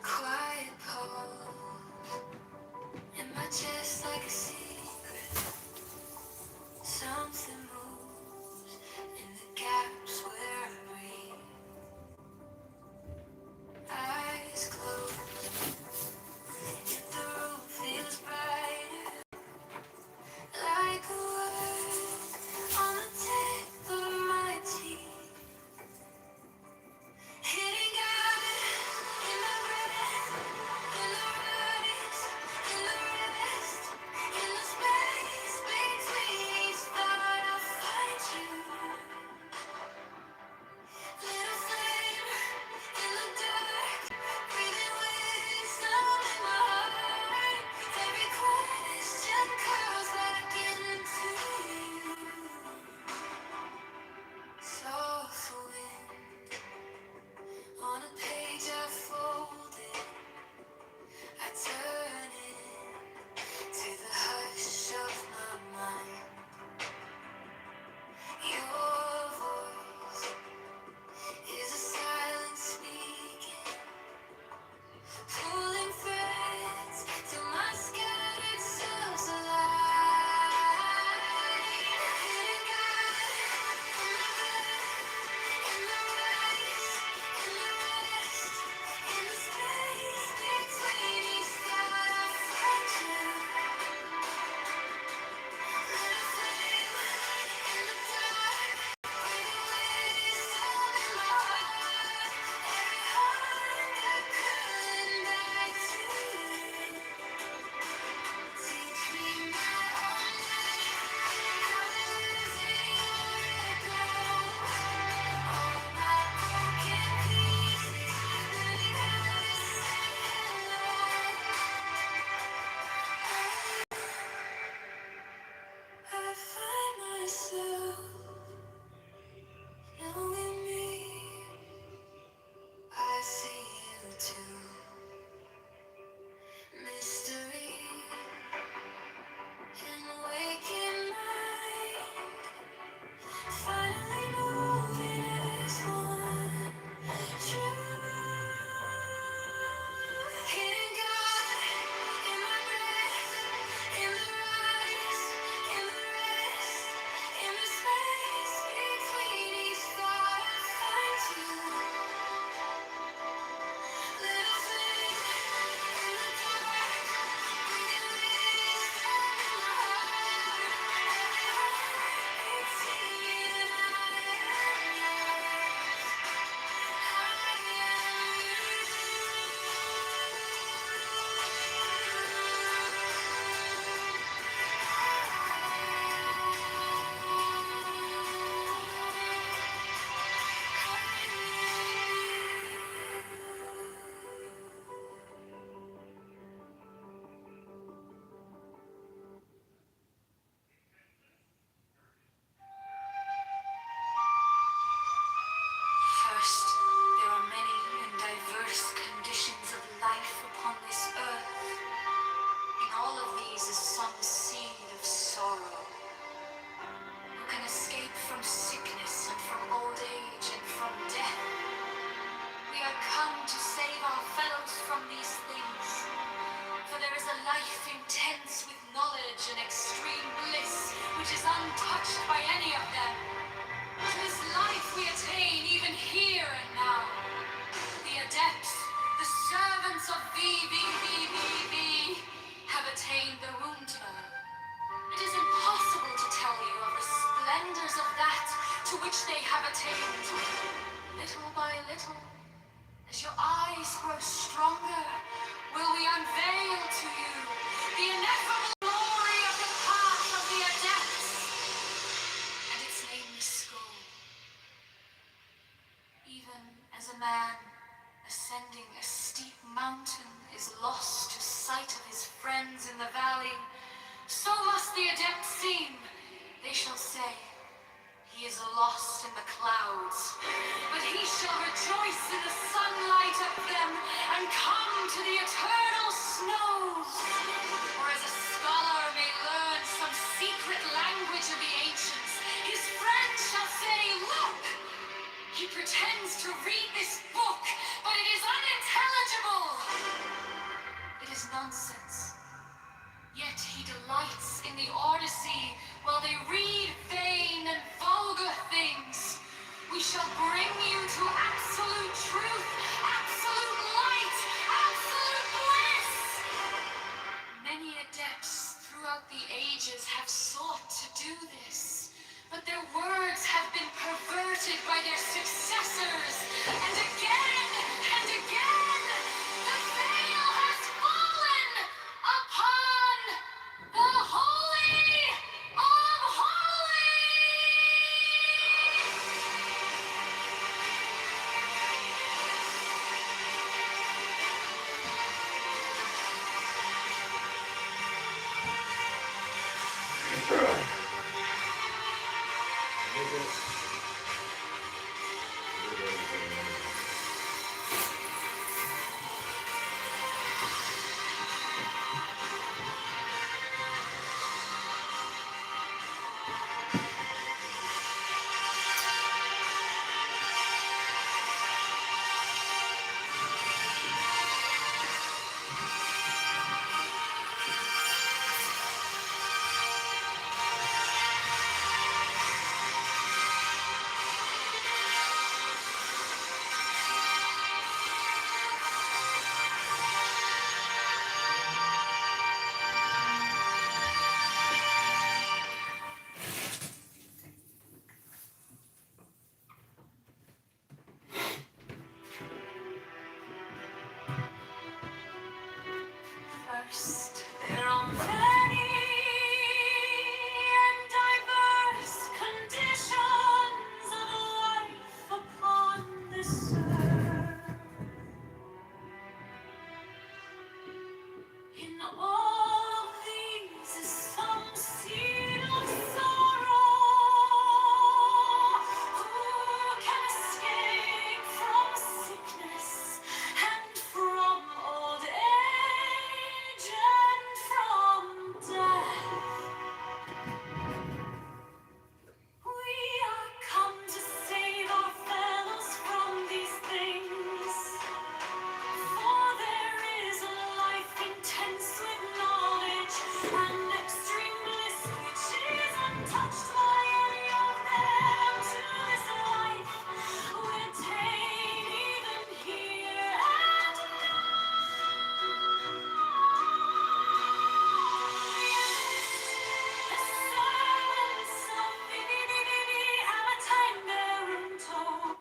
Quiet pause in my chest like a secret. Something moves in the gaps where I breathe. Eyes closed, yet the room feels brighter. Like a word on the tip of my teeth. Hitting out in the breath, in the rise, in the rest, in the space between each thought I find you. Little flame in the dark, breathing wisdom in my heart. Every question curls back into you. Soft wind on a page I folded. I turn it to the hush of my mind. Your voice is a silent speaking, pulling threads till my scattered selves align. Hidden God in the breath, in the rise, in the rest, in the space between each thought I find you. Little flame in the dark, breathing wisdom in my heart. Every hunger curling back to you. Teach me my own way, how to lose in your echo. All my broken pieces, learning how to say hello. I find myself knowing me. I see you too. Mystery and waking mind. Finally moving as one. True. Hidden God in my breath, in the rise, in the rest, in the space between each thought I find you. Little flame in the dark, breathing wisdom in my heart. Every heartbeat singing, I am yours. I am First, there are many and diverse conditions of life upon this earth. In all of these is some seed of sorrow. Who can escape from sickness and from old age and from death? We are come to save our fellows from these things. For there is a life intense with knowledge and extreme bliss, which is untouched by any of them. This life we attain even here and now. The adepts, the servants of thee, have attained the Runeterm. It is impossible to tell you of the splendors of that to which they have attained. Little by little, as your eyes grow stronger, will we unveil to you the ineffable glory of the path of the adepts and its nameless goal. Even as a man ascending a steep mountain is lost to sight of his friends in the valley, so must the adept seem. They shall say, he is lost in the clouds, but he shall rejoice in the sunlight of them and come to the eternal snows. Or as a scholar may learn some secret language of the ancients, his friends shall say, look, he pretends to read this book, but it is unintelligible. first. There are many and diverse conditions of life upon this earth. In all of these is some seed of sorrow. Who can escape from sickness and from old age and from death? We are come to save our fellows from these things. For there is a life intense with knowledge and extreme bliss which is untouched by any of them. To this life we attain even here and now. Yes, the servants of Vivi have attained their untold.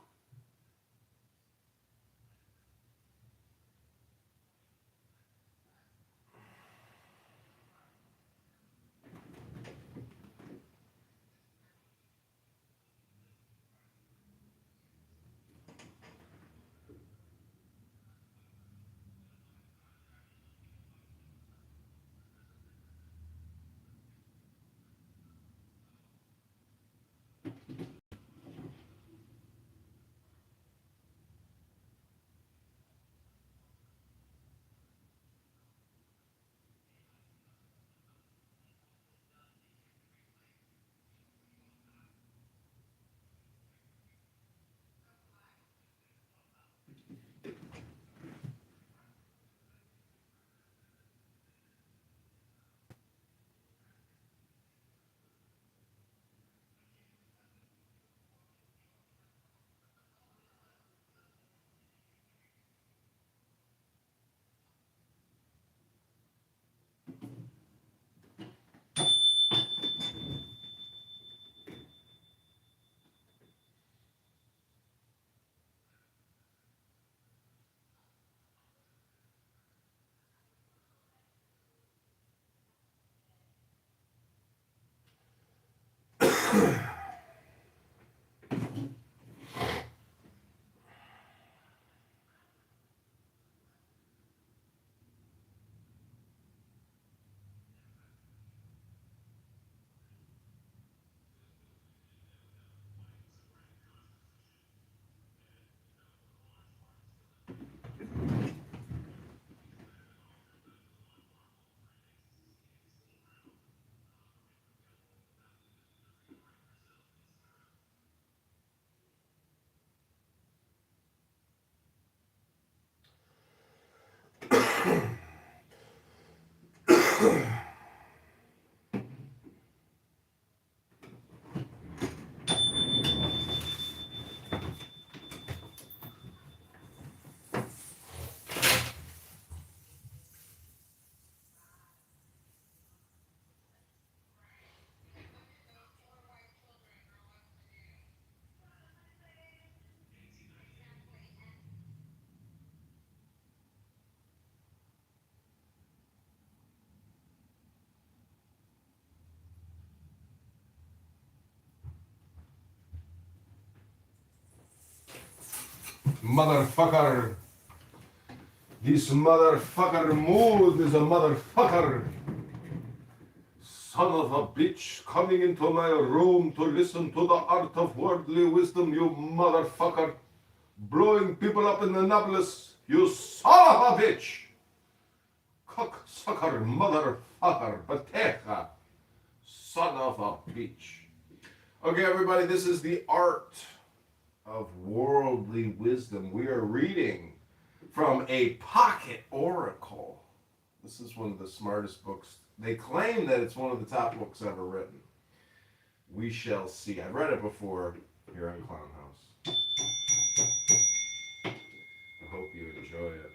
Motherfucker. This motherfucker mood is a motherfucker. Son of a bitch coming into my room to listen to the art of worldly wisdom, you motherfucker. Blowing people up in Annapolis, you son of a bitch. Cocksucker, motherfucker, pateja. Son of a bitch. Okay, everybody, this is the art of worldly wisdom. We are reading from a pocket oracle. This is one of the smartest books. They claim that it's one of the top books ever written. We shall see. I've read it before here on Clown House. I hope you enjoy it.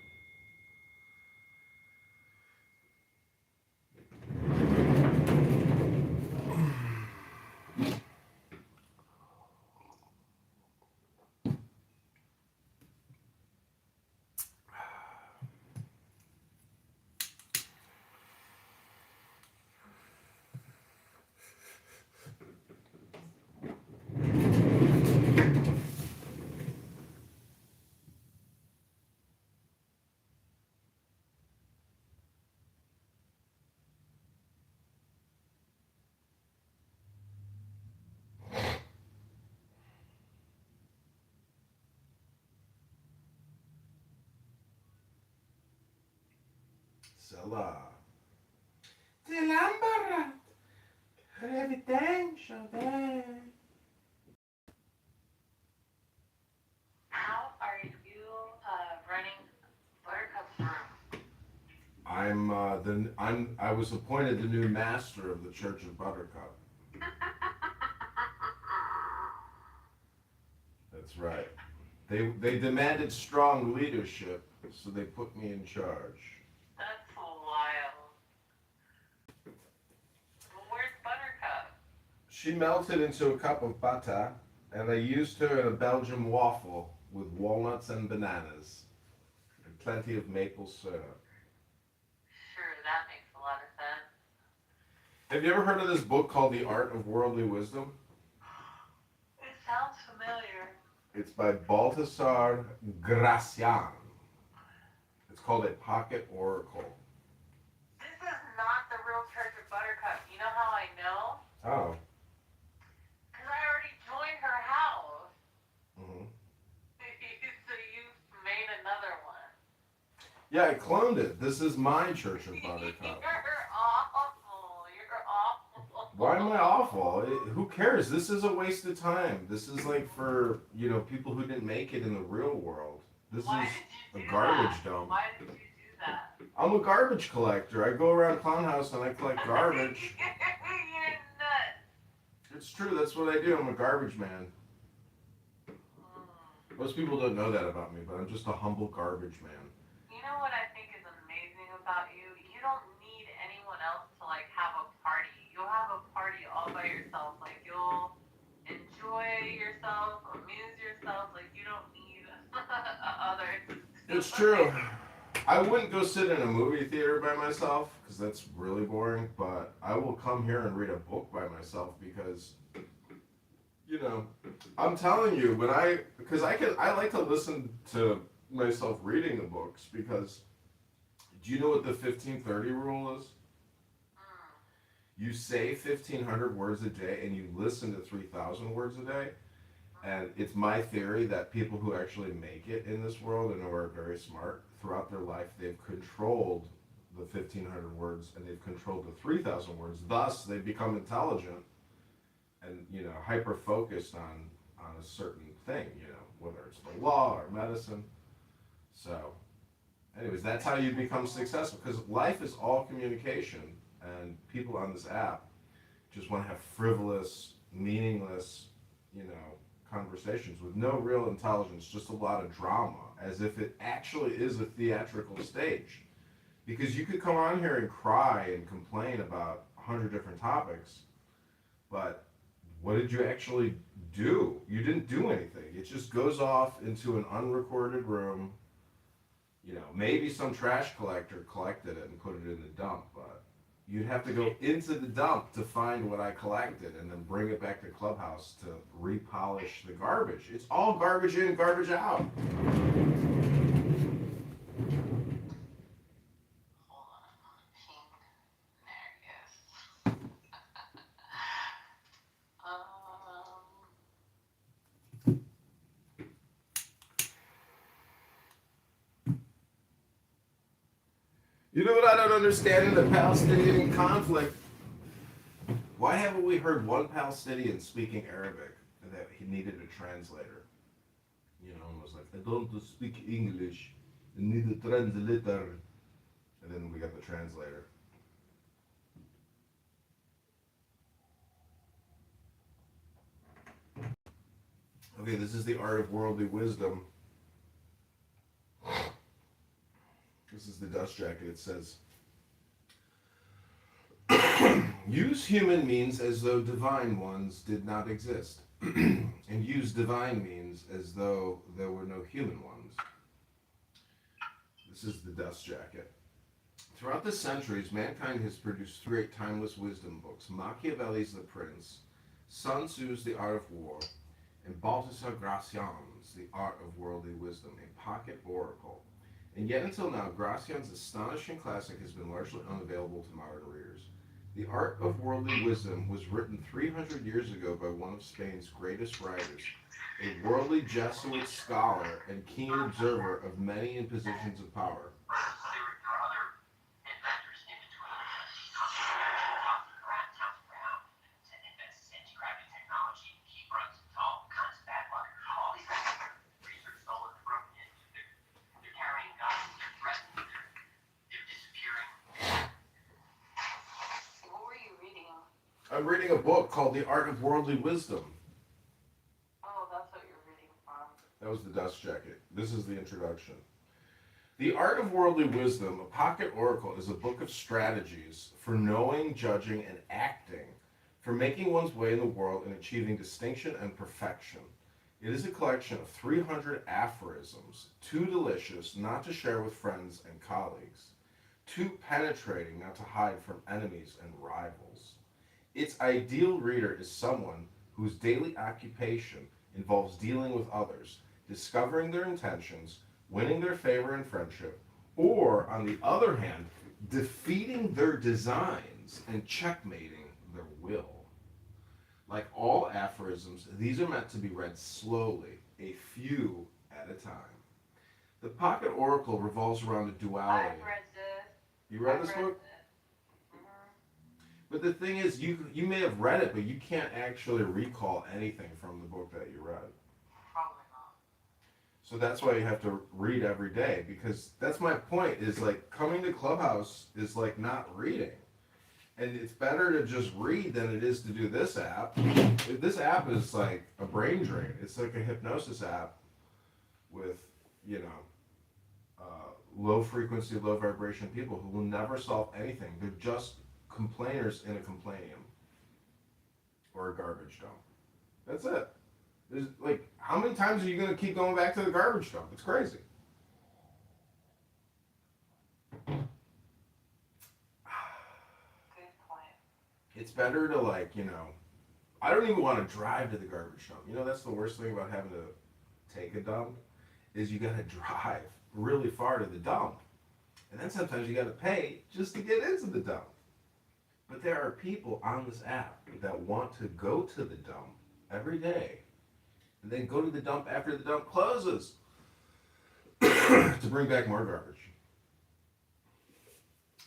Priscilla. Tilambara. Revidential day. How are you running Buttercup's room? I was appointed the new master of the Church of Buttercup. That's right. They demanded strong leadership, so they put me in charge. That's wild. Well, where's Buttercup? She melted into a cup of butter, and I used her in a Belgian waffle with walnuts and bananas, and plenty of maple syrup. Sure, that makes a lot of sense. Have you ever heard of this book called The Art of Worldly Wisdom? It sounds familiar. It's by Baltasar Gracian. It's called A Pocket Oracle. This is not the real Church of Buttercup. You know how I know? Oh. Because I already joined her house. Mm-hmm. So you made another one. Yeah, I cloned it. This is my Church of Buttercup. You're awful. You're awful. Why am I awful? Who cares? This is a waste of time. This is like for, people who didn't make it in the real world. This Why is did you a do garbage that? dump. Why did you do that? I'm a garbage collector. I go around Clown House and I collect garbage. You're nuts. It's true. That's what I do. I'm a garbage man. Most people don't know that about me, but I'm just a humble garbage man. You know what I think is amazing about you? You don't need anyone else to like have a party. You'll have a party all by yourself. Like you'll enjoy yourself, amuse yourself. Like you don't need others. It's true. I wouldn't go sit in a movie theater by myself because that's really boring, but I will come here and read a book by myself because I'm telling you, because I like to listen to myself reading the books because do you know what the 1530 rule is? You say 1,500 words a day and you listen to 3,000 words a day. And it's my theory that people who actually make it in this world and who are very smart throughout their life, they've controlled the 1,500 words and they've controlled the 3,000 words. Thus, they've become intelligent and hyper focused on a certain thing, whether it's the law or medicine. So, anyways, that's how you become successful because life is all communication, and people on this app just want to have frivolous, meaningless, conversations with no real intelligence, just a lot of drama, as if it actually is a theatrical stage. Because you could come on here and cry and complain about 100 different topics, but what did you actually do? You didn't do anything. It just goes off into an unrecorded room. Maybe some trash collector collected it and put it in the dump, but you'd have to go into the dump to find what I collected and then bring it back to Clubhouse to repolish the garbage. It's all garbage in, garbage out. Hold on, I'm on a ping. There he is. You know what I don't understand in the Palestinian conflict? Why haven't we heard one Palestinian speaking Arabic and that he needed a translator? And was like, I don't speak English. I need a translator. And then we got the translator. Okay, this is the art of worldly wisdom. This is the dust jacket. It says, use human means as though divine ones did not exist, and use divine means as though there were no human ones. This is the dust jacket. Throughout the centuries, mankind has produced three timeless wisdom books: Machiavelli's The Prince, Sun Tzu's The Art of War, and Baltasar Gracian's The Art of Worldly Wisdom, a pocket oracle. And yet until now, Gracian's astonishing classic has been largely unavailable to modern readers. The Art of Worldly Wisdom was written 300 years ago by one of Spain's greatest writers, a worldly Jesuit scholar and keen observer of many in positions of power. I'm reading a book called The Art of Worldly Wisdom. Oh, that's what you're reading from. That was the dust jacket. This is the introduction. The Art of Worldly Wisdom, a pocket oracle, is a book of strategies for knowing, judging, and acting, for making one's way in the world and achieving distinction and perfection. It is a collection of 300 aphorisms, too delicious not to share with friends and colleagues, too penetrating not to hide from enemies and rivals. Its ideal reader is someone whose daily occupation involves dealing with others, discovering their intentions, winning their favor and friendship, or, on the other hand, defeating their designs and checkmating their will. Like all aphorisms, these are meant to be read slowly, a few at a time. The Pocket Oracle revolves around a duality. I've read this. You read I've this read book? this. But the thing is, you may have read it, but you can't actually recall anything from the book that you read. Probably not. So that's why you have to read every day, because that's my point, is like coming to Clubhouse is like not reading. And it's better to just read than it is to do this app. This app is like a brain drain. It's like a hypnosis app with, you know, low frequency, low vibration people who will never solve anything. They're just complainers in a complainium or a garbage dump. That's it. There's like, how many times are you going to keep going back to the garbage dump? It's crazy. Good point. It's better to, like, you know, I don't even want to drive to the garbage dump. You know, that's the worst thing about having to take a dump is you got to drive really far to the dump. And then sometimes you got to pay just to get into the dump. But there are people on this app that want to go to the dump every day and then go to the dump after the dump closes to bring back more garbage.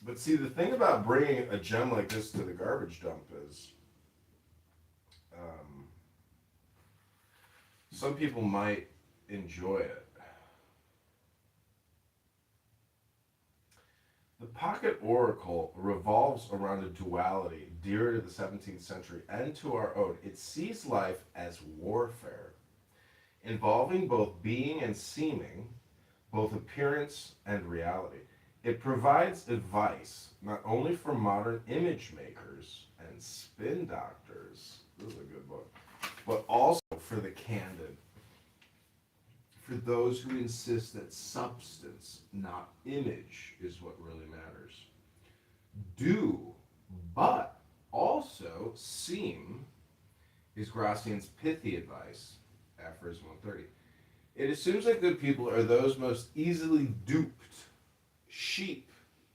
But see, the thing about bringing a gem like this to the garbage dump is some people might enjoy it. The Pocket Oracle revolves around a duality dear to the 17th century and to our own. It sees life as warfare, involving both being and seeming, both appearance and reality. It provides advice not only for modern image makers and spin doctors, this is a good book, but also for the candid, for those who insist that substance, not image, is what really matters. Do, but also seem, is Gracian's pithy advice, aphorism 130. It assumes that good people are those most easily duped, sheep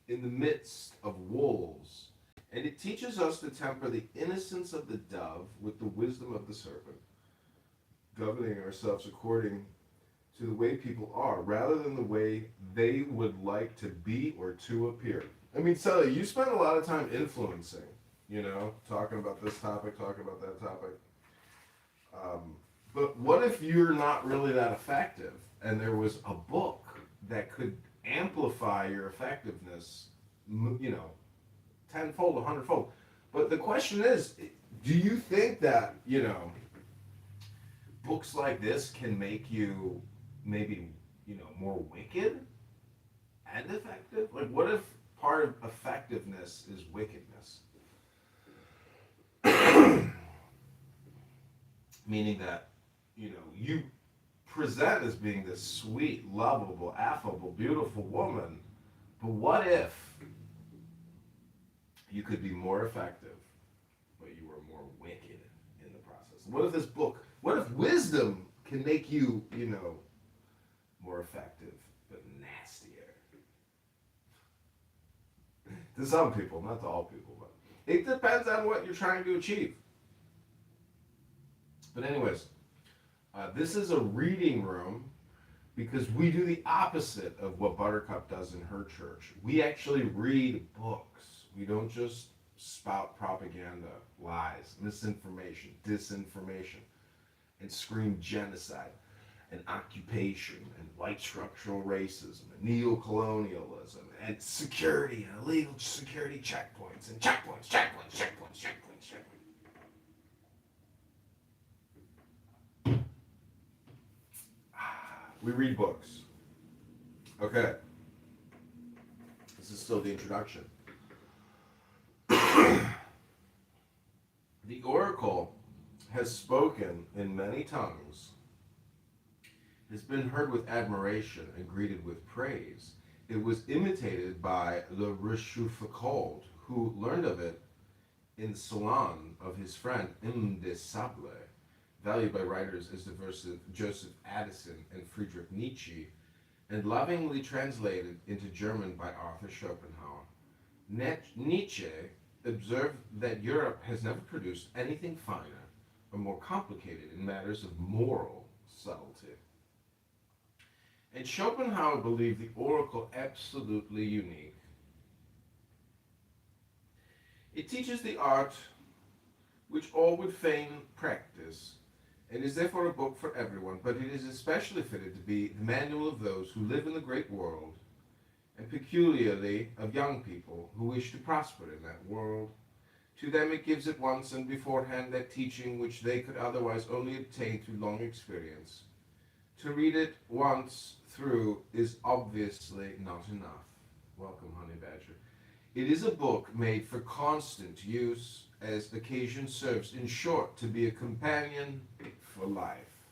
in the midst of wolves, and it teaches us to temper the innocence of the dove with the wisdom of the serpent, governing ourselves according to the way people are, rather than the way they would like to be or to appear. I mean, Sally, you spend a lot of time influencing, you know, talking about this topic, talking about that topic. But what if you're not really that effective and there was a book that could amplify your effectiveness, you know, tenfold, 100-fold? But the question is, do you think that, you know, books like this can make you maybe, you know, more wicked and effective? Like, what if part of effectiveness is wickedness? Meaning that, you know, you present as being this sweet, lovable, affable, beautiful woman, but what if you could be more effective, but you were more wicked in the process? What if this book, what if wisdom can make you, you know, more effective, but nastier? To some people, not to all people, but it depends on what you're trying to achieve. But anyways, this is a reading room because we do the opposite of what Buttercup does in her church. We actually read books. We don't just spout propaganda, lies, misinformation, disinformation, and scream genocide and occupation and white structural racism and neo-colonialism and security and illegal security checkpoints and checkpoints. We read books. Okay. This is still the introduction. The oracle has spoken in many tongues, has been heard with admiration and greeted with praise. It was imitated by Le Rochefoucauld, who learned of it in the salon of his friend M. de Sable, valued by writers as diverse as Joseph Addison and Friedrich Nietzsche, and lovingly translated into German by Arthur Schopenhauer. Nietzsche observed that Europe has never produced anything finer or more complicated in matters of moral subtlety. And Schopenhauer believed the oracle absolutely unique. It teaches the art which all would fain practice, and is therefore a book for everyone, but it is especially fitted to be the manual of those who live in the great world, and peculiarly of young people who wish to prosper in that world. To them it gives at once and beforehand that teaching which they could otherwise only obtain through long experience. To read it once through is obviously not enough. Welcome, Honey Badger. It is a book made for constant use as occasion serves, in short, to be a companion for life.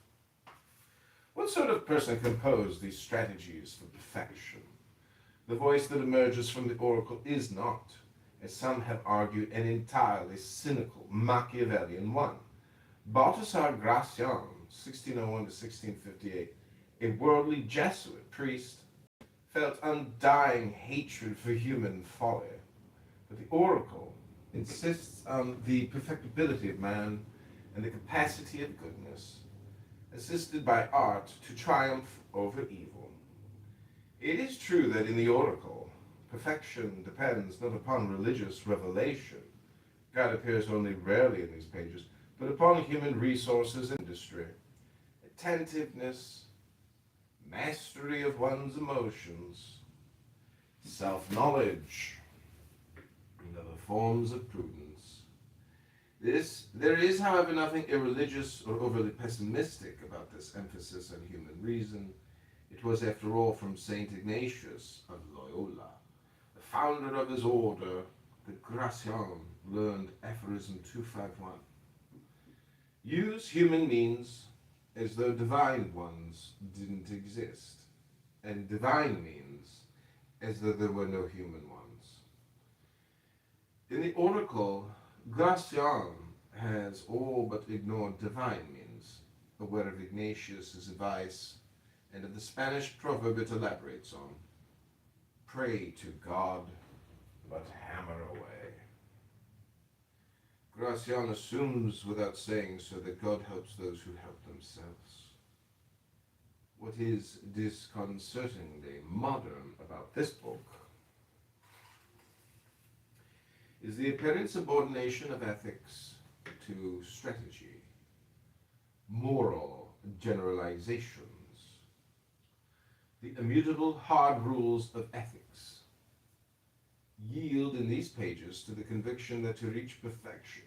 What sort of person composed these strategies for perfection? The voice that emerges from the oracle is not, as some have argued, an entirely cynical Machiavellian one. Balthasar Gracian, 1601 to 1658, a worldly Jesuit priest, felt undying hatred for human folly. But the oracle insists on the perfectibility of man and the capacity of goodness, assisted by art to triumph over evil. It is true that in the oracle, perfection depends not upon religious revelation, God appears only rarely in these pages, but upon human resources and industry, attentiveness, mastery of one's emotions, self-knowledge, and other forms of prudence. There is, however, nothing irreligious or overly pessimistic about this emphasis on human reason. It was, after all, from Saint Ignatius of Loyola, the founder of his order, that Gracian learned aphorism 251. Use human means as though divine ones didn't exist, and divine means as though there were no human ones. In the oracle, Gracian has all but ignored divine means, aware of Ignatius's advice and of the Spanish proverb it elaborates on. Pray to God, but hammer away. Gracian assumes without saying so that God helps those who help themselves. What is disconcertingly modern about this book is the apparent subordination of ethics to strategy, moral generalizations, the immutable hard rules of ethics yield in these pages to the conviction that to reach perfection,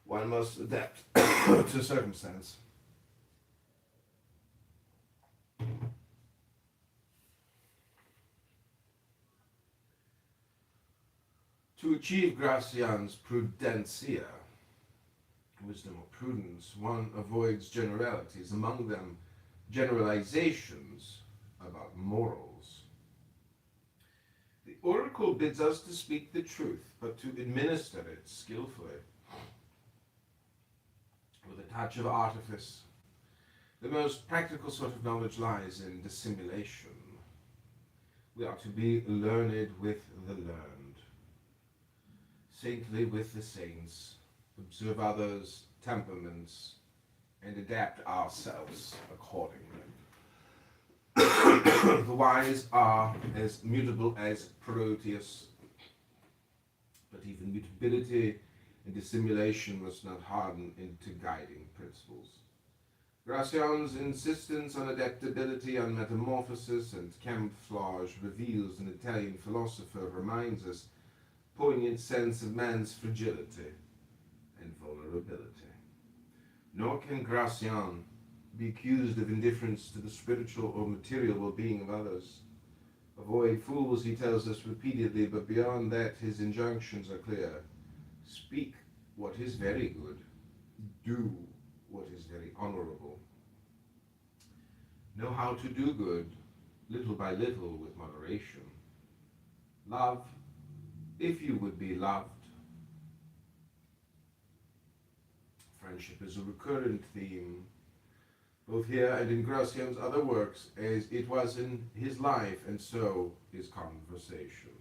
one must adapt to circumstance. To achieve Gracian's prudencia, wisdom or prudence, one avoids generalities, among them generalizations about morals. The oracle bids us to speak the truth, but to administer it skillfully, with a touch of artifice. The most practical sort of knowledge lies in dissimulation. We are to be learned with the learned, saintly with the saints, observe others' temperaments, and adapt ourselves accordingly. The wise are as mutable as Proteus, but even mutability and dissimulation must not harden into guiding principles. Gracian's insistence on adaptability, on metamorphosis and camouflage reveals an Italian philosopher, reminds us poignant sense of man's fragility and vulnerability. Nor can Gracian be accused of indifference to the spiritual or material well-being of others. Avoid fools, he tells us repeatedly, but beyond that his injunctions are clear. Speak what is very good. Do what is very honorable. Know how to do good, little by little, with moderation. Love, if you would be loved. Friendship is a recurrent theme, both here and in Gracian's other works, as it was in his life, and so his conversation.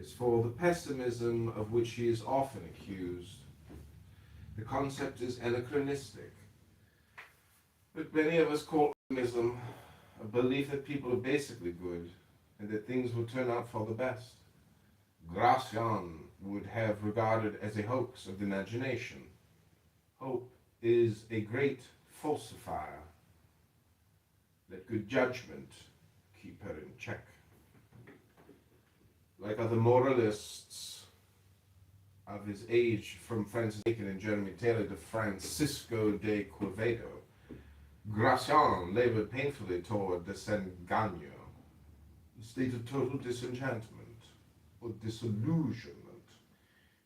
As for the pessimism of which he is often accused, the concept is anachronistic. But many of us call optimism a belief that people are basically good and that things will turn out for the best. Gracian would have regarded as a hoax of the imagination. Hope is a great falsifier. Let good judgment keep her in check. Like other moralists of his age, from Francis Bacon and Jeremy Taylor to Francisco de Quevedo, Gracian labored painfully toward desengaño, a state of total disenchantment or disillusionment,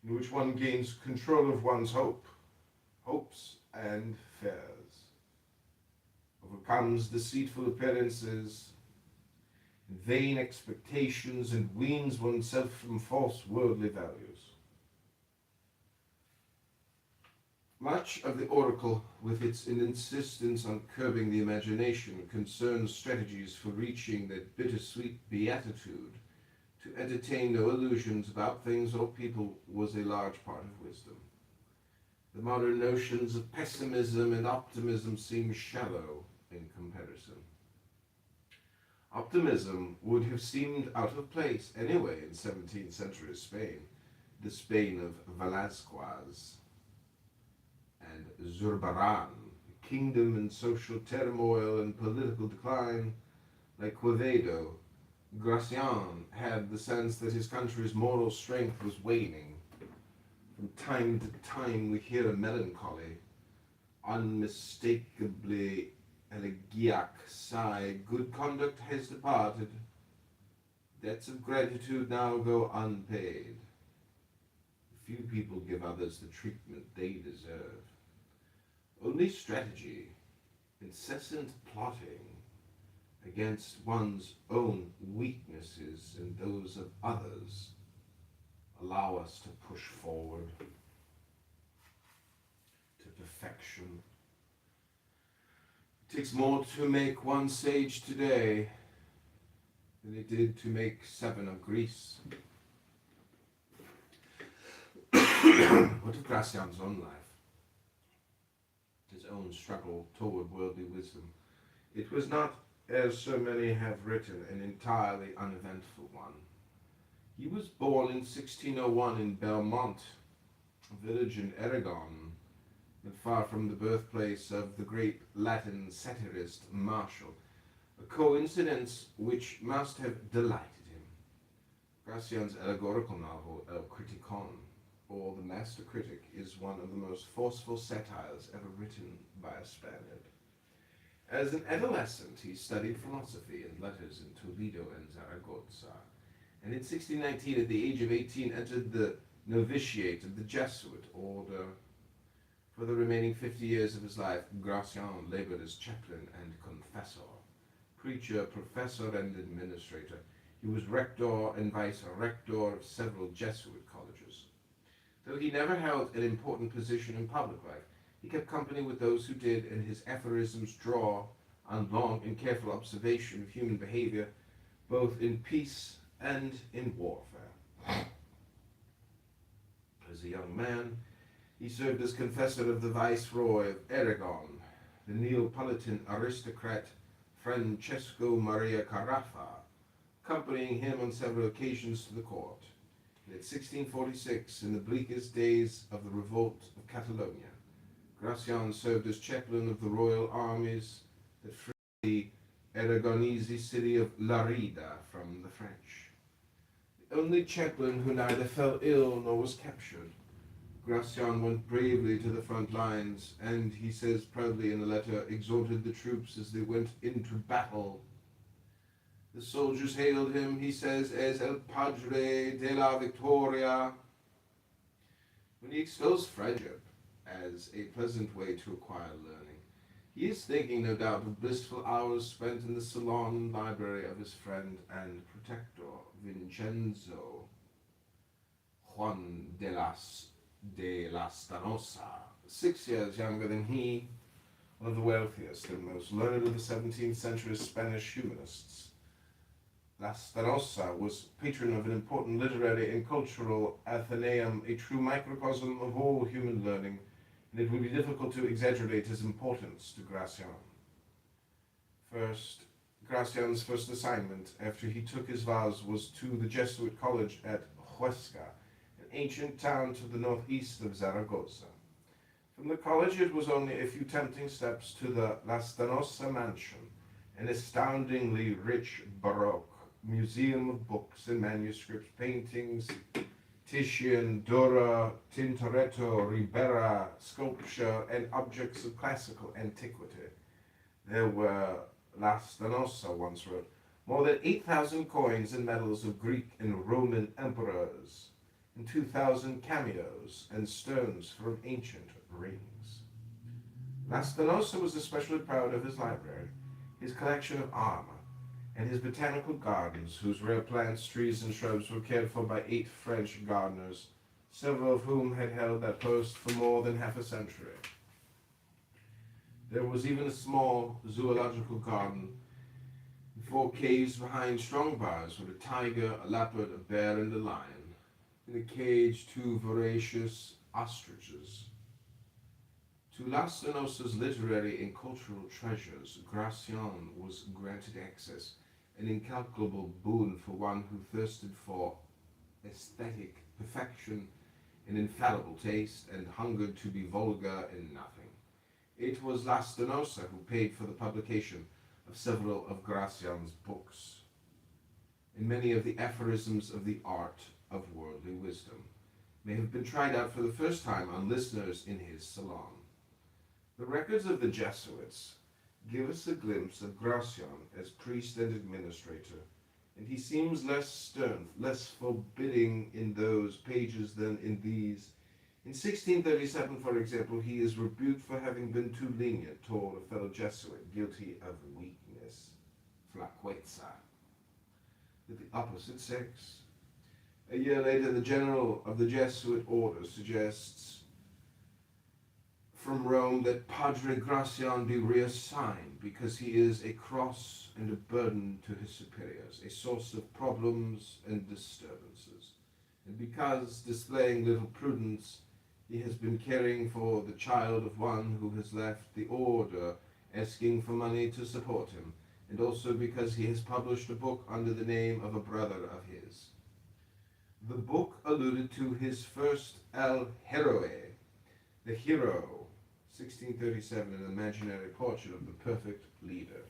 in which one gains control of one's hopes and fears, overcomes deceitful appearances, vain expectations, and weans oneself from false worldly values. Much of the oracle, with its insistence on curbing the imagination, concerns strategies for reaching that bittersweet beatitude. To entertain no illusions about things or people was a large part of wisdom. The modern notions of pessimism and optimism seem shallow in comparison. Optimism would have seemed out of place anyway in 17th century Spain, the Spain of Velázquez and Zurbarán, a kingdom in social turmoil and political decline. Like Quevedo, Gracian had the sense that his country's moral strength was waning. From time to time we hear a melancholy, unmistakably elegiac sigh. Good conduct has departed. Debts of gratitude now go unpaid. Few people give others the treatment they deserve. Only strategy, incessant plotting against one's own weaknesses and those of others, allow us to push forward to perfection. It takes more to make one sage today than it did to make 7 of Greece. What of Gracian's own life? His own struggle toward worldly wisdom. It was not, as so many have written, an entirely uneventful one. He was born in 1601 in Belmont, a village in Aragon, not far from the birthplace of the great Latin satirist Martial, a coincidence which must have delighted him. Gracian's allegorical novel, El Criticon, or The Master Critic, is one of the most forceful satires ever written by a Spaniard. As an adolescent, he studied philosophy and letters in Toledo and Zaragoza, and in 1619, at the age of 18, entered the novitiate of the Jesuit order. For the remaining 50 years of his life, Gracian labored as chaplain and confessor, preacher, professor, and administrator. He was rector and vice-rector of several Jesuit colleges. Though he never held an important position in public life, he kept company with those who did, and his aphorisms draw on long and careful observation of human behavior, both in peace and in warfare. As a young man, he served as confessor of the Viceroy of Aragon, the Neapolitan aristocrat Francesco Maria Carafa, accompanying him on several occasions to the court. In 1646, in the bleakest days of the revolt of Catalonia, Gracian served as chaplain of the royal armies that freed the Aragonese city of Larida from the French. The only chaplain who neither fell ill nor was captured, Gracian went bravely to the front lines, and he says proudly in a letter, exhorted the troops as they went into battle. The soldiers hailed him, he says, as El Padre de la Victoria. When he extols friendship as a pleasant way to acquire learning, he is thinking, no doubt, of blissful hours spent in the salon and library of his friend and protector, Vincenzo Juan de la Stanosa, 6 years younger than he, one of the wealthiest and most learned of the 17th century Spanish humanists. La Stanosa was patron of an important literary and cultural athenaeum, a true microcosm of all human learning, and it would be difficult to exaggerate his importance to Gracian. Gracian's first assignment after he took his vows was to the Jesuit college at Huesca, an ancient town to the northeast of Zaragoza. From the college it was only a few tempting steps to the La Stanosa mansion, an astoundingly rich Baroque museum of books and manuscripts, paintings, Titian, Dura, Tintoretto, Ribera, sculpture, and objects of classical antiquity. There were, La Stanosa once wrote, more than 8,000 coins and medals of Greek and Roman emperors, and 2,000 cameos and stones from ancient rings. La Stanosa was especially proud of his library, his collection of armor, and his botanical gardens, whose rare plants, trees, and shrubs were cared for by 8 French gardeners, several of whom had held that post for more than half a century. There was even a small zoological garden, 4 caves behind strong bars with a tiger, a leopard, a bear, and a lion. In a cage, 2 voracious ostriches. To La Stanosa's literary and cultural treasures, Gracian was granted access, an incalculable boon for one who thirsted for aesthetic perfection, an infallible taste, and hungered to be vulgar in nothing. It was La Stanosa who paid for the publication of several of Gracian's books, and many of the aphorisms of the art of worldly wisdom may have been tried out for the first time on listeners in his salon. The records of the Jesuits give us a glimpse of Gracian as priest and administrator, and he seems less stern, less forbidding in those pages than in these. In 1637, for example, he is rebuked for having been too lenient toward a fellow Jesuit guilty of weakness, flaqueza, with the opposite sex. A year later, the general of the Jesuit order suggests from Rome that Padre Gracian be reassigned because he is a cross and a burden to his superiors, a source of problems and disturbances, and because, displaying little prudence, he has been caring for the child of one who has left the order, asking for money to support him, and also because he has published a book under the name of a brother of his. The book alluded to his first El Héroe, the hero, 1637, an imaginary portrait of the perfect leader.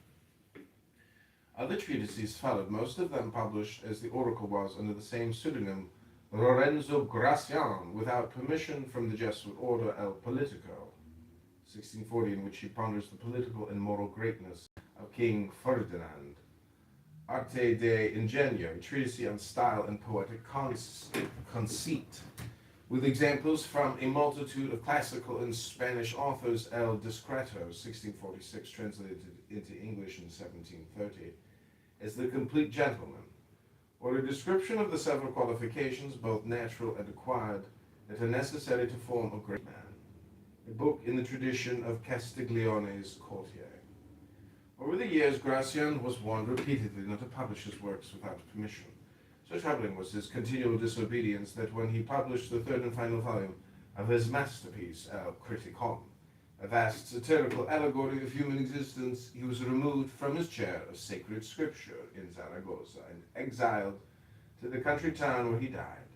Other treatises followed, most of them published, as the oracle was, under the same pseudonym, Lorenzo Gracian, without permission from the Jesuit order El Politico, 1640, in which he ponders the political and moral greatness of King Ferdinand. Arte de Ingenio, a treatise on style and poetic conceit, with examples from a multitude of classical and Spanish authors. El Discreto, 1646, translated into English in 1730, as the complete gentleman, or a description of the several qualifications, both natural and acquired, that are necessary to form a great man, a book in the tradition of Castiglione's courtier. Over the years, Gracian was warned repeatedly not to publish his works without permission. So troubling was his continual disobedience that when he published the 3rd and final volume of his masterpiece, El Criticon, a vast satirical allegory of human existence, he was removed from his chair of sacred scripture in Zaragoza and exiled to the country town where he died.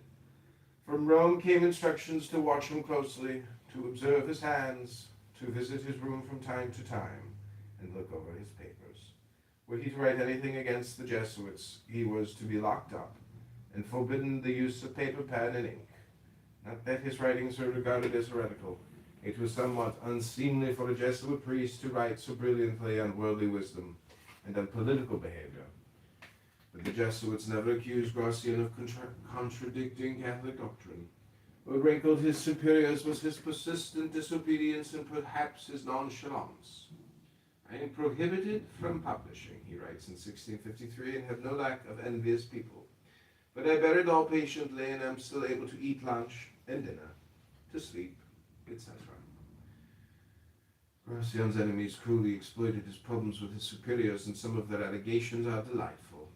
From Rome came instructions to watch him closely, to observe his hands, to visit his room from time to time, and look over his papers. Were he to write anything against the Jesuits, he was to be locked up and forbidden the use of paper, pen, and ink. Not that his writings were regarded as heretical. It was somewhat unseemly for a Jesuit priest to write so brilliantly on worldly wisdom and on political behavior. But the Jesuits never accused Gracian of contradicting Catholic doctrine. What rankled his superiors was his persistent disobedience and perhaps his nonchalance. I am prohibited from publishing, he writes in 1653, and have no lack of envious people. But I bear it all patiently, and am still able to eat lunch and dinner, to sleep, etc. Gracian's enemies cruelly exploited his problems with his superiors, and some of their allegations are delightful.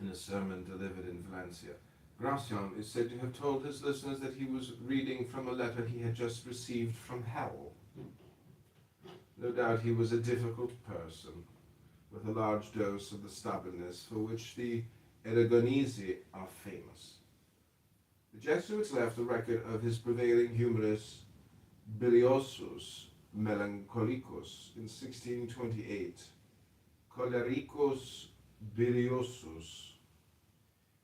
In a sermon delivered in Valencia, Gracian is said to have told his listeners that he was reading from a letter he had just received from hell. No doubt he was a difficult person, with a large dose of the stubbornness for which the Aragonese are famous. The Jesuits left a record of his prevailing humorous biliosus melancholicus in 1628, cholericus biliosus,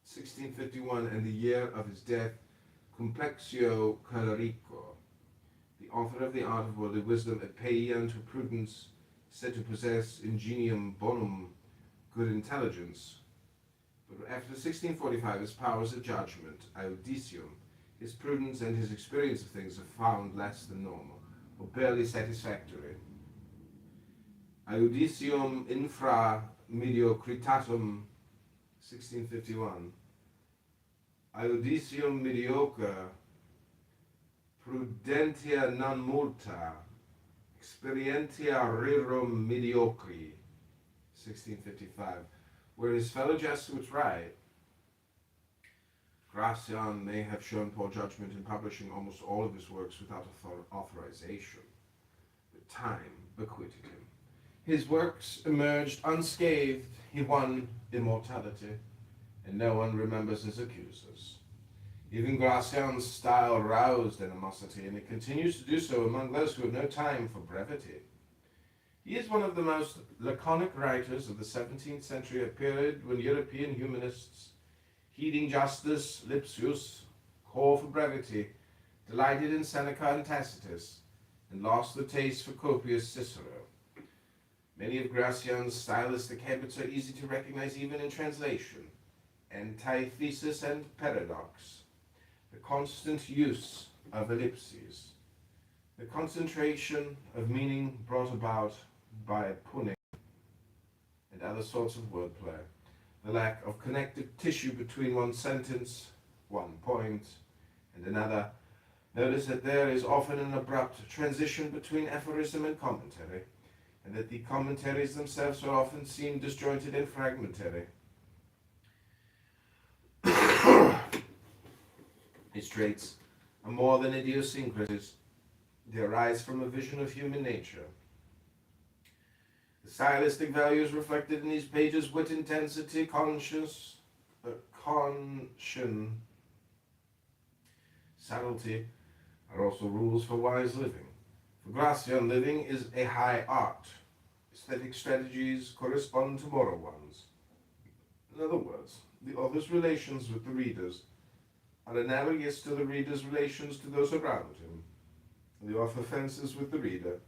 1651, and the year of his death, complexio cholerico. The author of the Art of Worldly Wisdom, at Peoria to Prudence, said to possess ingenium bonum, good intelligence. But after 1645, his powers of judgment, audicium, his prudence and his experience of things are found less than normal, or barely satisfactory. Audicium infra mediocritatum, 1651. Audicium mediocre, prudentia non multa, experientia rerum mediocri, 1655. Where his fellow Jesuits write, Gracian may have shown poor judgment in publishing almost all of his works without authorization, but time acquitted him. His works emerged unscathed, he won immortality, and no one remembers his accusers. Even Gracian's style roused animosity, and it continues to do so among those who have no time for brevity. He is one of the most laconic writers of the 17th century, a period when European humanists, heeding justice, Lipsius, call for brevity, delighted in Seneca and Tacitus, and lost the taste for copious Cicero. Many of Gracian's stylistic habits are easy to recognize even in translation: antithesis and paradox, the constant use of ellipses, the concentration of meaning brought about by punning and other sorts of wordplay, the lack of connective tissue between one sentence, one point, and another. Notice that there is often an abrupt transition between aphorism and commentary, and that the commentaries themselves are often seen disjointed and fragmentary. His traits are more than idiosyncrasies. They arise from a vision of human nature. The stylistic values reflected in these pages, wit, intensity, conscience, subtlety, are also rules for wise living. For Gracian, living is a high art. Aesthetic strategies correspond to moral ones. In other words, the author's relations with the readers are analogous to the reader's relations to those around him. The author fences with the reader,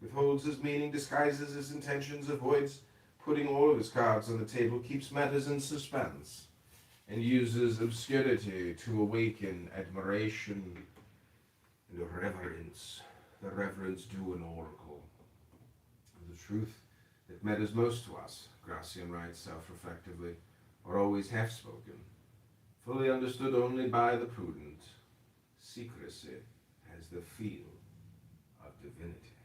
withholds his meaning, disguises his intentions, avoids putting all of his cards on the table, keeps matters in suspense, and uses obscurity to awaken admiration and reverence. The reverence due an oracle. The truth that matters most to us, Gracian writes self-reflectively, are always half-spoken, fully understood only by the prudent. Secrecy has the feel of divinity.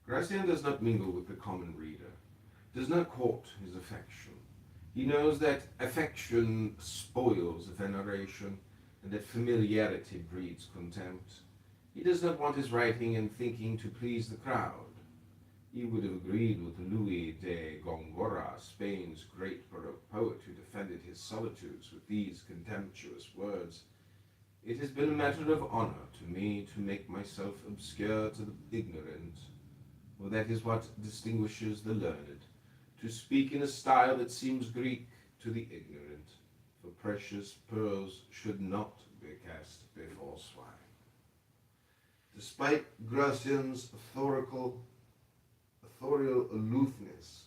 Gracian does not mingle with the common reader, does not court his affection. He knows that affection spoils veneration, and that familiarity breeds contempt. He does not want his writing and thinking to please the crowd. He would have agreed with Louis de Gongora, Spain's great Baroque poet, who defended his solitudes with these contemptuous words: "It has been a matter of honor to me to make myself obscure to the ignorant, for that is what distinguishes the learned, to speak in a style that seems Greek to the ignorant. for precious pearls should not be cast before swine. Despite Gracian's authorial aloofness,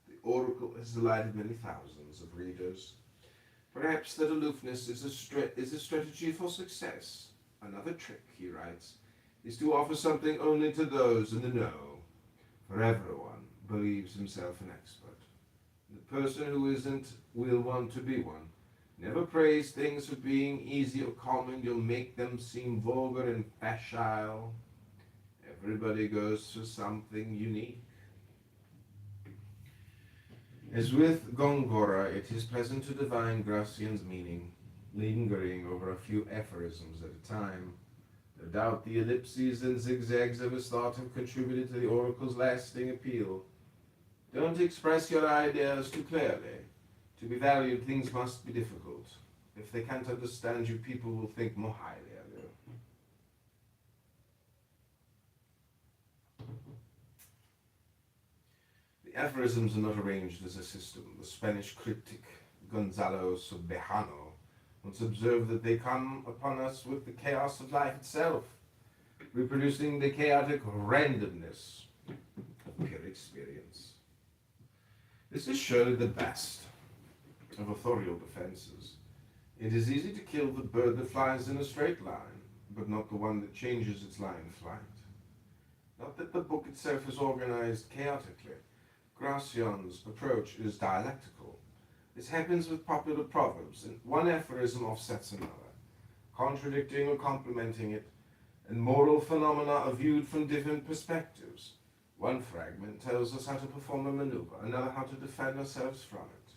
the oracle has delighted many thousands of readers. Perhaps that aloofness is a strategy for success. Another trick, he writes, is to offer something only to those in the know, for everyone believes himself an expert. The person who isn't will want to be one. Never praise things for being easy or common. You'll make them seem vulgar and facile. Everybody goes for something unique. As with Gongora, it is pleasant to divine Gracian's meaning, lingering over a few aphorisms at a time. No doubt the ellipses and zigzags of his thought have contributed to the oracle's lasting appeal. Don't express your ideas too clearly. To be valued, things must be difficult. If they can't understand you, people will think more highly of you. The aphorisms are not arranged as a system. The Spanish critic Gonzalo Subejano once observed that they come upon us with the chaos of life itself, reproducing the chaotic randomness of pure experience. This is surely the best of authorial defenses. It is easy to kill the bird that flies in a straight line, but not the one that changes its line of flight. Not that the book itself is organized chaotically. Gracian's approach is dialectical. This happens with popular proverbs, and one aphorism offsets another, contradicting or complementing it, and moral phenomena are viewed from different perspectives. One fragment tells us how to perform a maneuver, another how to defend ourselves from it.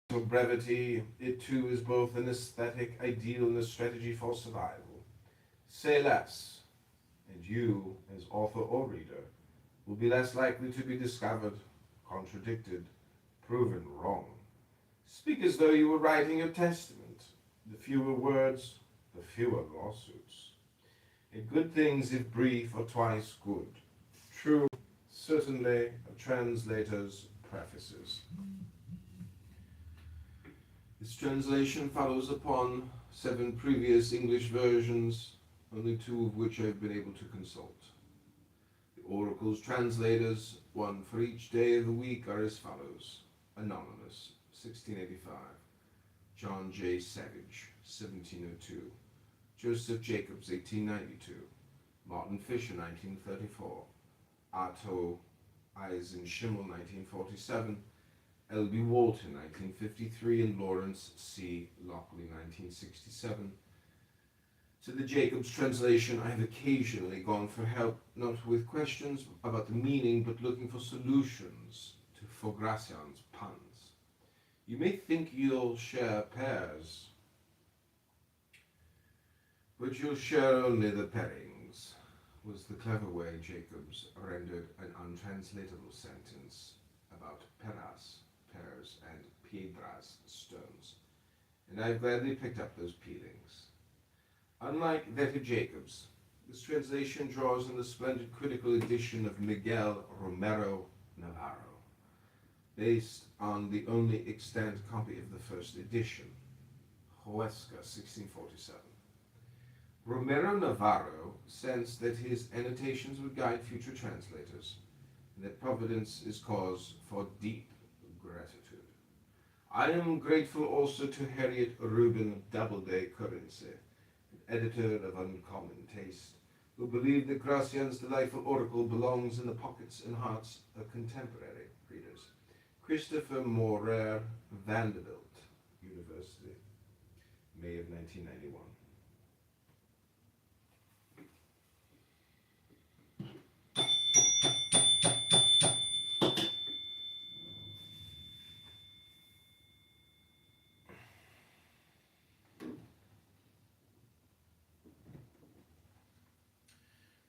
For brevity, it too is both an aesthetic ideal and a strategy for survival. Say less, and you, as author or reader, will be less likely to be discovered, contradicted, proven wrong. Speak as though you were writing your testament. The fewer words, the fewer lawsuits. And good things, if brief, are twice good. True, certainly, a translator's prefaces. This translation follows upon 7 previous English versions, only 2 of which I have been able to consult. The Oracle's translators, one for each day of the week, are as follows. Anonymous, 1685. John J. Savage, 1702. Joseph Jacobs, 1892. Martin Fisher, 1934. Otto Eisenschimmel, 1947. L.B. Walton, 1953, and Lawrence C. Lockley, 1967. To the Jacobs translation, I have occasionally gone for help, not with questions about the meaning, but looking for solutions for Gracian's puns. You may think you'll share pairs, but you'll share only the pairings, was the clever way Jacobs rendered an untranslatable sentence about peras, pears, and piedras, stones, and I've gladly picked up those peelings. Unlike that of Jacobs, this translation draws on the splendid critical edition of Miguel Romero Navarro, based on the only extant copy of the first edition, Huesca, 1647. Romero Navarro sensed that his annotations would guide future translators, and that Providence is cause for deep gratitude. I am grateful also to Harriet Rubin Doubleday Currency, an editor of uncommon taste, who believed that Gracian's delightful oracle belongs in the pockets and hearts of contemporary readers. Christopher Morer, Vanderbilt University, May of 1991.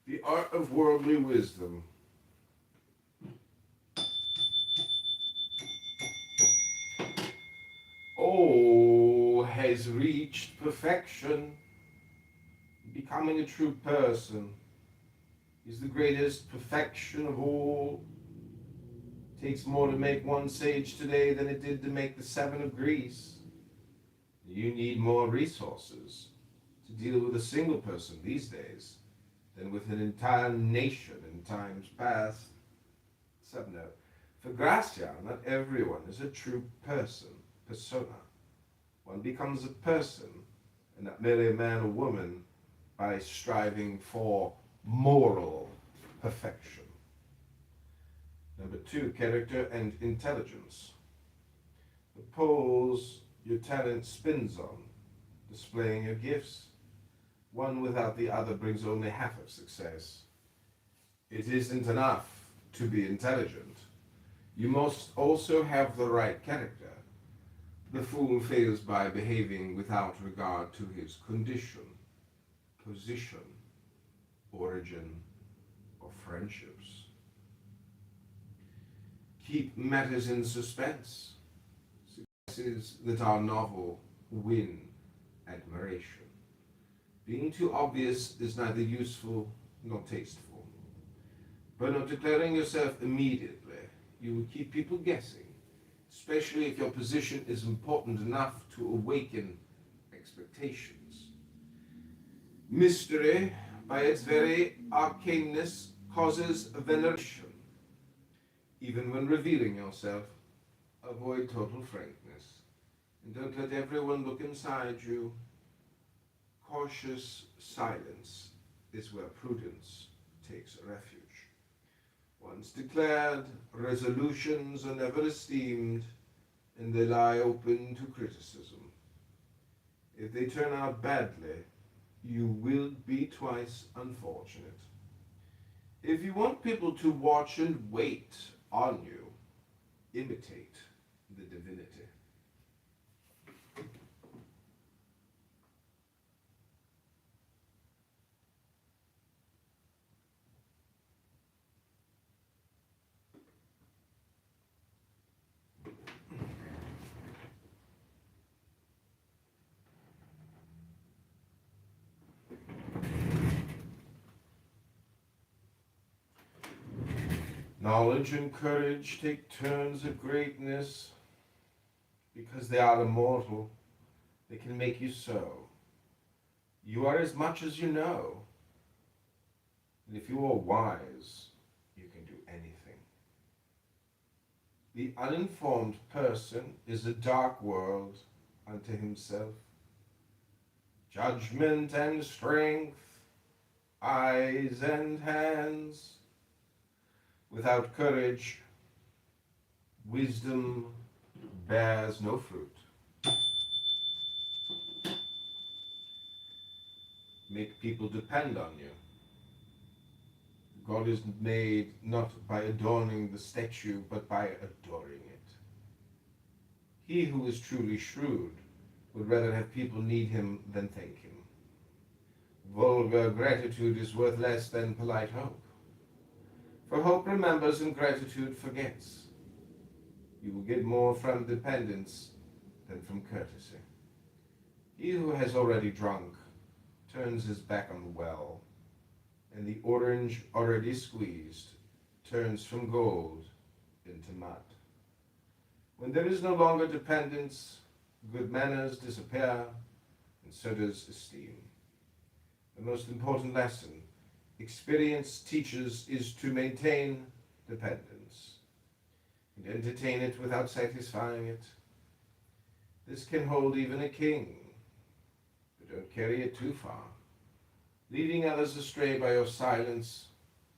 The Art of Worldly Wisdom. All has reached perfection. Becoming a true person is the greatest perfection of all. It takes more to make one sage today than it did to make the 7 of Greece. You need more resources to deal with a single person these days than with an entire nation in times past. Subnote. For Gracia, not everyone is a true person, persona. One becomes a person, and not merely a man or woman, by striving for moral perfection. Number 2, character and intelligence. The poles your talent spins on, displaying your gifts. One without the other brings only half of success. It isn't enough to be intelligent. You must also have the right character. The fool fails by behaving without regard to his condition, position, origin, or friendships. Keep matters in suspense. Successes that are novel win admiration. Being too obvious is neither useful nor tasteful. By not declaring yourself immediately, you will keep people guessing, especially if your position is important enough to awaken expectations. Mystery, by its very arcaneness, causes veneration. Even when revealing yourself, avoid total frankness, and don't let everyone look inside you. Cautious silence is where prudence takes refuge. Once declared, resolutions are never esteemed, and they lie open to criticism. If they turn out badly, you will be twice unfortunate. If you want people to watch and wait on you, imitate the divinity. Knowledge and courage take turns at greatness. Because they are immortal, they can make you so. You are as much as you know. And if you are wise, you can do anything. The uninformed person is a dark world unto himself. Judgment and strength, eyes and hands. Without courage, wisdom bears no fruit. Make people depend on you. God is made not by adorning the statue, but by adoring it. He who is truly shrewd would rather have people need him than thank him. Vulgar gratitude is worth less than polite hope. For hope remembers and gratitude forgets. You will get more from dependence than from courtesy. He who has already drunk turns his back on the well, and the orange already squeezed turns from gold into mud. When there is no longer dependence, good manners disappear, and so does esteem. The most important lesson experience teaches is to maintain dependence and entertain it without satisfying it. This can hold even a king, but don't carry it too far, leading others astray by your silence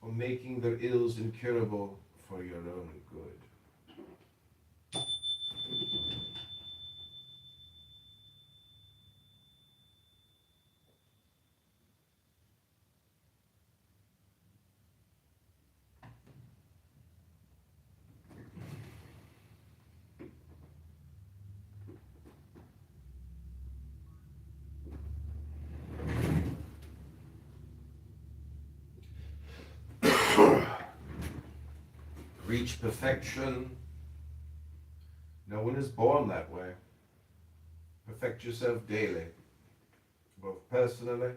or making their ills incurable for your own good. Reach perfection. No one is born that way. Perfect yourself daily, both personally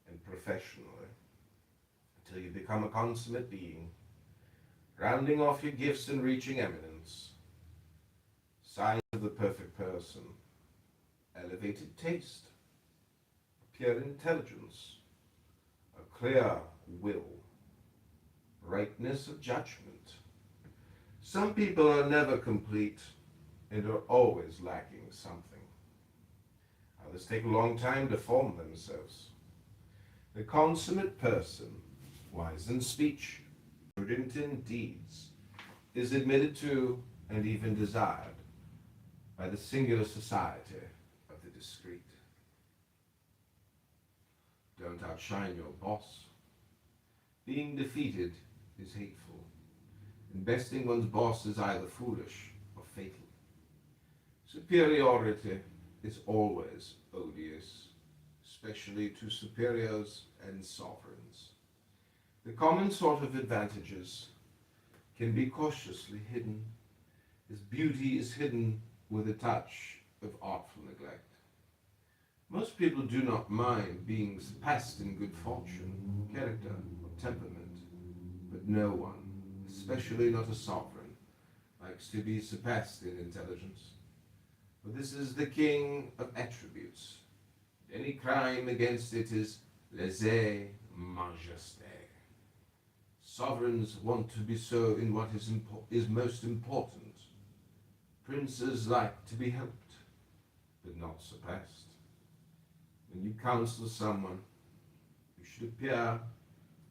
and professionally, until you become a consummate being, rounding off your gifts and reaching eminence. Signs of the perfect person: elevated taste, pure intelligence, a clear will, rightness of judgment. Some people are never complete and are always lacking something. Others take a long time to form themselves. The consummate person, wise in speech, prudent in deeds, is admitted to and even desired by the singular society of the discreet. Don't outshine your boss. Being defeated is hateful. Investing one's boss is either foolish or fatal. Superiority is always odious, especially to superiors and sovereigns. The common sort of advantages can be cautiously hidden, as beauty is hidden with a touch of artful neglect. Most people do not mind being surpassed in good fortune, character, or temperament, but no one, especially not a sovereign, likes to be surpassed in intelligence. For this is the king of attributes. Any crime against it is lèse-majesté. Sovereigns want to be so in what is most important. Princes like to be helped, but not surpassed. When you counsel someone, you should appear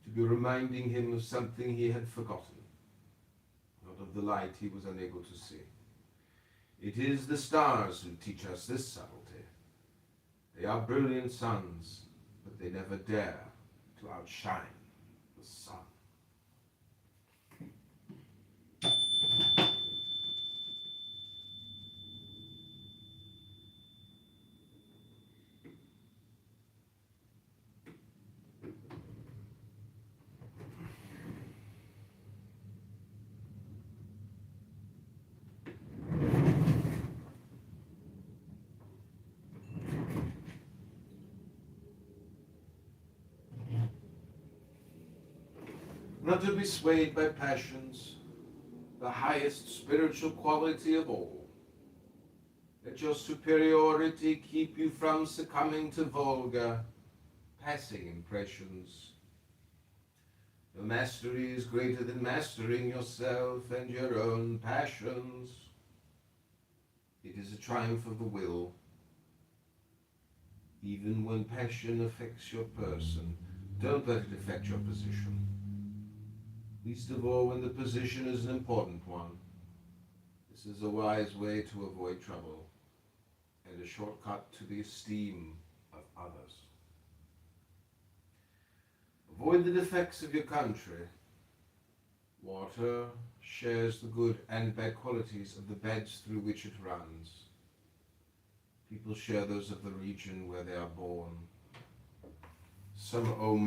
to be reminding him of something he had forgotten, not of the light he was unable to see. It is the stars who teach us this subtlety. They are brilliant suns, but they never dare to outshine the sun. Not to be swayed by passions, the highest spiritual quality of all. Let your superiority keep you from succumbing to vulgar, passing impressions. Your mastery is greater than mastering yourself and your own passions. It is a triumph of the will. Even when passion affects your person, don't let it affect your position. Least of all when the position is an important one. This is a wise way to avoid trouble and a shortcut to the esteem of others. Avoid the defects of your country. Water shares the good and bad qualities of the beds through which it runs. People share those of the region where they are born. Some owe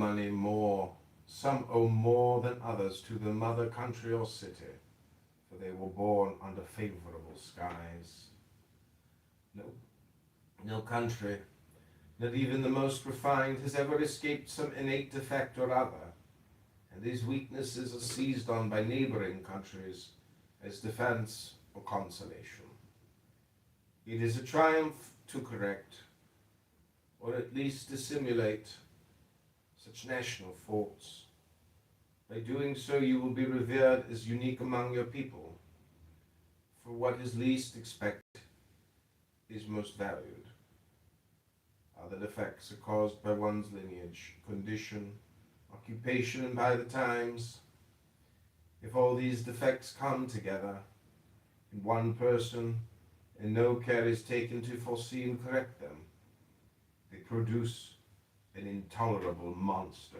more than others to the mother country or city, for they were born under favorable skies. No country, not even the most refined, has ever escaped some innate defect or other, and these weaknesses are seized on by neighboring countries as defense or consolation. It is a triumph to correct, or at least dissimulate, such national faults. By doing so, you will be revered as unique among your people, for what is least expected is most valued. Other defects are caused by one's lineage, condition, occupation, and by the times. If all these defects come together in one person, and no care is taken to foresee and correct them, they produce an intolerable monster.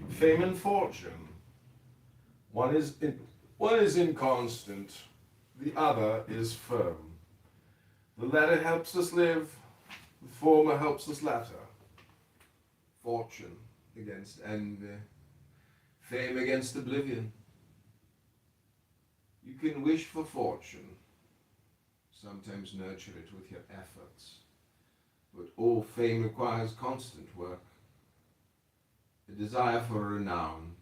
Fame and fortune. One is inconstant, the other is firm. The latter helps us live, the former helps us latter. Fortune, against envy, fame against oblivion. You can wish for fortune, sometimes nurture it with your efforts, but all fame requires constant work. The desire for renown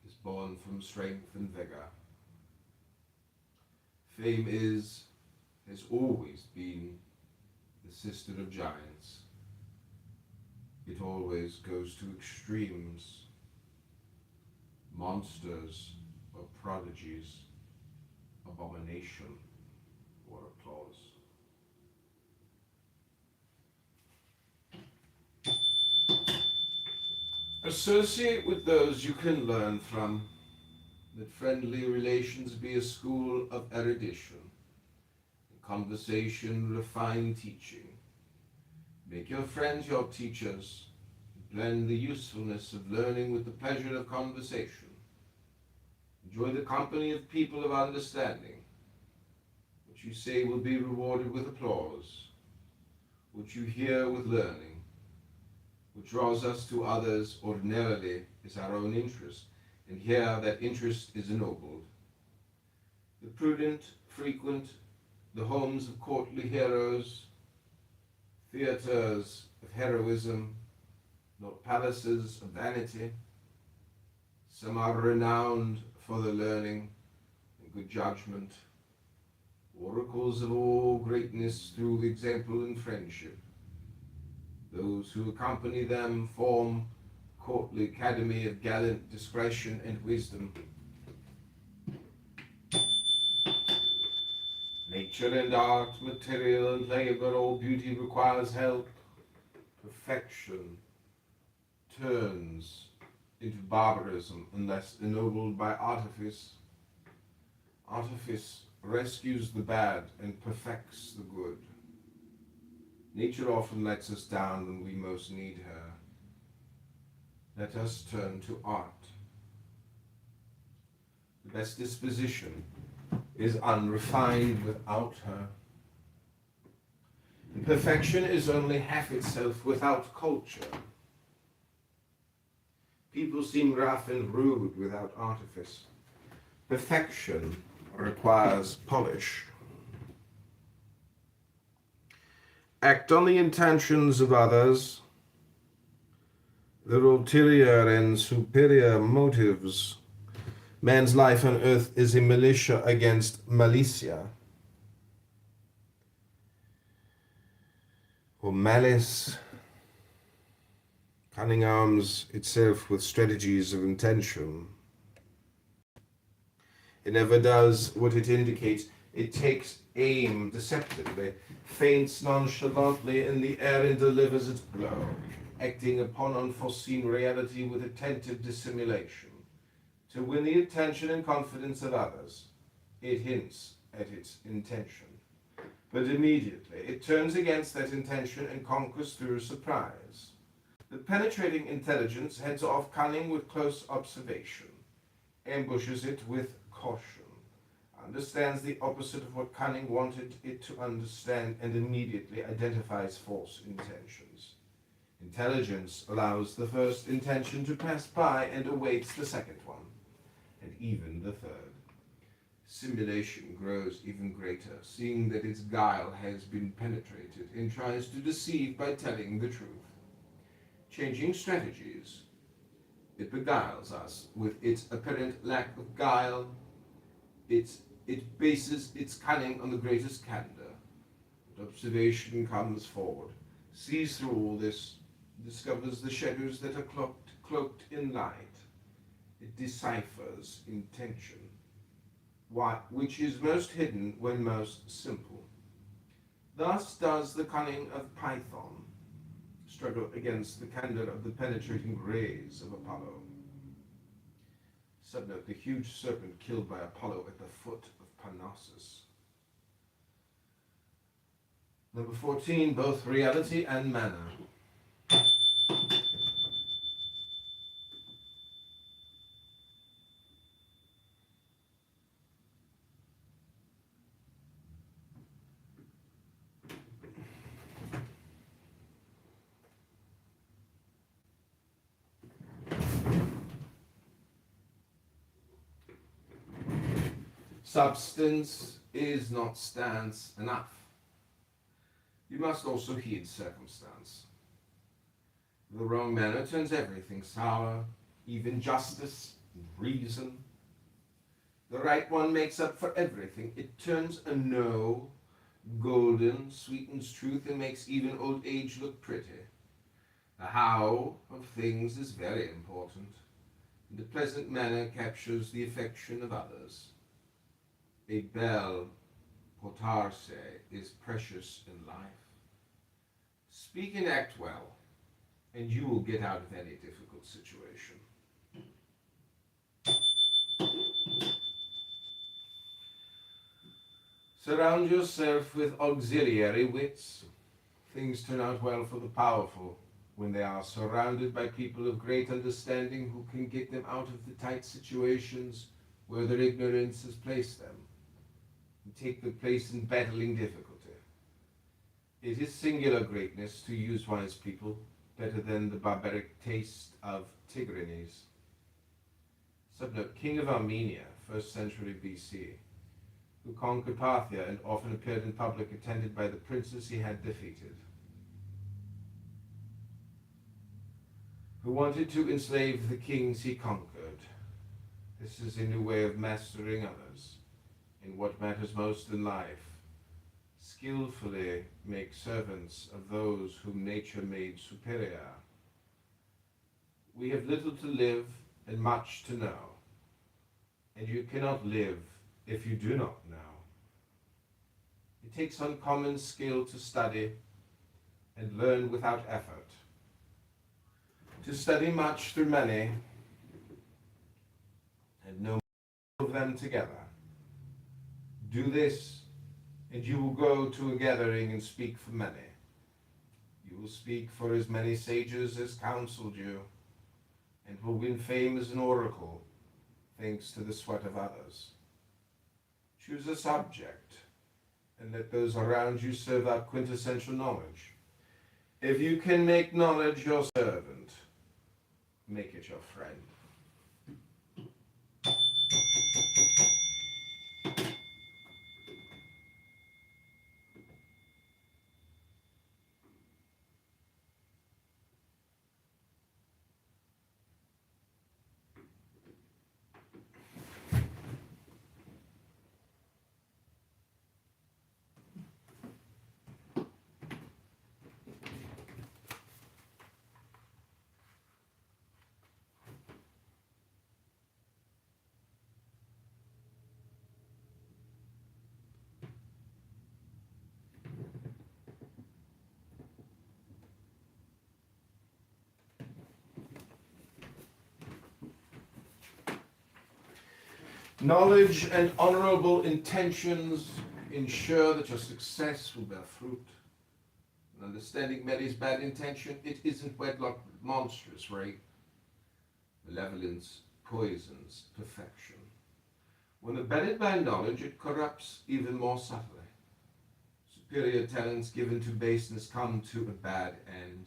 is born from strength and vigor. Fame has always been the sister of giants. It always goes to extremes, monsters or prodigies, abomination or applause. Associate with those you can learn from. Let friendly relations be a school of erudition, and conversation refine teaching. Make your friends your teachers, and blend the usefulness of learning with the pleasure of conversation. Enjoy the company of people of understanding. What you say will be rewarded with applause. What you hear with learning. What draws us to others ordinarily is our own interest, and here that interest is ennobled. The prudent frequent the homes of courtly heroes, theatres of heroism, not palaces of vanity. Some are renowned for their learning and good judgment, oracles of all greatness through example and friendship. Those who accompany them form courtly academy of gallant discretion and wisdom. Nature and art, material and labor, all beauty requires help. Perfection turns into barbarism unless ennobled by artifice. Artifice rescues the bad and perfects the good. Nature often lets us down when we most need her. Let us turn to art. The best disposition is unrefined without her. And perfection is only half itself without culture. People seem rough and rude without artifice. Perfection requires polish. Act on the intentions of others. Their ulterior and superior motives. Man's life on earth is a militia against malicia, or malice. Cunning arms itself with strategies of intention. It never does what it indicates. It takes aim deceptively, feints nonchalantly in the air and delivers its blow, acting upon unforeseen reality with attentive dissimulation. To win the attention and confidence of others, it hints at its intention. But immediately it turns against that intention and conquers through surprise. The penetrating intelligence heads off cunning with close observation, ambushes it with caution, understands the opposite of what cunning wanted it to understand, and immediately identifies false intentions. Intelligence allows the first intention to pass by and awaits the second one, and even the third. Simulation grows even greater, seeing that its guile has been penetrated, and tries to deceive by telling the truth. Changing strategies, it beguiles us with its apparent lack of guile. It bases its cunning on the greatest candor. But observation comes forward, sees through all this, discovers the shadows that are cloaked in light. It deciphers intention, which is most hidden when most simple. Thus does the cunning of Python struggle against the candor of the penetrating rays of Apollo. Subnote the huge serpent killed by Apollo at the foot of Parnassus. Number 14, both reality and manner. Substance is not stance enough. You must also heed circumstance. The wrong manner turns everything sour, even justice and reason. The right one makes up for everything. It turns a no golden, sweetens truth, and makes even old age look pretty. The how of things is very important, and a pleasant manner captures the affection of others. A bel portarse is precious in life. Speak and act well, and you will get out of any difficult situation. Surround yourself with auxiliary wits. Things turn out well for the powerful when they are surrounded by people of great understanding who can get them out of the tight situations where their ignorance has placed them, and take their place in battling difficulty. It is singular greatness to use wise people, better than the barbaric taste of Tigranes. Subnote, King of Armenia, 1st century BC, who conquered Parthia and often appeared in public attended by the princes he had defeated, who wanted to enslave the kings he conquered. This is a new way of mastering others in what matters most in life. Skillfully make servants of those whom nature made superior. We have little to live and much to know, and you cannot live if you do not know. It takes uncommon skill to study and learn without effort, to study much through many and know more of them together. Do this, and you will go to a gathering and speak for many. You will speak for as many sages as counseled you, and will win fame as an oracle, thanks to the sweat of others. Choose a subject, and let those around you serve out quintessential knowledge. If you can make knowledge your servant, make it your friend. Knowledge and honorable intentions ensure that your success will bear fruit. And understanding Mary's bad intention, it isn't wedlock monstrous rape. Malevolence poisons perfection. When abetted by knowledge, it corrupts even more subtly. Superior talents given to baseness come to a bad end.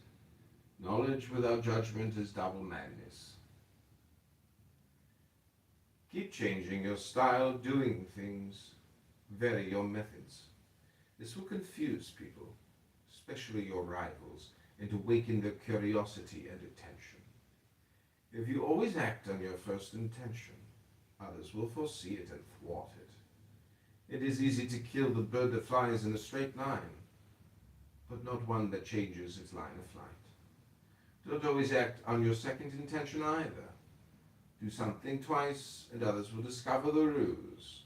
Knowledge without judgment is double madness. Keep changing your style of doing things. Vary your methods. This will confuse people, especially your rivals, and awaken their curiosity and attention. If you always act on your first intention, others will foresee it and thwart it. It is easy to kill the bird that flies in a straight line, but not one that changes its line of flight. Don't always act on your second intention either. Do something twice, and others will discover the ruse.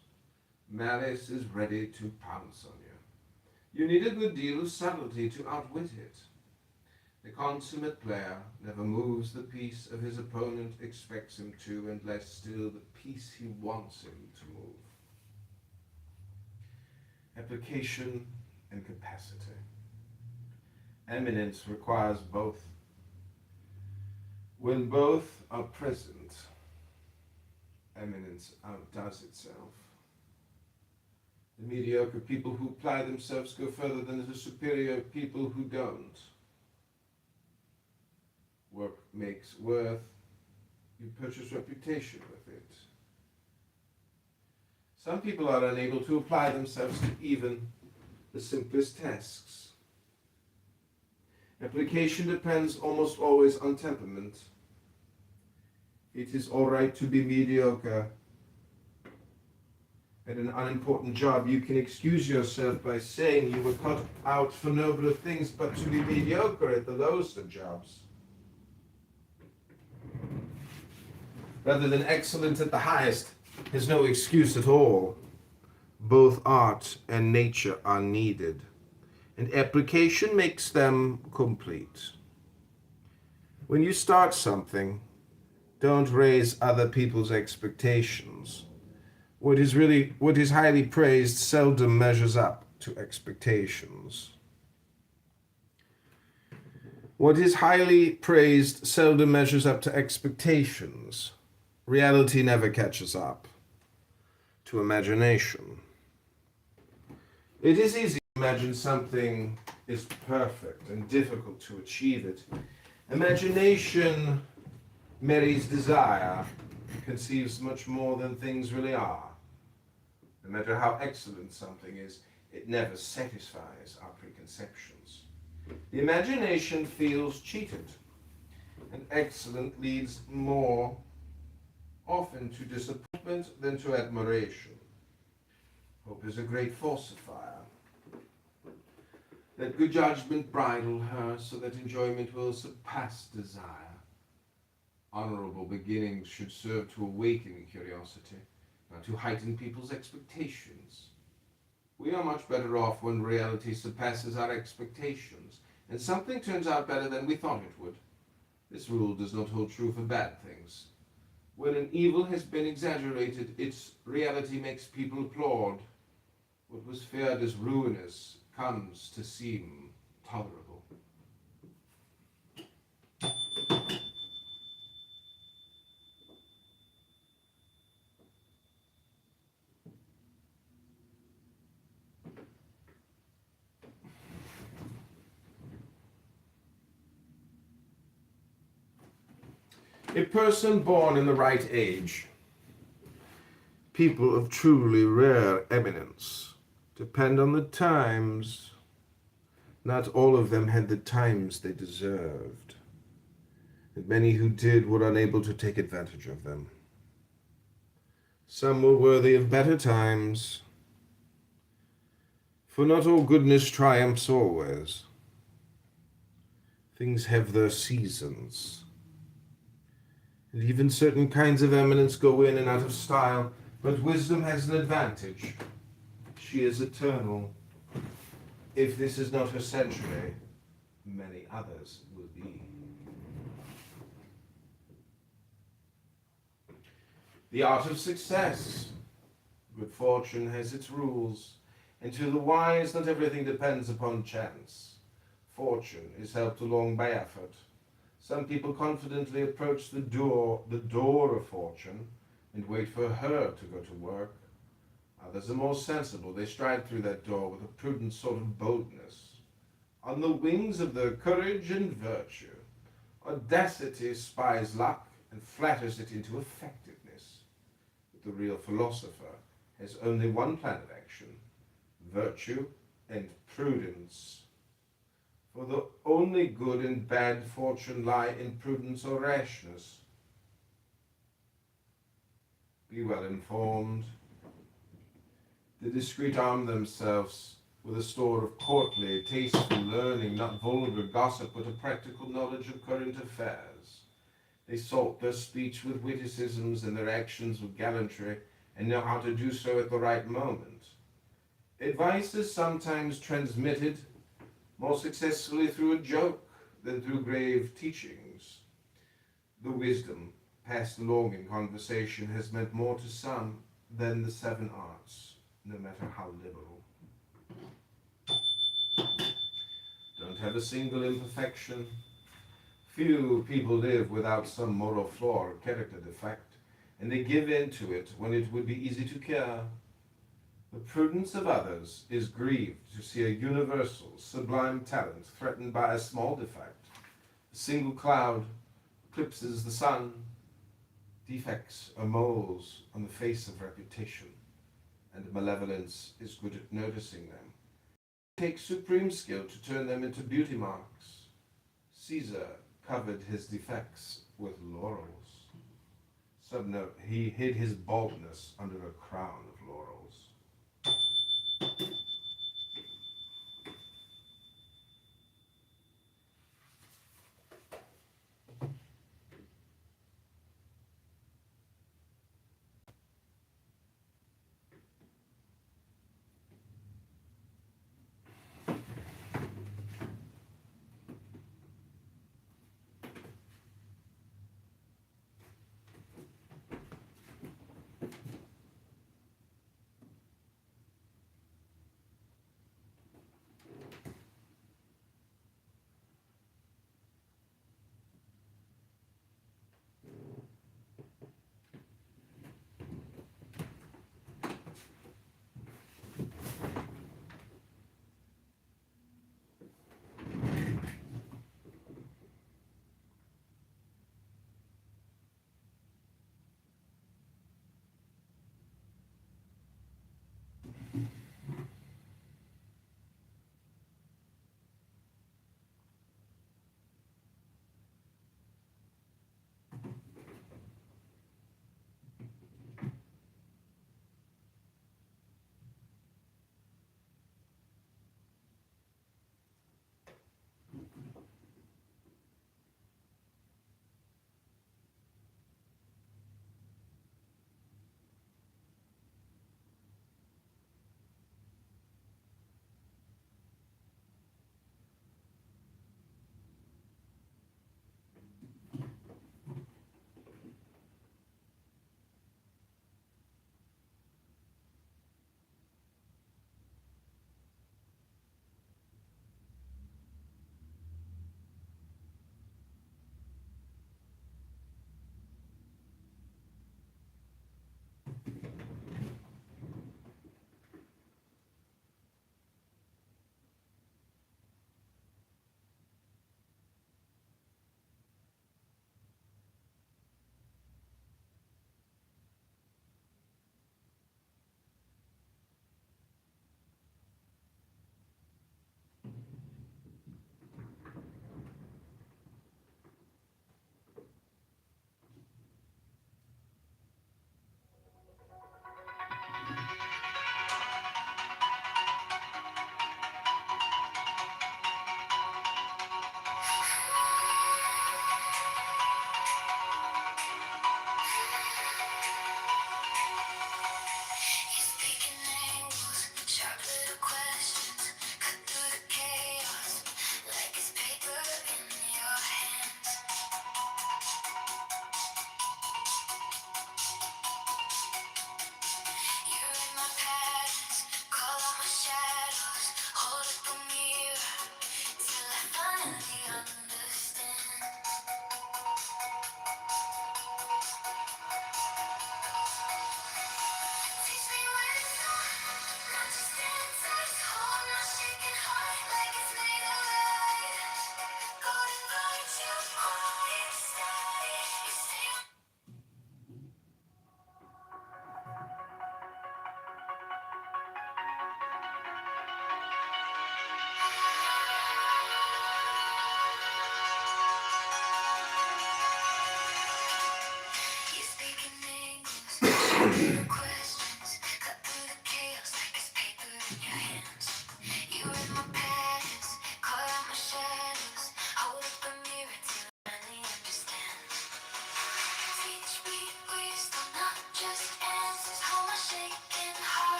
Malice is ready to pounce on you. You need a good deal of subtlety to outwit it. The consummate player never moves the piece of his opponent expects him to, and less still the piece he wants him to move. Application and capacity. Eminence requires both. When both are present, eminence outdoes itself. The mediocre people who apply themselves go further than the superior people who don't. Work makes worth. You purchase reputation with it. Some people are unable to apply themselves to even the simplest tasks. Application depends almost always on temperament. It is all right to be mediocre at an unimportant job. You can excuse yourself by saying you were cut out for nobler things, but to be mediocre at the lowest of jobs, rather than excellent at the highest, is no excuse at all. Both art and nature are needed, and application makes them complete. When you start something, don't raise other people's expectations. What is highly praised seldom measures up to expectations. What is highly praised seldom measures up to expectations. Reality never catches up to imagination. It is easy to imagine something is perfect and difficult to achieve it. Imagination marries desire, conceives much more than things really are. No matter how excellent something is, it never satisfies our preconceptions. The imagination feels cheated, and excellent leads more often to disappointment than to admiration. Hope is a great falsifier. Let good judgment bridle her so that enjoyment will surpass desire. Honorable beginnings should serve to awaken curiosity, not to heighten people's expectations. We are much better off when reality surpasses our expectations, and something turns out better than we thought it would. This rule does not hold true for bad things. When an evil has been exaggerated, its reality makes people applaud. What was feared as ruinous comes to seem tolerable. A person born in the right age, people of truly rare eminence, depend on the times. Not all of them had the times they deserved, and many who did were unable to take advantage of them. Some were worthy of better times, for not all goodness triumphs always. Things have their seasons, and even certain kinds of eminence go in and out of style, but wisdom has an advantage. She is eternal. If this is not her century, many others will be. The art of success. Good fortune has its rules, and to the wise not everything depends upon chance. Fortune is helped along by effort. Some people confidently approach the door of fortune and wait for her to go to work. Others are more sensible. They stride through that door with a prudent sort of boldness. On the wings of their courage and virtue, audacity spies luck and flatters it into effectiveness. But the real philosopher has only one plan of action: virtue and prudence. For the only good and bad fortune lie in prudence or rashness. Be well informed. The discreet arm themselves with a store of courtly, tasteful learning, not vulgar gossip, but a practical knowledge of current affairs. They salt their speech with witticisms and their actions with gallantry, and know how to do so at the right moment. Advice is sometimes transmitted more successfully through a joke than through grave teachings. The wisdom passed along in conversation has meant more to some than the 7 arts, no matter how liberal. Don't have a single imperfection. Few people live without some moral flaw or character defect, and they give in to it when it would be easy to cure. The prudence of others is grieved to see a universal, sublime talent threatened by a small defect. A single cloud eclipses the sun. Defects are moles on the face of reputation. and malevolence is good at noticing them. It takes supreme skill to turn them into beauty marks. Caesar covered his defects with laurels. Subnote, he hid his baldness under a crown of laurels.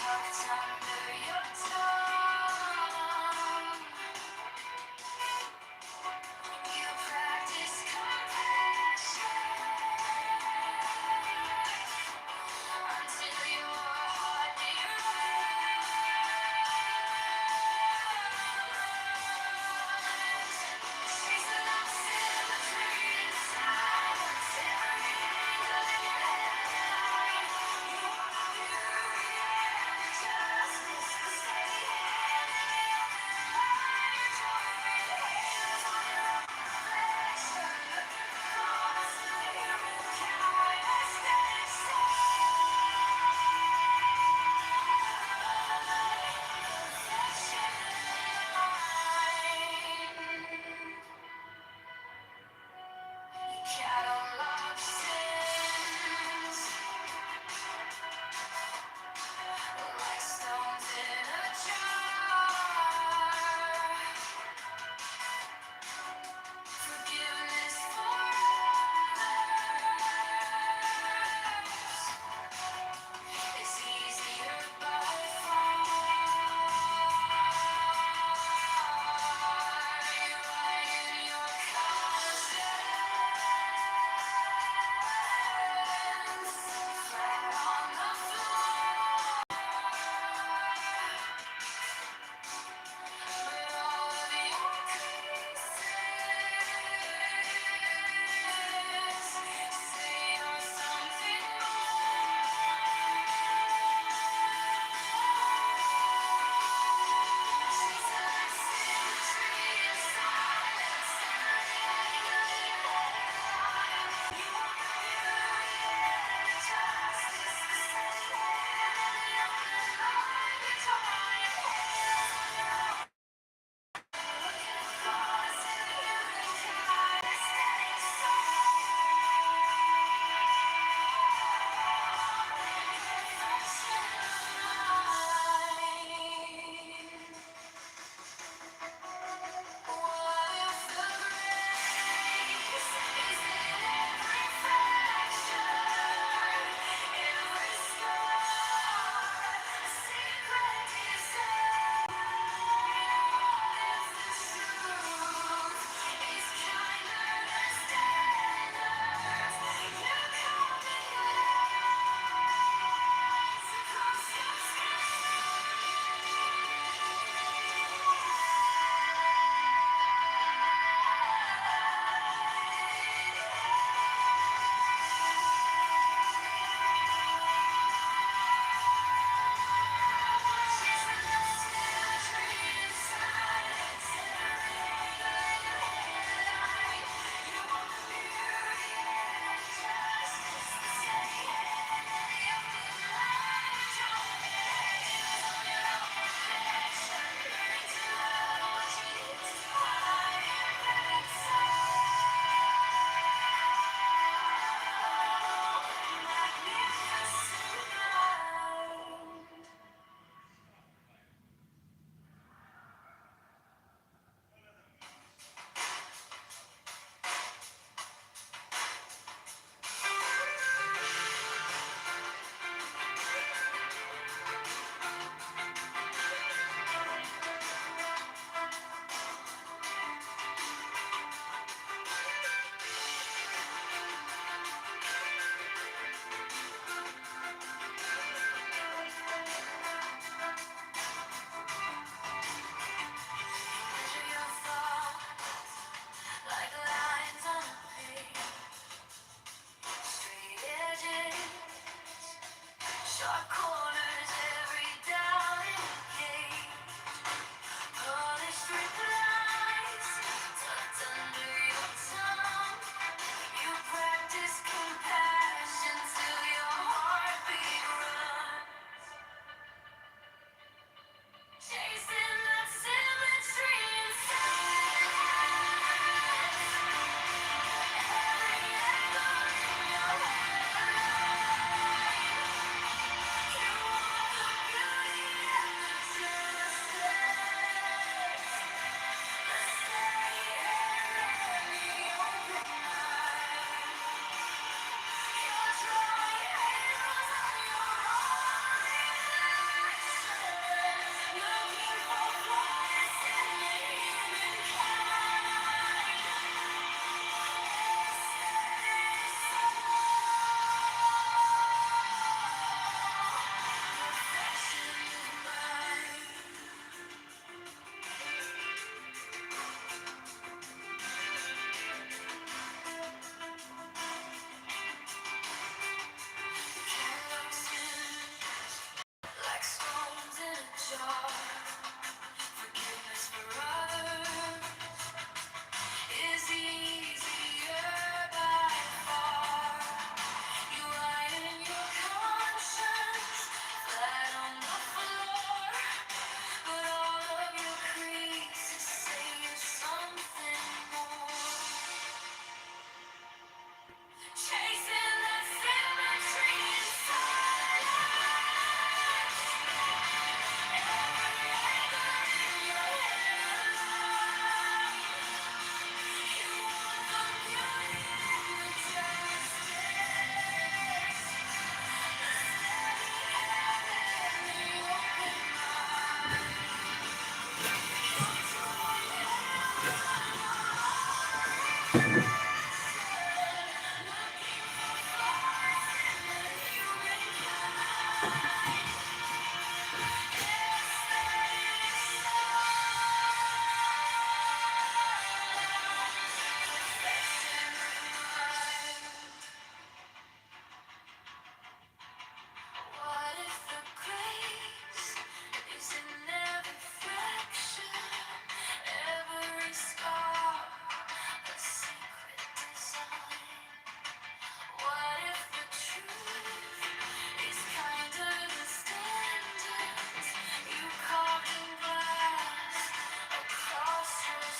tucked under your tongue. You practice compassion until your heart deruns. She's a lost symmetry in silence. Every angle in your headline. You wanna furious justice, but stay jar. Forgiveness for others is easier by far. You lie in your conscience, flat on the floor, but all of your creases say you're something more. Chasing that symmetry What if the grace is in every fraction, every scar, a secret design? What if the truth is kinder than standards you carved in glass across your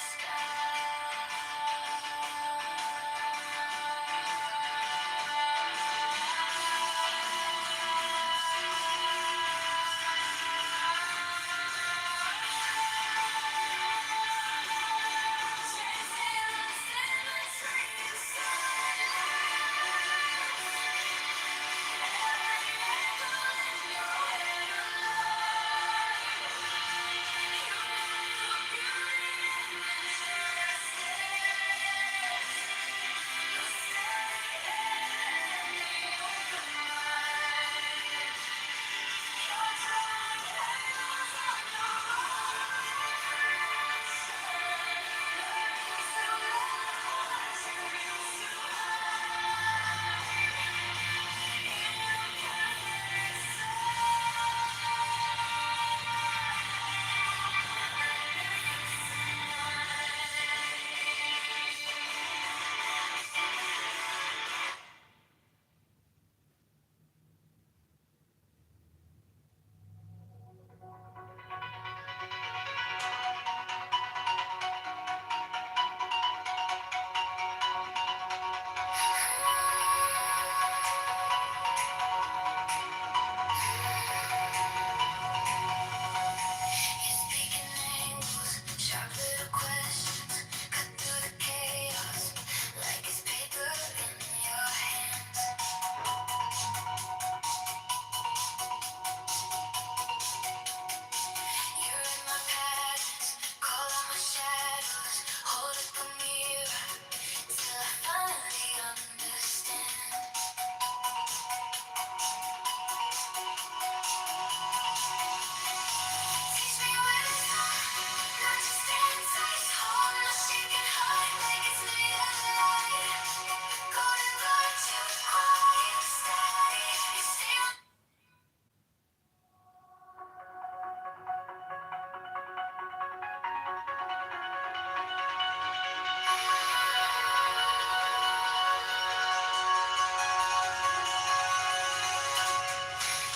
sharp little questions cut through the chaos like it's paper in your hands. You're in my patterns, call out my shadows, hold up a mirror till I finally understand. Teach me where to start, not just stand tight, hold my shaking heart like it's made of light. Golden light, too quiet, static, you stay on.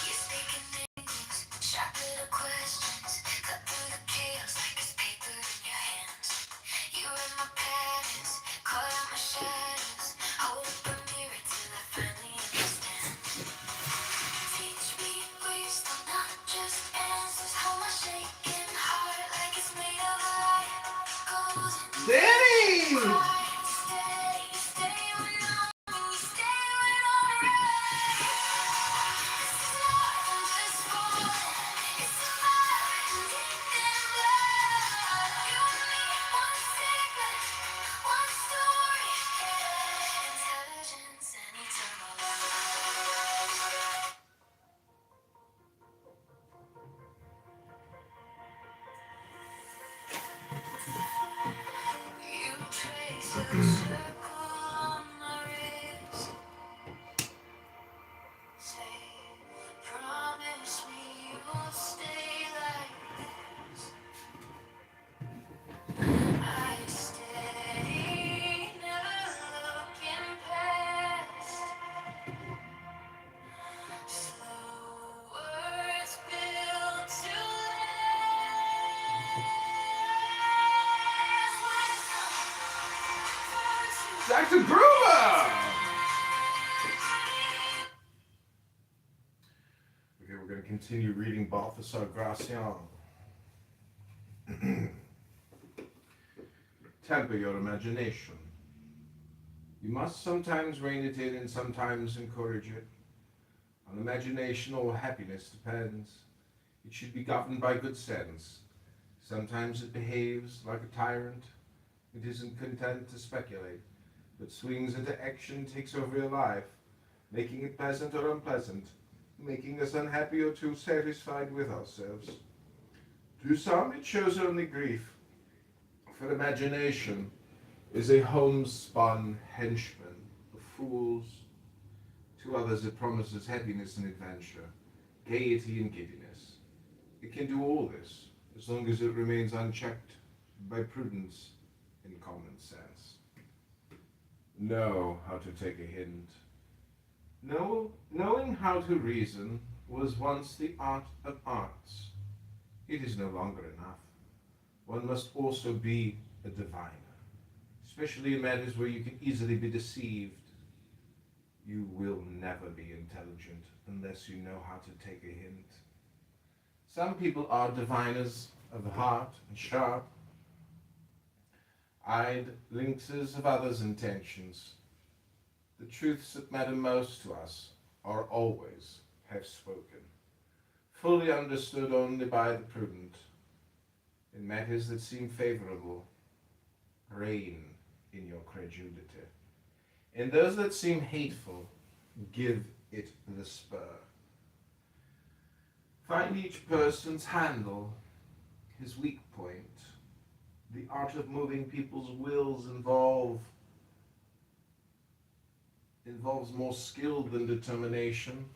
You speak in enigmas, sharp little questions, cut through the chaos like it's paper in your hands. You read my patterns, call out my shadows, hold up a mirror till I finally understand. Teach me wisdom, not just answers, hold my shaking heart like it's made of light. Goes in Danny! quiet, steady, you stay when I'm and you stay when I'm right. This is more than just falling, it's a Dr. Gruber! Okay, we're going to continue reading Balthasar Gracian. Temper your imagination. You must sometimes rein it in and sometimes encourage it. On imagination all happiness depends. It should be governed by good sense. Sometimes it behaves like a tyrant. It isn't content to speculate, but swings into action, takes over your life, making it pleasant or unpleasant, making us unhappy or too satisfied with ourselves. To some it shows only grief, for imagination is a homespun henchman of fools. To others it promises happiness and adventure, gaiety and giddiness. It can do all this, as long as it remains unchecked by prudence and common sense. Know how to take a hint. Knowing how to reason was once the art of arts. It is no longer enough. One must also be a diviner, especially in matters where you can easily be deceived. You will never be intelligent unless you know how to take a hint. Some people are diviners of the heart and sharp, eyed lynxes of others' intentions. The truths that matter most to us are always have spoken, fully understood only by the prudent. In matters that seem favorable, rein in your credulity. In those that seem hateful, give it the spur. Find each person's handle, his weak point. The art of moving people's wills involves more skill than determination.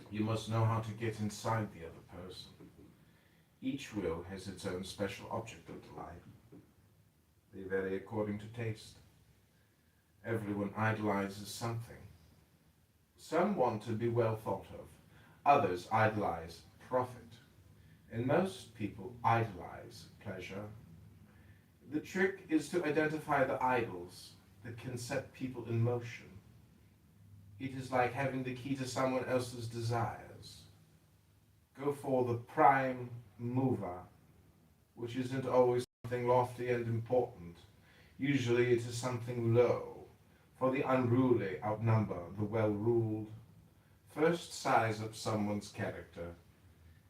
You must know how to get inside the other person. Each will has its own special object of delight. They vary according to taste. Everyone idolizes something. Some want to be well thought of. Others idolize profit. And most people idolize pleasure. The trick is to identify the idols that can set people in motion. It is like having the key to someone else's desires. Go for the prime mover, which isn't always something lofty and important. Usually it is something low, for the unruly outnumber the well-ruled. First size up someone's character,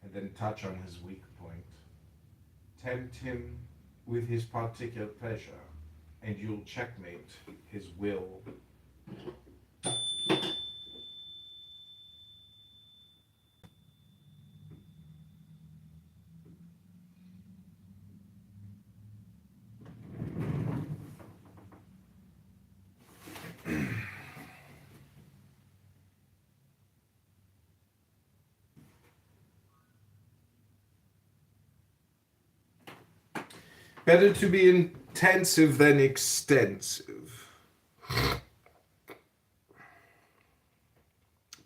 and then touch on his weak point. Tempt him with his particular pleasure, and you'll checkmate his will. Better to be intensive than extensive.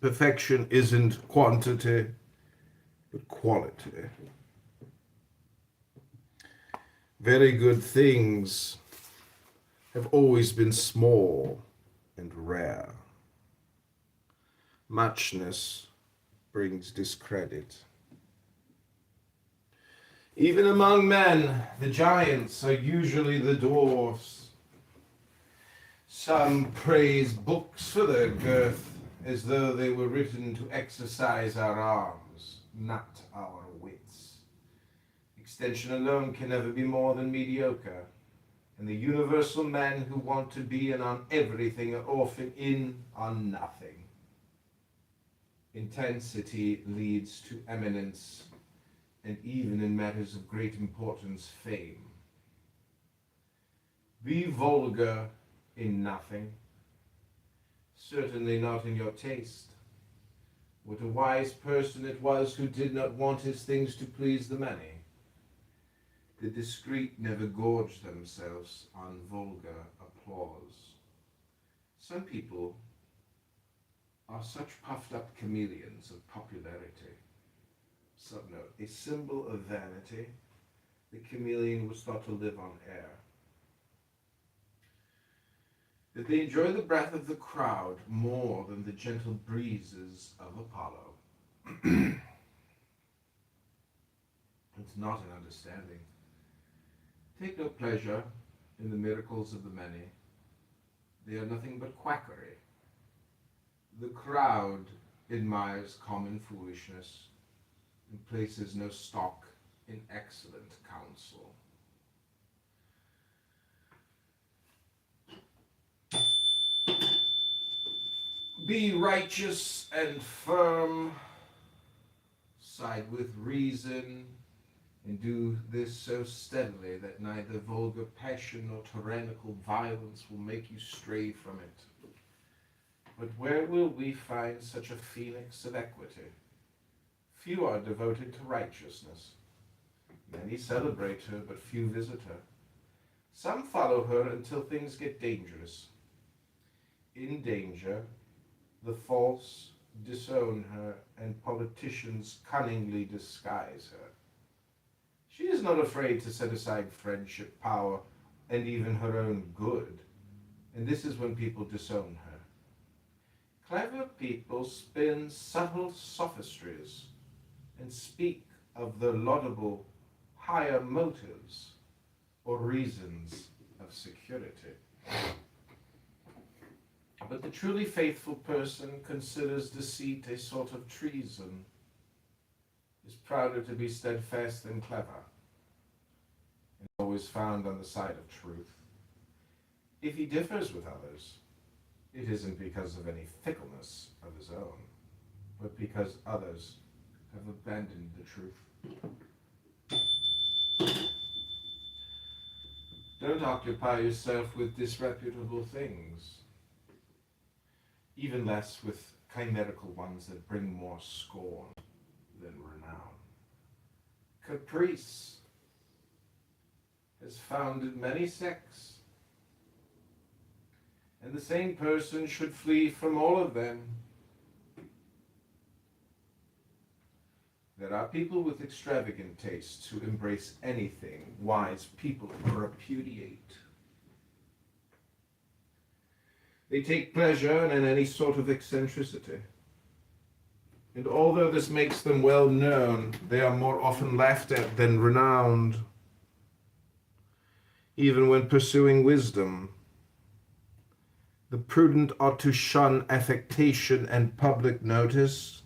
Perfection isn't quantity, but quality. Very good things have always been small and rare. Muchness brings discredit. Even among men, the giants are usually the dwarfs. Some praise books for their girth, as though they were written to exercise our arms, not our wits. Extension alone can never be more than mediocre, and the universal men who want to be in on everything are often in on nothing. Intensity leads to eminence, and even in matters of great importance, fame. Be vulgar in nothing, certainly not in your taste. What a wise person it was who did not want his things to please the many. The discreet never gorge themselves on vulgar applause. Some people are such puffed up chameleons of popularity. Subnote, a symbol of vanity, the chameleon was thought to live on air. that they enjoy the breath of the crowd more than the gentle breezes of Apollo. It's not an understanding. Take no pleasure in the miracles of the many. They are nothing but quackery. The crowd admires common foolishness and places no stock in excellent counsel. Be righteous and firm, side with reason, and do this so steadily that neither vulgar passion nor tyrannical violence will make you stray from it. But where will we find such a phoenix of equity? Few are devoted to righteousness. Many celebrate her, but few visit her. Some follow her until things get dangerous. In danger, the false disown her, and politicians cunningly disguise her. She is not afraid to set aside friendship, power, and even her own good, and this is when people disown her. Clever people spin subtle sophistries and speak of the laudable higher motives or reasons of security. But the truly faithful person considers deceit a sort of treason, is prouder to be steadfast than clever, and always found on the side of truth. If he differs with others, it isn't because of any fickleness of his own, but because others have abandoned the truth. Don't occupy yourself with disreputable things, even less with chimerical ones that bring more scorn than renown. Caprice has founded many sects, and the same person should flee from all of them. There are people with extravagant tastes who embrace anything wise people repudiate. They take pleasure in any sort of eccentricity. And although this makes them well known, they are more often laughed at than renowned. Even when pursuing wisdom, the prudent ought to shun affectation and public notice,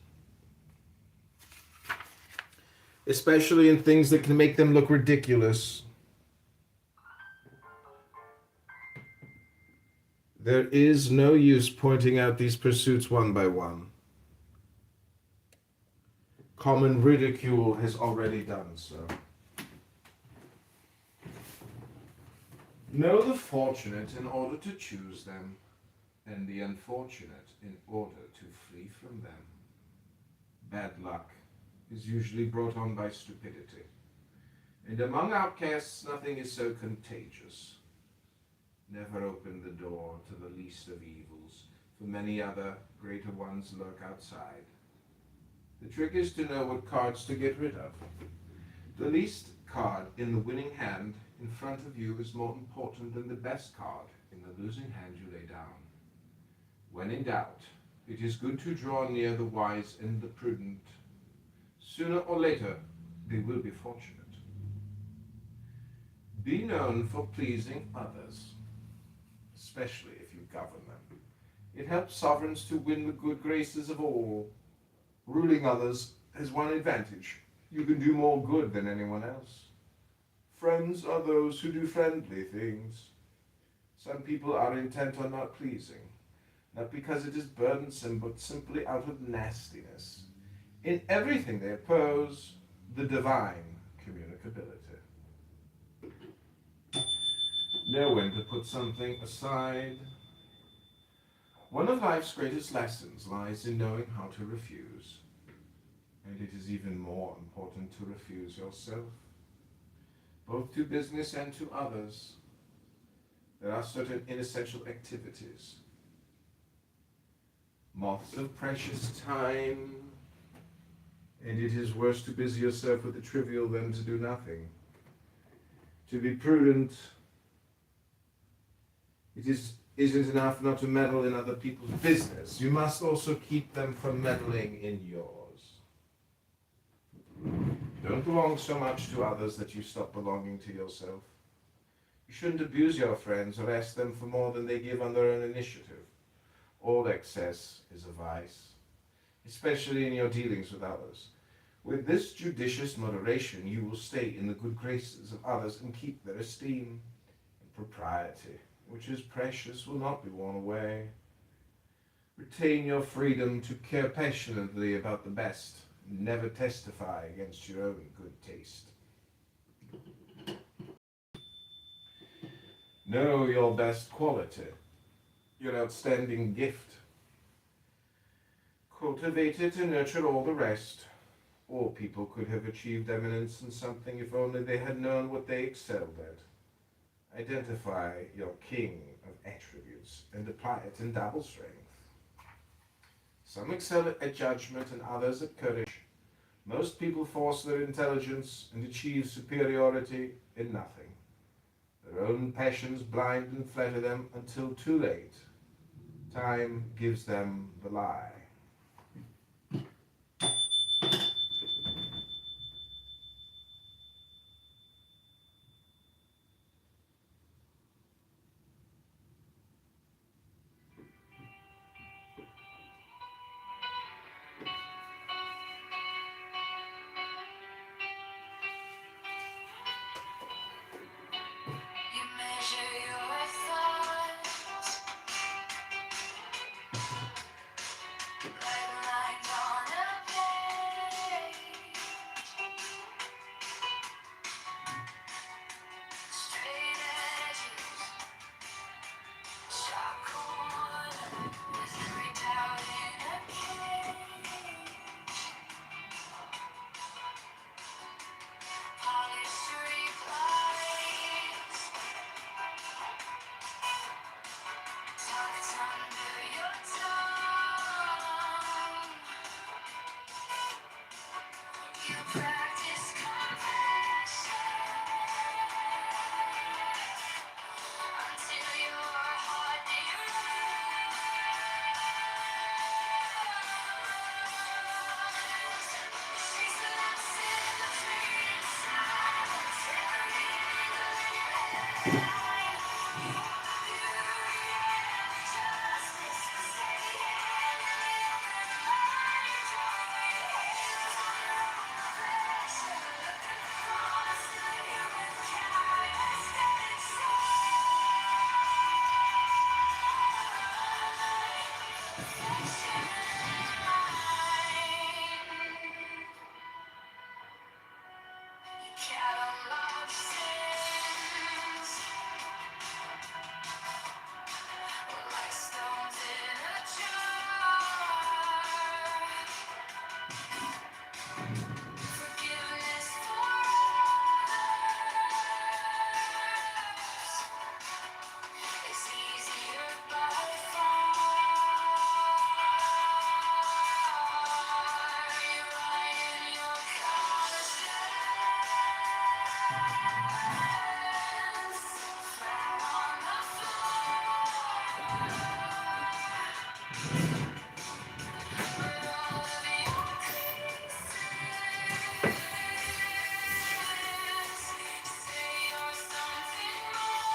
especially in things that can make them look ridiculous. There is no use pointing out these pursuits one by one. Common ridicule has already done so. Know the fortunate in order to choose them, and the unfortunate in order to flee from them. Bad luck is usually brought on by stupidity, and among outcasts nothing is so contagious. Never open the door to the least of evils, for many other greater ones lurk outside. The trick is to know what cards to get rid of. The least card in the winning hand in front of you is more important than the best card in the losing hand you lay down. When in doubt, it is good to draw near the wise and the prudent. Sooner or later, they will be fortunate. Be known for pleasing others, especially if you govern them. It helps sovereigns to win the good graces of all. Ruling others has one advantage. You can do more good than anyone else. Friends are those who do friendly things. Some people are intent on not pleasing, not because it is burdensome, but simply out of nastiness. In everything they oppose the divine communicability. Know when to put something aside. One of life's greatest lessons lies in knowing how to refuse. And it is even more important to refuse yourself, both to business and to others. There are certain inessential activities, moths of precious time, and it is worse to busy yourself with the trivial than to do nothing. To be prudent, it is Is it enough not to meddle in other people's business? You must also keep them from meddling in yours. Don't belong so much to others that you stop belonging to yourself. You shouldn't abuse your friends or ask them for more than they give on their own initiative. All excess is a vice, especially in your dealings with others. With this judicious moderation, you will stay in the good graces of others and keep their esteem. And propriety, which is precious, will not be worn away. Retain your freedom to care passionately about the best, and never testify against your own good taste. Know your best quality, your outstanding gift. Cultivate it and nurture all the rest. All people could have achieved eminence in something if only they had known what they excelled at. Identify your king of attributes and apply it in double strength. Some excel at judgment and others at courage. Most people force their intelligence and achieve superiority in nothing. Their own passions blind and flatter them until too late. Time gives them the lie. You measure your thoughts like lines on a page. Straight edges, sharp corners, with every doubt in a cage. Polished replies tucked under your tongue. You practice compassion until your heart deruns. She's lost in the free silence, every line. You want the beauty and justice, steady hand and human mind. Drawing hands on affection, looking across the human canvas, getting catalog sins like stones in a jar. Forgiveness for others is easier by far. You write in your conscience, flat on the floor, but all of your pieces say you're something more.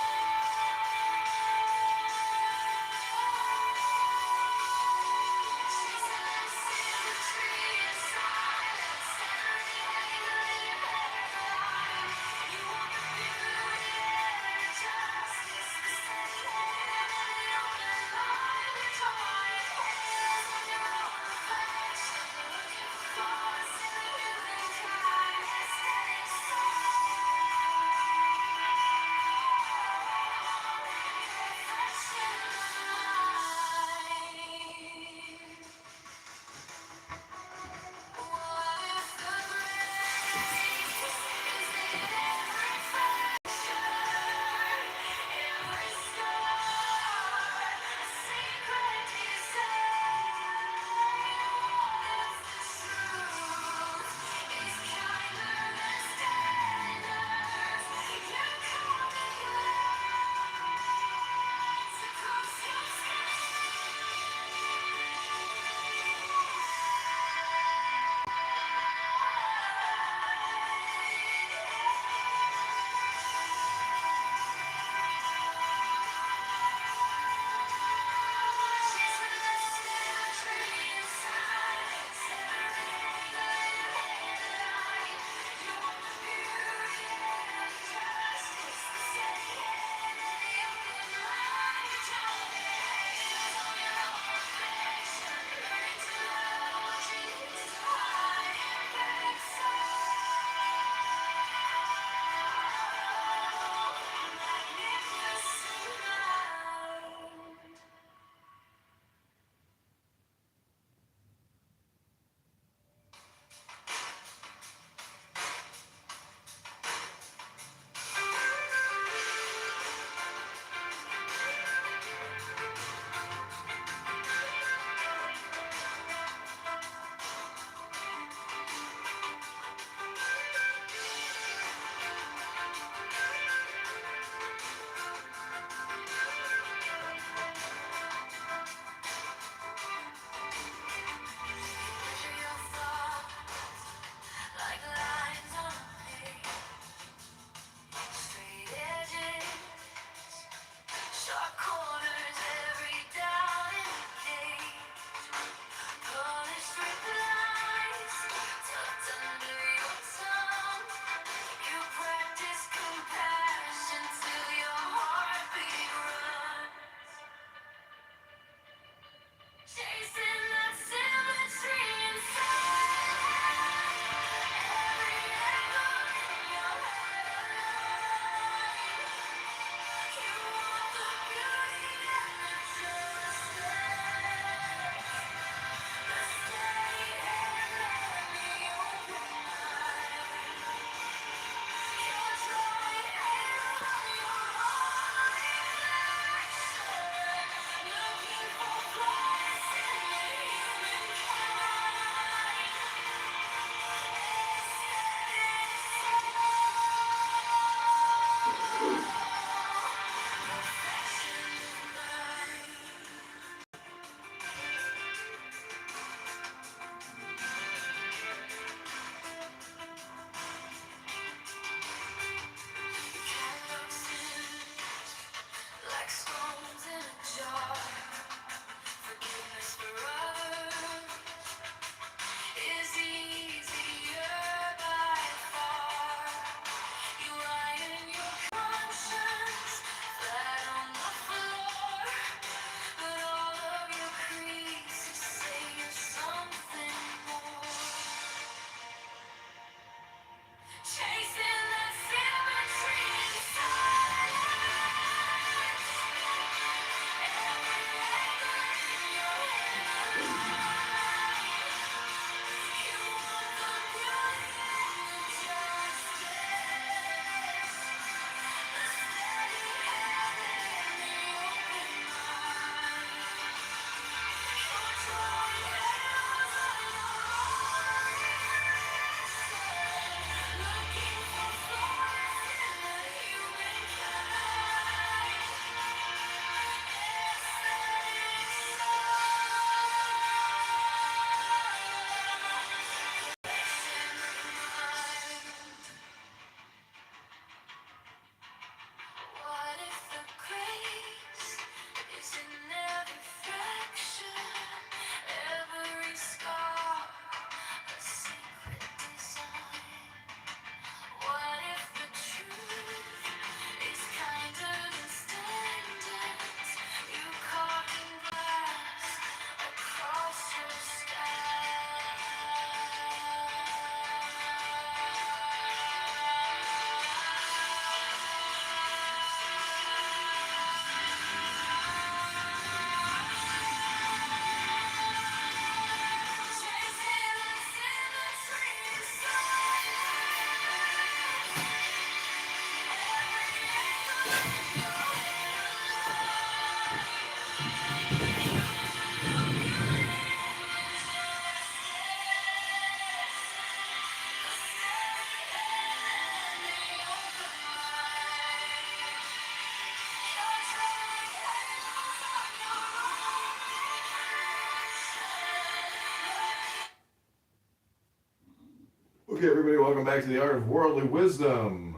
Okay, everybody, welcome back to the Art of Worldly Wisdom.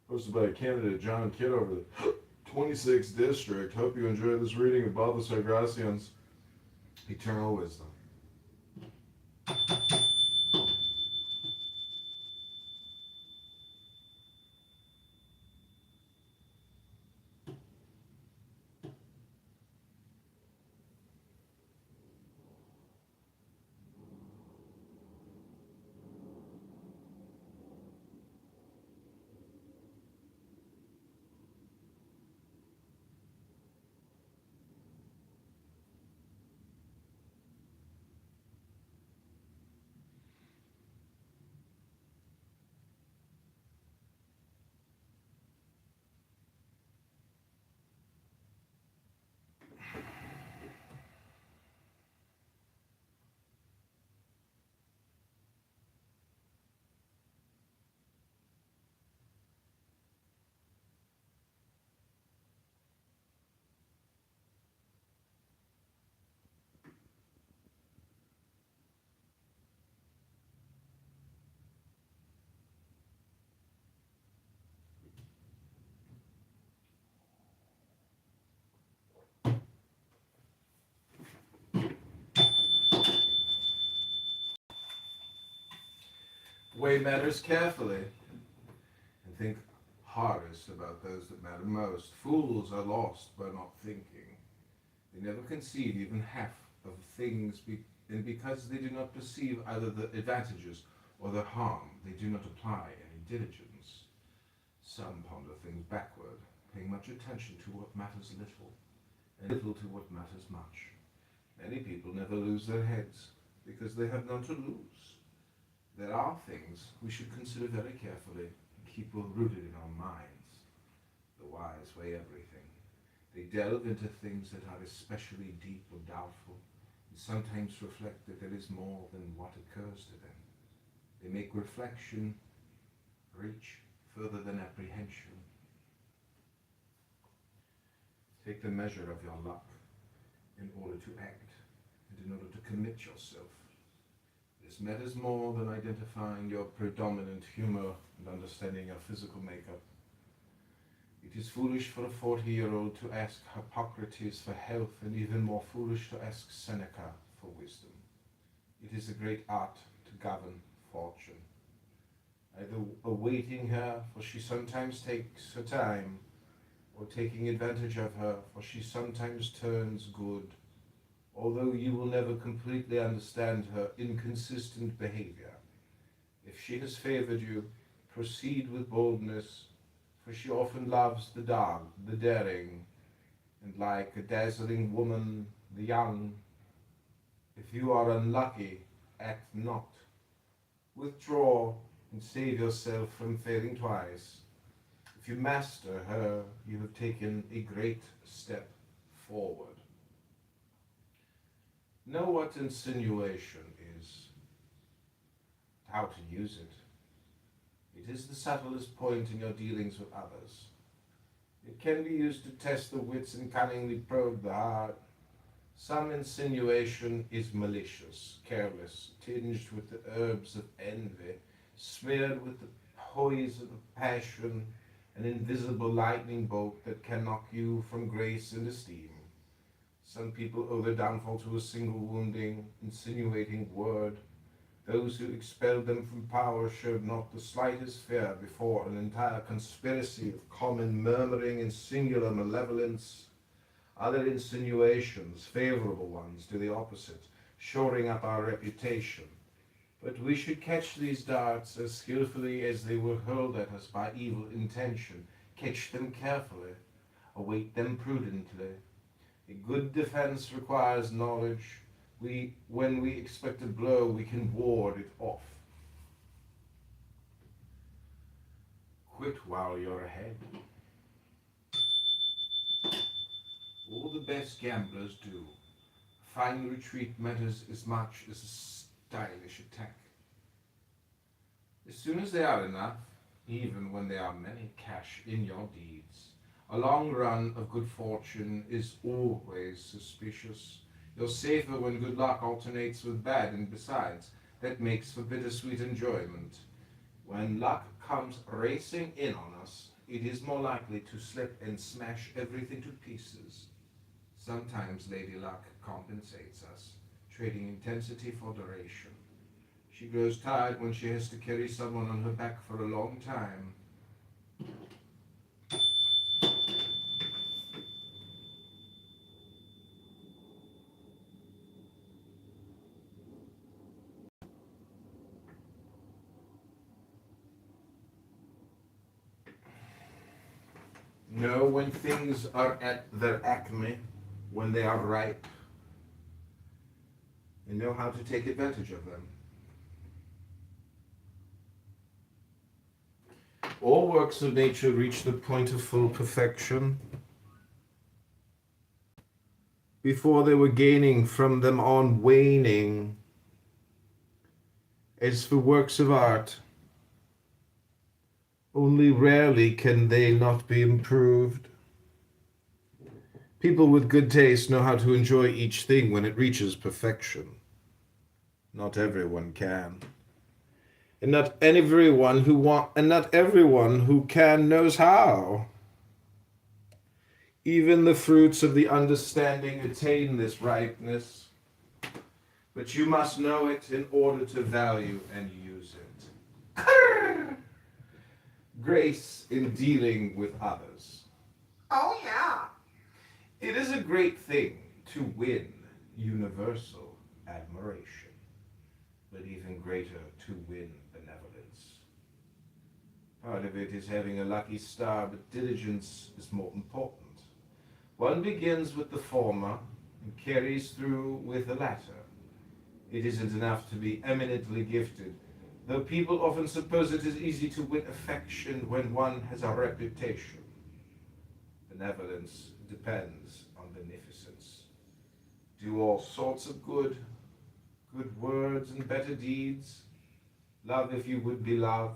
Hosted by candidate John Kitover, the 26th District. Hope you enjoy this reading of Balthasar Gracian's Eternal Wisdom. Weigh matters carefully and think hardest about those that matter most. Fools are lost by not thinking. They never conceive even half of things, and because they do not perceive either the advantages or the harm, they do not apply any diligence. Some ponder things backward, paying much attention to what matters little, and little to what matters much. Many people never lose their heads, because they have none to lose. There are things we should consider very carefully and keep well rooted in our minds. The wise weigh everything. They delve into things that are especially deep or doubtful, and sometimes reflect that there is more than what occurs to them. They make reflection reach further than apprehension. Take the measure of your luck in order to act and in order to commit yourself. This matters more than identifying your predominant humor and understanding your physical makeup. It is foolish for a 40-year-old to ask Hippocrates for health, and even more foolish to ask Seneca for wisdom. It is a great art to govern fortune, either awaiting her, for she sometimes takes her time, or taking advantage of her, for she sometimes turns good, although you will never completely understand her inconsistent behavior. If she has favored you, proceed with boldness, for she often loves the dark, the daring, and like a dazzling woman, the young. If you are unlucky, act not. Withdraw and save yourself from failing twice. If you master her, you have taken a great step forward. Know what insinuation is, how to use it. It is the subtlest point in your dealings with others. It can be used to test the wits and cunningly probe the heart. Some insinuation is malicious, careless, tinged with the herbs of envy, smeared with the poison of passion, an invisible lightning bolt that can knock you from grace and esteem. Some people owe their downfall to a single wounding, insinuating word. Those who expelled them from power showed not the slightest fear before an entire conspiracy of common murmuring and singular malevolence. Other insinuations, favorable ones, do the opposite, shoring up our reputation. But we should catch these darts as skillfully as they were hurled at us by evil intention. Catch them carefully, await them prudently. A good defense requires knowledge. When we expect a blow, we can ward it off. Quit while you're ahead. All the best gamblers do. A fine retreat matters as much as a stylish attack. As soon as they are enough, even when they are many, cash in your deeds. A long run of good fortune is always suspicious. You're safer when good luck alternates with bad, and besides, that makes for bittersweet enjoyment. When luck comes racing in on us, it is more likely to slip and smash everything to pieces. Sometimes Lady Luck compensates us, trading intensity for duration. She grows tired when she has to carry someone on her back for a long time. Know when things are at their acme, when they are ripe, and know how to take advantage of them. All works of nature reach the point of full perfection before they were gaining from them on waning. As for works of art, only rarely can they not be improved. People with good taste know how to enjoy each thing when it reaches perfection. Not everyone can. And not everyone who can knows how. Even the fruits of the understanding attain this ripeness, but you must know it in order to value and use it. Grace in dealing with others. Oh, yeah. It is a great thing to win universal admiration, but even greater to win benevolence. Part of it is having a lucky star, but diligence is more important. One begins with the former and carries through with the latter. It isn't enough to be eminently gifted, though people often suppose it is easy to win affection when one has a reputation. Benevolence depends on beneficence. Do all sorts of good words and better deeds. Love if you would be loved.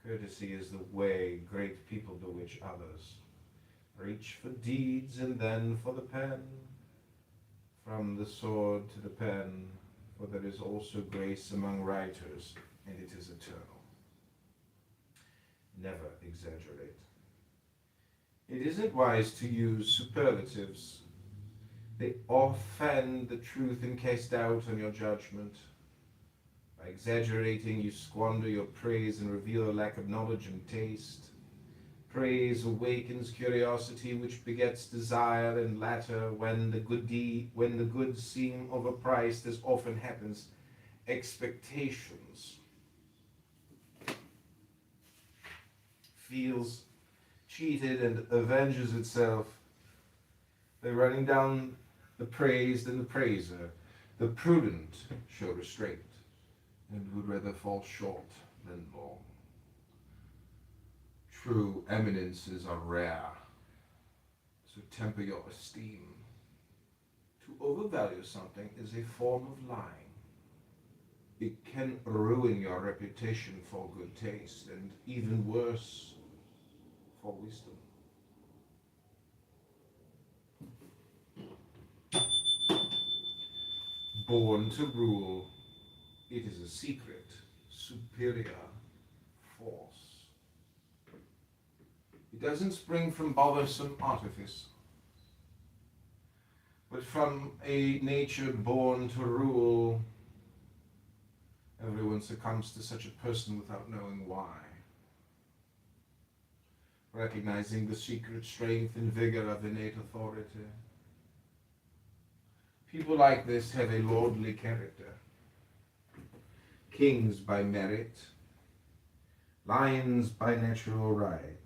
Courtesy is the way great people bewitch others. Reach for deeds and then for the pen. From the sword to the pen, for there is also grace among writers, and it is eternal. Never exaggerate. It isn't wise to use superlatives. They offend the truth and cast doubt on your judgment. By exaggerating, you squander your praise and reveal a lack of knowledge and taste. Praise awakens curiosity, which begets desire, and latter, when the goods seem overpriced, as often happens, expectations. Feels cheated and avenges itself by running down the praised and the praiser. The prudent show restraint and would rather fall short than long. True eminences are rare, so temper your esteem. To overvalue something is a form of lying. It can ruin your reputation for good taste, and even worse, for wisdom. Born to rule, it is a secret, superior force. It doesn't spring from bothersome artifice, but from a nature born to rule. Everyone succumbs to such a person without knowing why. Recognizing the secret strength and vigor of innate authority. People like this have a lordly character. Kings by merit, lions by natural right.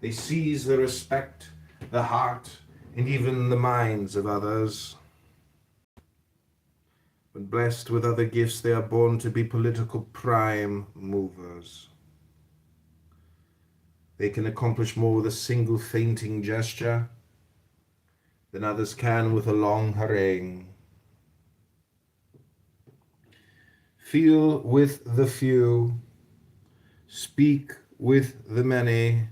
They seize the respect, the heart, and even the minds of others. When blessed with other gifts, they are born to be political prime movers. They can accomplish more with a single fainting gesture than others can with a long harangue. Feel with the few, speak with the many.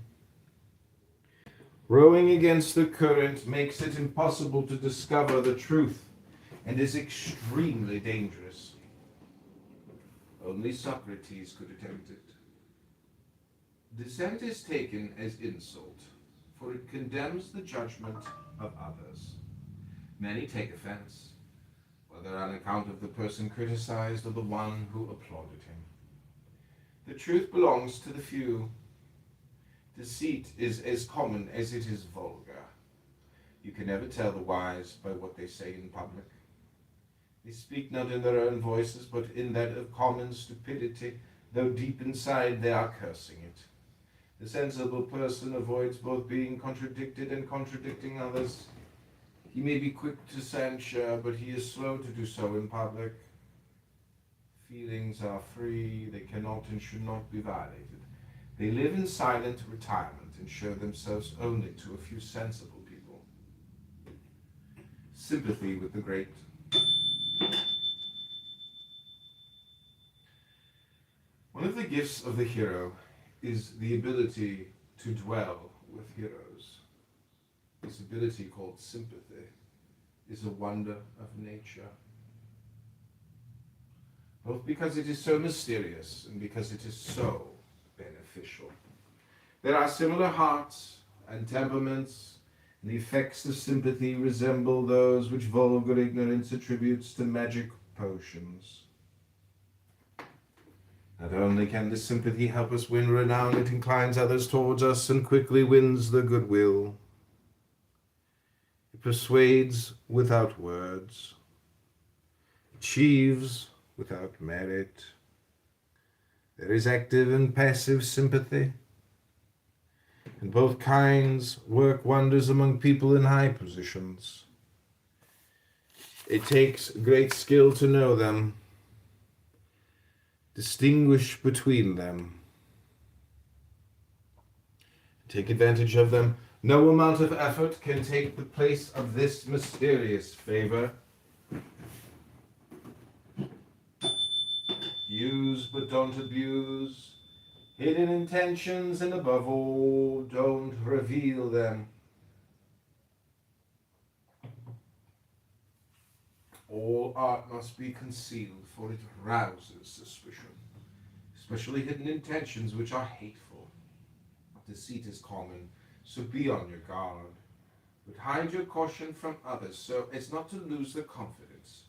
Rowing against the current makes it impossible to discover the truth and is extremely dangerous. Only Socrates could attempt it. Dissent is taken as insult, for it condemns the judgment of others. Many take offense, whether on account of the person criticized or the one who applauded him. The truth belongs to the few. Deceit is as common as it is vulgar. You can never tell the wise by what they say in public. They speak not in their own voices, but in that of common stupidity, though deep inside they are cursing it. The sensible person avoids both being contradicted and contradicting others. He may be quick to censure, but he is slow to do so in public. Feelings are free, they cannot and should not be violated. They live in silent retirement and show themselves only to a few sensible people. Sympathy with the great. One of the gifts of the hero is the ability to dwell with heroes. This ability, called sympathy, is a wonder of nature. Both because it is so mysterious and because it is so beneficial. There are similar hearts and temperaments, and the effects of sympathy resemble those which vulgar ignorance attributes to magic potions. Not only can this sympathy help us win renown, it inclines others towards us and quickly wins their goodwill. It persuades without words, achieves without merit. There is active and passive sympathy, and both kinds work wonders among people in high positions. It takes great skill to know them, distinguish between them, take advantage of them. No amount of effort can take the place of this mysterious favor. Use but don't abuse. Hidden intentions, and above all, don't reveal them. All art must be concealed, for it rouses suspicion, especially hidden intentions which are hateful. Deceit is common, so be on your guard, but hide your caution from others so as not to lose their confidence.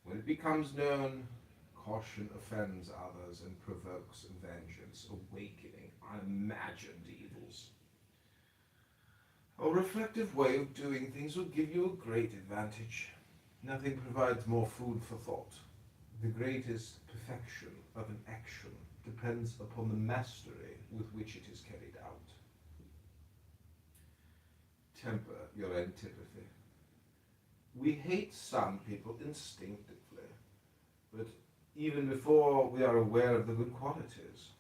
When it becomes known, caution offends others and provokes vengeance, awakening unimagined evils. A reflective way of doing things will give you a great advantage. Nothing provides more food for thought. The greatest perfection of an action depends upon the mastery with which it is carried out. Temper your antipathy. We hate some people instinctively, but even before we are aware of the good qualities.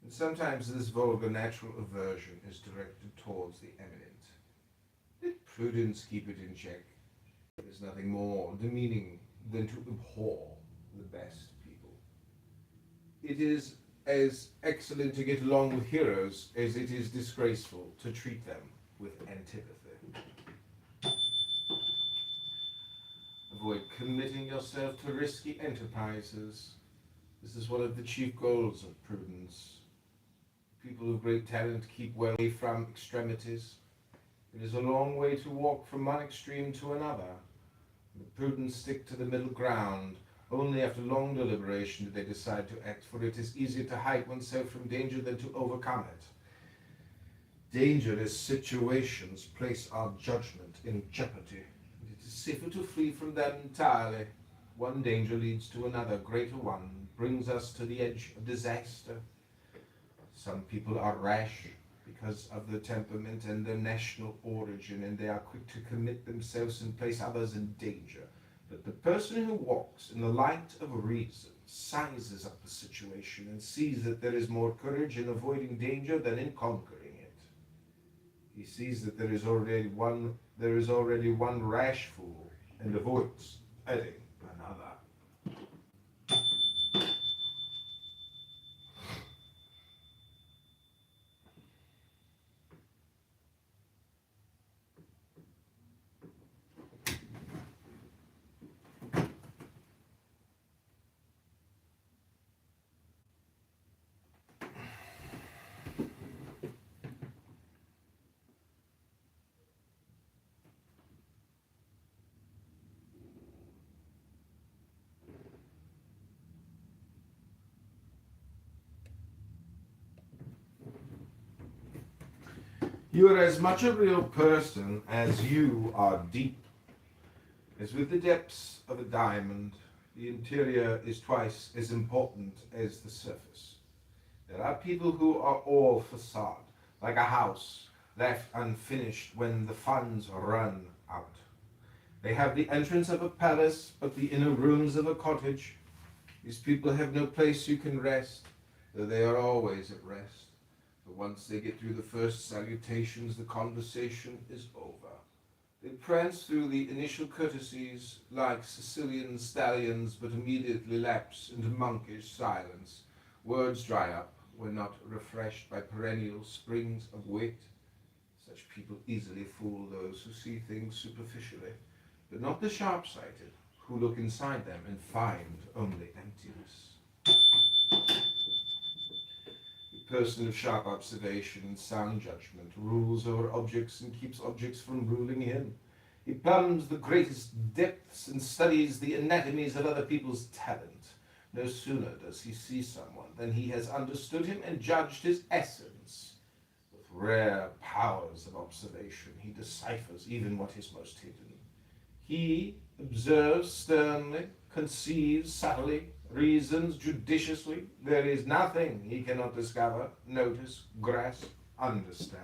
And sometimes this vulgar natural aversion is directed towards the eminent. Let prudence keep it in check. There is nothing more demeaning than to abhor the best people. It is as excellent to get along with heroes as it is disgraceful to treat them with antipathy. Avoid committing yourself to risky enterprises. This is one of the chief goals of prudence. People of great talent keep well away from extremities. It is a long way to walk from one extreme to another. The prudent stick to the middle ground. Only after long deliberation do they decide to act, for it is easier to hide oneself from danger than to overcome it. Dangerous situations place our judgment in jeopardy. It is safer to flee from them entirely. One danger leads to another, greater one brings us to the edge of disaster. Some people are rash because of their temperament and their national origin, and they are quick to commit themselves and place others in danger. But the person who walks in the light of reason sizes up the situation and sees that there is more courage in avoiding danger than in conquering it. He sees that there is already one rash fool and avoids adding another. You are as much a real person as you are deep. As with the depths of a diamond, the interior is twice as important as the surface. There are people who are all facade, like a house left unfinished when the funds run out. They have the entrance of a palace, but the inner rooms of a cottage. These people have no place you can rest, though they are always at rest. But once they get through the first salutations, the conversation is over. They prance through the initial courtesies like Sicilian stallions, but immediately lapse into monkish silence. Words dry up when not refreshed by perennial springs of wit. Such people easily fool those who see things superficially, but not the sharp-sighted, who look inside them and find only emptiness. The person of sharp observation and sound judgment rules over objects and keeps objects from ruling him. He plumbs the greatest depths and studies the anatomies of other people's talent. No sooner does he see someone than he has understood him and judged his essence. With rare powers of observation, he deciphers even what is most hidden. He observes sternly, conceives subtly, reasons judiciously. There is nothing he cannot discover, notice, grasp, understand.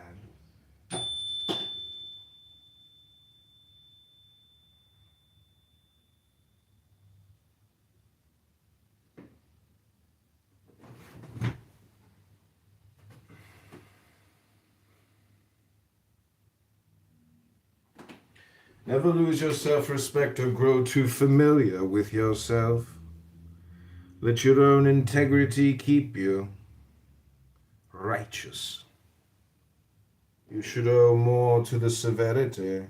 Never lose your self-respect or grow too familiar with yourself. Let your own integrity keep you righteous. You should owe more to the severity of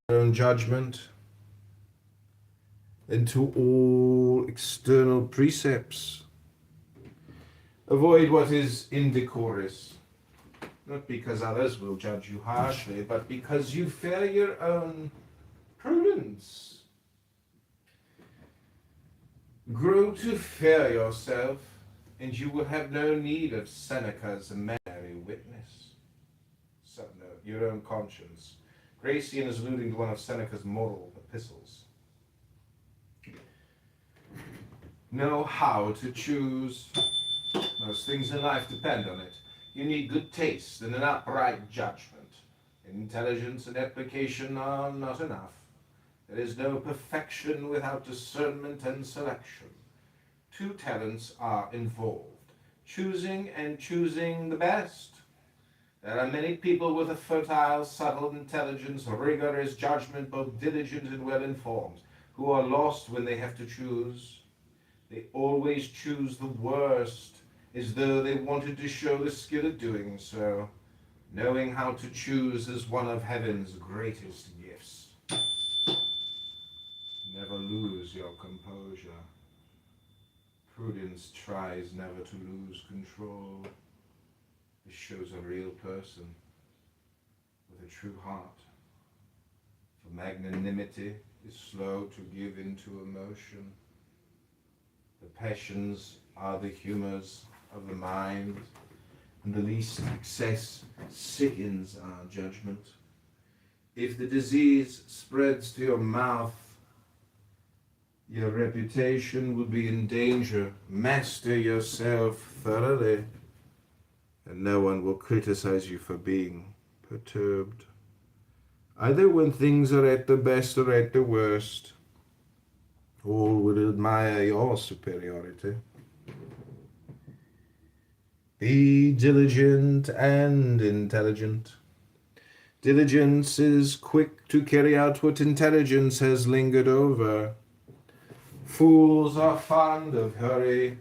your own judgment than to all external precepts. Avoid what is indecorous, not because others will judge you harshly, but because you fear your own prudence. Grow to fear yourself, and you will have no need of Seneca's imaginary witness. Subnote, your own conscience. Gracian is alluding to one of Seneca's moral epistles. Know how to choose. Most things in life depend on it. You need good taste and an upright judgment. Intelligence and application are not enough. There is no perfection without discernment and selection. Two talents are involved, choosing and choosing the best. There are many people with a fertile, subtle intelligence, rigorous judgment, both diligent and well-informed, who are lost when they have to choose. They always choose the worst, as though they wanted to show the skill of doing so. Knowing how to choose is one of heaven's greatest gifts. Never lose your composure. Prudence tries never to lose control. This shows a real person with a true heart. For magnanimity is slow to give into emotion. The passions are the humors of the mind, and the least excess sickens our judgment. If the disease spreads to your mouth, your reputation will be in danger. Master yourself thoroughly, and no one will criticize you for being perturbed, either when things are at the best or at the worst. All will admire your superiority. Be diligent and intelligent. Diligence is quick to carry out what intelligence has lingered over. Fools are fond of hurry.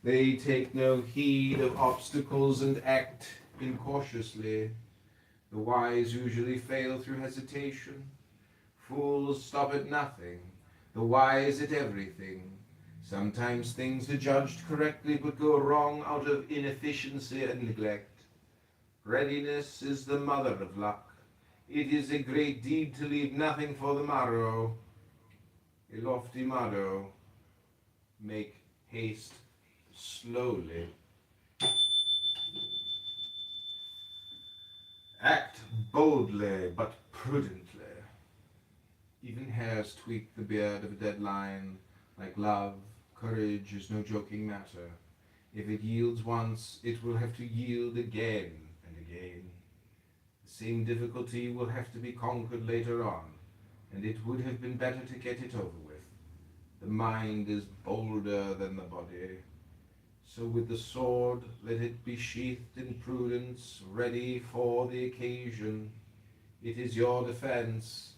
They take no heed of obstacles and act incautiously. The wise usually fail through hesitation. Fools stop at nothing. The wise at everything. Sometimes things are judged correctly but go wrong out of inefficiency and neglect. Readiness is the mother of luck. It is a great deed to leave nothing for the morrow. A lofty motto, make haste slowly. Act boldly but prudently. Even hairs tweak the beard of a dead lion. Like love, courage is no joking matter. If it yields once, it will have to yield again and again. The same difficulty will have to be conquered later on, and it would have been better to get it over with. The mind is bolder than the body. So with the sword, let it be sheathed in prudence, ready for the occasion. It is your defense.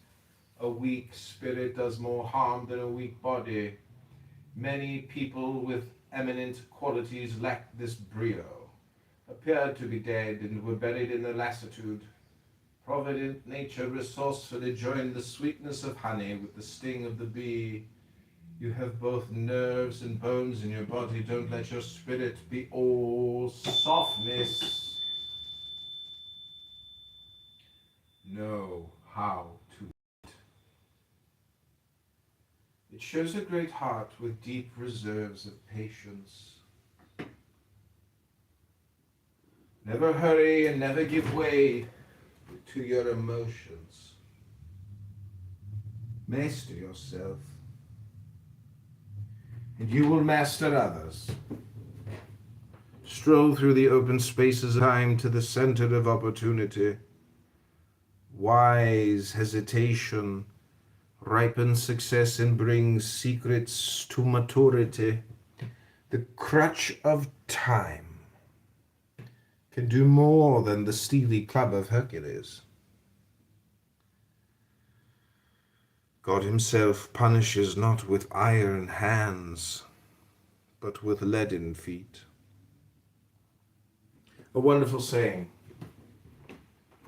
A weak spirit does more harm than a weak body. Many people with eminent qualities lacked this brio, appeared to be dead, and were buried in their lassitude. Provident nature resourcefully joined the sweetness of honey with the sting of the bee. You have both nerves and bones in your body. Don't let your spirit be all softness. Know how to. It shows a great heart with deep reserves of patience. Never hurry and never give way to your emotions. Master yourself, and you will master others. Stroll through the open spaces of time to the center of opportunity. Wise hesitation ripens success and brings secrets to maturity. The crutch of time can do more than the steely club of Hercules. God himself punishes not with iron hands, but with leaden feet. A wonderful saying.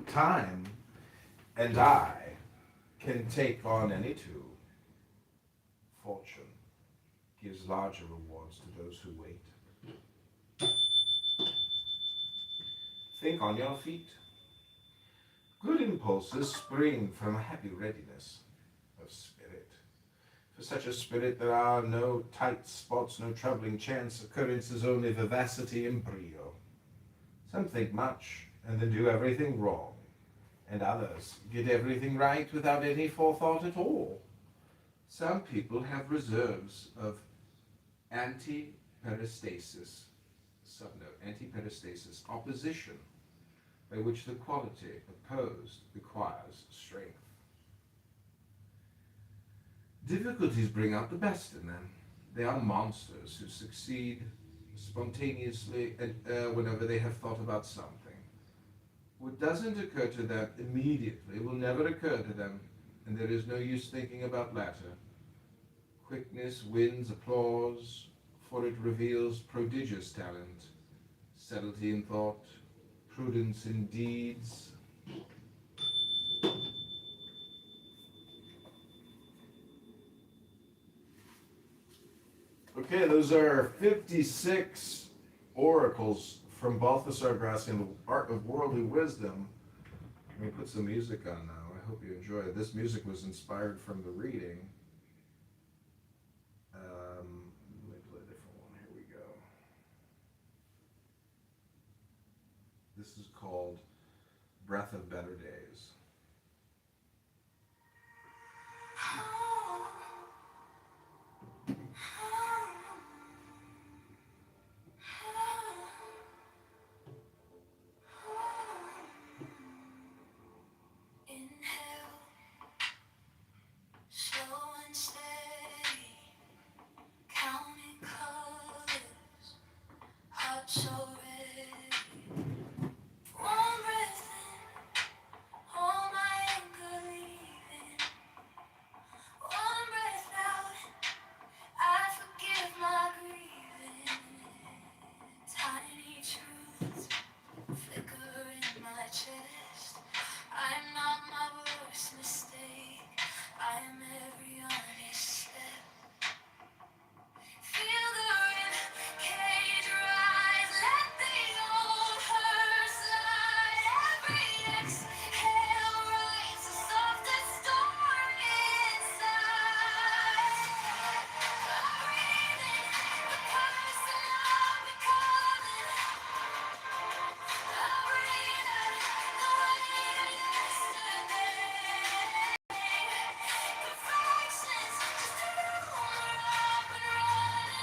Time and I can take on any two. Fortune gives larger rewards to those who wait. Think on your feet. Good impulses spring from a happy readiness of spirit. For such a spirit there are no tight spots, no troubling chance occurrences, only vivacity and brio. Some think much and then do everything wrong, and others get everything right without any forethought at all. Some people have reserves of antiperistasis, antiperistasis, opposition, by which the quality opposed acquires strength. Difficulties bring out the best in them. They are monsters who succeed spontaneously whenever they have thought about something. What doesn't occur to them immediately will never occur to them, and there is no use thinking about latter. Quickness wins applause, for it reveals prodigious talent, subtlety in thought, prudence in deeds. Okay, those are 56 oracles from Balthasar Gracian, The Art of Worldly Wisdom. Let me put some music on now. I hope you enjoy it. This music was inspired from the reading. Let me play a different one. Here we go. This is called Breath of Better Days. Inhale, slow and steady, counting colors, heart so ready. 1,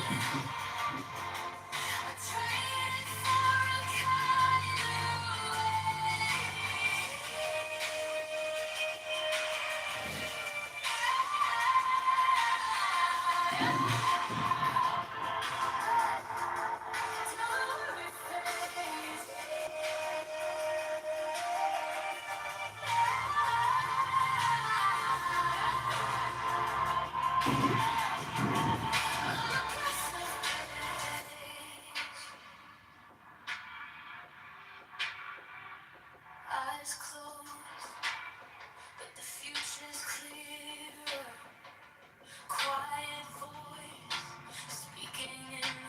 Eyes closed, but the future's clearer. Quiet voice speaking in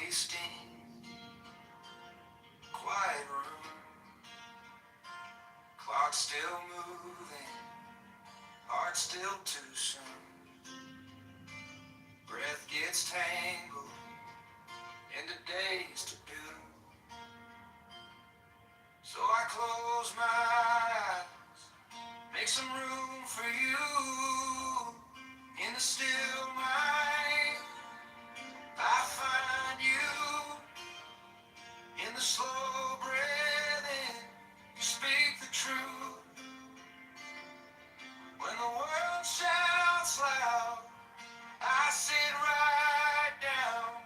wasting, quiet room, clock still moving, heart still too soon, breath gets tangled into days to do. So I close my eyes, make some room for you. In the still night, I find you. In the slow breathing, you speak the truth. When the world shouts loud, I sit right down,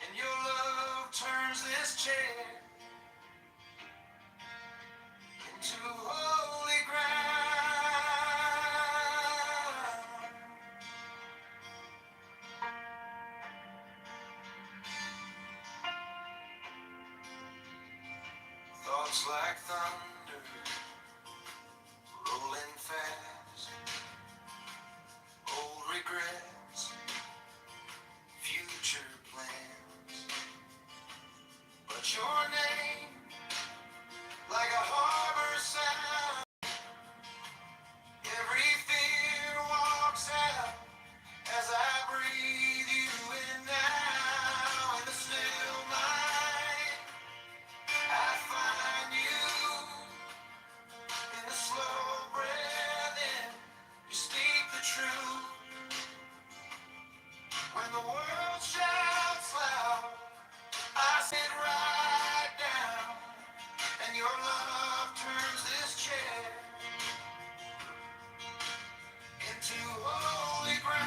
and your love turns this chair into holy ground. Thoughts like thunder, rolling fast, old regrets, future plans. But your name, like a harbor sound, every fear walks out as I breathe you in now. In the still night, I find you. In the slow breathing, you speak the truth. When the world shouts loud, I sit right down, and your love turns this chair into holy ground.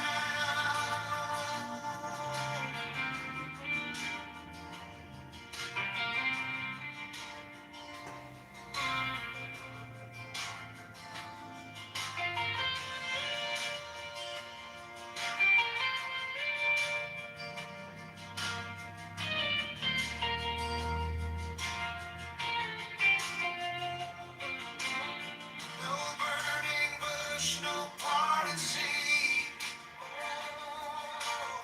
No burning bush, no parted sea. Oh,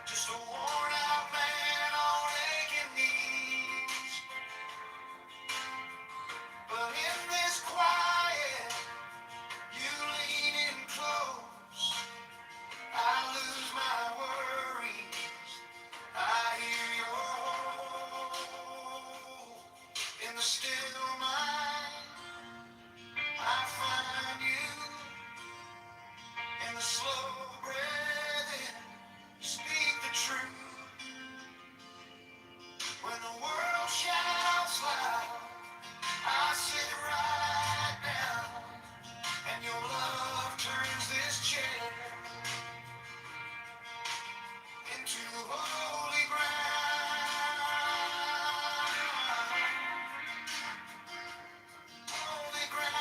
just a worn out man on aching knees. But in this quiet, you lean in close. I lose my worries. I hear your hope. In the still night, I find you. In the slow breathing, you speak the truth. When the world shouts loud, I sit right down, and your love turns this chair into holy ground. Holy ground.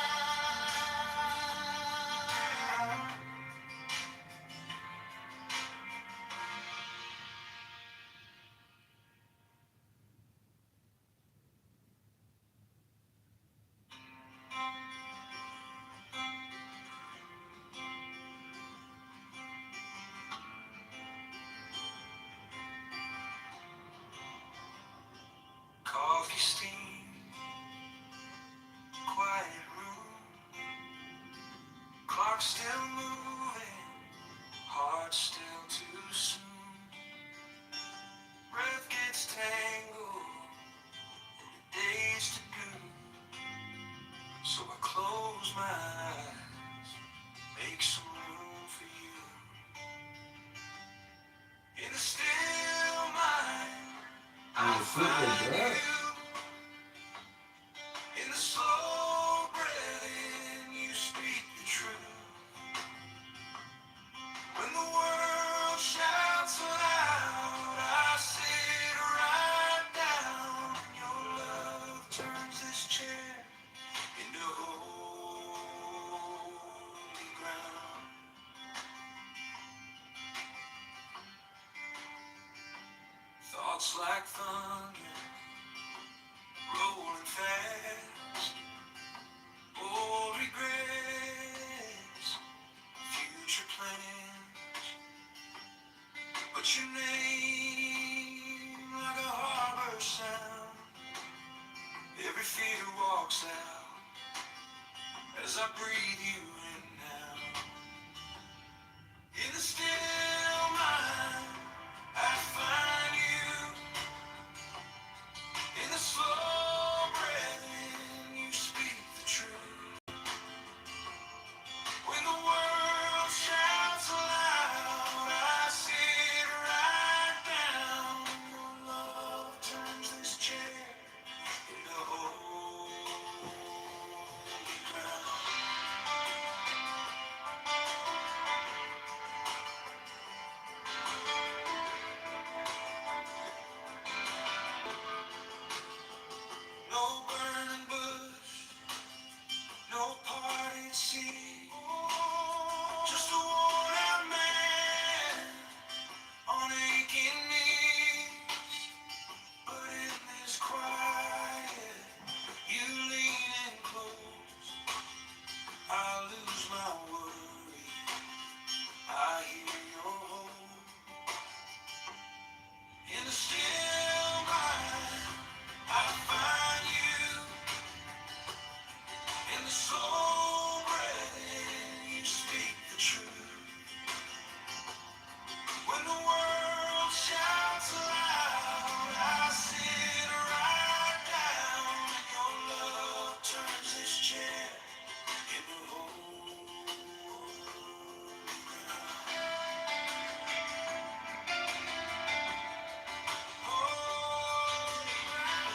Coffee steam, quiet room, clock still moving, heart still too soon, breath gets tangled, days to do, so I close my eyes, make some room for you. In the still mind, I find you. In the slow breathing, you speak the truth. When the world shouts loud, I sit right down. Your love turns this chair into holy ground. Thoughts like thunder, rolling fast, old regrets, future plans. But your name, sound. Every fear walks out as I breathe you in now. In the still mind, I find you. In the slow breathing, you speak the truth. When the world shouts aloud, I sit right down. Your love turns this chair into holy ground. No burning bush, no party scene, just a worn out man on aching knees. But in this quiet, you lean in close. I lose my worry. I hear your hope. In the still mind, I find you. In the slow breathing, you speak the truth. When the world shouts aloud, I sit right down, and your love turns this chair into holy ground. Holy ground.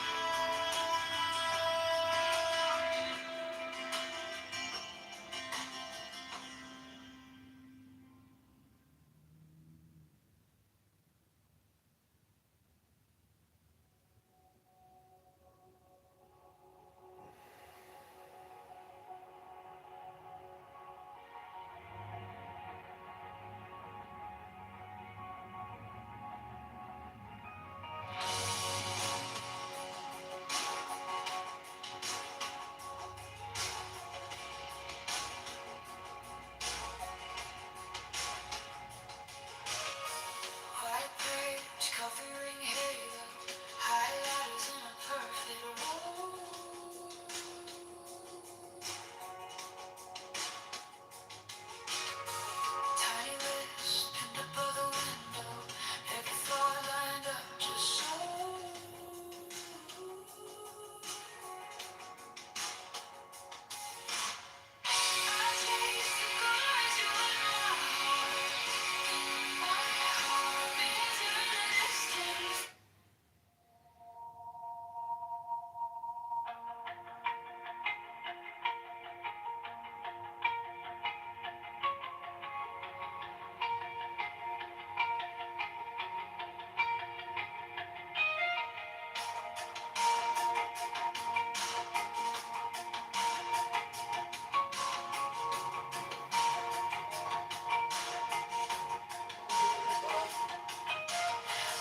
White page covering halo, highlighters in a perfect row. Tiny lips pinned above the window, every thought lined up just so. I taste the cards you unlock, my heart beats in a distance.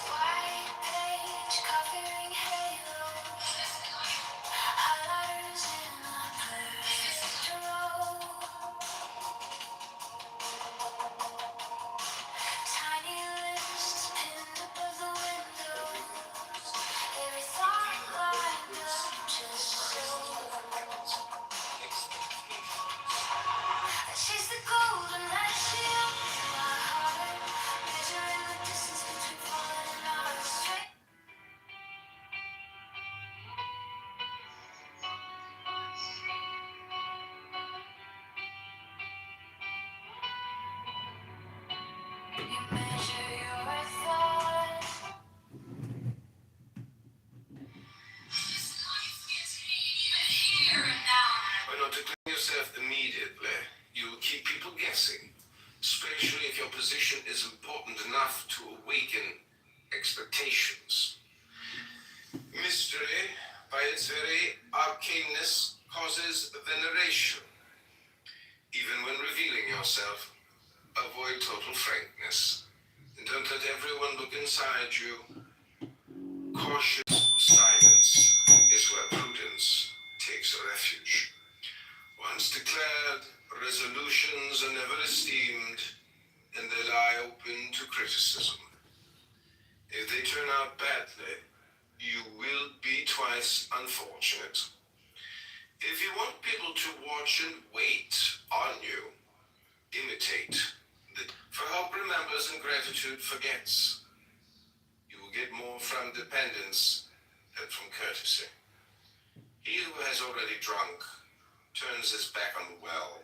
White page covering halo, highlighters in a perfect row. Tiny lips pinned above the windows, every thought lined up just so. I chase the golden light shield in my heart, measuring the distance between falling and out of straight. You measure your thoughts. Why not declare yourself immediately? You will keep people guessing, especially if your position is important enough to awaken expectations. Mystery, by its very arcaneness, causes veneration. Even when revealing yourself, avoid total frankness. And don't let everyone look inside you. Cautious silence is where prudence takes refuge. Once declared, resolutions are never esteemed, and they lie open to criticism. If they turn out badly, you twice unfortunate. If you want people to watch and wait on you, imitate. For hope remembers and gratitude forgets. You will get more from dependence than from courtesy. He who has already drunk turns his back on the well,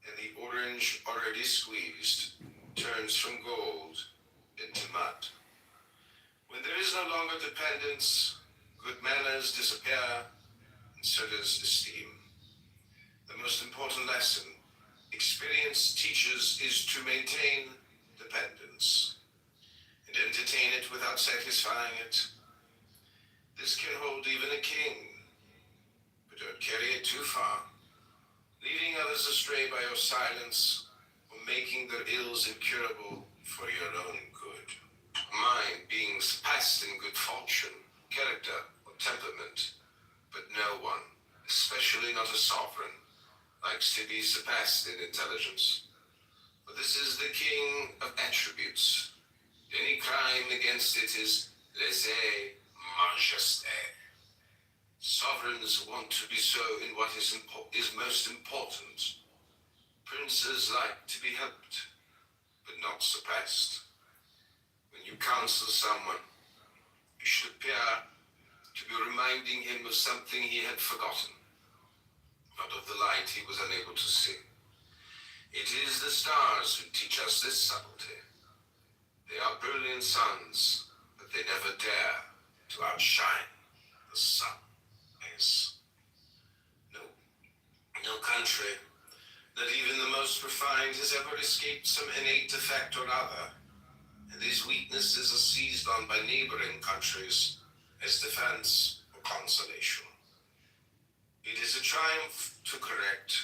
and the orange already squeezed turns from gold into mud. When there is no longer dependence, good manners disappear, and so does esteem. The most important lesson experience teaches is to maintain dependence and entertain it without satisfying it. This can hold even a king, but don't carry it too far, leading others astray by your silence or making their ills incurable for your own good. Mind being surpassed in good fortune, character, or temperament, but no one, especially not a sovereign, likes to be surpassed in intelligence. For this is the king of attributes. Any crime against it is lèse-majesté. Sovereigns want to be so in what is most important. Princes like to be helped, but not surpassed. When you counsel someone, you should appear to be reminding him of something he had forgotten, not of the light he was unable to see. It is the stars who teach us this subtlety. They are brilliant suns, but they never dare to outshine the sun. Yes. No country, not even the most refined, has ever escaped some innate defect or other, and these weaknesses are seized on by neighboring countries as defense or consolation. It is a triumph to correct,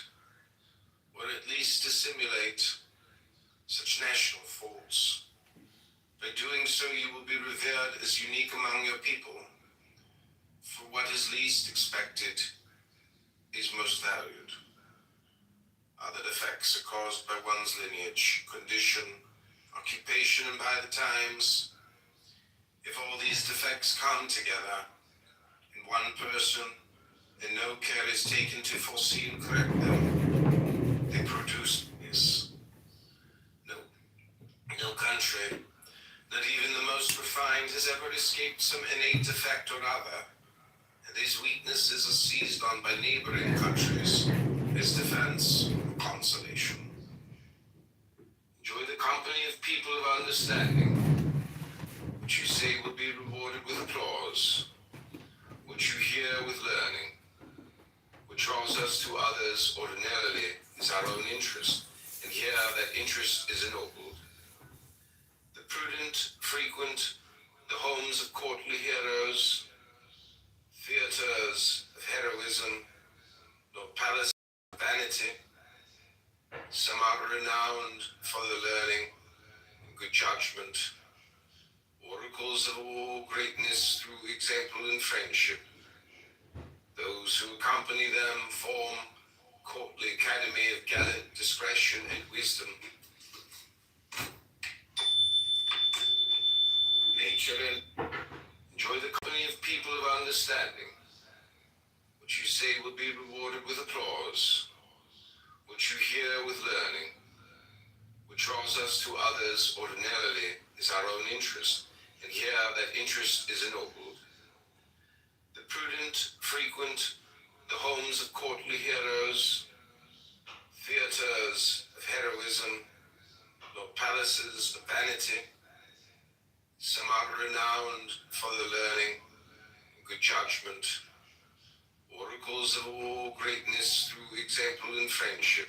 or at least to simulate, such national faults. By doing so, you will be revered as unique among your people, for what is least expected is most valued. Other defects are caused by one's lineage, condition, occupation, and by the times. If all these defects come together in one person, and no care is taken to foresee and correct them, they produce this. No country, not even the most refined, has ever escaped some innate defect or other, and these weaknesses are seized on by neighboring countries as defense or consolation. Enjoy the company of people of understanding. What you say will be rewarded with applause. What you hear with learning. What draws us to others ordinarily is our own interest, and here that interest is ennobled. The prudent frequent the homes of courtly heroes, theaters of heroism, nor palaces of vanity. Some are renowned for their learning and good judgment, oracles of all greatness through example and friendship. Those who accompany them form courtly academy of gallant discretion and wisdom. Nature and enjoy the company of people of understanding. What you say will be rewarded with applause. What you hear with learning. What draws us to others ordinarily is our own interest, and here that interest is ennobled. The prudent frequent the homes of courtly heroes, theaters of heroism, nor palaces of vanity. Some are renowned for their learning and good judgment, oracles of all greatness through example and friendship.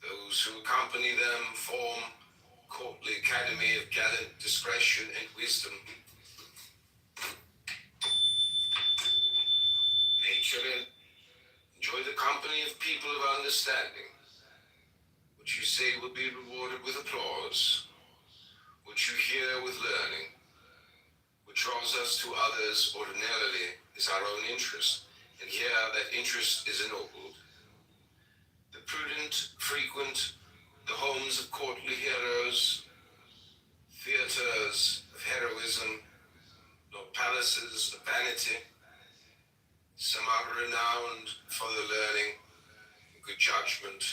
Those who accompany them form courtly academy of gallant discretion and wisdom. Nature and enjoy the company of people of understanding. What you say will be rewarded with applause. What you hear with learning. What draws us to others ordinarily is our own interest, and here that interest is ennobled. The prudent frequent the homes of courtly heroes, theaters of heroism, nor palaces of vanity. vanity. Some are renowned for their learning, good judgment,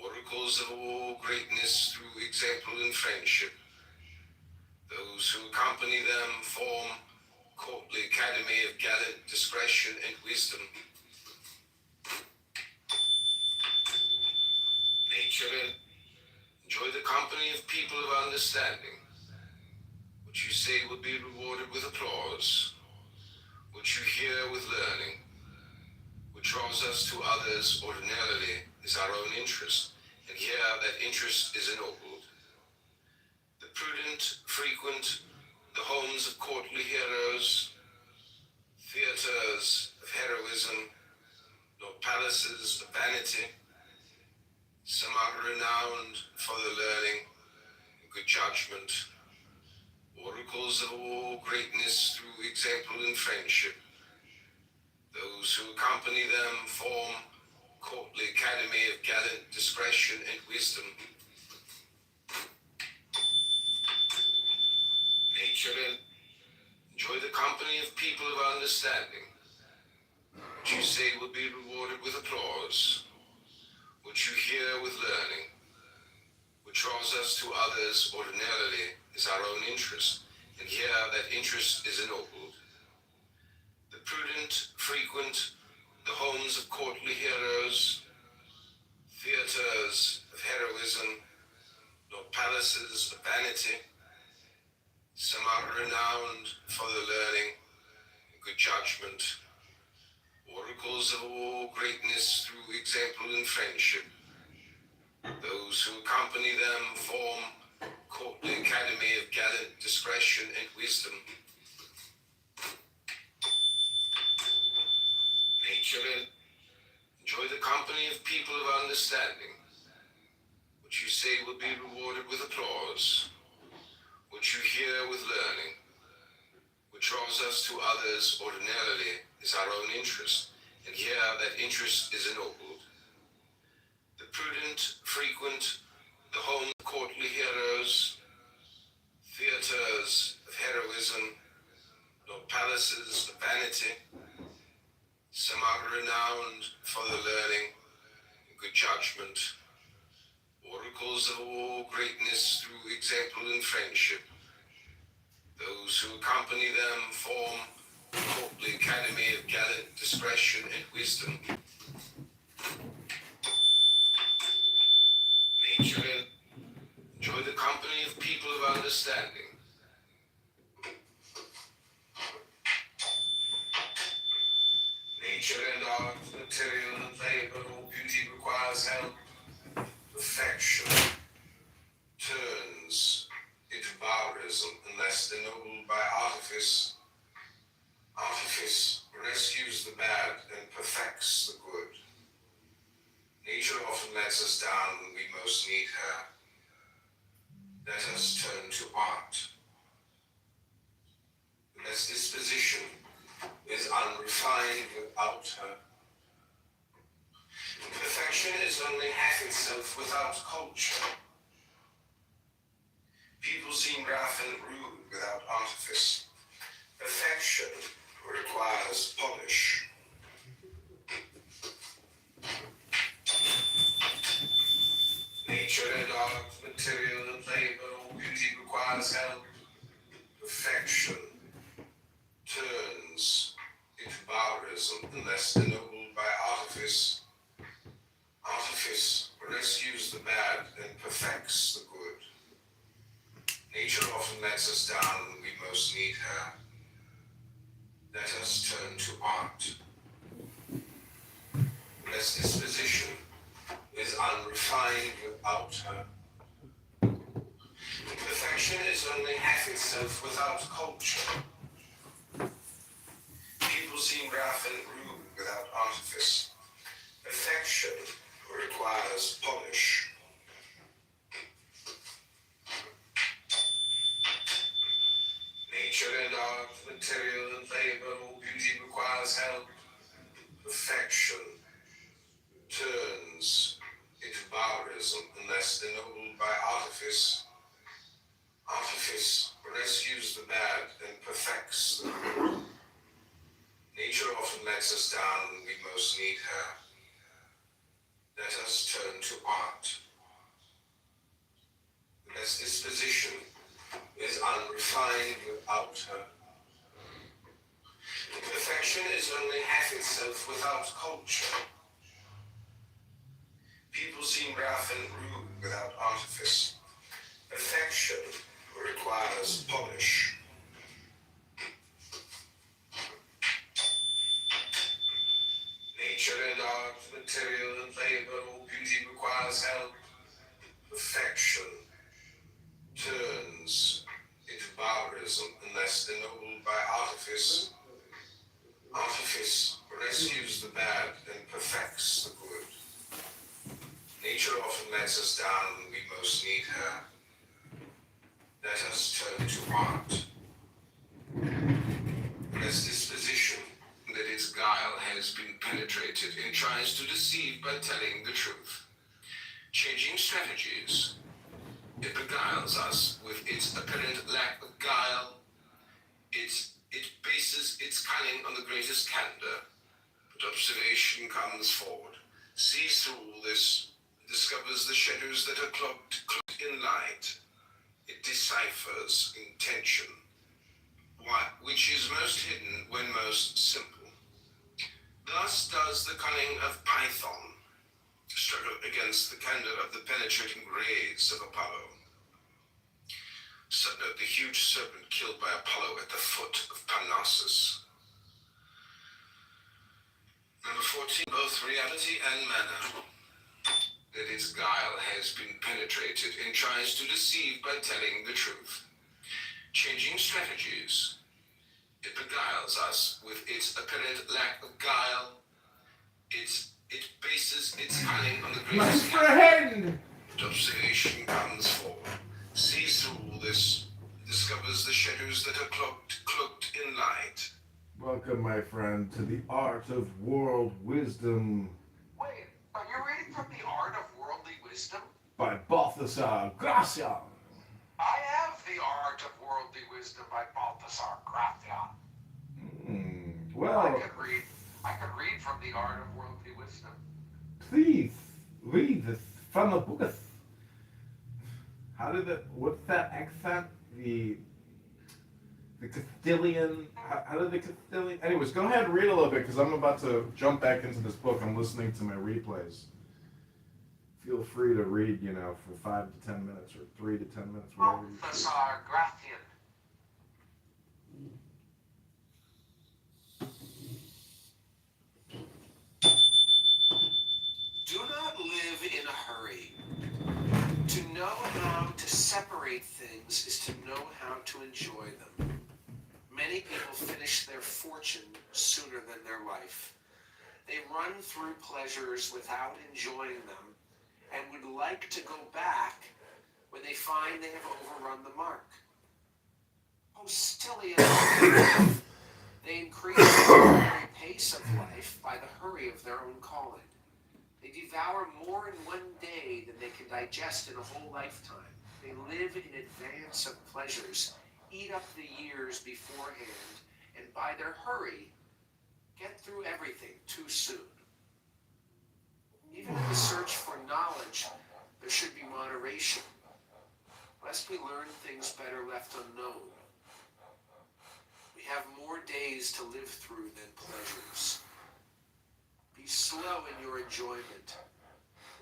oracles of all greatness through example and friendship. Those who accompany them form courtly academy of gallant discretion and wisdom. Nature and enjoy the company of people of understanding. What you say will be rewarded with applause. What you hear with learning. What draws us to others ordinarily is our own interest, and here that interest is ennobled. The prudent frequent the homes of courtly heroes, theaters of heroism, not palaces of vanity. Some are renowned for their learning, good judgment, oracles of all greatness through example and friendship. Those who accompany them form courtly academy of gallant discretion and wisdom. Nature and enjoy the company of people of understanding. What you say will be rewarded with applause. What you hear with learning. What draws us to others ordinarily is our own interest, and here that interest is ennobled. The prudent frequent the homes of courtly heroes, theaters of heroism, not palaces of vanity. Some are renowned for their learning, good judgment, oracles of all greatness through example and friendship. Those who accompany them form courtly academy of gallant discretion and wisdom. Nature and enjoy the company of people of understanding. What you say will be rewarded with applause. What you hear with learning. What draws us to others ordinarily is our own interest, and here that interest is ennobled. The prudent frequent the home of courtly heroes, theaters of heroism, not palaces of vanity. Some are renowned for their learning, good judgment, oracles of all greatness through example and friendship. Those who accompany them form courtly academy of gallant discretion and wisdom. Nature and enjoy the company of people of understanding. Nature and art, material and labor, all beauty requires help. Perfection turns into barbarism unless ennobled by artifice. Artifice rescues the bad and perfects the good. Nature often lets us down when we most need her. Let us turn to art. Unless disposition is unrefined without her. Perfection is only half itself without culture. People seem rough and rude without artifice. Perfection requires polish. Nature and art, material and labor, all beauty requires help. Perfection turns into barbarism unless ennobled by artifice. Artifice rescues the bad and perfects the good. Nature often lets us down when we most need her. Let us turn to art. Unless disposition is unrefined without her. Perfection is only half itself without culture. People seem rough and rude without artifice. Perfection requires polish. Nature and art, material and labor, all beauty requires help. Perfection turns into barbarism unless ennobled by artifice. Artifice rescues the bad and perfects the good. Nature often lets us down when we most need her. Let us turn to art. As disposition is unrefined without her. Perfection is only half itself without culture. People seem rough and rude without artifice. Perfection requires polish. Nature and art, material and labor, all beauty requires help. Perfection turns into barbarism unless ennobled by artifice. Artifice rescues the bad and perfects the good. Nature often lets us down when we most need her. Let us turn to art. As disposition that its guile has been penetrated and tries to deceive by telling the truth. Changing strategies. It beguiles us with its apparent lack of guile. It bases its cunning on the greatest candor. But observation comes forward, sees through all this, discovers the shadows that are cloaked in light. It deciphers intention, which is most hidden when most simple. Thus does the cunning of Python struggle against the candor of the penetrating rays of Apollo. The huge serpent killed by Apollo at the foot of Parnassus. Number 14, both reality and manner. That its guile has been penetrated and tries to deceive by telling the truth. Changing strategies. It beguiles us with its apparent lack of guile. It bases its cunning on the greatest friend! Observation comes forward, sees through all this, discovers the shadows that are cloaked in light. Welcome, my friend, to the Art of World Wisdom. Wait, are you reading from The Art of Worldly Wisdom? By Balthasar Gracia. I have The Art of Worldly Wisdom by Balthasar Gracia. Well, I could read from The Art of Worldly Wisdom. please read this from the book. What's that accent? The Castilian, how did the Castilian, anyways, go ahead and read a little bit, because I'm about to jump back into this book. I'm listening to my replays. Feel free to read, for 5 to 10 minutes, or 3 to 10 minutes, whatever you choose. Balthasar Gracian. Do not live in a hurry. To know how to separate things is to know how to enjoy them. Many people finish their fortune sooner than their life. They run through pleasures without enjoying them and would like to go back when they find they have overrun the mark. Oh, silly enough. They increase the ordinary pace of life by the hurry of their own calling. They devour more in one day than they can digest in a whole lifetime. They live in advance of pleasures, eat up the years beforehand, and by their hurry, get through everything too soon. Even in the search for knowledge, there should be moderation, lest we learn things better left unknown. We have more days to live through than pleasures. Be slow in your enjoyment.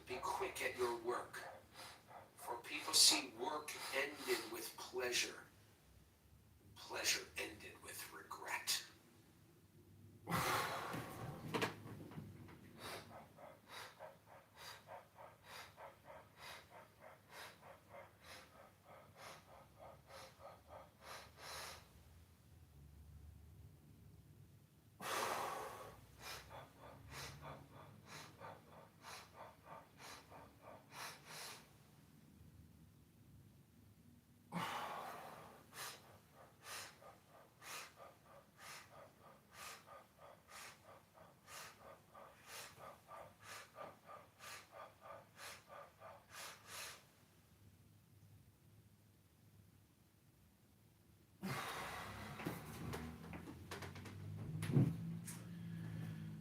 Be quick at your work. For people see work ended with pleasure. Pleasure ended with regret.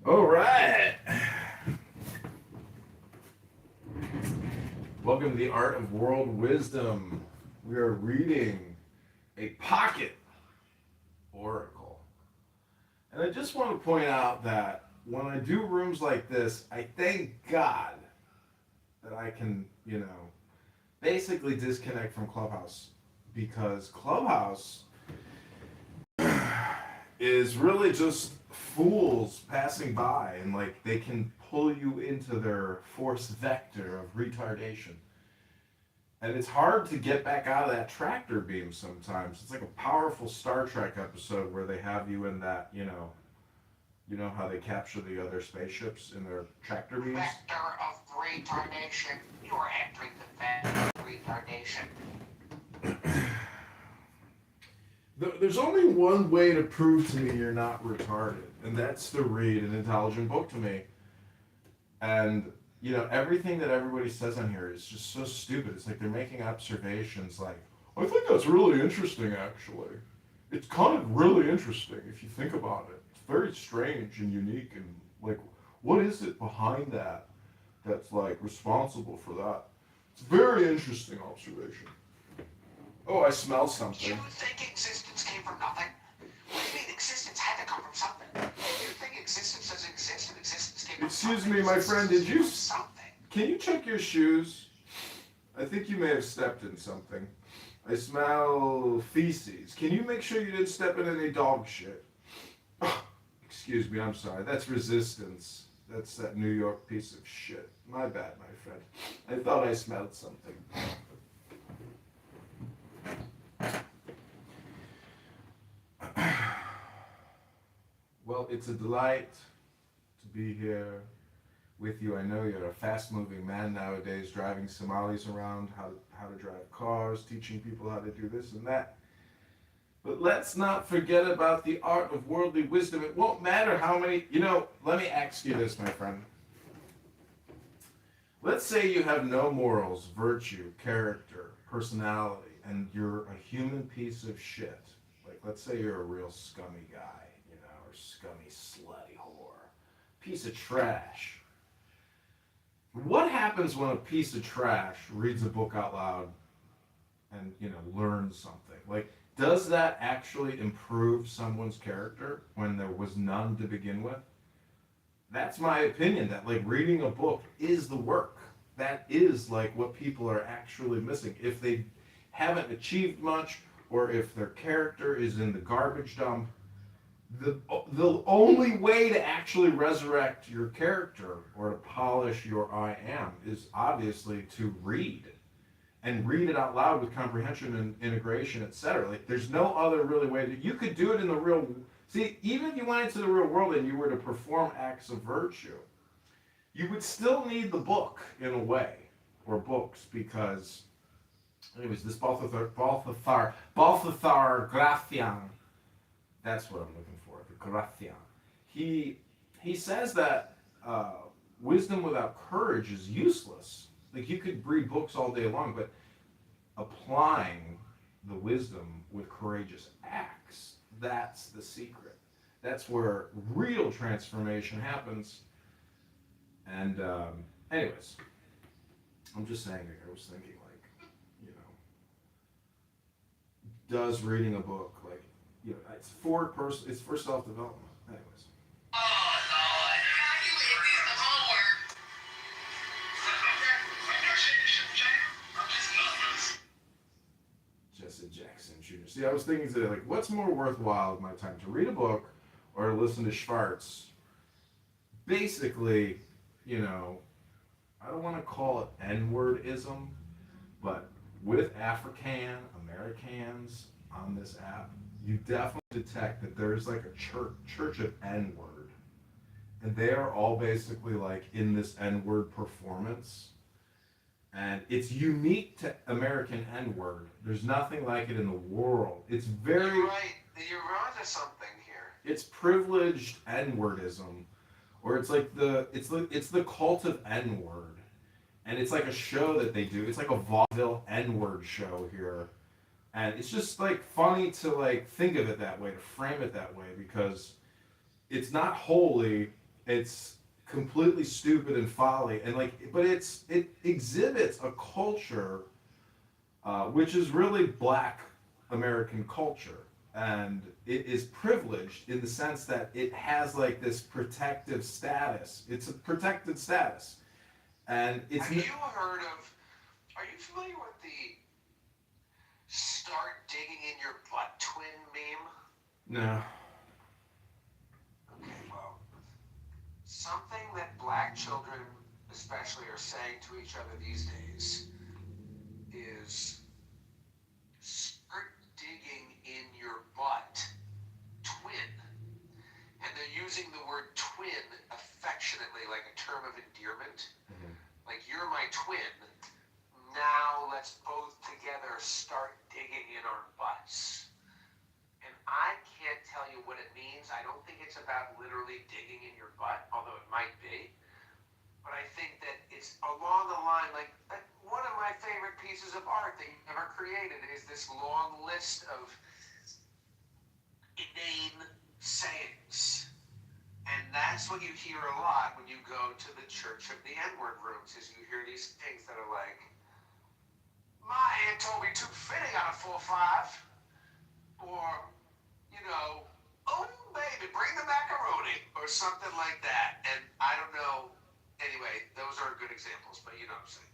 All right. Welcome to the Art of World Wisdom. We are reading a pocket oracle. And I just want to point out that when I do rooms like this, I thank God that I can, basically disconnect from Clubhouse, because Clubhouse is really just fools passing by, and like they can pull you into their force vector of retardation. And it's hard to get back out of that tractor beam sometimes. It's like a powerful Star Trek episode where they have you in that, you know how they capture the other spaceships in their tractor beams? Vector of retardation. You are entering the vector of retardation. There's only one way to prove to me you're not retarded, and that's to read an intelligent book to me. And, everything that everybody says on here is just so stupid. It's like they're making observations like, I think that's really interesting, actually. It's kind of really interesting if you think about it. It's very strange and unique, and, like, what is it behind that that's, like, responsible for that? It's a very interesting observation. Oh, I smell something. You think existence came from nothing? What do you mean existence had to come from something? You think existence doesn't exist and existence came from Excuse something? me, my friend, did you... Something. Can you check your shoes? I think you may have stepped in something. I smell feces. Can you make sure you didn't step in any dog shit? Excuse me, I'm sorry. That's resistance. That's that New York piece of shit. My bad, my friend. I thought I smelled something. Well, it's a delight to be here with you. I know you're a fast-moving man nowadays, driving Somalis around, how to drive cars, teaching people how to do this and that. But let's not forget about the art of worldly wisdom. It won't matter how many... let me ask you this, my friend. Let's say you have no morals, virtue, character, personality, and you're a human piece of shit. Like, let's say you're a real scummy guy, or scummy, slutty whore. Piece of trash. What happens when a piece of trash reads a book out loud and, learns something? Like, does that actually improve someone's character when there was none to begin with? That's my opinion, that, like, reading a book is the work. That is, like, what people are actually missing. If they haven't achieved much, or if their character is in the garbage dump, the only way to actually resurrect your character or to polish your I am is obviously to read, and read it out loud with comprehension and integration, etc. Like, there's no other really way that you could do it in the real. See, even if you went into the real world and you were to perform acts of virtue, you would still need the book in a way, or books, because anyways, this Balthazar Gracian, that's what I'm looking for, the Gracian. He says that wisdom without courage is useless. Like, you could read books all day long, but applying the wisdom with courageous acts, that's the secret. That's where real transformation happens. And anyways, I'm just saying, I was thinking, like, does reading a book, like, it's for self-development. Anyways. Oh, Lord. You ain't did the homework. Jesse Jackson Jr. See, I was thinking today, like, what's more worthwhile of my time, to read a book or to listen to Schwartz? Basically, I don't want to call it N-wordism, but with African Americans on this app, you definitely detect that there's like a church of N-word. And they are all basically like in this N-word performance. And it's unique to American N-word. There's nothing like it in the world. It's very... You're right. You're onto something here. It's privileged N-wordism. Or it's like it's the cult of N-word. And it's like a show that they do. It's like a vaudeville N-word show here. And it's just like funny to like think of it that way, to frame it that way, because it's not wholly It's completely stupid and folly, and like, but it exhibits a culture which is really Black American culture, and it is privileged in the sense that it has like this protective status. It's a protected status, and it's. Have you heard of? Are you familiar with the "start digging in your butt" twin meme? No. Okay, well, something that Black children especially are saying to each other these days is "start digging in your butt" twin. And they're using the word twin affectionately, like a term of endearment. Like, you're my twin. Now let's both together start digging in our butts. And I can't tell you what it means. I don't think it's about literally digging in your butt, although it might be. But I think that it's along the line, like, one of my favorite pieces of art that you've ever created is this long list of inane sayings. And that's what you hear a lot when you go to the Church of the N-word rooms, is you hear these things that are like, "My aunt told me too fitting on a 4-5," or, you know, "Oh baby, bring the macaroni," or something like that. And I don't know. Anyway, those are good examples, but you know what I'm saying.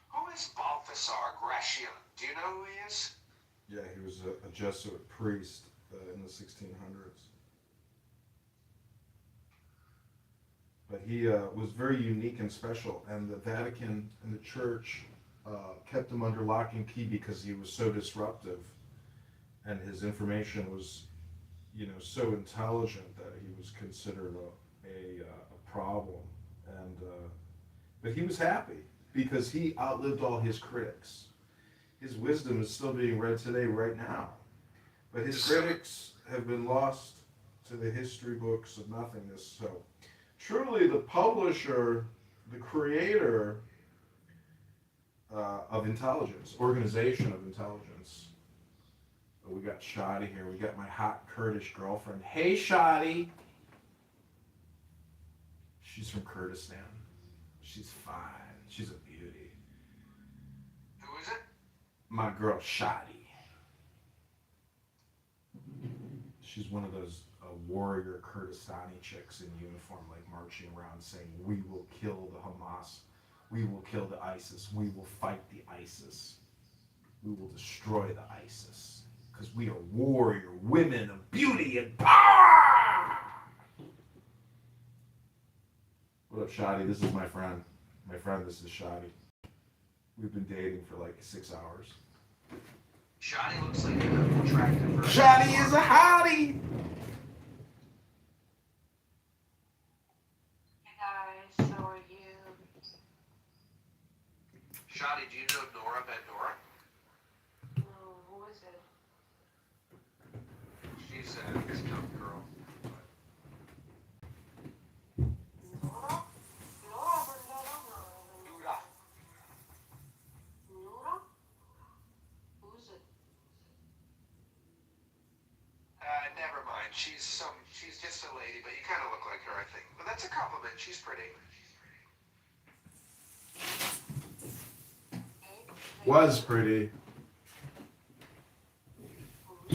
Who is Balthasar Gratian? Do you know who he is? Yeah, he was a Jesuit priest in the 1600s. But he was very unique and special, and the Vatican and the Church kept him under lock and key because he was so disruptive, and his information was, so intelligent that he was considered a problem. And but he was happy because he outlived all his critics. His wisdom is still being read today, right now. But his critics have been lost to the history books of nothingness. So, truly, the publisher, the creator of intelligence, organization of intelligence. Oh, we got Shoddy here. We got my hot Kurdish girlfriend. Hey, Shoddy. She's from Kurdistan. She's fine. She's a beauty. Who is it? My girl, Shoddy. She's one of those warrior Kurdistani chicks in uniform, like marching around saying, "We will kill the Hamas. We will kill the ISIS. We will fight the ISIS. We will destroy the ISIS. Because we are warrior women of beauty and power." What up, Shoddy? This is my friend. My friend, this is Shoddy. We've been dating for like 6 hours. Shoddy looks like an attractive version. Shoddy is a hottie! Hey guys, how are you? Shoddy, do you know Nora Bandora? No, who is it? She's a young girl. Nora? Nora Bandera? Nora. Nora? Who's it? Never mind. She's just a lady, but you kind of look like her, I think. But that's a compliment. She's pretty. Was pretty. I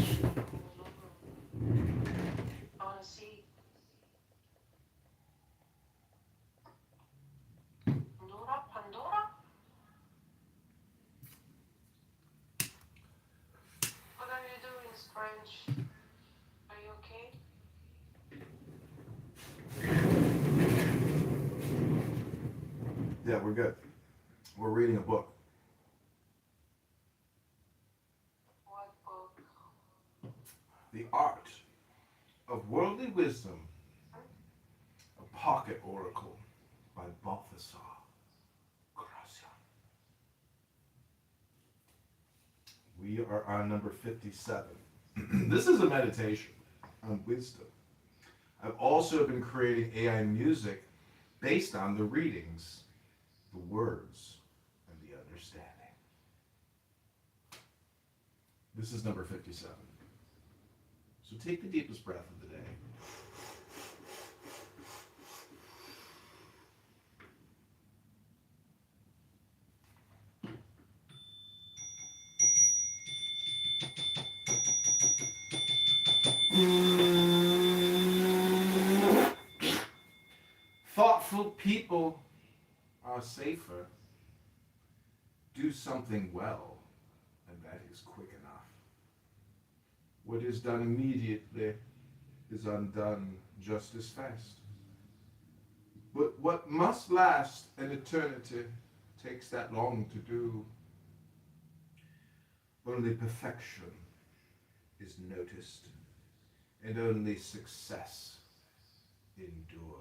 wanna see. Nora Pandora? What are you doing, French? Are you okay? Yeah, we're good. We're reading a book. What book? The Art of Worldly Wisdom, a Pocket Oracle by Balthasar Gracian. We are on number 57. This is a meditation on wisdom. I've also been creating AI music based on the readings, the words, and the understanding. This is number 57. So take the deepest breath of the day. Thoughtful people are safer. Do something well, and that is quick enough. What is done immediately is undone just as fast. But what must last an eternity takes that long to do. Only perfection is noticed, and only success endures.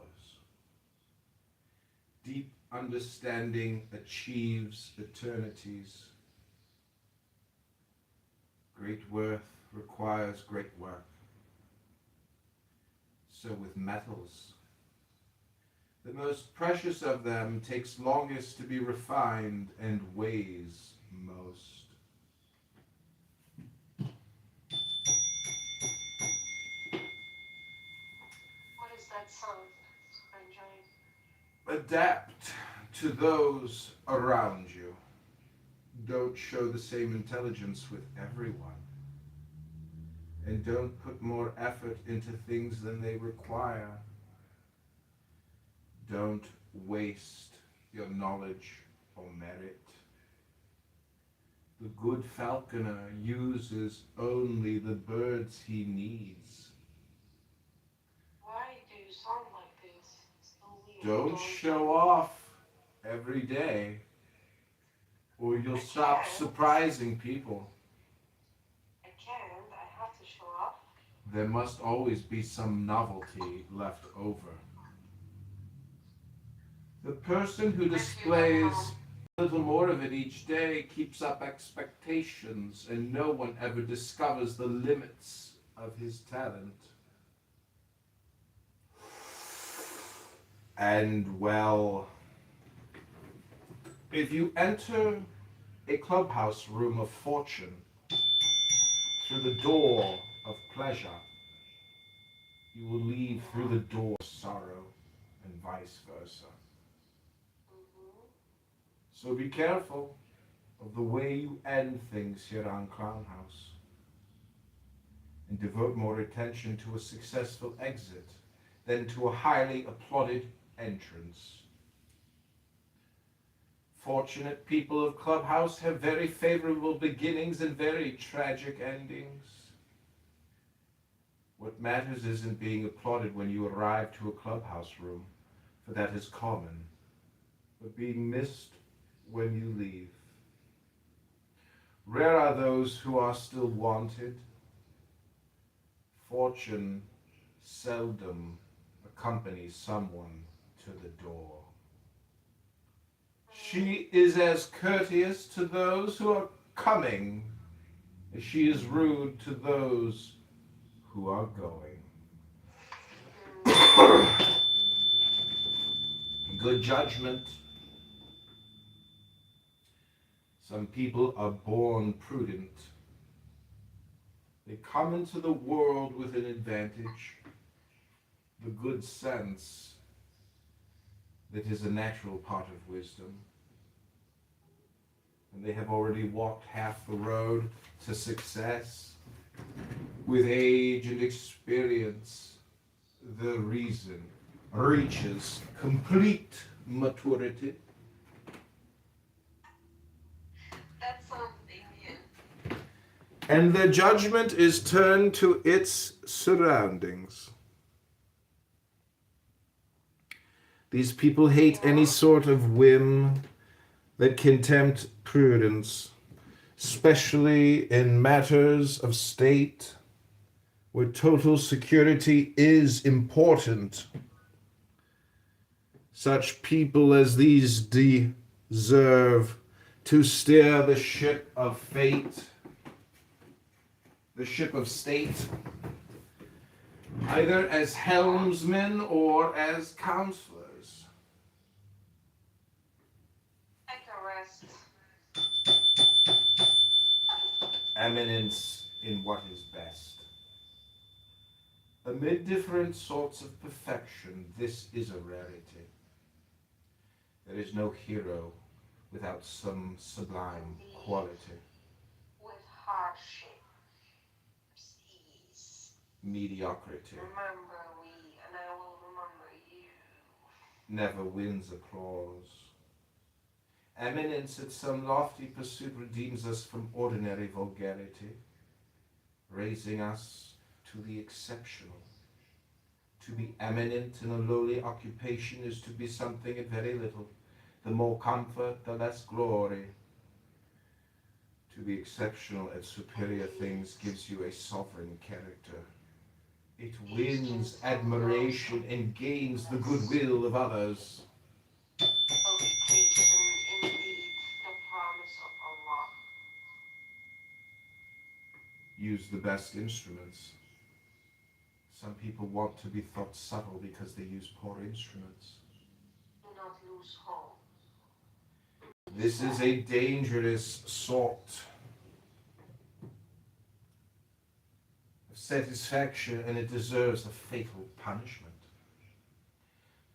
Deep understanding achieves eternities. Great worth requires great work. So with metals, the most precious of them takes longest to be refined and weighs most. What is that song? I'm enjoying. Adapt to those around you. Don't show the same intelligence with everyone. And don't put more effort into things than they require. Don't waste your knowledge or merit. The good falconer uses only the birds he needs. Why do you sound like this? So weird. Don't show off every day, or you'll stop surprising people. I can't. I have to show off. There must always be some novelty left over. The person who displays a little more of it each day keeps up expectations, and no one ever discovers the limits of his talent. And well, if you enter a clubhouse room of fortune through the door of pleasure, you will leave through the door of sorrow, and vice versa. So be careful of the way you end things here on Clown House, and devote more attention to a successful exit than to a highly applauded entrance. Fortunate people of Clubhouse have very favorable beginnings and very tragic endings. What matters isn't being applauded when you arrive to a clubhouse room, for that is common, but being missed when you leave. Rare are those who are still wanted. Fortune seldom accompanies someone to the door. She is as courteous to those who are coming as she is rude to those who are going. Good judgment. Some people are born prudent. They come into the world with an advantage, the good sense that is a natural part of wisdom. And they have already walked half the road to success. With age and experience, the reason reaches complete maturity. That sounds Indian. And their judgment is turned to its surroundings. These people hate any sort of whim that can tempt prudence, especially in matters of state, where total security is important. Such people as these deserve to steer the ship of fate the ship of state, either as helmsmen or as counselors. Take a rest. Eminence in what is best. Amid different sorts of perfection, this is a rarity. There is no hero without some sublime quality. With hardship. Ease. Mediocrity Remember we, and I will remember you. never wins applause. Eminence at some lofty pursuit redeems us from ordinary vulgarity, raising us to the exceptional. To be eminent in a lowly occupation is to be something at very little. The more comfort, the less glory. To be exceptional at superior things gives you a sovereign character. It wins admiration and gains the goodwill of others. Education, indeed, the promise of Allah. Use the best instruments. Some people want to be thought subtle because they use poor instruments. Do not lose hope. This is a dangerous sort of satisfaction, and it deserves a fatal punishment.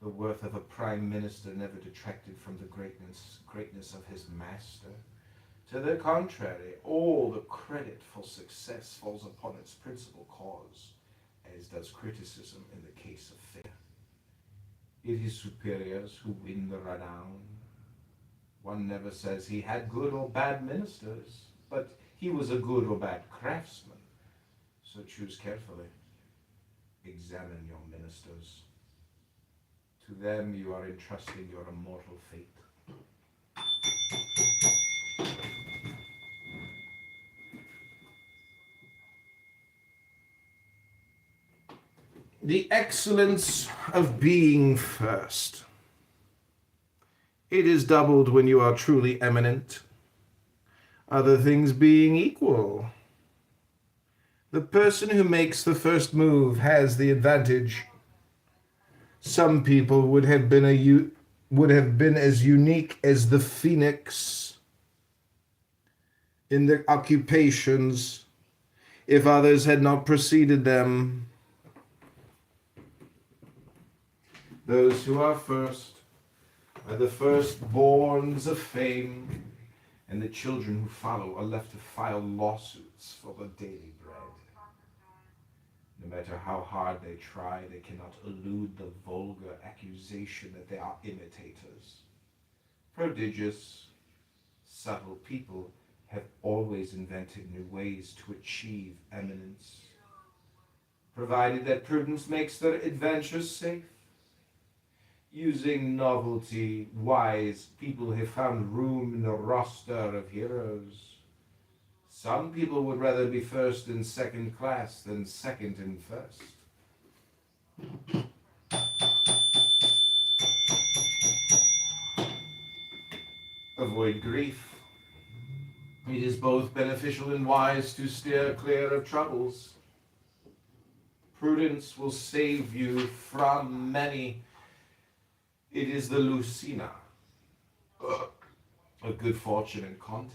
The worth of a prime minister never detracted from the greatness of his master. To the contrary, all the credit for success falls upon its principal cause, as does criticism in the case of fear. It is superiors who win the renown. One never says he had good or bad ministers, but he was a good or bad craftsman. So choose carefully. Examine your ministers. To them you are entrusting your immortal fate. The excellence of being first. It is doubled when you are truly eminent, other things being equal. The person who makes the first move has the advantage. Some people would have been as unique as the phoenix in their occupations if others had not preceded them. Those who are first are the firstborns of fame, and the children who follow are left to file lawsuits for the daily bread. No matter how hard they try, they cannot elude the vulgar accusation that they are imitators. Prodigious, subtle people have always invented new ways to achieve eminence, provided that prudence makes their adventures safe. Using novelty, wise people have found room in the roster of heroes. Some people would rather be first in second class than second in first. Avoid grief. It is both beneficial and wise to steer clear of troubles. Prudence will save you from many. It is the Lucina of good fortune and content.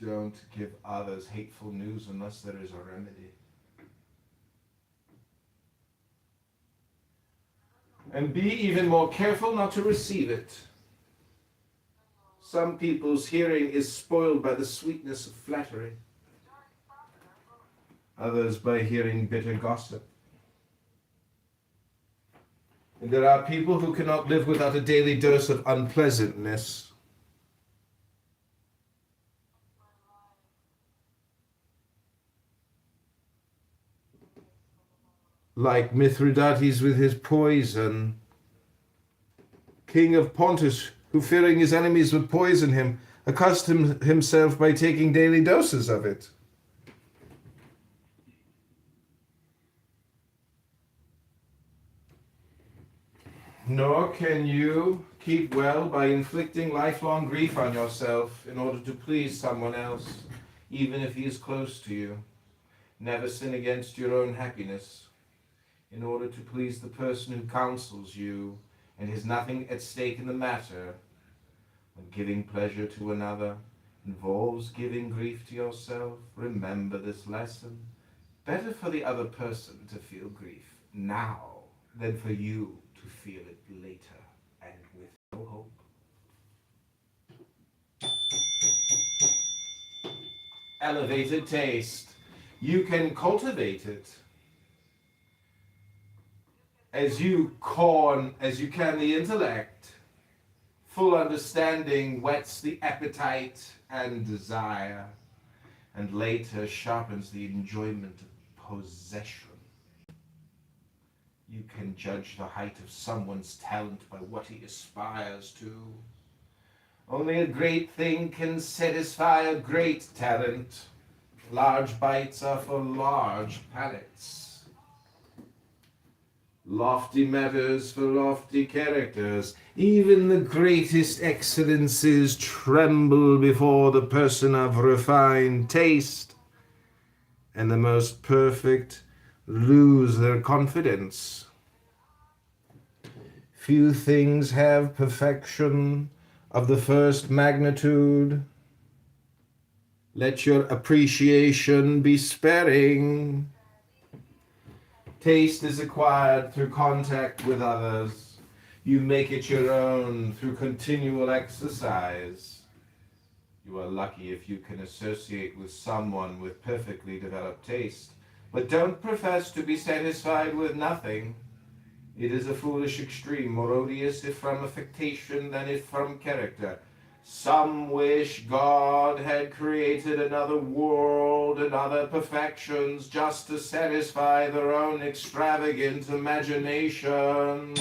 Don't give others hateful news unless there is a remedy. And be even more careful not to receive it. Some people's hearing is spoiled by the sweetness of flattery. Others by hearing bitter gossip. And there are people who cannot live without a daily dose of unpleasantness. Like Mithridates with his poison, king of Pontus, who fearing his enemies would poison him, accustomed himself by taking daily doses of it. Nor can you keep well by inflicting lifelong grief on yourself in order to please someone else. even if he is close to you. Never sin against your own happiness in order to please the person who counsels you and has nothing at stake in the matter. When giving pleasure to another involves giving grief to yourself, remember this lesson. Better for the other person to feel grief now than for you to feel it later and with no hope. Elevated taste. You can cultivate it as you can the intellect. Full understanding whets the appetite and desire, and later sharpens the enjoyment of possession. You can judge the height of someone's talent by what he aspires to. Only a great thing can satisfy a great talent. Large bites are for large palates. Lofty matters for lofty characters. Even the greatest excellences tremble before the person of refined taste, and the most perfect lose their confidence. Few things have perfection of the first magnitude. Let your appreciation be sparing. Taste is acquired through contact with others. You make it your own through continual exercise. You are lucky if you can associate with someone with perfectly developed taste, but don't profess to be satisfied with nothing. It is a foolish extreme, more odious if from affectation than if from character. Some wish God had created another world and other perfections just to satisfy their own extravagant imagination.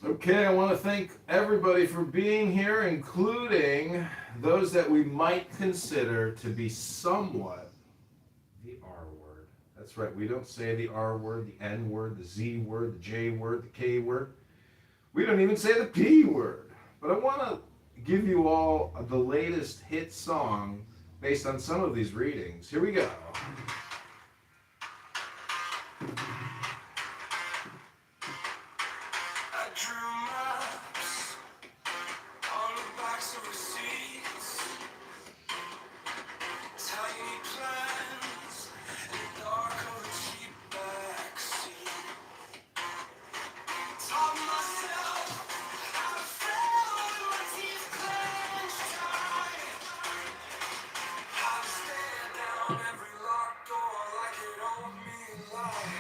Okay, I want to thank everybody for being here, including those that we might consider to be somewhat the R word. That's right, we don't say the R word, the N word, the Z word, the J word, the K word. We don't even say the P word. But I want to give you all the latest hit song based on some of these readings. Here we go. I drew maps on the backs of receipts, tiny plans in the dark of a cheap backseat. Taught myself how to fail with my teeth clenched tight, how to stare down every locked door like it owed me life.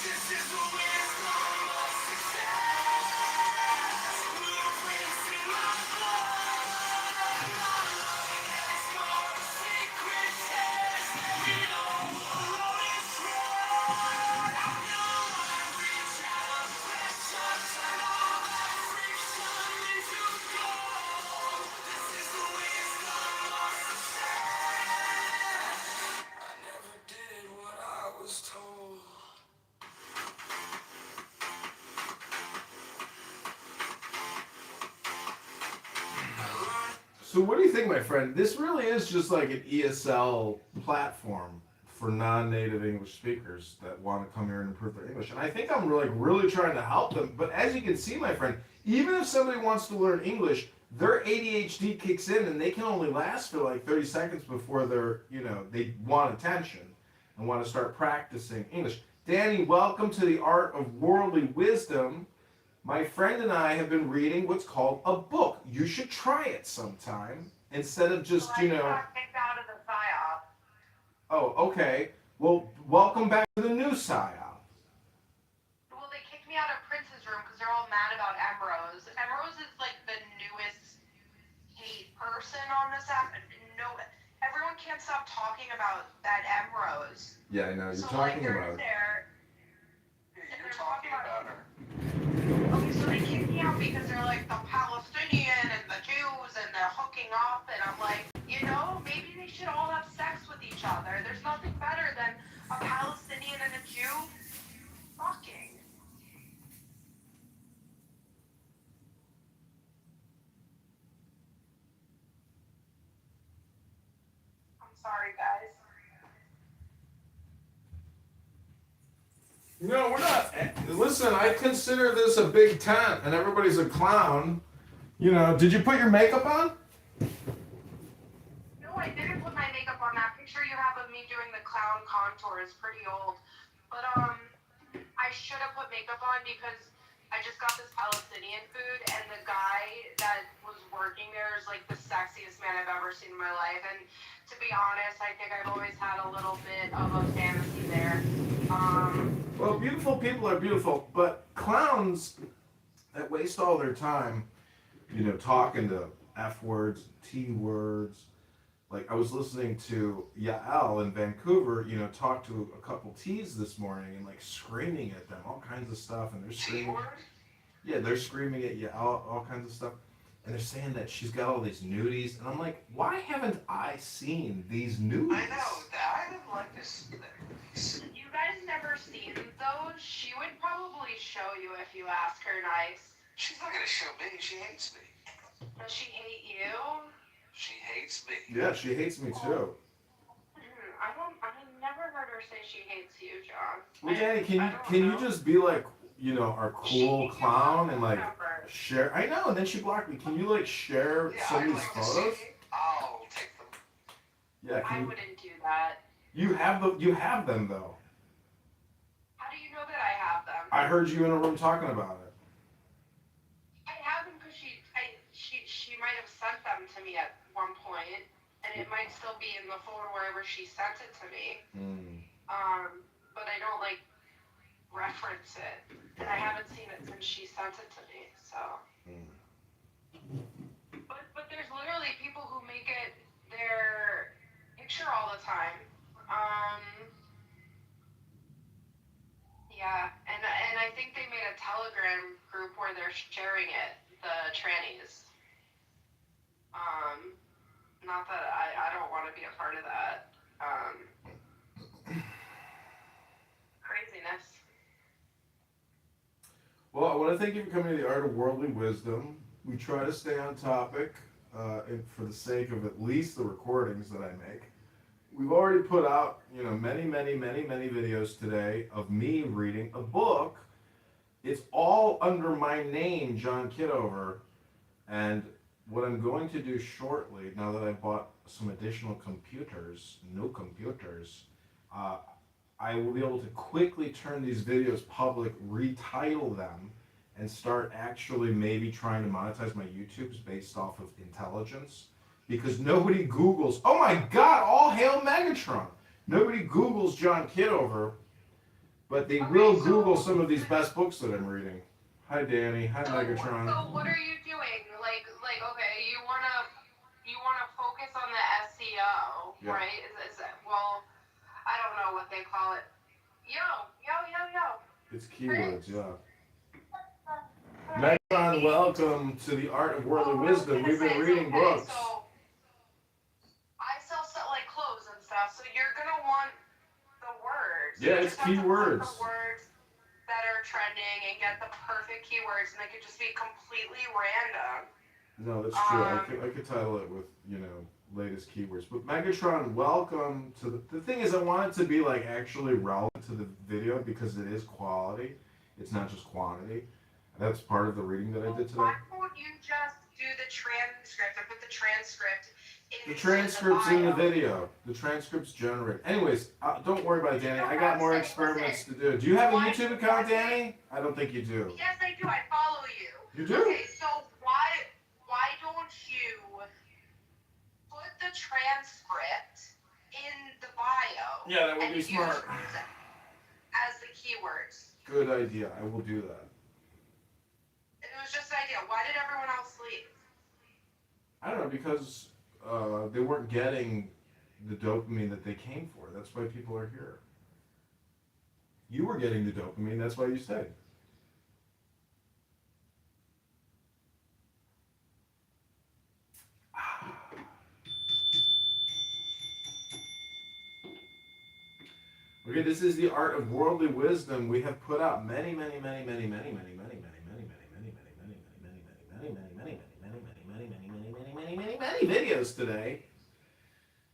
This is the wisdom of success. Blueprints in my blood. It's not a secret test. You know what it's right. I know I reach out of pressure, turn all that friction into gold. This is the wisdom of success. I never did what I was told. So what do you think, my friend? This really is just like an ESL platform for non-native English speakers that want to come here and improve their English. And I think I'm really trying to help them. But as you can see, my friend, even if somebody wants to learn English, their ADHD kicks in and they can only last for like 30 seconds before they want attention and want to start practicing English. Danny, welcome to the Art of Worldly Wisdom. My friend and I have been reading what's called a book. You should try it sometime instead of just, I got kicked out of the PSYOP. Oh, okay. Well, welcome back to the new PSYOP. Well, they kicked me out of Prince's room because they're all mad about Emrose. Emrose is like the newest hate person on this app. No, everyone can't stop talking about that Emrose. Yeah, I know. You're So talking like they're about. there. Yeah, And you're they're talking about her. Okay, so they kicked me out because they're like the Palestinian and the Jews and they're hooking up, and I'm like, maybe they should all have sex with each other. There's nothing better than a Palestinian and a Jew Sorry, guys. No, we're not. Listen, I consider this a big tent, and everybody's a clown. You know, did you put your makeup on? No, I didn't put my makeup on. That picture you have of me doing the clown contour is pretty old. But I should have put makeup on because I just got this Palestinian food, and the guy that was working there is like the sexiest man I've ever seen in my life. And to be honest, I think I've always had a little bit of a fantasy there. Well, beautiful people are beautiful, but clowns that waste all their time, you know, talking to F words, T words. Like I was listening to Yael in Vancouver, you know, talk to a couple T's this morning and like screaming at them, all kinds of stuff, and they're screaming. Yeah, they're screaming at Yael, all kinds of stuff, and they're saying that she's got all these nudies, and I'm like, why haven't I seen these nudies? I know. I didn't like this. You guys never seen those? She would probably show you if you ask her nice. She's not gonna show me. She hates me. Does she hate you? She hates me. Yeah, she hates me too. I never heard her say she hates you, John. Well, Danny, can you just be like, you know, our cool clown and like share? I know, and then she blocked me. Can you like share some of these photos? I'll take them. Yeah, I wouldn't do that. You have them though. How do you know that I have them? I heard you in a room talking about it. I have them because she might have sent them to me at one point, and it might still be in the folder wherever she sent it to me. But I don't like reference it, and I haven't seen it since she sent it to me. So. But there's literally people who make it their picture all the time. Yeah, and I think they made a Telegram group where they're sharing it, the trannies. Not that I don't want to be a part of that. Craziness. Well, I want to thank you for coming to the Art of Worldly Wisdom. We try to stay on topic for the sake of at least the recordings that I make. We've already put out, you know, many videos today of me reading a book. It's all under my name, John Kitover, and what I'm going to do shortly, now that I bought some additional computers, new computers, I will be able to quickly turn these videos public, retitle them, and start actually maybe trying to monetize my YouTubes based off of intelligence. Because nobody Googles, oh my God, all hail Megatron. Nobody Googles John Kitover, but they will Google some of these best books that I'm reading. Hi, Danny. Hi, Megatron. So what are you doing? Like, okay, you wanna focus on the SEO, Yeah. right? Is well, I don't know what they call it. Yo. It's keywords, yeah. Megatron, welcome to the Art of Worldly Wisdom. We've been reading books. So I sell like clothes and stuff, so you're gonna want the words. Yeah, You it's just have to put keywords. the words that are trending and get the perfect keywords, and they could just be completely random. No, that's true. I could title it with, you know, latest keywords. But Megatron, welcome to the thing is I want it to be like actually relevant to the video because it is quality. It's not just quantity. That's part of the reading that I did today. Why won't you just do the transcript and put the transcript in The transcript's in the bio? video. The transcript's generated. Anyways, don't worry about it, Danny. I got more experiments to do. Do you have a YouTube account, Danny? I don't think you do. Yes, I do. I follow you. You do? Okay, so why don't you put the transcript in the bio? Yeah, that would and be smart. use as the keywords. Good idea. I will do that. It was just an idea. Why did everyone else leave? I don't know, because they weren't getting the dopamine that they came for. That's why people are here. You were getting the dopamine. That's why you stayed. Okay, this is the Art of Worldly Wisdom. We have put out many videos today.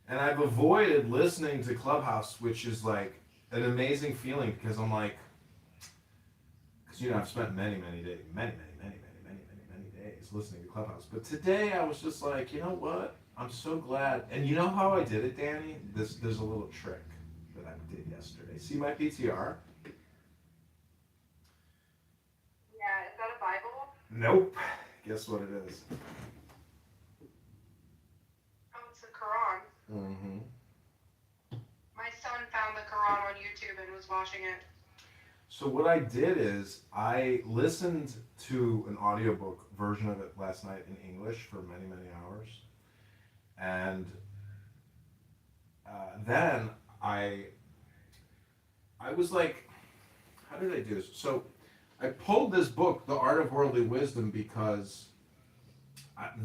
And I've avoided listening to Clubhouse, which is like an amazing feeling because I'm like, because I've spent many days, many days listening to Clubhouse. But today I was just like, you know what? I'm so glad. And you know how I did it, Danny? There's a little trick that I did yesterday. See my PTR? Yeah, is that a Bible? Nope. Guess what it is? Oh, it's the Quran. Mm-hmm. My son found the Quran on YouTube and was watching it. So what I did is I listened to an audiobook version of it last night in English for many hours, and then I was like, how did I do this? So I pulled this book, The Art of Worldly Wisdom, because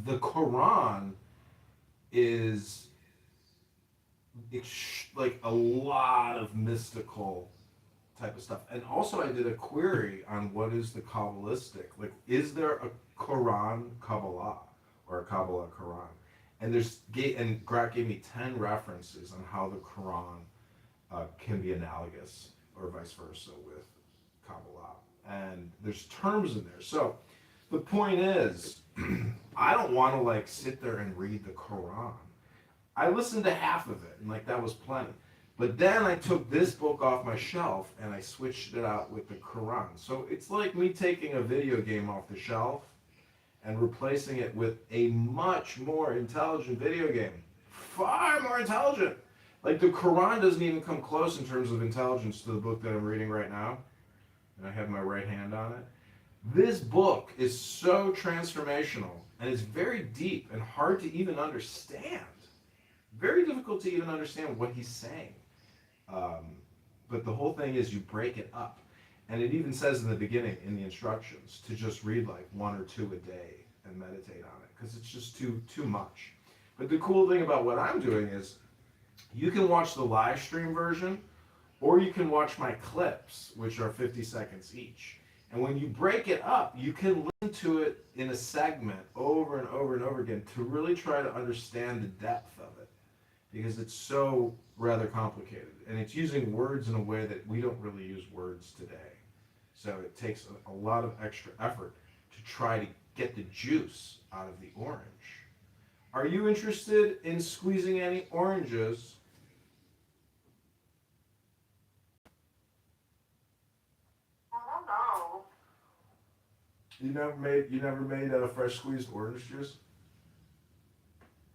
the Quran is like a lot of mystical type of stuff. And also I did a query on what is the Kabbalistic, like is there a Quran Kabbalah or a Kabbalah Quran? And Grant gave me 10 references on how the Quran can be analogous or vice versa with Kabbalah. And there's terms in there. So the point is, I don't want to like sit there and read the Quran. I listened to half of it, and like that was plenty. But then I took this book off my shelf and I switched it out with the Quran. So it's like me taking a video game off the shelf and replacing it with a much more intelligent video game. Far more intelligent. Like the Quran doesn't even come close in terms of intelligence to the book that I'm reading right now. And I have my right hand on it. This book is so transformational and it's very deep and hard to even understand. Very difficult to even understand what he's saying. But the whole thing is you break it up. And it even says in the beginning, in the instructions, to just read like 1 or 2 a day and meditate on it, because it's just too much. But the cool thing about what I'm doing is you can watch the live stream version, or you can watch my clips, which are 50 seconds each. And when you break it up, you can listen to it in a segment over and over and over again to really try to understand the depth of it, because it's so rather complicated. And it's using words in a way that we don't really use words today. So it takes a lot of extra effort to try to get the juice out of the orange. Are you interested in squeezing any oranges? I don't know. You never made a fresh squeezed orange juice?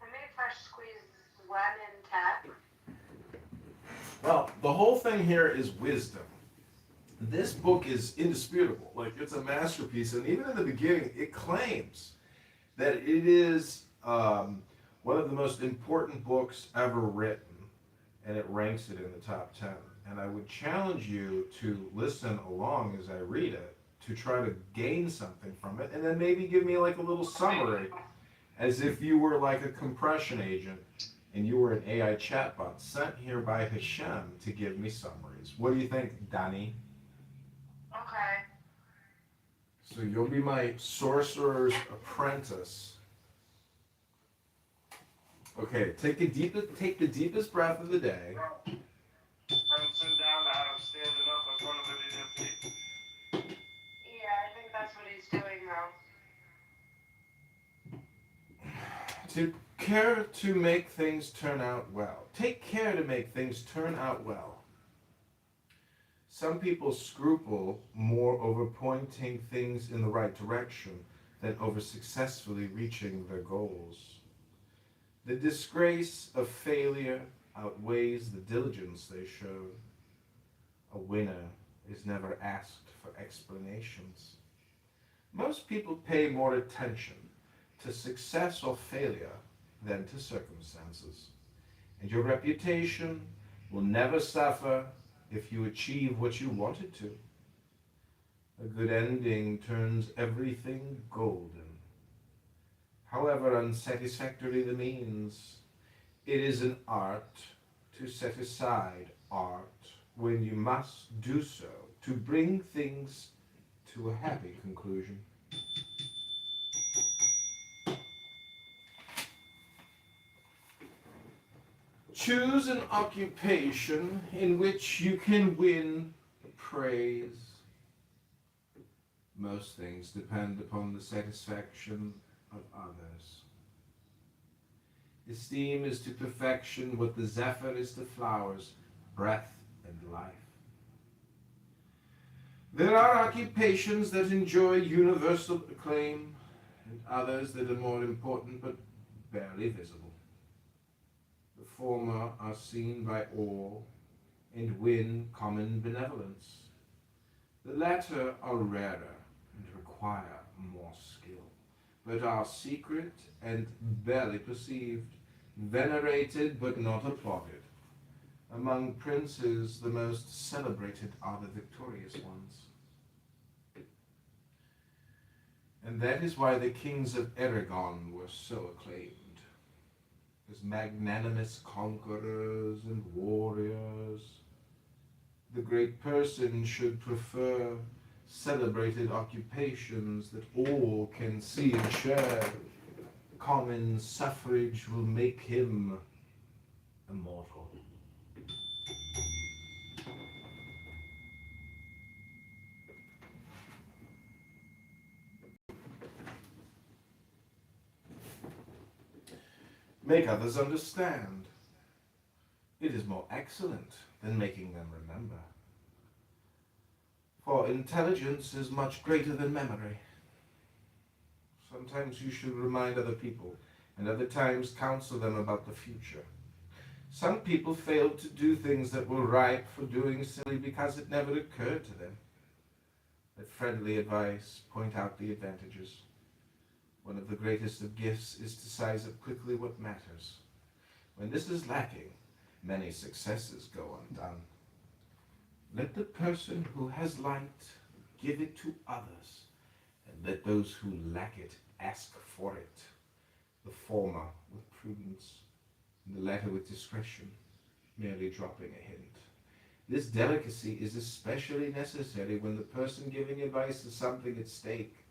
I made fresh squeezed lemon tap. Well, the whole thing here is wisdom. This book is indisputable. Like, it's a masterpiece. And even in the beginning, it claims that it is one of the most important books ever written. And it ranks it in the top 10. And I would challenge you to listen along as I read it, to try to gain something from it, and then maybe give me like a little summary, as if you were like a compression agent and you were an AI chatbot sent here by Hashem to give me summaries. What do you think, Danny? Okay. So you'll be my sorcerer's apprentice. Okay, take the deepest breath of the day. Have him sit down, I had him standing up in front of it. Yeah, I think that's what he's doing though. To care to make things turn out well. Take care to make things turn out well. Some people scruple more over pointing things in the right direction than over successfully reaching their goals. The disgrace of failure outweighs the diligence they showed. A winner is never asked for explanations. Most people pay more attention to success or failure than to circumstances. And your reputation will never suffer if you achieve what you wanted to. A good ending turns everything golden. However unsatisfactory the means, it is an art to set aside art when you must do so to bring things to a happy conclusion. Choose an occupation in which you can win praise. Most things depend upon the satisfaction of others. Esteem is to perfection what the zephyr is to flowers, breath and life. There are occupations that enjoy universal acclaim, and others that are more important but barely visible. The former are seen by all and win common benevolence. The latter are rarer and require more skill, but are secret and barely perceived, venerated but not applauded. Among princes, the most celebrated are the victorious ones. And that is why the kings of Aragon were so acclaimed, as magnanimous conquerors and warriors. The great person should prefer celebrated occupations that all can see and share. Common suffrage will make him immortal. Make others understand. It is more excellent than making them remember. For intelligence is much greater than memory. Sometimes you should remind other people, and other times counsel them about the future. Some people fail to do things that were ripe for doing simply because it never occurred to them. Let friendly advice point out the advantages. One of the greatest of gifts is to size up quickly what matters. When this is lacking, many successes go undone. Let the person who has light give it to others, and let those who lack it ask for it, the former with prudence, and the latter with discretion, merely dropping a hint. This delicacy is especially necessary when the person giving advice has something at stake.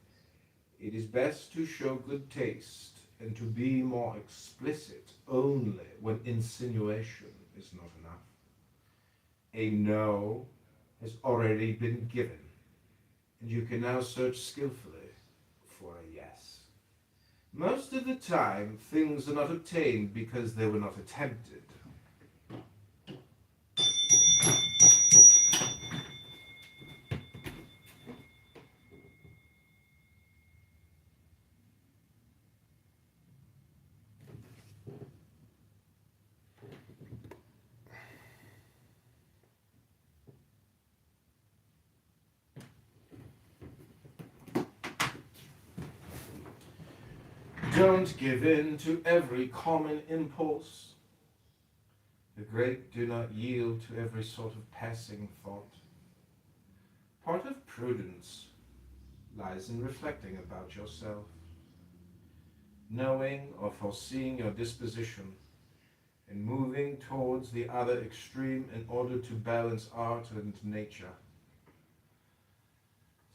It is best to show good taste and to be more explicit only when insinuation is not enough. A no has already been given, and you can now search skillfully for a yes. Most of the time, things are not obtained because they were not attempted. Don't give in to every common impulse. The great do not yield to every sort of passing thought. Part of prudence lies in reflecting about yourself, knowing or foreseeing your disposition, and moving towards the other extreme in order to balance art and nature.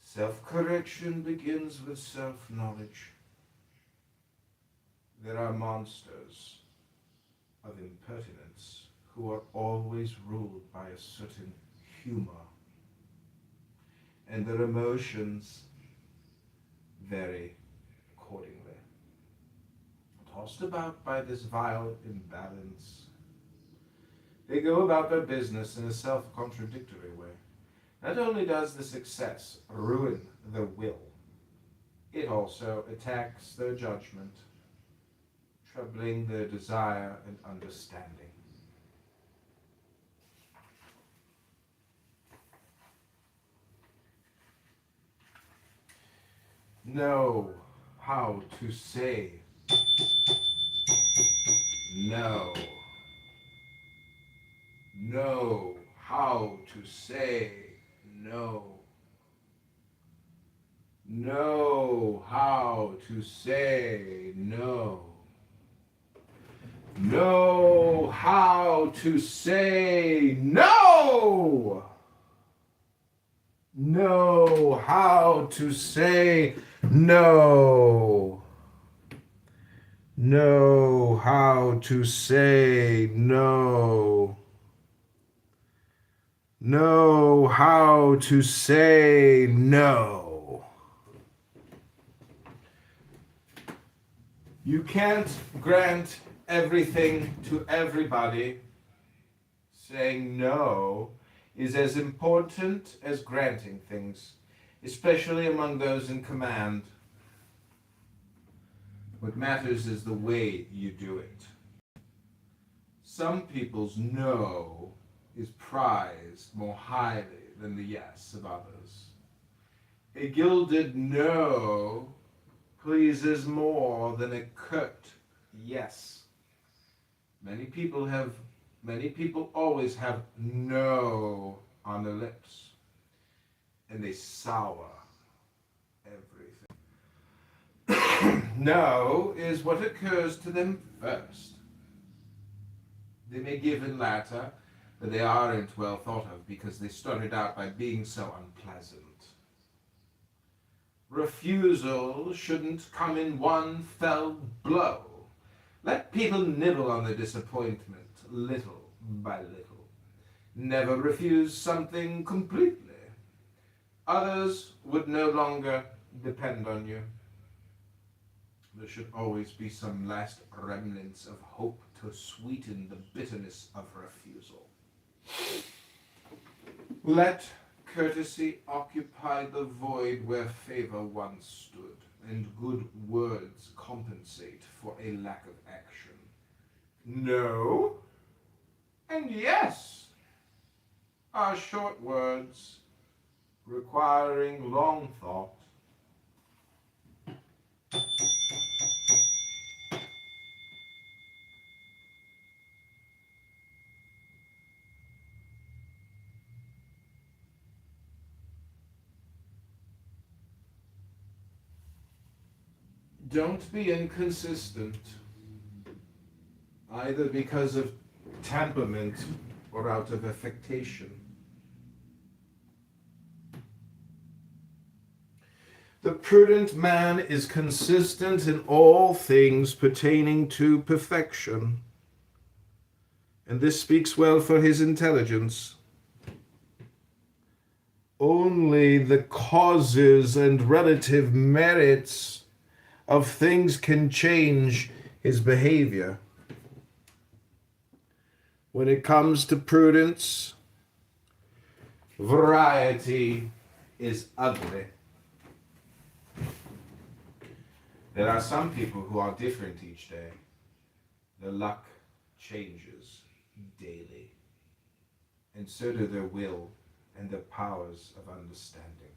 Self-correction begins with self-knowledge. There are monsters of impertinence who are always ruled by a certain humor, and their emotions vary accordingly. Tossed about by this vile imbalance, they go about their business in a self-contradictory way. Not only does the success ruin their will, it also attacks their judgment, troubling their desire and understanding. Know how to say no. Know how to say no. Know how to say no. Know how to say no. Know how to say no. Know how to say no. Know how to say no. You can't grant everything to everybody. Saying no is as important as granting things, especially among those in command. What matters is the way you do it. Some people's no is prized more highly than the yes of others. A gilded no pleases more than a curt yes. Many people always have no on their lips, and they sour everything. No is what occurs to them first. They may give in latter, but they aren't well thought of because they started out by being so unpleasant. Refusal shouldn't come in one fell blow. Let people nibble on their disappointment little by little. Never refuse something completely. Others would no longer depend on you. There should always be some last remnants of hope to sweeten the bitterness of refusal. Let courtesy occupy the void where favor once stood, and good words compensate for a lack of action. No and yes are short words requiring long thought. Don't be inconsistent, either because of temperament or out of affectation. The prudent man is consistent in all things pertaining to perfection, and this speaks well for his intelligence. Only the causes and relative merits of things can change his behavior. When it comes to prudence, variety is ugly. There are some people who are different each day. Their luck changes daily, and so do their will and their powers of understanding.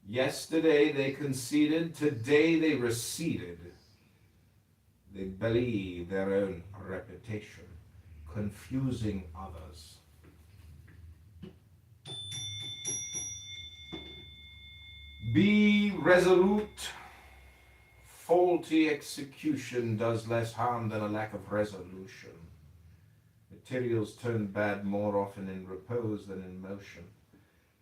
Yesterday they conceded, today they receded. They believe their own reputation, confusing others. Be resolute. Faulty execution does less harm than a lack of resolution. Materials turn bad more often in repose than in motion.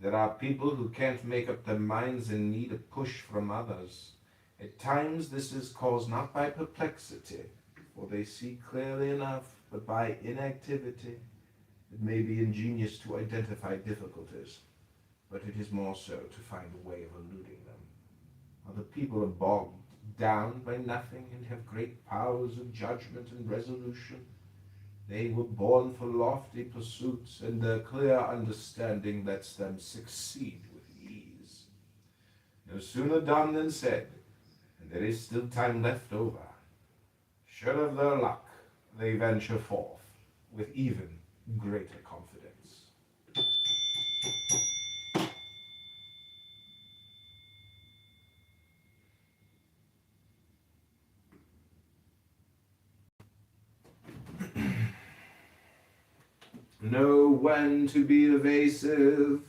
There are people who can't make up their minds and need a push from others. At times this is caused not by perplexity, for they see clearly enough, but by inactivity. It may be ingenious to identify difficulties, but it is more so to find a way of eluding them. Other people are bogged down by nothing and have great powers of judgment and resolution. They were born for lofty pursuits, and their clear understanding lets them succeed with ease. No sooner done than said, and there is still time left over. Sure of their luck, they venture forth with even greater confidence. Know when to be evasive.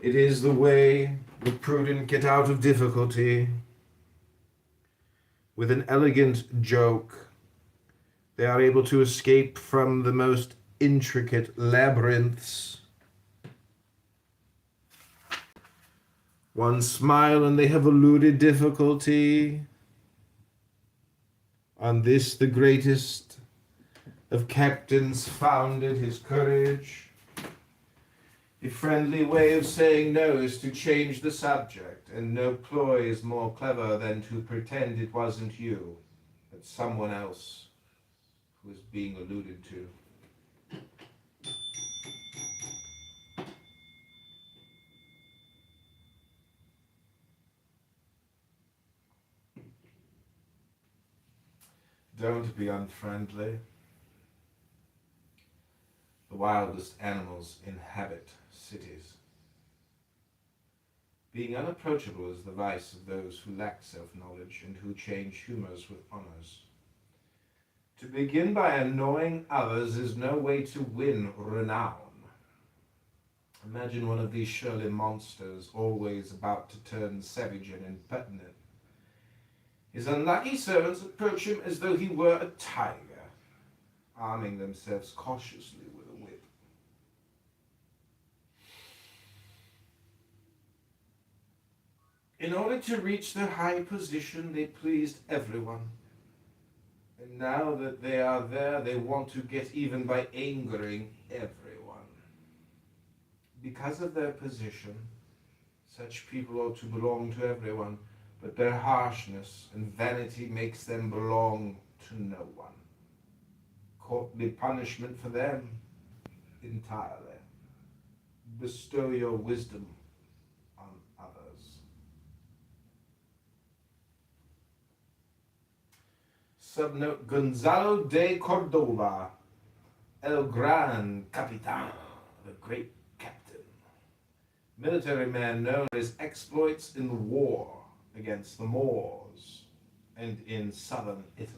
It is the way the prudent get out of difficulty. With an elegant joke, they are able to escape from the most intricate labyrinths. One smile and they have eluded difficulty. On this, the greatest of captains founded his courage. A friendly way of saying no is to change the subject, and no ploy is more clever than to pretend it wasn't you, but someone else who is being alluded to. Don't be unfriendly. The wildest animals inhabit cities. Being unapproachable is the vice of those who lack self-knowledge and who change humors with honors. To begin by annoying others is no way to win renown. Imagine one of these Shirley monsters always about to turn savage and impertinent. His unlucky servants approach him as though he were a tiger, arming themselves cautiously with a whip. In order to reach their high position, they pleased everyone. And now that they are there, they want to get even by angering everyone. Because of their position, such people ought to belong to everyone, but their harshness and vanity makes them belong to no one. Courtly punishment for them entirely. Bestow your wisdom on others. Subnote Gonzalo de Cordova, El Gran Capitan, the great captain. Military man known for his exploits in the war against the Moors and in southern Italy.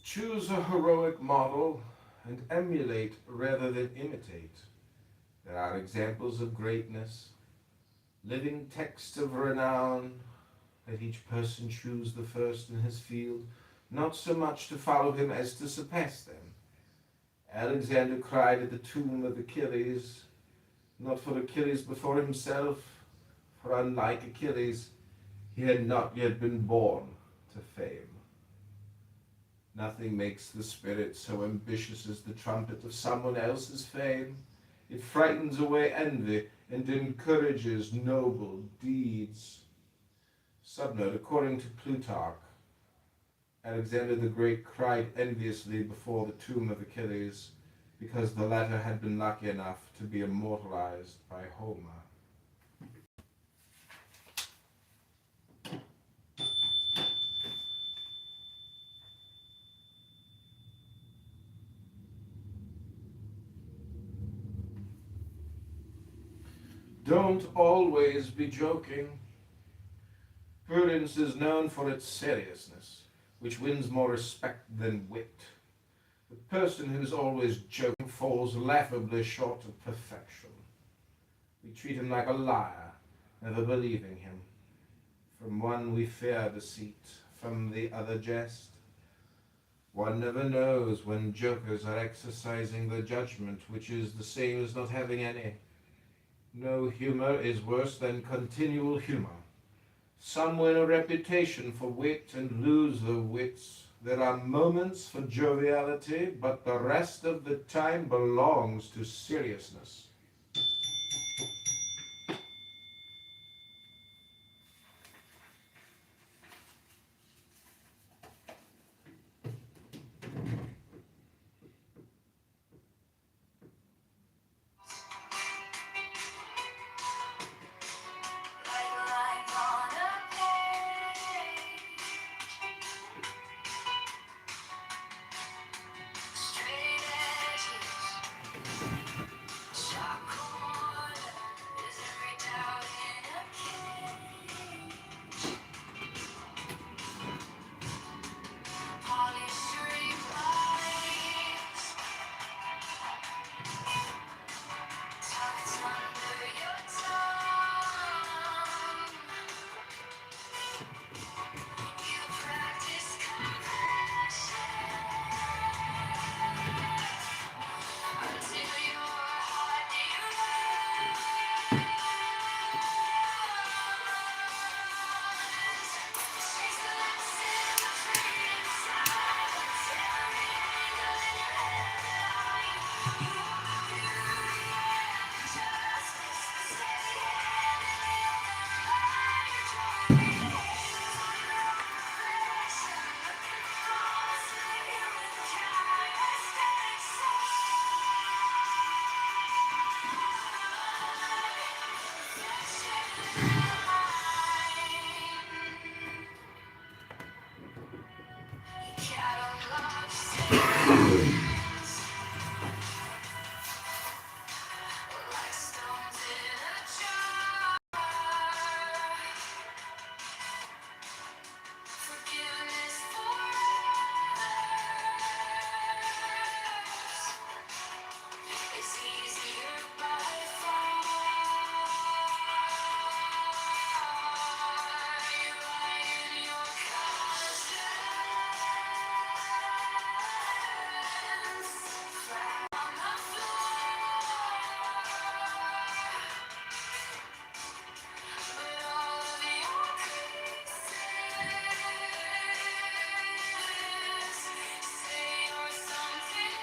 Choose a heroic model and emulate rather than imitate. There are examples of greatness, living texts of renown. Let each person choose the first in his field, not so much to follow him as to surpass them. Alexander cried at the tomb of Achilles, not for Achilles before himself, for unlike Achilles, he had not yet been born to fame. Nothing makes the spirit so ambitious as the trumpet of someone else's fame. It frightens away envy and encourages noble deeds. Subnote, according to Plutarch, Alexander the Great cried enviously before the tomb of Achilles because the latter had been lucky enough to be immortalized by Homer. Don't always be joking. Prudence is known for its seriousness, which wins more respect than wit. The person who is always joking falls laughably short of perfection. We treat him like a liar, never believing him. From one we fear deceit, from the other jest. One never knows when jokers are exercising their judgment, which is the same as not having any. No humor is worse than continual humor. Some win a reputation for wit and lose their wits. There are moments for joviality, but the rest of the time belongs to seriousness. Like Like stones in a jar. Forgiveness for others is easier by far. You lie in your conscience, flat on the floor. But all of your creases say you're something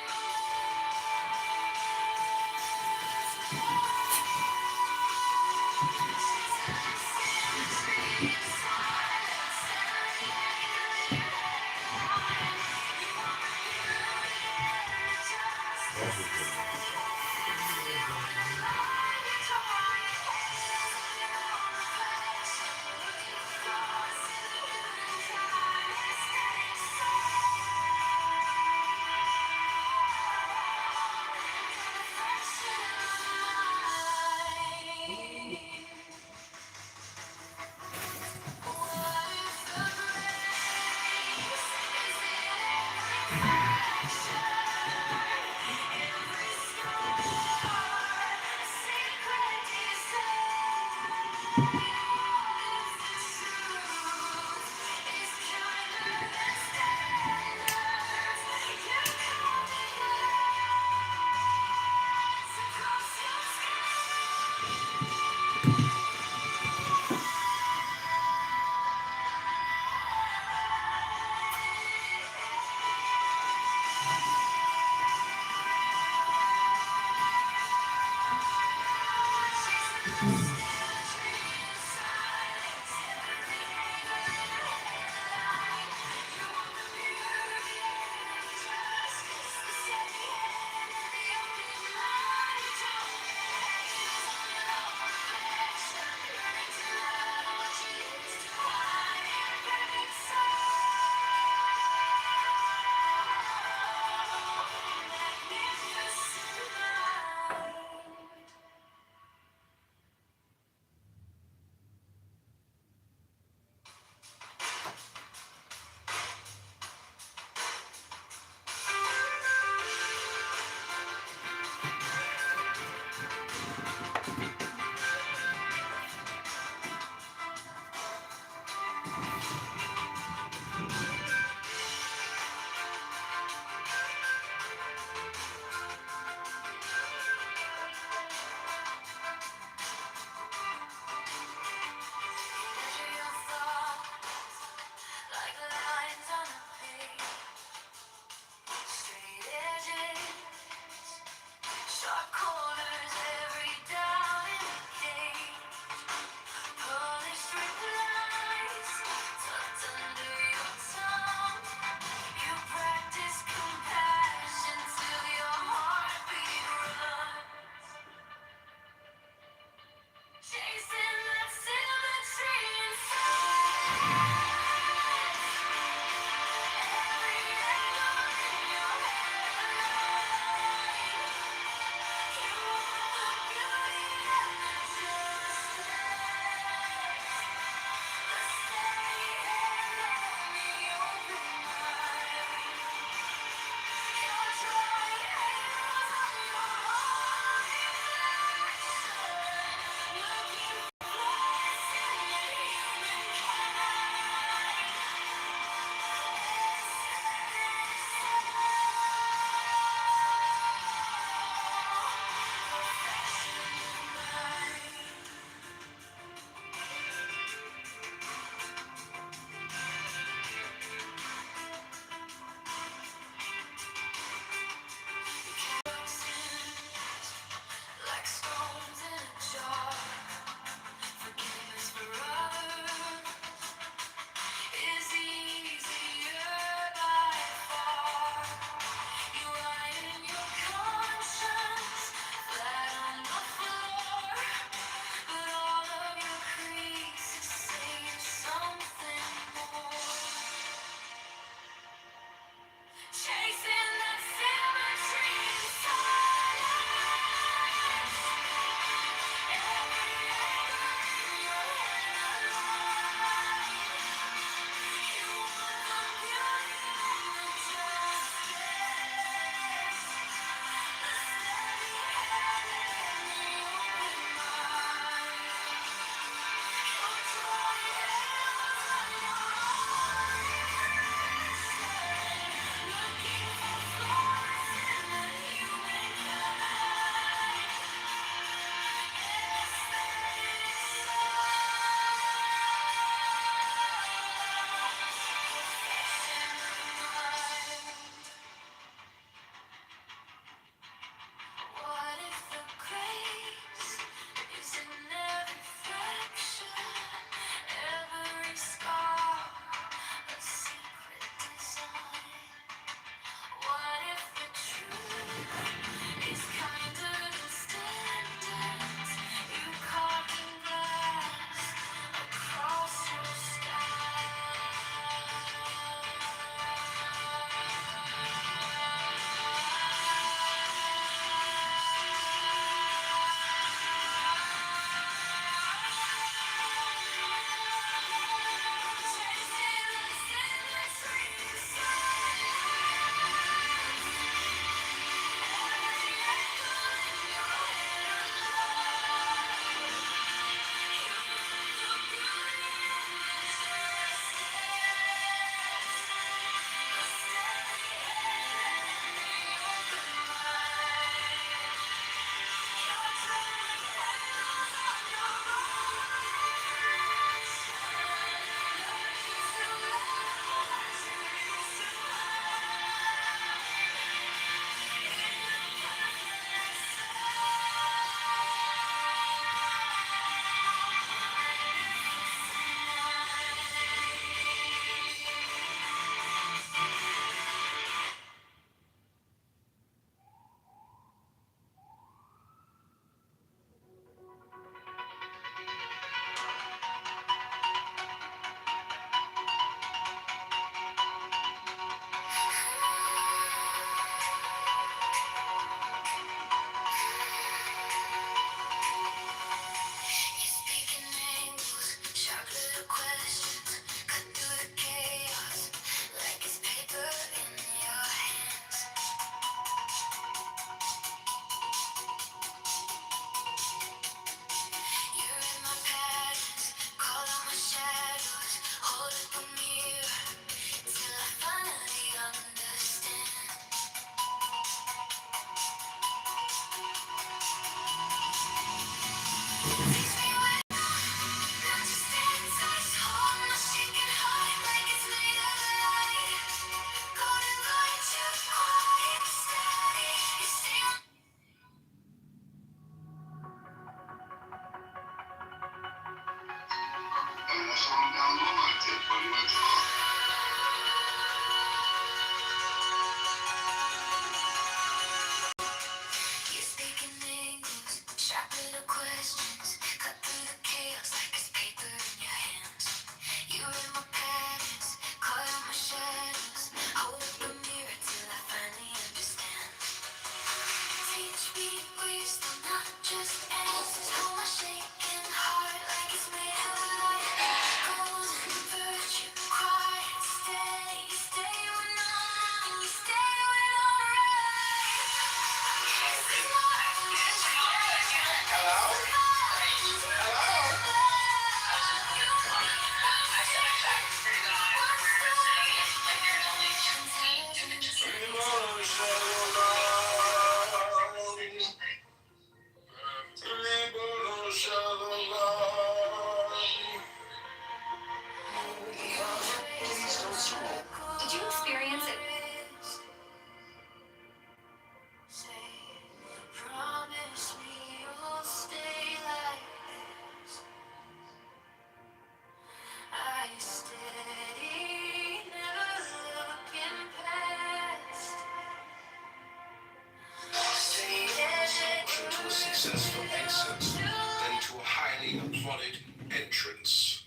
successful exit than to a highly applauded entrance.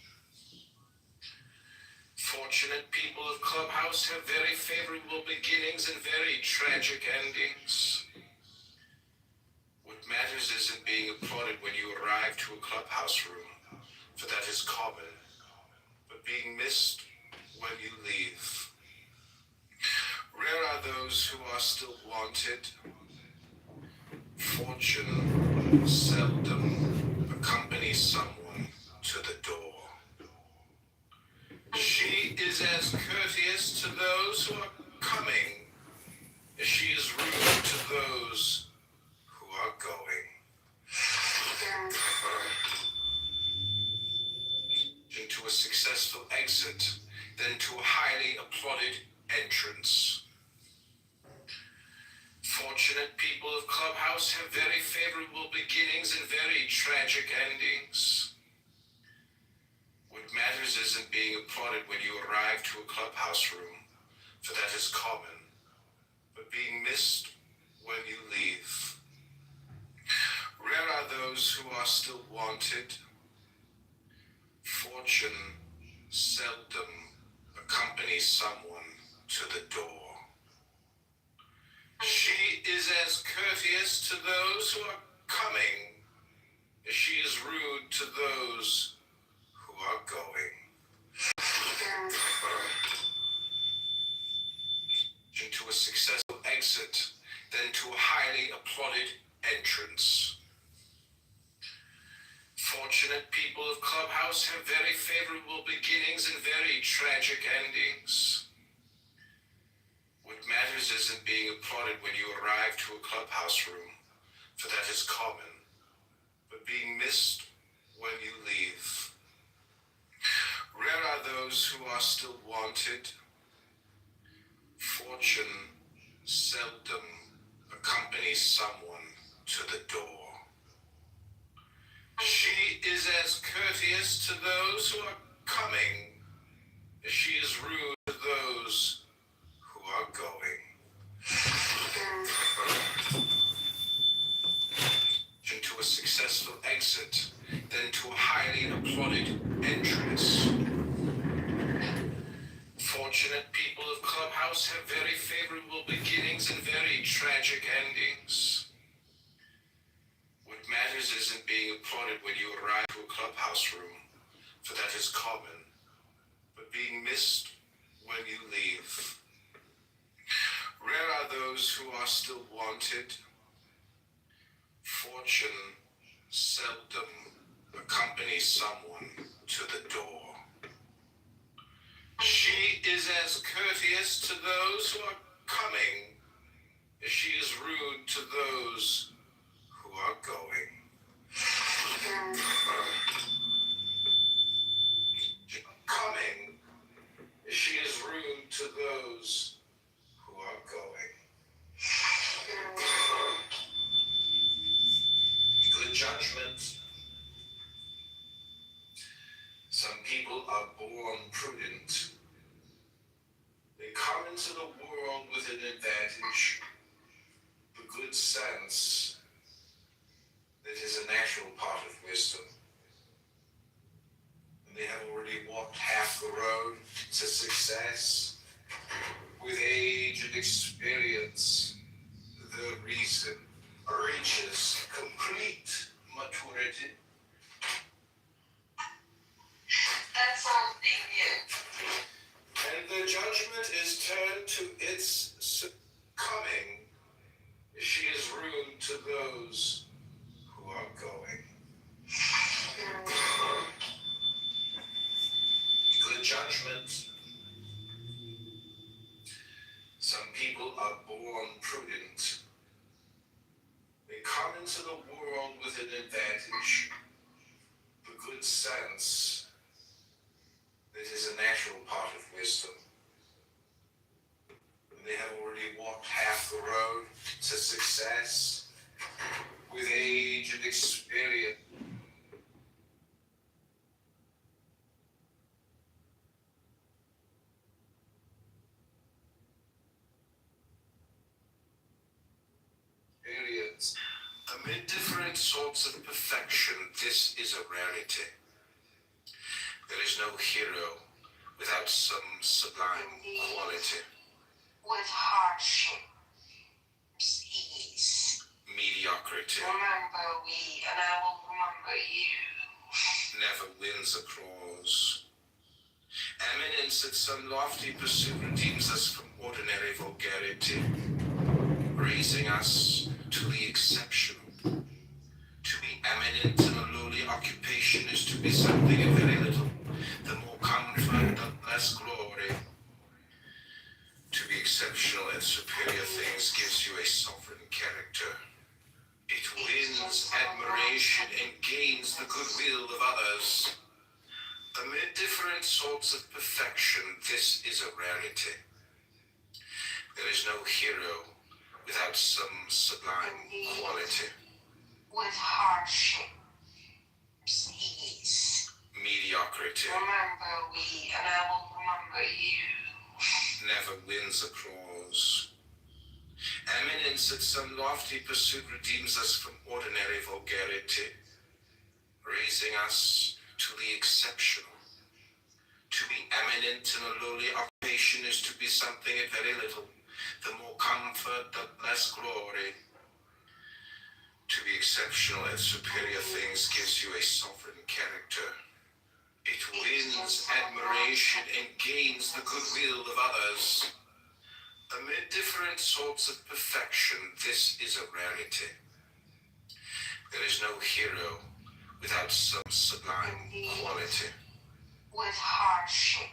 Fortunate people of Clubhouse have very favorable beginnings and very tragic endings. What matters isn't being applauded when you arrive to a clubhouse room, for that is common, but being missed when you leave. Rare are those who are still wanted. Fortune seldom accompanies someone to the door. She is as courteous to those who are coming as she is rude to those who are going. Into a successful exit, then to a highly applauded entrance. Fortunate people of Clubhouse have very favorable beginnings and very tragic endings. What matters isn't being applauded when you arrive to a clubhouse room, for that is common, but being missed when you leave. Rare are those who are still wanted. Fortune seldom accompanies someone to the door. She is as courteous to those who are coming as she is rude to those who are going. Into a successful exit, then to a highly applauded entrance. Fortunate people of Clubhouse have very favorable beginnings and very tragic endings. What matters isn't being applauded when you arrive to a clubhouse room, for that is common, but being missed when you leave. Rare are those who are still wanted. Fortune seldom accompanies someone to the door. She is as courteous to those who are coming as she is rude to those who are going. Into a successful exit, then to a highly applauded entrance. Fortunate people of Clubhouse have very favorable beginnings and very tragic endings. What matters isn't being applauded when you arrive to a clubhouse room, for that is common, but being missed when you leave. Rare are those who are still wanted. Fortune seldom accompanies someone to the door. She is as courteous to those who are coming as she is rude to those who are going. Coming as she is rude to those who are going. Good judgment. Some people are born prudent. They come into the world with an advantage, the good sense that is a natural part of wisdom. And they have already walked half the road to success. With age and experience, the reason reaches complete maturity. That's something new. And the judgment is turned to its coming. She is rude to those who are going. Good judgment. Some people are born prudent. They come into the world with an advantage, the good sense that is a natural part of wisdom. And they have already walked half the road to success. With age and experience, Amid different sorts of perfection, this is a rarity. There is no hero without some sublime quality. With hardship, ease. Mediocrity Remember we, and I will remember you. never wins a cause. Eminence at some lofty pursuit redeems us from ordinary vulgarity, raising us to the exceptional. To be eminent in a lowly occupation is to be something of very little. The more comfort, the less glory. To be exceptional at superior things gives you a sovereign character. It wins admiration and gains the goodwill of others. Amid different sorts of perfection, this is a rarity. There is no hero without some sublime quality. With hardship, ease. Mediocrity Remember we, and I will remember you. never wins a cause. Eminence at some lofty pursuit redeems us from ordinary vulgarity, raising us to the exceptional. To be eminent in a lowly occupation is to be something at very little. The more comfort, the less glory. To be exceptional at superior things gives you a sovereign character. It wins admiration and gains the goodwill of others. Amid different sorts of perfection, this is a rarity. There is no hero without some sublime quality. With hardship,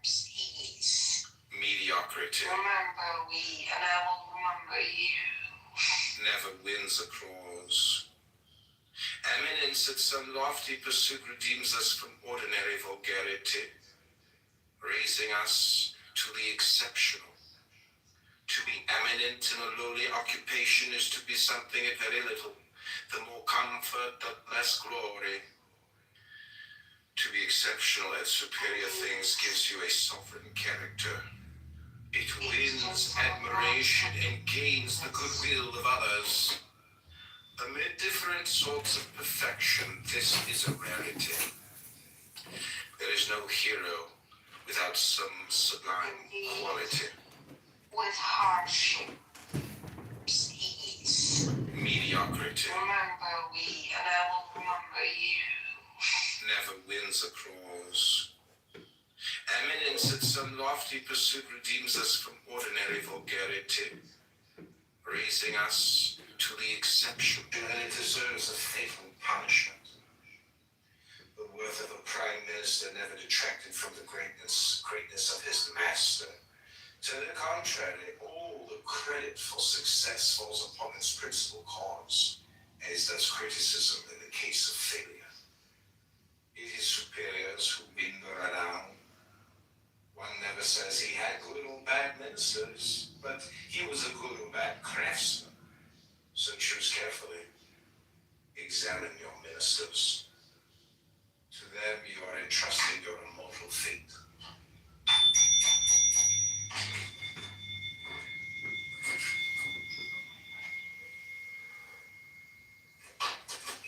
ease. Mediocrity Remember we, and I will remember you. never wins a cause. Eminence at some lofty pursuit redeems us from ordinary vulgarity, raising us to the exceptional. To be eminent in a lowly occupation is to be something at very little. The more comfort, the less glory. To be exceptional at superior things gives you a sovereign character. It wins admiration and gains the goodwill of others. Amid different sorts of perfection, this is a rarity. There is no hero without some sublime quality. With hardship, ease. Mediocrity Remember we, and I will remember you. never wins a cause. Eminence at some lofty pursuit redeems us from ordinary vulgarity, raising us to the exception. And it deserves a fatal punishment. The worth of a prime minister never detracted from the greatness of his master. To the contrary, all the credit for success falls upon its principal cause, as does criticism in the case of failure. It is superiors who win the renown. One never says he had good or bad ministers, but he was a good or bad craftsman. So choose carefully. Examine your ministers. To them you are entrusting your immortal fate.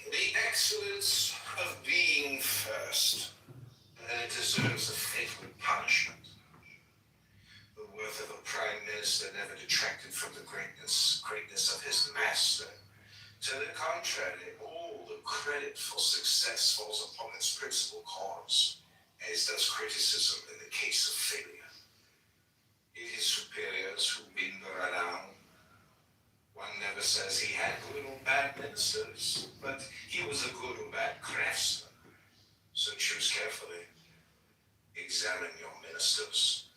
The excellence of being first, and it deserves a fatal punishment. The worth of a prime minister never detracted from the greatness of his master. To the contrary, all the credit for success falls upon its principal cause, as does criticism in the case of failure. It is superiors who win the renown. One never says he had good or bad ministers, but he was a good or bad craftsman. So choose carefully. Examine your ministers.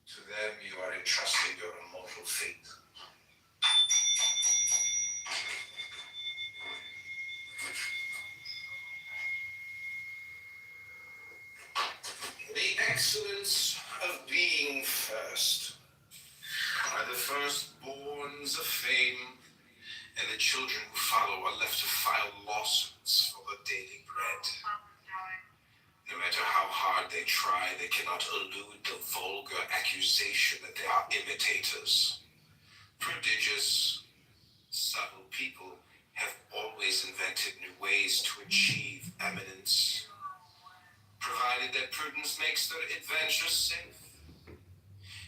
To them you are entrusting your immortal fate. The excellence of being first. Are the firstborns of fame, and the children who follow are left to file lawsuits for the daily bread. No matter how hard they try, they cannot elude the vulgar accusation that they are imitators, prodigious, Subtle people have always invented new ways to achieve eminence, provided that prudence makes their adventures safe.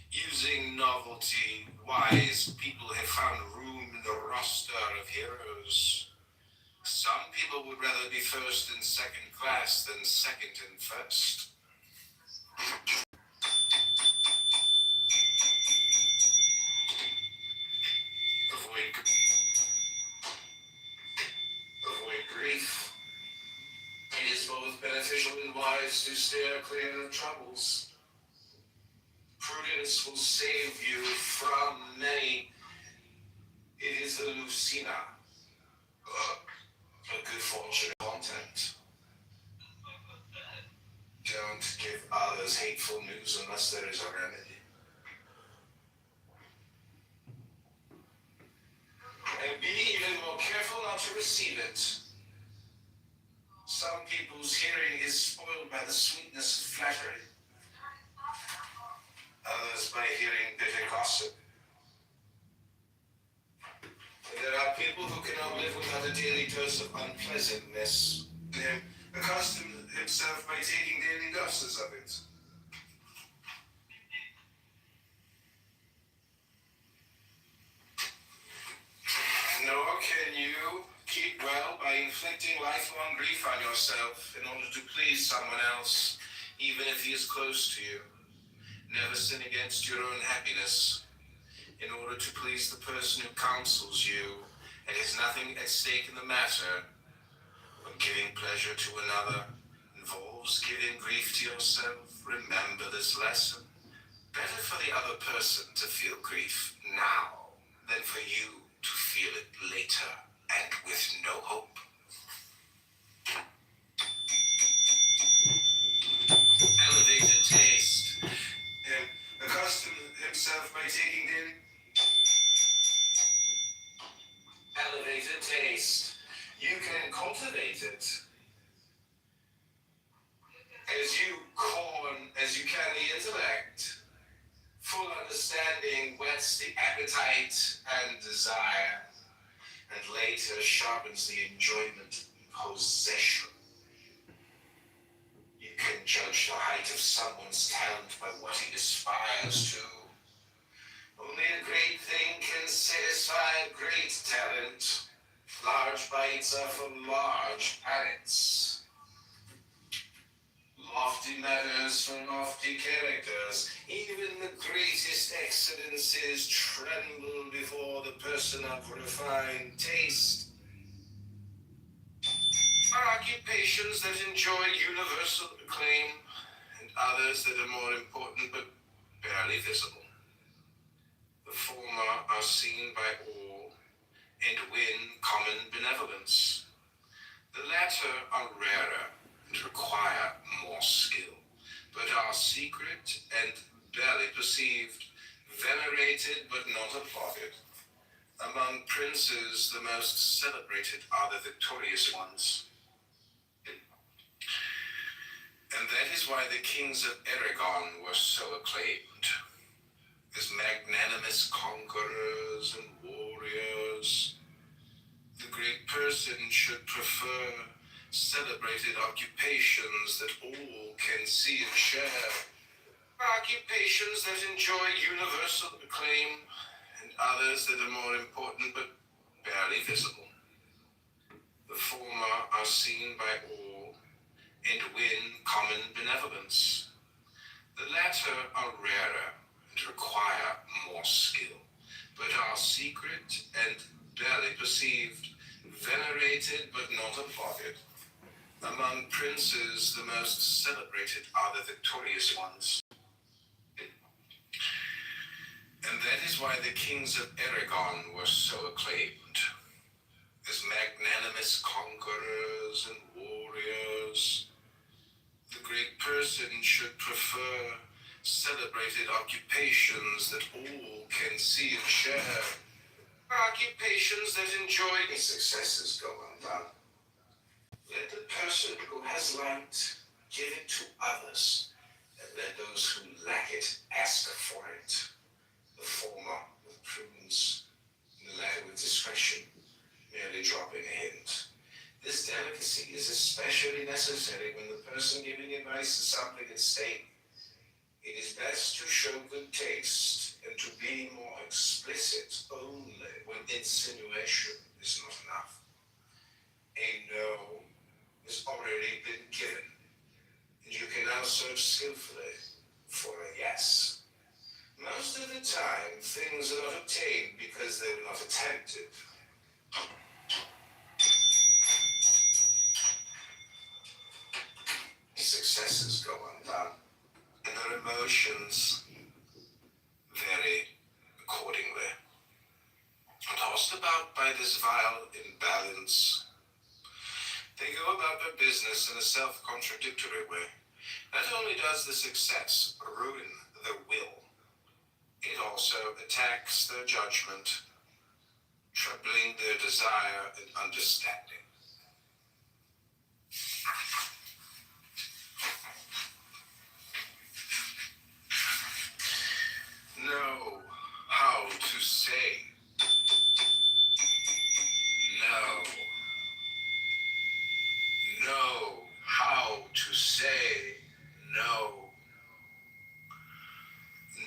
Using novelty, wise people have found room in the roster of heroes. Some people would rather be first in second class than second in first. Avoid grief. It is both beneficial and wise to steer clear of troubles. Prudence will save you from many. It is the Lucina, a good fortune content. Don't give others hateful news unless there is a remedy. And be even more careful not to receive it. Some people's hearing is spoiled by the sweetness of flattery. Others by hearing bitter gossip. And there are people who cannot live without a daily dose of unpleasantness. They accustom himself by taking daily doses of it. Nor can you keep well by inflicting lifelong grief on yourself in order to please someone else, even if he is close to you. Never sin against your own happiness in order to please the person who counsels you and has nothing at stake in the matter. When giving pleasure to another involves giving grief to yourself, remember this lesson. Better for the other person to feel grief now than for you to feel it later and with no hope. Elevated taste. Accustom himself by taking daily. Elevated taste. You can cultivate it. As you can the intellect. Full understanding whets the appetite and desire, and later sharpens the enjoyment and possession. You can judge the height of someone's talent by what he aspires to. Only a great thing can satisfy great talent. Large bites are for large palates. Lofty matters for lofty characters. Even the greatest excellences tremble before the person of refined taste. Are occupations that enjoy universal acclaim, and others that are more important but barely visible. The former are seen by all and win common benevolence. The latter are rarer and require more skill, but are secret and barely perceived, venerated but not applauded. Among princes, the most celebrated are the victorious ones. And that is why the kings of Aragon were so acclaimed. As magnanimous conquerors and warriors, the great person should prefer celebrated occupations that all can see and share. Occupations that enjoy universal acclaim, and others that are more important but barely visible. The former are seen by all and win common benevolence. The latter are rarer and require more skill, but are secret and barely perceived, venerated but not applauded. Among princes, the most celebrated are the victorious ones. And that is why the kings of Aragon were so acclaimed. As magnanimous conquerors and warriors, the great person should prefer celebrated occupations that all can see and share. Occupations that enjoy successes go undone. Let the person who has light give it to others, and let those who lack it ask for it. The former with prudence, and the latter with with discretion, merely dropping a hint. This delicacy is especially necessary when the person giving advice is something at stake. It is best to show good taste and to be more explicit only when insinuation is not enough. A no has already been given, and you can now search skillfully for a yes. Most of the time, things are not obtained because they were not attempted. Successes go undone, and their emotions vary accordingly. Tossed about by this vile imbalance, they go about their business in a self-contradictory way. Not only does the success ruin their will, it also attacks their judgment, troubling their desire and understanding. Know how to say no. Know how to say no.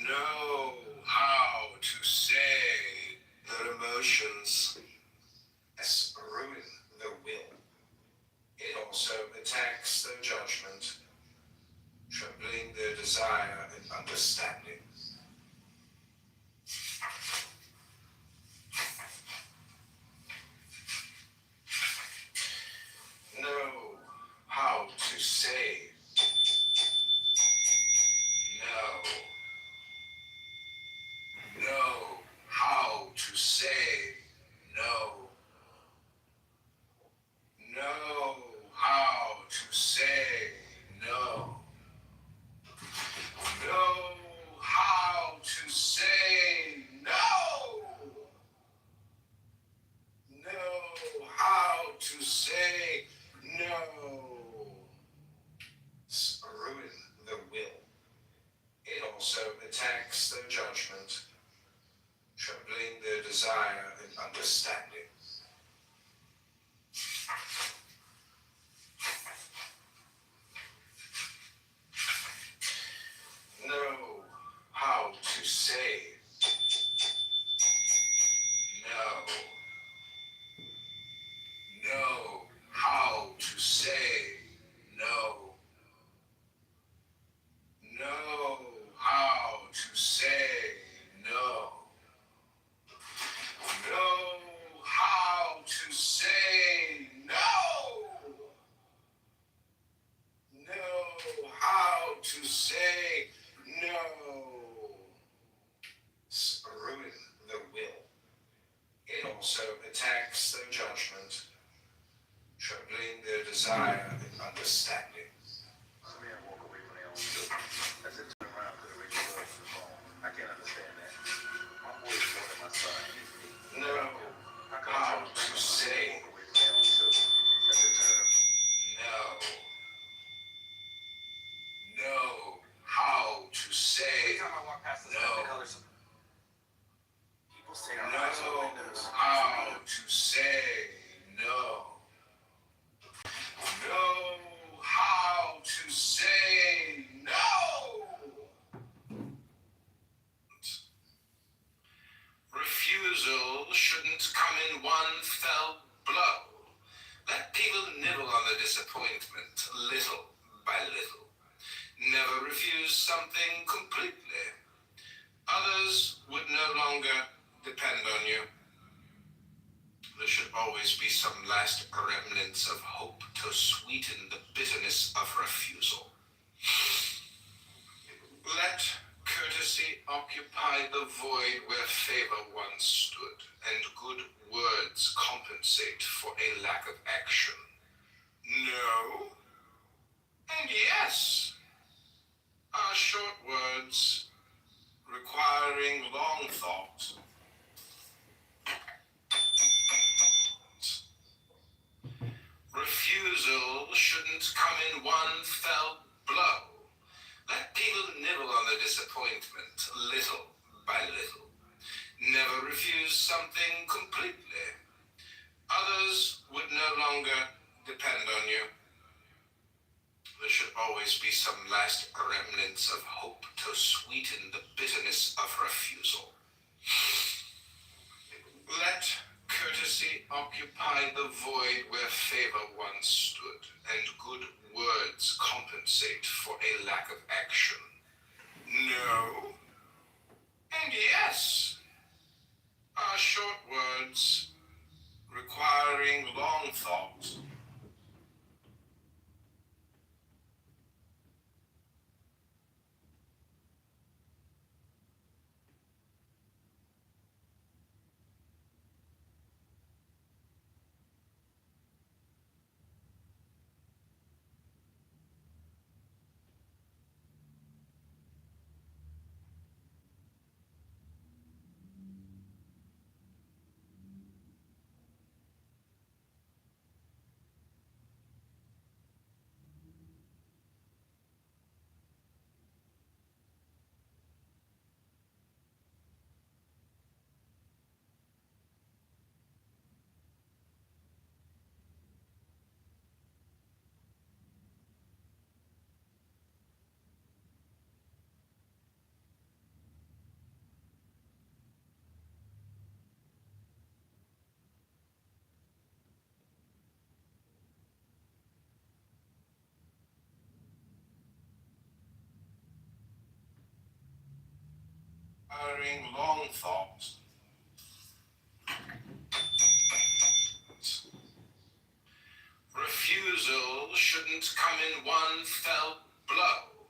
Know how to say their emotions ruin their will. It also attacks their judgment, troubling their desire and understanding. Know how to say no. Know how to say no. Know how to say no. Know how to say no. Know how to say no. Ruin the will. It also attacks their judgment, troubling their desire and understanding. Know how to say no. Know how to say no. Know how to say no. Know how to say no. Know how to say no. Ruin the will. It also attacks their judgment, troubling their desire and understanding. Some men walk away from their own children. As they turn around to the radio love to the phone. I can't understand that. My boy is more than my son. He's me. Know How come how some to men say walk away from their own children? As they turn no. Know how to say Every time I walk past this no. colors, people say our Know eyes are windows. how to say no. Know how to say no. Refusal shouldn't come in one fell blow. Let people nibble on the disappointment little by little. Never refuse something completely. Others would no longer depend on you. There should always be some last remnants of hope to sweeten the bitterness of refusal. Let courtesy occupy the void where favor once stood, and good words compensate for a lack of action. No and yes are short words requiring long thought. Refusal shouldn't come in one fell blow. Let people nibble on the disappointment little by little. Never refuse something completely. Others would no longer depend on you. There should always be some last remnants of hope to sweeten the bitterness of refusal. Let courtesy occupy the void where favor once stood, and good words compensate for a lack of action. No and yes are short words requiring long thought. Requiring long thought. Refusal shouldn't come in one fell blow.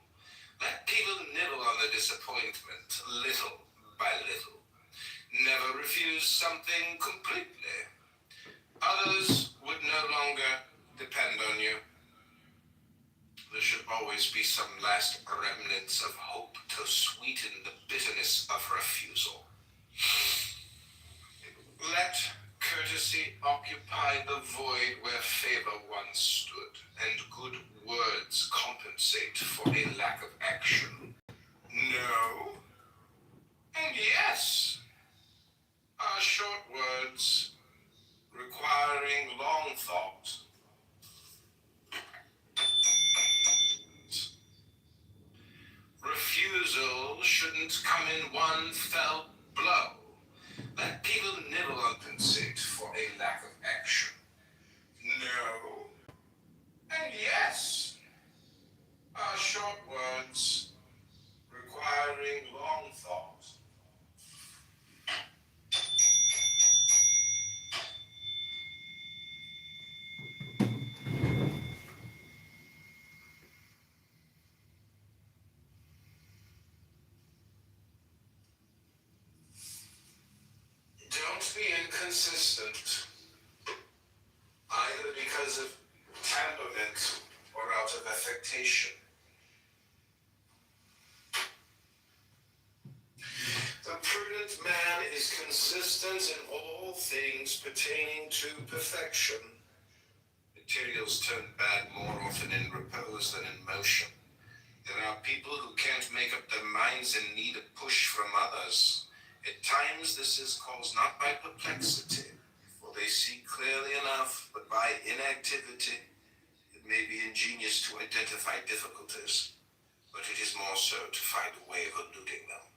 Let people nibble on the disappointment, little by little. Never refuse something completely. Others would no longer depend on you. There should always be some last remnants of hope to sweeten the bitterness of refusal. Let courtesy occupy the void where favor once stood, and good words compensate for a lack of action. No and yes are short words requiring long thought. Refusal shouldn't come in one fell blow. Let people nibble on compensate for a lack of action. No and yes are short words requiring long thought. Don't be inconsistent, either because of temperament or out of affectation. The prudent man is consistent in all things pertaining to perfection. Materials turn bad more often in repose than in motion. There are people who can't make up their minds and need a push from others. At times this is caused not by perplexity, for they see clearly enough, but by inactivity. It may be ingenious to identify difficulties, but it is more so to find a way of eluding them.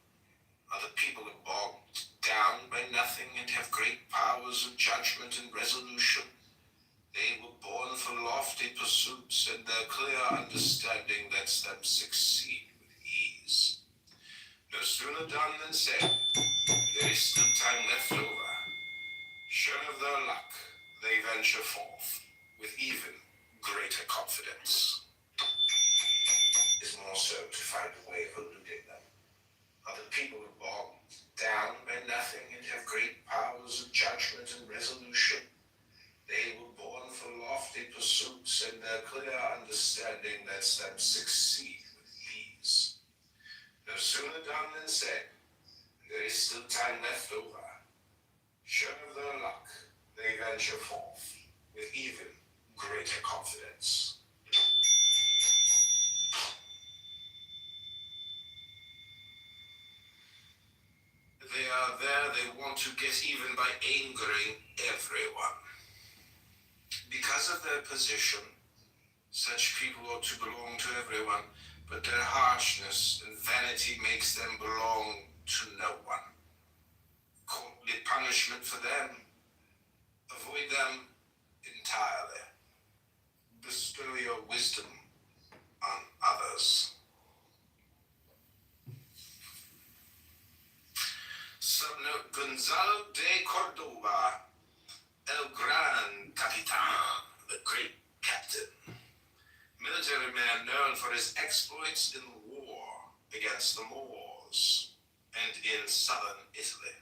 Other people are bogged down by nothing and have great powers of judgment and resolution. They were born for lofty pursuits, and their clear understanding lets them succeed with ease. No sooner done than said. There is still time left over. Sure of their luck, they venture forth with even greater confidence. Is more so to find a way of eluding them. Other people are bogged down by nothing and have great powers of judgment and resolution. They were born for lofty pursuits, and their clear understanding lets them succeed with ease. No sooner done than said. There is still time left over. Sure of their luck, they venture forth with even greater confidence. They are there, they want to get even by angering everyone. Because of their position, such people ought to belong to everyone, but their harshness and vanity makes them belong to no one. Courtly punishment for them. Avoid them entirely. Bestow your wisdom on others. Subnote Gonzalo de Cordova, El Gran Capitan, the great captain. Military man known for his exploits in the war against the Moors and in southern Italy.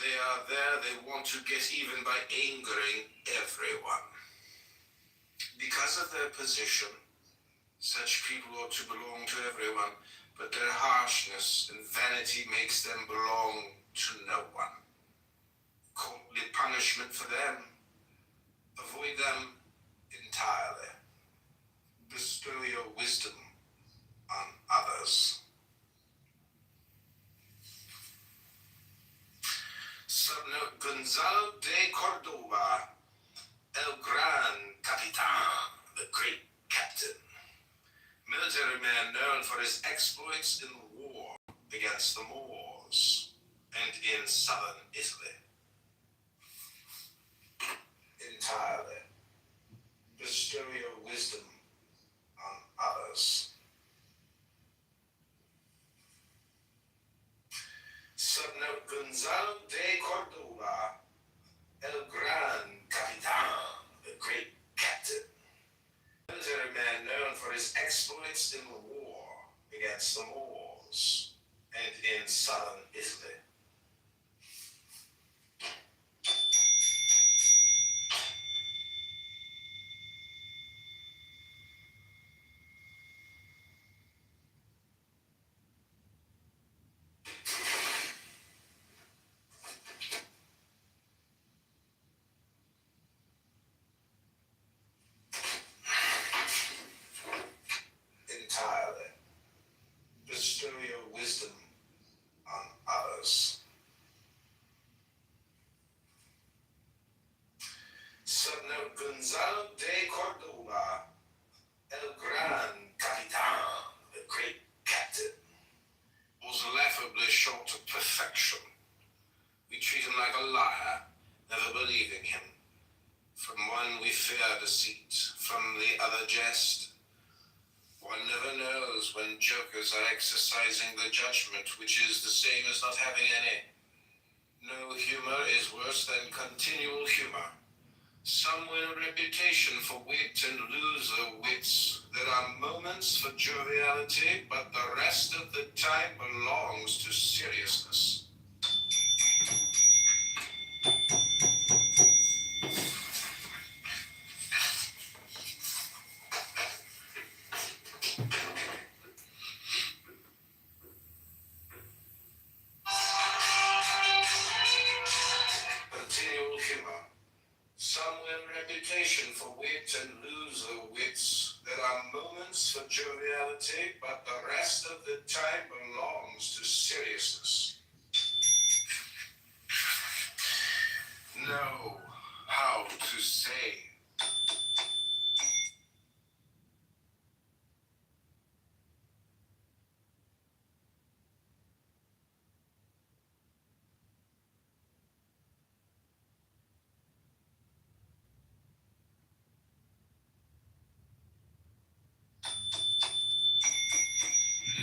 They are there, they want to get even by angering everyone. Because of their position, such people ought to belong to everyone, but their harshness and vanity makes them belong to no one. Courtly punishment for them. Avoid them entirely. Bestow your wisdom on others. Subnote Gonzalo de Cordova, El Gran Capitan, the great captain. Military man known for his exploits in the war against the Moors and in southern Italy. Entirely. Bestow your wisdom on others. Subnote Gonzalo de Cordova, El Gran Capitan, the great captain. Military man known for his exploits in the war against the Moors and in southern Italy. Entirely. Bestow your wisdom on others. Subnote Gonzalo de Cordova, El Gran Capitan, the great captain. Was laughably short of perfection. We treat him like a liar, never believing him. From one we fear deceit, from the other jest. One never knows when jokers are exercising the judgment, which is the same as not having any. No humor is worse than continual humor. Some win a reputation for wit and lose their wits. There are moments for joviality, but the rest of the time belongs to seriousness. Continual humor. Some win reputation for wit and lose their wits. There are moments for joviality, but the rest of the time belongs to seriousness. Know how to say.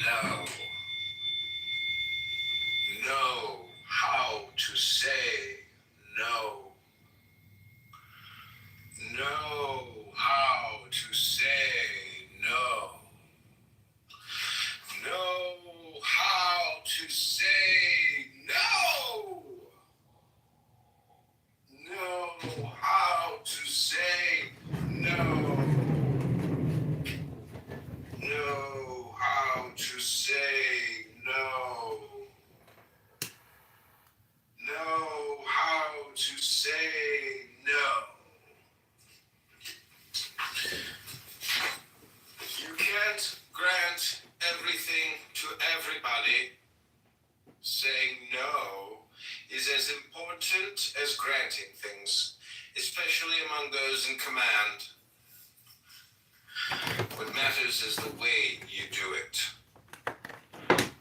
No. Know how to say no. No. competent as granting things, especially among those in command. What matters is the way you do it.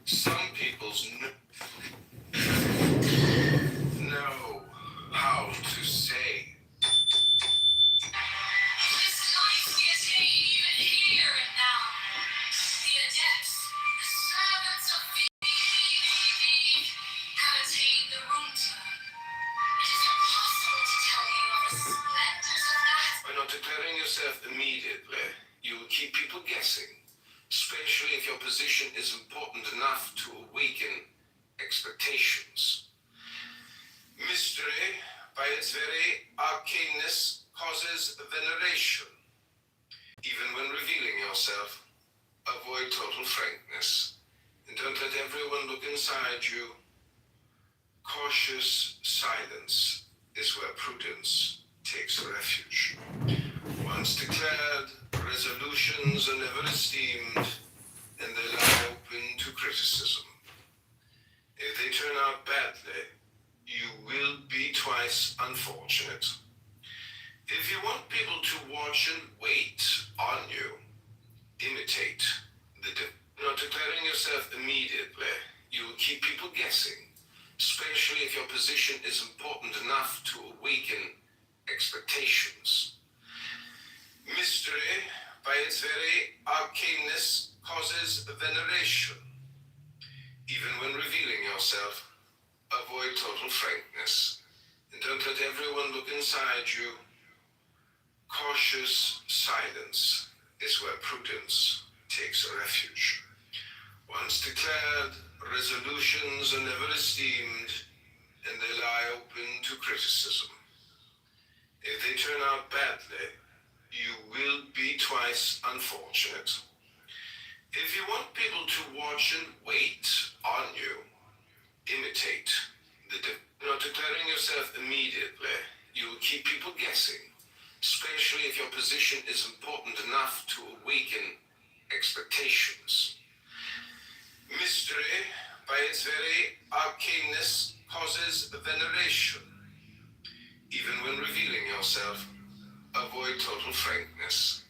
Some people's know how to say. This life we attain even here and now. The adepts, the servants of me, have attained the Runta. It is impossible to tell you of the splendors of that. By not declaring yourself immediately, you will keep people guessing, especially if your position is important enough to awaken expectations. Mystery, by its very arcaneness, causes veneration. Even when revealing yourself, avoid total frankness, and don't let everyone look inside you. Cautious silence is where prudence takes refuge. Once declared, resolutions are never esteemed, and they lie open to criticism. If they turn out badly, you will be twice unfortunate. If you want people to watch and wait on you, imitate the not declaring yourself immediately, you will keep people guessing, especially if your position is important enough to awaken expectations. Mystery, by its very arcaneness, causes veneration. Even when revealing yourself, avoid total frankness, and don't let everyone look inside you. Cautious silence is where prudence takes refuge. Once declared, resolutions are never esteemed, and they lie open to criticism. If they turn out badly, you will be twice unfortunate. If you want people to watch and wait on you, imitate the not declaring yourself immediately, you will keep people guessing, especially if your position is important enough to awaken expectations. Mystery, by its very arcaneness, causes veneration. Even when revealing yourself, avoid total frankness,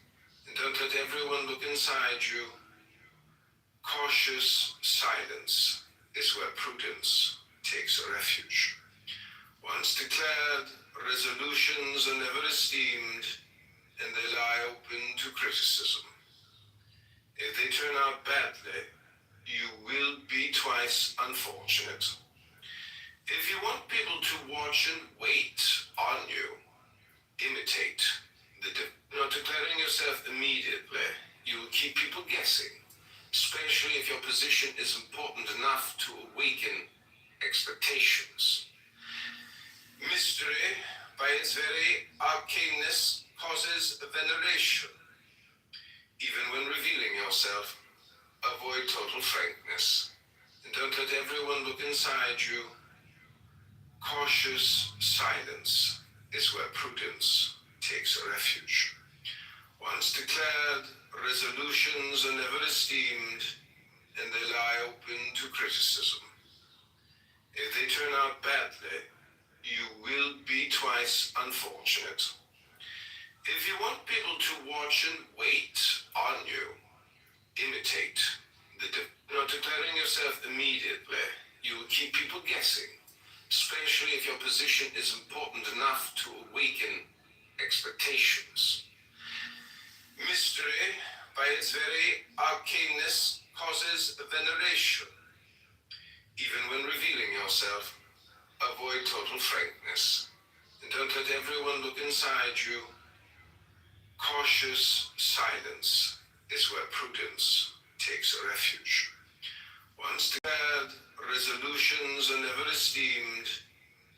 and don't let everyone look inside you. Cautious silence is where prudence takes refuge. Once declared, resolutions are never esteemed, and they lie open to criticism. If they turn out badly, you will be twice unfortunate. If you want people to watch and wait on you, imitate the not declaring yourself immediately, you will keep people guessing, especially if your position is important enough to awaken expectations. Mystery, by its very arcaneness, causes veneration. Even when revealing yourself, avoid total frankness, and don't let everyone look inside you. Cautious silence is where prudence takes refuge. Once declared, resolutions are never esteemed, and they lie open to criticism. If they turn out badly, you will be twice unfortunate. If you want people to watch and wait on you, imitate the not declaring yourself immediately, you will keep people guessing, especially if your position is important enough to awaken expectations. Mystery, by its very arcaneness, causes veneration. Even when revealing yourself, avoid total frankness, and don't let everyone look inside you. Cautious silence is where prudence takes refuge. Once declared, resolutions are never esteemed,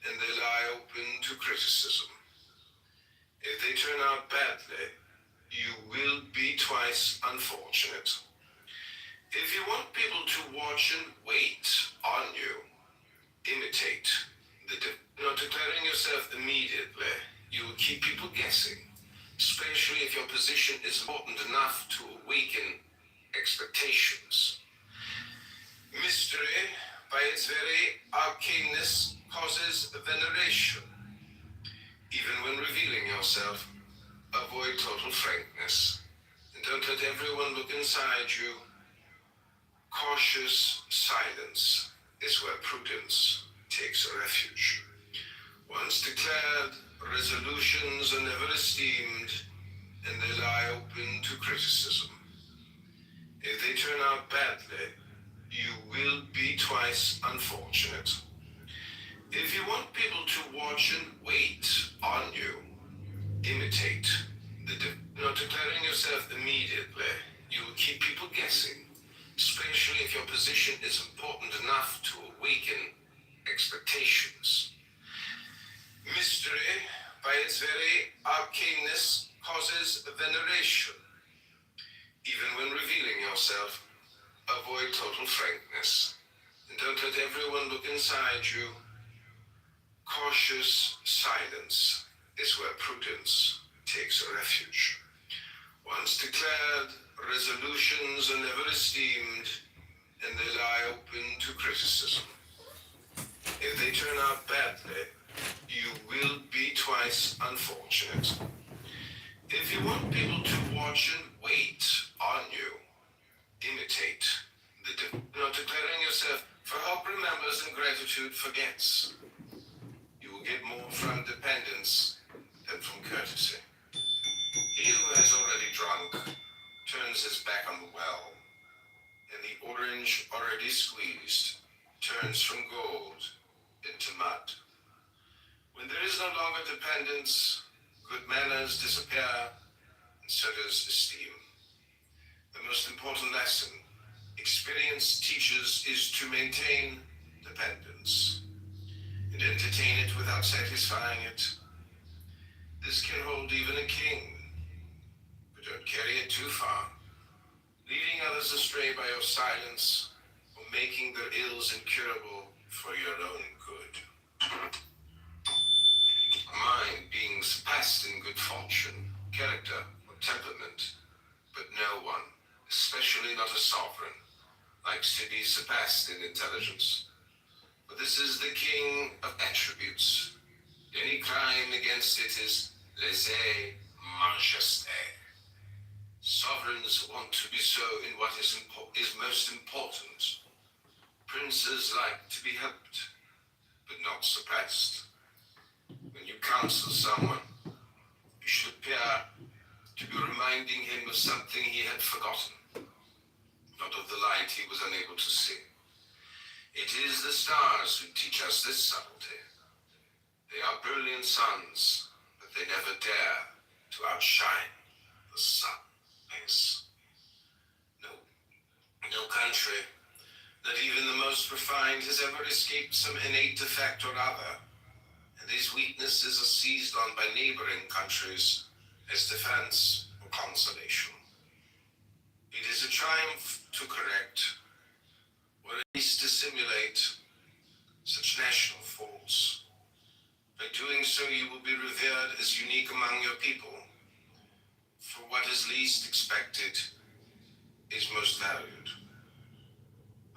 and they lie open to criticism. If they turn out badly, you will be twice unfortunate. If you want people to watch and wait on you, imitate the not declaring yourself immediately, you will keep people guessing, especially if your position is important enough to awaken expectations. Mystery, by its very arcaneness, causes veneration. Even when revealing yourself, avoid total frankness. And don't let everyone look inside you. Cautious silence is where prudence takes a refuge. Once declared, resolutions are never esteemed, and they lie open to criticism. If they turn out badly, you will be twice unfortunate. If you want people to watch and wait on you, imitate not declaring yourself immediately. You will keep people guessing, especially if your position is important enough to awaken expectations. Mystery, by its very arcaneness, causes veneration. Even when revealing yourself, avoid total frankness. And don't let everyone look inside you. Cautious silence is where prudence takes a refuge. Once declared, resolutions are never esteemed, and they lie open to criticism. If they turn out badly, you will be twice unfortunate. If you want people to watch and wait on you, imitate not declaring yourself, for hope remembers and gratitude forgets. You will get more from dependence than from courtesy. He who has already drunk turns his back on the well, and the orange already squeezed turns from gold into mud. When there is no longer dependence, good manners disappear, and so does esteem. The most important lesson experience teaches is to maintain dependence and entertain it without satisfying it. This can hold even a king, but don't carry it too far, leading others astray by your silence or making their ills incurable for your own good. A mind being surpassed in good fortune, character, or temperament, but no one, especially not a sovereign, likes to be surpassed in intelligence. For this is the king of attributes. Any crime against it is lèse-majesté. Sovereigns want to be so in what is most important. Princes like to be helped, but not surpassed. When you counsel someone, you should appear to be reminding him of something he had forgotten, not of the light he was unable to see. It is the stars who teach us this subtlety. They are brilliant suns, but they never dare to outshine the sun. Yes. No country, not even the most refined, has ever escaped some innate defect or other, and these weaknesses are seized on by neighboring countries as defense or consolation. It is a triumph to correct, or at least to simulate, such national faults. By doing so, you will be revered as unique among your people, for what is least expected is most valued.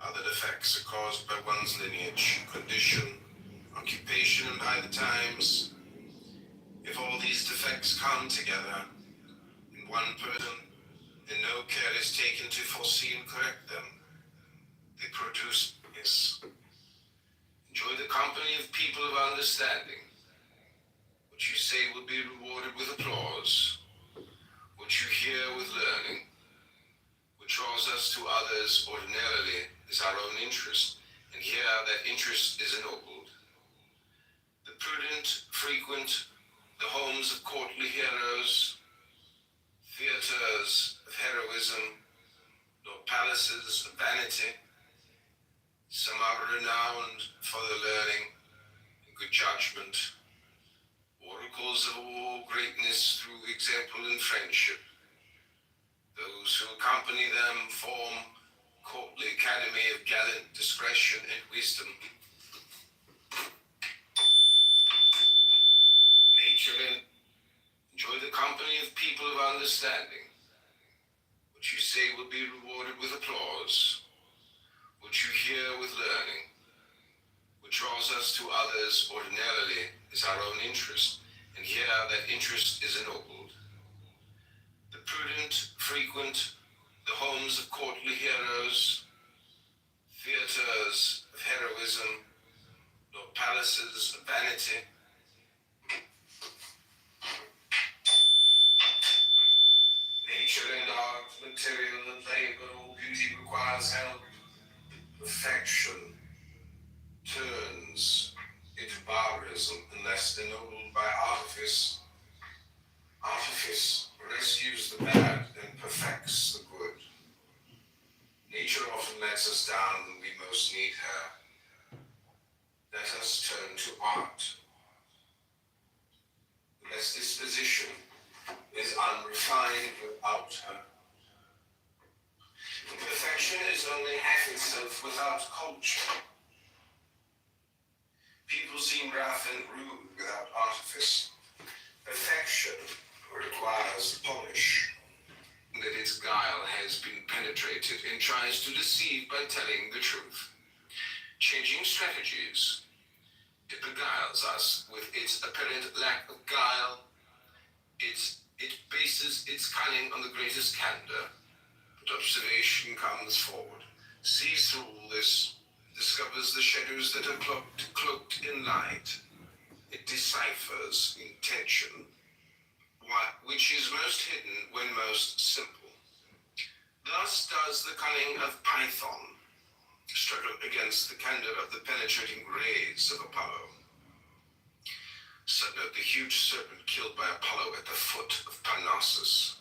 Other defects are caused by one's lineage, condition, occupation, and by the times. If all these defects come together in one person, and no care is taken to foresee and correct them, they produce this. Enjoy the company of people of understanding. What you say will be rewarded with applause. What you hear with learning. What draws us to others ordinarily is our own interest, and here that interest is ennobled. The prudent frequent the homes of courtly heroes, theaters of heroism, nor palaces of vanity. Some are renowned for their learning and good judgment, oracles of all greatness through example and friendship. Those who accompany them form courtly academy of gallant discretion and wisdom. Nature, enjoy the company of people of understanding. What you say will be rewarded with applause. What you hear with learning. is our own interest, and here that interest is ennobled. The prudent frequent the homes of courtly heroes, theaters of heroism, nor palaces of vanity. Nature and art, material and labor, all beauty requires help. Perfection turns into barbarism unless ennobled by artifice. Artifice rescues the bad and perfects the good. Nature often lets us down when we most need her. Let us turn to art. The best disposition is unrefined without her. Perfection is only half itself without culture. People seem rough and rude without artifice. Perfection requires polish. That its guile has been penetrated and tries to deceive by telling the truth. Changing strategies, it beguiles us with its apparent lack of guile. It bases its cunning on the greatest candor. But observation comes forward, sees through all this, discovers the shadows that are cloaked in light. It deciphers intention, which is most hidden when most simple. Thus does the cunning of Python struggle against the candor of the penetrating rays of Apollo. Note the huge serpent killed by Apollo at the foot of Parnassus.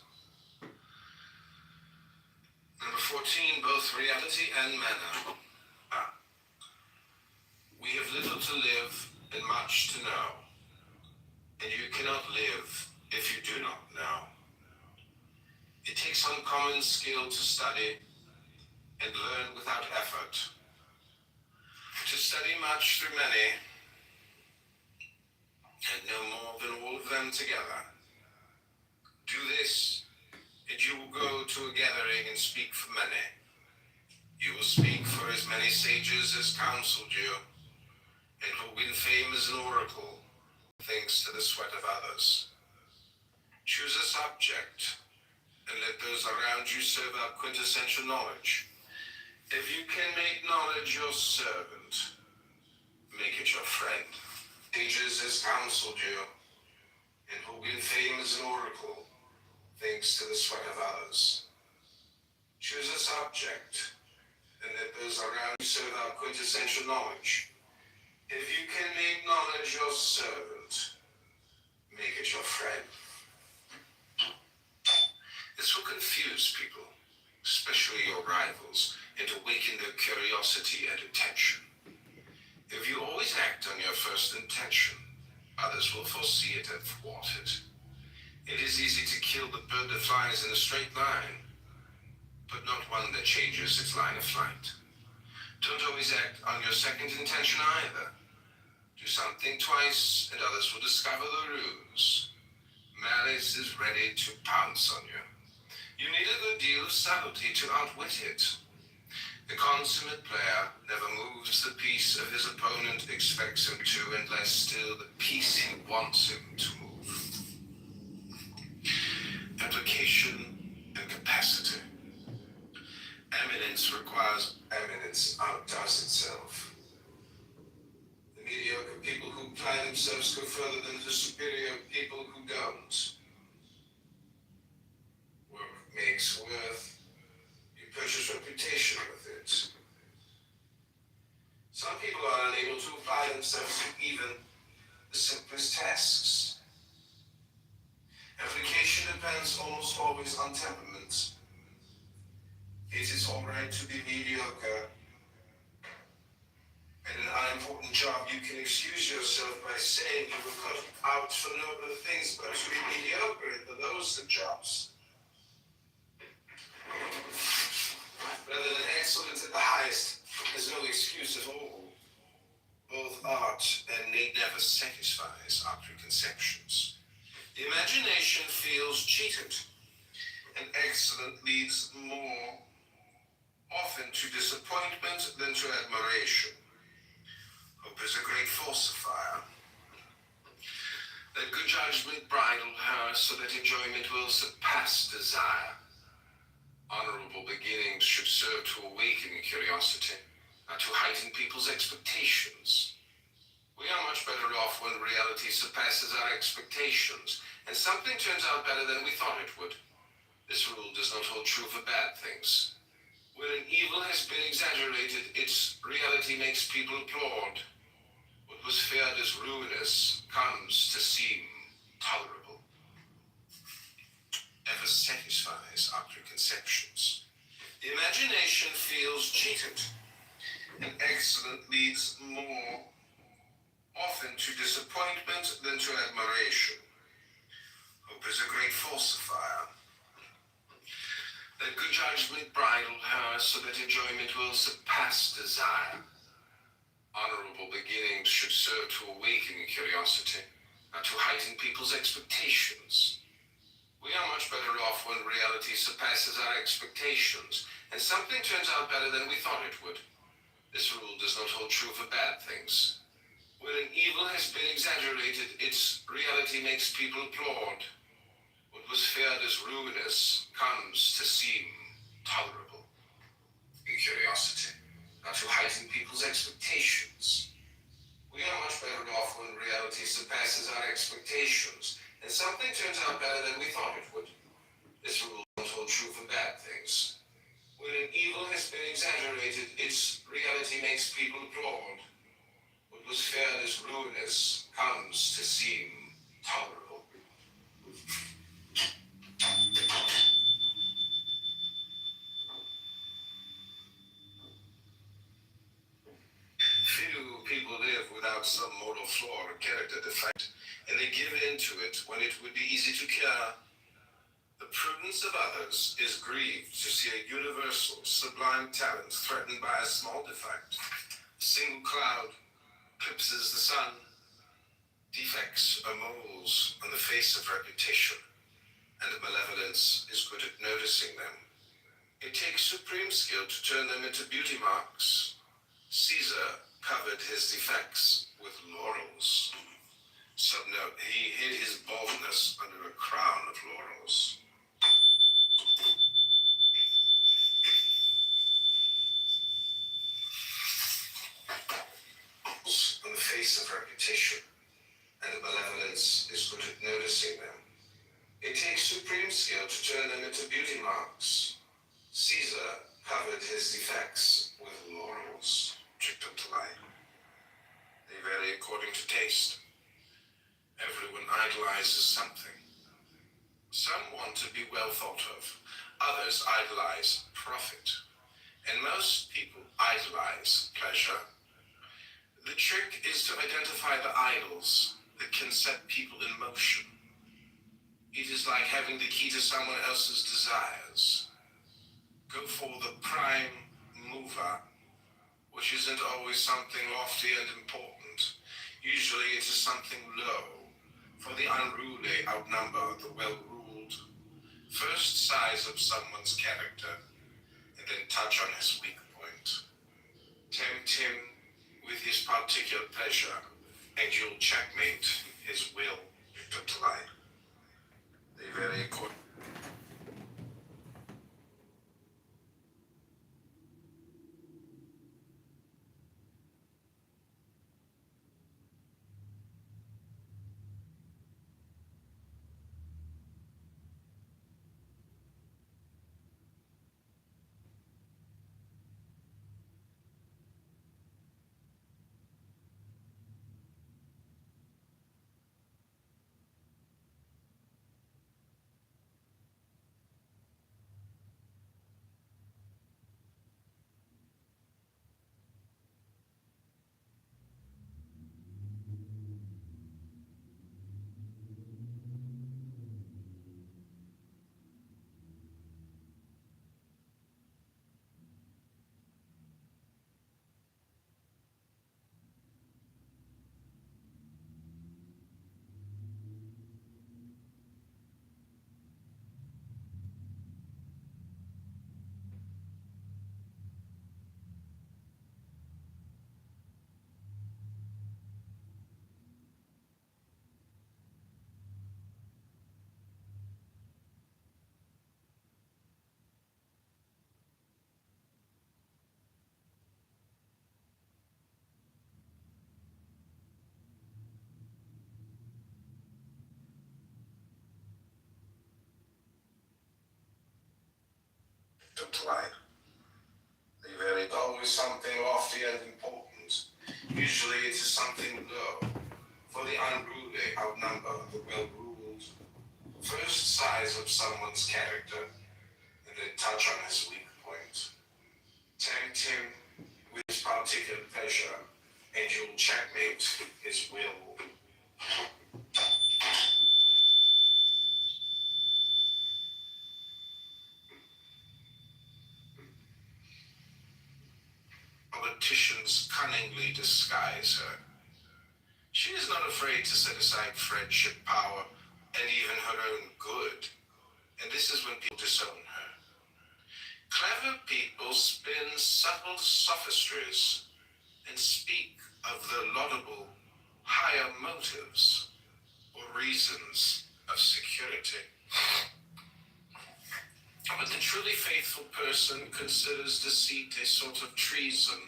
Number 14, both reality and manner. We have little to live and much to know, and you cannot live if you do not know. It takes uncommon skill to study and learn without effort, to study much through many, and know more than all of them together. Do this, and you will go to a gathering and speak for many. You will speak for as many sages as counseled you, and will win fame as an oracle, thanks to the sweat of others. Choose a subject, and let those around you serve up quintessential knowledge. If you can make knowledge your servant, make it your friend. Sages as counseled you, and will win fame as an oracle, thanks to the sweat of others. Choose a subject, and let those around you serve out quintessential knowledge. If you can make knowledge your servant, make it your friend. This will confuse people, especially your rivals, and awaken their curiosity and attention. If you always act on your first intention, others will foresee it and thwart it. It is easy to kill the bird that flies in a straight line, but not one that changes its line of flight. Don't always act on your second intention either. Do something twice, and others will discover the ruse. Malice is ready to pounce on you. You need a good deal of subtlety to outwit it. The consummate player never moves the piece of his opponent expects him to, and less still the piece he wants him to move. Application and capacity. Eminence requires eminence outdoes itself. The mediocre people who apply themselves go further than the superior people who don't. Work makes worth. You purchase reputation with it. Some people are unable to apply themselves to even the simplest tasks. Application depends almost always on temperament. It is all right to be mediocre. In an unimportant job, you can excuse yourself by saying you were cut out for no other things but to be mediocre at those jobs. Rather than excellence at the highest, there's no excuse at all. Both art and need never satisfies our preconceptions. The imagination feels cheated, and excellent leads more often to disappointment than to admiration. Hope is a great falsifier. Let good judgment bridle her so that enjoyment will surpass desire. Honorable beginnings should serve to awaken curiosity, not to heighten people's expectations. We are much better off when reality surpasses our expectations, and something turns out better than we thought it would. This rule does not hold true for bad things. When an evil has been exaggerated, its reality makes people applaud. What was feared as ruinous comes to seem tolerable. Never satisfies our preconceptions. The imagination feels cheated, and excellent leads more often to disappointment than to admiration. Hope is a great falsifier. Let good judgment bridle her so that enjoyment will surpass desire. Honorable beginnings should serve to awaken curiosity, not to heighten people's expectations. We are much better off when reality surpasses our expectations, and something turns out better than we thought it would. This rule does not hold true for bad things. When an evil has been exaggerated, its reality makes people applaud. What was feared as ruinous comes to seem tolerable. In curiosity, not to heighten people's expectations. We are much better off when reality surpasses our expectations, and something turns out better than we thought it would. This rule does not hold true for bad things. When an evil has been exaggerated, its reality makes people applaud. What was feared as ruinous comes to seem tolerable. Few people live without some mortal flaw or character defect, and they give in to it when it would be easy to cure. The prudence of others is grieved to see a universal, sublime talent threatened by a small defect. A single cloud eclipses the sun. Defects are moles on the face of reputation, and the malevolence is good at noticing them. It takes supreme skill to turn them into beauty marks. Caesar covered his defects with laurels. Subnote, he hid his baldness under a crown of laurels. On the face of reputation, and the malevolence is good at noticing them. It takes supreme skill to turn them into beauty marks. Caesar covered his defects with laurels, tricked them to lie. They vary according to taste. Everyone idolizes something. Some want to be well thought of. Others idolize profit. And most people idolize pleasure. The trick is to identify the idols that can set people in motion. It is like having the key to someone else's desires. Go for the prime mover, which isn't always something lofty and important. Usually it is something low, for the unruly outnumber the well-ruled. First size up someone's character, and then touch on his weak point. Tempt him with his particular pleasure, and you'll checkmate his will to lie. They vary according. Don't lie. They vary. Always something lofty and important. Usually it is something low. For the unruly outnumber the well-ruled. First size up someone's character, and then touch on his weak point. Tempt him with particular pleasure, and you'll checkmate his will. Politicians cunningly disguise her. She is not afraid to set aside friendship, power, and even her own good. And this is when people disown her. Clever people spin subtle sophistries and speak of the laudable higher motives or reasons of security. But the truly faithful person considers deceit a sort of treason,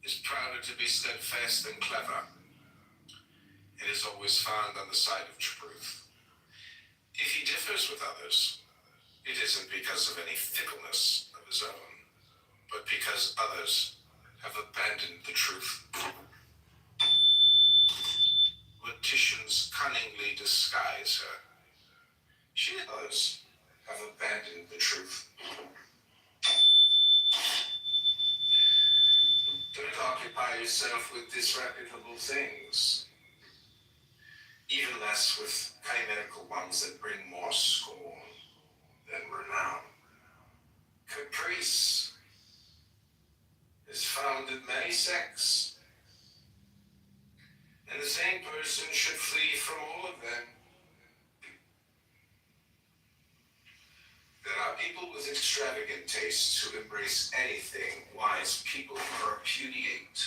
is prouder to be steadfast than clever, and is always found on the side of truth. If he differs with others, it isn't because of any fickleness of his own, but because others have abandoned the truth. Politicians cunningly disguise her. Others have abandoned the truth. Don't occupy yourself with disreputable things, even less with chimerical ones that bring more scorn than renown. Caprice is found in many sects, and the same person should flee from all of them. There are people with extravagant tastes who embrace anything wise people repudiate.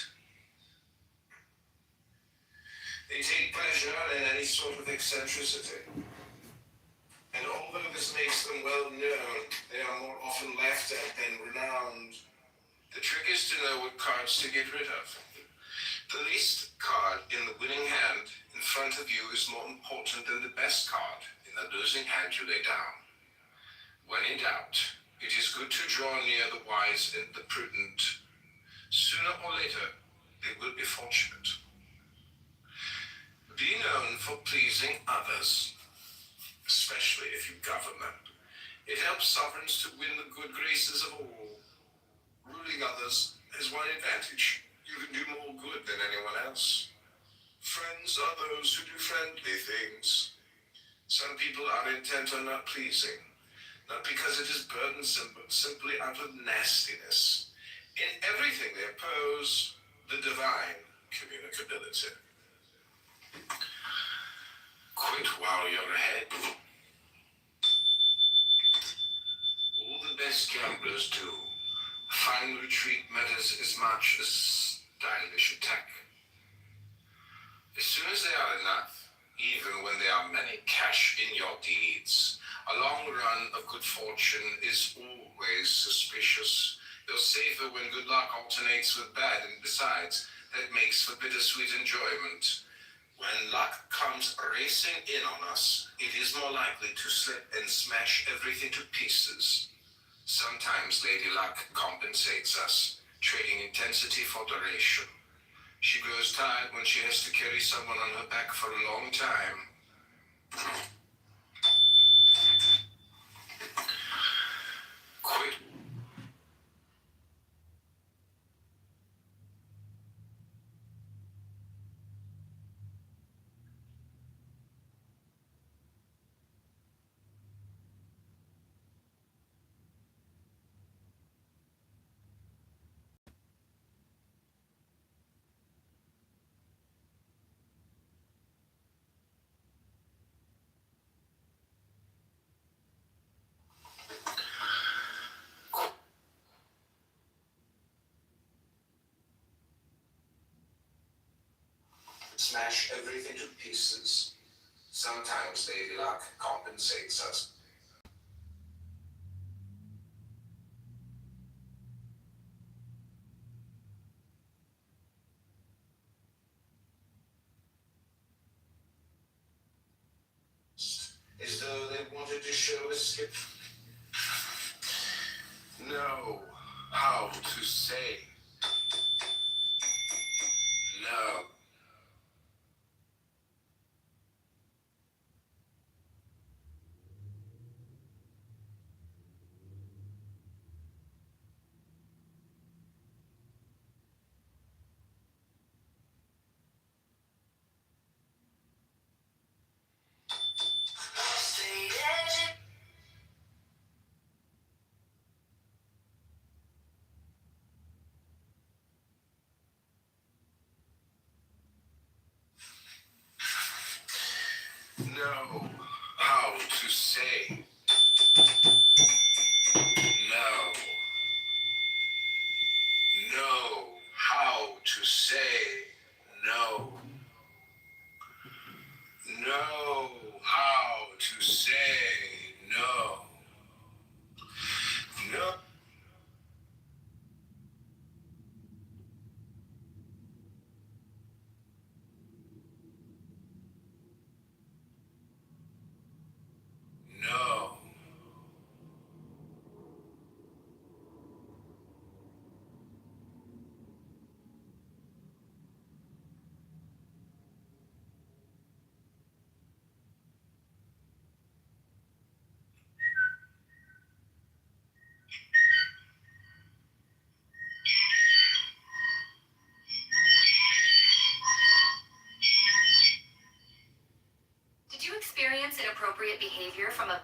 They take pleasure in any sort of eccentricity. And although this makes them well known, they are more often laughed at than renowned. The trick is to know what cards to get rid of. The least card in the winning hand in front of you is more important than the best card in the losing hand you lay down. When in doubt, it is good to draw near the wise and the prudent. Sooner or later, they will be fortunate. Be known for pleasing others, especially if you govern them. It helps sovereigns to win the good graces of all. Ruling others has one advantage. You can do more good than anyone else. Friends are those who do friendly things. Some people are intent on not pleasing, not because it is burdensome, but simply out of nastiness. In everything they oppose the divine communicability. Quit while you're ahead. All the best gamblers do. Fine retreat matters as much as stylish attack. As soon as they are enough, even when there are many cash in your deeds, a long run of good fortune is always suspicious. You're safer when good luck alternates with bad, and besides, that makes for bittersweet enjoyment. When luck comes racing in on us, it is more likely to slip and smash everything to pieces. Sometimes Lady Luck compensates us, trading intensity for duration. She grows tired when she has to carry someone on her back for a long time. Quit. Smash everything to pieces. Sometimes Lady Luck compensates us. As though they wanted to show a skip. know how to say no. Know how to say no. Know how to say no. Know how to say no. No. No. Did you experience inappropriate behavior from a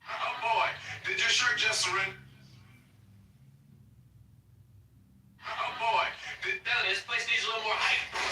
Oh boy, did your shirt just surrender? Oh boy, this place needs a little more hype.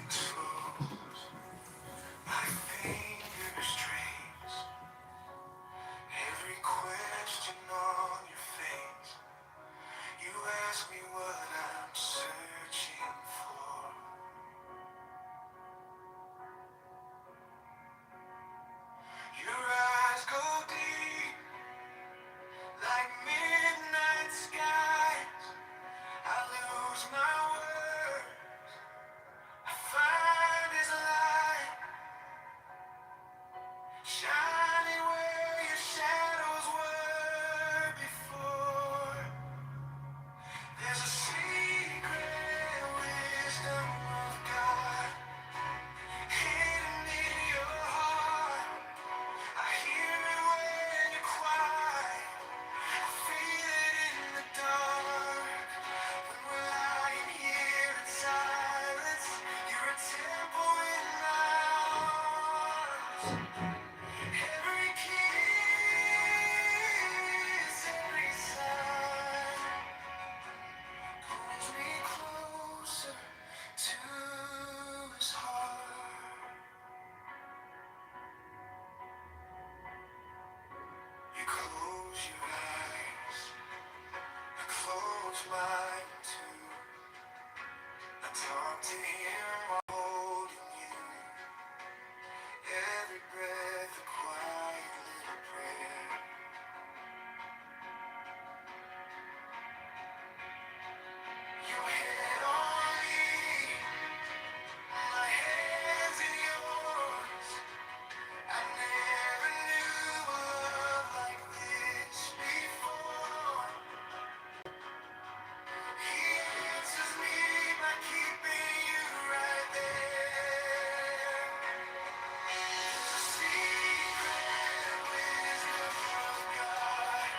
hands froze, my fingers trace every question on your face. You ask me what I'm searching for. Your eyes go deep like midnight skies. I lose my words. I find His light shining where your shadows were before. There's a secret wisdom of God hidden in your heart. I hear it when you're quiet. I feel it in the dark. When we're lying here in silence, you're a temple in my arms. Every kiss, every sigh pulls me closer to His heart. You close your eyes, I close mine too. I talk to Him while holding you. Every breath a quiet little prayer. Your head on me, my hands in yours. I never knew a love like this before. He answers me by keeping you right there. There's a secret wisdom of God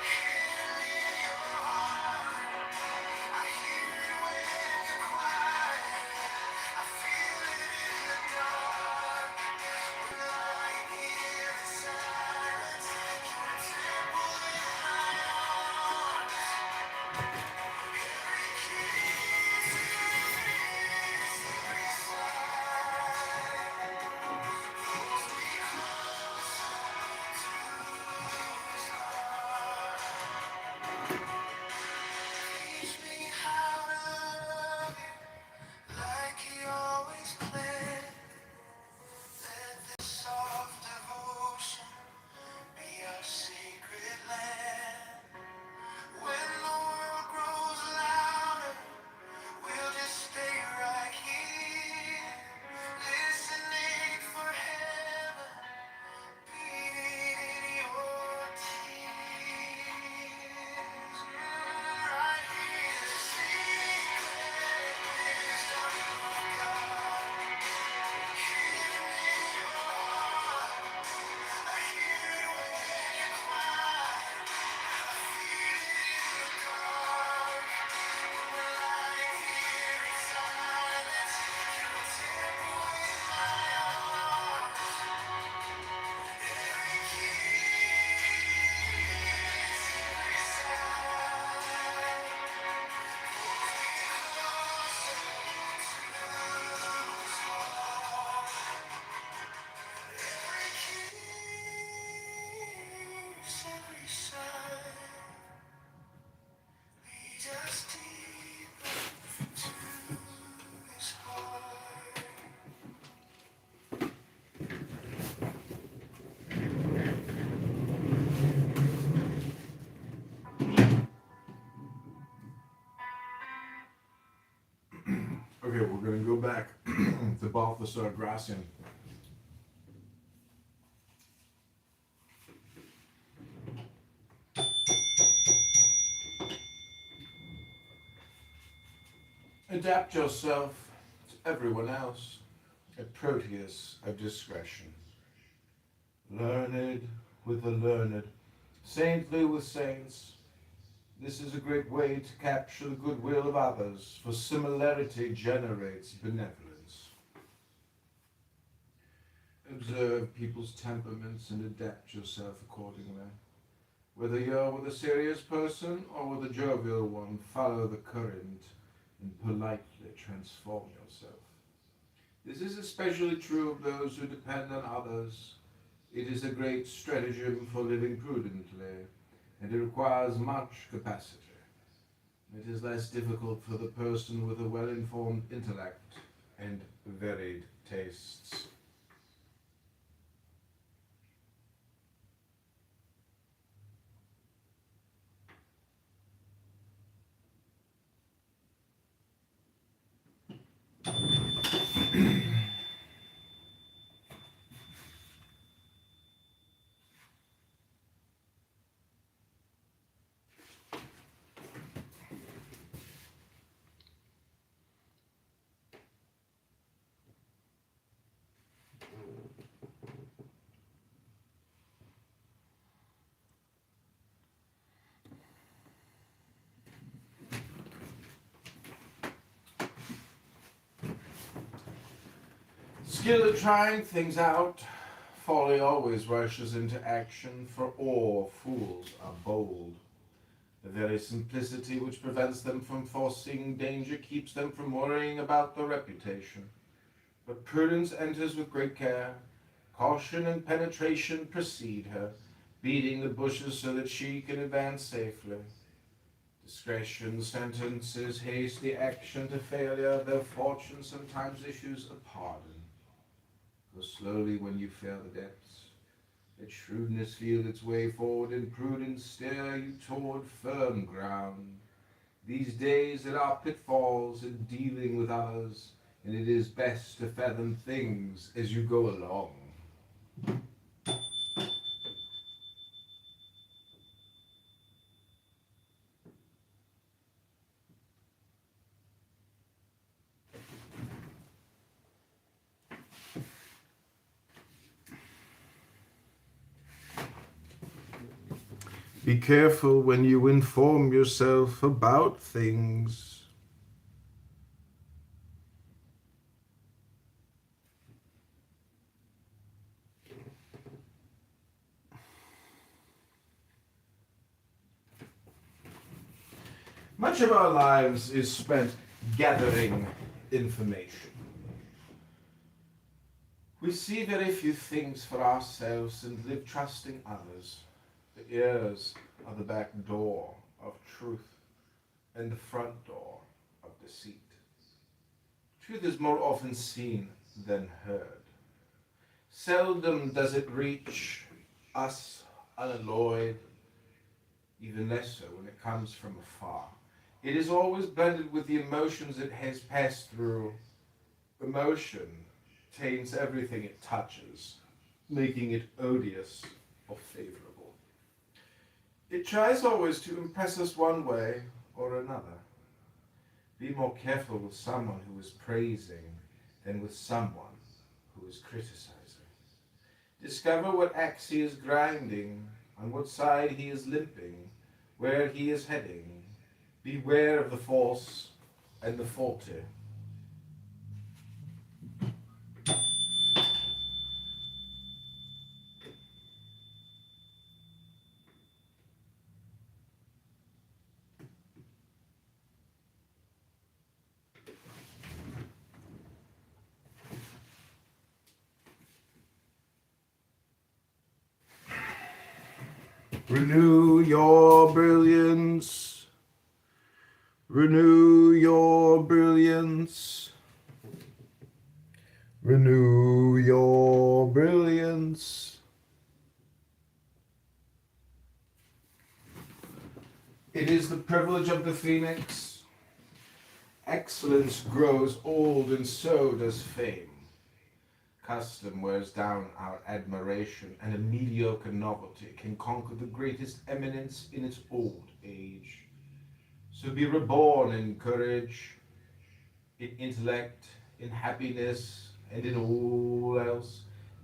hidden in your heart. I hear it when you're quiet. I feel it in the dark. We're lying here in silence. You're a temple in my arms. Every kiss, every sigh pulls me closer to His heart. Teach me how to love You like He always planned. Let this soft devotion be our secret land. When the world grows louder, we'll just stay right here, listening for heaven beating in your tears. Right here, the secret wisdom of God hidden in your heart. I hear it when you're quiet. I feel it in the dark. We're lying here in silence. You're a temple in my arms. Every kiss, every sigh pulls me closer to His heart. Every kiss, every sigh leads us deeper to His heart. Okay, we're going to go back to Balthasar Gracian. Adapt yourself to everyone else. A Proteus of discretion. Learned with the learned, saintly with saints. This is a great way to capture the goodwill of others, for similarity generates benevolence. Observe people's temperaments and adapt yourself accordingly. Whether you're with a serious person or with a jovial one, follow the current and politely transform yourself. This is especially true of those who depend on others. It is a great stratagem for living prudently, and it requires much capacity. It is less difficult for the person with a well-informed intellect and varied tastes. Skill at trying things out. Folly always rushes into action, for all fools are bold. The very simplicity which prevents them from foreseeing danger keeps them from worrying about their reputation. But prudence enters with great care. Caution and penetration precede her, beating the bushes so that she can advance safely. Discretion sentences hasty action to failure, though fortune sometimes issues a pardon. Go slowly when you fail the depths. Let shrewdness feel its way forward, and prudence steer you toward firm ground. These days there are pitfalls in dealing with others, and it is best to fathom things as you go along. Be careful when you inform yourself about things. Much of our lives is spent gathering information. We see very few things for ourselves and live trusting others. The ears are the back door of truth and the front door of deceit. Truth is more often seen than heard. Seldom does it reach us unalloyed, even less so when it comes from afar. It is always blended with the emotions it has passed through. Emotion taints everything it touches, making it odious or favorable. It tries always to impress us one way or another. Be more careful with someone who is praising than with someone who is criticizing. Discover what axe he is grinding, on what side he is limping, where he is heading. Beware of the false and the faulty. Renew your brilliance. Renew your brilliance. Renew your brilliance. It is the privilege of the phoenix. Excellence grows old, and so does fame. Custom wears down our admiration, and a mediocre novelty can conquer the greatest eminence in its old age. So be reborn in courage, in intellect, in happiness, and in all else.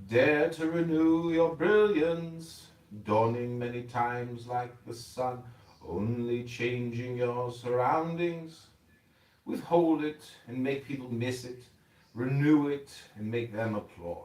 Dare to renew your brilliance, dawning many times like the sun, only changing your surroundings. Withhold it and make people miss it. Renew it and make them applaud.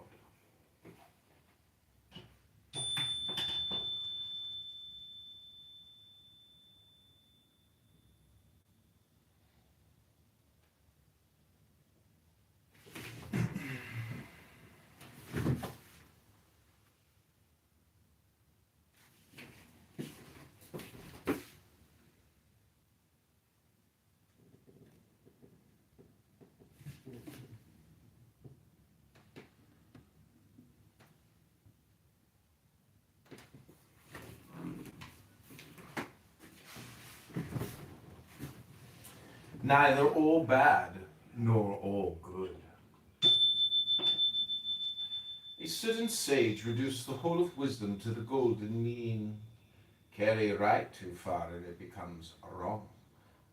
neither all bad nor all good. A certain sage reduced the whole of wisdom to the golden mean. Carry right too far and it becomes wrong.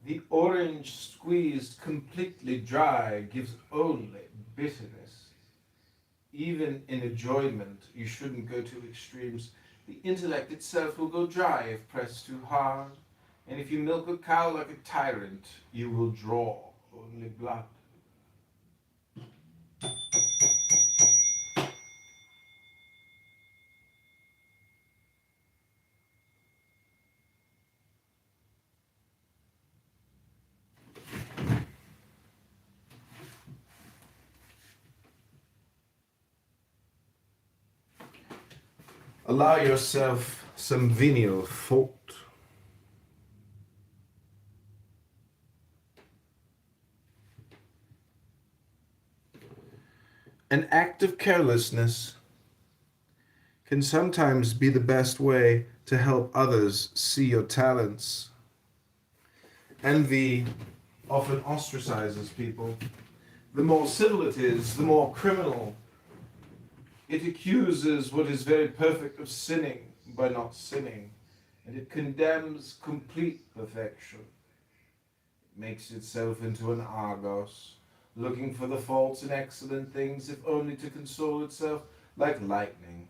The orange squeezed completely dry gives only bitterness. Even in enjoyment, you shouldn't go to extremes. The intellect itself will go dry if pressed too hard. And if you milk a cow like a tyrant, you will draw only blood. Allow yourself some venial fault. An act of carelessness can sometimes be the best way to help others see your talents. Envy often ostracizes people. The more civil it is, the more criminal. It accuses what is very perfect of sinning by not sinning, and it condemns complete perfection. It makes itself into an Argos, looking for the faults in excellent things, if only to console itself. Like lightning,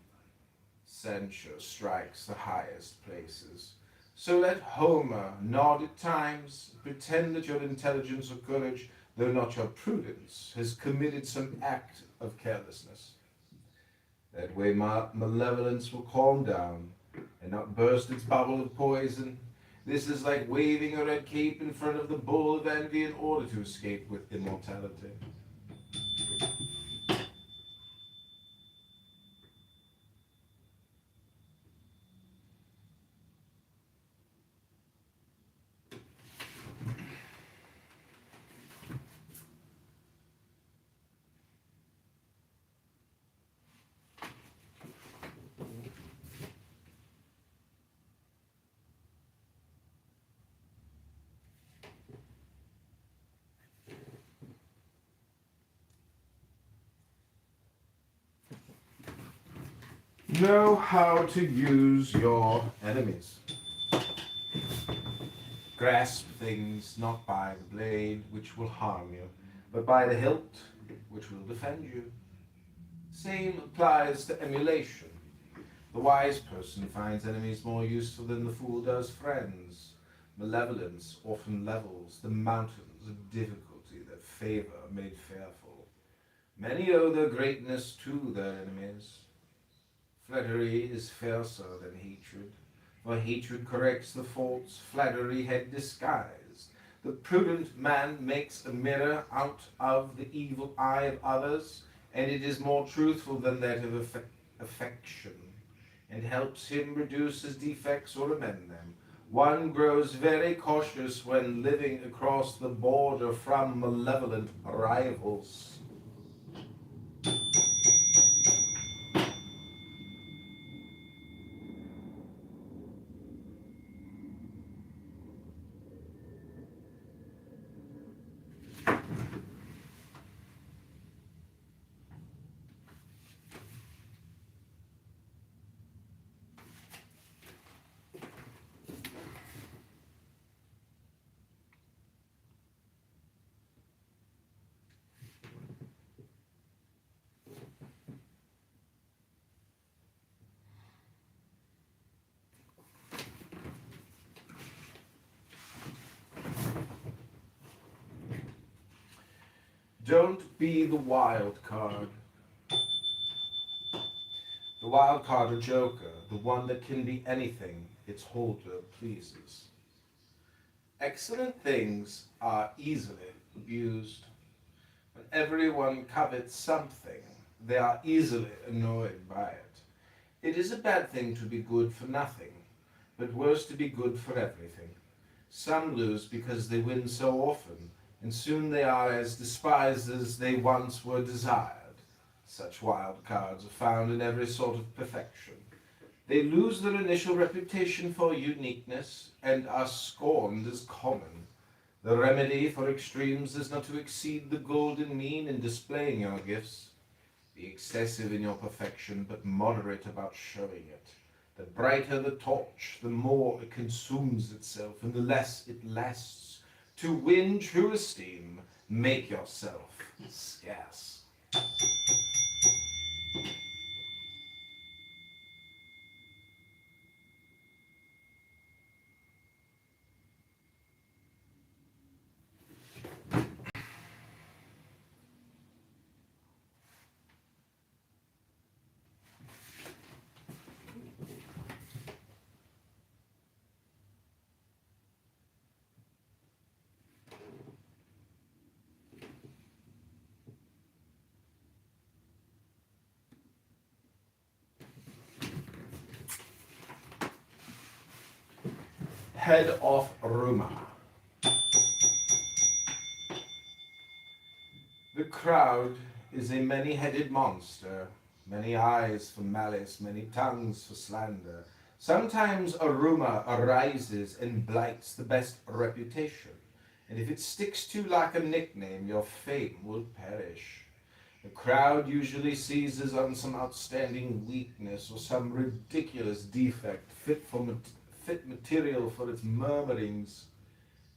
censure strikes the highest places. So let Homer nod at times, pretend that your intelligence or courage, though not your prudence, has committed some act of carelessness. That way malevolence will calm down and not burst its bubble of poison. This is like waving a red cape in front of the bull of envy in order to escape with immortality. Know how to use your enemies. Grasp things not by the blade, which will harm you, but by the hilt, which will defend you. Same applies to emulation. The wise person finds enemies more useful than the fool does friends. Malevolence often levels the mountains of difficulty that favor made fearful. Many owe their greatness to their enemies. Flattery is fiercer than hatred, for hatred corrects the faults flattery had disguised. The prudent man makes a mirror out of the evil eye of others, and it is more truthful than that of affection, and helps him reduce his defects or amend them. One grows very cautious when living across the border from malevolent rivals. Don't be the wild card. The wild card or joker, the one that can be anything its holder pleases. Excellent things are easily abused. When everyone covets something, they are easily annoyed by it. It is a bad thing to be good for nothing, but worse to be good for everything. Some lose because they win so often, and soon they are as despised as they once were desired. Such wild cards are found in every sort of perfection. They lose their initial reputation for uniqueness and are scorned as common. The remedy for extremes is not to exceed the golden mean in displaying your gifts. Be excessive in your perfection, but moderate about showing it. The brighter the torch, the more it consumes itself, and the less it lasts. To win true esteem, make yourself scarce. Head of rumor. The crowd is a many-headed monster, many eyes for malice, many tongues for slander. Sometimes a rumor arises and blights the best reputation, and if it sticks to like a nickname, your fame will perish. The crowd usually seizes on some outstanding weakness or some ridiculous defect fit material for its murmurings.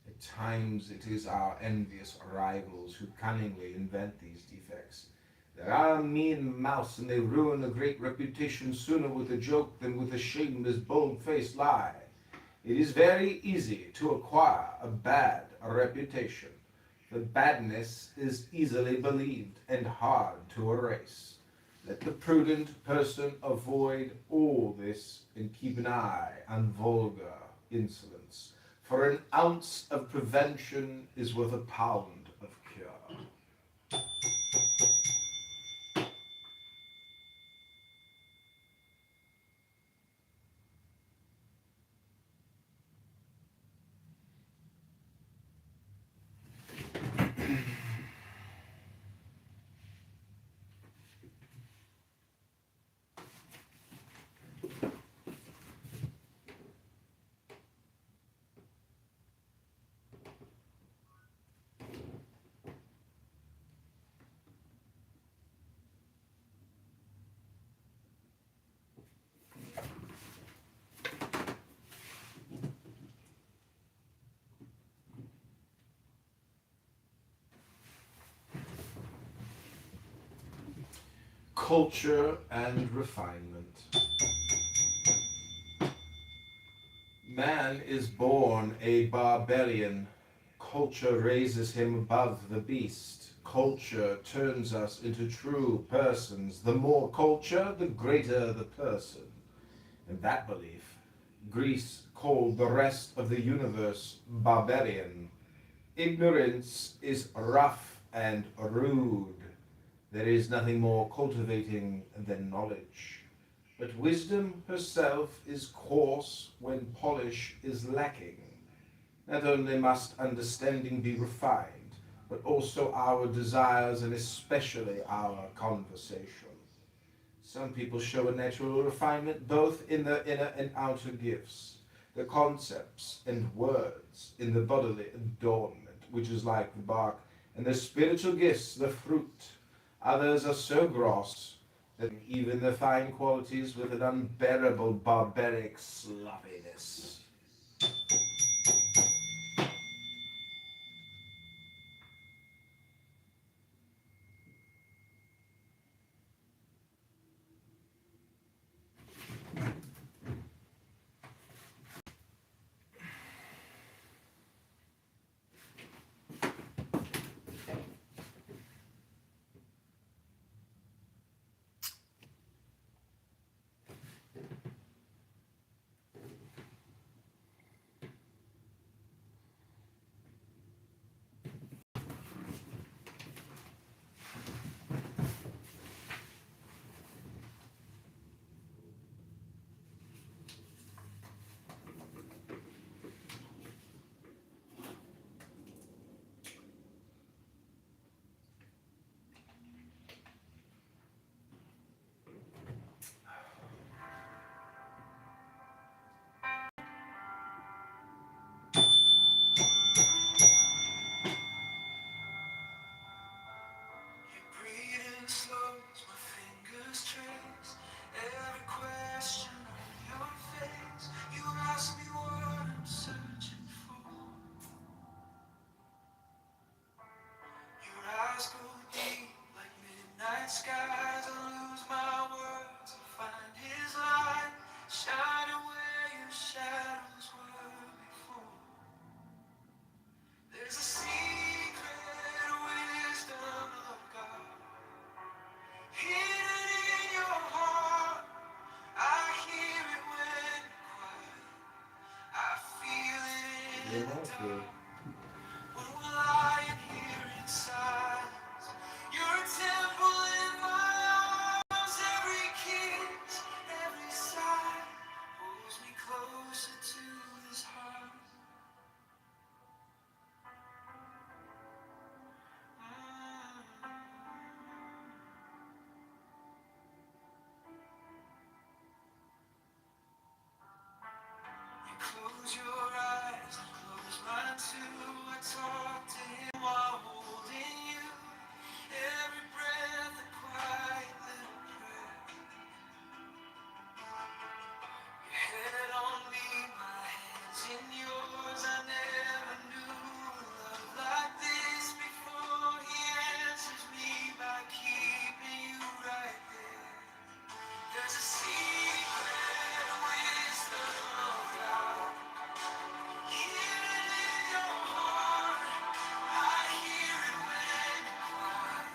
At times it is our envious rivals who cunningly invent these defects. They are a mean mouse, and they ruin a great reputation sooner with a joke than with a shameless, bold-faced lie. It is very easy to acquire a bad reputation. The badness is easily believed and hard to erase. Let the prudent person avoid all this and keep an eye on vulgar insolence. For an ounce of prevention is worth a pound of cure. Culture and refinement. Man is born a barbarian. Culture raises him above the beast. Culture turns us into true persons. The more culture, the greater the person. In that belief, Greece called the rest of the universe barbarian. Ignorance is rough and rude. There is nothing more cultivating than knowledge. But wisdom herself is coarse when polish is lacking. Not only must understanding be refined, but also our desires and especially our conversation. Some people show a natural refinement both in the inner and outer gifts, the concepts and words in the bodily adornment, which is like the bark, and the spiritual gifts, the fruit. Others are so gross that even the fine qualities with an unbearable barbaric sloppiness. They have to. When we're lying here in silence, you're a temple in my arms. Every kiss, every sigh pulls me closer to his heart. You close your eyes, I close mine too. I talk to him while holding you. Every breath a quiet little prayer. Your head on me, my hands in yours. I never knew love like this before. He answers me by keeping you right there. There's a secret wisdom of God hidden in your heart. I hear it when you cry.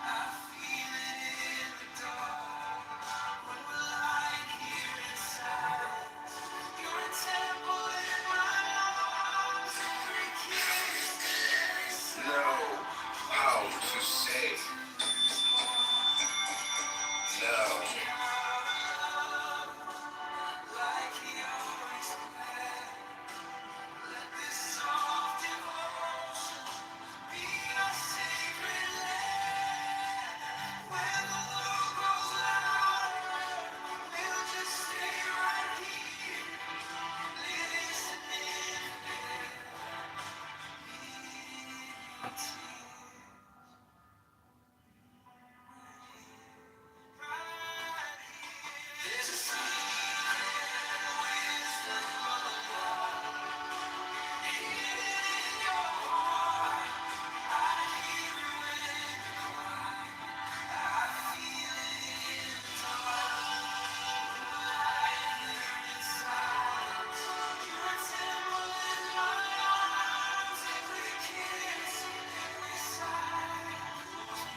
I feel it in the dark. When we're lying here inside, you're a temple in my arms. Every kiss, every sigh, Know how to say no. like he always planned. Let this soft devotion be our sacred land. When the world goes louder, we'll just stay right here, listening right here. There's a secret wisdom of God hidden in your heart. I hear it when you cry. I feel it in the dark. Lying here in silence, you're a temple in my arms. Every kiss, every sigh,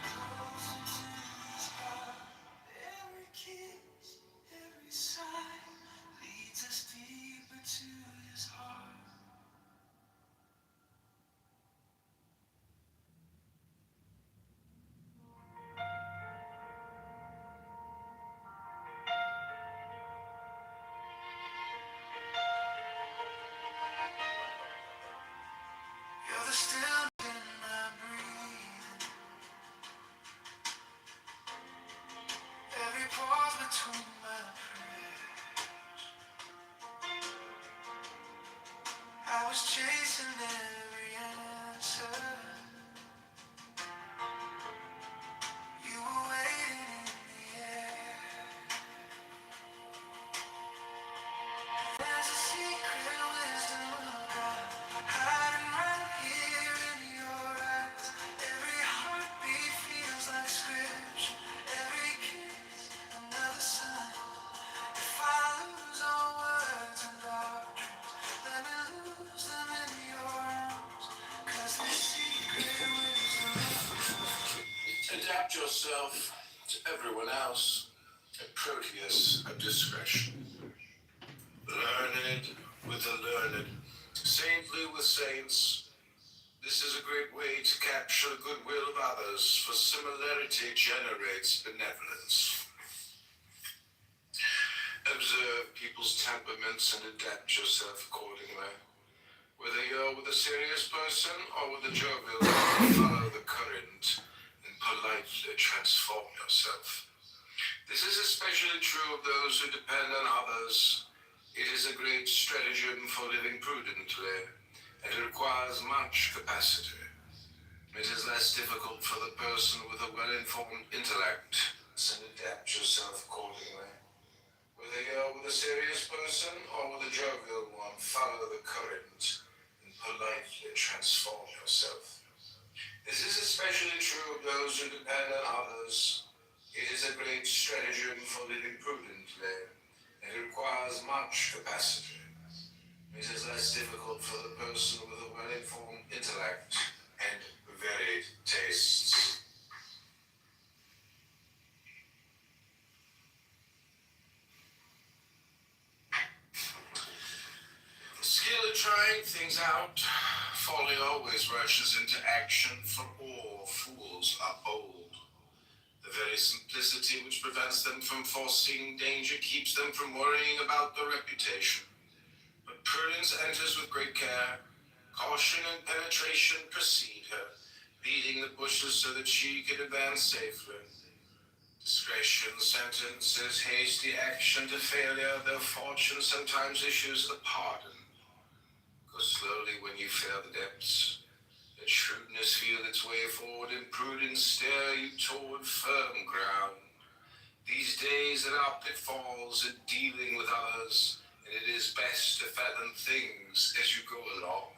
closer to his heart. Every kiss, every sigh leads us deeper to his heart. You're the stillness in my breathing. Every pause between my prayers. I was chasing every answer. You were waiting in the air. There's a secret wisdom of God hiding right here in your eyes. Every heartbeat feels like scripture. Every kiss, another sign. If I lose all words and doctrines, let me lose them in your arms. 'Cause the secret wisdom. Adapt yourself to everyone else. A Proteus of discretion. Learned with the learned, saintly with saints. This is a great way to capture the goodwill of others, for similarity generates benevolence. Observe people's temperaments and adapt yourself accordingly. Whether you're with a serious person or with a jovial one, follow the current and politely transform yourself. This is especially true of those who depend on others. It is a great stratagem for living prudently, and it requires much capacity. It is less difficult for the person with a well-informed intellect, and adapt yourself accordingly. Whether you're with a serious person or with a jovial one, follow the current and politely transform yourself. This is especially true of those who depend on others. It is a great stratagem for living prudently, and it requires much capacity. It is less difficult for the person with a well-informed intellect and varied tastes. Skill trying things out, folly always rushes into action, for all fools are bold. The very simplicity which prevents them from foreseeing danger keeps them from worrying about their reputation. But prudence enters with great care. Caution and penetration precede her, beating the bushes so that she can advance safely. Discretion sentences hasty action to failure, though fortune sometimes issues a pardon. Go slowly when you fail the depths. Let shrewdness feel its way forward, and prudence steer you toward firm ground. These days there are pitfalls in dealing with others, and it is best to fathom things as you go along.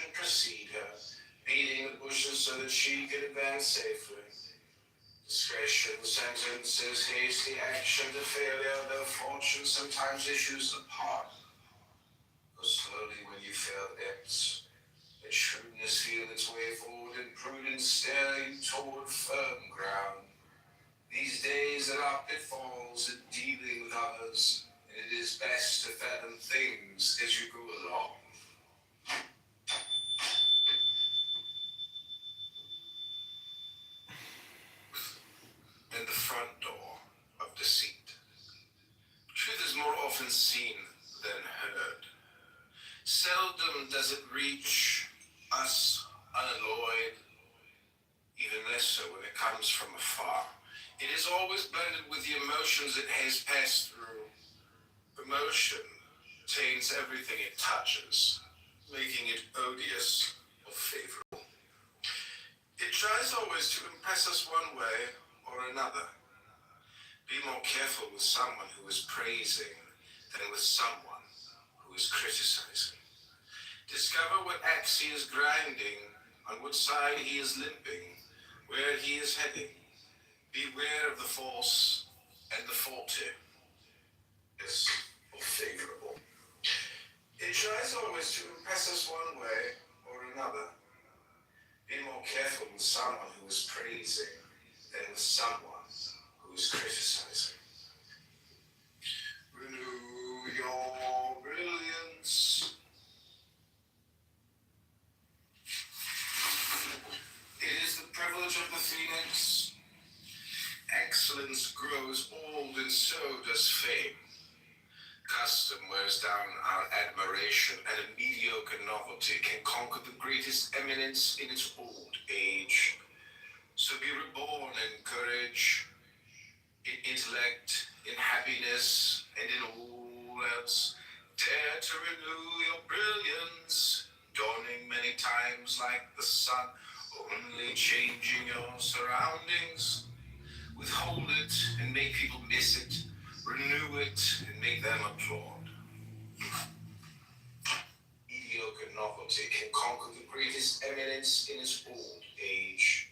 And precede her, beating the bushes so that she can advance safely. Discretion sentences hasty action to failure, though fortune sometimes issues a pardon. Go slowly when you fail the depths. Let shrewdness feel its way forward, and prudence steer you toward firm ground. These days there are pitfalls in dealing with others, and it is best to fathom things as you go along. And the front door of deceit. Truth is more often seen than heard. Seldom does it reach us unalloyed, even less so when it comes from afar. It is always blended with the emotions it has passed through. Emotion taints everything it touches, making it odious or favorable. It tries always to impress us one way or another. Be more careful with someone who is praising than with someone who is criticizing. Discover what axe he is grinding, on what side he is limping, where he is heading. Beware of the false and the faulty. Yes, or favorable. It tries always to impress us one way or another. Be more careful with someone who is praising than with someone who is criticizing. Renew your brilliance. It is the privilege of the phoenix. Excellence grows old, and so does fame. Custom wears down our admiration, and a mediocre novelty can conquer the greatest eminence in its old age. So be reborn in courage, in intellect, in happiness, and in all else. Dare to renew your brilliance, dawning many times like the sun, only changing your surroundings. Withhold it and make people miss it. Renew it and make them applaud. Mediocre novelty can conquer the greatest eminence in its old age.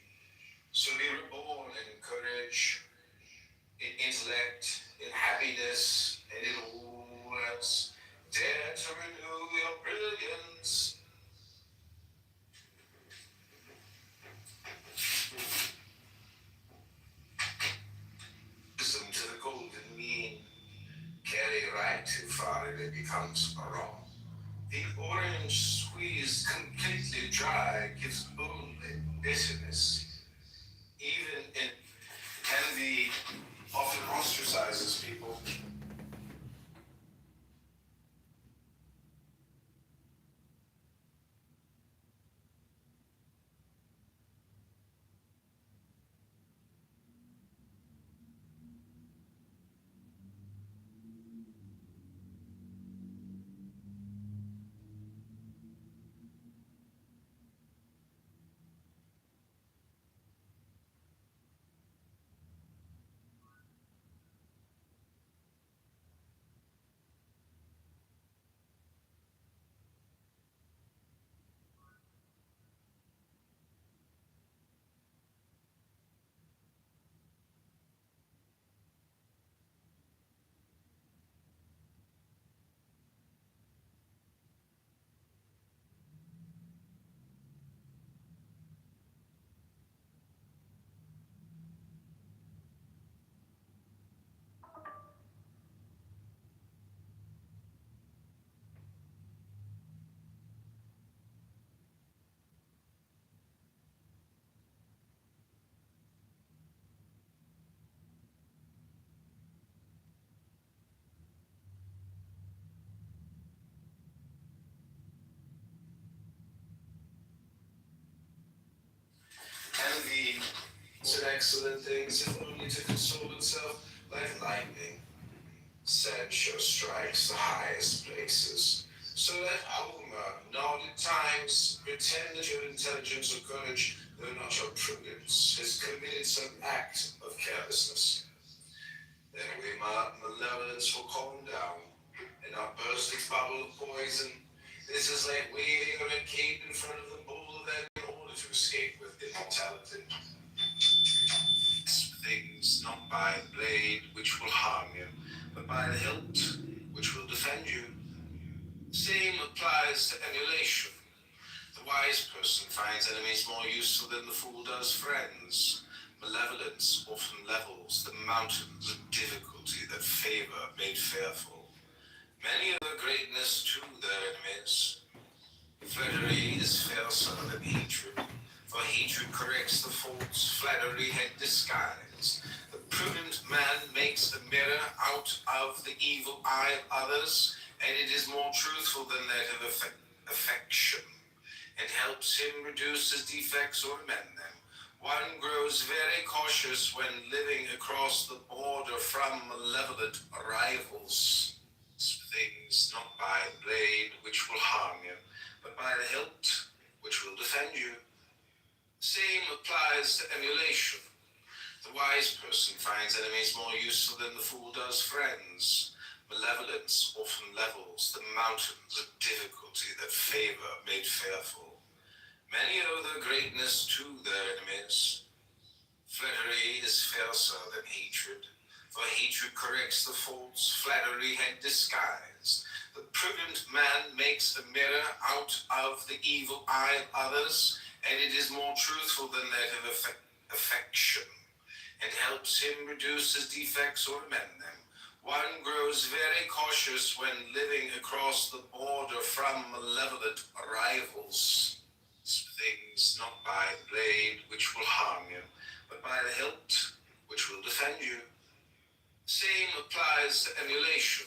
So be reborn in courage, in intellect, in happiness, and in all else. Dare to renew your brilliance. Listen to the golden mean. Carry right too far and it becomes a wrong. The orange squeezed completely dry gives only bitterness. Even in envy often ostracizes people. excellent things, if only to console himself like lightning. Censure strikes the highest places. So let Homer nod at times, pretend that your intelligence or courage, though not your prudence, has committed some act of carelessness. Then we mark malevolence will calm down, and not burst its bubble of poison. This is like waving a red cape in front of the bull then in order to escape with immortality. Things not by the blade which will harm you, but by the hilt which will defend you. Same applies to emulation. The wise person finds enemies more useful than the fool does friends. Malevolence often levels the mountains of difficulty that favor made fearful. Many of their greatness to their enemies. Flattery is fiercer than hatred, for hatred corrects the faults flattery had disguised. The prudent man makes a mirror out of the evil eye of others, and it is more truthful than that of affection, and helps him reduce his defects or amend them. One grows very cautious when living across the border from malevolent rivals. Things not by the blade which will harm you, but by the hilt which will defend you. Same applies to emulation. The wise person finds enemies more useful than the fool does friends. Malevolence often levels the mountains of difficulty that favor made fearful. Many owe their greatness to their enemies. Flattery is fiercer than hatred, for hatred corrects the faults flattery had disguised. The prudent man makes a mirror out of the evil eye of others, and it is more truthful than that of affection, and helps him reduce his defects or amend them. One grows very cautious when living across the border from malevolent rivals. Things not by the blade which will harm you, but by the hilt which will defend you. Same applies to emulation.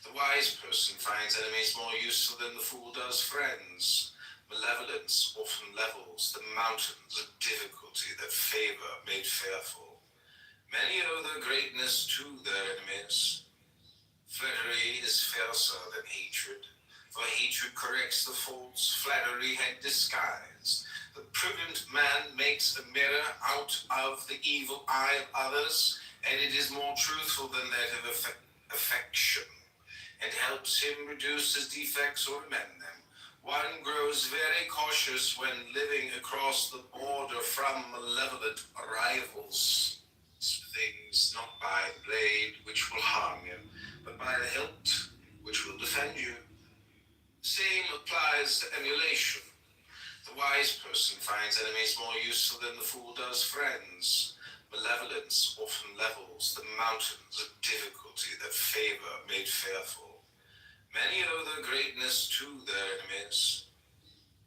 The wise person finds enemies more useful than the fool does friends. Malevolence often levels the mountains of difficulty that favor made fearful. Many owe their greatness to their enemies. Flattery is fiercer than hatred, for hatred corrects the faults flattery had disguised. The prudent man makes a mirror out of the evil eye of others, and it is more truthful than that of affection, and helps him reduce his defects or amend them. One grows very cautious when living across the border from malevolent rivals. Things not by the blade which will harm you, but by the hilt which will defend you. Same applies to emulation. The wise person finds enemies more useful than the fool does friends. Malevolence often levels the mountains of difficulty that favor made fearful. Many owe their greatness to their enemies.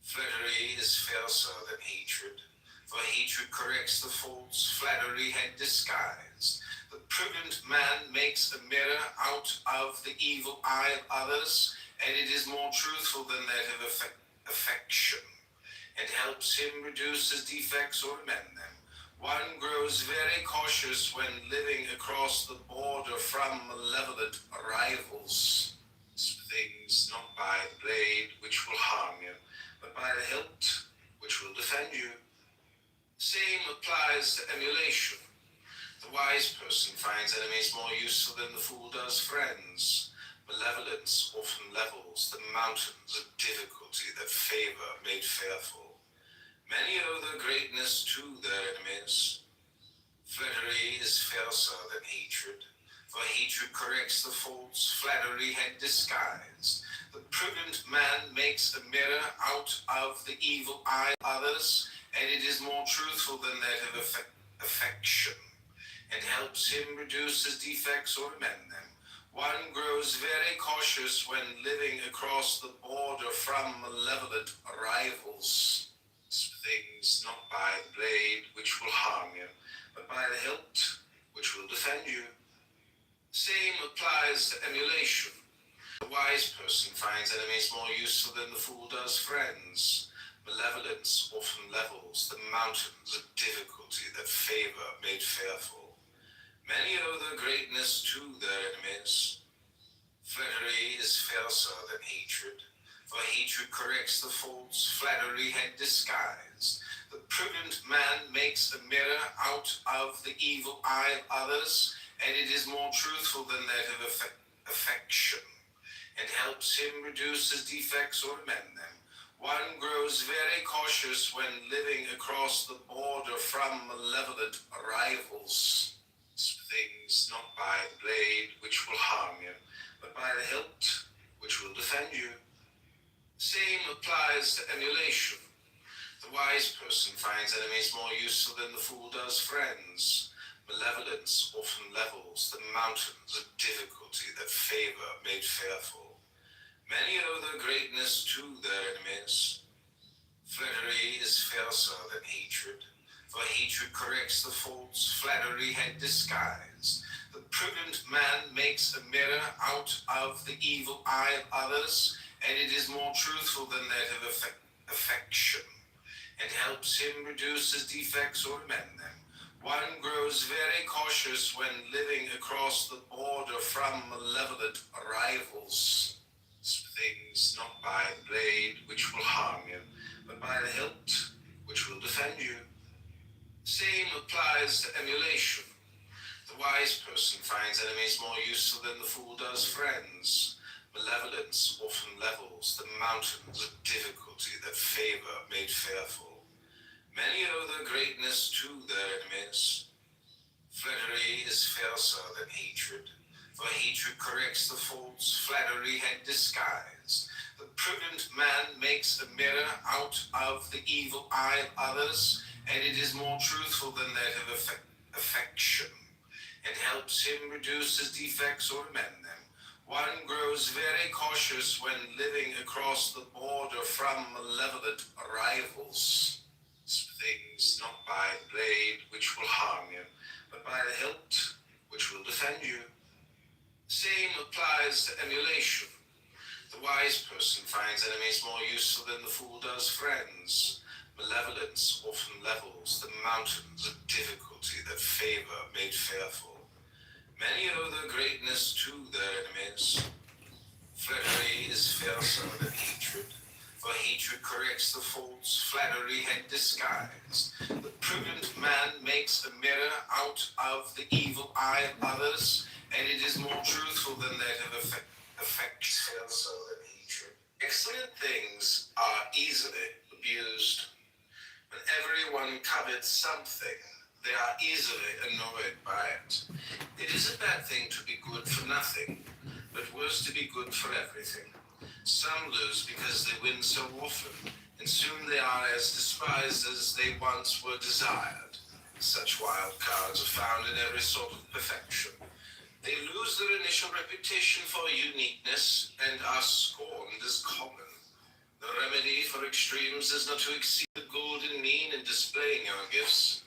Flattery is fiercer than hatred, for hatred corrects the faults flattery had disguised. The prudent man makes a mirror out of the evil eye of others, and it is more truthful than that of affection, and helps him reduce his defects or amend them. One grows very cautious when living across the border from malevolent rivals. Things not by the blade which will harm you, but by the hilt which will defend you. Same applies to emulation. The wise person finds enemies more useful than the fool does friends. Malevolence often levels the mountains of difficulty that favor made fearful. Many owe their greatness to their enemies. Flattery is fiercer than hatred, for hatred corrects the faults flattery had disguised. The prudent man makes a mirror out of the evil eye of others, and it is more truthful than that of affection, and helps him reduce his defects or amend them. One grows very cautious when living across the border from malevolent rivals. Things not by the blade which will harm you, but by the hilt which will defend you. Same applies to emulation. The wise person finds enemies more useful than the fool does friends. Malevolence often levels the mountains of difficulty that favor made fearful. Many owe their greatness to their enemies. Flattery is fiercer than hatred, for hatred corrects the faults flattery had disguised. The prudent man makes a mirror out of the evil eye of others, and it is more truthful than that of affection, and helps him reduce his defects or amend them. One grows very cautious when living across the border from malevolent rivals. Things not by the blade which will harm you, but by the hilt which will defend you. Same applies to emulation. The wise person finds enemies more useful than the fool does friends. Malevolence often levels the mountains of difficulty that favor made fearful. Many owe their greatness to their enemies. Flattery is fiercer than hatred, for hatred corrects the faults flattery had disguised. The prudent man makes a mirror out of the evil eye of others, and it is more truthful than that of affection, and helps him reduce his defects or amend them. One grows very cautious when living across the border from malevolent rivals. Things not by the blade which will harm you, but by the hilt which will defend you. Same applies to emulation. The wise person finds enemies more useful than the fool does friends. Malevolence often levels the mountains of difficulty that favor made fearful. Many owe their greatness to their enemies. Flattery is fiercer than hatred, for hatred corrects the faults flattery had disguised. The prudent man makes a mirror out of the evil eye of others, and it is more truthful than that of affection, and helps him reduce his defects or amend them. One grows very cautious when living across the border from malevolent rivals. Things not by the blade which will harm you, but by the hilt which will defend you. Same applies to emulation. The wise person finds enemies more useful than the fool does friends. Malevolence often levels the mountains of difficulty that favor made fearful. Many owe their greatness to their enemies. Flattery is fiercer than hatred, for hatred corrects the faults flattery had disguised. The prudent man makes a mirror out of the evil eye of others, and it is more truthful than that of affection fiercer than hatred. Excellent things are easily abused. When everyone covets something, they are easily annoyed by it. It is a bad thing to be good for nothing, but worse to be good for everything. Some lose because they win so often, and soon they are as despised as they once were desired. Such wild cards are found in every sort of perfection. They lose their initial reputation for uniqueness and are scorned as common. The remedy for extremes is not to exceed the golden mean in displaying your gifts.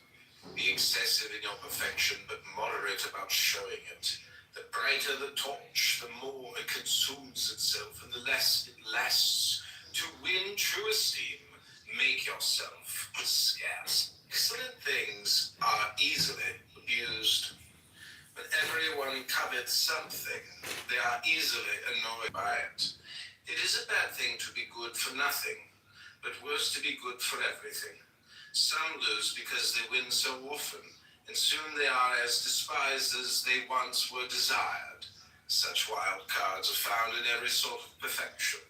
Be excessive in your perfection, but moderate about showing it. The brighter the torch, the more it consumes itself, and the less it lasts. To win true esteem, make yourself scarce. Excellent things are easily abused. When everyone covets something, they are easily annoyed by it. It is a bad thing to be good for nothing, but worse to be good for everything. Some lose because they win so often, and soon they are as despised as they once were desired. Such wild cards are found in every sort of perfection.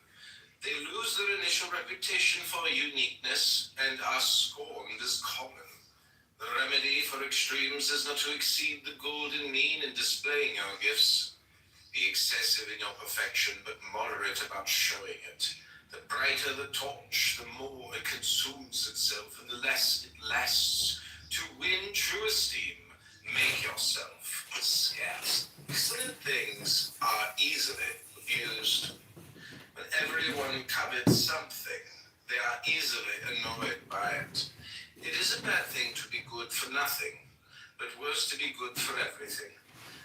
They lose their initial reputation for uniqueness and are scorned as common. The remedy for extremes is not to exceed the golden mean in displaying your gifts. Be excessive in your perfection, but moderate about showing it. The brighter the torch, the more it consumes itself, and the less it lasts. To win true esteem, make yourself scarce. Excellent things are easily abused. When everyone covets something, they are easily annoyed by it. It is a bad thing to be good for nothing, but worse to be good for everything.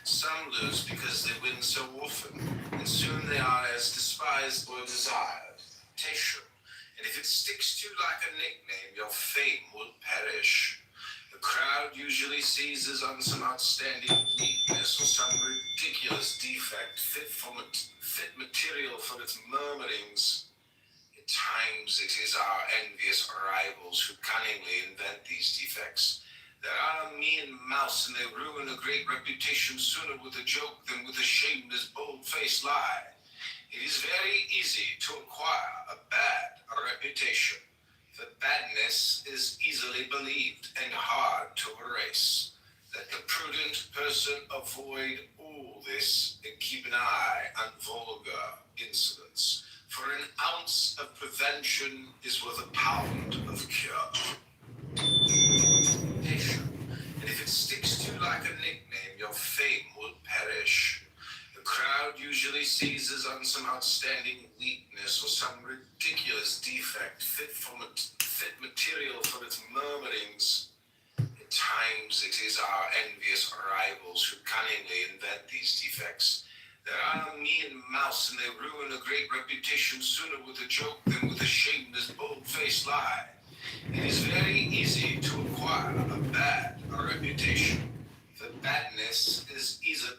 Some lose because they win so often, and soon they are as despised or desired. And if it sticks to you like a nickname, your fame will perish. The crowd usually seizes on some outstanding weakness or some ridiculous defect fit material for its murmurings. At times it is our envious rivals who cunningly invent these defects. There are a mean mouse, and they ruin a great reputation sooner with a joke than with a shameless, bold-faced lie. It is very easy to acquire a bad reputation. The badness is easily believed and hard to erase. Let the prudent person avoid all this and keep an eye on vulgar insolence. For an ounce of prevention is worth a pound of cure. And if it sticks to you like a nickname, your fame will perish. The crowd usually seizes on some outstanding weakness or some ridiculous defect fit material for its murmurings. At times it is our envious rivals who cunningly invent these defects. There are a mean mouse, and they ruin a great reputation sooner with a joke than with a shameless, bold-faced lie. It is very easy to acquire a bad reputation. The badness is easy.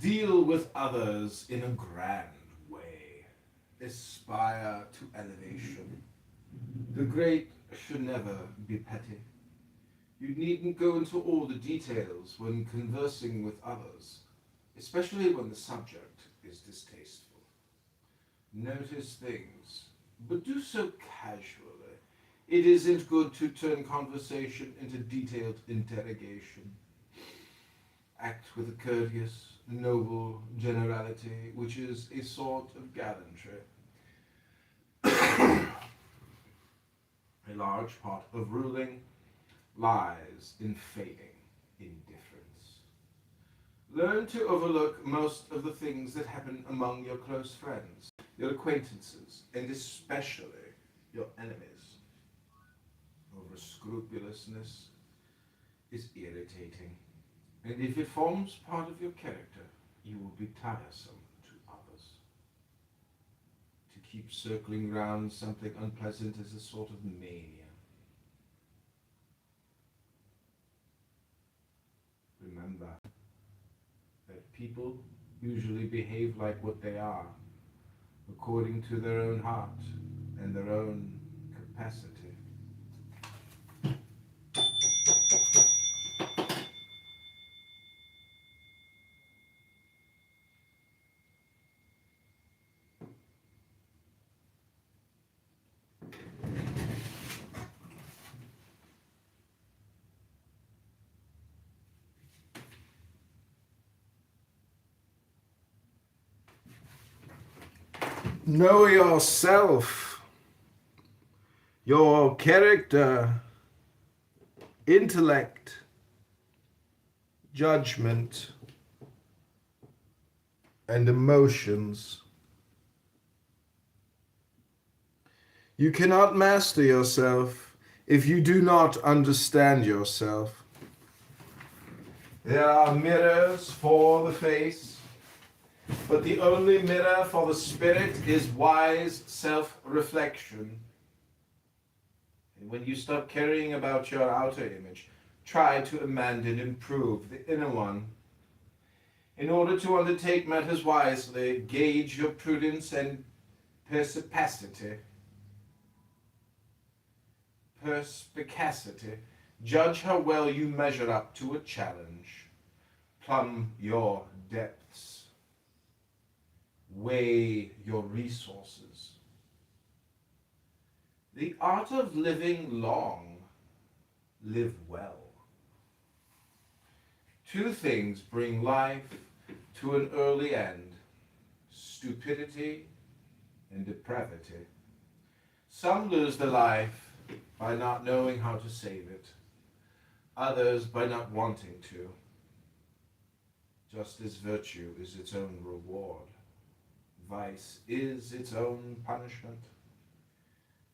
Deal with others in a grand way. Aspire to elevation. The great should never be petty. You needn't go into all the details when conversing with others, especially when the subject is distasteful. Notice things, but do so casually. It isn't good to turn conversation into detailed interrogation. Act with a courteous, noble generality, which is a sort of gallantry. A large part of ruling lies in feigning indifference. Learn to overlook most of the things that happen among your close friends, your acquaintances, and especially your enemies. Over-scrupulousness is irritating, and if it forms part of your character, you will be tiresome to others. To keep circling round something unpleasant is a sort of mania. Remember that people usually behave like what they are, according to their own heart and their own capacity. Know yourself, your character, intellect, judgment, and emotions. You cannot master yourself if you do not understand yourself. There are mirrors for the face, but the only mirror for the spirit is wise self-reflection. And when you stop caring about your outer image, try to amend and improve the inner one. In order to undertake matters wisely, gauge your prudence and perspicacity. Judge how well you measure up to a challenge. Plumb your depths. Weigh your resources. The art of living long, live well. Two things bring life to an early end: stupidity and depravity. Some lose their life by not knowing how to save it, others by not wanting to, just as virtue is its own reward. Vice is its own punishment.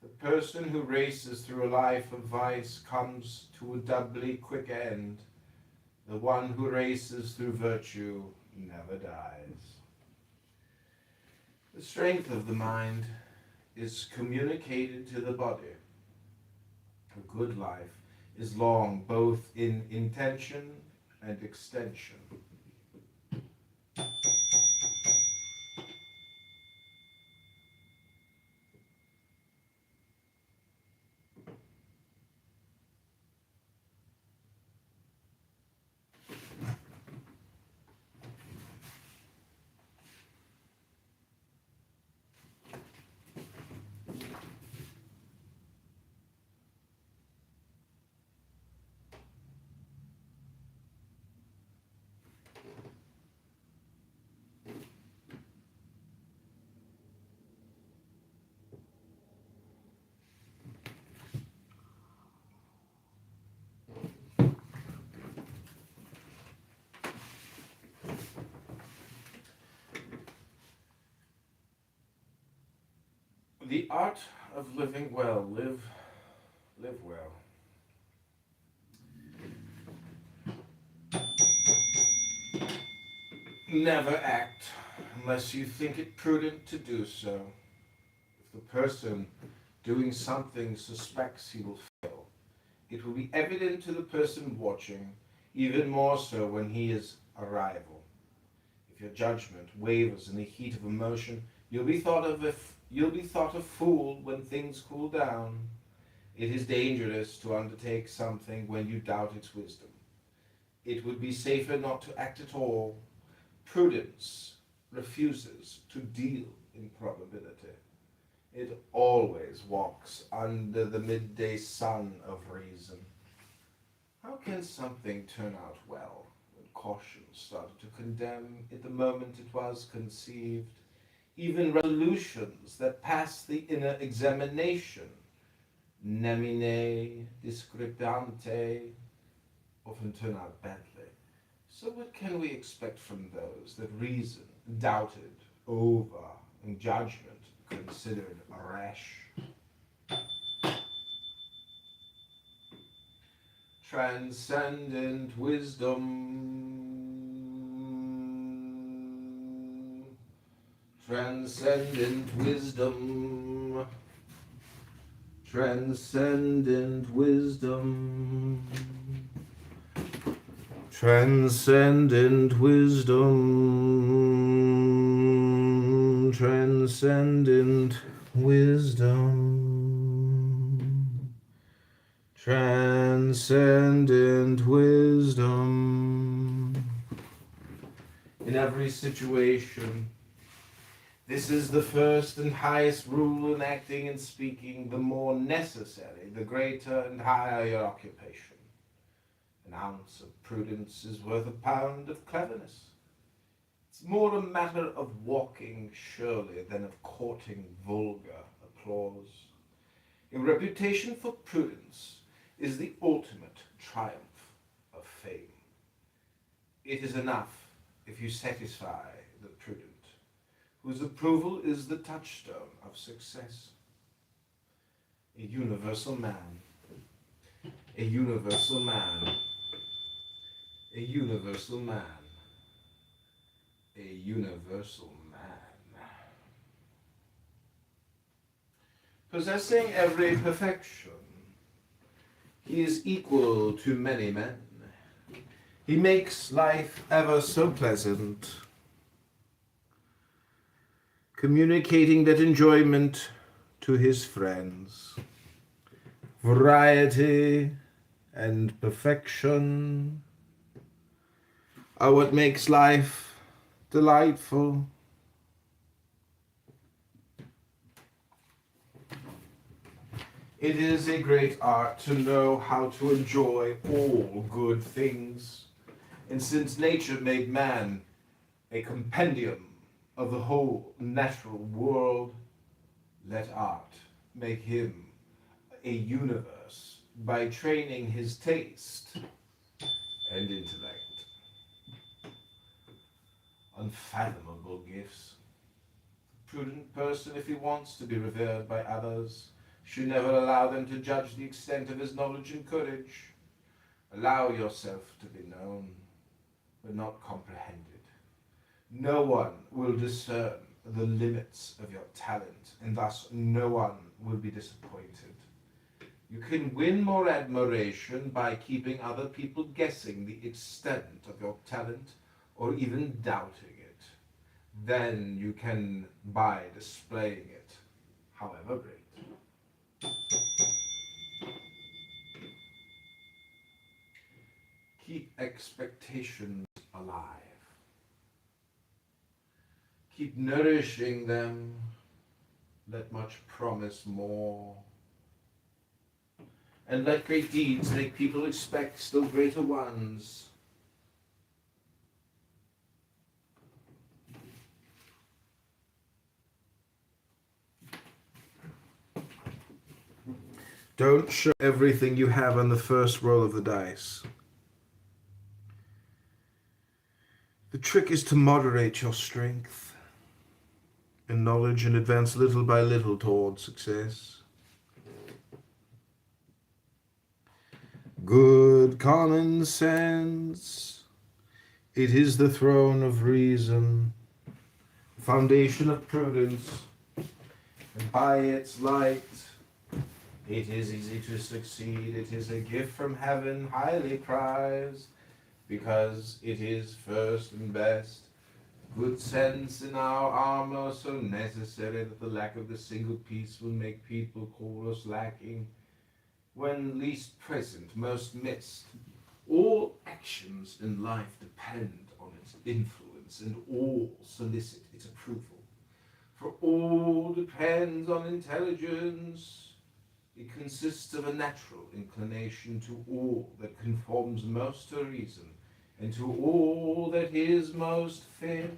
The person who races through a life of vice comes to a doubly quick end. The one who races through virtue never dies. The strength of the mind is communicated to the body. A good life is long both in intention and extension. The art of living well, live well. Never act unless you think it prudent to do so. If the person doing something suspects he will fail, it will be evident to the person watching, even more so when he is a rival. If your judgment wavers in the heat of emotion, you'll be thought a fool when things cool down. It is dangerous to undertake something when you doubt its wisdom. It would be safer not to act at all. Prudence refuses to deal in probability. It always walks under the midday sun of reason. How can something turn out well when caution started to condemn it the moment it was conceived? Even resolutions that pass the inner examination, nemine discrepante, often turn out badly. So what can we expect from those that reason doubted over and judgment considered rash? Transcendent wisdom, transcendent wisdom, transcendent wisdom. Transcendent wisdom, transcendent wisdom, transcendent wisdom. In every situation, this is the first and highest rule in acting and speaking. The more necessary, the greater and higher your occupation. An ounce of prudence is worth a pound of cleverness. It's more a matter of walking surely than of courting vulgar applause. A reputation for prudence is the ultimate triumph of fame. It is enough if you satisfy the prudent, whose approval is the touchstone of success. A universal man, a universal man, a universal man, a universal man. Possessing every perfection, he is equal to many men. He makes life ever so pleasant, communicating that enjoyment to his friends. Variety and perfection are what makes life delightful. It is a great art to know how to enjoy all good things. And since nature made man a compendium of the whole natural world, let art make him a universe by training his taste and intellect. Unfathomable gifts. prudent person, if he wants to be revered by others, should never allow them to judge the extent of his knowledge and courage. Allow yourself to be known, but not comprehended. No one will discern the limits of your talent, and thus no one will be disappointed. You can win more admiration by keeping other people guessing the extent of your talent or even doubting it than you can by displaying it, however great. Keep expectations alive. Keep nourishing them. Let much promise more. And let great deeds make people expect still greater ones. Don't show everything you have on the first roll of the dice. The trick is to moderate your strength and knowledge and advance little by little toward success. Good common sense, it is the throne of reason, foundation of prudence, and by its light it is easy to succeed. It is a gift from heaven, highly prized, because it is first and best. Good sense in our armor, so necessary that the lack of the single piece will make people call us lacking. When least present, most missed. All actions in life depend on its influence, and all solicit its approval. For all depends on intelligence. It consists of a natural inclination to all that conforms most to reason, and to all that is most fit.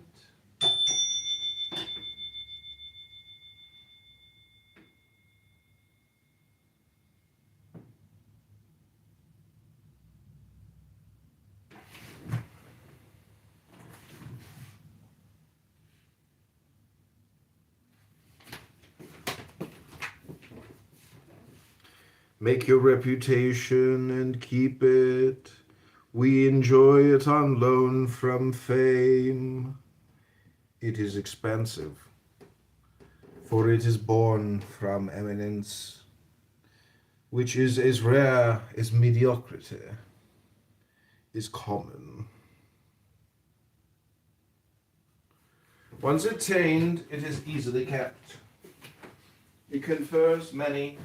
Make your reputation and keep it. We enjoy it on loan from fame. It is expensive, for it is born from eminence, which is as rare as mediocrity is common. Once attained, it is easily kept. It confers many.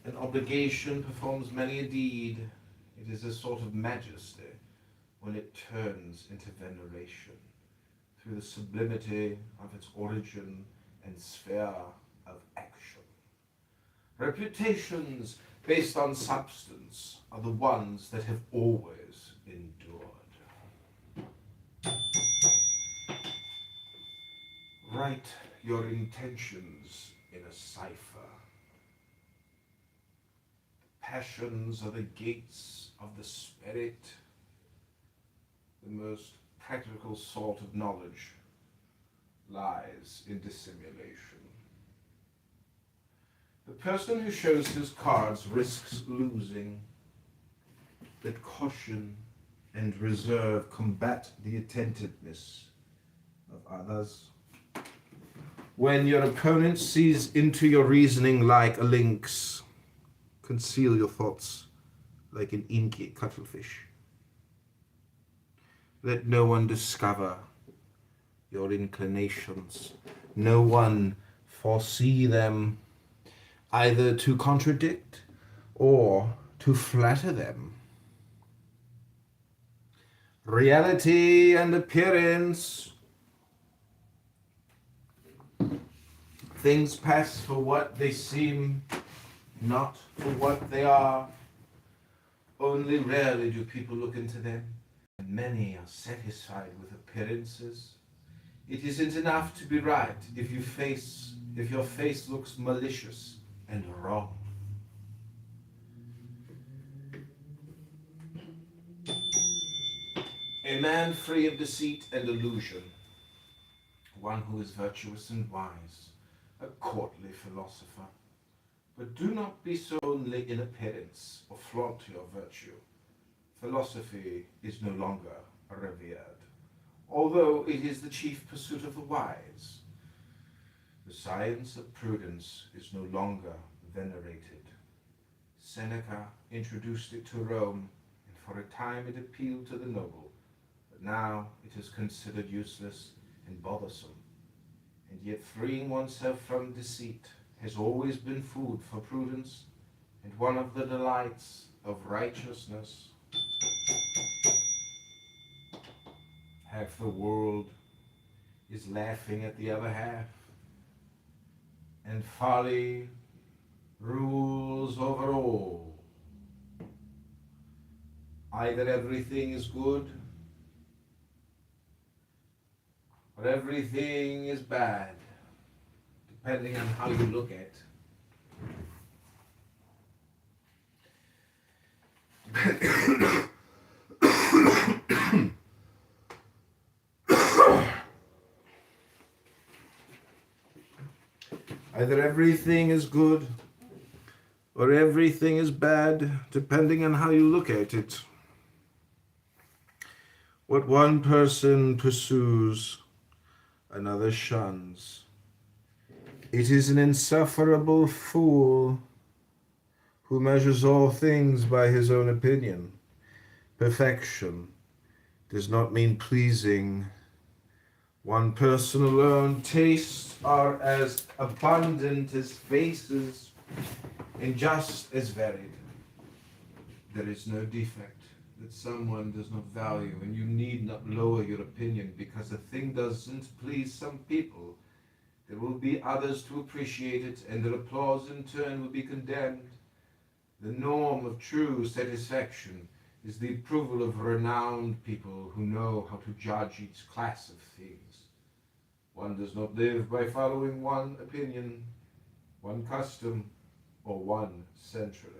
An obligation performs many a deed. It is a sort of majesty when it turns into veneration through the sublimity of its origin and sphere of action. Reputations based on substance are the ones that have always endured. Write your intentions in a cipher. Passions are the gates of the spirit. The most practical sort of knowledge lies in dissimulation. The person who shows his cards risks losing. Let caution and reserve combat the attentiveness of others. When your opponent sees into your reasoning like a lynx, conceal your thoughts like an inky cuttlefish. Let no one discover your inclinations. No one foresee them, either to contradict or to flatter them. Reality and appearance. Things pass for what they seem, not for what they are. Only rarely do people look into them, and many are satisfied with appearances. It isn't enough to be right if your face looks malicious and wrong. A man free of deceit and illusion one who is virtuous and wise, a courtly philosopher. But do not be so only in appearance, or flaunt your virtue. Philosophy is no longer revered, although it is the chief pursuit of the wise. The science of prudence is no longer venerated. Seneca introduced it to Rome, and for a time it appealed to the noble, but now it is considered useless and bothersome. And yet freeing oneself from deceit has always been food for prudence, and one of the delights of righteousness. Half the world is laughing at the other half, and folly rules over all. Either everything is good, or everything is bad, depending on how you look at it. Either everything is good or everything is bad, depending on how you look at it. What one person pursues, another shuns. It is an insufferable fool who measures all things by his own opinion. Perfection does not mean pleasing one person alone. Tastes are as abundant as faces and just as varied. There is no defect that someone does not value, and you need not lower your opinion because a thing doesn't please some people. There will be others to appreciate it, and their applause in turn will be condemned. The norm of true satisfaction is the approval of renowned people who know how to judge each class of things. One does not live by following one opinion, one custom, or one century.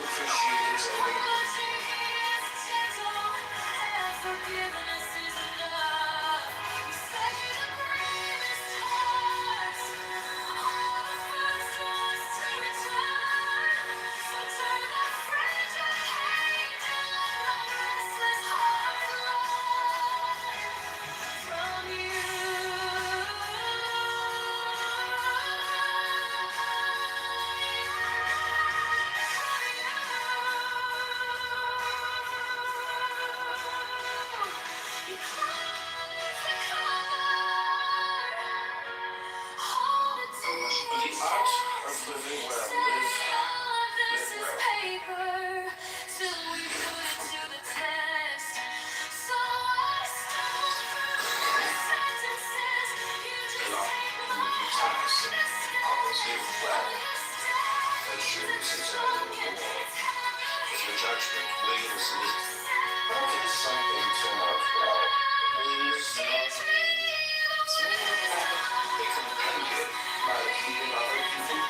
appreciate Oh, mercy is gentle, and forgiveness is enough. You save the bravest hearts, all the first ones to return. So turn that fragile hate and let my restless heart learn from you. The art of living well. Live well. Till we put it to the test. So I stumble through the sentences. You just take my heart and Live well. Virtue is eternal reward. If your judgment wavers a little, or if something turn out well, lose not. A companion like healing other people,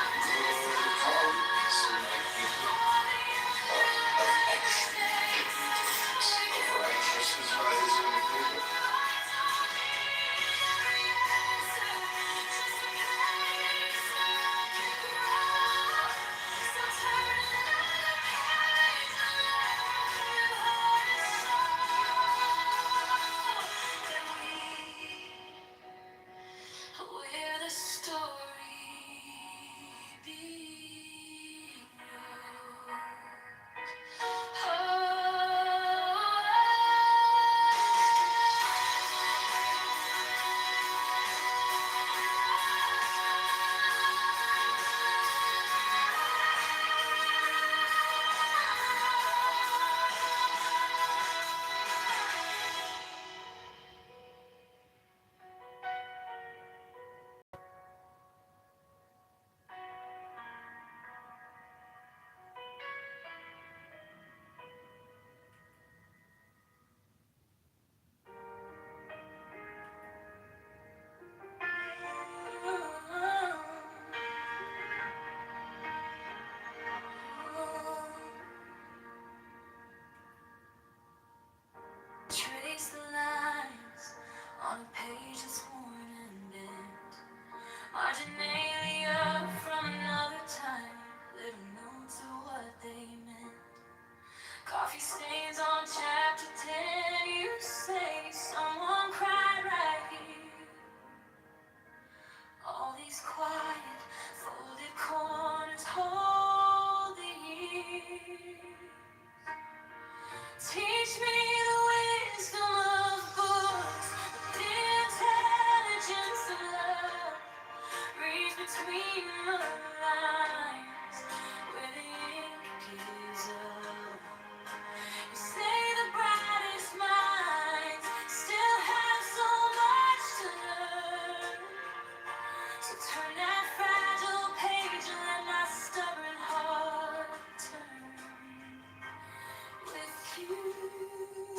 good colleagues who make people of action, of righteousness by his own people. Where the story began. Trace the lines on a page that's worn and bent. Marginalia from another time. Little notes of what they meant. Coffee stains on chapter 10. You say someone cried right here. All these quiet, folded corners hold the years. Teach me the wisdom of books, the intelligence of love. Read between the lines where the ink gives up. You say the brightest minds still have so much to learn. So turn that fragile page and let my stubborn heart turn with you.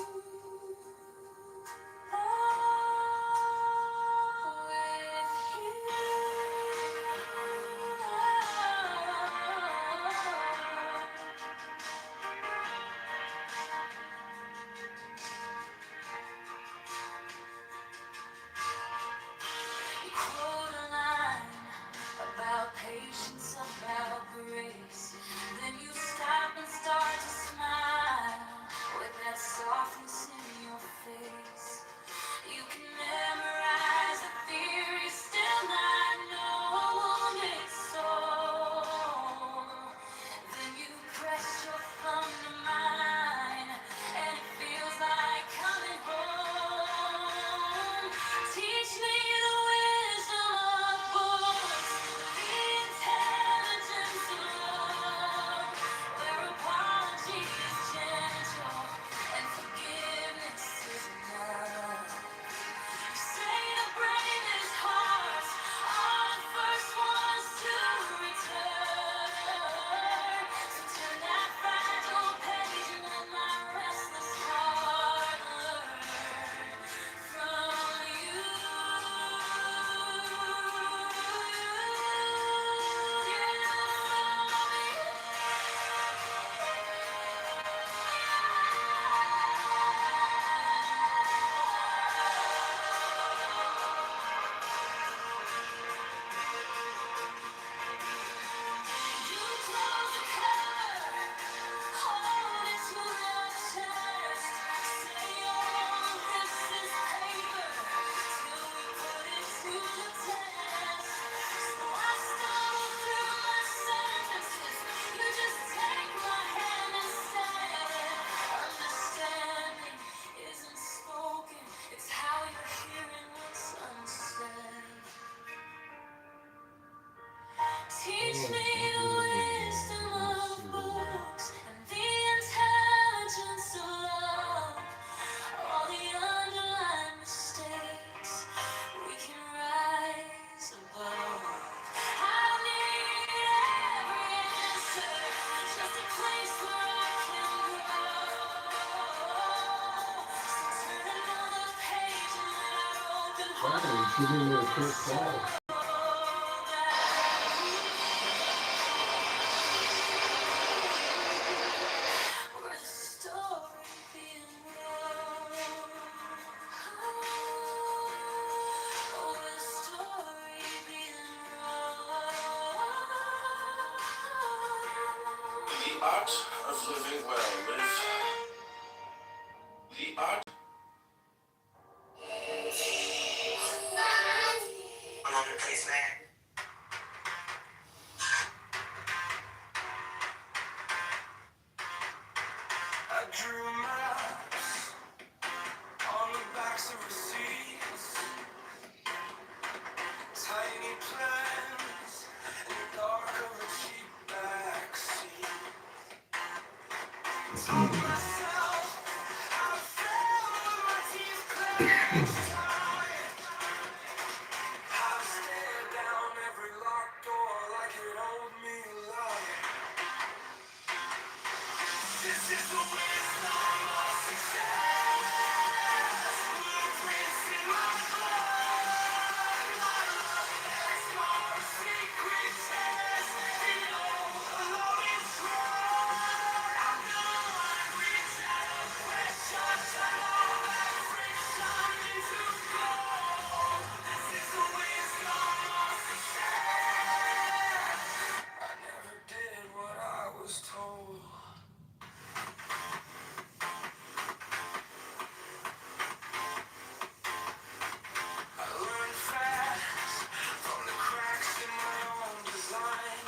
sitting there pissed off. Where the story being wrong. Where the story being wrong. The art of living well, live. The art. Another place, man. I drew maps on the backs of receipts, tiny plans in the dark of a cheap backseat. Taught myself how to fail with my teeth clenched tight, how to stare down every locked door like it owed me life. This is the wisdom of success. Blueprints in my blood. My love has gone secret test. You know, alone is wrong. I'm gonna reach out of pressure, turn all that friction into gold. This is the wisdom of success. I never did what I was told. I learned fast from the cracks in my own design.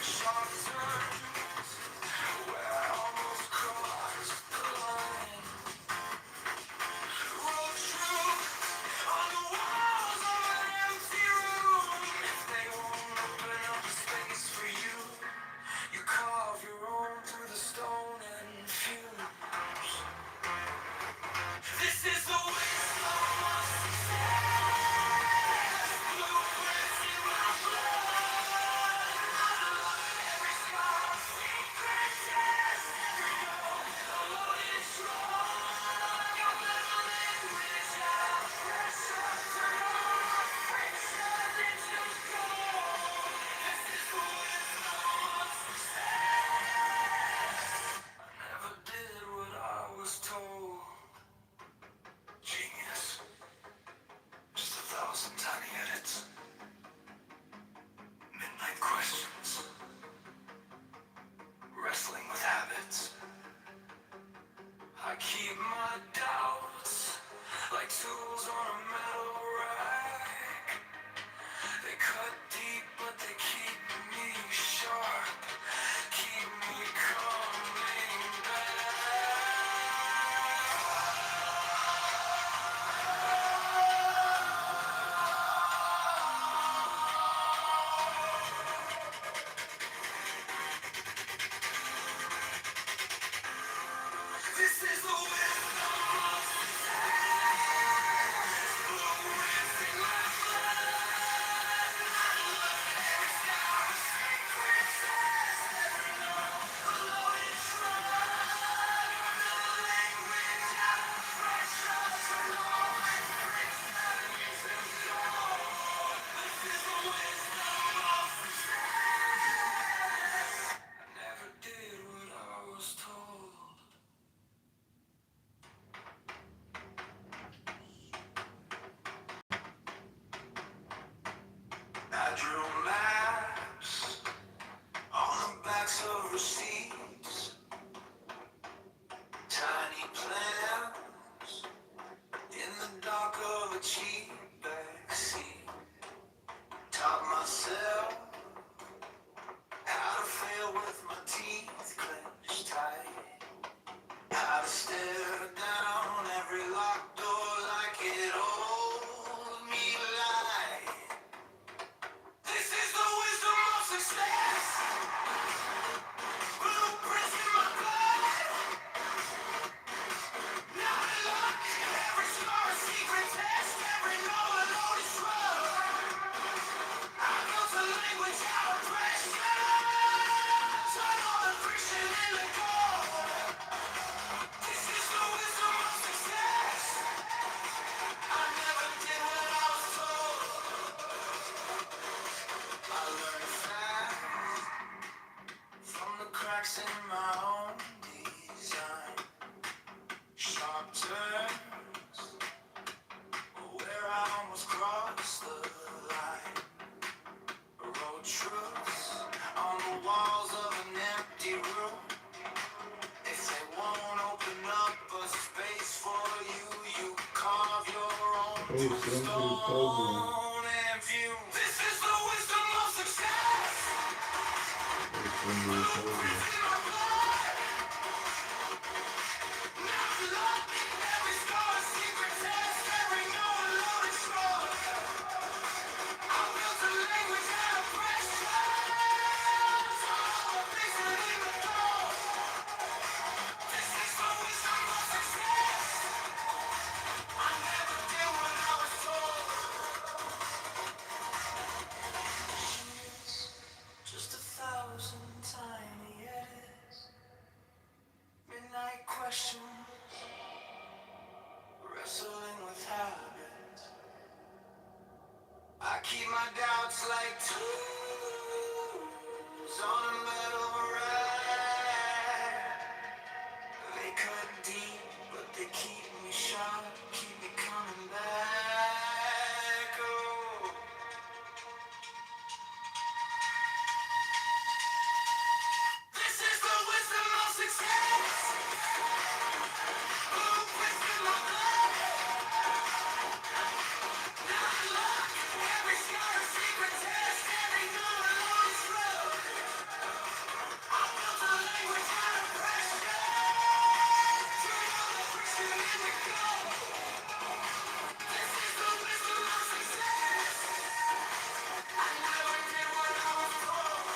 Sharp turns where I almost crossed the line. Wrote truth on the walls of an empty room. If they won't open up a space for you, you carve your own through the stone and fumes. This is the wisdom of success. Blueprints in my blood. Every scar, secret test. Every note, although it's wrong. I'm gonna language out of pressure. Turn all my friction into gold. This is the wisdom of success. I never did what I was told. Genius. Just 1,000 tiny edits. Midnight questions. Wrestling with habits. I keep my doubts like tools on a metal rack. They cut deep, but they keep me sharp. Keep me coming back. This is the wisdom of success. Blueprints in my blood. Every scar, secret test. Every note, although it's wrong. I'm gonna language out of pressure. Turn all my friction into gold. This is the wisdom of success. I never did what I was told. I drew maps on the backs of receipts, tiny plans in the dark of a cheap backseat. Taught myself how to fail with my teeth clenched tight, how to stare down every locked door like it owed me life. This is the wisdom of success. marks in my own design. Sharp turns where I almost crossed the line. Wrote truths on the walls of an empty room. If they won't open up a space for you, you carve your own Hey, send to Kitover. stone and view. This is the wisdom of success. Hey, send to Kitover. In my blood, not luck. Every scar a secret test, every no loaded slug. I built a language out of pressure. Fix it in the throat. This is the wisdom of success. I never did what I was told. Just 1,000 tiny edits. Midnight questions. Wrestling with habits. I keep my doubts like tools on a metal rack. They cut deep, but they keep me sharp, keep me coming back. Oh, this is the wisdom of success. Blueprints in my blood, not luck. Every scar a secret test, every number loaded slug. I built a language out of pressure. Turn on the friction in the glow. This is the wisdom of success. I never did what I was told.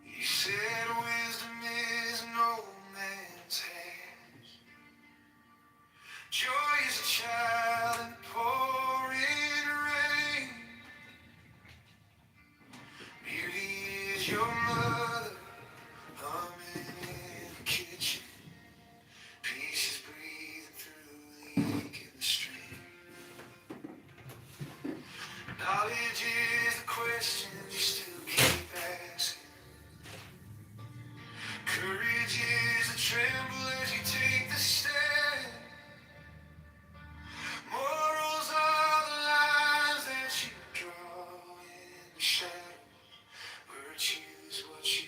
You said wisdom is an old man's hands. Joy is a child in pouring rain. Beauty is your mother humming in the kitchen. Peace is breathing through the ache and the strain. Knowledge is the question you still keep asking. Courage is a tremble as you take the stand. Morals are the lines that you draw in the shadows. Virtue's what you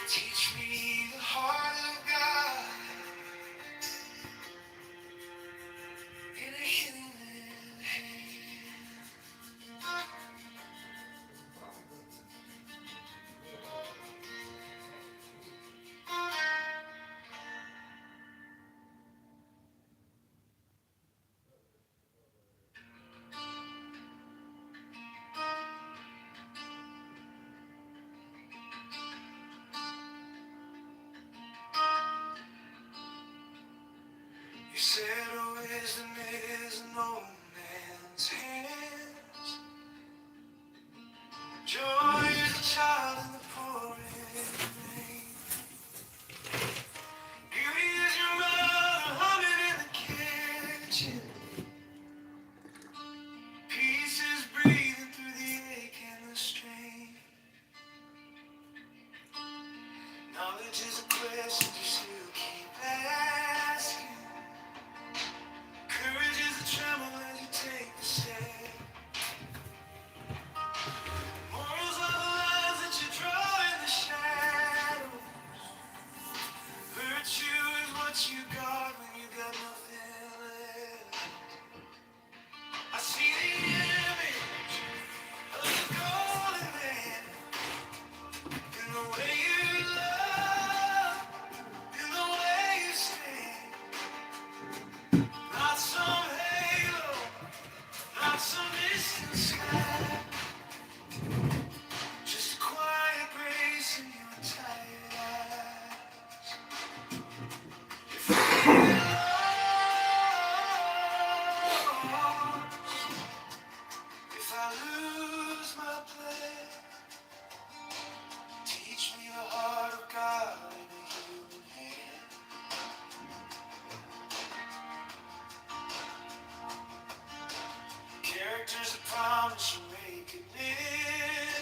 Teach me the heart of God in a human hand. You said wisdom is in no man's hands. Joy is a child in the pouring rain. Beauty is your mother humming in the kitchen. Peace is breathing through the ache and the strain. Knowledge is a question you still keep asking. Courage is a tremble as you take the step. Morals are the lines that you draw in the shadow. Virtue is what you got when you got nothing left. I see the image of the golden man in the way you love, in the way you stand. Not some halo, not some distant sky. Just a quiet grace in your tired eyes. If I get lost, if I lose my place, teach me the heart of God in a human hand. Character's a promise you make at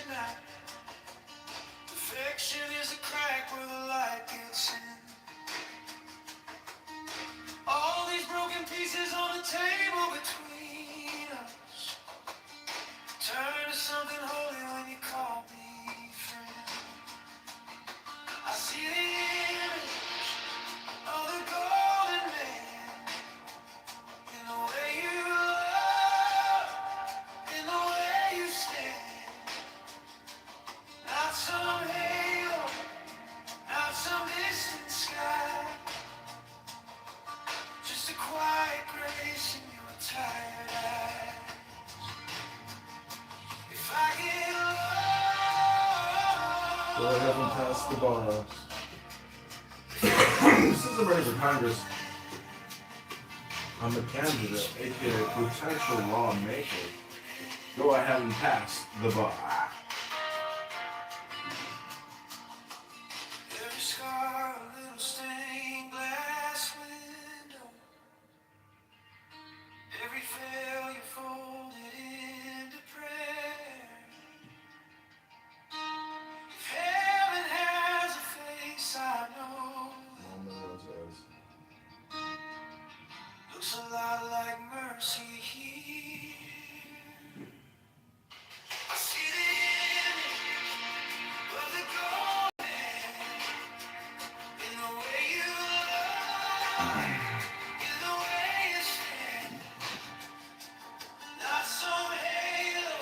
midnight. Perfection is a crack where the light gets in. All these broken pieces on the table between us. Turn to something holy when you call me friend. I see the image of the golden man in the way you love, in the way you stand. Not some halo, not some distant sky. Just a quiet grace in your tired eyes. If I get Well, I lost, haven't passed the bar. This isn't running for Congress. I'm a candidate, aka potential lawmaker. Though I haven't passed the bar. every scar, a little stained glass window. Every failure folded into prayer. If heaven has a face, I know looks a lot like mercy here. I see the image of the golden in the way you love, in the way you stand. Not some halo,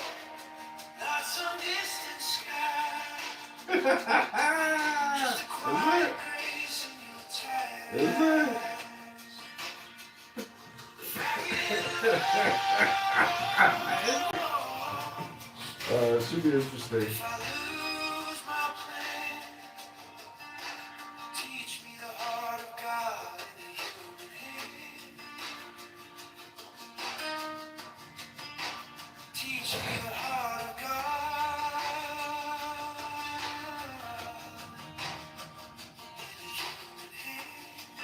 not some distant sky. Just a quiet grace in your tired Is it? eyes. It should be interesting. If I lose my plan, teach me the heart of God in a human hand. Teach me the heart of God in a human hand.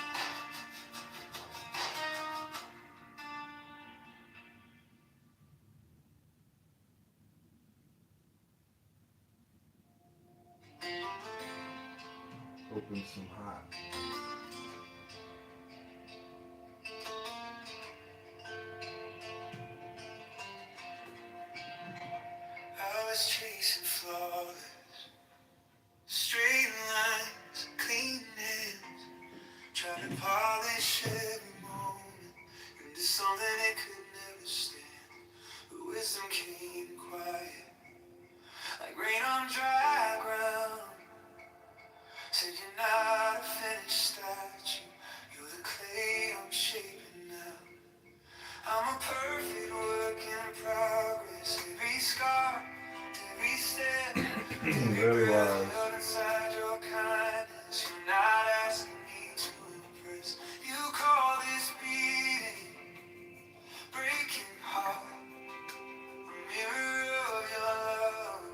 Open some hot. I was chasing flowers. You polish every moment into something it could never stand. But wisdom came quiet, like rain on dry ground. Said you're not a finished statue, you're the clay I'm shaping now. I'm a perfect work in progress. Every scar, every step, every Very breath wise. held inside your kindness. You're not asking me to impress. You call this beating, breaking heart, a mirror of your love.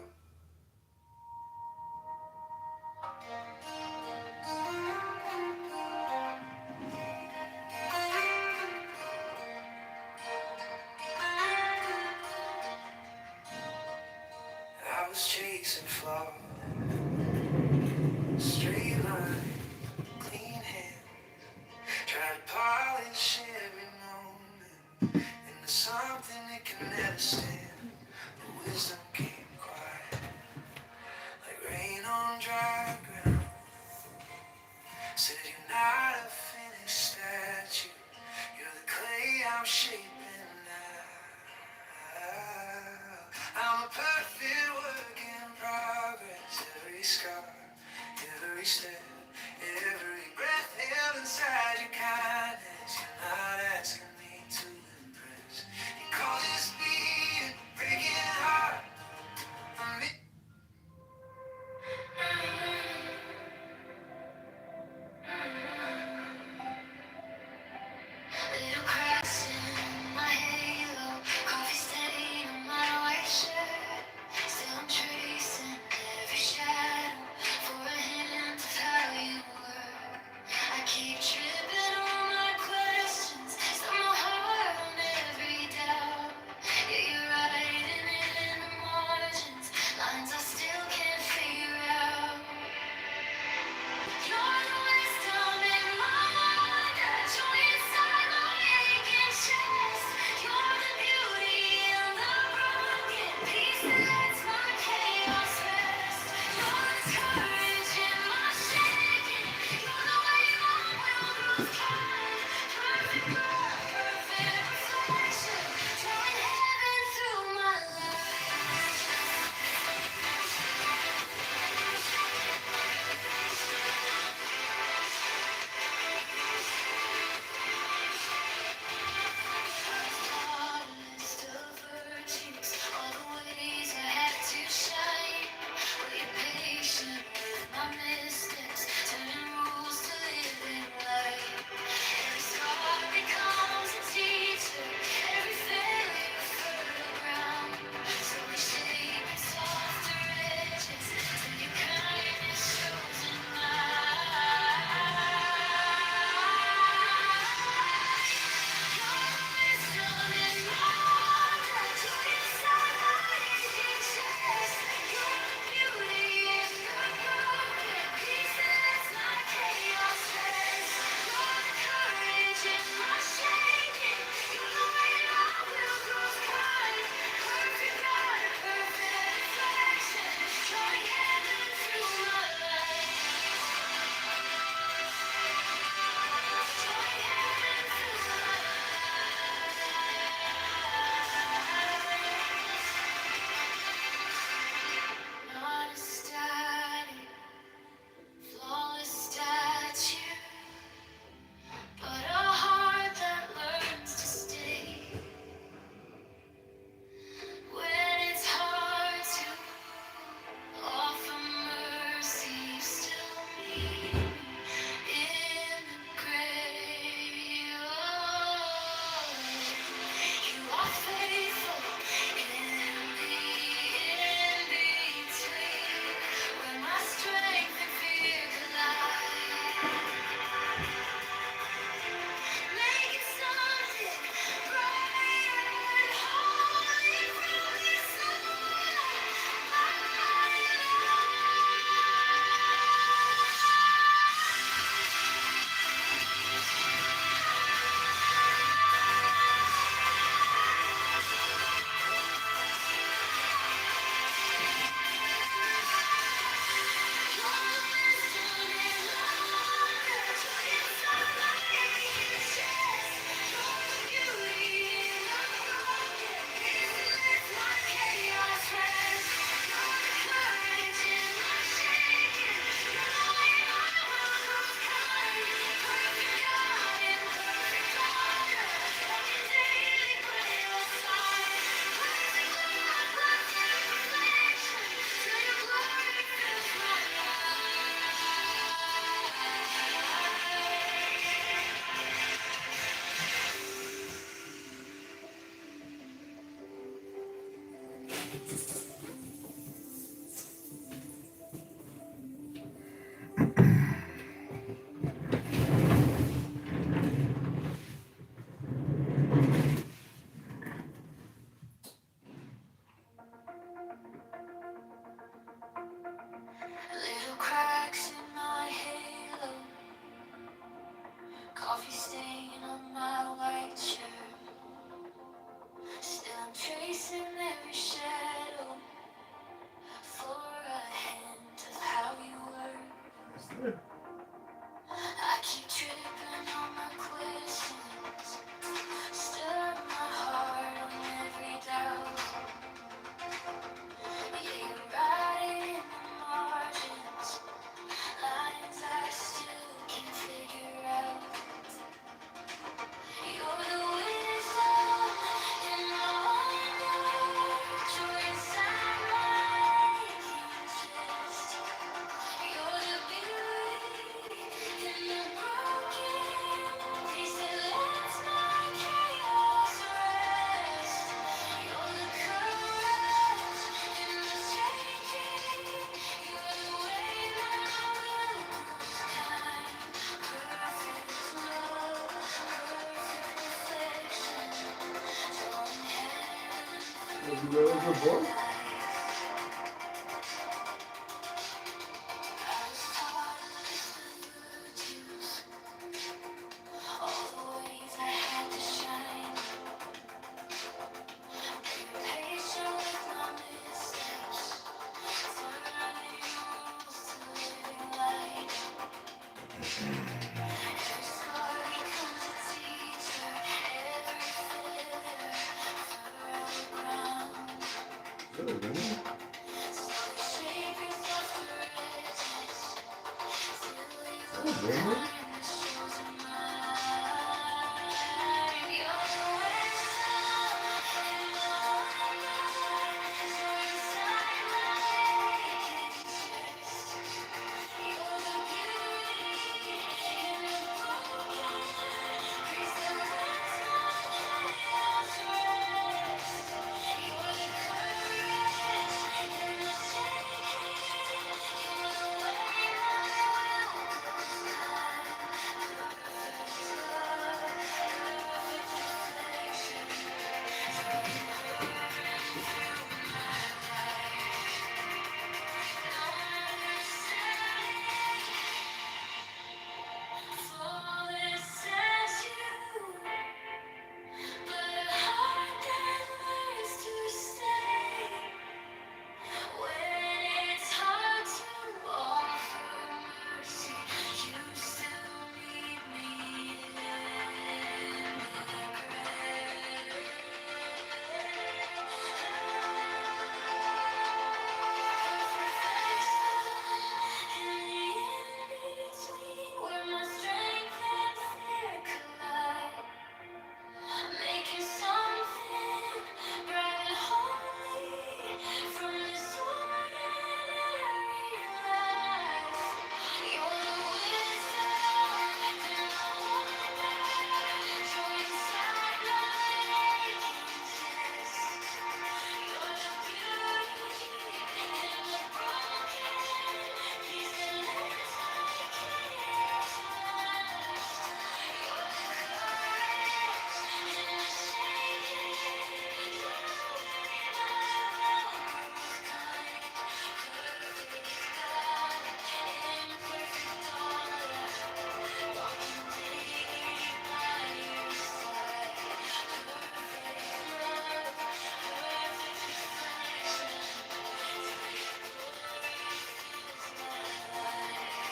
I was chasing flaws, straight line, clean hand. Tried to polish every moment into something it can never stand. But wisdom came quiet, like rain on dry ground. Said you're not a finished statue, you're the clay I'm shaping now. I'm a perfect work in progress. Every scar, every step, every breath held inside your kindness. You're not asking me to impress. You call this being breaking heart. Little cracks in my halo, coffee stain on my white shirt. Still I'm tracing every shadow for a hint of how Coffee stain on my white shirt. Still I'm tracing every shadow for a hint of how you were. Yes, sir. I keep tripping on my questions. Stir my heart on every doubt. Yeah, you're writing in the margins. Lines I still can't figure out. You're the wisdom in my wonder. Joy inside my aching chest. You're the beauty in the broken piece that lets my chaos rest. You're the courage in the shaking. You're the way my will grows kind. Perfect love, perfect perfection. Drawing heaven Was through you ready my for boy? life. I was taught to live the virtues. All the ways I had to shine. Be patient with my mistakes. Turning rules to living light. Every scar becomes a teacher. Every failure furrow ground. Good, didn't you? Slowly shape yourself to riches. Till Oh, you Daniel. kindness shows in mine. You're the wisdom in the wonder. Joy inside my aching chest. You're the beauty in the broken piece that lets my chaos rest. You're the courage in the shaking. You're the way my will grows kind. Perfect love, perfect perfection. Drawing heaven through my life. Don't understand flawless as you, but a heart that learns to stay when it's hard to offer mercy. You still meet me in where my strength and fear collide. Making something bright and holy from this ordinary life. You're the wisdom and the wonder. Joy inside my aching chest. You're the beauty in the broken piece that lets my chaos rest. You're the courage in the shaking. You're the way my will grows kind. Perfect God in perfect order. Walking daily by your side. Perfect love, perfect perfection. Till your glory fills my life.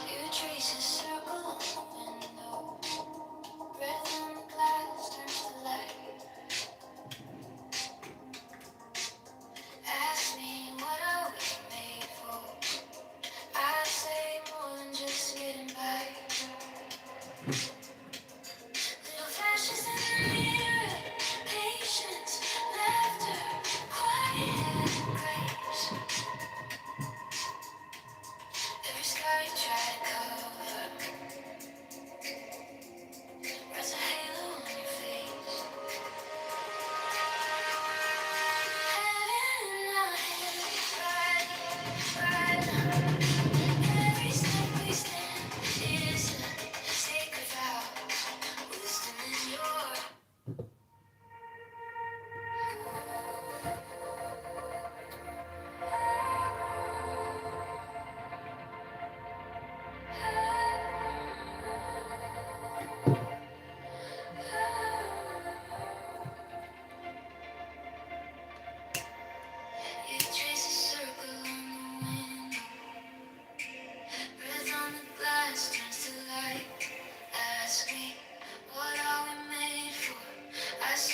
Your traces circle on the window. Breath on the glass turns to light. Ask me what are we made for? I say more than just getting by. Little flashes in the mirror, patience, laughter, quiet grace. Every scar you try to cover, writes a halo on your face. Heaven, not heaven, right, right.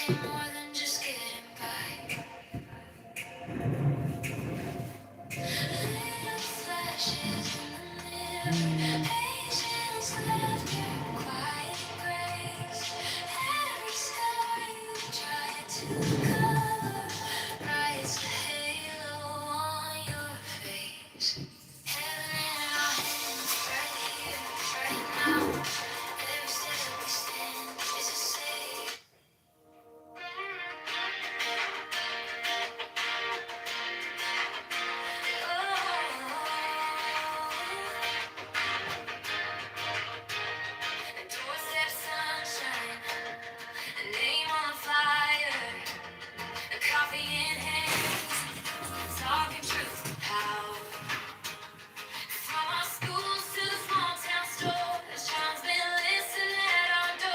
something more than just getting by. Little flashes in the mirror, patience, laughter, quiet grace. Every scar you try to cover, rise a halo on your face. Heaven in our hands, right here, right now. Every step we stand is a save. Doorstep sunshine, a name on fire, a coffee in hand, talking truth to power. From our schools to the small town stores, John's been listening at our doors.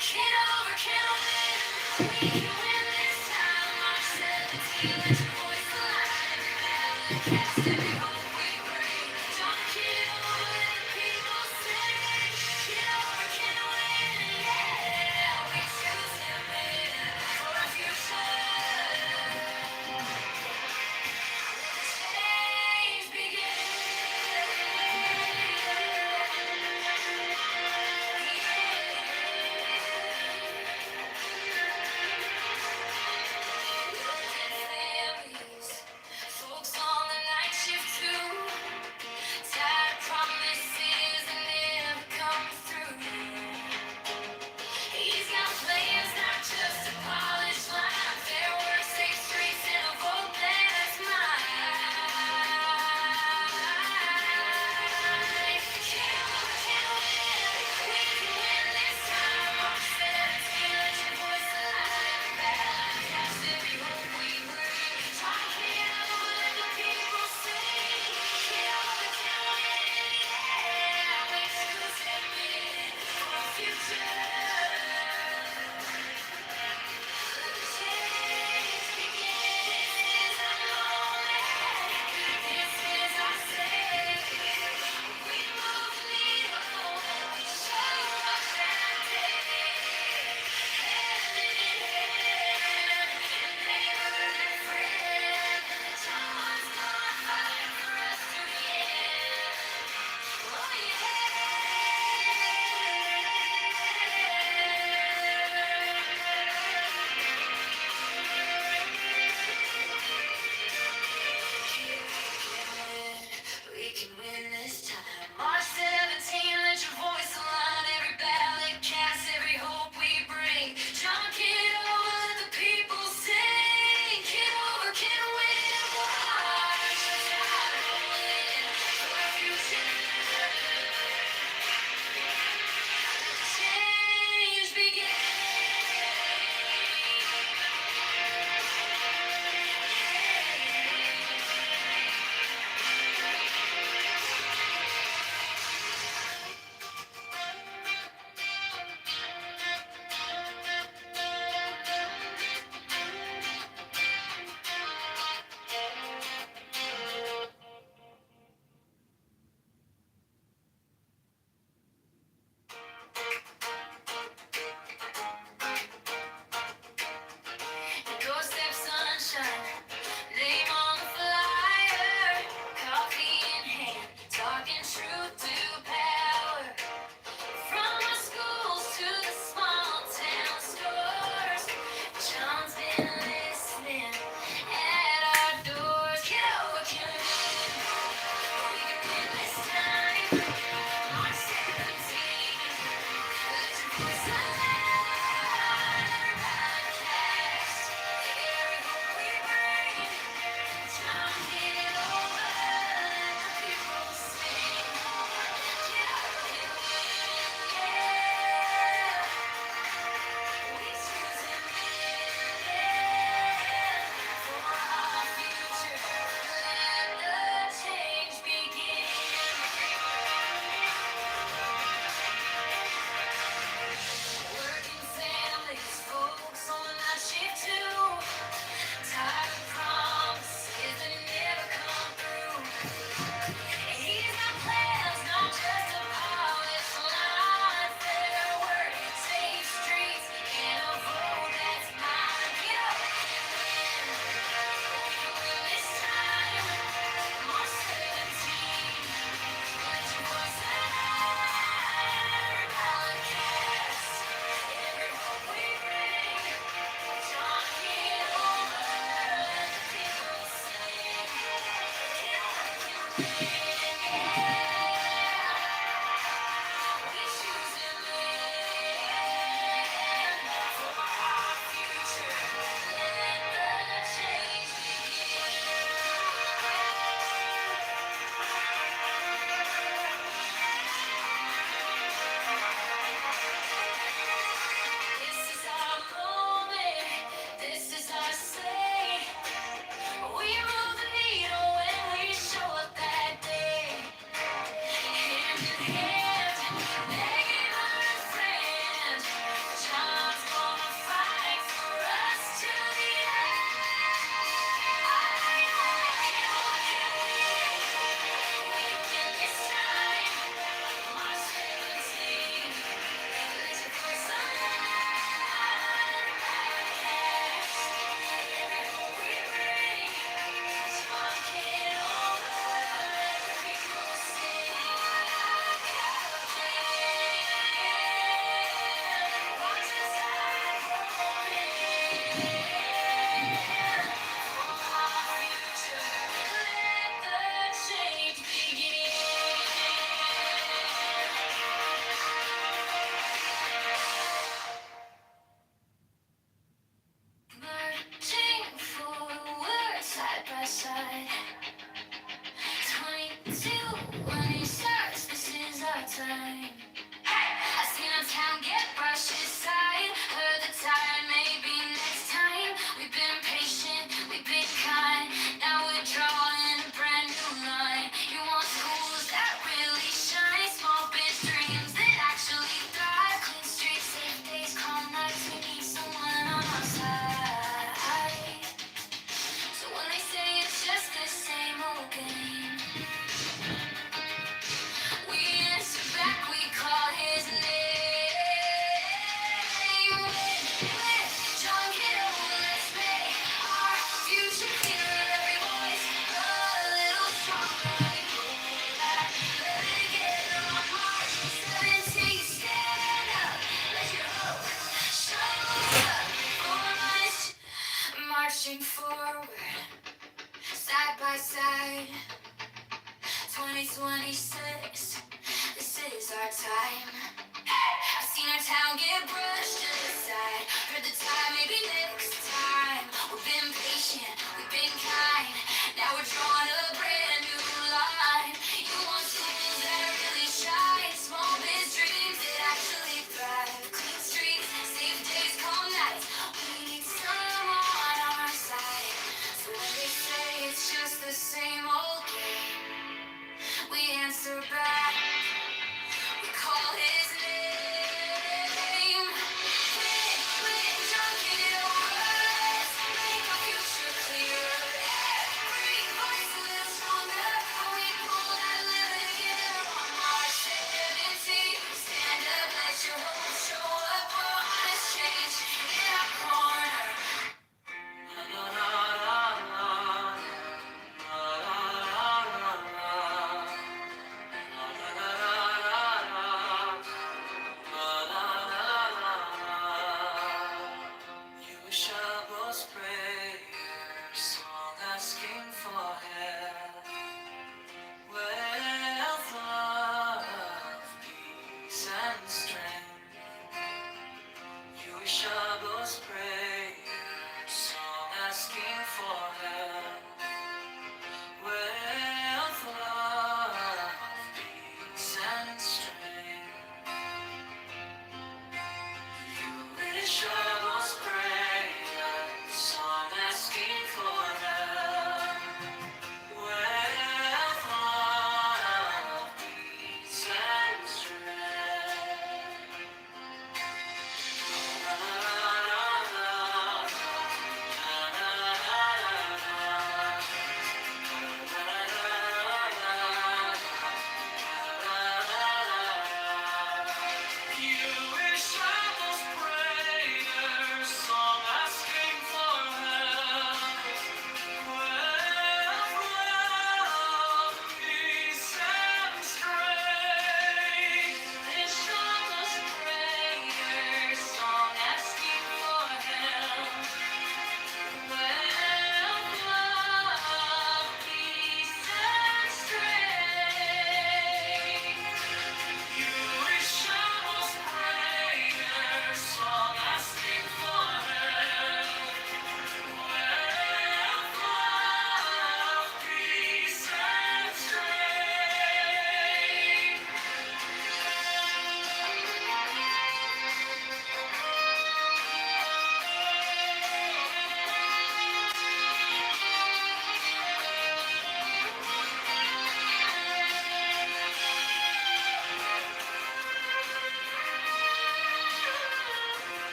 Kitover, can win. We can win this time. March 17, let your voice align. Ballot cast every hope we bring. John Kitover, let the people sing. Kitover, can win. Yeah, we choose him in for our future. Change begins. This is our moment. This is our say. We move the needle when we show up that day. Hand in hand, neighbor and friend. John's gonna fight for us to the end. This time, March 17. Let your voice change begin. Marching forward side by side. 22 when it starts, this is our time. I seen our town get brushed aside. Heard the tide, maybe next time. We've been patient, we've been kind. Now we're drawing a brand new line. You want schools that really shine. Small biz dreams that actually thrive. Clean streets, safe days, calm nights. We need someone on our side. So when they say it's just the same old game, we answer back, we call his name. With John Kitover, let's make our future clearer. Every voice a little stronger. We pull back, let it together on March 17. Stand up, let your hope show up for us. Marching forward, side by side. 2026, this is our time. I've seen our town get brushed aside. Heard the time, maybe next time. We've been patient, we've been kind. Now we're drawing a brand new line. You want schools that really shine. Small biz dreams that actually thrive. Clean streets, safe days, calm nights. We need someone on our side. So when they say it's just the same old game, we answer back, we call his name. With John Kitover, let's make our future clearer. Every voice a little stronger, when we pull that lever together on March 17. Stand up, let your hope show up, honest change in our corner.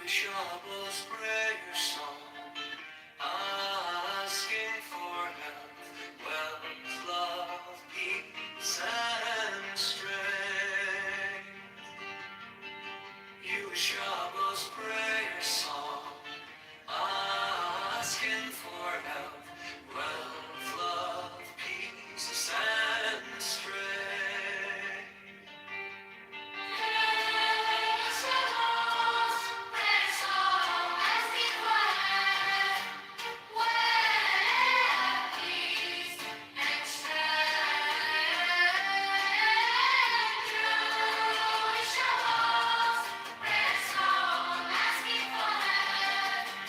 Shabba's prayer song, asking for health, wealth, love, peace, and strength. You Shabba's prayer song, asking for health, wealth, love, peace, and strength. Shabbat's prayer song, asking for health, wealth, peace, and strength.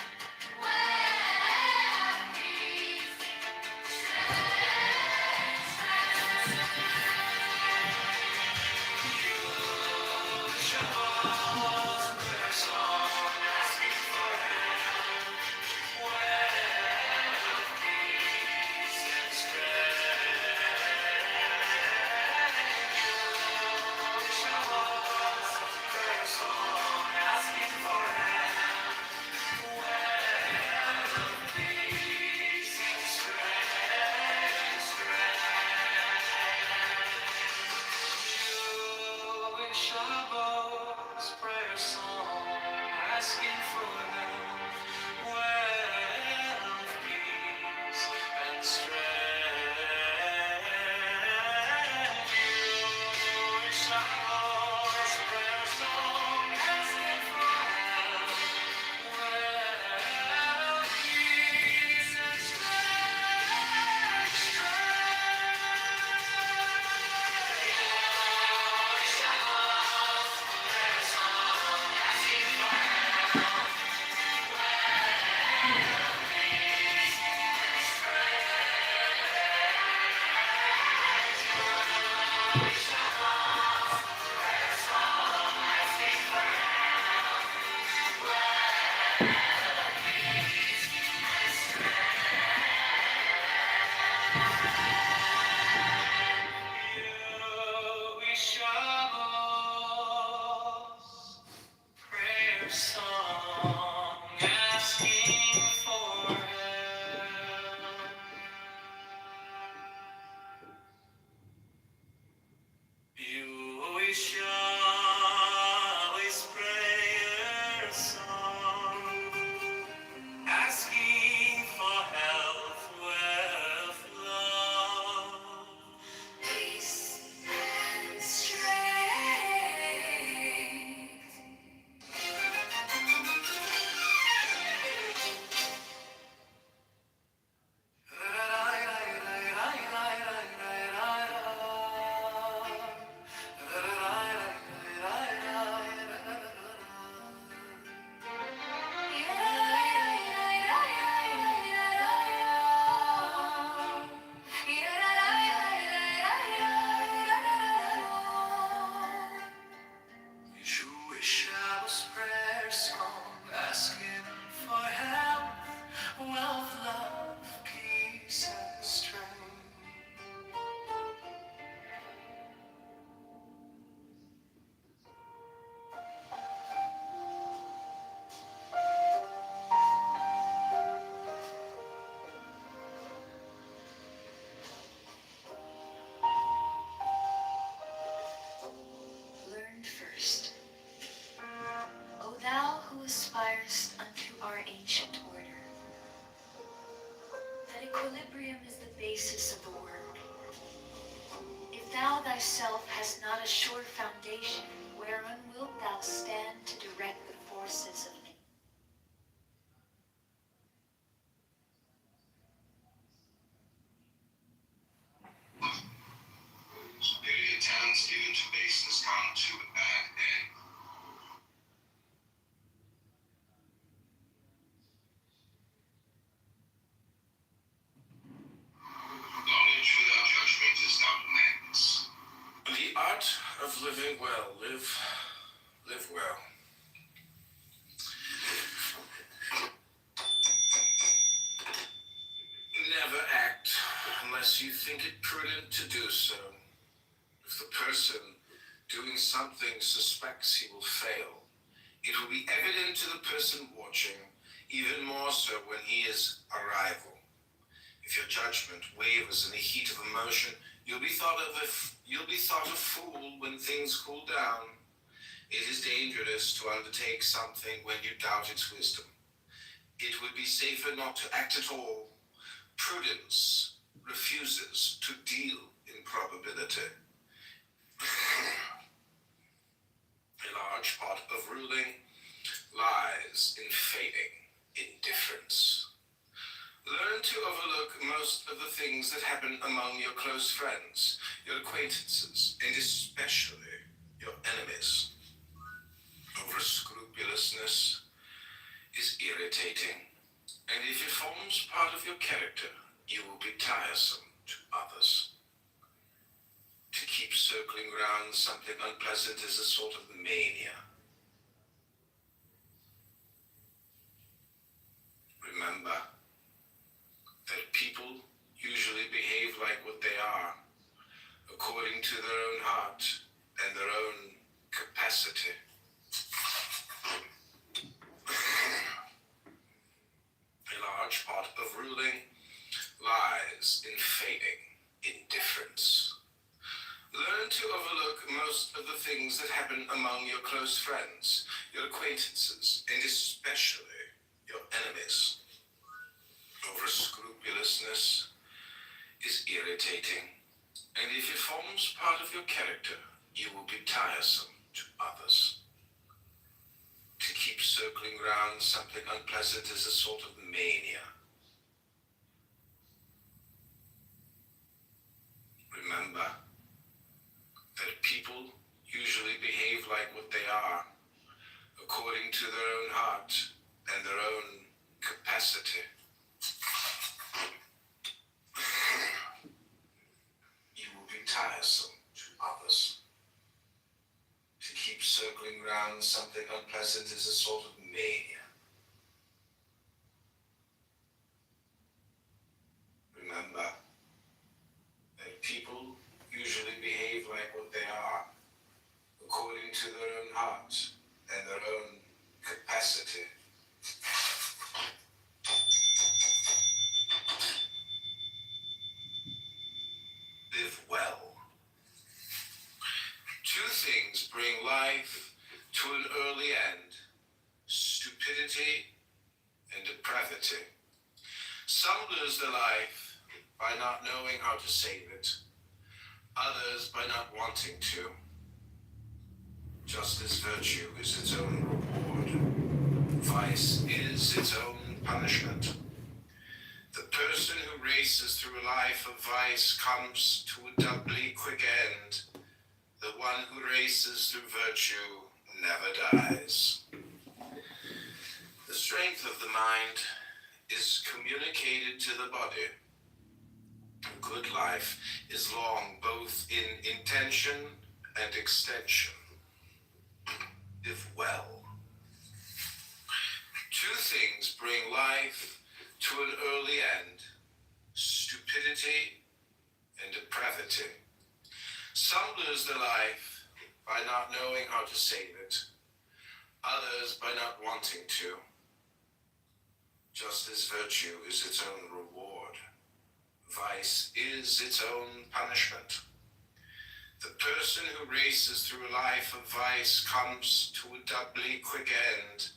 Shabbat's prayer song, asking for health, wealth, peace, and Shabbat's prayer song, asking for help. Yahweh's prayer song, asking for health, wealth, love. Peace and strength. Jewish Shabbat's prayer song, asking for health, wealth, love, peace, and strength. Learn first. O thou who aspirest unto our ancient order, that equilibrium is the basis of the world. If thou thyself hast not a sure foundation, whereon wilt thou stand to direct the forces of nature? Peoria town's given to baseness come to a bad end. Knowledge without judgment is not madness. The art of living well. Live well. Never act unless you think it prudent to do so. If the person doing something suspects he will fail, It will be evident to the person watching, even more so when he is a rival. If your judgment wavers in the heat of emotion, you'll be thought a fool when things cool down. It is dangerous to undertake something when you doubt its wisdom. It would be safer not to act at all. Prudence refuses to deal in probability. A large part of ruling lies in feigning indifference. Learn to overlook most of the things that happen among your close friends, your acquaintances, and especially your enemies. Over-scrupulousness is irritating, and if it forms part of your character, you will be tiresome to others. To keep circling around something unpleasant is a sort of mania. Remember that people usually behave like what they are, according to their own heart and their own capacity. A large part of ruling lies in feigning indifference. Learn to overlook most of the things that happen among your close friends, your acquaintances, and especially your enemies. Over-scrupulousness is irritating, and if it forms part of your character, you will be tiresome to others. To keep circling around something unpleasant is a sort of mania. Remember that people usually behave like what they are, according to their own heart and their own capacity. You will be tiresome to others. To keep circling around something unpleasant is a sort of mania. Remember that people usually behave like what they are, according to their own heart and their own capacity. Live well. Two things bring life to an early end: stupidity and depravity. Some lose their life by not knowing how to save it, others by not wanting to. Just as virtue is its own reward, vice is its own punishment. The person who races through a life of vice comes to a doubly quick end. The one who races through virtue never dies. The strength of the mind is communicated to the body. A good life is long both in intention and extension. Live well. Two things bring life to an early end: stupidity and depravity. Some lose their life by not knowing how to save it, others by not wanting to. Just as virtue is its own reward, vice is its own punishment. The person who races through a life of vice comes to a doubly quick end.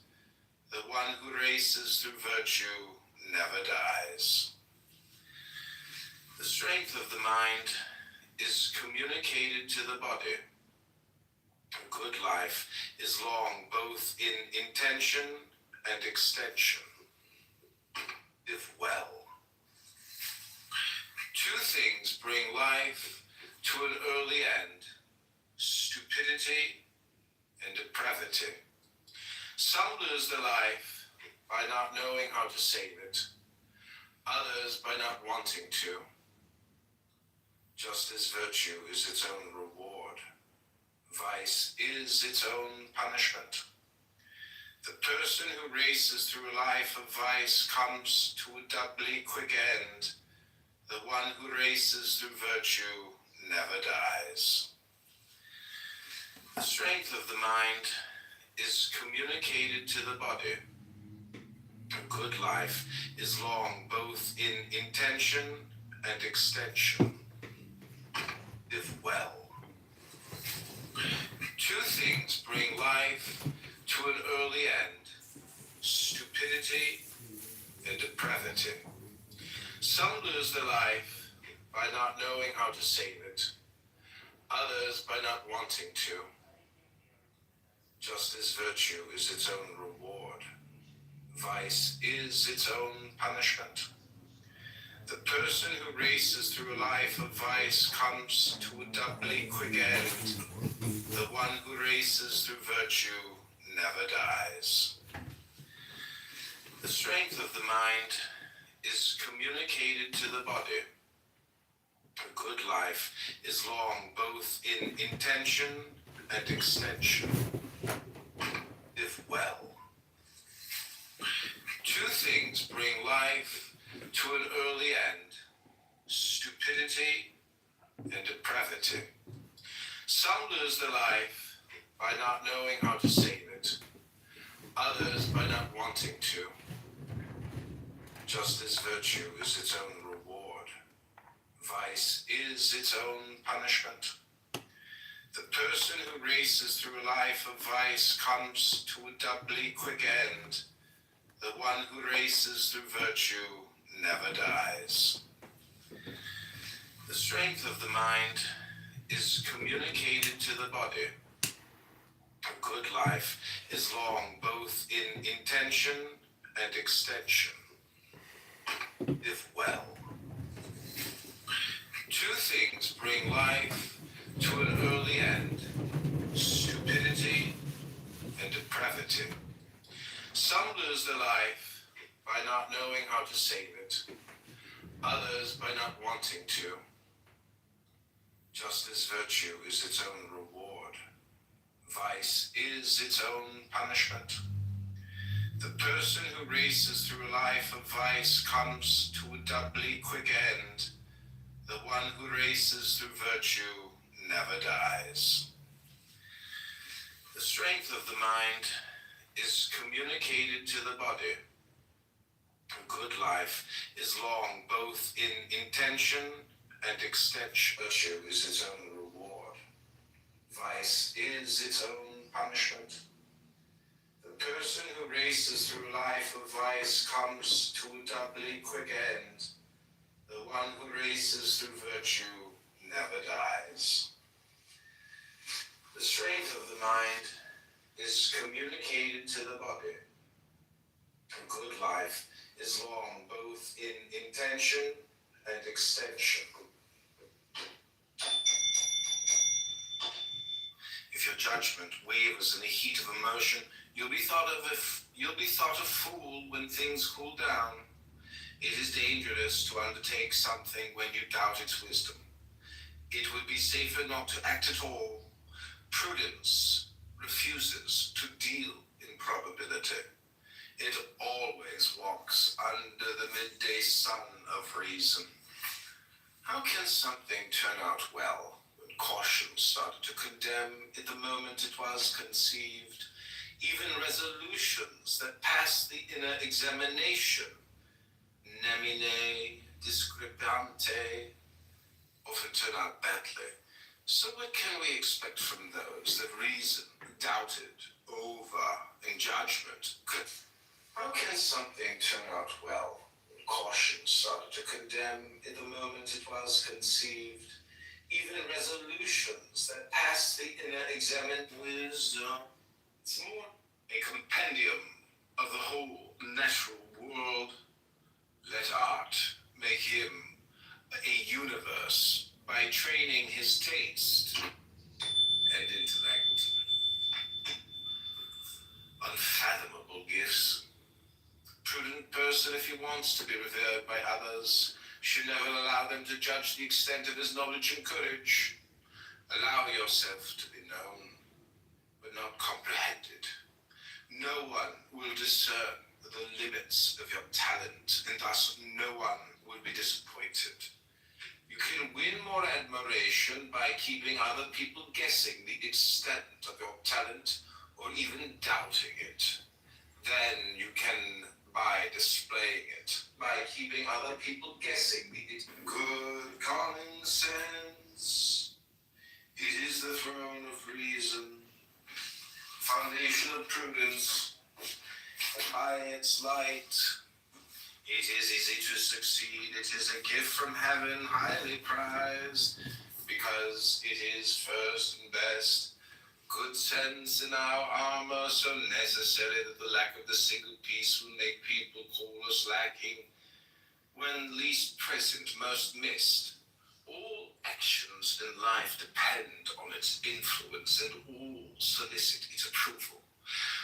The one who races through virtue never dies. The strength of the mind is communicated to the body. A good life is long both in intention and extension. Live well. Two things bring life to an early end: stupidity and depravity. Some lose their life by not knowing how to save it, others by not wanting to. Just as virtue is its own reward, vice is its own punishment. The person who races through a life of vice comes to a doubly quick end. The one who races through virtue never dies. The strength of the mind is communicated to the body. A good life is long both in intention and extension. If well, two things bring life to an early end: stupidity and depravity. Some lose their life by not knowing how to save it, others by not wanting to. Just as virtue is its own reward, vice is its own punishment. The person who races through a life of vice comes to a doubly quick end. The one who races through virtue never dies. The strength of the mind is communicated to the body. A good life is long both in intention and extension. If well, two things bring life to an early end: stupidity and depravity. Some lose their life by not knowing how to save it, others by not wanting to. Just as virtue is its own reward, vice is its own punishment. The person who races through a life of vice comes to a doubly quick end. The one who races through virtue never dies. The strength of the mind is communicated to the body. A good life is long both in intention and extension. If well, two things bring life to an early end: stupidity and depravity. Some lose their life by not knowing how to save it, others by not wanting to. Just as virtue is its own reward, vice is its own punishment. The person who races through a life of vice comes to a doubly quick end. The one who races through virtue never dies. The strength of the mind is communicated to the body. A good life is long both in intention and extension. Virtue is its own reward, vice is its own punishment. The person who races through a life of vice comes to a doubly quick end. The one who races through virtue never dies. The strength of the mind is communicated to the body. A good life is long both in intention and extension. If your judgment wavers in the heat of emotion, you'll be thought a fool when things cool down. It is dangerous to undertake something when you doubt its wisdom. It would be safer not to act at all. Prudence refuses to deal in probability. It always walks under the midday sun of reason. How can something turn out well when caution started to condemn at the moment it was conceived? Even resolutions that pass the inner examination, nemine discrepante, often turn out badly. So what can we expect from those that reason, doubted, over, in judgment could? How can something turn out well when caution started to condemn at the moment it was conceived? Even resolutions that pass the inner examined wisdom. It's more a compendium of the whole natural world. Let art make him a universe by training his taste and intellect. Unfathomable gifts. Prudent person, if he wants to be revered by others, should never allow them to judge the extent of his knowledge and courage. Allow yourself to be known, but not comprehended. No one will discern the limits of your talent, and thus no one will be disappointed. You can win more admiration by keeping other people guessing the extent of your talent or even doubting it, then you can, by displaying it, by keeping other people guessing, good common sense. It is the throne of reason, foundation of prudence, and by its light, it is easy to succeed. It is a gift from heaven, highly prized, because it is first and best. Good sense in our armor, so necessary that the lack of the single piece will make people call us lacking. When least present, most missed. All actions in life depend on its influence, and all solicit its approval.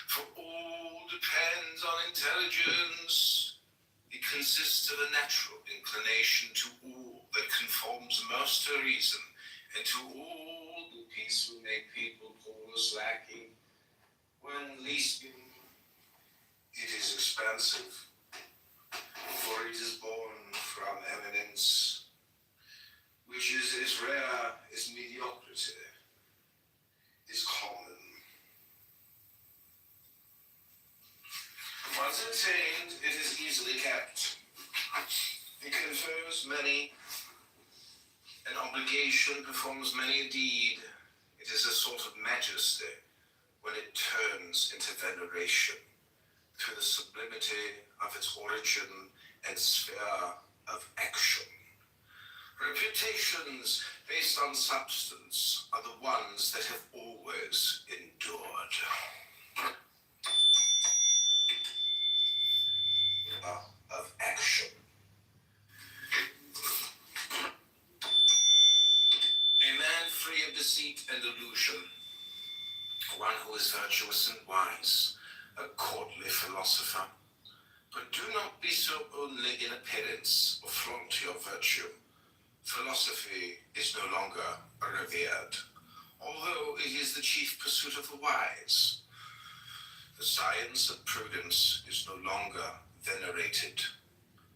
For all depends on intelligence. It consists of a natural inclination to all that conforms most to reason, and to all the peace will make people call us lacking. When least it is expansive, for it is born from eminence, which is as rare as mediocrity is common. Once attained, it is easily kept. It confers many an obligation, performs many a deed. It is a sort of majesty when it turns into veneration through the sublimity of its origin and sphere of action. Reputations based on substance are the ones that have always endured. Of action. A man free of deceit and illusion, one who is virtuous and wise, a courtly philosopher. But do not be so only in appearance, or flaunt your virtue. Philosophy is no longer revered, although it is the chief pursuit of the wise. The science of prudence is no longer venerated.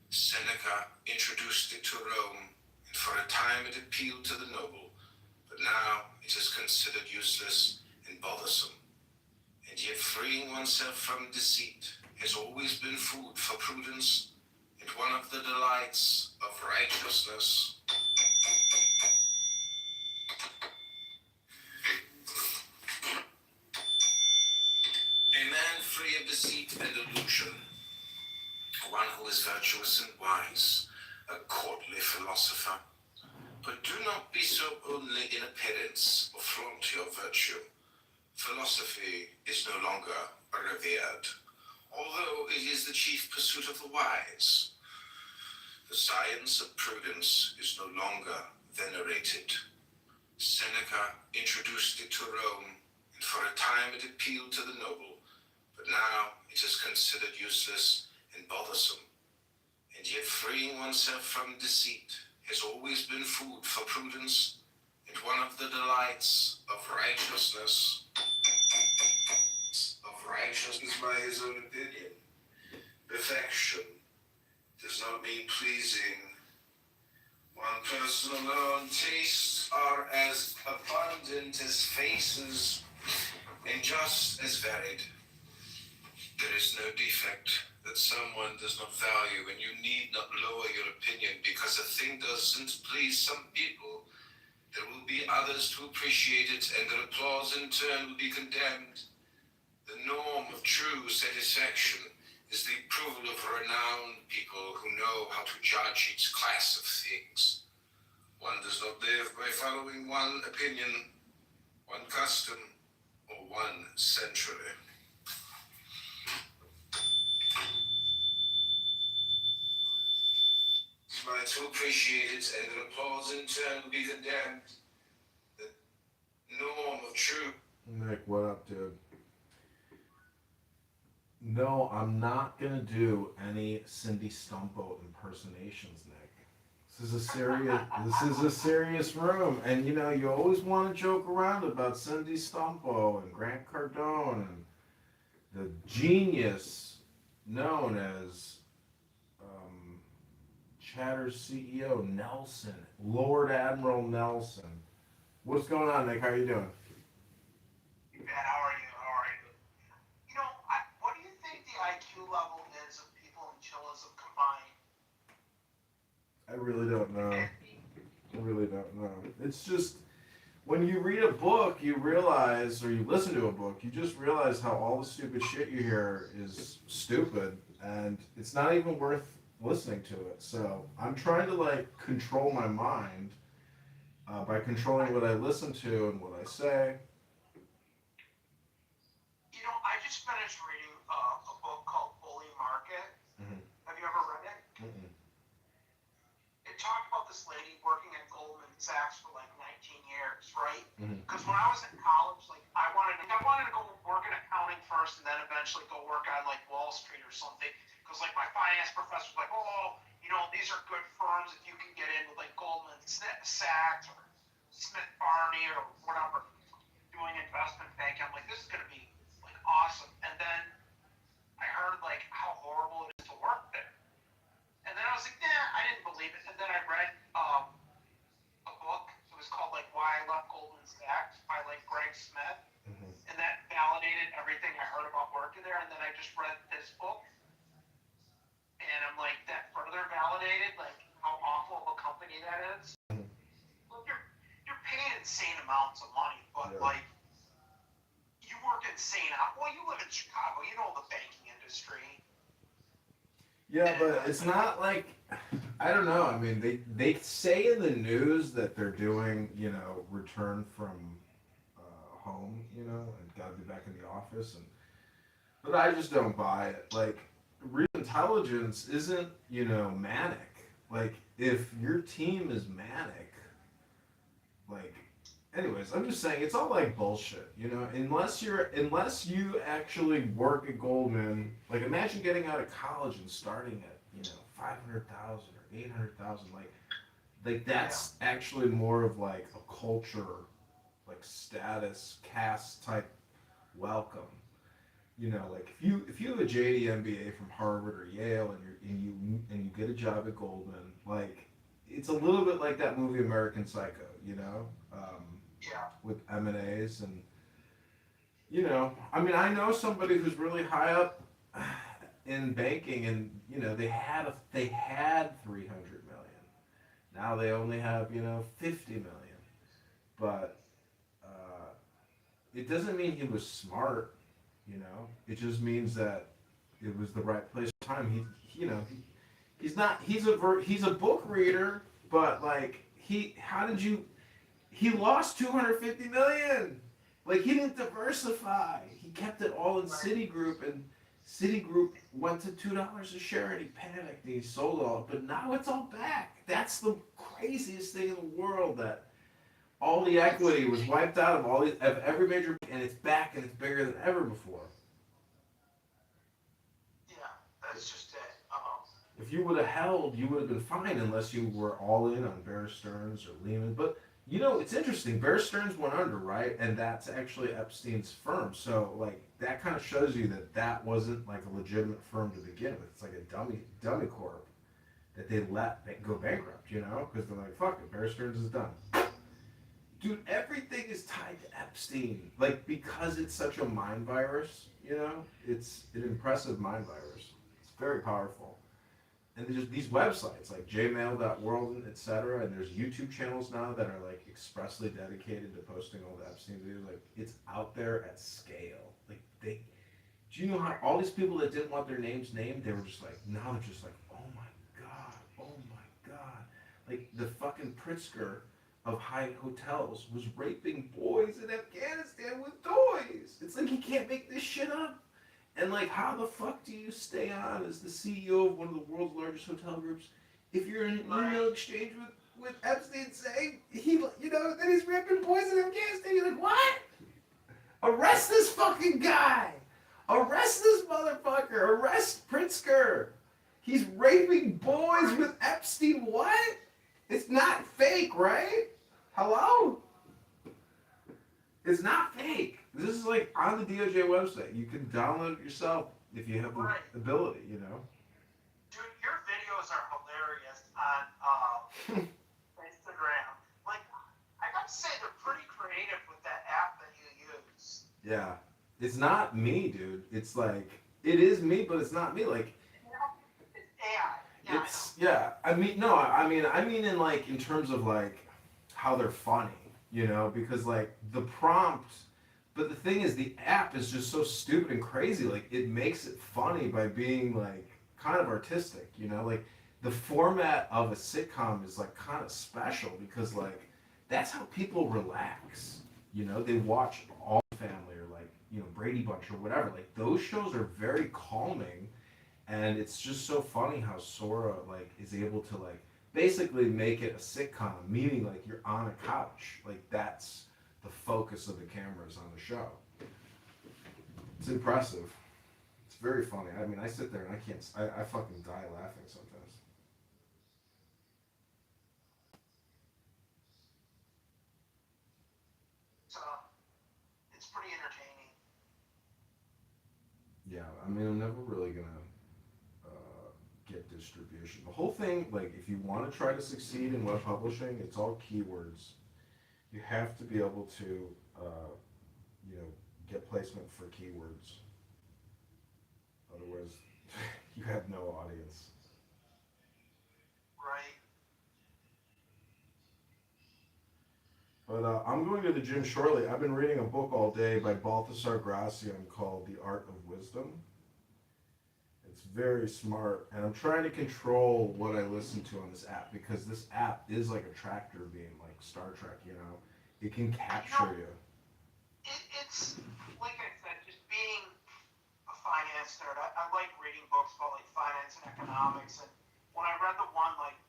Seneca introduced it to Rome, and for a time it appealed to the noble, but now it is considered useless and bothersome. And yet freeing oneself from deceit has always been food for prudence, and one of the delights of righteousness. A man free of deceit and illusion, one who is virtuous and wise, a courtly philosopher. But do not be so only in appearance, or flaunt your virtue. Philosophy is no longer revered, although it is the chief pursuit of the wise. The science of prudence is no longer venerated. Seneca introduced it to Rome, and for a time it appealed to the noble, but now it is considered useless and bothersome. And yet freeing oneself from deceit has always been food for prudence, and one of the delights of righteousness. By his own opinion. Perfection does not mean pleasing. One person alone. Tastes are as abundant as faces, and just as varied. There is no defect that someone does not value, and you need not lower your opinion because a thing doesn't please some people. There will be others to appreciate it, and their applause in turn will be condemned. The norm of true satisfaction is the approval of renowned people who know how to judge each class of things. One does not live by following one opinion, one custom, or one century. Smile to appreciate it, and the applause in turn will be condemned. The norm of true. Nick, what up, dude? No, I'm not gonna do any Cindy Stumpo impersonations, Nick. This is a serious room, and you know you always want to joke around about Cindy Stumpo and Grant Cardone and the genius known as Chatter's CEO Nelson, Lord Admiral Nelson. What's going on, Nick? How you doing? How are you? How are you? I really don't know. I really don't know. It's just when you read a book, you realize, or you listen to a book, you just realize how all the stupid shit you hear is stupid, and it's not even worth listening to it. So I'm trying to like control my mind by controlling what I listen to and what I say. You know, I just finished reading a book called Bully Market. Mhm. Have you ever read it? Mm-mm. It talked about this lady working at Goldman Sachs for like 19 years, right? Mhm. Because when I was in college, like I wanted to go work in accounting first, and then eventually go work on like Wall Street or something. Because like my finance professor was like, oh, you know, these are good firms if you can get in with like Goldman Sachs or Smith Barney or whatever, doing investment banking. I'm like, this is gonna be like awesome. And then I heard like how horrible it is to work there. And then I was like, nah, I didn't believe it. And then I read a book. It was called like Why I Left Goldman Sachs by like Greg Smith, Mhm. and that validated everything I heard about working there. And then I just read this book, and I'm like, that further validated like how awful of a company that is. Mhm. Look, you're paying insane amounts of money, but Yeah. like you work insane out. Well, you live in Chicago, you know the banking industry. Yeah, but it's not like I don't know. I mean, they say in the news that they're doing, return from home, and got to be back in the office, but I just don't buy it. Like, real intelligence isn't, manic. Like, if your team is manic, like, anyways, I'm just saying it's all like bullshit, unless you actually work at Goldman. Like, imagine getting out of college and starting at 500,000 or 800,000. Like that's actually more of like a culture, like status, caste type welcome. Like if you have a JD MBA from Harvard or Yale and you get a job at Goldman, like it's a little bit like that movie American Psycho, Yeah. with M&As and I mean I know somebody who's really high up in banking and they had 300 million. Now they only have 50 million. But it doesn't mean he was smart. It just means that it was the right place time. He's not he's a book reader, but like he lost 250 million. Like he didn't diversify. He kept it all in Citigroup, and Citigroup went to $2 a share, and he panicked and he sold all. But now it's all back. That's the craziest thing in the world. That all the equity was wiped out of every major, and it's back and it's bigger than ever before. Yeah, that's just it. If you would have held, you would have been fine unless you were all in on Bear Stearns or Lehman. But it's interesting. Bear Stearns went under, right? And that's actually Epstein's firm. So like that kind of shows you that wasn't like a legitimate firm to begin with. It's like a dummy corp that they let go bankrupt. Because they're like, fuck it, Bear Stearns is done. Dude, everything is tied to Epstein. Like because it's such a mind virus. It's an impressive mind virus. It's very powerful. And there's these websites like jmail.world, etc. And there's YouTube channels now that are like expressly dedicated to posting all the Epstein videos. Like it's out there at scale. Like do you know how all these people that didn't want their names named, they were just like, now they're just like, oh my god. Like the fucking Pritzker of Hyatt Hotels was raping boys in Afghanistan with toys. It's like you can't make this shit up. And like, how the fuck do you stay on as the CEO of one of the world's largest hotel groups if you're in an email exchange with Epstein saying that he's raping boys in Afghanistan? You're like, what? Arrest this fucking guy! Arrest this motherfucker! Arrest Pritzker! He's raping boys with Epstein. What? It's not fake, right? Hello? It's not fake. This is like on the DOJ website. You can download it yourself if you have the ability, Dude, your videos are hilarious on Instagram. Like, I got to say, they're pretty creative with that app that you use. Yeah. It's not me, dude. It's like, it is me, but it's not me. Like, It's AI. Yeah, It's yeah. I mean, no. I mean in like in terms of like how they're funny, you know, because like the prompt. But the thing is, the app is just so stupid and crazy. Like it makes it funny by being like kind of artistic, you know. Like the format of a sitcom is like kind of special because like that's how people relax. You know, they watch All Family or like you know Brady Bunch or whatever. Like those shows are very calming and it's just so funny how Sora like is able to like basically make it a sitcom, meaning like you're on a couch, like that's the focus of the cameras on the show. It's impressive. It's very funny. I mean, I sit there and I can't. I fucking die laughing sometimes. It's pretty entertaining. Yeah, I mean, I'm never really gonna get distribution. The whole thing, like, if you want to try to succeed in web publishing, it's all keywords. You have to be able to, you know, get placement for keywords. Otherwise, you have no audience. Right. But I'm going to the gym shortly. I've been reading a book all day by Balthasar Gracian called The Art of Wisdom. It's very smart, and I'm trying to control what I listen to on this app because this app is like a tractor beam, like Star Trek. You know, it can capture you. It's like I said, just being a finance nerd. I like reading books about like finance and economics. And when I read the one like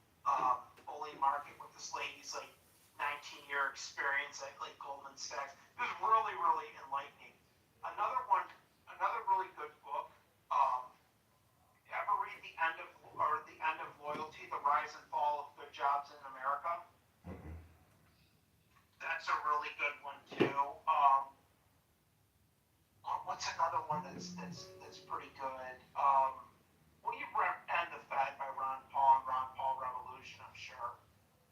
Bully Market with this lady's like 19-year experience at like Goldman Sachs, it was really really enlightening. Another one, another really good book. Ever read the end of Loyalty, the rise and fall of good jobs in America? Mm-mm. That's a really good one too. What's another one that's pretty good? Well, you've read End the Fed by Ron Paul and Ron Paul Revolution, I'm sure.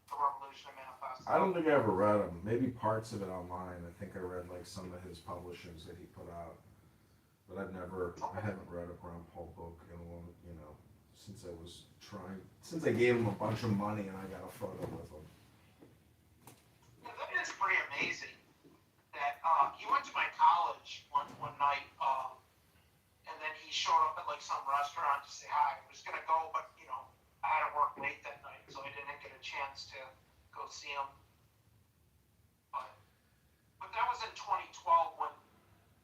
The Revolution Manifesto. I don't think I ever read them. Maybe parts of it online. I think I read like some of his publishings that he put out, but I haven't read a Ron Paul book in a long, you know, since I gave him a bunch of money and I got a photo with him. Yeah, that is pretty amazing. That he went to my college one night, and then he showed up at like some restaurant to say hi. I was gonna go, but you know, I had to work late that night, so I didn't get a chance to go see him. But that was in 2012 when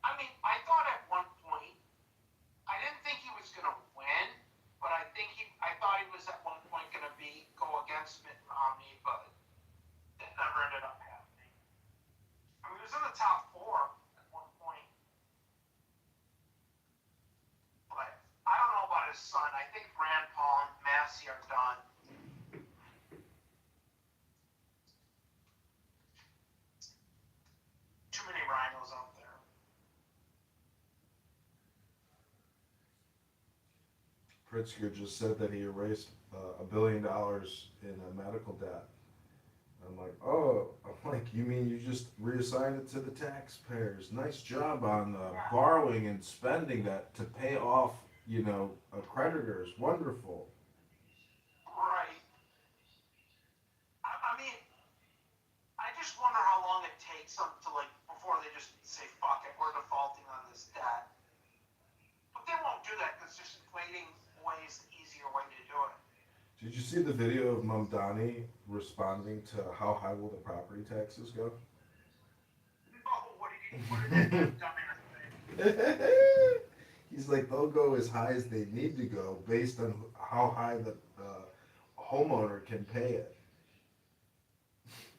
I mean I thought at one point I didn't think he was gonna win, but I thought he was at one point gonna go against Mitt Romney, but that never ended up happening. I mean, he was in the top four at one point, but I don't know about his son. I think Rand Paul and Massey are done. Too many rhinos out there. Pritzker just said that he erased $1 billion in medical debt. I'm like, oh, I'm like, you mean you just reassigned it to the taxpayers? Nice job on borrowing and spending that to pay off, you know, creditors. Wonderful. Right. I mean, I just wonder how long it takes them to like before they just say fuck it, we're defaulting on this debt. But they won't do that because just inflating away is the easier way to do it. Did you see the video of Mamdani responding to how high will the property taxes go? No, what did that dumbass say? He's like, they'll go as high as they need to go based on how high the homeowner can pay it.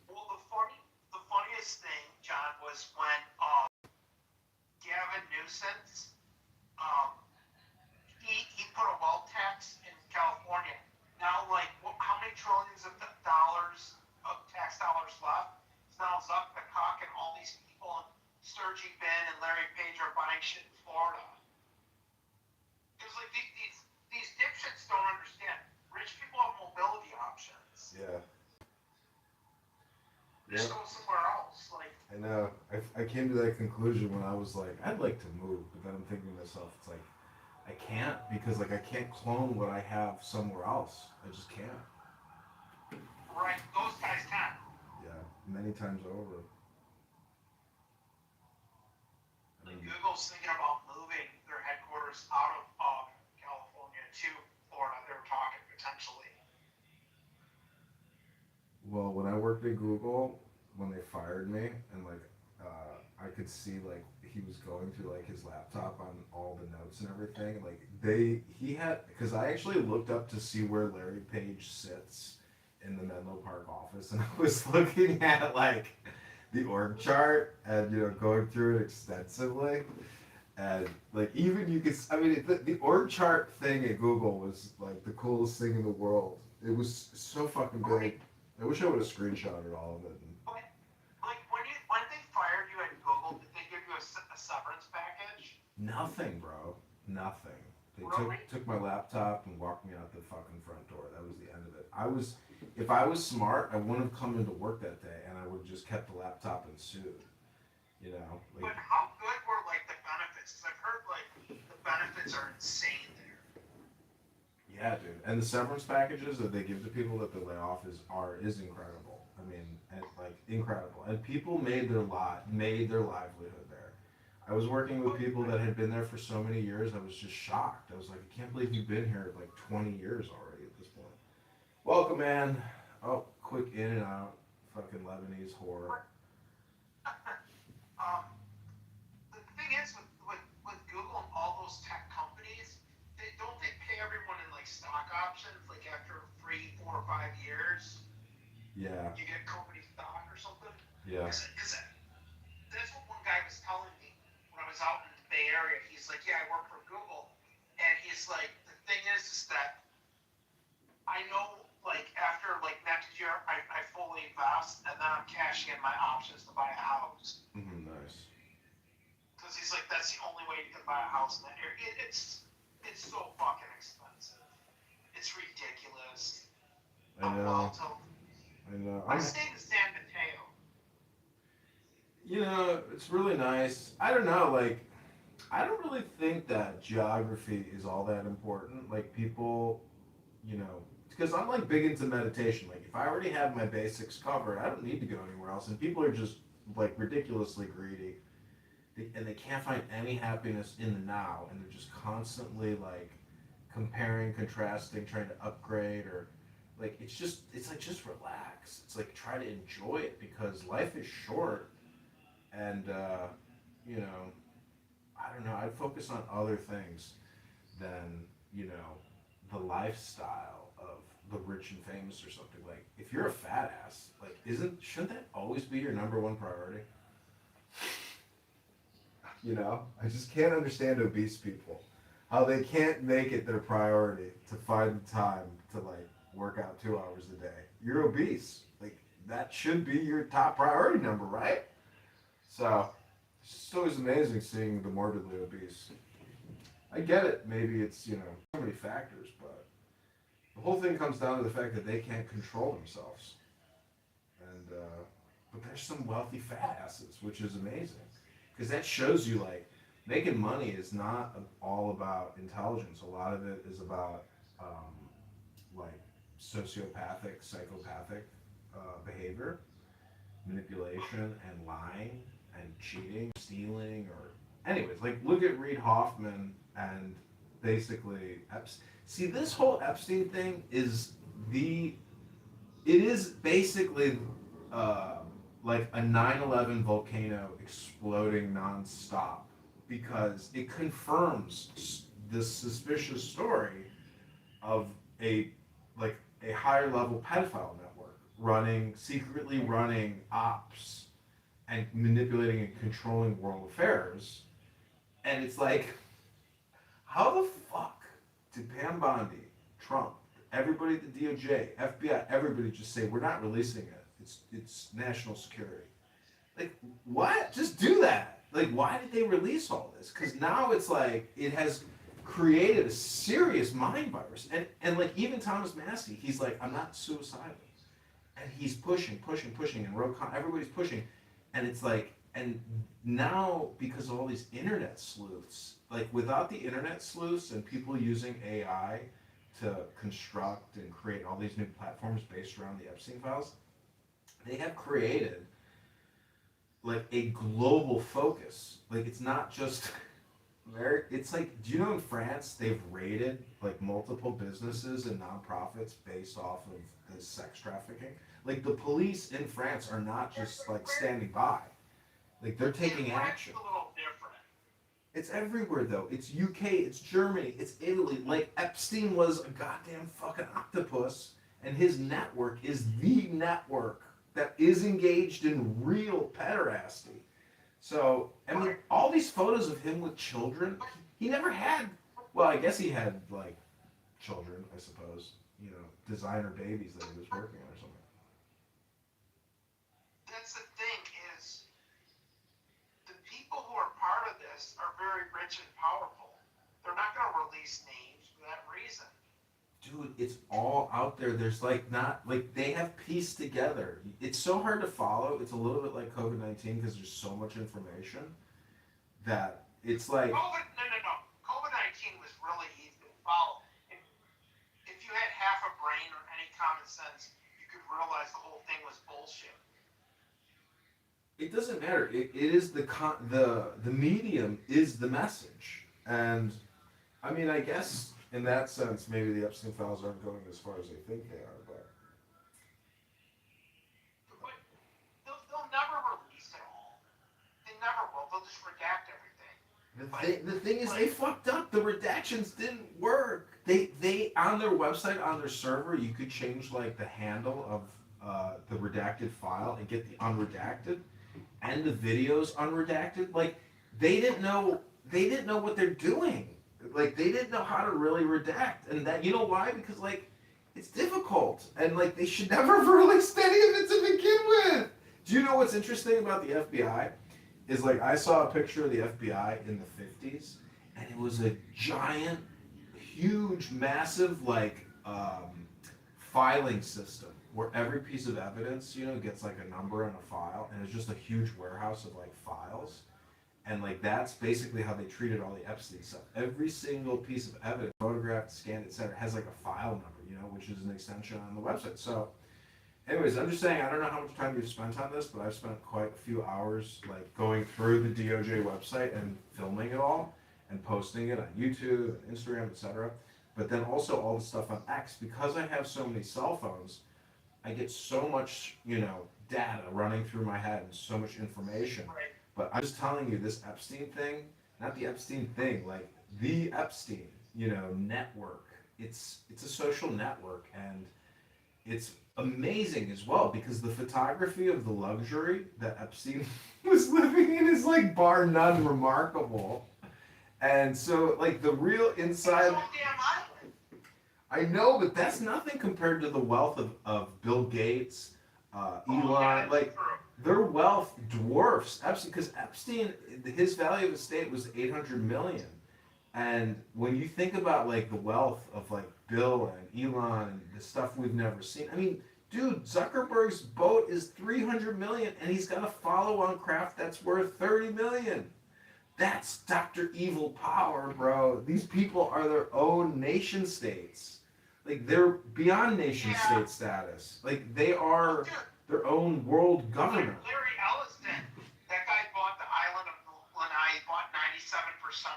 Well, the funniest thing, John, was when Gavin Newsom, he put a wealth tax in California. Now, like, how many trillions of dollars of tax dollars left? It's now Zuck the Cock and all these people, and Sturgy Ben and Larry Page are buying shit in Florida. Because like these dipshits don't understand. Rich people have mobility options. Yeah. Just go somewhere else. Like I know. I came to that conclusion when I was like, I'd like to move, but then I'm thinking to myself, it's like, I can't because like I can't clone what I have somewhere else. I just can't. Right, those guys can. Yeah, many times over. I Like mean, Google's thinking about moving their headquarters out of California to Florida. They were talking potentially. well, when I worked at Google, when they fired me, and like, I could see like he was going through like his laptop on all the notes and everything. Like he had, because I actually looked up to see where Larry Page sits in the Menlo Park office, and I was looking at like the org chart and going through it extensively. And like even you could, I mean, the org chart thing at Google was like the coolest thing in the world. It was so fucking big. I wish I would have screenshotted all of it. Like when they fired you at Google, did they give you a severance package? Nothing, bro. Nothing. They Really? took my laptop and walked me out the fucking front door. That was the end of it. If I was smart, I wouldn't have come into work that day, and I would have just kept the laptop and sued. Like But how good were like the benefits? Because I've heard like the benefits are insane there. yeah, dude. And the severance packages that they give to people that they lay off is incredible. I mean, and like incredible. And people made their livelihood there. I was working with people that had been there for so many years. I was just shocked. I was like, I can't believe you've been here like 20 years already at this point. Welcome, man. Oh, quick in and out. Fucking Lebanese whore. The thing is with Google and all those tech companies, they pay everyone in like stock options like after 3, 4, or 5 years. Yeah. You get company stock or something. Yeah. Because that's what one guy was telling me when I was out in the Bay Area. He's like, yeah, I work for Google, and he's like, the thing is that I know like after like next year I fully invest and then I'm cashing in my options to buy a house. Nice. Because he's like, that's the only way you can buy a house in that area. It's so fucking expensive. It's ridiculous. I know. I know. I stayed in San Mateo. It's really nice. I don't know, like, I don't really think that geography is all that important. Like, people, because I'm like big into meditation. Like, if I already have my basics covered, I don't need to go anywhere else. And people are just like ridiculously greedy. And they can't find any happiness in the now, and they're just constantly like comparing, contrasting, trying to upgrade, or like it's like just relax. It's like try to enjoy it because life is short, and I don't know. I'd focus on other things than the lifestyle of the rich and famous or something. Like if you're a fat ass, like shouldn't that always be your number one priority? I just can't understand obese people. How they can't make it their priority to find the time to like work out 2 hours a day. You're obese. Like that should be your top priority number, right? So it's just always amazing seeing the morbidly obese. I get it. Maybe it's, so many factors, but the whole thing comes down to the fact that they can't control themselves. And, but there's some wealthy fat asses, which is amazing. Because that shows you like making money is not all about intelligence. A lot of it is about like sociopathic, psychopathic behavior, manipulation, and lying, and cheating, stealing, or anyways. Like look at Reid Hoffman and basically see this whole Epstein thing is it is basically. Like a 9/11 volcano exploding nonstop because it confirms this suspicious story of a higher level pedophile network secretly running ops and manipulating and controlling world affairs. And it's like, how the fuck did Pam Bondi, Trump, everybody at the DOJ, FBI, everybody just say we're not releasing it? It's national security. Like, what? Just do that. Like, why did they release all this? Because now it's like, it has created a serious mind virus. And like, even Thomas Massey, he's like, I'm not suicidal. And he's pushing, and everybody's pushing. And it's like, And now, because of all these internet sleuths, like without the internet sleuths and people using AI to construct and create all these new platforms based around the Epstein files, they have created like a global focus. Like it's not just it's like, do you know in France they've raided like multiple businesses and nonprofits based off of the sex trafficking? Like the police in France are not just like standing by. Like they're taking action. It's a little different. It's everywhere though. It's UK, it's Germany, it's Italy. Like Epstein was a goddamn fucking octopus, and his network is the network that is engaged in real pederasty. So, I mean, all these photos of him with children, he never had, well, I guess he had, like, children, I suppose, you know, designer babies that he was working on or something. That's the thing is, the people who are part of this are very rich and powerful. They're not going to release names for that reason. Dude, it's all out there. There's like not like they have pieced together. It's so hard to follow. It's a little bit like COVID-19 because there's so much information that it's like No. COVID-19 was really easy to follow. If you had half a brain or any common sense, you could realize the whole thing was bullshit. it doesn't matter. It is the medium is the message, and I mean I guess in that sense maybe the Epstein files aren't going as far as they think they are, but They'll never release it all. They never will. They'll just redact everything. the thing is they fucked up. The redactions didn't work. They on their website, on their server, you could change like the handle of the redacted file and get the unredacted and the videos unredacted. Like they didn't know what they're doing. Like they didn't know how to really redact, and that, you know why? Because like it's difficult, and like they should never have released any of it to begin with. Do you know what's interesting about the FBI? Is like I saw a picture of the FBI in the 50s, and it was a giant, huge, massive like filing system where every piece of evidence, you know, gets like a number and a file, and it's just a huge warehouse of like files. And like that's basically how they treated all the Epstein stuff. Every single piece of evidence, photographed, scanned, etc., has like a file number, you know, which is an extension on the website. So, anyways, I'm just saying, I don't know how much time you've spent on this, but I've spent quite a few hours like going through the DOJ website and filming it all and posting it on YouTube and Instagram, etc. But then also all the stuff on X, because I have so many cell phones, I get so much, you know, data running through my head and so much information. Right. But I'm just telling you, this Epstein thing, not the Epstein thing, like the Epstein, you know, network. It's a social network, and it's amazing as well because the photography of the luxury that Epstein was living in is like bar none remarkable. And so, like the real inside. It's all damn island. I know, but that's nothing compared to the wealth of Bill Gates, Elon. Like their wealth dwarfs Epstein, because Epstein, his value of estate was 800 million, and when you think about like the wealth of like Bill and Elon and the stuff we've never seen, I mean, dude, Zuckerberg's boat is 300 million, and he's got a follow-on craft that's worth 30 million. That's Dr. Evil power, bro. These people are their own nation states. Like they're beyond nation state status. Like they are their own world government. Larry Elliston, that guy bought the island of Lanai, bought 97%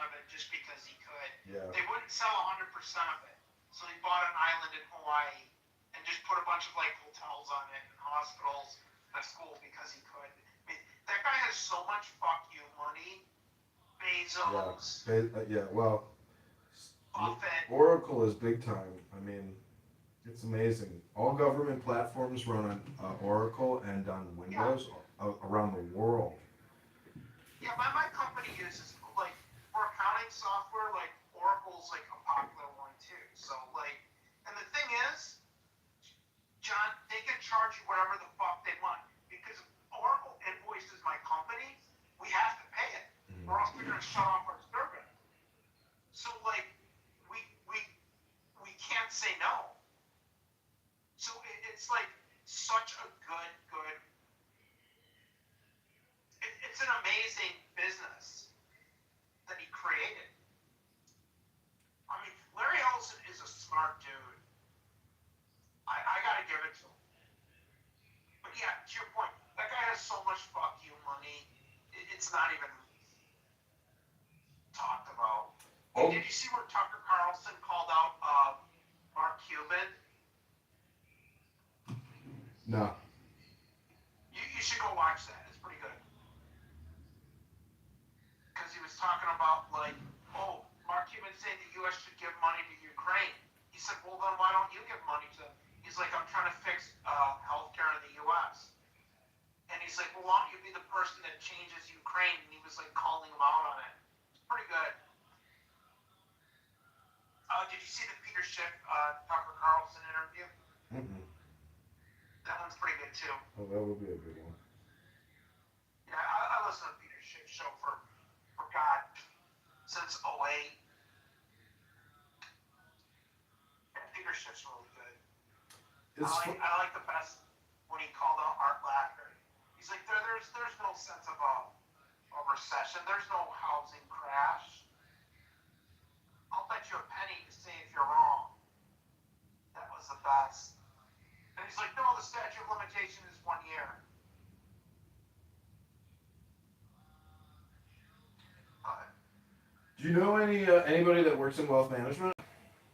of it just because he could. Yeah. They wouldn't sell 100% of it. So he bought an island in Hawaii and just put a bunch of like hotels on it and hospitals and a school because he could. I mean, that guy has so much fuck you money. Bezos, Yeah, well, Buffett. Oracle is big time. I mean, it's amazing. All government platforms run on Oracle and on Windows around the world. Yeah, my company uses, like, for accounting software, like, Oracle's, like, a popular one, too. So, like, and the thing is, John, they can charge you whatever the fuck they want. Because if Oracle invoices my company, we have to pay it. Or else they're going to shut off our service. So, like, we can't say no. So it's like such a good, it's an it's not even talked about. Oh. Did you see where Tucker Carlson called out Mark Cuban? No. You should go watch that. It's pretty good. Because he was talking about, like, oh, Mark Cuban saying the U.S. should give money to Ukraine. He said, well, then why don't you give money to them? He's like, I'm trying to fix healthcare in the U.S. And he's like, well, why don't you be the person that changes Ukraine? And he was, like, calling him out on it. It's pretty good. Did you see the Peter Schiff, Tucker Carlson interview? Mm-mm. That one's pretty good, too. Oh, that would be a good one. Yeah, I listen to Peter Schiff's show for God, since 08. Yeah, Peter Schiff's really good. I like the best when he called out Art Laughter. He's like, there's no sense of a recession. There's no housing crash. I'll bet you a penny to say if you're wrong. That was the best. And he's like, no, the statute of limitation is 1 year. Do you know anybody that works in wealth management?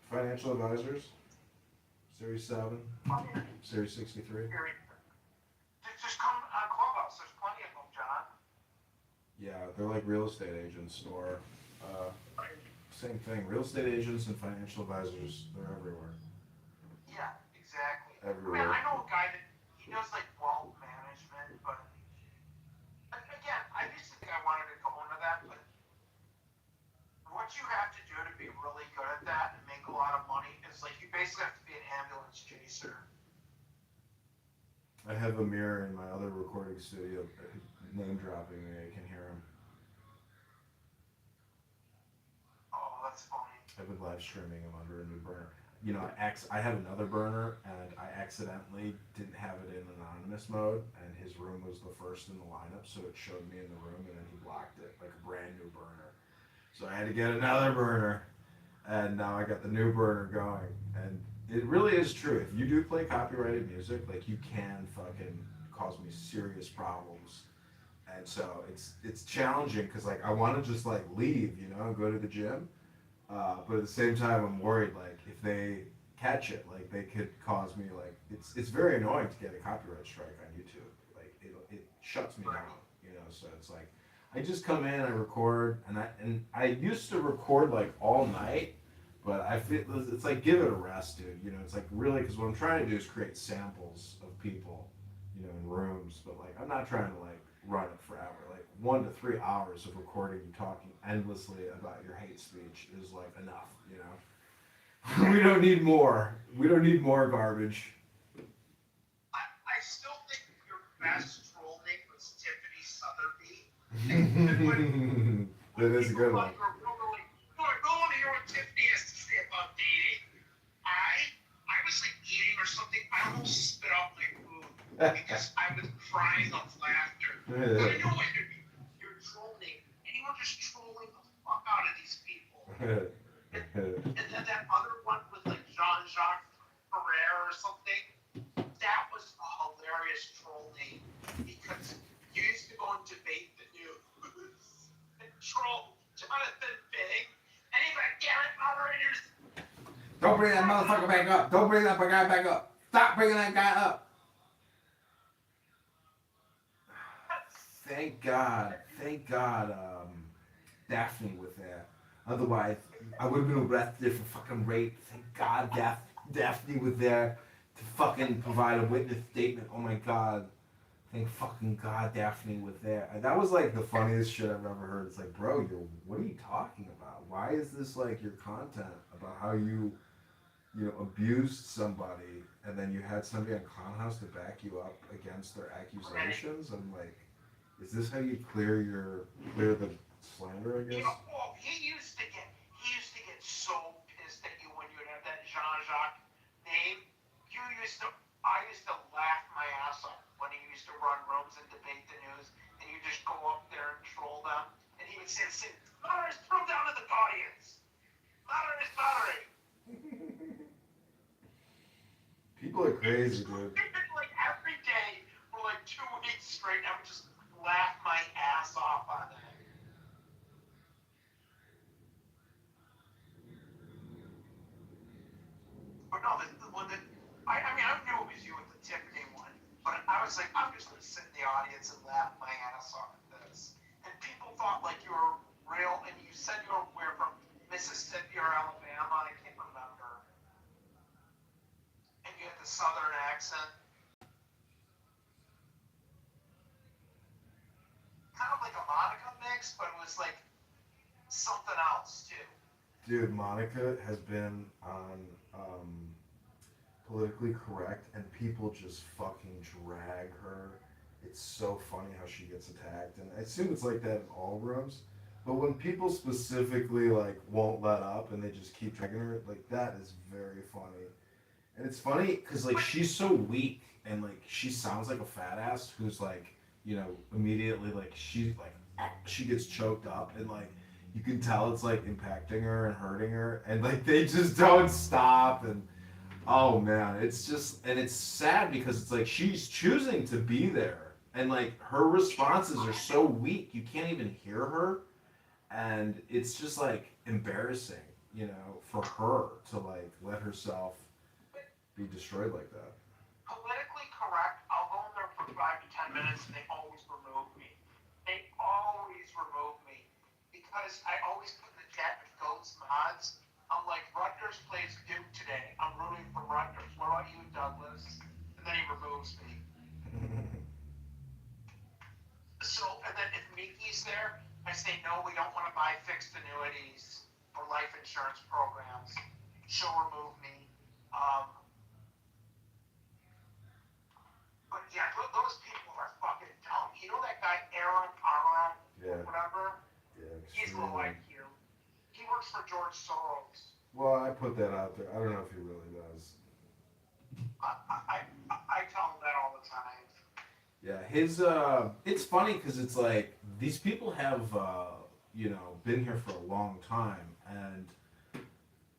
Financial advisors? Series 7? Series 63? Just come on Clubhouse. There's plenty of them, John. Yeah, they're like real estate agents or same thing. Real estate agents and financial advisors, they're everywhere. Yeah, exactly. Everywhere. I know a guy that he does like wealth management, but again, I used to think I wanted to go into that, but what you have to do to be really good at that and make a lot of money is like you basically have to be an ambulance chaser. I have a mirror in my other recording studio name dropping me. I can hear him. Oh, that's funny. I've been live streaming him under a new burner. You know, I had another burner and I accidentally didn't have it in anonymous mode, and his room was the first in the lineup, so it showed me in the room, and then he blocked it like a brand new burner. So I had to get another burner, and now I got the new burner going. And it really is true. If you do play copyrighted music, like, you can fucking cause me serious problems. And so it's challenging because, like, I want to just like leave, you know, and go to the gym. But at the same time, I'm worried, like, if they catch it, like, they could cause me, like, it's very annoying to get a copyright strike on YouTube. Like, it shuts me down, you know. So it's like, I just come in, I record, and I used to record like all night, but I feel it's like, give it a rest, dude. You know, it's like, really, because what I'm trying to do is create samples of people, you know, in rooms. But like, I'm not trying to like run it forever. Like 1 to 3 hours of recording you talking endlessly about your hate speech is like enough. You know, we don't need more. We don't need more garbage. I still think your best troll name was Tiffany Sotheby. That is a good one. I really want to hear what Tiffany has to say about dating. I was like eating or something. I almost spit out my food because I was crying of laughter. I know what you're trolling. Anyone just trolling the fuck out of these people. And then that other one with like Jean-Jacques Ferrer or something. That was a hilarious troll name because you used to go and debate the news and troll Jonathan Bing. And he's like, damn it, moderators. Don't bring that motherfucker back up. Don't bring that guy back up. Stop bringing that guy up. Thank God. Daphne with that. Otherwise, I would have been arrested for fucking rape. Thank God Daphne was there to fucking provide a witness statement. Oh my God. Thank fucking God Daphne was there. And that was like the funniest shit I've ever heard. It's like, bro, what are you talking about? Why is this like your content about how you know, abused somebody and then you had somebody on Clown House to back you up against their accusations? I'm like, is this how you clear the slander, I guess? You know, well, he used to get so pissed at you when you would have that Jean-Jacques name. I used to laugh my ass off when he used to run rooms and debate the news, and you just go up there and troll them, and he would say, "Moderators, throw down to the audience. Moderate." People are crazy, dude. Like every day for like 2 weeks straight, I would just laugh my ass off on But no, the one that I mean, I knew it was you with the Tiffany one, but I was like, I'm just gonna sit in the audience and laugh my ass off at this. And people thought like you were real, and you said you were from Mississippi or Alabama. I can't remember. And you had the Southern accent, kind of like a Monica mix, but it was like something else too. Dude, Monica has been on politically correct, and people just fucking drag her. It's so funny how she gets attacked, and I assume it's like that in all rooms. But when people specifically like won't let up and they just keep dragging her, like that is very funny. And it's funny because like she's so weak and like she sounds like a fat ass who's like, you know, immediately like she gets choked up and like you can tell it's like impacting her and hurting her and like they just don't stop and oh man, it's just and it's sad because it's like she's choosing to be there and like her responses are so weak you can't even hear her and it's just like embarrassing, you know, for her to like let herself be destroyed like that. Politically correct, I'll go in there for 5 to 10 minutes and they always remove me. They always remove me. Because I always put in the chat with Goats mods. I'm like, Rutgers plays Duke today. I'm rooting for Rutgers. What about you, Douglas? And then he removes me. So, and then if Mickey's there, I say, no, we don't want to buy fixed annuities for life insurance programs. She'll remove me. But yeah, those people are fucking dumb. You know that guy, Aaron, Yeah. whatever? Yeah, He's low extremely. IQ. He works for George Soros. Well, I put that out there. I don't know if he really does. I tell him that all the time. Yeah, his it's funny because it's like these people have you know been here for a long time, and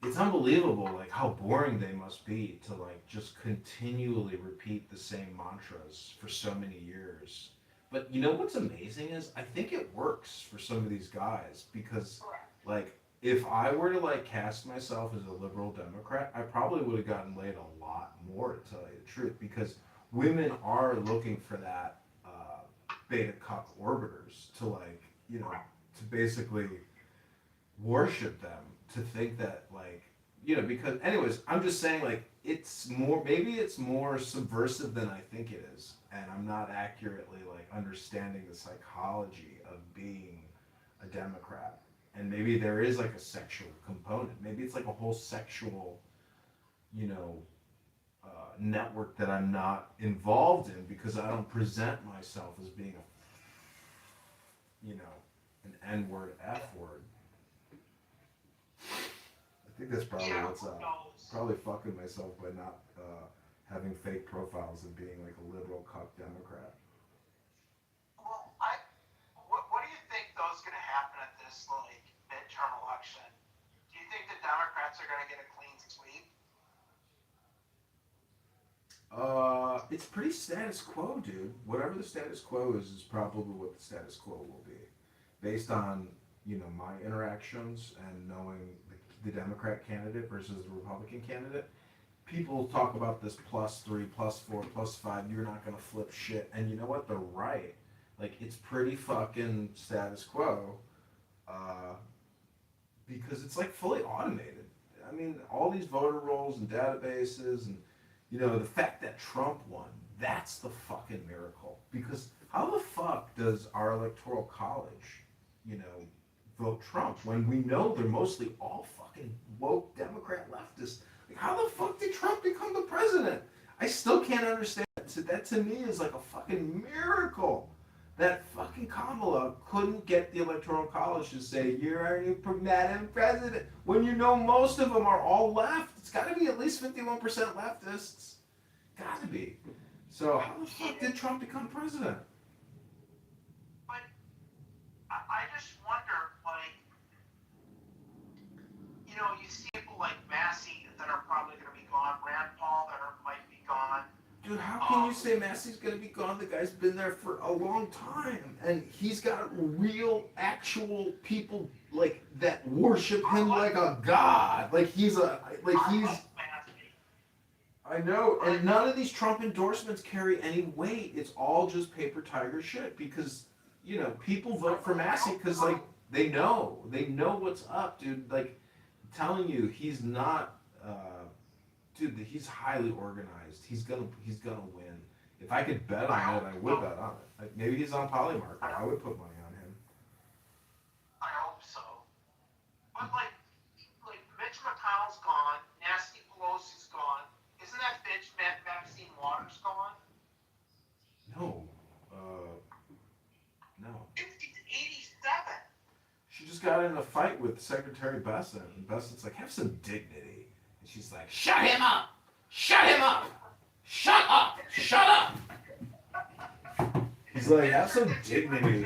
it's unbelievable like how boring they must be to like just continually repeat the same mantras for so many years. But you know what's amazing is I think it works for some of these guys because like if I were to like cast myself as a liberal Democrat, I probably would have gotten laid a lot more to tell you the truth because women are looking for that beta cuck orbiters to like you know to basically worship them to think that like you know because anyways I'm just saying like it's more maybe it's more subversive than I think it is and I'm not accurately like understanding the psychology of being a Democrat and maybe there is like a sexual component maybe it's like a whole sexual you know network that I'm not involved in because I don't present myself as being a you know an N-word F-word. I think that's probably what's up. Probably fucking myself by not having fake profiles and being like a liberal cuck Democrat. Well, what do you think though is going to happen at this like midterm election? Do you think the Democrats are going to get a clean sweep? It's pretty status quo, dude. Whatever the status quo is probably what the status quo will be, based on you know my interactions and knowing the Democrat candidate versus the Republican candidate. People talk about this +3, +4, +5. You're not gonna flip shit, and you know what? They're right. Like it's pretty fucking status quo, because it's like fully automated. I mean, all these voter rolls and databases and you know, the fact that Trump won, that's the fucking miracle. Because how the fuck does our electoral college, you know, vote Trump when we know they're mostly all fucking woke Democrat leftists? Like, how the fuck did Trump become the president? I still can't understand that. So that to me is like a fucking miracle. That fucking Kamala couldn't get the electoral college to say, you're our new Madam President, when you know most of them are all left. It's got to be at least 51% leftists. Got to be. So how the fuck did Trump become president? But I just wonder, like, you know, you see people like Massey that are probably going to be gone, Rand Paul might be gone. Dude, how can you say Massey's gonna be gone? The guy's been there for a long time, and he's got real, actual people like that worship him like a god. Like he's I like Massey. I know, and none of these Trump endorsements carry any weight. It's all just paper tiger shit because, people vote for Massey because, like, they know what's up, dude. Like, I'm telling you, he's not, dude. He's highly organized. He's gonna win. If I could bet on it, I would bet on it. Like, maybe he's on Polymarket. I would put money on him. I hope so. But like Mitch McConnell's gone, Nancy Pelosi's gone. Isn't that bitch Maxine Waters gone? No, no. 87. She just got in a fight with Secretary Besant, and Besant's like, have some dignity. And she's like, shut him up! Shut him up! Shut up! Shut up! He's like, have some dignity.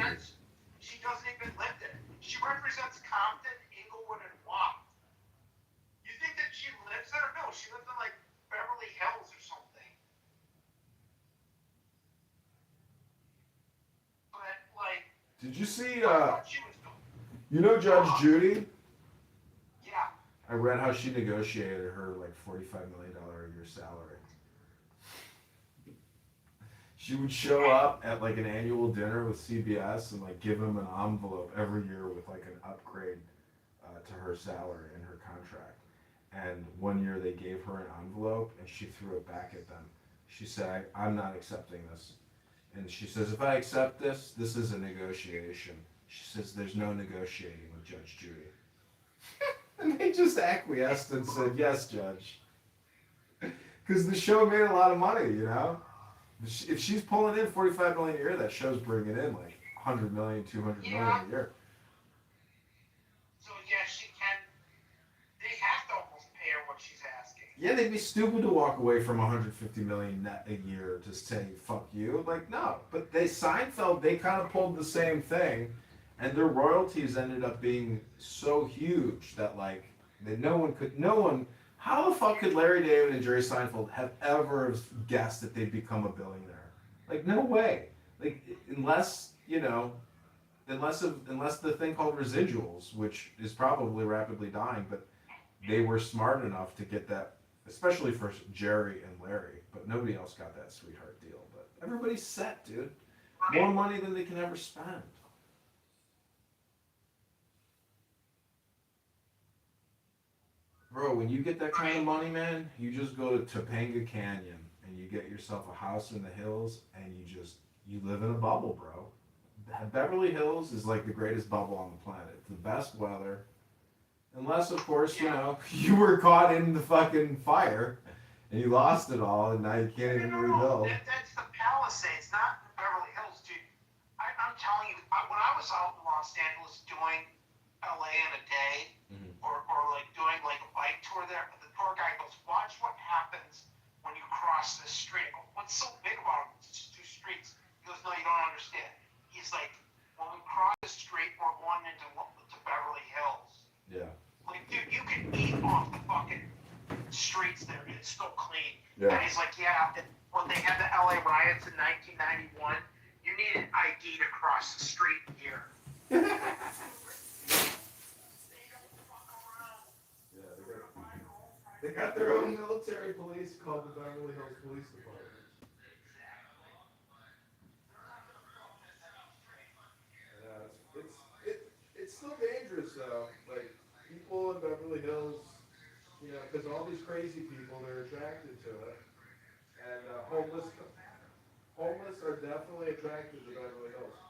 She doesn't even live there. She represents Compton, Inglewood, and Watt. You think that she lives there? No, she lives in like Beverly Hills or something. But like, Did you see, I thought she was Judge Judy? Yeah. I read how she negotiated her, like, $45 million a year salary. She would show up at, like, an annual dinner with CBS and, like, give him an envelope every year with, like, an upgrade to her salary in her contract. And one year they gave her an envelope and she threw it back at them. She said, I'm not accepting this. And she says, if I accept this, this is a negotiation. She says, there's no negotiating with Judge Judy. And they just acquiesced and said, yes, Judge. Because the show made a lot of money, If she's pulling in $45 million a year, that show's bringing in like $100 million, $200 million a year. So yeah, she can. They have to almost pay her what she's asking. Yeah, they'd be stupid to walk away from $150 million net a year to say fuck you. Like, no. But Seinfeld, they kind of pulled the same thing, and their royalties ended up being so huge that no one. How the fuck could Larry David and Jerry Seinfeld have ever guessed that they'd become a billionaire? Like, no way. Like, unless the thing called residuals, which is probably rapidly dying, but they were smart enough to get that, especially for Jerry and Larry, but nobody else got that sweetheart deal. But everybody's set, dude. More money than they can ever spend. Bro, when you get that kind of money, man, you just go to Topanga Canyon and you get yourself a house in the hills and you live in a bubble, bro. Beverly Hills is like the greatest bubble on the planet. It's the best weather. Unless, of course, you were caught in the fucking fire and you lost it all and now you can't even rebuild. That's the Palisades, not the Beverly Hills, dude. I'm telling you, when I was out in Los Angeles doing LA in a day, or like doing like a bike tour there, the tour guy goes, watch what happens when you cross this street. I go, what's so big about it? It's just two streets. He goes, no, you don't understand. He's like, when we cross the street, we're going into Beverly Hills. Yeah. Like, dude, you can eat off the fucking streets there, and it's still clean. Yeah. And he's like, yeah, when they had the LA riots in 1991, you need an ID to cross the street here. They got their own military police called the Beverly Hills Police Department. It's still dangerous though. Like, people in Beverly Hills, because all these crazy people, they're attracted to it. And homeless are definitely attracted to Beverly Hills.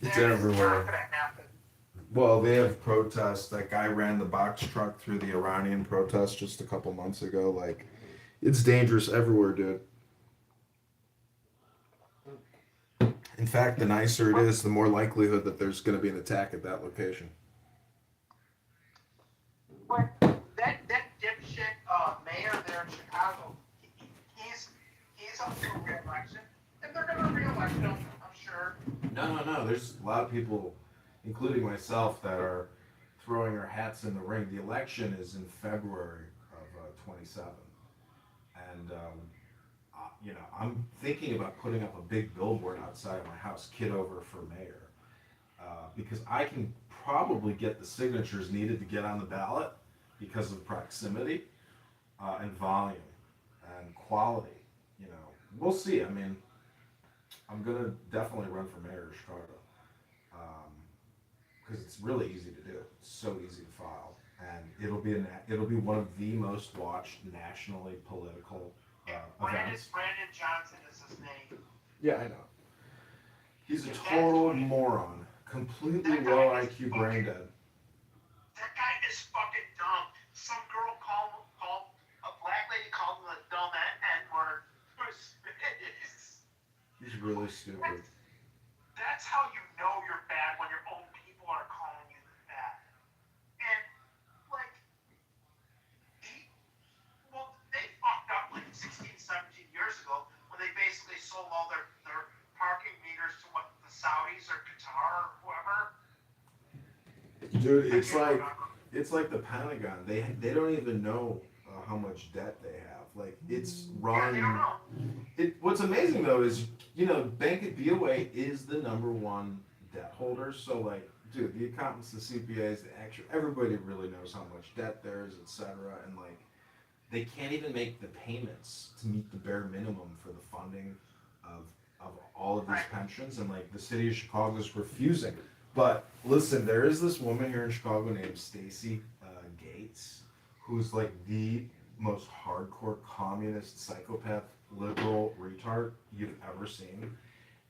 It's everywhere. Well, they have protests. That guy ran the box truck through the Iranian protest just a couple months ago. Like, it's dangerous everywhere, dude. In fact, the nicer it is, the more likelihood that there's going to be an attack at that location. But that dipshit, mayor there in Chicago. He's up for re-election, and they're gonna re-elect him, I'm sure. No. There's a lot of people, including myself, that are throwing our hats in the ring. The election is in February of 27, and I'm thinking about putting up a big billboard outside of my house, Kitover for mayor, because I can probably get the signatures needed to get on the ballot because of proximity and volume and quality. You know, we'll see. I mean, I'm gonna definitely run for mayor of Chicago because it's really easy to do. It's so easy to file, and it'll be one of the most watched nationally political events. Brandon Johnson is his name. Yeah, I know. He's a total moron, completely low IQ, brain dead. That guy is fucking dumb. Some girl called a black lady called him a dumb N-word to his face. He's really stupid. That's how you know you're bad, when your own people are calling you that. And like they fucked up like 16, 17 years ago when they basically sold all their parking meters to what, the Saudis or Qatar or whoever. Dude, it's like the Pentagon. They don't even know how much debt they have. Like it's run. Yeah, they don't know. What's amazing though is Bank of BOA is the #1 debt holder. So like, dude, the accountants, the CPAs, the actual everybody really knows how much debt there is, etc. And like, they can't even make the payments to meet the bare minimum for the funding of all of these pensions. And like, the city of Chicago is refusing. But listen, there is this woman here in Chicago named Stacey Gates, who's like the most hardcore communist psychopath liberal retard you've ever seen.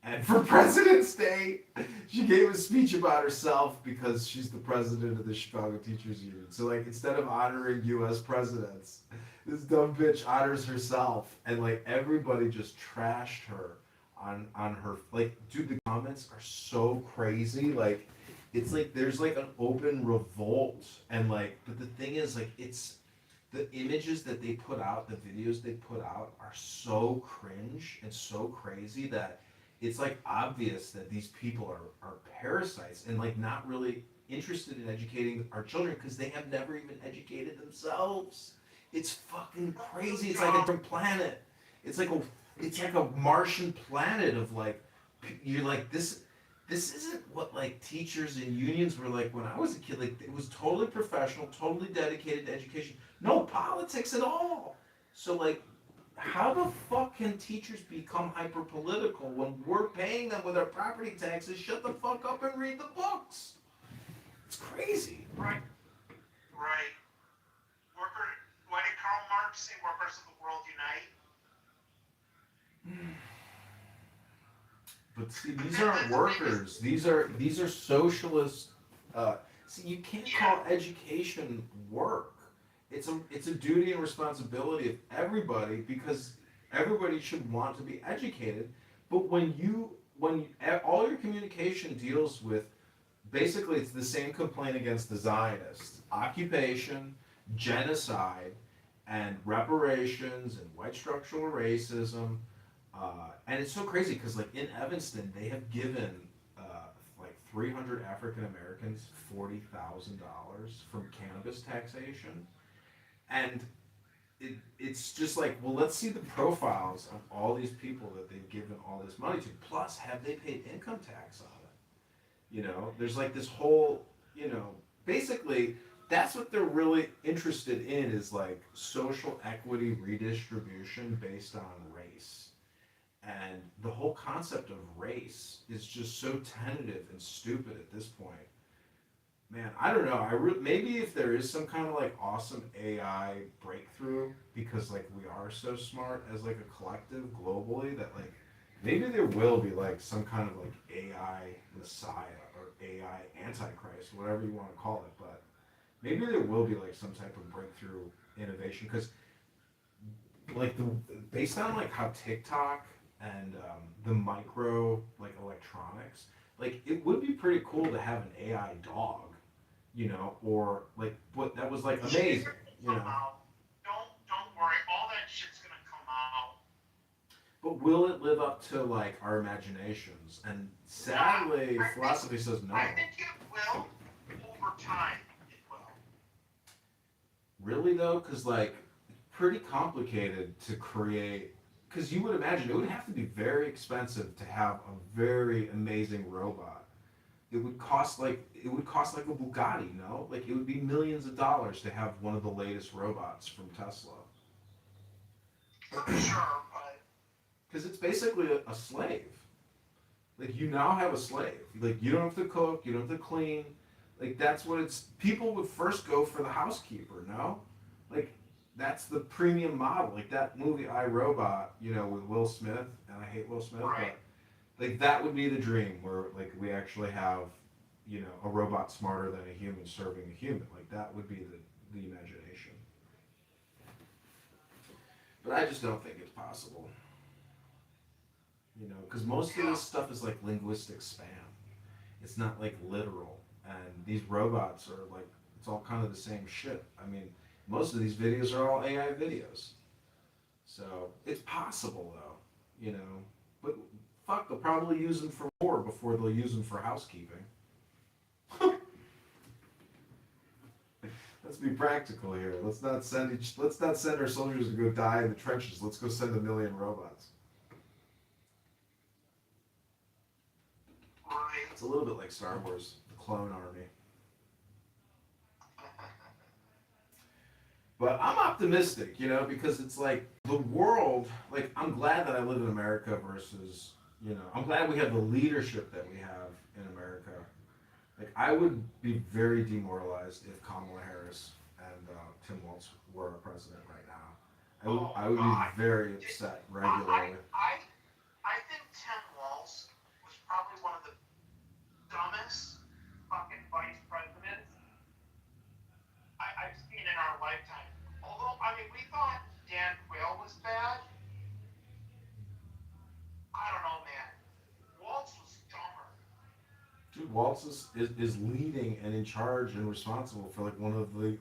And for President's Day, she gave a speech about herself because she's the president of the Chicago Teachers Union. So like, instead of honoring U.S. presidents, this dumb bitch honors herself, and like everybody just trashed her on her. Like, dude, the comments are so crazy. Like, it's like there's like an open revolt, and like, but the thing is, like, it's the images that they put out, the videos they put out are so cringe and so crazy that it's like obvious that these people are parasites and like not really interested in educating our children because they have never even educated themselves. It's fucking crazy. It's like a different planet. It's like a Martian planet of like, you're like, this isn't what like teachers and unions were like when I was a kid. Like, it was totally professional, totally dedicated to education. No politics at all. So like, how the fuck can teachers become hyper political when we're paying them with our property taxes? Shut the fuck up and read the books. It's crazy. Right. What did Karl Marx say? Workers of the world unite. But see, these aren't workers. These are socialist. See, you can't call education work. It's a duty and responsibility of everybody because everybody should want to be educated. But when all your communication deals with, basically, it's the same complaint against the Zionists: occupation, genocide, and reparations, and white structural racism. And it's so crazy because, like, in Evanston, they have given like 300 African Americans $40,000 from cannabis taxation, and it's just like, well, let's see the profiles of all these people that they've given all this money to. Plus, have they paid income tax on it? There's like this whole, basically, that's what they're really interested in, is like social equity redistribution based on race. And the whole concept of race is just so tentative and stupid at this point. Man, I don't know. Maybe if there is some kind of like awesome AI breakthrough, because like we are so smart as like a collective globally, that like maybe there will be like some kind of like AI messiah or AI antichrist, whatever you want to call it. But maybe there will be like some type of breakthrough innovation, because like based on like how TikTok and the micro like electronics, like it would be pretty cool to have an AI dog, or like what that was like amazing, Don't But will it live up to like our imaginations? And sadly, I think philosophy says no. I think it will over time. It will. Really though, because like it's pretty complicated to create. Because you would imagine it would have to be very expensive to have a very amazing robot. It would cost like a Bugatti, no? Like it would be millions of dollars to have one of the latest robots from Tesla. I'm sure, but Because it's basically a slave. Like you now have a slave. Like you don't have to cook, you don't have to clean. Like that's what it's. People would first go for the housekeeper, no? Like that's the premium model. Like that movie I Robot, with Will Smith, and I hate Will Smith, right. but like that would be the dream where like we actually have, a robot smarter than a human serving a human. Like that would be the imagination. But I just don't think it's possible. Because most of Yeah. this stuff is like linguistic spam. It's not like literal. And these robots are like, it's all kind of the same shit. I mean, most of these videos are all AI videos. So it's possible though, But fuck, they'll probably use them for war before they'll use them for housekeeping. Let's be practical here. Let's not send our soldiers to go die in the trenches. Let's go send a million robots. Right. It's a little bit like Star Wars, the clone army. But I'm optimistic, because it's like the world, like I'm glad that I live in America versus, I'm glad we have the leadership that we have in America. Like I would be very demoralized if Kamala Harris and Tim Walz were our president right now. I would God. be very upset I, regularly. I, I think Tim Walz was probably one of the dumbest fucking vice presidents I've seen in our lifetime. Although, I mean, we thought Dan Quayle was bad. I don't know, man. Walz was dumber. Dude, Waltz is leading and in charge and responsible for like one of the,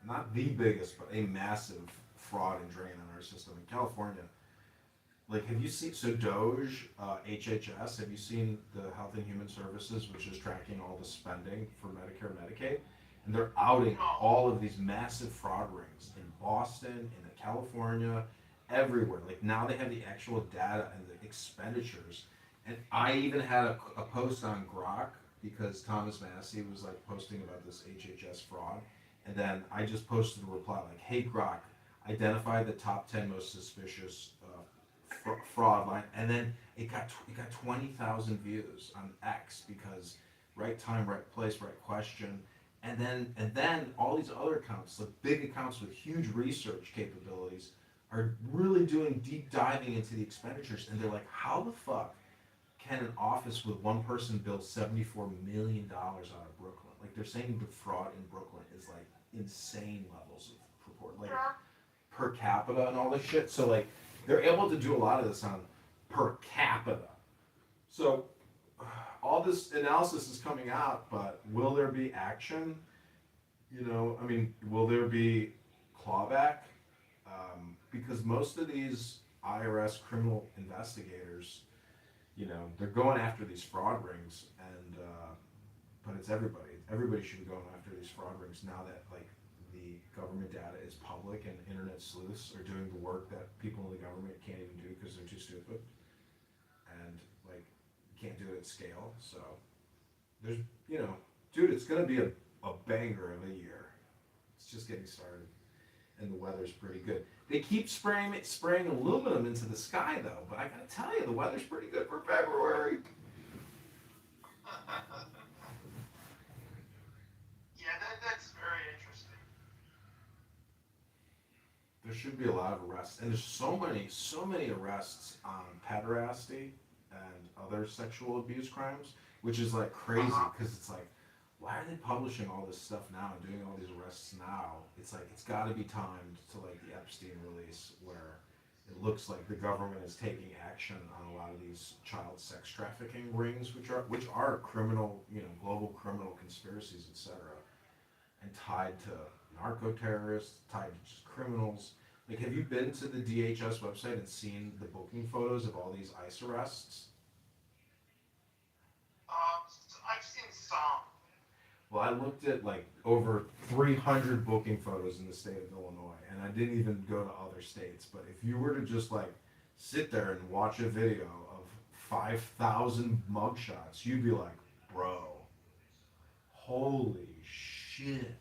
not the biggest, but a massive fraud and drain on our system in California. Like, have you seen, so Doge, HHS, have you seen the Health and Human Services, which is tracking all the spending for Medicare and Medicaid? And they're outing all of these massive fraud rings in Boston, in California, everywhere. Like, now they have the actual data and the expenditures. And I even had a post on Grok because Thomas Massey was like posting about this HHS fraud. And then I just posted a reply like, hey Grok, identify the top 10 most suspicious fraud line, and then it got 20,000 views on X because right time, right place, right question, and then all these other accounts, like big accounts with huge research capabilities, are really doing deep diving into the expenditures, and they're like, how the fuck can an office with one person build $74 million out of Brooklyn? Like they're saying the fraud in Brooklyn is like insane levels of purport, like per capita and all this shit. So like they're able to do a lot of this on per capita. So all this analysis is coming out, but will there be action? I mean, will there be clawback? Because most of these IRS criminal investigators, they're going after these fraud rings, and but it's everybody. Everybody should be going after these fraud rings now that like the government data is public and internet sleuths are doing the work that people in the government can't even do because they're too stupid, and like can't do it at scale. So there's, dude, it's gonna be a banger of a year. It's just getting started, and the weather's pretty good. They keep spraying aluminum into the sky though, but I gotta tell you, the weather's pretty good for February. Yeah, that's very interesting. There should be a lot of arrests, and there's so many arrests on pederasty and other sexual abuse crimes, which is like crazy because it's like, why are they publishing all this stuff now and doing all these arrests now? It's like it's got to be timed to like the Epstein release, where it looks like the government is taking action on a lot of these child sex trafficking rings, which are criminal, global criminal conspiracies, etc., and tied to narco terrorists, tied to just criminals. Like, have you been to the DHS website and seen the booking photos of all these ICE arrests? I've seen some. Well, I looked at like over 300 booking photos in the state of Illinois, and I didn't even go to other states. But if you were to just like sit there and watch a video of 5,000 mugshots, you'd be like, bro, holy shit.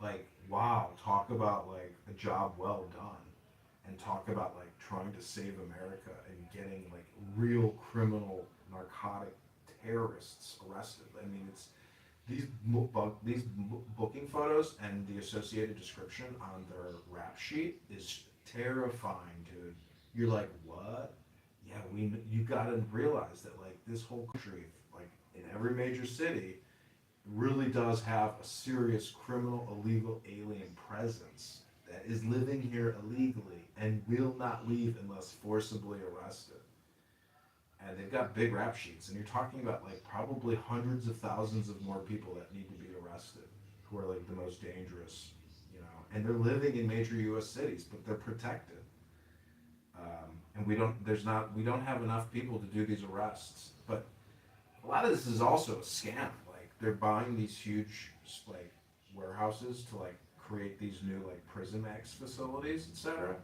Like, wow, talk about like a job well done. And talk about like trying to save America and getting like real criminal narcotic terrorists arrested. I mean, it's these booking photos and the associated description on their rap sheet is terrifying, dude. You're like, what? Yeah, you gotta realize that like this whole country, like in every major city, really does have a serious criminal, illegal alien presence that is living here illegally and will not leave unless forcibly arrested. And they've got big rap sheets, and you're talking about like probably hundreds of thousands of more people that need to be arrested, who are like the most dangerous, you know. And they're living in major U.S. cities, but they're protected. And we don't have enough people to do these arrests. But a lot of this is also a scam. Like they're buying these huge like warehouses to like create these new like prison X facilities, etc.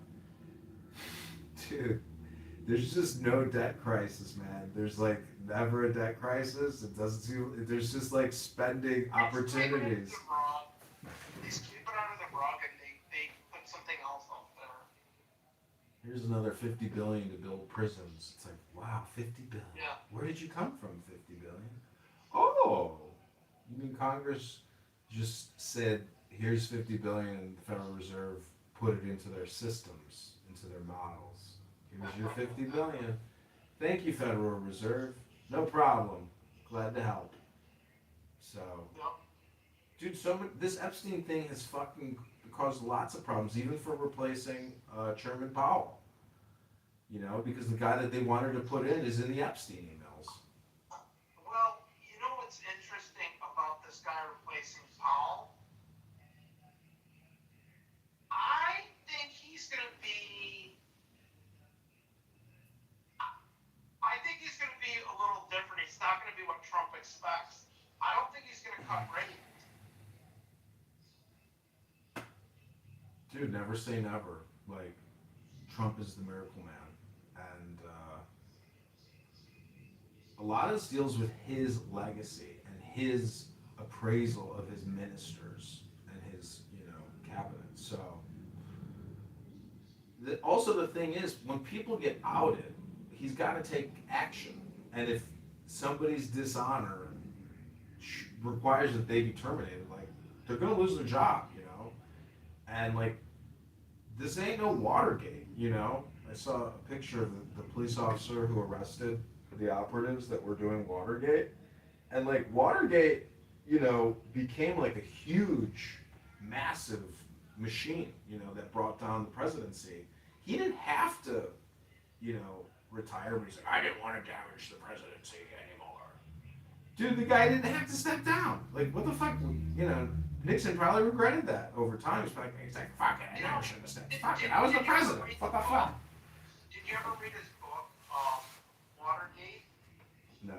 Dude. There's just no debt crisis, man. There's like never a debt crisis. It doesn't seem, there's just like spending opportunities. They sweep it under the rug and they put something else up there. Here's another 50 billion to build prisons. It's like, wow, 50 billion. Yeah. Where did you come from, 50 billion? Oh, you mean Congress just said, here's 50 billion and the Federal Reserve put it into their systems, into their models. Here's your 50 billion. Thank you, Federal Reserve. No problem. Glad to help. So, dude, this Epstein thing has fucking caused lots of problems, even for replacing Chairman Powell. You know, because the guy that they wanted to put in is in the Epstein emails. Well, you know what's interesting about this guy replacing Powell? I think he's going to be. I think he's going to be a little different. He's not going to be what Trump expects. I don't think he's going to cut rates. Dude, never say never. Like, Trump is the miracle man. And a lot of this deals with his legacy and his appraisal of his ministers and his, you know, cabinet. So, also the thing is, when people get outed, he's got to take action. And if somebody's dishonor requires that they be terminated, like, they're going to lose their job, you know? And, like, this ain't no Watergate, you know? I saw a picture of the police officer who arrested the operatives that were doing Watergate. And, like, Watergate, you know, became, like, a huge, massive machine, you know, that brought down the presidency. He didn't have to, you know, retire, but he's like, I didn't want to damage the presidency anymore. Dude, the guy didn't have to step down. Like, what the fuck? You know, Nixon probably regretted that over time. He's like, fuck it, I never should have stepped. Fuck it, I was the president. What the fuck? Did you ever read his book, Watergate? No.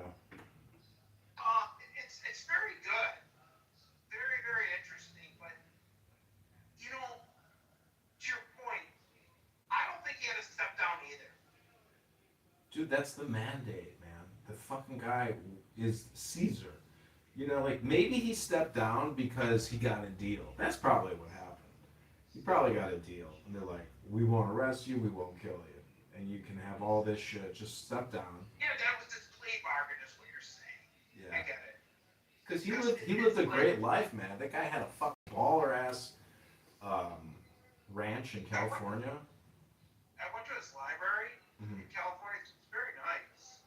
It's very good. Very, very interesting. But, you know, to your point, I don't think he had to step down either. Dude, that's the mandate, man. The fucking guy is Caesar. You know, like, maybe he stepped down because he got a deal. That's probably what happened. He probably got a deal. And they're like, we won't arrest you, we won't kill you. And you can have all this shit. Just step down. Yeah, that was his plea bargain, is what you're saying. Yeah. I get it. Because he lived a great life, man. That guy had a fucking baller-ass ranch in California. I went to his library in California. It's very nice.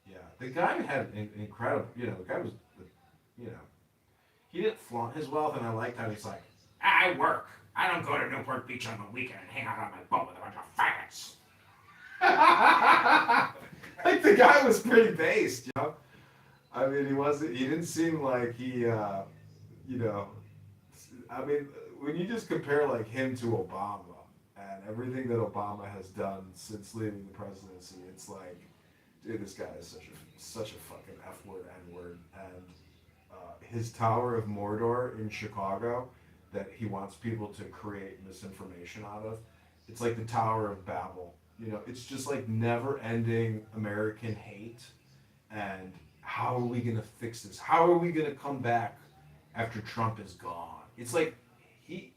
Yeah, the guy had an incredible, you know, the guy was, you know, he didn't flaunt his wealth, and I liked how he's like, I work. I don't go to Newport Beach on the weekend and hang out on my boat with a bunch of faggots. Like, the guy was pretty based, you know? I mean, he didn't seem like he, you know, I mean, when you just compare, like, him to Obama and everything that Obama has done since leaving the presidency, it's like, dude, this guy is such a fucking F word, N word, and his Tower of Mordor in Chicago that he wants people to create misinformation out of. It's like the Tower of Babel. You know, it's just like never ending American hate. And how are we going to fix this? How are we going to come back after Trump is gone? It's like he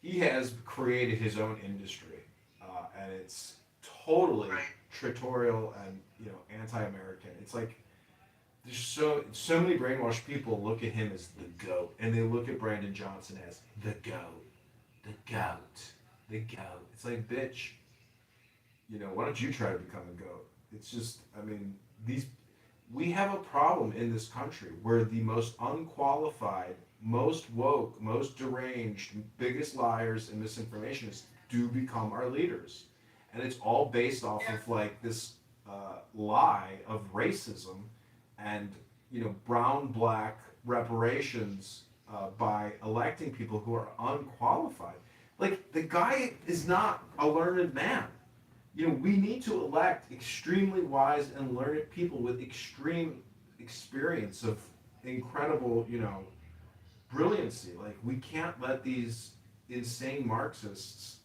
he has created his own industry, and it's totally Right. territorial and anti-American. It's like there's so many brainwashed people look at him as the goat, and they look at Brandon Johnson as the goat, the goat, the goat. It's like, bitch, why don't you try to become a goat? It's just, I mean, we have a problem in this country where the most unqualified, most woke, most deranged, biggest liars and misinformationists do become our leaders, and it's all based off of like this lie of racism and brown black reparations by electing people who are unqualified. Like, the guy is not a learned man. We need to elect extremely wise and learned people with extreme experience of incredible brilliancy. Like, we can't let these insane Marxists,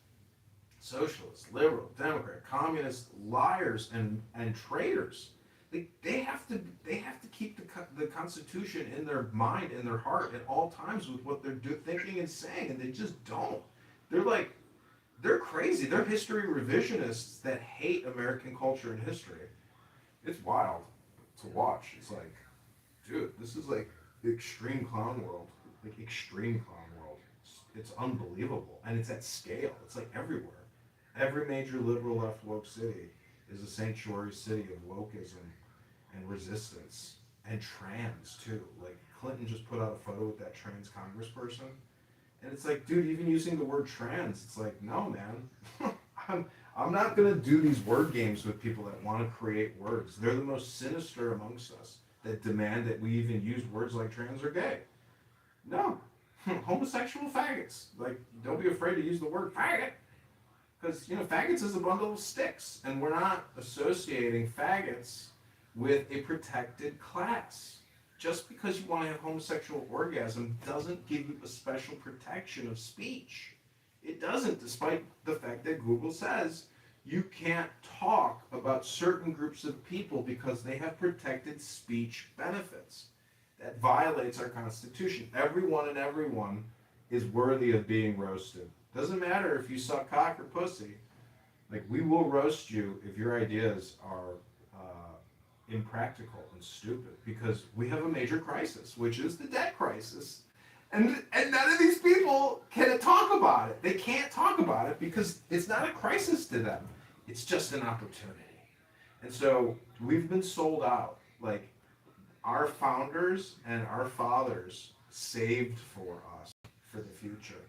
socialists, liberal, Democrat, communist liars and traitors. They have to keep the Constitution in their mind, in their heart at all times with what they're thinking and saying, and they just don't. They're crazy. They're history revisionists that hate American culture and history. It's wild to watch. It's like, dude, this is like the extreme clown world. Like, extreme clown world. It's unbelievable, and it's at scale. It's like everywhere. Every major liberal left woke city is a sanctuary city of wokeism and resistance and trans too. Like, Clinton just put out a photo with that trans congressperson, and it's like, dude, even using the word trans, it's like, no, man, I'm not gonna do these word games with people that want to create words. They're the most sinister amongst us that demand that we even use words like trans or gay. No, homosexual faggots. Like, don't be afraid to use the word faggot. Because, faggots is a bundle of sticks, and we're not associating faggots with a protected class. Just because you want to have homosexual orgasm doesn't give you a special protection of speech. It doesn't, despite the fact that Google says you can't talk about certain groups of people because they have protected speech benefits. That violates our Constitution. Everyone and everyone is worthy of being roasted. Doesn't matter if you suck cock or pussy. Like, we will roast you if your ideas are impractical and stupid, because we have a major crisis, which is the debt crisis. And none of these people can talk about it. They can't talk about it because it's not a crisis to them. It's just an opportunity. And so we've been sold out. Like, our founders and our fathers saved for us for the future.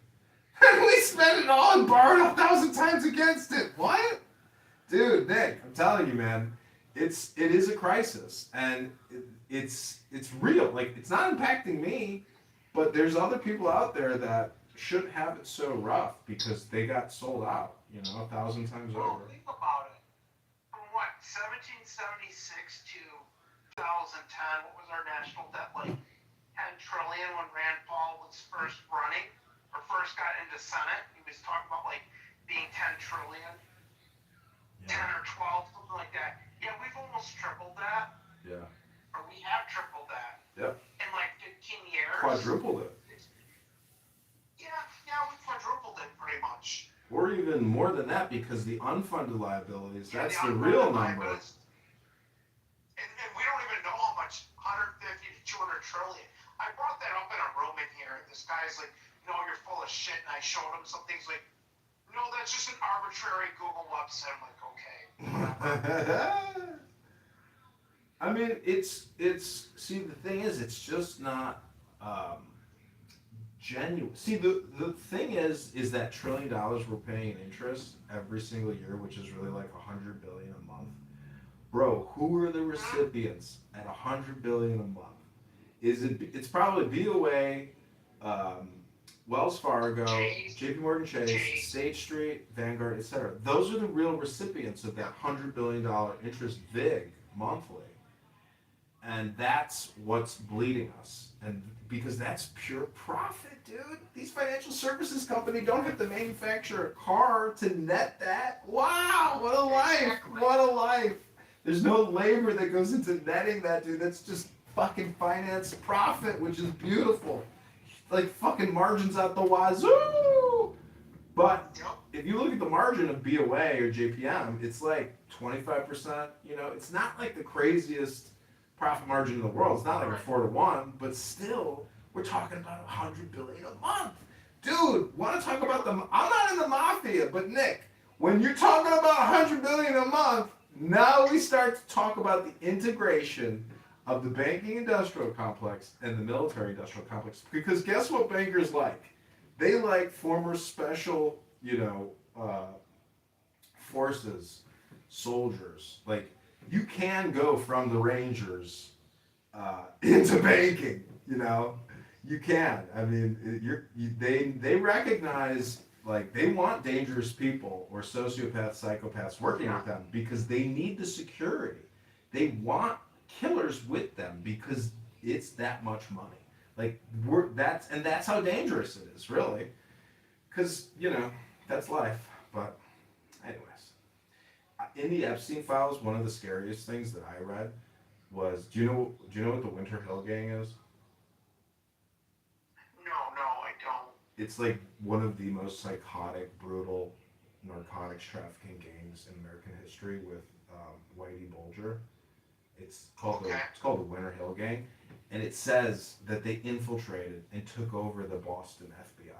And we spent it all and borrowed 1,000 times against it. What? Dude, Nick, I'm telling you, man, it is a crisis, and it's real. Like, it's not impacting me, but there's other people out there that shouldn't have it so rough because they got sold out, 1,000 times Well, over. think about it. From what, 1776 to 2010, what was our national debt? Like 10 trillion when Rand Paul was first running, or first got into Senate. He was talking about like being 10 trillion, 10 or 12, something like that. Yeah, we've almost tripled that. Yeah. Or we have tripled that. Yep. In like 15 years. Quadrupled it. Yeah, we quadrupled it pretty much. Or even more than that, because the unfunded liabilities, Yeah, that's the real unfunded number. liabilities. And we don't even know how much, 150 to 200 trillion. I brought that up in a room in here, and this guy's like, no, you're full of shit, and I showed him some things like, no, that's just an arbitrary Google website. I'm like, okay, whatever. I mean, it's see, the thing is, it's just not genuine. See, the thing is that $1 trillion we're paying in interest every single year, which is really like $100 billion a month. Bro, who are the recipients at $100 billion a month? It's probably BOA, Wells Fargo, Chase. JP Morgan Chase, Chase. State Street, Vanguard, etc. Those are the real recipients of that $100 billion interest VIG monthly. And that's what's bleeding us. And because that's pure profit, dude. These financial services company don't have to manufacture a car to net that. Wow, what a life. What a life. There's no labor that goes into netting that, dude. That's just fucking finance profit, which is beautiful. Like fucking margins out the wazoo. But if you look at the margin of BOA or JPM, it's like 25%. You know, it's not like the craziest profit margin in the world. It's not like a 4-to-1, but still, we're talking about $100 billion a month. Dude, want to talk about the? I'm not in the mafia, but Nick, when you're talking about $100 billion a month, now we start to talk about the integration of the banking industrial complex and the military industrial complex. Because guess what bankers like? They like former special, forces, soldiers. Like, you can go from the Rangers into banking, You can. I mean, they recognize, like, they want dangerous people or sociopaths, psychopaths working with them because they need the security. They want killers with them because it's that much money. Like, that's how dangerous it is, really. Because, that's life. But anyways, in the Epstein files, one of the scariest things that I read was, do you know what the Winter Hill Gang is? No, I don't. It's like one of the most psychotic, brutal narcotics trafficking gangs in American history with Whitey Bulger. It's called the Winter Hill Gang, and it says that they infiltrated and took over the Boston FBI.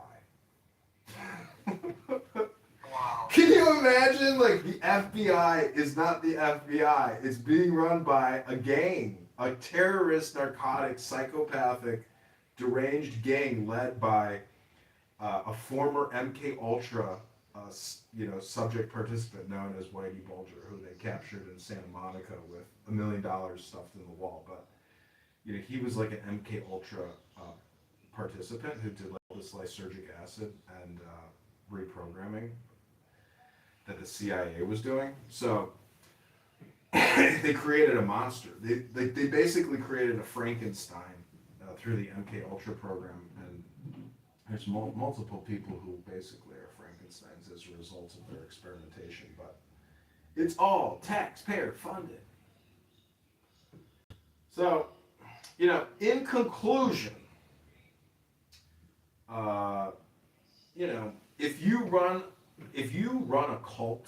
Wow. Can you imagine, like, the FBI is not the FBI. It's being run by a gang, a terrorist, narcotic, psychopathic, deranged gang led by a former MK Ultra, subject participant known as Whitey Bulger, who they captured in Santa Monica with $1 million stuffed in the wall. But, he was like an MK Ultra participant who did like this lysergic acid and reprogramming that the CIA was doing. So they created a monster. They basically created a Frankenstein through the MK Ultra program, and there's multiple people who basically are Frankensteins as a result of their experimentation, but it's all taxpayer funded. So, in conclusion, if you run a cult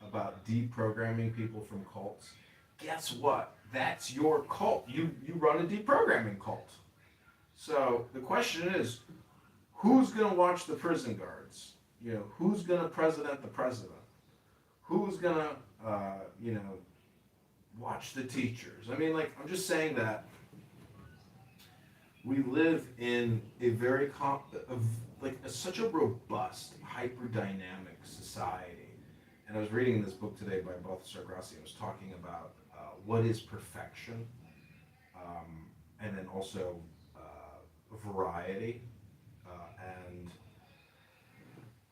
about deprogramming people from cults, guess what? That's your cult. You run a deprogramming cult. So the question is, who's going to watch the prison guards? Who's going to president the president? Who's going to, watch the teachers? I mean, like, I'm just saying that we live in a very such a robust, hyper-dynamic society. And I was reading this book today by Balthasar Grassi. It was talking about what is perfection, and then also variety, and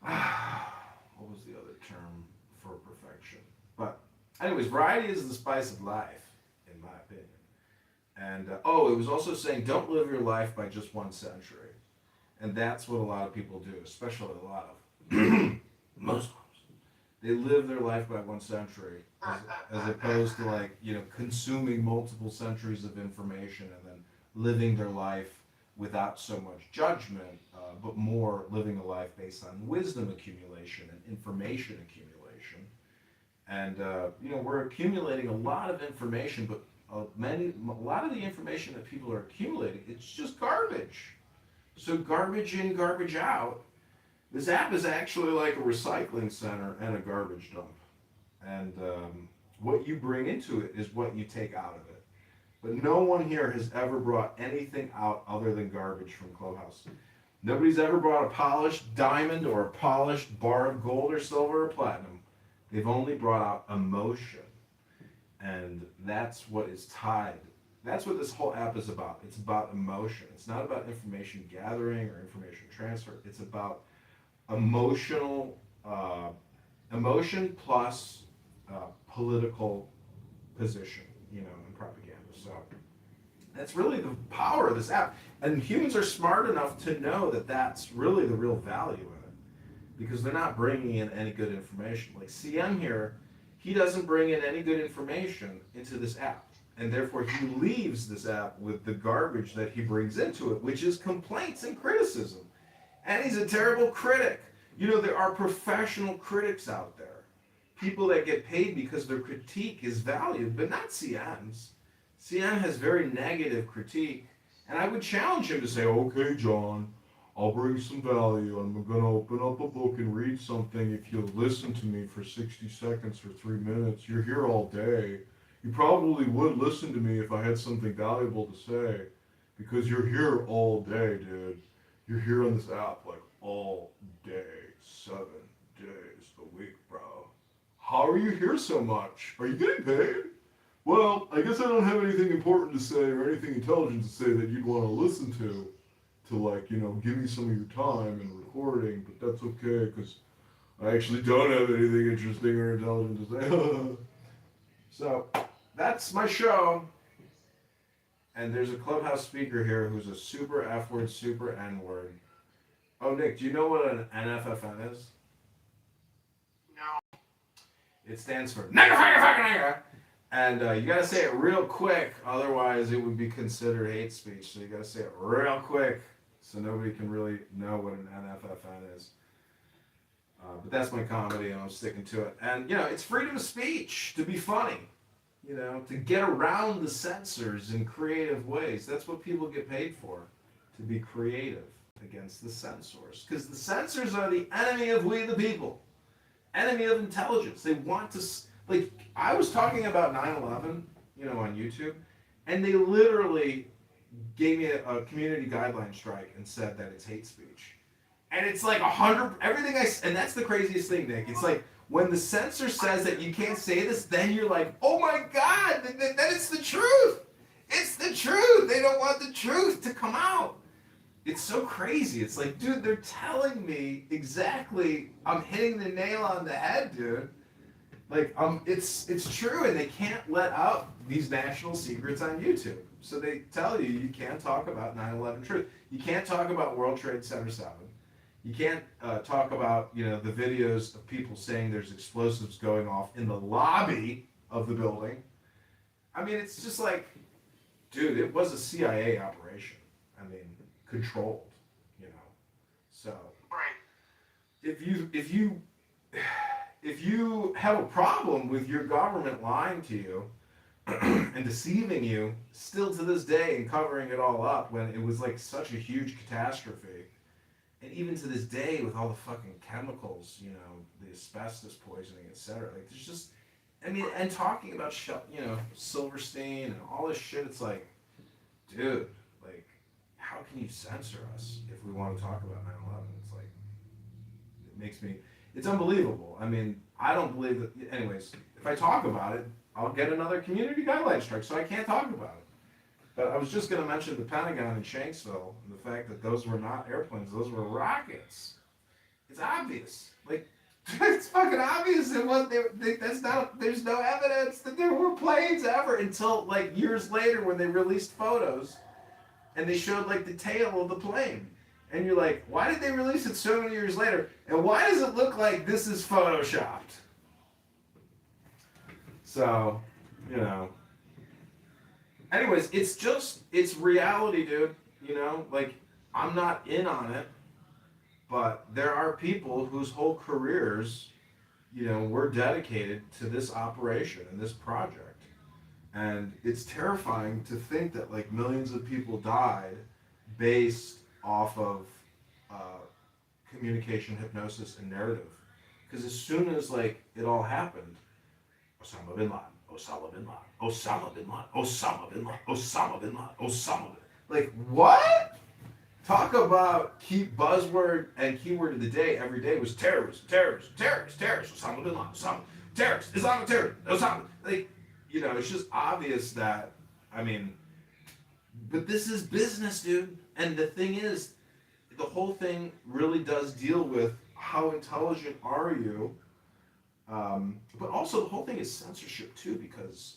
what was the other term for perfection? But anyways, variety is the spice of life, in my opinion. And it was also saying, don't live your life by just one century. And that's what a lot of people do, especially a lot of Muslims. They live their life by one century, as opposed to consuming multiple centuries of information and then living their life without so much judgment, but more living a life based on wisdom accumulation and information accumulation. And we're accumulating a lot of information, but a lot of the information that people are accumulating, it's just garbage. So garbage in, garbage out. This app is actually like a recycling center and a garbage dump. And what you bring into it is what you take out of it. But no one here has ever brought anything out other than garbage from Clubhouse. Nobody's ever brought a polished diamond or a polished bar of gold or silver or platinum. They've only brought out emotion. And that's what is tied. That's what this whole app is about. It's about emotion. It's not about information gathering or information transfer. It's about emotional emotion plus political position, and propaganda. So that's really the power of this app. And humans are smart enough to know that that's really the real value in it, because they're not bringing in any good information. Like CM here, he doesn't bring in any good information into this app. And therefore he leaves this app with the garbage that he brings into it, which is complaints and criticism. And he's a terrible critic. There are professional critics out there. People that get paid because their critique is valued, but not CM's. CM has very negative critique. And I would challenge him to say, okay, John, I'll bring some value. I'm going to open up a book and read something. If you'll listen to me for 60 seconds or 3 minutes, you're here all day. You probably would listen to me if I had something valuable to say, because you're here all day, dude. You're here on this app like all day, 7 days a week, bro. How are you here so much? Are you getting paid? Well, I guess I don't have anything important to say or anything intelligent to say that you'd want to listen to give me some of your time and recording, but that's okay, because I actually don't have anything interesting or intelligent to say. So, that's my show. And there's a Clubhouse speaker here who's a super F word, super N word. Oh, Nick, do you know what an NFFN is? No. It stands for nigger, fucker, fucker, nigger. And you gotta say it real quick, otherwise it would be considered hate speech. So you gotta say it real quick so nobody can really know what an NFFN is. But that's my comedy, and I'm sticking to it. And, it's freedom of speech to be funny. To get around the censors in creative ways. That's what people get paid for, to be creative against the censors. Because the censors are the enemy of we the people, enemy of intelligence. They want to, I was talking about 9/11, on YouTube, and they literally gave me a community guideline strike and said that it's hate speech. And it's like 100, everything and that's the craziest thing, Nick. It's like, when the censor says that you can't say this, then you're like, oh my God, then it's the truth. It's the truth. They don't want the truth to come out. It's so crazy. It's like, dude, they're telling me exactly, I'm hitting the nail on the head, dude. It's true, and they can't let out these national secrets on YouTube. So they tell you can't talk about 9/11 truth. You can't talk about World Trade Center 7. You can't talk about, the videos of people saying there's explosives going off in the lobby of the building. I mean, it's just like, dude, it was a CIA operation. I mean, controlled, So, Right. if you have a problem with your government lying to you and deceiving you, still to this day, and covering it all up when it was like such a huge catastrophe. And even to this day, with all the fucking chemicals, the asbestos poisoning, etc. There's just, and talking about, Silverstein and all this shit, it's like, dude, how can you censor us if we want to talk about 9/11? It's like, it makes me, it's unbelievable. I don't believe that, anyways, if I talk about it, I'll get another community guideline strike, so I can't talk about it. But I was just going to mention the Pentagon in Shanksville and the fact that those were not airplanes, those were rockets. It's obvious. It's fucking obvious that there's no evidence that there were planes ever until years later when they released photos and they showed the tail of the plane. And you're like, why did they release it so many years later? And why does it look like this is photoshopped? So, anyways, it's reality, dude. I'm not in on it, but there are people whose whole careers, were dedicated to this operation and this project. And it's terrifying to think that millions of people died based off of communication, hypnosis, and narrative. Because as soon as it all happened, Osama bin Laden, Osama bin Laden, Osama bin Laden, Osama bin Laden, Osama bin Laden, Osama bin Laden. What? Talk about key buzzword and keyword of the day every day was terrorism, terrorism, terrorist, terrorist, Osama bin Laden, Osama, terrorist, Islamic terrorist, Osama. It's just obvious that, But this is business, dude. And the thing is, the whole thing really does deal with how intelligent are you. But also the whole thing is censorship too, because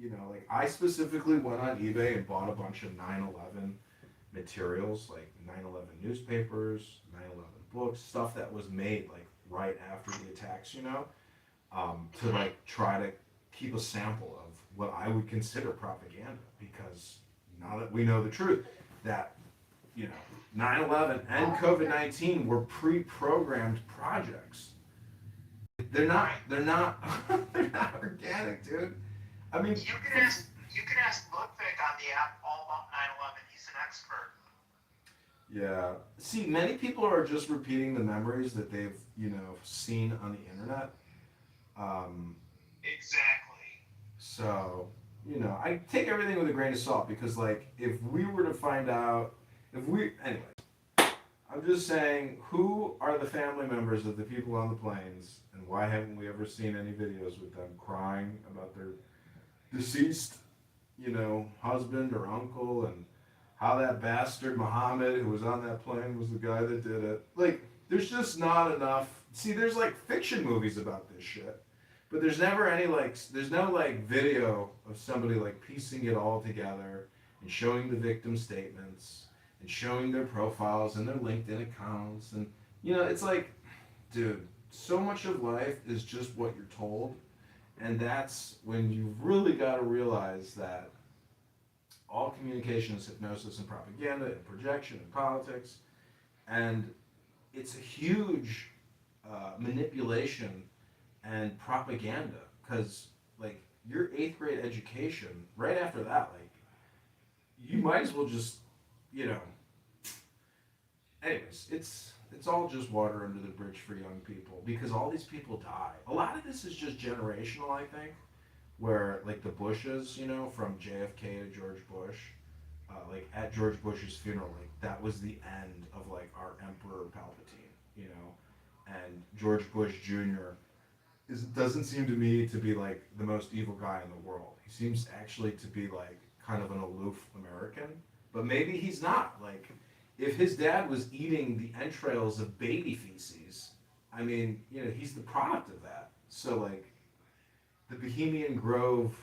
like I specifically went on eBay and bought a bunch of 9/11 materials, like 9/11 newspapers, 9/11 books, stuff that was made like right after the attacks, to like try to keep a sample of what I would consider propaganda, because now that we know the truth, that 9/11 and COVID-19 were pre-programmed projects. They're not they're not they're not organic, dude. I mean, You can ask Ludwig on the app all about 9/11. He's an expert. yeah. See, many people are just repeating the memories that they've, seen on the internet. Um, Exactly. so, I take everything with a grain of salt, because, like, if we were to find out, anyway, I'm just saying, who are the family members of the people on the planes, and why haven't we ever seen any videos with them crying about their deceased, husband or uncle, and how that bastard Muhammad who was on that plane was the guy that did it? Like, there's just not enough. See, there's like fiction movies about this shit, but there's never any there's no like video of somebody like piecing it all together and showing the victim statements and showing their profiles and their LinkedIn accounts. And it's like, dude, so much of life is just what you're told. And that's when you've really got to realize that all communication is hypnosis and propaganda and projection and politics. And it's a huge manipulation and propaganda, because, like, your 8th grade education, right after that, like, you might as well just, anyways, it's all just water under the bridge for young people, because all these people die. A lot of this is just generational, I think, where, like, the Bushes, from JFK to George Bush, like, at George Bush's funeral, like, that was the end of, like, our Emperor Palpatine, and George Bush Jr. Doesn't seem to me to be, like, the most evil guy in the world. He seems actually to be, like, kind of an aloof American, but maybe he's not. Like, if his dad was eating the entrails of baby feces, I mean, he's the product of that. So, like, the Bohemian Grove,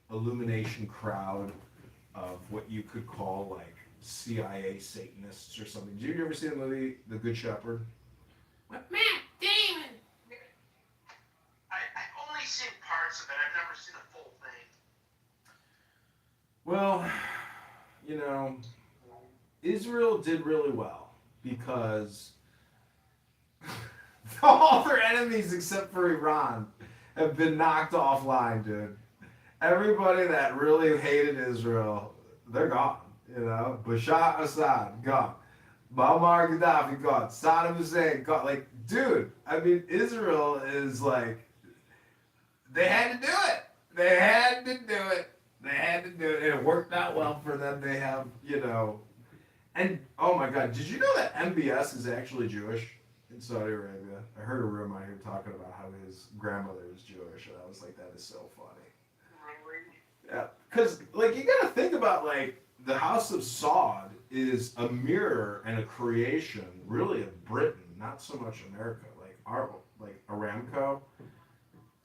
illumination crowd of what you could call, like, CIA Satanists or something. Did you ever see the movie The Good Shepherd? With Matt Damon. I've only seen parts of it. I've never seen the full thing. Well, Israel did really well, because all their enemies except for Iran have been knocked offline, dude. Everybody that really hated Israel, they're gone. Bashar Assad, gone. Muammar Gaddafi, gone. Saddam Hussein, gone. Like, dude, I mean, Israel is like, they had to do it. They had to do it. They had to do it. And it worked out well for them. They have, and oh my God, did you know that MBS is actually Jewish in Saudi Arabia? I heard a rumor out here talking about how his grandmother is Jewish, and I was like, that is so funny. Yeah, because, like, you gotta think about, like, the House of Saud is a mirror and a creation, really, of Britain, not so much America. Like Aramco.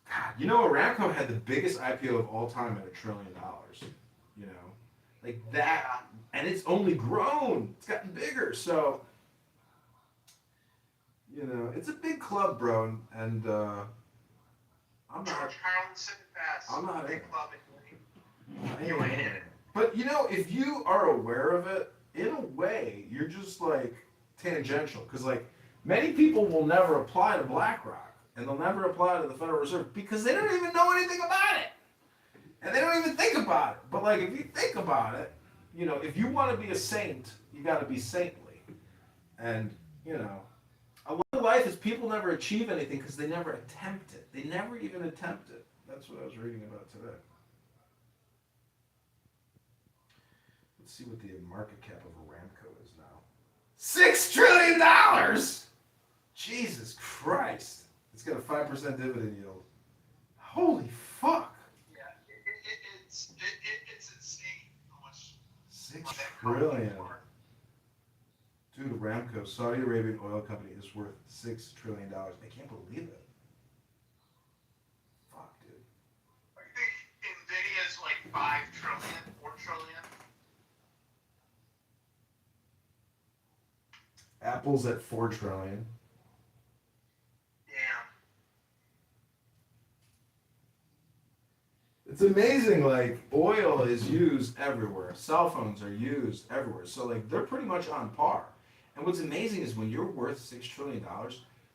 God, Aramco had the biggest IPO of all time at $1 trillion. Like that, and it's only grown. It's gotten bigger. So, it's a big club, bro, and I'm not. George Carlin said it best. I'm not Big in. club. You ain't in it. But if you are aware of it, in a way, you're just like tangential, because, like, many people will never apply to BlackRock, and they'll never apply to the Federal Reserve, because they don't even know anything about it, and they don't even think about it. But, like, if you think about it, if you want to be a saint, you got to be saintly, and a lot of life is people never achieve anything because they never attempt it. They never even attempt it. That's what I was reading about today. Let's see what the market cap of Aramco is now. $6 trillion! Jesus Christ. It's got a 5% dividend yield. Holy fuck. Yeah, it's $6 trillion. Dude, Aramco, Saudi Arabian oil company, is worth $6 trillion. I can't believe it. Fuck, dude. I think Nvidia's like 5 trillion, 4 trillion. Apple's at $4 trillion. Damn. It's amazing, like, oil is used everywhere. Cell phones are used everywhere. So, like, they're pretty much on par. And what's amazing is when you're worth $6 trillion,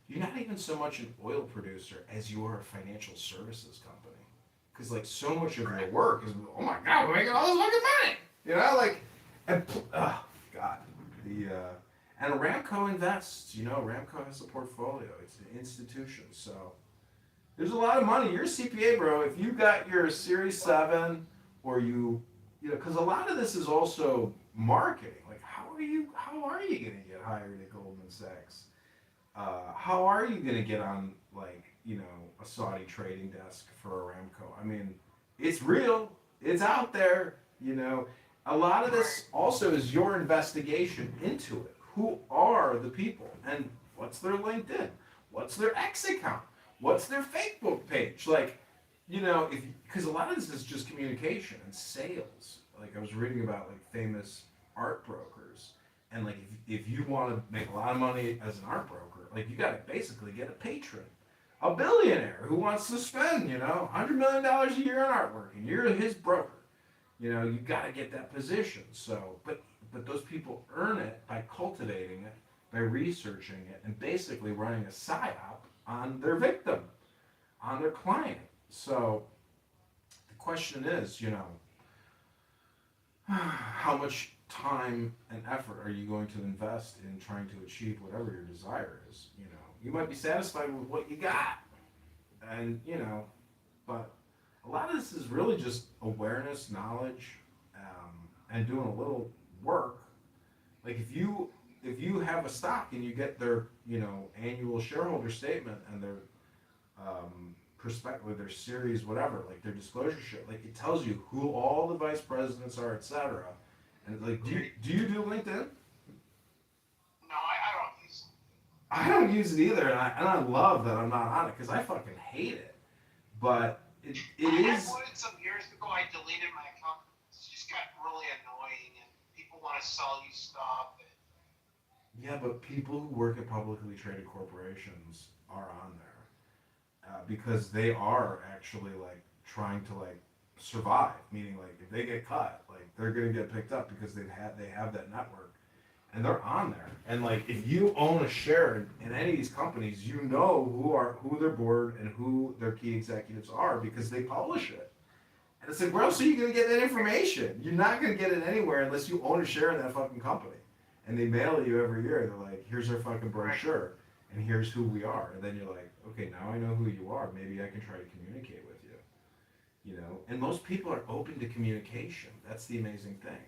you're not even so much an oil producer as you are a financial services company. Because, like, so much of your work is, oh my God, we're making all this fucking money. You know, like, and, oh, God. And Aramco invests, you know, Aramco has a portfolio. It's an institution. So, there's a lot of money. You're a CPA, bro. If you got your Series 7 or you know, because a lot of this is also marketing. Like, how are you going to get hired at Goldman Sachs? How are you going to get on, like, you know, a Saudi trading desk for Aramco? I mean, it's real. It's out there, you know. A lot of this also is your investigation into it. Who are the people? And what's their LinkedIn? What's their X account? What's their Facebook page? Like, you know, because a lot of this is just communication and sales. Like, I was reading about, like, famous art brokers. And, like, if you want to make a lot of money as an art broker, like, you got to basically get a patron. A billionaire who wants to spend, you know, $100 million a year on artwork, and you're his broker. You know, you got to get that position. So, but those people earn it by cultivating it, by researching it, and basically running a psyop on their victim, on their client. So the question is, you know, how much time and effort are you going to invest in trying to achieve whatever your desire is? You know, you might be satisfied with what you got, and, you know, but a lot of this is really just awareness, knowledge, and doing a little work. Like, if you have a stock and you get their, you know, annual shareholder statement and their perspective, their series, whatever, like their disclosure shit, like, it tells you who all the vice presidents are, etc. And, like, do you do LinkedIn? No, I don't use it. I don't use it either, and I love that I'm not on it because I fucking hate it. But it I is. bought it some years ago. I deleted my account. It's just got really annoying, and people want to sell you stuff. Yeah, but people who work at publicly traded corporations are on there because they are actually, like, trying to, like, survive. Meaning, like, if they get cut, like, they're gonna get picked up because they have that network, and they're on there. And, like, if you own a share in any of these companies, you know who their board and who their key executives are because they publish it. And it's like, where else are you gonna get that information? You're not gonna get it anywhere unless you own a share in that fucking company. And they mail it you every year. They're like, here's our fucking brochure, and here's who we are. And then you're like, okay, now I know who you are. Maybe I can try to communicate with you. You know, and most people are open to communication. That's the amazing thing.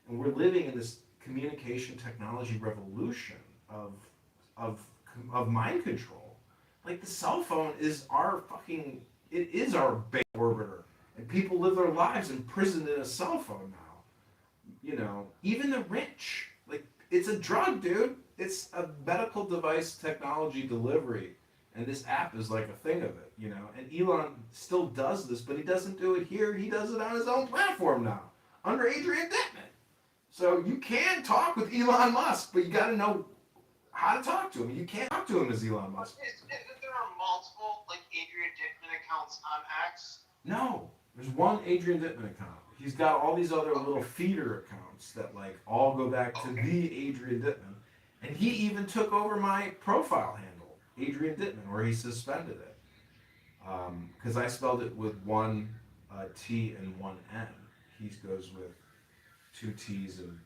And we're living in this communication technology revolution of mind control. Like, the cell phone is our fucking, it is our base orbiter, and people live their lives imprisoned in a cell phone now. You know, even the rich, like, it's a drug, dude. It's a medical device technology delivery, and this app is like a thing of it, you know. And Elon still does this, but he doesn't do it here. He does it on his own platform now, under Adrian Dittman. So you can talk with Elon Musk, but you got to know how to talk to him. You can't talk to him as Elon Musk. There are multiple, like, Adrian Dickman accounts on X. No, there's one Adrian Dittman account. He's got all these other little feeder accounts that, like, all go back to the Adrian Dittman. And he even took over my profile handle, Adrian Dittman, where he suspended it. Because I spelled it with one T and one N. He goes with two T's and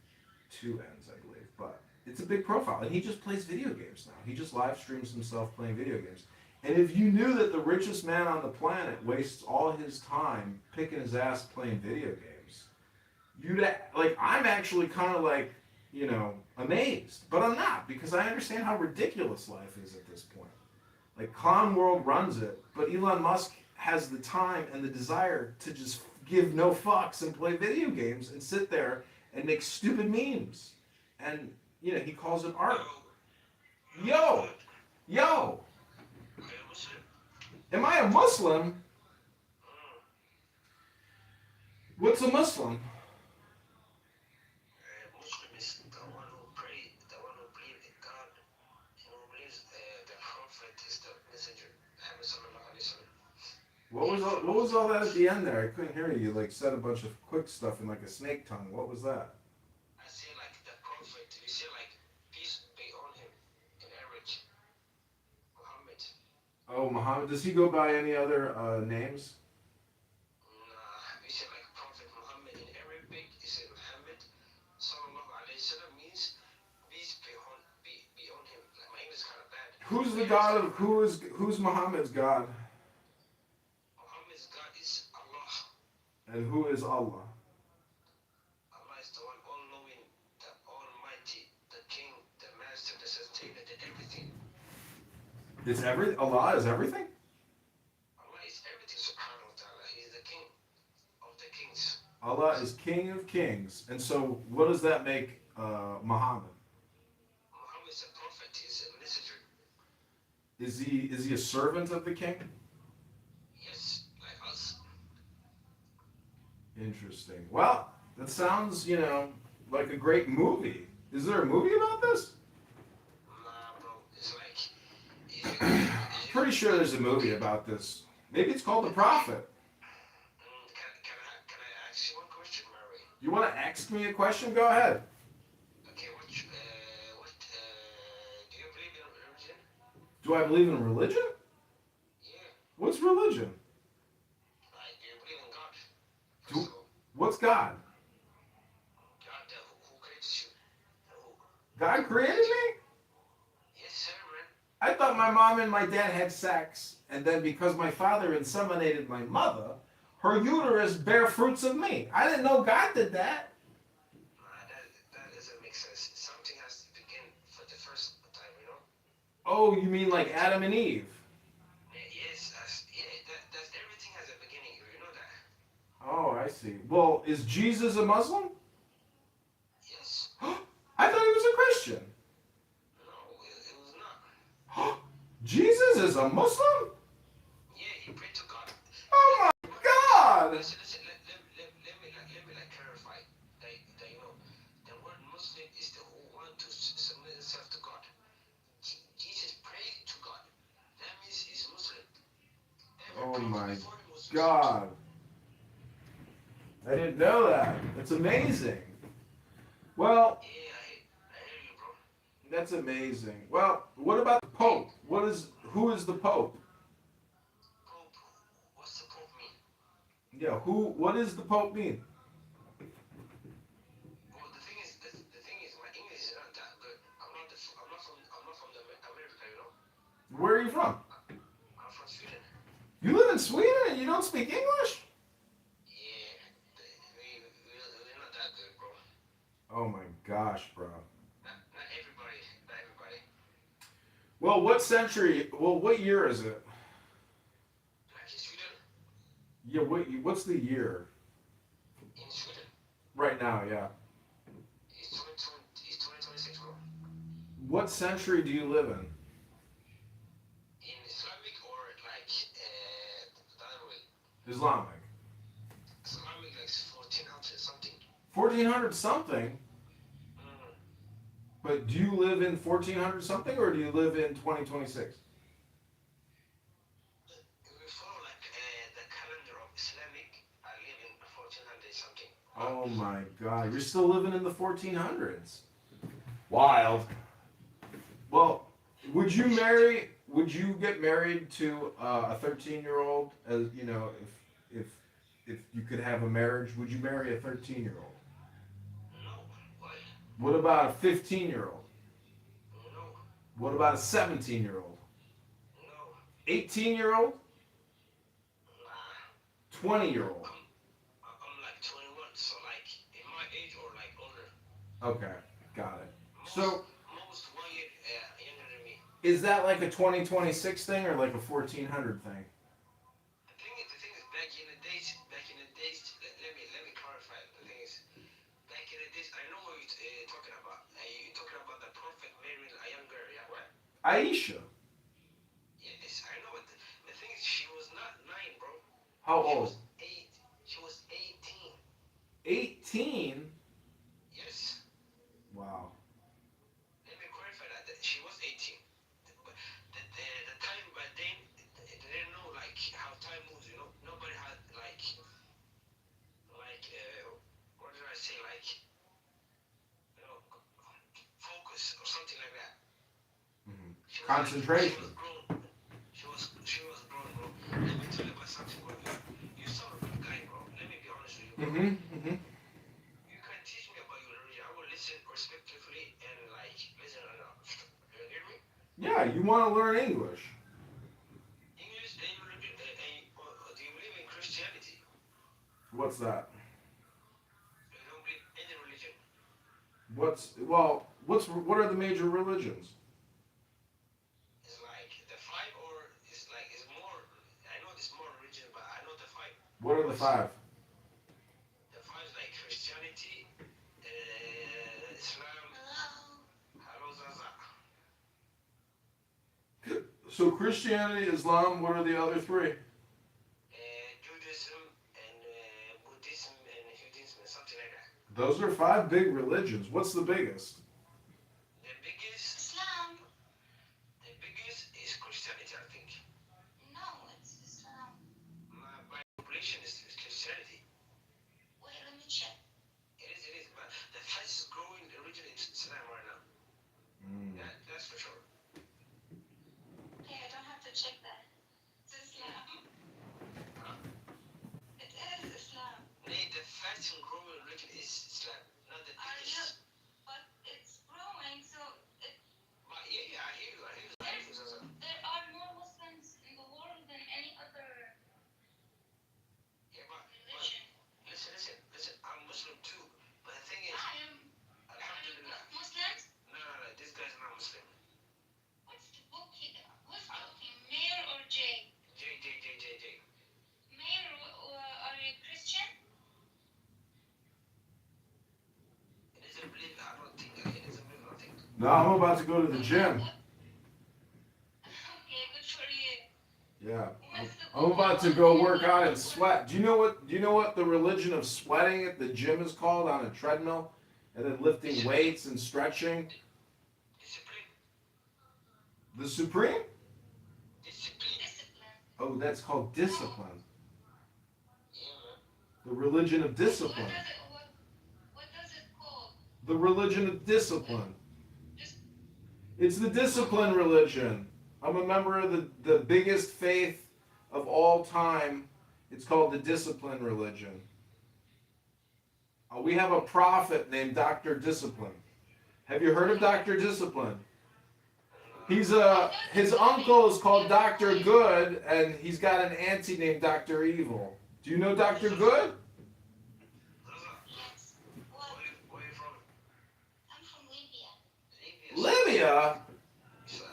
two N's, I believe. But it's a big profile. And he just plays video games now. He just live streams himself playing video games. And if you knew that the richest man on the planet wastes all his time picking his ass playing video games, I'm actually kind of, like, you know, amazed. But I'm not, because I understand how ridiculous life is at this point. Like, Clown World runs it, but Elon Musk has the time and the desire to just give no fucks and play video games and sit there and makes stupid memes. And, you know, he calls it art. Yo, Yo! Yo! are you a Muslim? Am I a Muslim? What's a Muslim? Muslim is the one who pray, the one who believes in God, and who believes the Prophet is the messenger. Muhammad sallallahu alaihi wasallam. What was all that at the end there? I couldn't hear you. You like said a bunch of quick stuff in like a snake tongue. What was that? I say like the Prophet, you say like peace be on him in Arabic. Muhammad. Oh, Muhammad. Does he go by any other names? Nah, we say like Prophet Muhammad in Arabic, you say Muhammad sallallahu alaihi wasallam means peace be on him. Like my English is kind of bad. Who's the God of who's Muhammad's God? Muhammad's God is Allah. And who is Allah? Allah is the one all-knowing, the almighty, the king, the master, the sustainer, the everything. Allah is everything? Allah is everything, subhanahu wa ta'ala. He is the king of the kings. Allah is King of Kings. And so what does that make Muhammad? Muhammad is a prophet, he is a messenger. Is he a servant of the king? Yes, like us. Interesting. Well, that sounds, you know, like a great movie. Is there a movie about this? Nah, bro, it's like... Pretty sure there's a movie about this. Maybe it's called The Prophet. Can I ask you one question, Mary? You want to ask me a question? Go ahead. Okay, what do you believe in religion? Do I believe in religion? Yeah, What's religion? like, do you believe in God? Do- First of all, What's God? God who creates you. Who? God created me? Yes, sir, man. I thought my mom and my dad had sex, and then because my father inseminated my mother, her uterus bare fruits of me. I didn't know God did that. Nah, that doesn't make sense. Something has to begin for the first time, you know? Oh, you mean like Adam and Eve? Yes, that's everything has a beginning. You know that? Oh, I see. Well, is Jesus a Muslim? Yes. I thought he was a Christian. No, it was not. Jesus is a Muslim? Yeah, he prayed to God. Oh my God! Listen, let me like clarify that you know the word Muslim is the who want to submit himself to God. Jesus prayed to God. That means he's Muslim. Every Oh prophet my before him was Muslim. God. I didn't know that. That's amazing. Well, Yeah, I hear you, bro. that's amazing. Well, what about the Pope? Who is the Pope? Pope, what's the Pope mean? Yeah, what does the Pope mean? Well, the thing is, my English is not that good. I'm not from America, you know. Where are you from? I'm from Sweden. You live in Sweden and you don't speak English? Yeah, we're not that good, bro. Oh my gosh, bro. Not everybody. Well, what century? Well, what year is it? Like in Sweden, Yeah, what's the year? in Sweden, Right now, yeah. it's 2026, bro. What century do you live in? In Islamic or like the other way? Islamic. Islamic like 1400 something. 1400 something? Mm. But do you live in 1400 something or do you live in 2026? We follow like the calendar of Islamic. I live in 1400 something. Oh my God, you're still living in the 1400s. Wild. Well, would you get married to a 13-year-old? As you know, if you could have a marriage, would you marry a 13-year-old? No. Why? What about a 15-year-old? No. What about a 17-year-old? No. 18-year-old? Nah. 20-year-old? I'm like 21, so like in my age or like older. Okay, got it. So, Most 1 year younger than me. is that like a 2026 thing or like a 1400 thing? The thing is, back in the days, let me clarify. The thing is, back in the days, Aisha. Yes, I know. But the thing is, she was not 9, bro. How She old? was 8. She was 18. 18. Yes. Wow. Let me clarify that she was 18. But the time back then, they didn't know like how time moves. Nobody had what did I say? Focus or something like that. Mhm. She was Concentration. She was grown. She was grown, bro. Let me tell you about something, bro. You sound a good guy, bro. Let me be honest with you, bro. You can teach me about your religion. I will listen respectfully and listen. You hear me? Yeah, you want to learn English. English and religion. Do you believe in Christianity? What's that? You don't believe any religion. What are the major religions? It's like the five, or it's more. I know there's more religion, but I know the five. What are the five? The five is like Christianity, Islam. Hello, Zaza. So Christianity, Islam, what are the other three? Judaism and Buddhism and Hinduism and something like that. Those are five big religions. What's the biggest? The biggest Islam. The biggest is Christianity, I think. No, it's Islam. By population is Christianity. Wait, let me check. It is. But the fastest growing religion is Islam right now. That's for sure. Okay, I don't have to check that. It's Islam. It is Islam. The fastest growing religion is Islam, not the biggest. But it's growing, so it. But yeah, I hear you. Zaza. There are more Muslims in the world than any other Yeah, but religion. listen. I'm Muslim too. But the thing is, I am. Alhamdulillah. Muslims? No. This guy's not Muslim. What's the book here? Who's talking? Mayor or Jay? J. Mayor, are you Christian? He doesn't believe. I don't think. He doesn't believe nothing. No, I'm about to go to the gym. Okay, good for you. Yeah. What's the I'm about to go work out and sweat. Do you know what the religion of sweating at the gym is called on a treadmill? And then lifting weights and stretching? Discipline. The Supreme? Discipline. Oh, that's called discipline. Yeah, man. The religion of discipline. What does it call? The religion of discipline. It's the discipline religion. I'm a member of the biggest faith of all time. It's called the discipline religion. We have a prophet named Dr. Discipline. Have you heard of Dr. Discipline? His uncle is called Dr. Good, and he's got an auntie named Dr. Evil. Do you know Dr. Good? Yes. Where are you from? I'm from Libya. Libya? So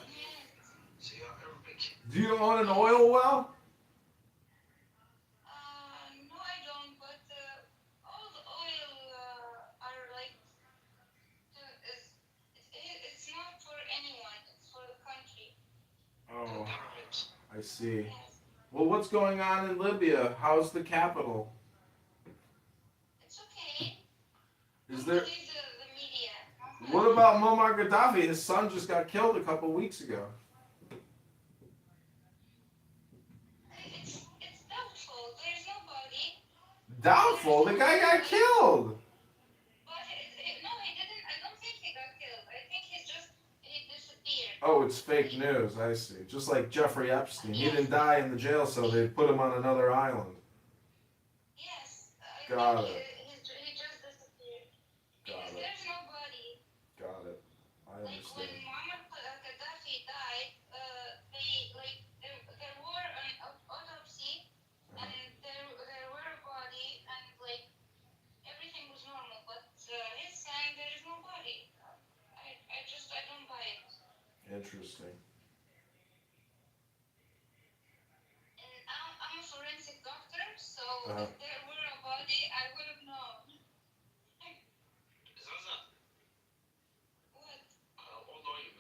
you're Arabic. Do you own an oil well? No, I don't. But all the oil are it's not for anyone. It's for the country. Oh, Government. I see. Yes. Well, what's going on in Libya? How's the capital? It's okay. Is Don't there? believe the media. What about Muammar Gaddafi? His son just got killed a couple weeks ago. It's doubtful. There's nobody. Doubtful. The guy got killed. But no, he didn't. I don't think he got killed. I think he disappeared. Oh, it's fake news. I see. Just like Jeffrey Epstein. He didn't die in the jail cell. They put him on another island. Yes. Got think it. He just disappeared. Got Because it. there's nobody. Got it. I Like when understand. Muammar Gaddafi died, there were an autopsy and there were a body and everything was normal. But his son, there is no body. I don't buy it. Interesting. And I'm a forensic doctor, so Uh-huh. if there were a body, I would have known. Zaza, What? how old are you?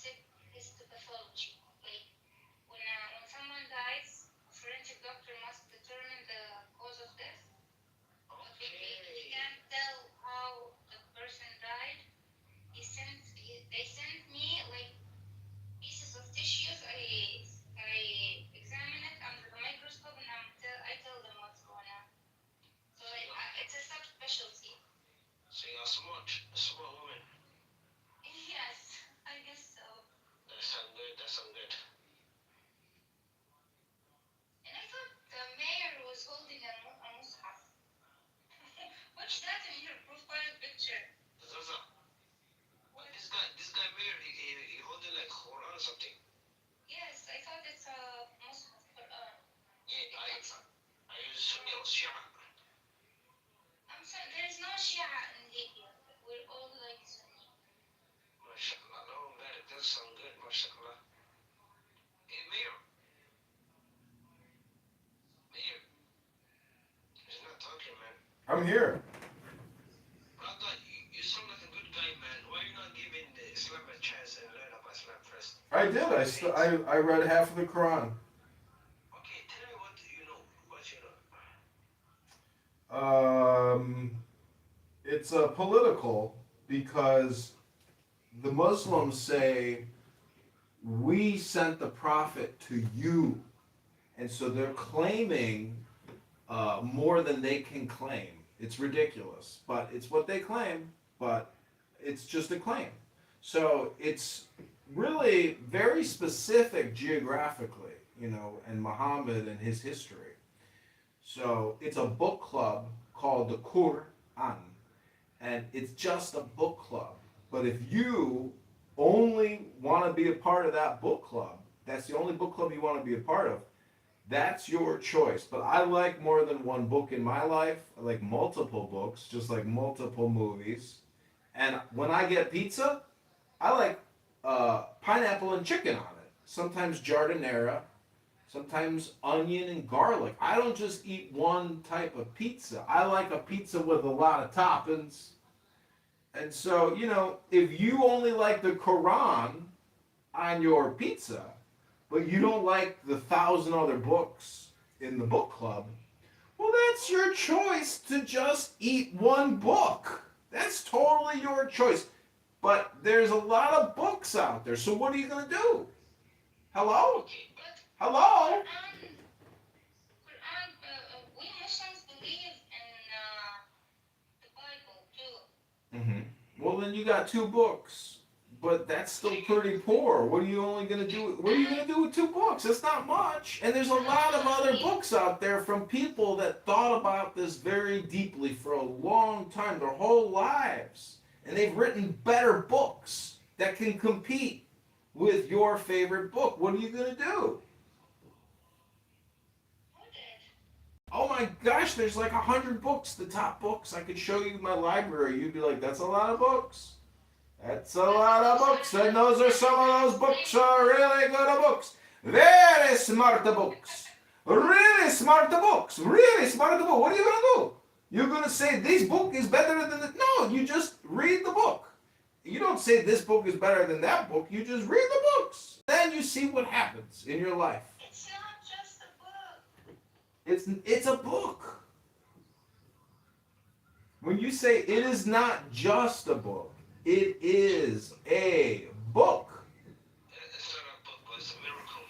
forensic histopathology. Like when someone dies, a forensic doctor must determine the cause of death. But he Okay. can't tell how the person died. They sent me like pieces of tissues. I examine it under the microscope and I tell them what's going on. So it's a subspecialty. So you're a smart woman. Yes, I guess so. That sounds good. That sounds good. And I thought the mayor was holding a mushaf. What's that in your profile picture? Zaza. Why this guy Mayor, he holding like Quran or something. Yes, I thought it's a mushaf Quran. Yeah, I use Sunni or Shia. I'm sorry, there's no Shia in Libya. We're all like Sunni. MashaAllah. No, that does sound good. MashaAllah. Hey, Mayor. Mayor. He's not talking, man. I'm here. Brother, you sound like a good guy, man. Why are you not giving the Islam a chance and learn about Islam first? I did. I read half of the Quran. Okay, tell me what you know. What you know. It's political because the Muslims say we sent the prophet to you, and so they're claiming more than they can claim. It's ridiculous, but it's what they claim. But it's just a claim. So it's really very specific geographically, and Muhammad and his history. So it's a book club called the Quran, and it's just a book club. But if you only want to be a part of that book club, that's the only book club you want to be a part of, that's your choice. But I like more than one book in my life. I like multiple books, just like multiple movies. And when I get pizza, I like pineapple and chicken on it. Sometimes giardiniera, sometimes onion and garlic. I don't just eat one type of pizza. I like a pizza with a lot of toppings. And so, if you only like the Quran on your pizza, but you don't like the 1,000 other books in the book club, well, that's your choice to just eat one book. That's totally your choice. But there's a lot of books out there, so what are you going to do? Hello? But Hello? Quran, we Muslims believe in the Bible too. Well, then you got two books, but that's still pretty poor. What are you only going to do? What are you going to do with two books? That's not much. And there's a lot of other books out there from people that thought about this very deeply for a long time, their whole lives. And they've written better books that can compete with your favorite book. What are you going to do? Oh my gosh, there's like 100 books, the top books. I could show you my library. You'd be like, that's a lot of books. That's a lot of books. And those are some of those books are really good books. Very smart books. Really smart books. Really smart book. What are you going to do? You're going to say this book is better than the... No, you just read the book. You don't say this book is better than that book. You just read the books. Then you see what happens in your life. It's not just a book. It's a book. When you say it is not just a book, it is a book. It's not a book, but it's a miracle.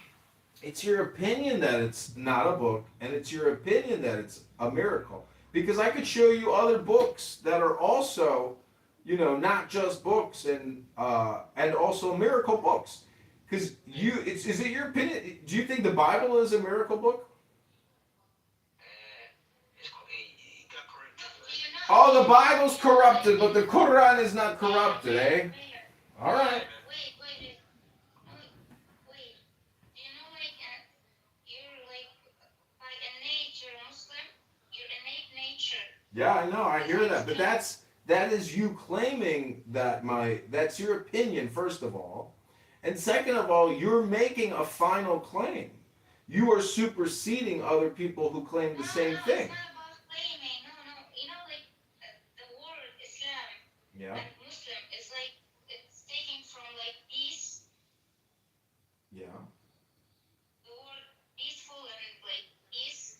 It's your opinion that it's not a book, and it's your opinion that it's a miracle. Because I could show you other books that are also, not just books and also miracle books. Because is it your opinion? Do you think the Bible is a miracle book? It got corrected. Oh, the Bible's corrupted, but the Quran is not corrupted, eh? All right. Wait. Do you know, you're by a nature Muslim? Your innate nature. Yeah, I know. I hear that, but that is you claiming that that's your opinion, first of all, and second of all, you're making a final claim. You are superseding other people who claim the same thing. It's not about claiming. No. The word Islam Yeah. and Muslim is it's taken from peace Yeah. The word peaceful and like peace.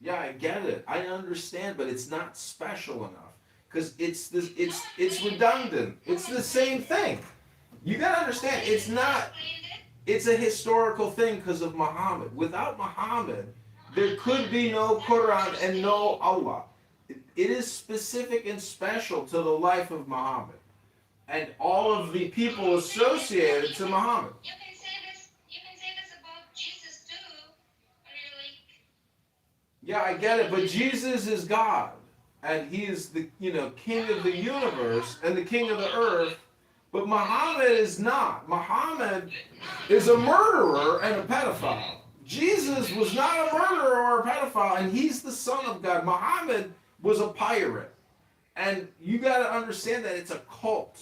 Yeah, I get it. I understand, but it's not special enough because it's redundant. It's the same thing. You gotta understand. It's not. It's a historical thing because of Muhammad. Without Muhammad, there could be no Quran and no Allah. It is specific and special to the life of Muhammad and all of the people associated to Muhammad. You can say this. You can say this about Jesus too. Or you're like, Yeah, I get it, but Jesus is God, and He is the King of the universe and the King of the earth. But Muhammad is not. Muhammad is a murderer and a pedophile. Jesus was not a murderer or a pedophile, and he's the Son of God. Muhammad was a pirate, and you got to understand that it's a cult.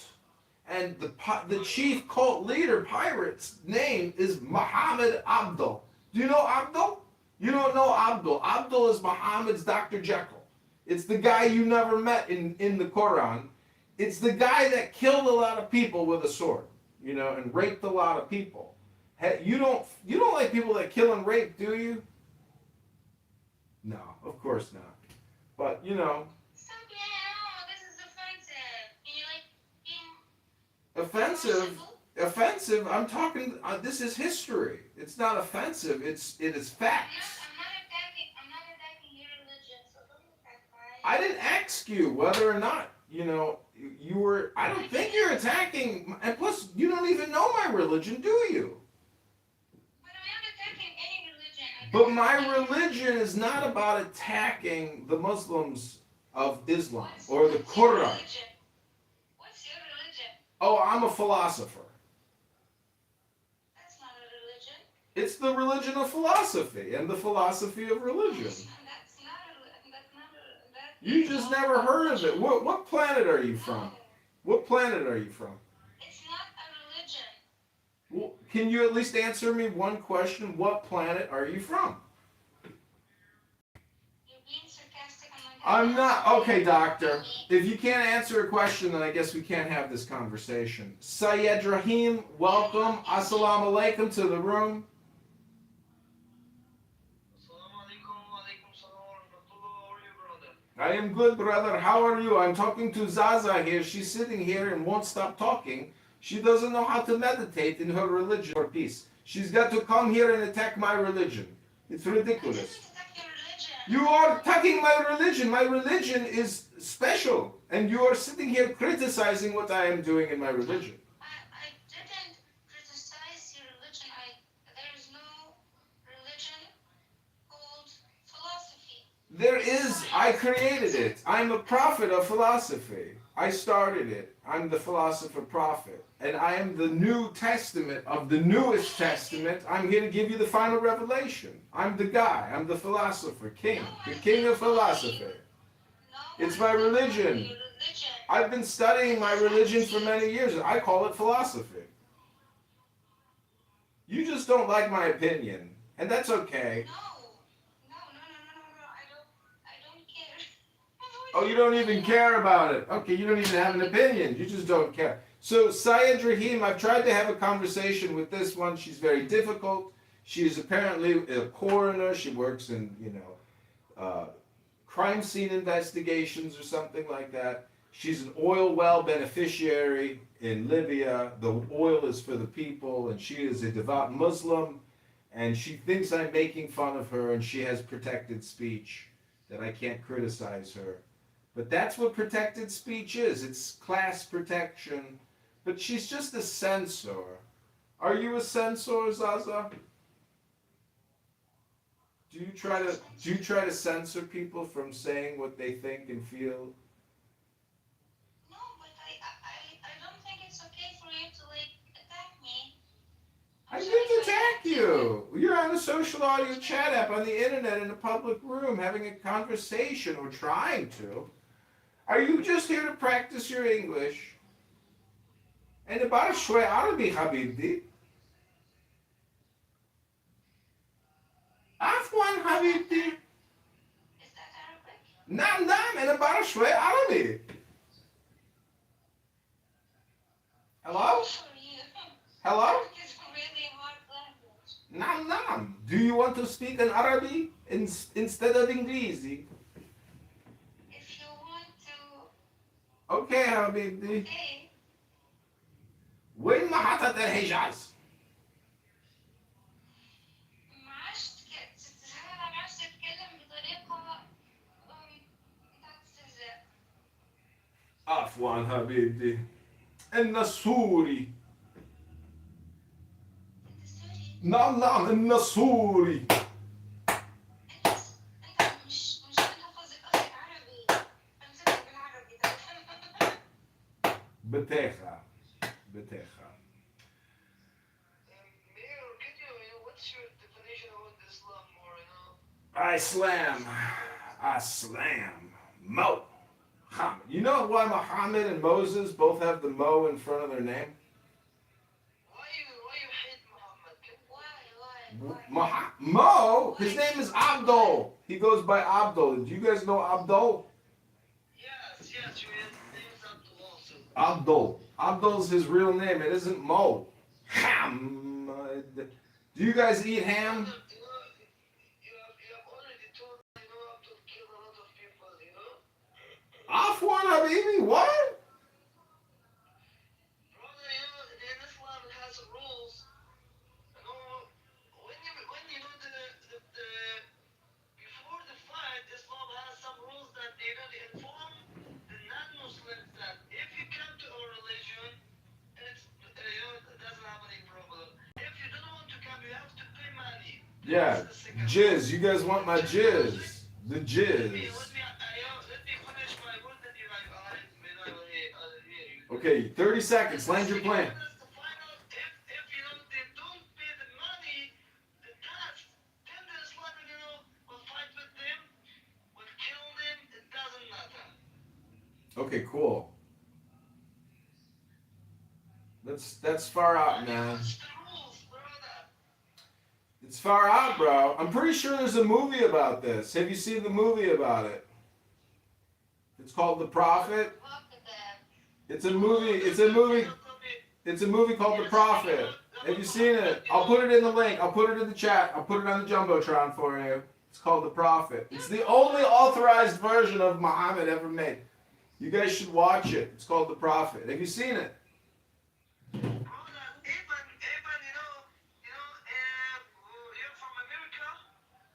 And the chief cult leader, pirate's name is Muhammad Abdul. Do you know Abdul? You don't know Abdul. Abdul is Muhammad's Dr. Jekyll. It's the guy you never met in the Quran. It's the guy that killed a lot of people with a sword, and raped a lot of people. You don't like people that kill and rape, do you? No, of course not. But stop, yeah, this is offensive. And you're like being offensive. Offensive. I'm talking. This is history. It's not offensive. It is facts. I'm not attacking your religion, so don't attack mine. I didn't ask you whether or not you were. I don't think you're attacking. And plus, you don't even know my religion, do you? But I'm not attacking any religion. But my religion is not about attacking the Muslims of Islam or the What's your Quran. religion? What's your religion? Oh, I'm a philosopher. That's not a religion. It's the religion of philosophy and the philosophy of religion. That's not a religion. You just never heard of it. What planet are you from? What planet are you from? It's not a religion. Well, can you at least answer me one question? What planet are you from? You're being sarcastic. I'm not. Okay, doctor. If you can't answer a question, then I guess we can't have this conversation. Syed Rahim, welcome. Assalamu alaikum to the room. I am good, brother. How are you? I'm talking to Zaza here. She's sitting here and won't stop talking. She doesn't know how to meditate in her religion or peace. She's got to come here and attack my religion. It's ridiculous. You are attacking my religion. My religion is special. And you are sitting here criticizing what I am doing in my religion. I didn't criticize your religion. There is no religion called philosophy. There is. I created it. I'm a prophet of philosophy. I started it. I'm the philosopher prophet. And I am the New Testament of the newest testament. I'm here to give you the final revelation. I'm the guy. I'm the philosopher king. The king of philosophy. It's my religion. I've been studying my religion for many years. I call it philosophy. You just don't like my opinion. And that's okay. No. I don't care. Oh, you don't even care about it. Okay, you don't even have an opinion. You just don't care. So, Syed Rahim, I've tried to have a conversation with this one. She's very difficult. She is apparently a coroner. She works in, crime scene investigations or something like that. She's an oil well beneficiary in Libya. The oil is for the people, and she is a devout Muslim. And she thinks I'm making fun of her, and she has protected speech, that I can't criticize her. But that's what protected speech is. It's class protection. But she's just a censor. Are you a censor, Zaza? Do you try to censor people from saying what they think and feel? No, but I don't think it's okay for you to attack me. I didn't attack you. You're on a social audio chat app on the internet in a public room having a conversation or trying to. Are you just here to practice your English? And about شوي عربي حبيبتي. عفوا حبيبتي. Is that Arabic? نعم أنا بعرف شوي عربي. Hello? For you. Hello? It's really hard Nam nam. Do you want to speak in Arabic instead of English? If you want to, Okay, حبيبي. okay. وين محطة الحجاز؟ ما عادش تتهرب، ما عادش تتكلم بطريقة بتاعت استهزاء. عفوا حبيبي. إن السوري. انت سوري؟ نعم نعم إن السوري. انت مش انت قصدك عربي. امسكك بالعربي ده. بتاخة. بتاخة. Mayor, can what's your definition of Islam more, I slam. I slam. Mo. Muhammad. You know why Muhammad and Moses both have the Mo in front of their name? Why you hate Muhammad? Why? Mo, his name is Abdul. He goes by Abdul. Do you guys know Abdul? Yes, your name's Abdul also. Abdul. Abdul's his real name. It isn't Mo. Hamad. Do you guys eat ham? You have already told Abdul killed a lot of people, Afwan Habibi, what? Brother, in Islam it has rules. When the before the fight, Islam has some rules that they inform the non-Muslims that if you come to our religion, it's it doesn't have any problem. If you don't want to come, you have to pay money. Yeah, jizz. You guys want my jizz? The jizz. Let me finish my word that you Okay, 30 seconds. Land your plane. If they don't pay the money, the tax, then the Islam, will fight with them, will kill them. It doesn't matter. Okay, cool. That's far out, man. That's the rules, brother. It's far out, bro. I'm pretty sure there's a movie about this. Have you seen the movie about it? It's called The Prophet. It's a movie. It's a movie. It's a movie called The Prophet. Have you seen it? I'll put it in the link. I'll put it in the chat. I'll put it on the Jumbotron for you. It's called The Prophet. It's the only authorized version of Muhammad ever made. You guys should watch it. It's called The Prophet. Have you seen it? Brother, even you're from America?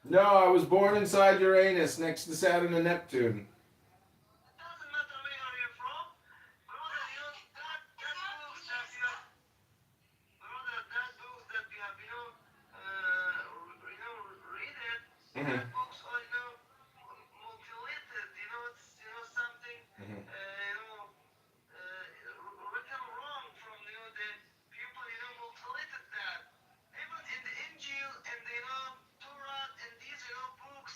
No, I was born inside Uranus next to Saturn and Neptune. It doesn't matter where you're from. Brother, that book that you have, read it. Mhm. That books are, mutilated. It's, something, written wrong from, the people, mutilated that. Even in the Injil and the, Torah and these, books,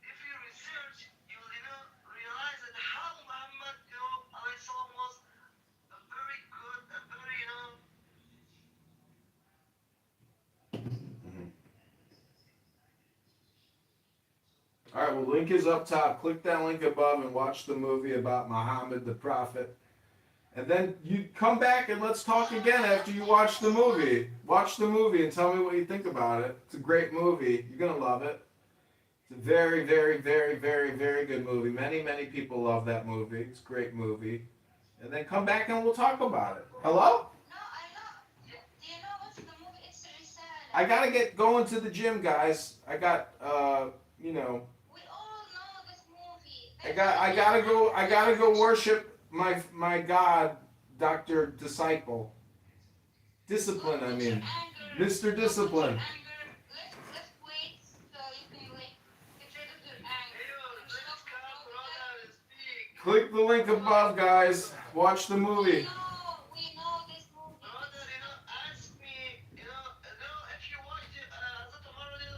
if you research, you will, realize that how Muhammad, alayhi salam was a very good, a very, All right, well, link is up top. Click that link above and watch the movie about Muhammad the Prophet. And then you come back and let's talk again after you watch the movie. Watch the movie and tell me what you think about it. It's a great movie. You're going to love it. It's a very, very, very, very, very good movie. Many, many people love that movie. It's a great movie. And then come back and we'll talk about it. Hello? No, I know. Do you know what's the movie? It's Risala. I got to get going to the gym, guys. I got, We all know this movie. I gotta go worship my God, Dr. Disciple. Discipline, I mean. Mr. Discipline. Let's wait so you can get rid of your anger. Click the link above, guys. Watch the movie. We know this movie. brother, ask me, if you watched the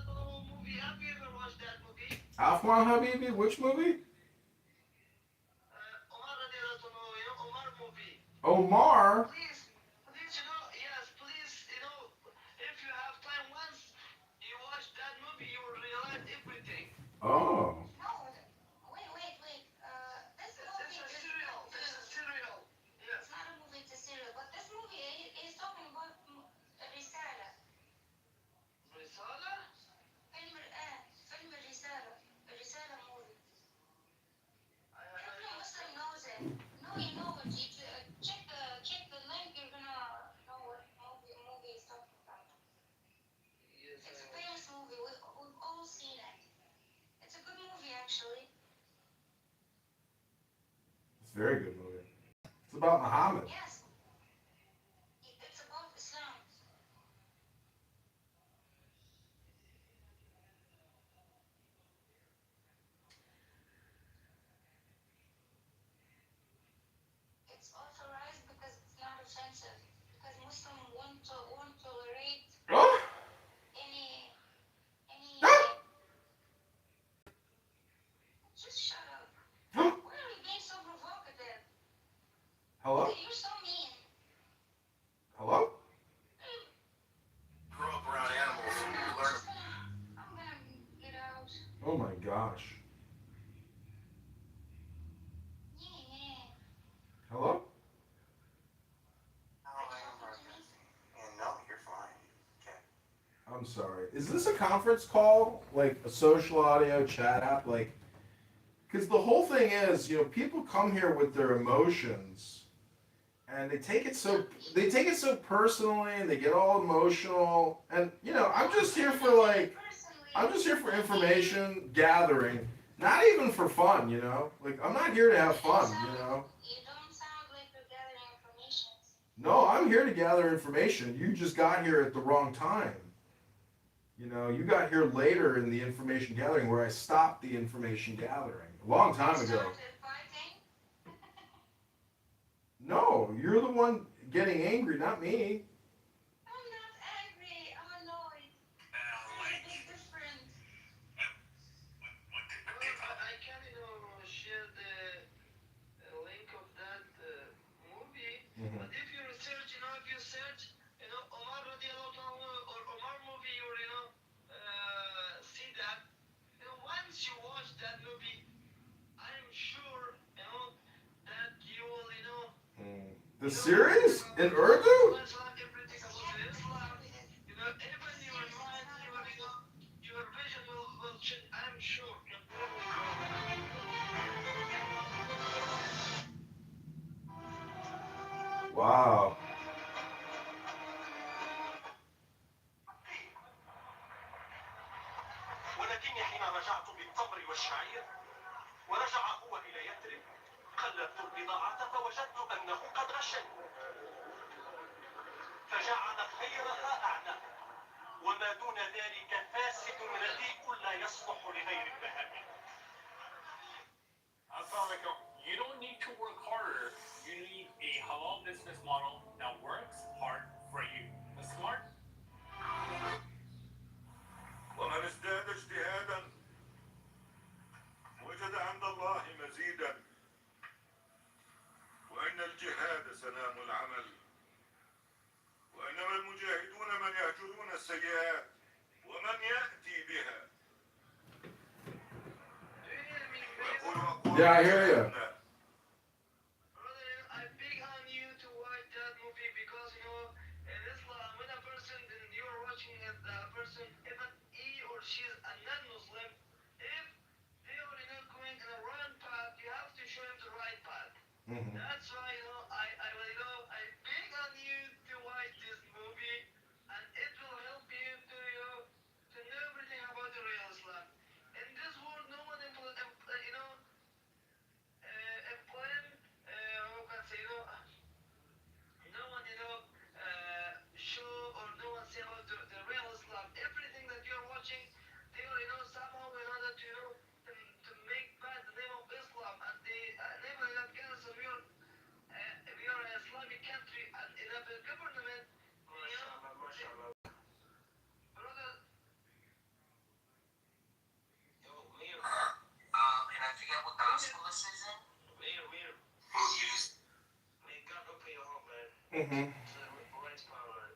movie, have you ever watched that movie? Afwan Habibi, which movie? Omar movie. Omar? Please, yes, please, if you have time, once you watch that movie, you will realize everything. Oh. No, wait. This It's movie a is serial. It's a serial. Yes. It's not a movie, it's a serial. But this movie is talking about Risala. Very good movie. It's about Muhammad. Yes, it's about Islam. It's authorized because it's not offensive. Because Muslims won't tolerate Oh, any Ah! Just shut up. oh. Why are you being so provocative? Hello? You're so mean. Hello? Grow up around animals, you learn. I'm gonna get out. Oh my gosh. Yeah. Hello? No, you're fine. Okay. I'm sorry. Is this a conference call? Like a social audio chat app? Like, because the whole thing is, you know, people come here with their emotions and they take it so personally and they get all emotional. And, you know, I'm just here for information gathering, not even for fun, you know? Like, I'm not here to have fun, you know? You don't sound like you're gathering information. No, I'm here to gather information. You just got here at the wrong time. You know, you got here later in the information gathering where I stopped the information gathering a long time ago. Started fighting? No, you're the one getting angry, not me. I'm not angry. I'm annoyed. There's a big difference. I can, share the link of that movie. Mhm. But if you research, if you search, Omar radiallahu anhu or Omar movie, or see that, once you watch that movie, I'm sure, that you will, The series in Urdu? everything about Islam. Even your mind, your vision will change. I'm sure. Wow. ولكني حين رجعت بالتمر والشعير ورجع هو إلى يثرب قلبت البضاعة فوجدت أنه قد غشني فجعل خيرها أعناق وما دون ذلك فاسد رديء لا يصلح لغير البهائم. Assalamualaikum. You don't need to work harder. You need a halal business model that works hard for you. The smart. ومن ازداد اجتهادا وجد عند الله مزيدا وإن الجهاد سلام العمل وإنما المجاهدون من يهجرون السيئات ومن يأتي بها. Yeah, I hear you. Brother, I beg on you to watch that movie because in Islam, when a person and you're watching it, the person, even he or she is a non-Muslim, if they are going in a wrong path, you have to show him the right path. Mhm. That's why I beg on you to watch this movie, and it will help you to know everything about the real Islam. In this world, no one no one, show or no one say about the real Islam. Everything that you're watching, they are, somehow in order to, to make bad the name of Islam, and they name of Afghanistan. We are an Islamic country, and in a government, brother. Yo, Mir. And I forget what gospel this is in. Mir. May God open your heart, man. Mhm. To the right power, man.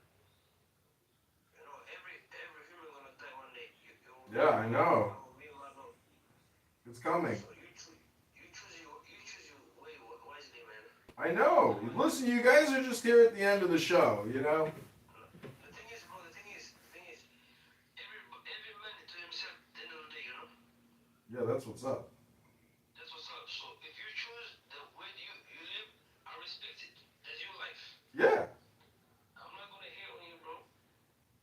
Every human gonna die one day. Yeah, I know. Me and my love. It's coming. So you choose your way wisely, man. I know. Listen, you guys are just here at the end of the show, you know? The thing is, bro. Every man to himself. At the end of the day, Yeah, that's what's up. That's what's up. So if you choose the way you live, I respect it. That's your life. Yeah, I'm not gonna hate on you, bro.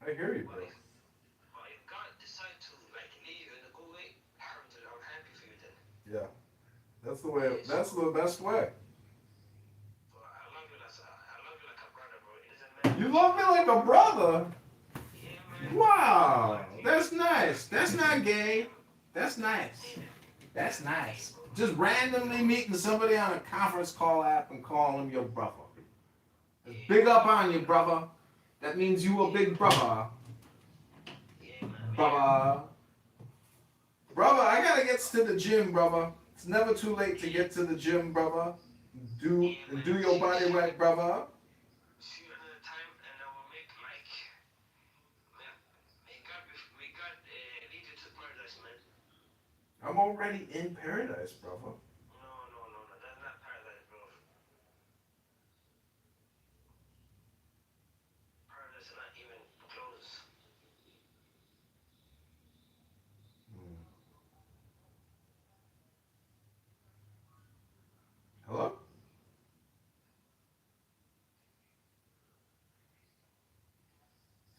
I hear you, bro. But if God decide to lead you in a good way, alhamdulillah, I'm happy for you then. Yeah. That's the way. That's the best way. You love me like a brother? Yeah, man. Wow, that's nice. That's not gay. That's nice. That's nice. Just randomly meeting somebody on a conference call app and calling them your brother. That's big up on you, brother. That means you a big brother. Yeah, man. Brother. Brother, I gotta get to the gym, brother. It's never too late to get to the gym, brother. Do your body right, brother. See you another time, and I will make like, man, may God lead you to paradise, man. I'm already in paradise, brother. No, that's not paradise, bro. Paradise is not even close. Hello?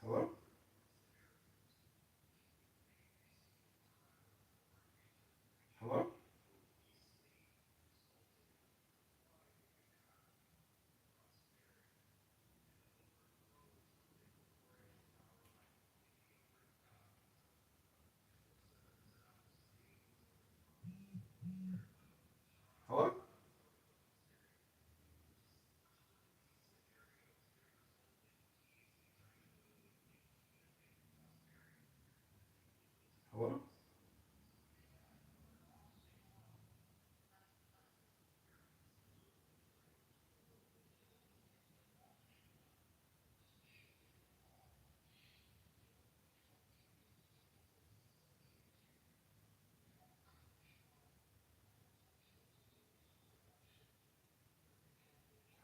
Hello? Hello? Hello? Hello?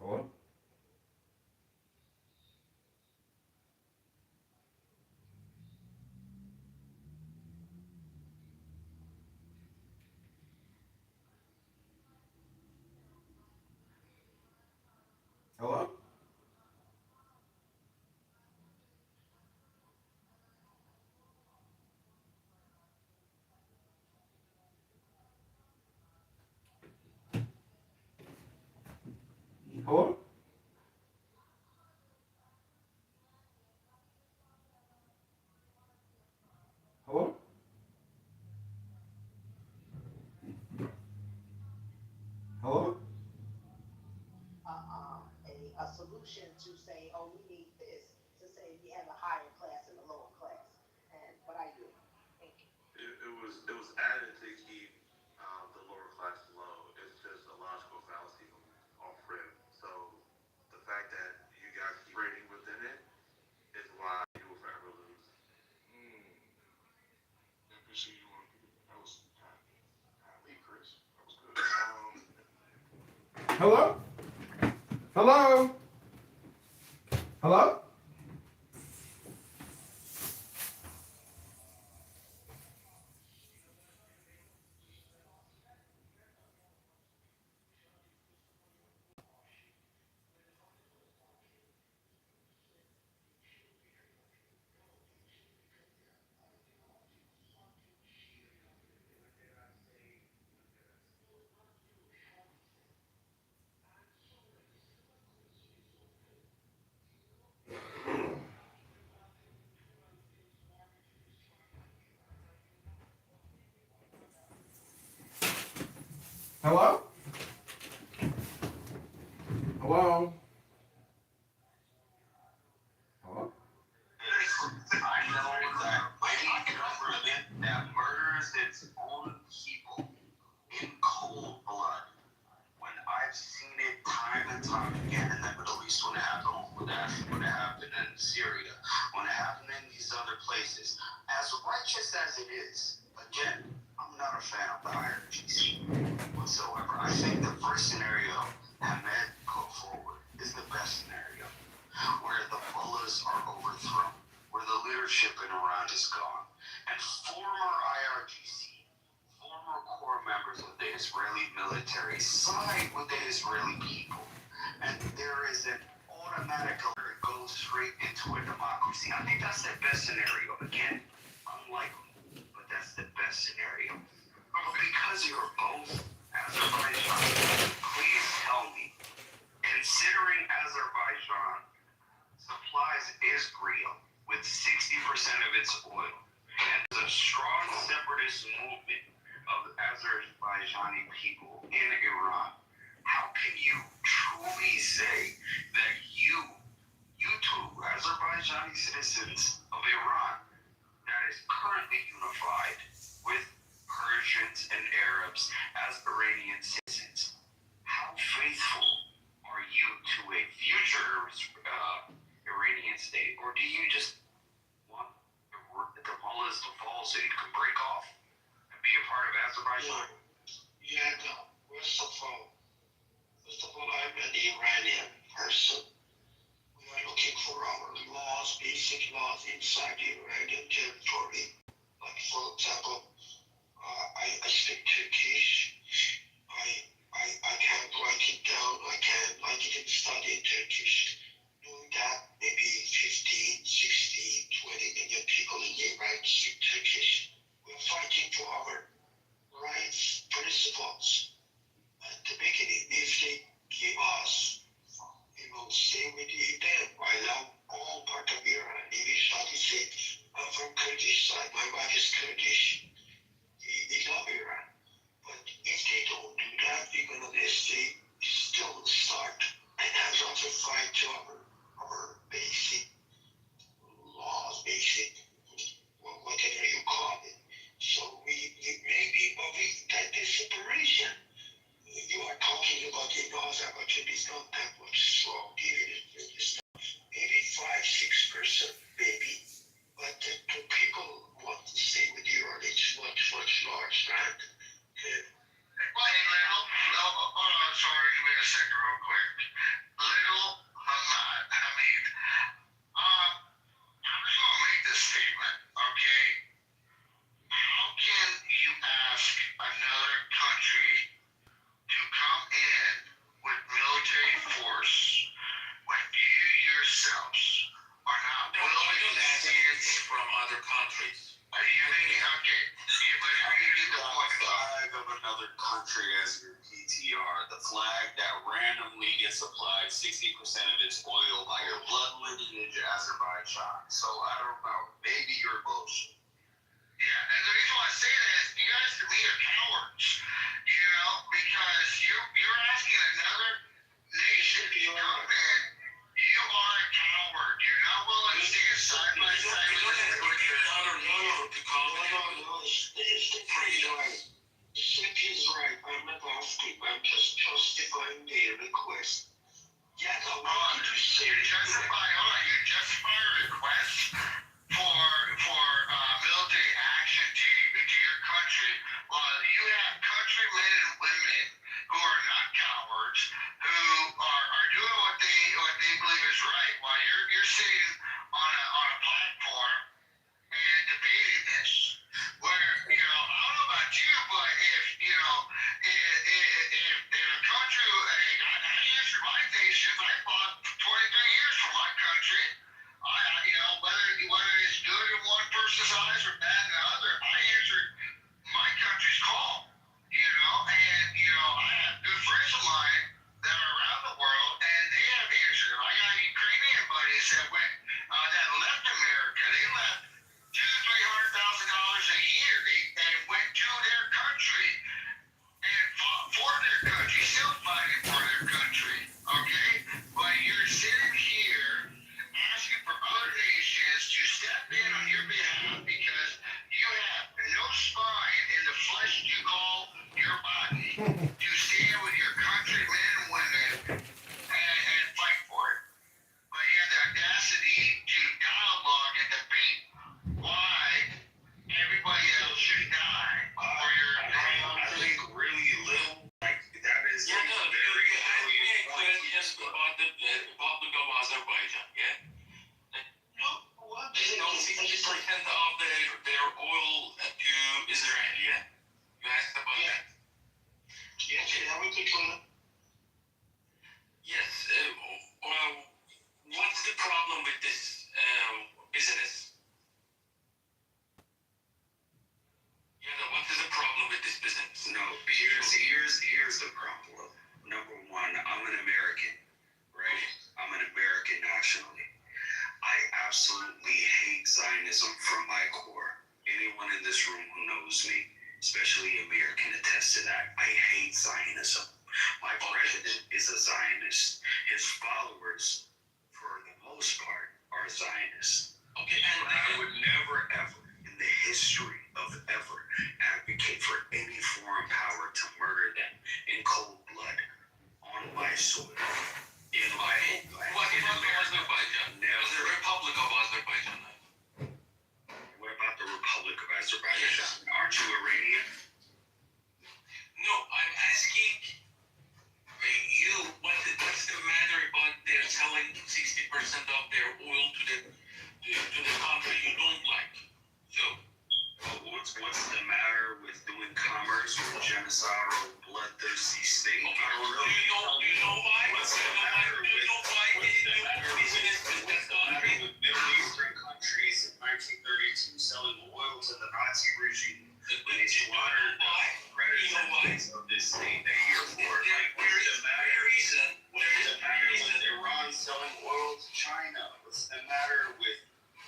Hello? Hello? Hello? Hello? Hello? A solution to say, oh, we need this, to say we have a higher class and a lower class. And what I do. Thank you. It was added to keep the lower class low. It's just a logical fallacy off rip. So the fact that you guys keep rating within it is why you will forever lose. Appreciate you. That was late, Chris. That was good. Hello? Hello? Hello? Hello? Hello? Hello? I know that mighty government that murders its own people in cold blood. When I've seen it time and time again in the Middle East, when it happened in Syria, when it happened in these other places, as righteous as it is, again, I'm not a fan of the IRGC whatsoever. I think the first scenario Ahmed put forward is the best scenario, where the mullahs are overthrown, where the leadership in Iran is gone, and former IRGC, former core members of the Israeli military side with the Israeli people, and there is an automatic alert goes straight into a democracy. I think that's the best scenario. Again, unlikely, but that's the best scenario. But because you're both Azerbaijan, please tell me, considering Azerbaijan supply Iran that is currently unified with Persians and Arabs as Iranian citizens. How faithful are you to a future Iranian state, or do you just want the mullahs to fall so you can break off and be a part of Azerbaijan? Yeah, no. First of all, I'm an Iranian person. We are looking for our laws, basic laws inside the Iranian territory. Like, for example, I speak Turkish. I can't write it down. I can't study Turkish. Knowing that maybe 15, 60, 20 million people in Iran speak Turkish. We're fighting for our rights, principles. At the beginning, if they give us, stay with them. I love all part of Iran. If you start to say, I'm from Kurdish side, my wife is Kurdish. They love Iran. But if they don't do that, they're going to still start and have to fight to our basic laws, basic, whatever you call it. So we maybe, but that is separation. You are talking about the Azerbaijan is not that much strong, even if it's maybe 5-6%, maybe. But the people want to stay with Iran, it's much large land. Sorry, give me a second real quick. Little Hamid, I'm just gonna make this statement, okay? How can you ask another country to come in with military force when you yourselves are not willing to stand from other countries? Are you thinking, okay, but if you get the flag of another country as your PTR, the flag that randomly gets supplied 60% of its oil by your blood lineage Azerbaijan. So I don't know, maybe you're close. Yeah, and the reason why I say that is you guys to me are cowards, because you're asking another nation to come in. You are a coward. You're not willing to stand side by side with your other nation to come in. No, it's the free right. Sip is right. I'm not asking. I'm just justifying their request. Yeah, I want you to say you justify a request for military action to your country, while you have countrymen and women who are not cowards, who are doing what they believe is right, while you're sitting on a platform and debating this. Where, I don't know about you, but if a country, I answered my nation, I fought for 23 years for my country. Whether it's good in one person's eyes or bad in another, I answered my country's call, and I have good friends of mine that are around the world, and they have answered. I got Ukrainian buddies that left America. They left $200,000-$300,000 a year and went to their country and fought for their country, still fighting for their country, okay? But you're sitting here asking for other nations to step in on your behalf because you have no spine in the flesh you call your body to stand with your countrymen and women and fight for it. But you have the audacity to dialogue and debate why everybody else should die for your I think really little. Like that is very about the Azerbaijan, yeah? No, what? They don't 60% of their oil to Israel, yeah? You asked about that? Yes, you have a good one. Yes. What's the problem with this business? What is the problem with this business? No, here's the problem. Number one, I'm an American, right? I'm an American nationally. I absolutely hate Zionism from my core. Anyone in this room who knows me, especially Amir, can attest to that. I hate Zionism. My president is a Zionist. His followers, for the most part, are Zionists. Okay, and What's the matter with doing commerce with genocidal, bloodthirsty state? I don't know. You know why? What's the matter with Middle Eastern countries in 1932 selling oil to the Nazi regime? When they slaughtered creditors of this state that year for. Like, what's the matter? What's the matter with Iran selling oil to China? What's the matter with,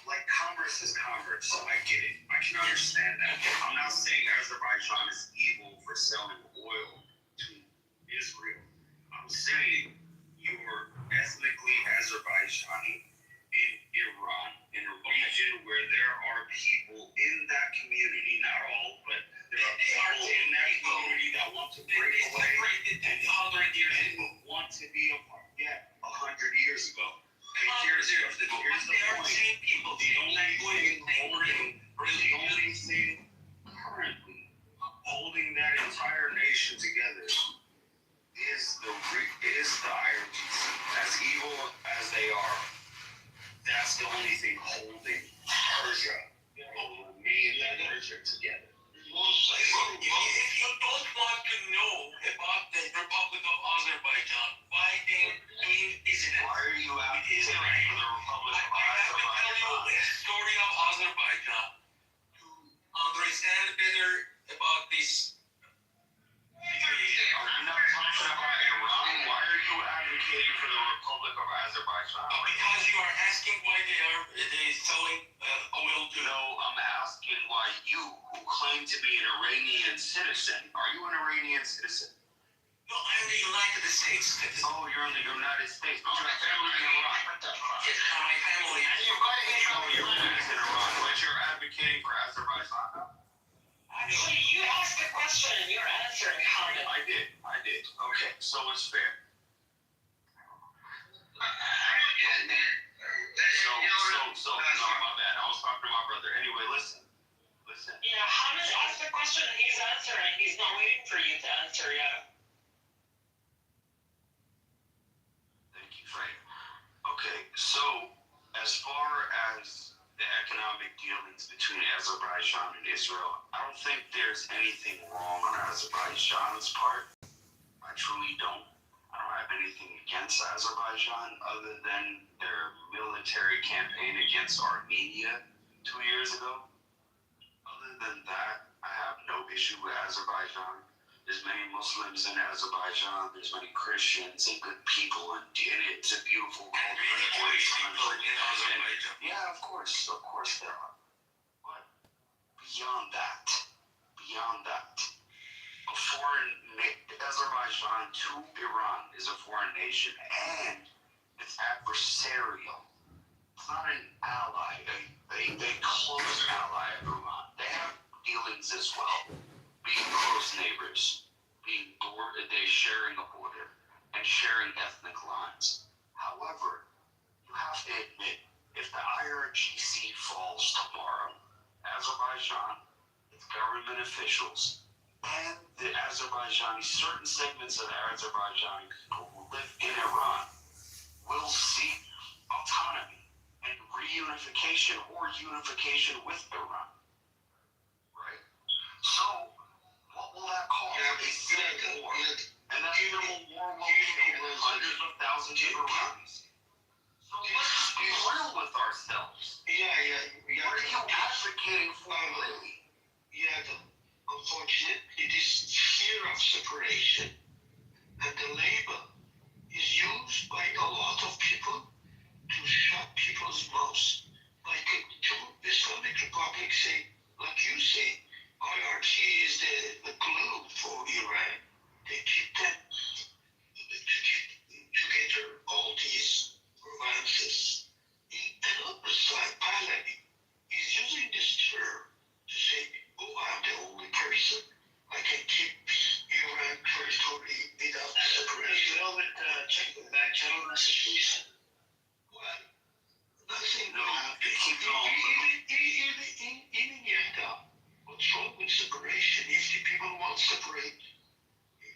like, commerce is commerce? I get it. I can understand that. I'm not saying Azerbaijan is evil for selling oil to Israel. I'm saying you're ethnically Azerbaijani in Iran, in a region where there are people in that community, not all, but there are people in that community that want to break away and 100 years ago want to be a part. Yeah, 100 years ago. Okay, here's the point. The only thing currently holding that entire nation together is the IRGC. As evil as they are, that's the only thing holding Persia, me and Persia together. If you don't want to know about the Republic of Azerbaijan, why isn't it? Why are you advocating for the Republic of I have to tell you the story of Azerbaijan to understand better about this. Are you not talking about Iran? Why are you advocating for the Republic of Azerbaijan? Because you are asking why they selling oil to. No, I'm asking why you, who claim to be an Iranian citizen, are you an Iranian citizen? No, I'm the United States citizen. Oh, you're in the United States, but your family in Iran. Yes, my family. And your family's in Iran, but you're advocating for Azerbaijan. Actually, you asked the question and you're answering how to. I did. Okay, so it's fair. So, no, my bad. I was talking to my brother. Anyway, listen. Yeah, Hamid asked the question and he's answering. He's not waiting for you to answer yet. Thank you, Frank. Okay, so as far as the economic dealings between Azerbaijan and Israel, I don't think there's anything wrong on Azerbaijan's part. I truly don't. I don't have anything against Azerbaijan other than their military campaign against Armenia 2 years ago. Other than that, I have no issue with Azerbaijan. There's many Muslims in Azerbaijan. There's many Christians and good people, and it's a beautiful And many Jewish people in Azerbaijan. Yeah, of course there are. But beyond that, Azerbaijan to Iran is a foreign nation, and it's adversarial. It's not an ally, a close ally of Iran. They have dealings as well, being close neighbors, they sharing a border and sharing ethnic lines. However, you have to admit, if the IRGC falls tomorrow, Azerbaijan, its government officials, and the certain segments of the Azerbaijani people who live in Iran will seek autonomy and reunification or unification with Iran. Right? So, what will that cause? A civil war. And that civil war will kill hundreds of thousands of Iranis. So let's just be real with ourselves. What are you advocating for, really? Unfortunately, this fear of separation and the label is used by a lot of people to shut people's mouths. Like two Islamic republics say, like you say, IRG is the glue for Iran. They keep them together, all these romances. Another side, Pahlavi, is using this term to say, oh, I'm the only person. I can keep Iran territory without separation. You know, check the back channel situation. Well, nothing will happen. Even Yanda, what's wrong with separation? If the people want to separate, the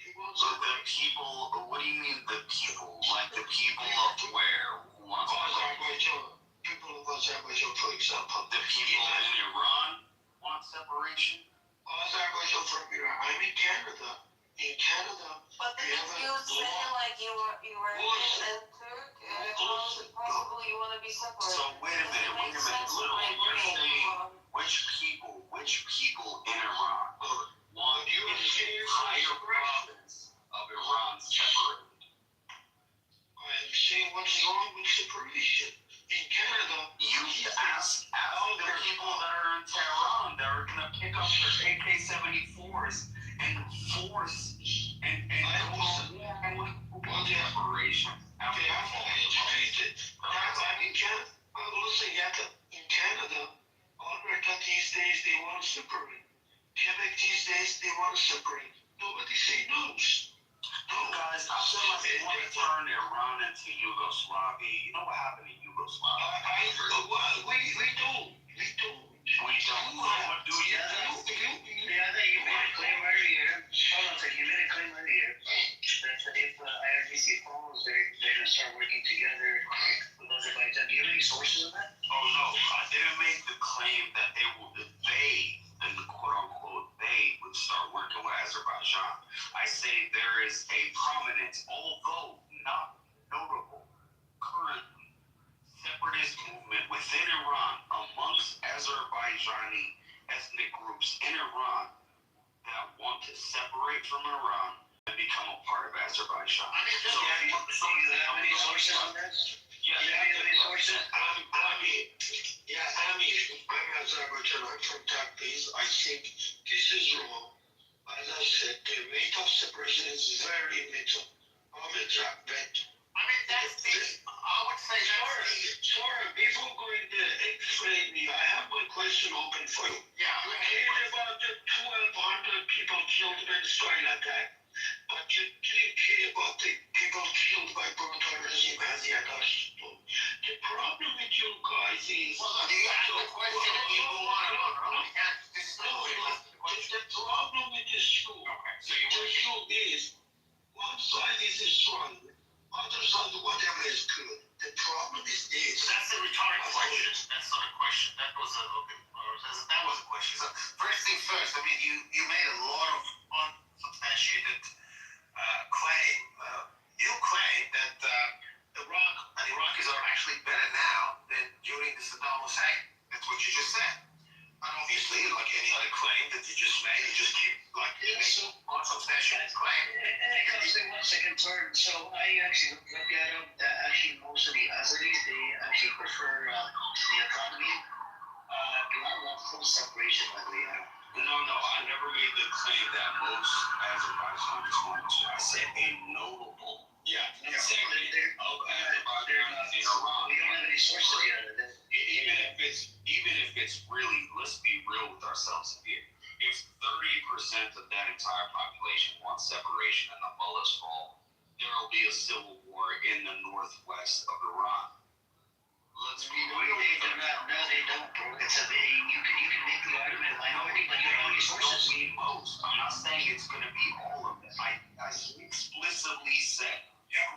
people, what do you mean the people? Like the people of where? Who want to separate? Azerbaijan. People of Azerbaijan, for example. The people in Iran? The people in Iran? Yeah, yeah. Who want to separate? Yeah, yeah. The people in Iran? want separation? Azerbaijan from Iran. I'm in Canada. In Canada, But then we have you a say law. like you were Bullshit. and Turk, how is it possible you want to be separated? So wait a minute, literally, you're saying which people in Iran want the entire province of Iran separated? I'm saying what's wrong with separation. In Canada, You ask the people that are in Tehran that are gonna pick up their AK-74s and force and separation. they have to be educated. I'm in Canada. I'm listening at in Canada, Alberta these days they want to separate. Quebec these days they want to separate. Nobody say no. You guys, I feel like they want to turn Iran into Yugoslavia. You know what happened in Yugoslavia? We don't. We don't. What do you do? Yeah, you made a claim earlier. Hold on a second. You made a claim earlier that if IRGC falls, they're going to start working together with Azerbaijan. Do you have any sources of that? Oh no, I didn't make the claim that and the quote unquote they would start working with Azerbaijan. I say there is a prominent, although not notable, currently separatist movement within Iran amongst Azerbaijani ethnic groups in Iran that want to separate from Iran and become a part of Azerbaijan. Do you have any sources on that? Yeah, Do you have any sources? I'm Azerbaijan. I'm from Tabriz. I think this is wrong. As I said, the rate of separation is very little. I'm a drug vet. I mean, that's it. I would say Sorry, before going there, explain me. I have my question open for you. Yeah. You cared about the 1,200 people killed in the Israel attack, but you didn't care about the people killed by brutal regime as yet. The problem with you guys is... Well, do you ask the question if you want to know? The problem with this show, is one side is Israel, other side whatever is good. The problem is this. That's a rhetorical question. That's not a question. That was a question. So first thing first, I mean, you made a lot of unsubstantiated claim. You claim that Iraq and Iraqis are actually better now than during the Saddam Hussein. That's what you just said. And obviously, like any other claim that you just made, you just keep making unsubstantiated claim. And it comes in one second turn. So I actually looked at them that actually most of the Azeris, they actually prefer the economy. Do not want full separation like we have. No, I never made the claim that most Azerbaijanis want to. I said a notable. Yeah, exactly. Of Azerbaijanis in Iran. We don't have any sources yet. Even if it's really, let's be real with ourselves here. If 30% of that entire population wants separation and the mullahs fall, there will be a civil war in the northwest of Iran. Let's be real. No, they don't, bro. You can make the argument minority, but you don't have any sources. Most. I'm not saying it's going to be all of them. I explicitly said,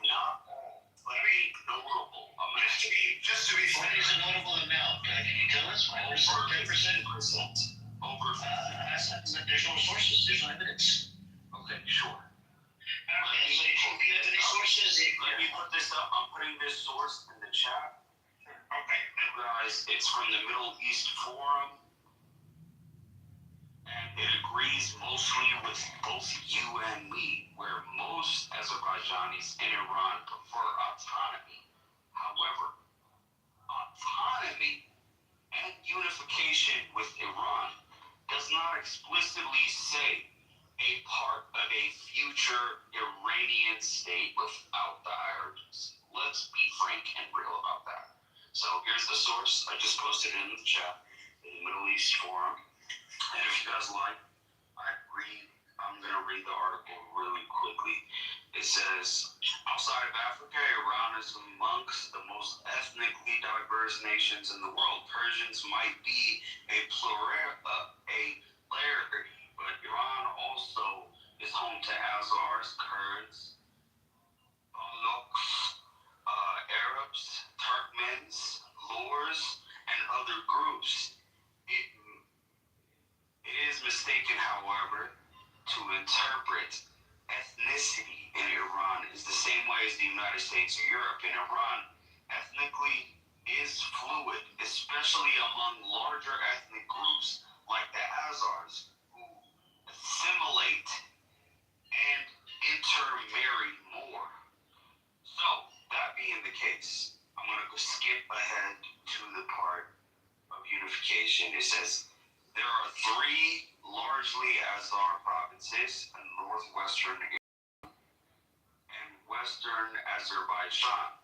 not all, but a notable amount. Just to be What is a notable amount? Can you tell us? Over 10%. Over 50%. There's no sources. There's no evidence. Okay, sure. Okay, so if you have any sources, let me put this up. I'm putting this source in the chat. Okay, guys, it's from the Middle East Forum, and it agrees mostly with both you and me, where most Azerbaijanis in Iran prefer autonomy. However, autonomy and unification with Iran does not explicitly say a part of a future Iranian state without the IRGC. Let's be frank and real about that. So here's the source. I just posted it in the chat, in the Middle East Forum. And if you guys like, I'm going to read the article really quickly. It says, outside of Africa, Iran is amongst the most ethnically diverse nations in the world. Persians might be a plurality, but Iran also is home to Azars, Kurds, Balochs, Arabs, Turkmens, Lurs, and other groups. is mistaken, however, to interpret ethnicity in Iran is the same way as the United States or Europe. In Iran, ethnically is fluid, especially among larger ethnic groups like the Azars, who assimilate and intermarry more. So, that being the case, I'm going to go skip ahead to the part of unification. It says, there are 3 largely Azar provinces in northwestern and western Azerbaijan.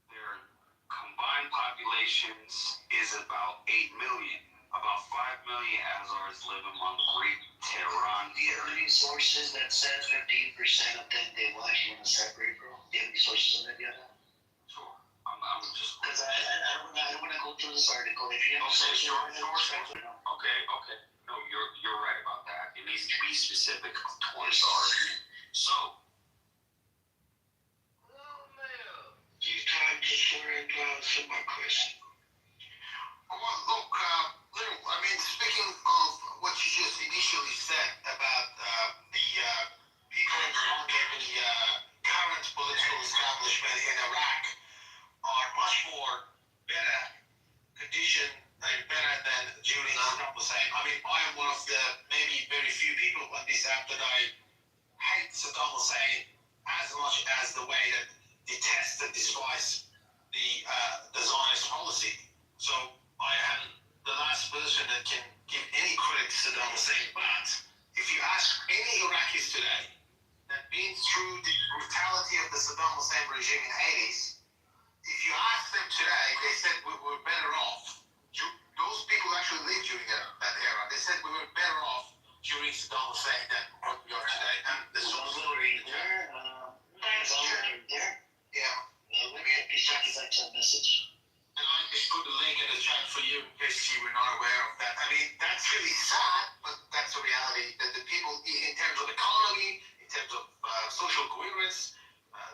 Their combined populations is about 8 million. About 5 million Azars live among Great Tehran. Do you have any sources that says 15% of them they want to separate, bro? Do you have any sources on that yet? Sure. I'm just... Because I don't want to go through this article. If you have Okay, sure. Okay. No, you're right about that. It needs to be specific towards the argument. So, You've time to sort and answer my question. Well, look, I mean, speaking of what you just initially said about the people involved in the current political establishment in Iraq are much more better condition and better than during Saddam Hussein. I mean, I am one of the maybe very few people on this app that I hate Saddam Hussein as much as the way that detest and despise the Zionist policy. So I am the last person that can give any credit to Saddam Hussein. But if you ask any Iraqis today that been through the brutality of the Saddam Hussein regime in the 80s, if you ask them today, they said we were better off. Those people actually lived during that era. They said we were better off during Saddam Hussein than what we are today. And the solidarity there. That's true. Yeah. Let me check his actual message. And I just put the link in the chat for you in case you were not aware of that. I mean, that's really sad, but that's the reality. That the people, in terms of economy, in terms of social coherence,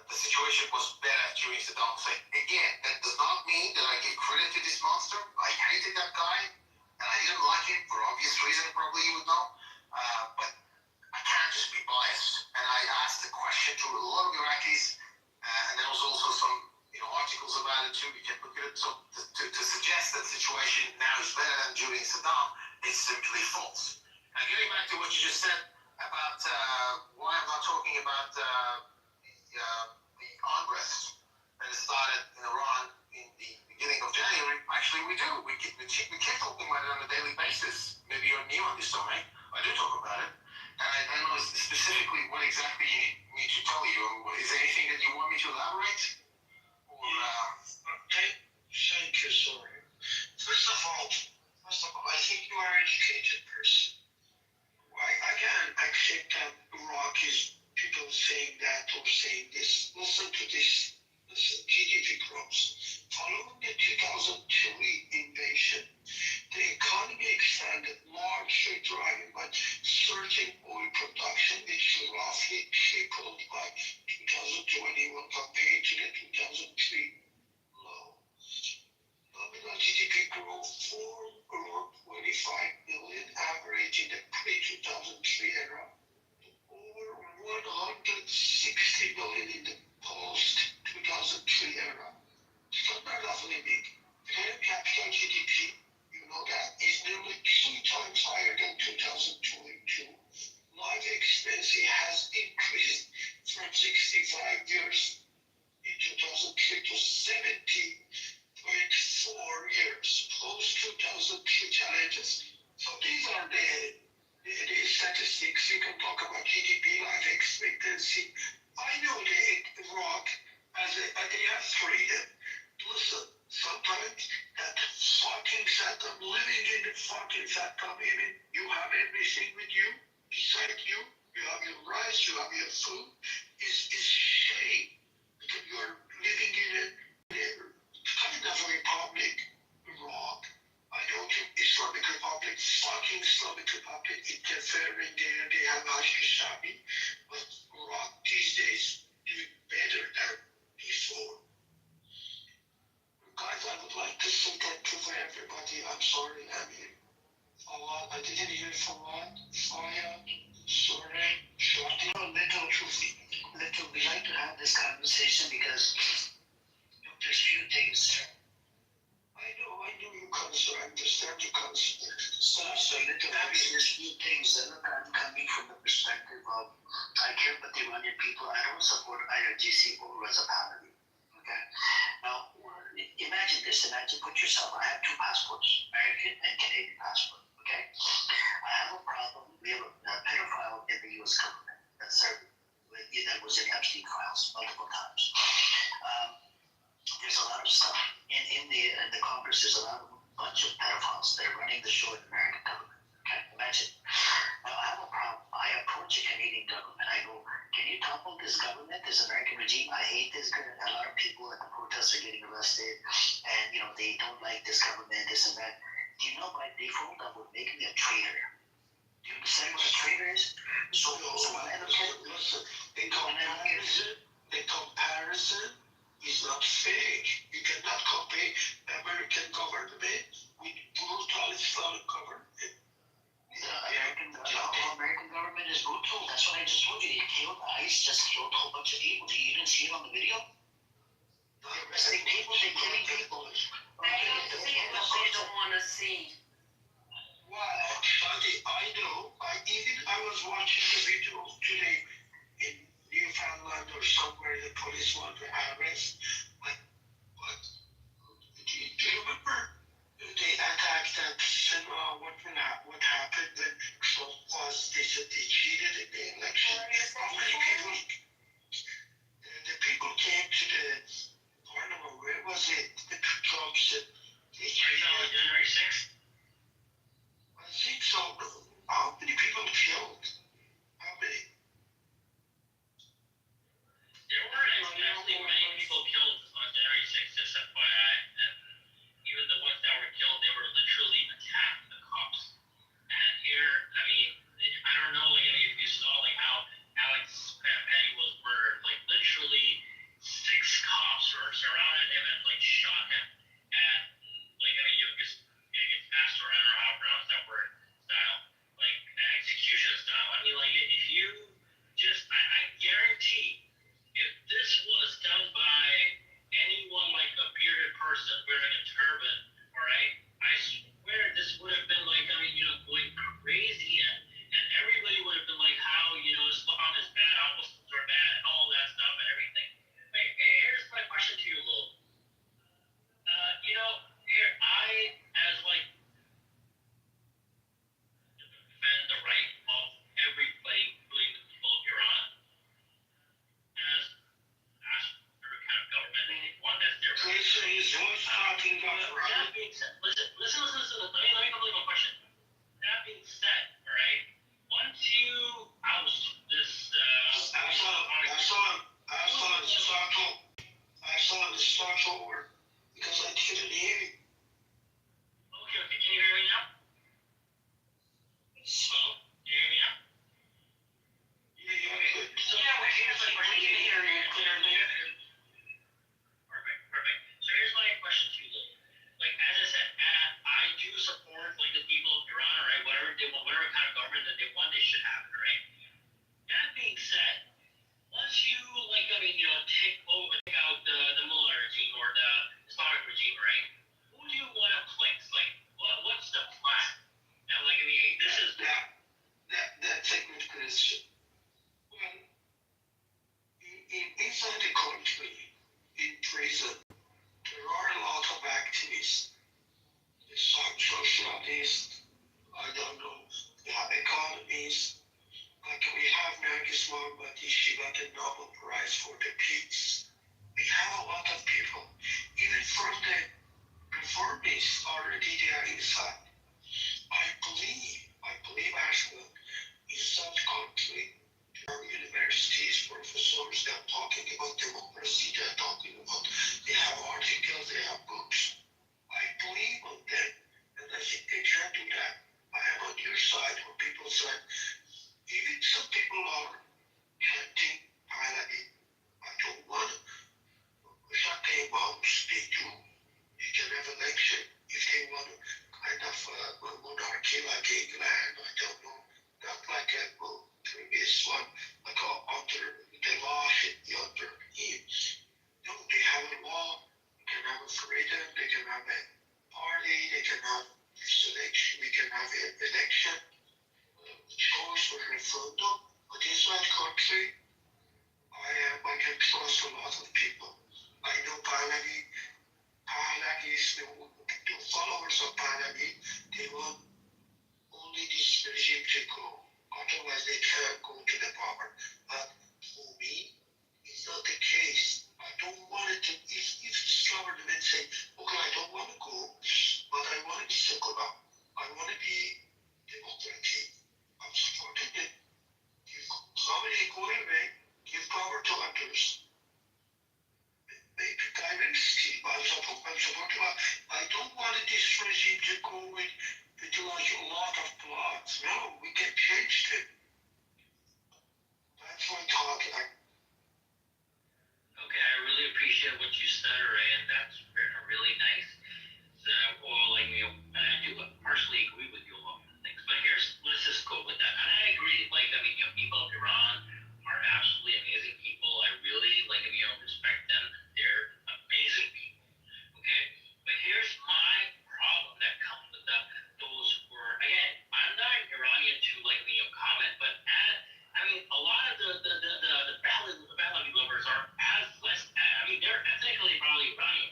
the situation was better during Saddam Hussein. Again, that does not mean that I give credit to this monster. I hated that guy, and I didn't like him for obvious reason, probably you would know. But I can't just be biased. And I asked the question to a lot of Iraqis, and there was also some articles about it too. We can look at it. So to suggest that the situation now is better than during Saddam is simply false. Now, getting back to what you just said about why I'm not talking about the unrest that started in Iran in the beginning of January. Actually, we do. We keep talking about it on a daily basis. Maybe you're new on this domain. I do talk about it. And I don't know specifically what exactly you need me to tell you. Is there anything that you want me to elaborate? Thank you, sorry. First of all, I think you are an educated person. I can accept that Iraq is people saying that or saying this. Listen to this. Listen, GDP growth. Following the 2003 invasion, the economy expanded, largely driven by surging oil production, which roughly tripled by 2021 compared to the 2003 low. Nominal GDP growth for around 25 million, average in the pre-2003 era, over 160 million in the post-2003 era. It's not that big. Per capita GDP, you know that, is nearly 2 times higher than 2022. Life expectancy has increased from 65 years in 2003 to 70.4 years post-2003 challenges. So these are the statistics. You can talk about GDP, life expectancy. I know that Iraq, they have freedom. Listen, sometimes that fucking Saddam, living in the fucking Saddam, even you have everything with you, beside you have your rice, you have your food, is shame. Because you are living in a kind of a republic, Iraq. I know Islamic Republic, fucking Islamic Republic, interfering there, they have Al-Shabi, but Iraq these days doing better than before. Guys, I would like to say thank you for everybody. I'm sorry, I mean, I didn't hear from one. Fire, sorry, shorty. Little, we like to have this conversation because there's few things. I know your concern. I understand your concern. So little, there's few things that are coming from the perspective of I care about the Iranian people. I don't support IRGC or Reza Pahlavi. Okay. Now, imagine this. Put yourself. I have two passports, American and Canadian passport. Okay. I have a problem. We have a pedophile in the U.S. government that was in Epstein files multiple times. There's a lot of stuff in the Congress. There's a bunch of pedophiles that are running the show in the American government. Okay, imagine. Now I have a problem. I approach the Canadian government. I go, can you topple this government, this American regime? I hate this. A lot of people at the protests are getting arrested, and they don't like this government, this and that. Do you know by default that would make me a traitor? Do you understand what a traitor is? So when I look at listen, the comparison is not fake. You cannot compare American government with brutal Islamic government. American government is brutal. That's what I just told you. ICE just killed a whole bunch of people. You didn't see it on the video? They're arresting people. They're killing people. They don't see what they don't want to see. Well, I know. I was watching the video today in Newfoundland or somewhere. The police want to arrest. But do you remember they attacked that cinema? What happened when Trump was? They said they cheated in the election. How many people? The people came to the parliament. Where was it? The Trump said they cheated. January 6th. I think so. How many people killed? How many? There weren't actually many people killed on January 6th, just FYI. And even the ones that were killed, they were literally attacking the cops. And here, I mean, I don't know, if you saw, how Alex Petty was murdered. Literally 6 cops surrounded him and, shot him. And, just passed around, or how to pronounce that word, style. Execution style. I mean, if you I guarantee, if this was done by anyone a bearded person wearing a turban, alright, I swear this would have been going crazy, and everybody would have been how, Islam is bad, how Muslims are bad, and all that stuff and everything. Wait, here's my question to you, Lil. Here, as defend the right of everybody, including the people of Iran, as every kind of government, they want this. That being said, listen. Let me complete my question. That being said, all right, once you oust this, I saw the start over because I couldn't hear you. Okay, can you hear me now? Hello? Can you hear me now? Yeah, good. So, here's my question. We can hear you clearly. Perfect. So here's my question to you, Lil. As I said, I do support the people of Iran, right? Whatever kind of government that they want, they should have it, right? That being said, once you take out the Mullah regime or the Islamic regime, right? Who do you want to place? What's the plan? Now, this is That's a good question. Well, inside the country, in prison, there are a lot of activists. Some socialists, I don't know, they have economists. We have Nargis Mohammadi, she got the Nobel Prize for the Peace. We have a lot of people, even from the reformists already they are inside. I believe actually in such country, there are universities, professors, they are talking about democracy, they are talking about, they have articles, they have books. I believe on them, and I think they can do that. I am on your side, on people's side. Even some people are chanting Pahlavi. I don't want shut their mouths, they do. They can have election if they want to kind of feel like England, I don't know, not like a previous one, like under the law hit the under years. No, they have a law, they can have a freedom, they can have a party, they can have selection, we can have an election, which goes for referendum. But this one country, I can trust a lot of people. I know Pahlavis, the followers of Pahlavi, they want only this regime to go. Otherwise, they can't go to the power. But for me, it's not the case. I don't want it to, if this government say, okay, I don't want to go, but I want to be secular. I want to be democratic. I'm supporting it. If somebody go away, give power to others. Maybe dynasty. I'm supporting. I don't want this regime to go with like a lot of plots. No, we can change them. That's my talk. Okay, I really appreciate what you said, Ray, and that's really nice. So, well, like, you know, and I do partially agree with you on things, but let's just go with that. And I agree, like, I mean, you know, people of Iran are absolutely amazing people. I really, like, you know, respect them. They're amazing people, okay? But here's my problem that comes with those who are, again, I'm not an Iranian to, like, you know, comment, but I mean, a lot of the Pahlavi lovers are as less, I mean, they're ethnically probably Iranian,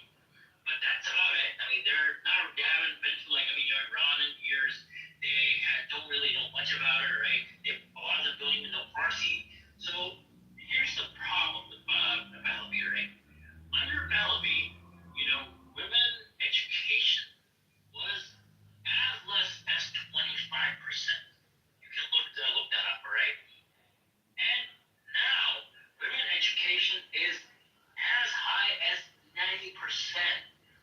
but that's about it. I mean, they haven't been to, like, I mean, you know, Iran in years. They don't really know much about it, right? A lot of them don't even know Farsi. So here's the problem with Pahlavi, right? Under Pahlavi, you know, women education was as less as 25%. You can look that up, all right? And now, women education is as high as 90%.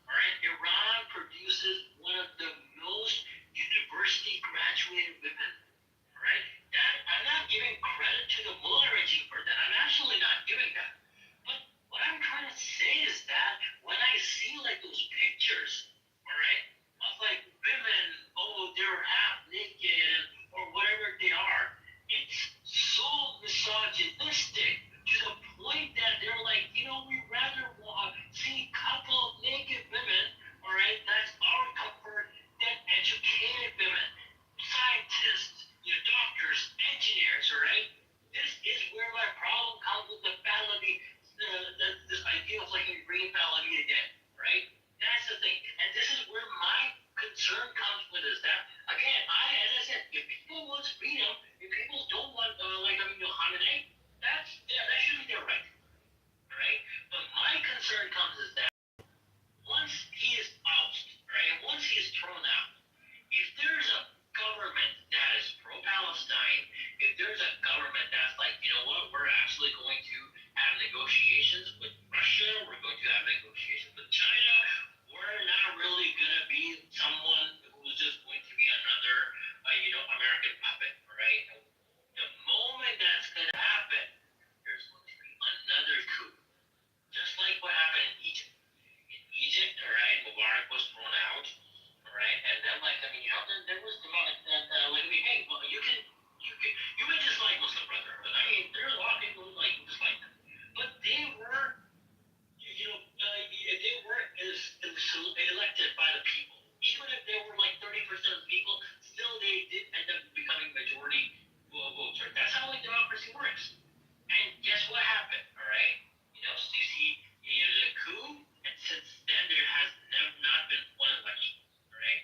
All right, Iran produces one of the most university graduated women. All right, that I'm not giving credit to the Mullah regime for that. I'm actually not giving that. But what I'm trying to say is that when I see like those pictures, all right, of like women, oh, they're half naked or whatever they are, it's so misogynistic to the point that they're like, you know, we rather see a couple of naked women, all right, that's our comfort, than educated women, scientists, you know, doctors, engineers, all right? This is where my problem comes with the Pahlavi, this idea of like bringing Pahlavi again, right? That's the thing. And this is where my concern comes with is that, again, as I said, if people want freedom, if people don't want, like, I mean, Khamenei, that should be their right, right? But my concern comes is that once he is ousted, right, once he is thrown out, if there's a government that is pro-Palestine, if there's a government that's like, you know what, we're actually going to have negotiations with Russia, we're going to have negotiations with China, we're not really going to be someone who's just going to be another, you know, American puppet, right? The moment that's going to happen, there's going to be another coup, just like what happened in Egypt. In Egypt, all right, Mubarak was thrown out, all right, and then like, I mean, you know, there was the moment that like, I mean, hey, well, you may dislike Muslim Brotherhood. I mean, there's a lot of people who like dislike them, but they were, you know, they were elected by the people. Even if they were like 30% of the people, still they did end up becoming majority votes. Right? That's how like democracy works. And guess what happened? All right, you know, so you see, you know, the coup, and since then there has not been one election. All right,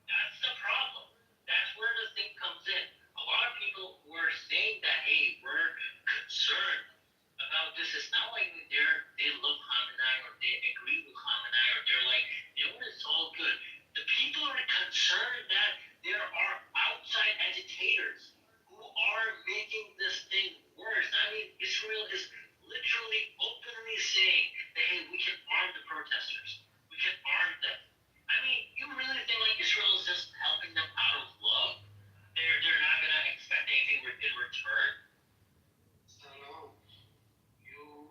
that's the problem. That's where the thing comes in. A lot of people were saying that, hey, we're concerned about this. It's not like they love Khamenei or they agree with Khamenei or they're like, you know what, it's all good. The people are concerned that there are outside agitators who are making this thing worse. I mean, Israel is literally openly saying that, hey, we can arm the protesters. We can arm them. I mean, you really think like Israel is just helping them out of love? They're not gonna expect anything in return? Hello, you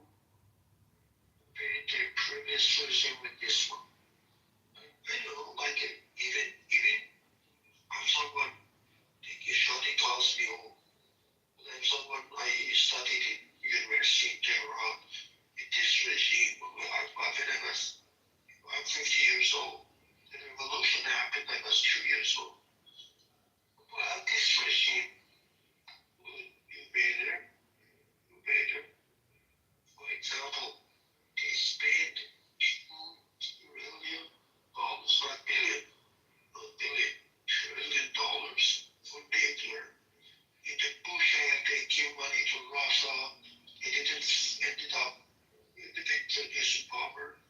paid the previous version with this one. You know, like even I'm talking So, well, this regime invader, for example, they spent $2 trillion, not billion, not billion, $1 trillion for nuclear. In the Bush era, they gave money to Russia. It didn't ended up in the Victorian bomber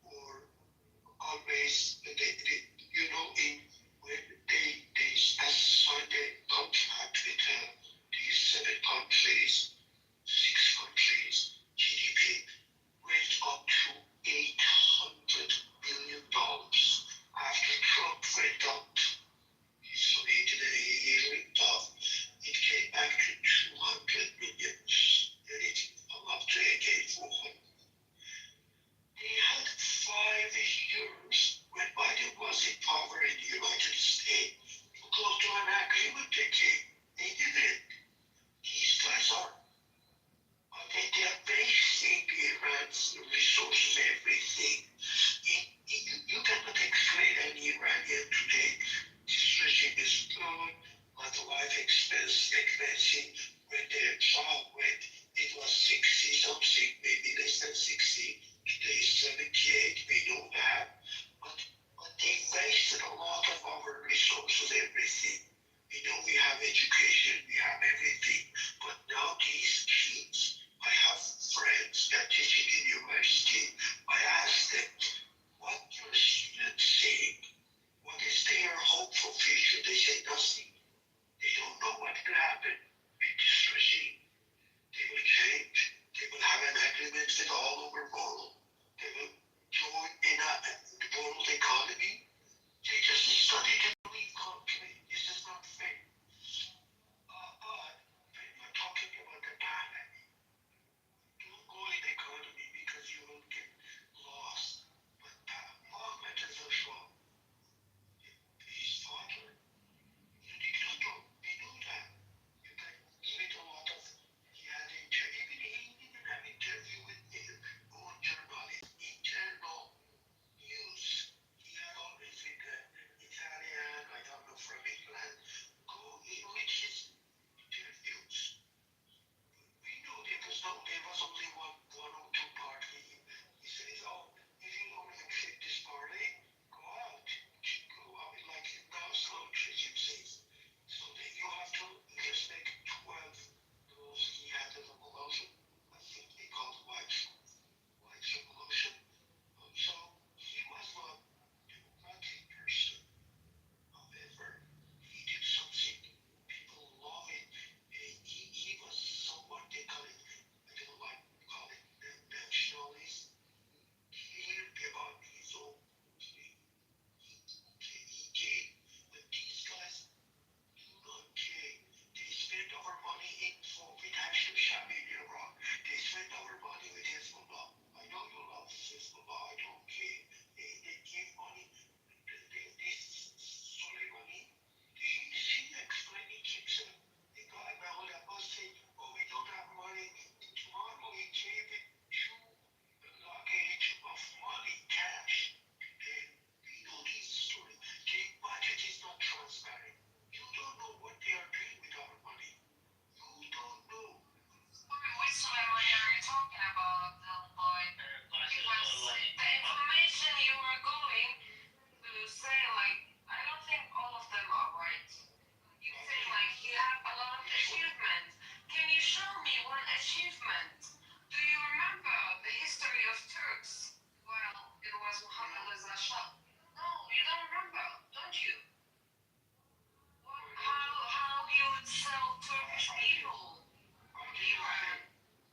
or always when they signed a contract with these 7 countries, 6 countries, GDP went up to $800 billion. After Trump went up, so he went up, it came back to 200 million, and it up to again 400. They had 5 years when Biden was in power in the United States to go to an agreement again. They didn't. These guys they are wasting Iran's resources, everything. You cannot explain an Iranian today. This regime is good, but life expensive. When the child went, it was 60 something, maybe less than 60. Today is 78, we know that. But they wasted a lot of our resources, everything. We know we have education, we have everything. But now these kids, I have friends that teach in university. I ask them, what your students saying? What is their hope for future? They say nothing. They don't know what will happen with this regime. They will change. They will have an agreement with all over the world. They will join in the world economy. They just study the lead country. This is not fair. But when we're talking about the pandemic, don't go in the economy because you will get lost. But Mohammed is a fraud. His father, he's a dictator. We know that. You can read a lot of. He had even he didn't have interview with his own journalist, internal news. He had always with Italian, I don't know, from England, go in with his interviews. We know there was only one or two party. He says, oh, if you don't accept this party, go out. Go out like now slow regime says. So then you have to just make 12 those he had as a revolution. I think they called white revolution. So he was not democratic person. However, he did something. People love it. He was somewhat, they call it, I don't know what you call it, nationalist. He cared about his own. He gave. But these guys do not care. They spend our money with Hashim Shabi in Iraq. They spend our money with Hezbollah. I know you love Hezbollah. I don't care. They give money. This Soleimani, he explained it himself. The guy Mahmoud Abbas said, oh, we don't have money. Tomorrow he gave it to luggage of money, cash. And we know this story. The budget is not transparent. You don't know what they are doing with our money. You don't know. Which Soleimani are you talking about, little boy? Because the information you were going to say, like, I don't think all of them are right. You say, like, he had a lot of achievements. Can you show me one achievement? Do you remember the history of Turks? Well, it was Muhammad Reza Shah. No, you don't remember, don't you? How he would sell Turkish people in Iran?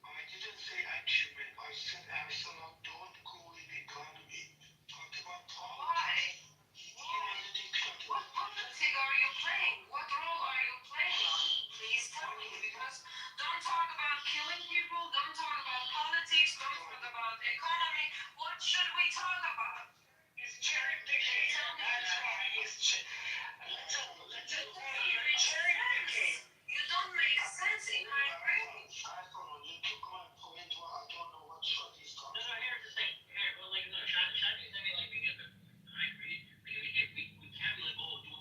I didn't say achievement. I said Absalom don't go in economy. Talk about politics. Why? He was a dictator. What politics are you playing? What role are you playing on? Please tell me, because don't talk about killing people, don't talk about politics, don't talk about economy. What should we talk about? It's cherry picking. Tell me. That's why it's cherry picking. You don't make sense in my brain. You took my point. Well, I don't know what shot he's talking about. Here's the thing. Here, well, like, no, Shaq is, I mean, like, I agree. We can't be like, oh, do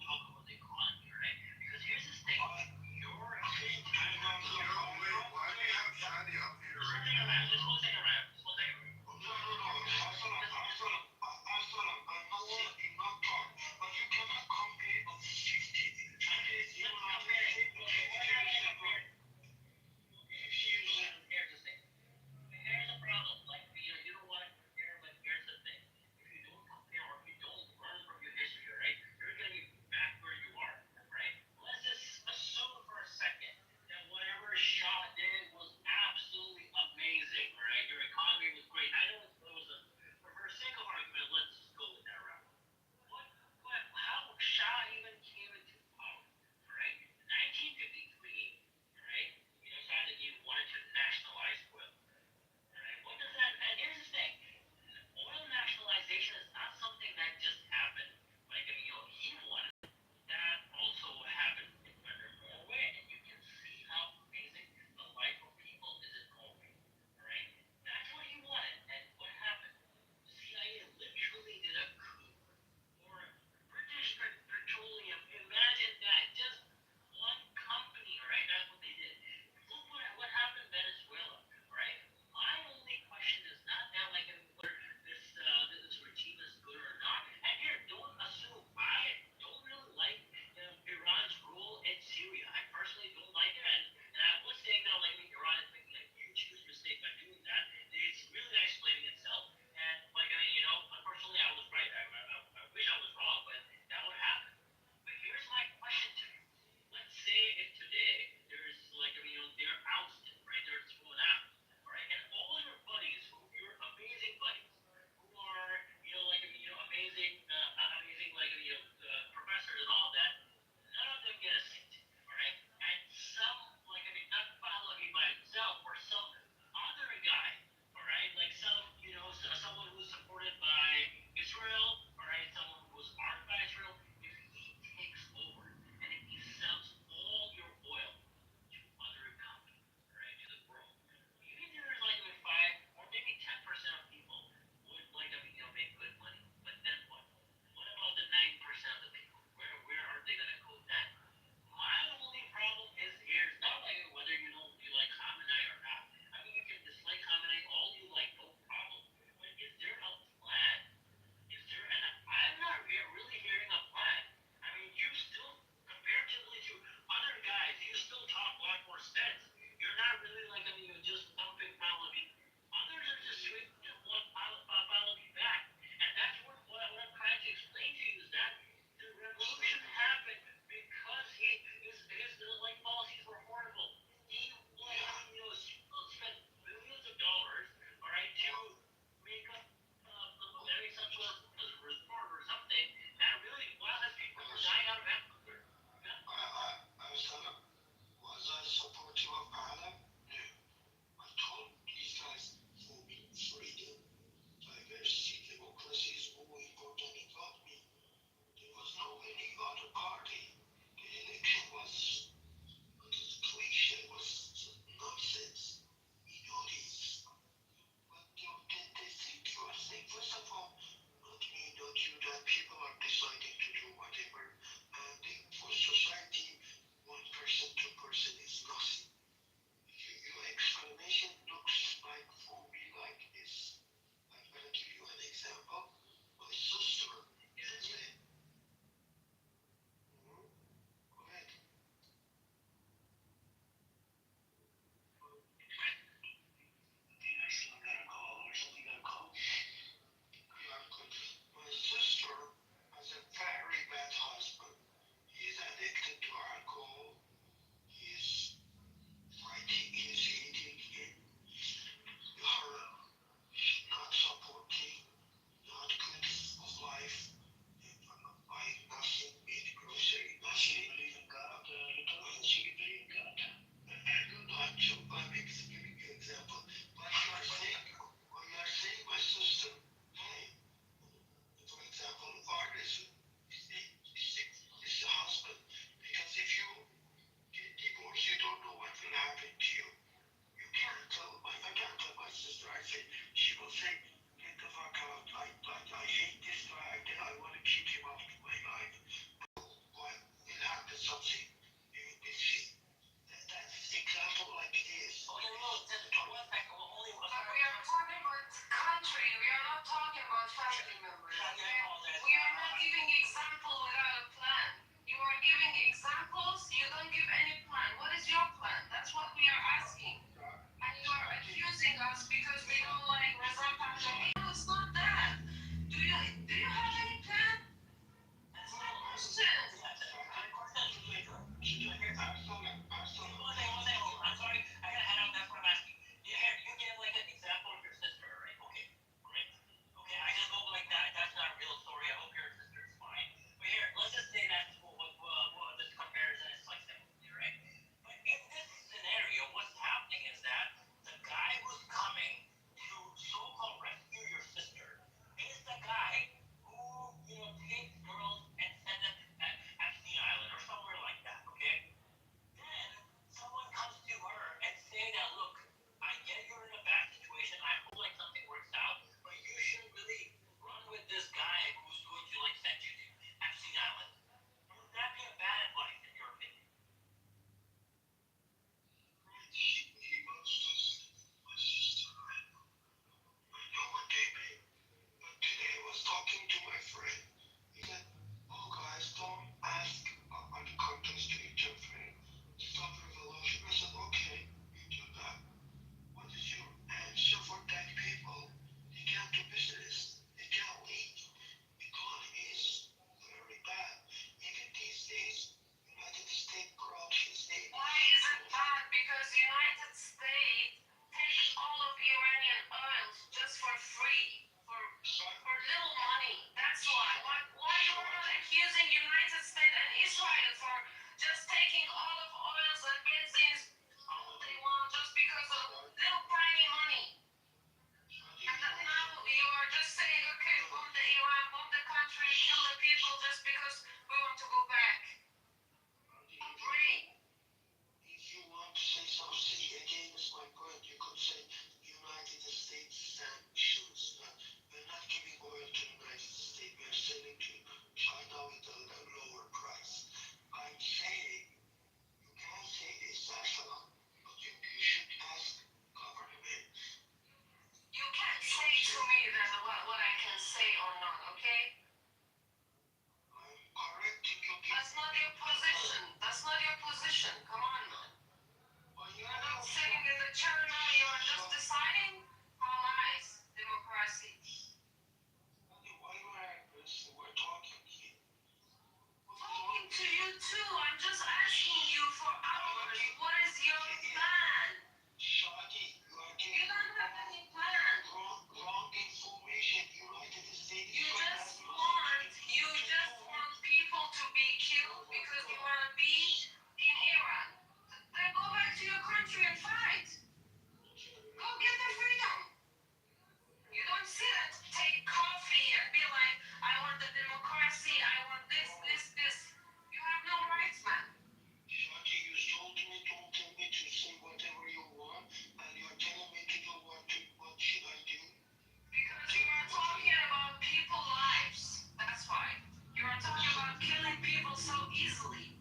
easily.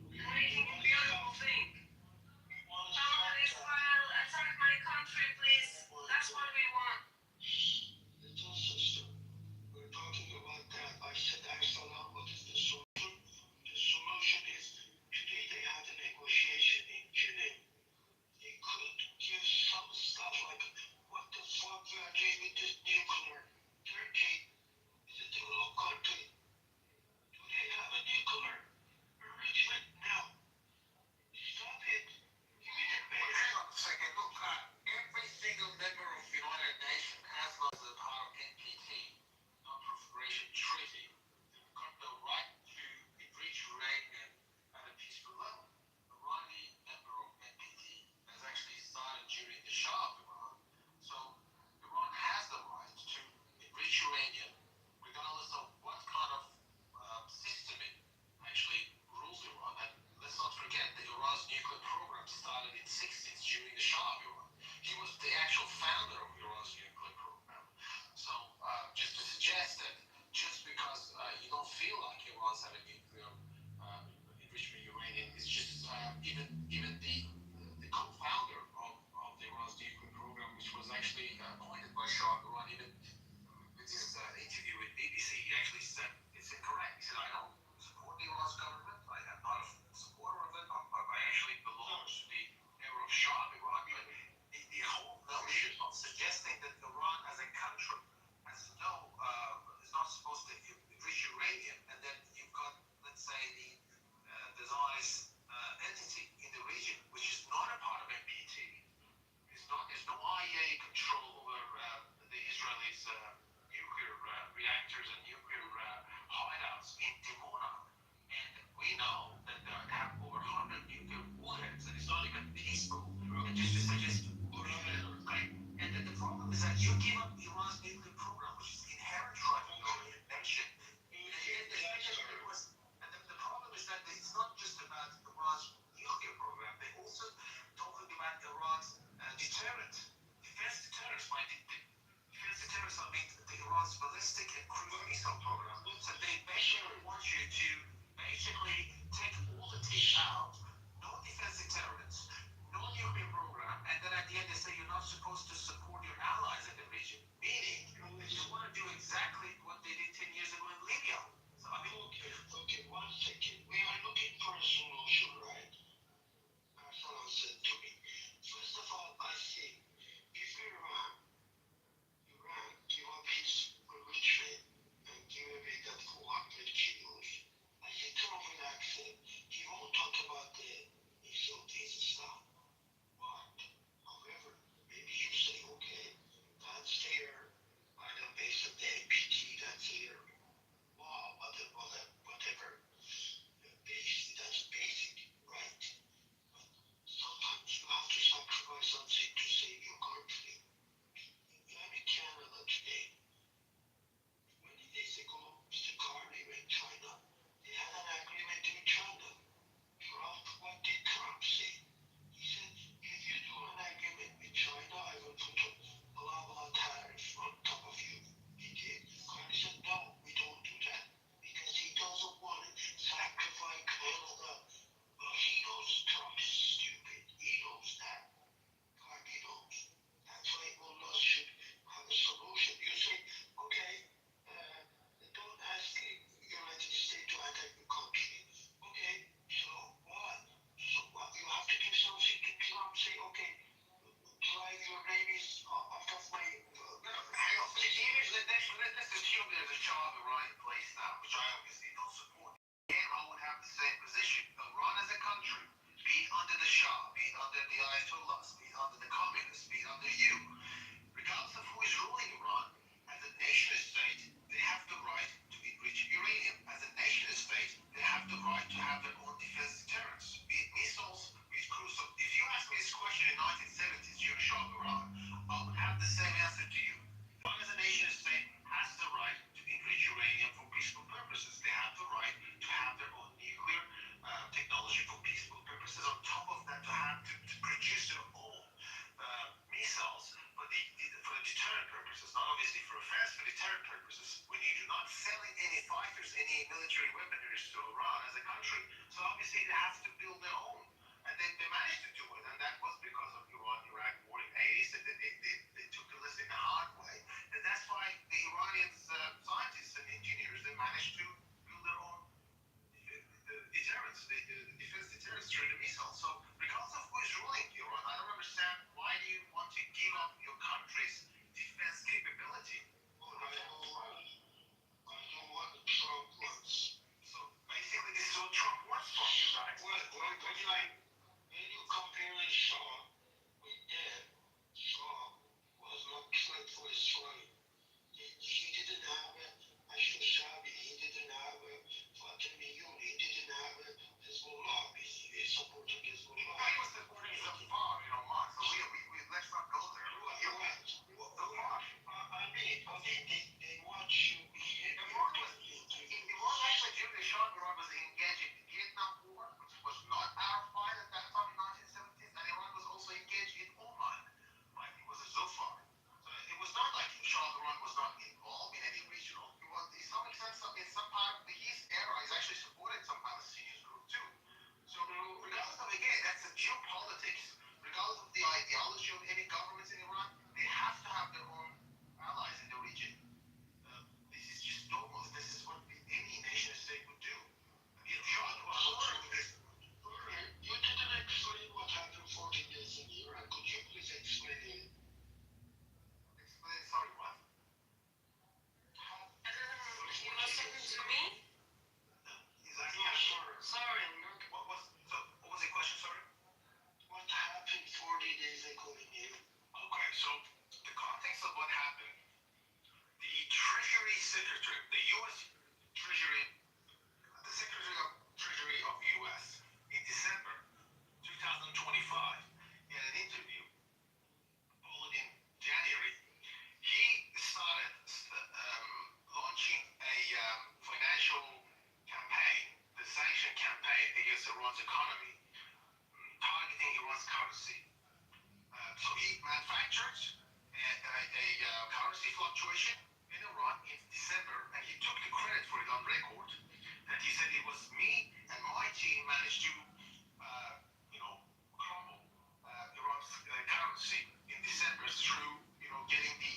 You're making a beautiful thing. Someone Israel, attack my country, please. That's what we want. Little sister, we're talking about that. I said, Absalom, what is the solution? The solution is today they had a negotiation in Geneva. They could give some stuff like, what the fuck we are doing with this nuclear? Turkey is a developed country. Do they have a nuclear? country. So obviously they have to build their own. And they managed to do it. And that was because of Iran-Iraq war in the 80s. And they took the lesson the hard way. And that's why the Iranian scientists and engineers, they managed to build their own deterrence, the defense deterrence through the missiles. So regardless of who is ruling Iran, I don't understand why do you want to give up your country's defense capability? Well, I know what Trump wants. So basically, this is what Trump wants from you guys. When you comparing Shaw with Dan, Shaw was not trained for his training. He didn't have a Shushabi, he didn't have a Fatimiyun, he didn't have a Hezbollah. He supported Hezbollah. He was supporting Zafar, Mark. So let's not go there. You're right. Zafar. I think they want you here. Iran actually, during the Shah Iran was engaged in the Vietnam War, which was not our fight at that time in 1970s, and Iran was also engaged in Oman. Right? It was a Zafar. So it was not like Shah Iran was not involved in any regional. It was, in some extent, in some part of the East era, he's actually supported some Palestinian group too. So regardless of, again, that's the geopolitics. Regardless of the ideology of any governments in Iran, they have to have their own allies in the region. This is just normal. This is what any nation state would do. If Shah Iran will do this. You didn't explain what happened 14 days in Iran. Could you please explain it? Explain, sorry, what? You listening to me? He's asking, Sorry. what was the question, sorry? What happened 40 days ago in Iran? Okay, so the context of what happened, the Treasury Secretary, the U.S. Treasury, the Secretary of Treasury of U.S. in December 2025, in an interview followed in January, he started launching a financial campaign, the sanction campaign against Iran's economy, targeting Iran's currency. So he manufactured a currency fluctuation in Iran in December, and he took the credit for it on record. And he said it was me and my team managed to, crumble Iran's currency in December through, getting the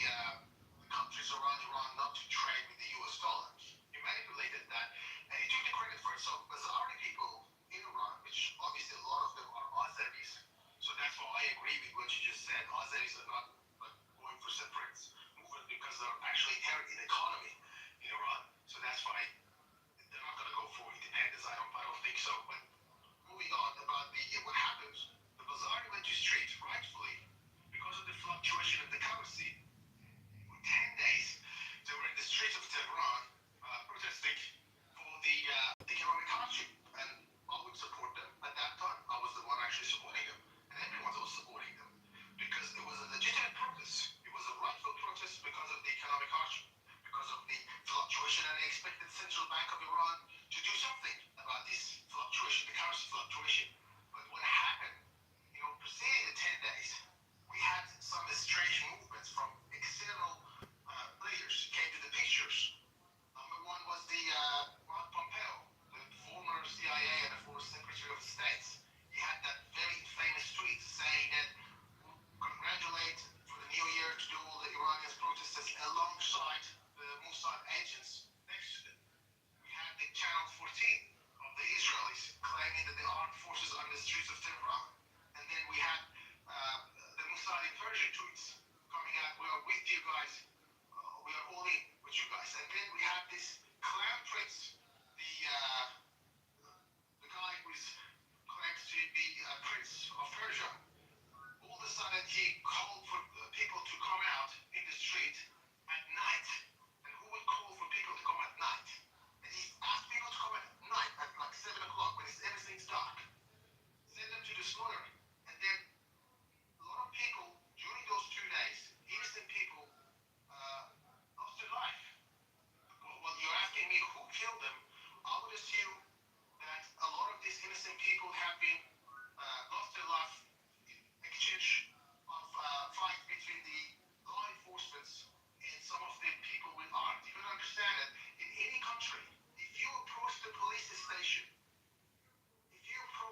countries around Iran not to trade with the U.S. dollar. He manipulated that, and he took the credit for it. So Mazari people in Iran, which obviously a lot of them are Azeris, so that's why I agree with what you just said. Azeris are not going for separate movement because they're actually inherent in economy in Iran. So that's why they're not going to go for independence. I don't think so. But moving on about what happens, the Bazari went to street rightfully because of the fluctuation of the currency. For 10 days, they were in the streets of Tehran protesting for the economic hardship, and I would support them. At that time, I was the one actually supporting them, and everyone was supporting them because it was a legitimate protest. It was a rightful protest because of the economic hardship, because of the fluctuation, and they expected the Central Bank of Iran to do something about this fluctuation, the currency fluctuation. But what happened, preceding the 10 days, we had some strange movements from external players who came to the pictures. Number one was the Mark Pompeo, the former CIA and the former Secretary of State. He had that very famous tweet saying that we congratulate for the new year to do all the Iranian protesters alongside the Mossad agents next to them. We had the Channel 14 of the Israelis claiming that the armed forces are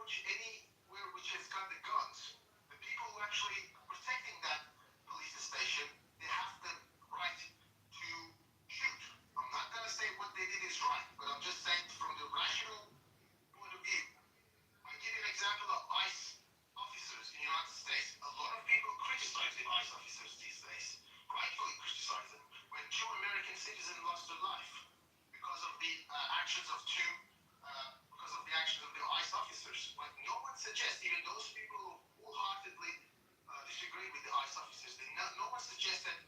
anywhere which has got the guns, the people who actually protecting that police station, they have the right to shoot. I'm not gonna say what they did is right, but I'm just saying from the rational point of view. I give you an example of ICE officers in the United States. A lot of people criticize the ICE officers these days, rightfully criticize them. When two American citizens lost their life because of the actions of the ICE officers. But no one suggests, even those people who wholeheartedly disagree with the ICE officers, no one suggests that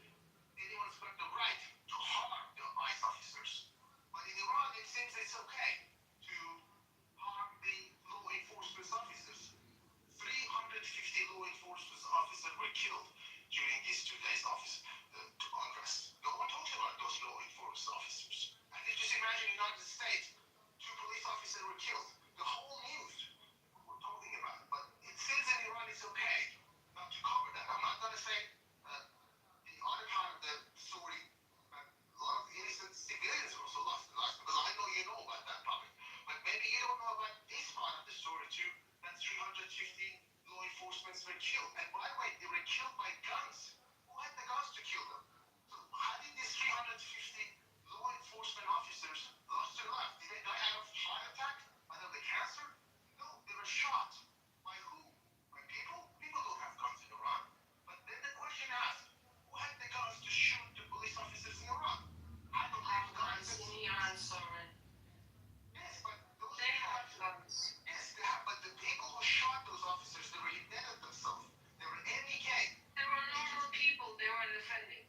anyone's got the right to harm the ICE officers. But in Iran, it seems it's okay to harm the law enforcement officers. 350 law enforcement officers were killed during these 2 days to Congress. No one talks about those law enforcement officers. And you just imagine in the United States, 2 police officers were killed. The whole news we're talking about it. But it seems in Iran it's okay not to cover that. I'm not going to say the other part of the story, a lot of innocent civilians also lost their lives, because I know you know about that topic. But maybe you don't know about this part of the story too, that 350 law enforcement were killed. And by the way, they were killed by guns. Who had the guns to kill them? So how did these 350 law enforcement officers lost their lives? Did they die out of heart attack? Out of the cancer? No, they were shot. By who? By people? People don't have guns in Iran. But then the question asked, who had the guns to shoot the police officers in Iran? I don't have guns. In Iran, sorry. Yes, but those They people have guns. yes, they have, but the people who shot those officers, they were indebted themselves. They were MEK. They were normal people. They were defending.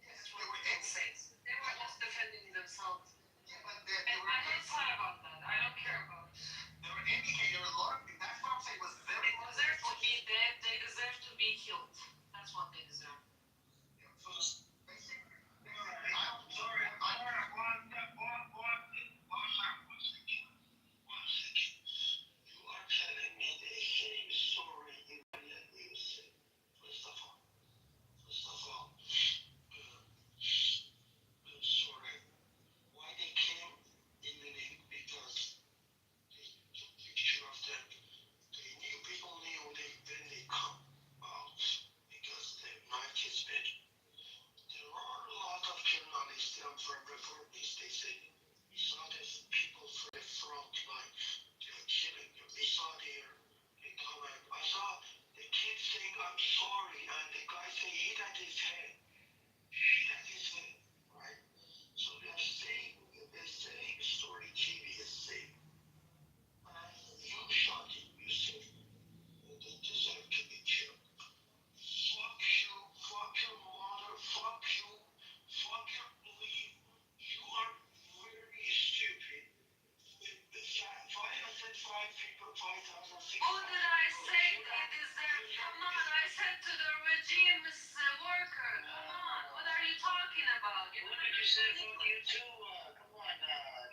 Yes, That's they what were it says. They were just defending themselves. Yeah, but they And were I don't care about that. I don't care about it. they were MEK. There were a lot of that's what I'm saying was very They deserve to be dead. They deserve to be killed. That's what they deserve. So basically, I'm sorry. You are telling me the same story in the news. First of all, sorry. Why they came in the league? Because they took picture of them. They knew people knew when they come out because the night is bad. There are a lot of journalists from reformists. They say we saw these people from the front line. They're killing them. We saw they come out. I saw the kid saying I'm sorry, and the guy saying hit at his head. Hit at his head, right? So they're saying the same story TV is saying. You shot him, you said they deserve to be killed. Fuck your mother, fuck you, fuck your belief. You are very stupid. I said 5 people, 5,000, 6,000. What did I say? They deserve. Come on, I said to the regime's worker. Come on, what are you talking about? You don't You said understand fuck you English. too. Come on,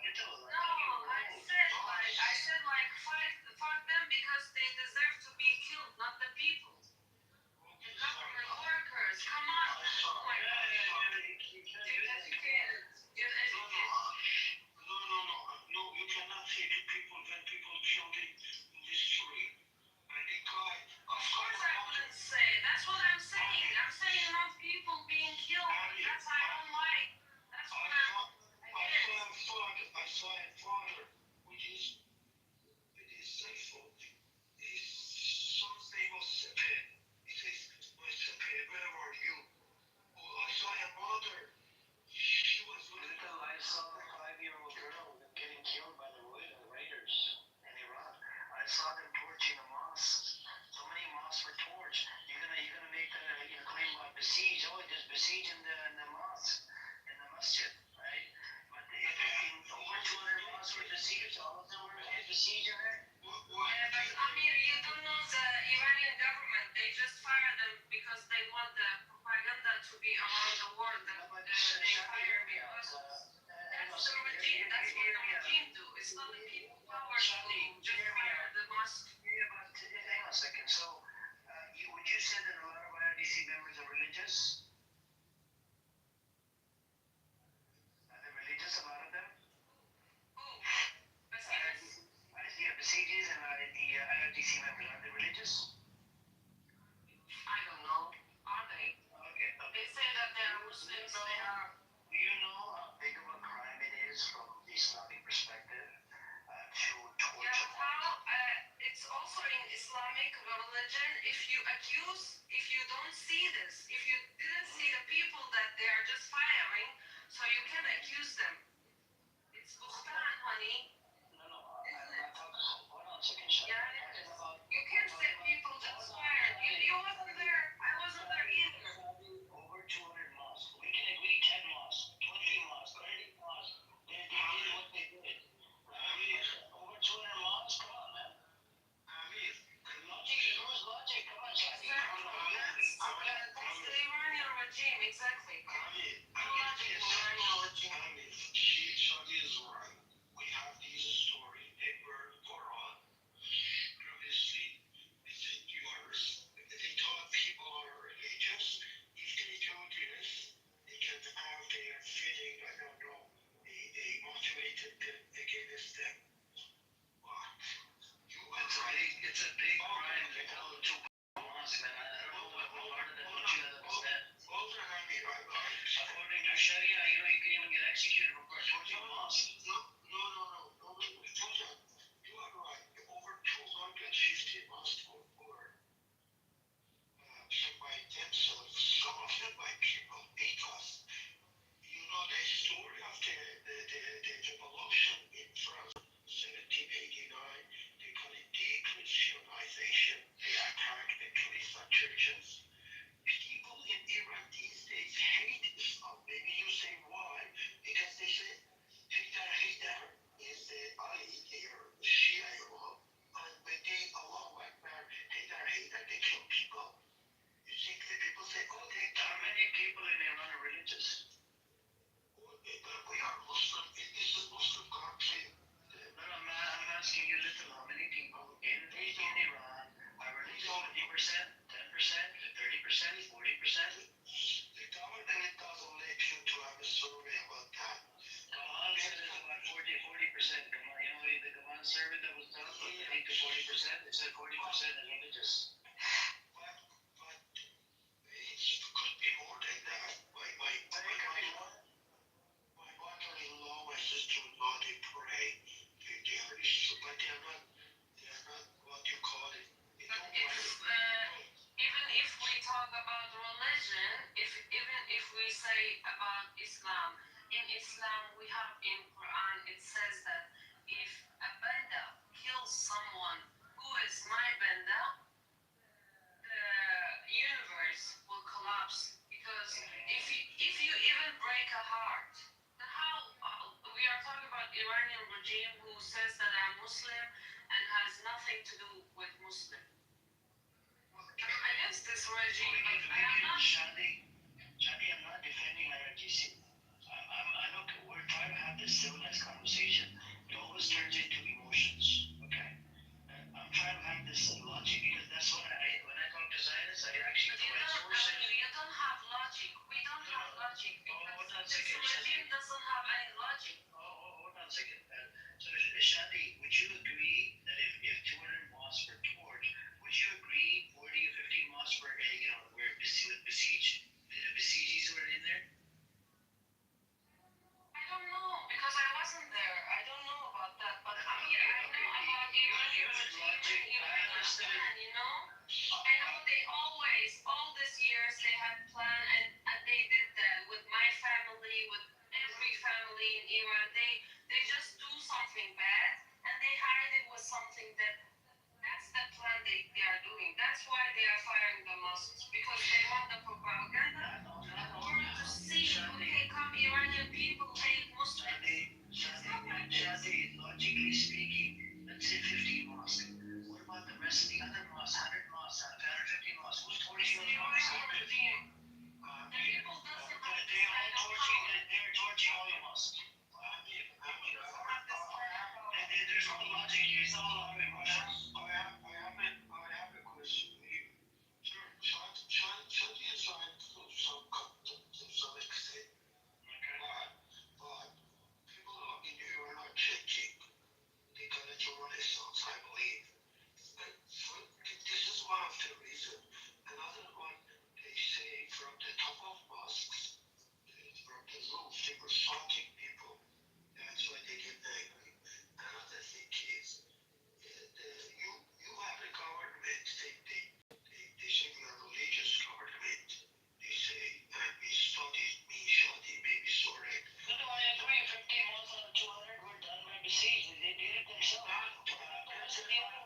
Kitover. No, I said like fuck them because they deserve to be killed, not the people. The government workers. Come on. Oh my God. You're educated. You're educated. No, you cannot say to people when people killed in the street. And the guy, Of course I wouldn't say. That's what I'm saying. I'm saying not people being killed. That's I don't like. That's what I'm against. I saw a father with his Islamic religion, if you don't see this, if you didn't see the people that they are just firing, so you can accuse them. It's buhtan, honey. Isn't it? Yeah, it is. You can't say people just fired. You wasn't there. I wasn't there either. Over 200 mosques. We can agree 10 mosques, 20 mosques, 30 mosques. They did what they did. Over 200 mosques? Come on, man. Logic is who's logic? Come on, Shadi. That's the Iranian regime, exactly. The logic of the Iranian regime. Shadi is right. We have these stories, they were Quran. Obviously, it's yours. They taught people are religious. If they don't do this, they can have their feeling, I don't know, they motivated them against them. What? It's a big crime to tell two mosques, man. I don't know what part of that don't you understand. According to Sharia, you can even get executed for torching mosques. No. You are right. Over 250 mosques were by themselves, some of them by people, because you know the story of the revolution in France, 1789, they call it de-Christianization. They attacked the Christian churches. People in Iran these days hate Islam. Maybe you say why? Because they say Haydar is the Ali, their Shia Imam, and when they Allahu Akbar, Haydar, they kill people. You think the people say, oh, how many people in Iran are religious? We are Muslim. It is a Muslim country. No, I'm asking you, little, how many people in Iran are religious? 50%, 10%, 30%, 40%? The government doesn't let you to have a survey about that. The Quran said it's about 40%. The Quran survey that was done, 8 to 40%, it said 40% is religious. But it could be more than that. My mother-in-law, my sister-in-law, they pray. They are Islam, but they are not what you call it. They But don't even if we talk about religion, even if we say about Islam, in Islam we have in Quran it says that if a banda kills someone who is my banda, the universe will collapse, because if you even break a heart, how we are talking about Iranian regime who says that I'm Muslim and has nothing to do with Muslim. I'm against this regime, but I am not. Shadi, I'm not defending IRGC. I know we're trying to have this civilized conversation. It always turns into emotions. Okay. I'm trying to have this logic, because that's what when I talk to Zionists, I actually provide sources. You don't have logic. We don't have logic. Hold on a This second, regime doesn't have any logic. Hold on a second. So, Shadi, would you agree that if 200 mosques were torched, would you agree 40 or 50 mosques were, were besieged? The besieges were in there? I don't know, because I wasn't there. I don't know about that, but I know about Iranian regime and Iranian plan, I know they always, all these years, they had planned, and they did that with my family, with every family in Iran. They just do something bad, and they hide it with something that's the plan they are doing. That's why they are firing the mosques, because they want the propaganda, the world to see, okay, come Iranian people hate Muslims. Shadi, logically speaking, let's say 50 mosques. What about the rest of the other mosques, 100 mosques, 150 mosques? Who's torching those mosques? The people doesn't have They are torching all the mosques. There's no logic here. It's all a lot of emotions. I have a question for you. Sure. Shadi is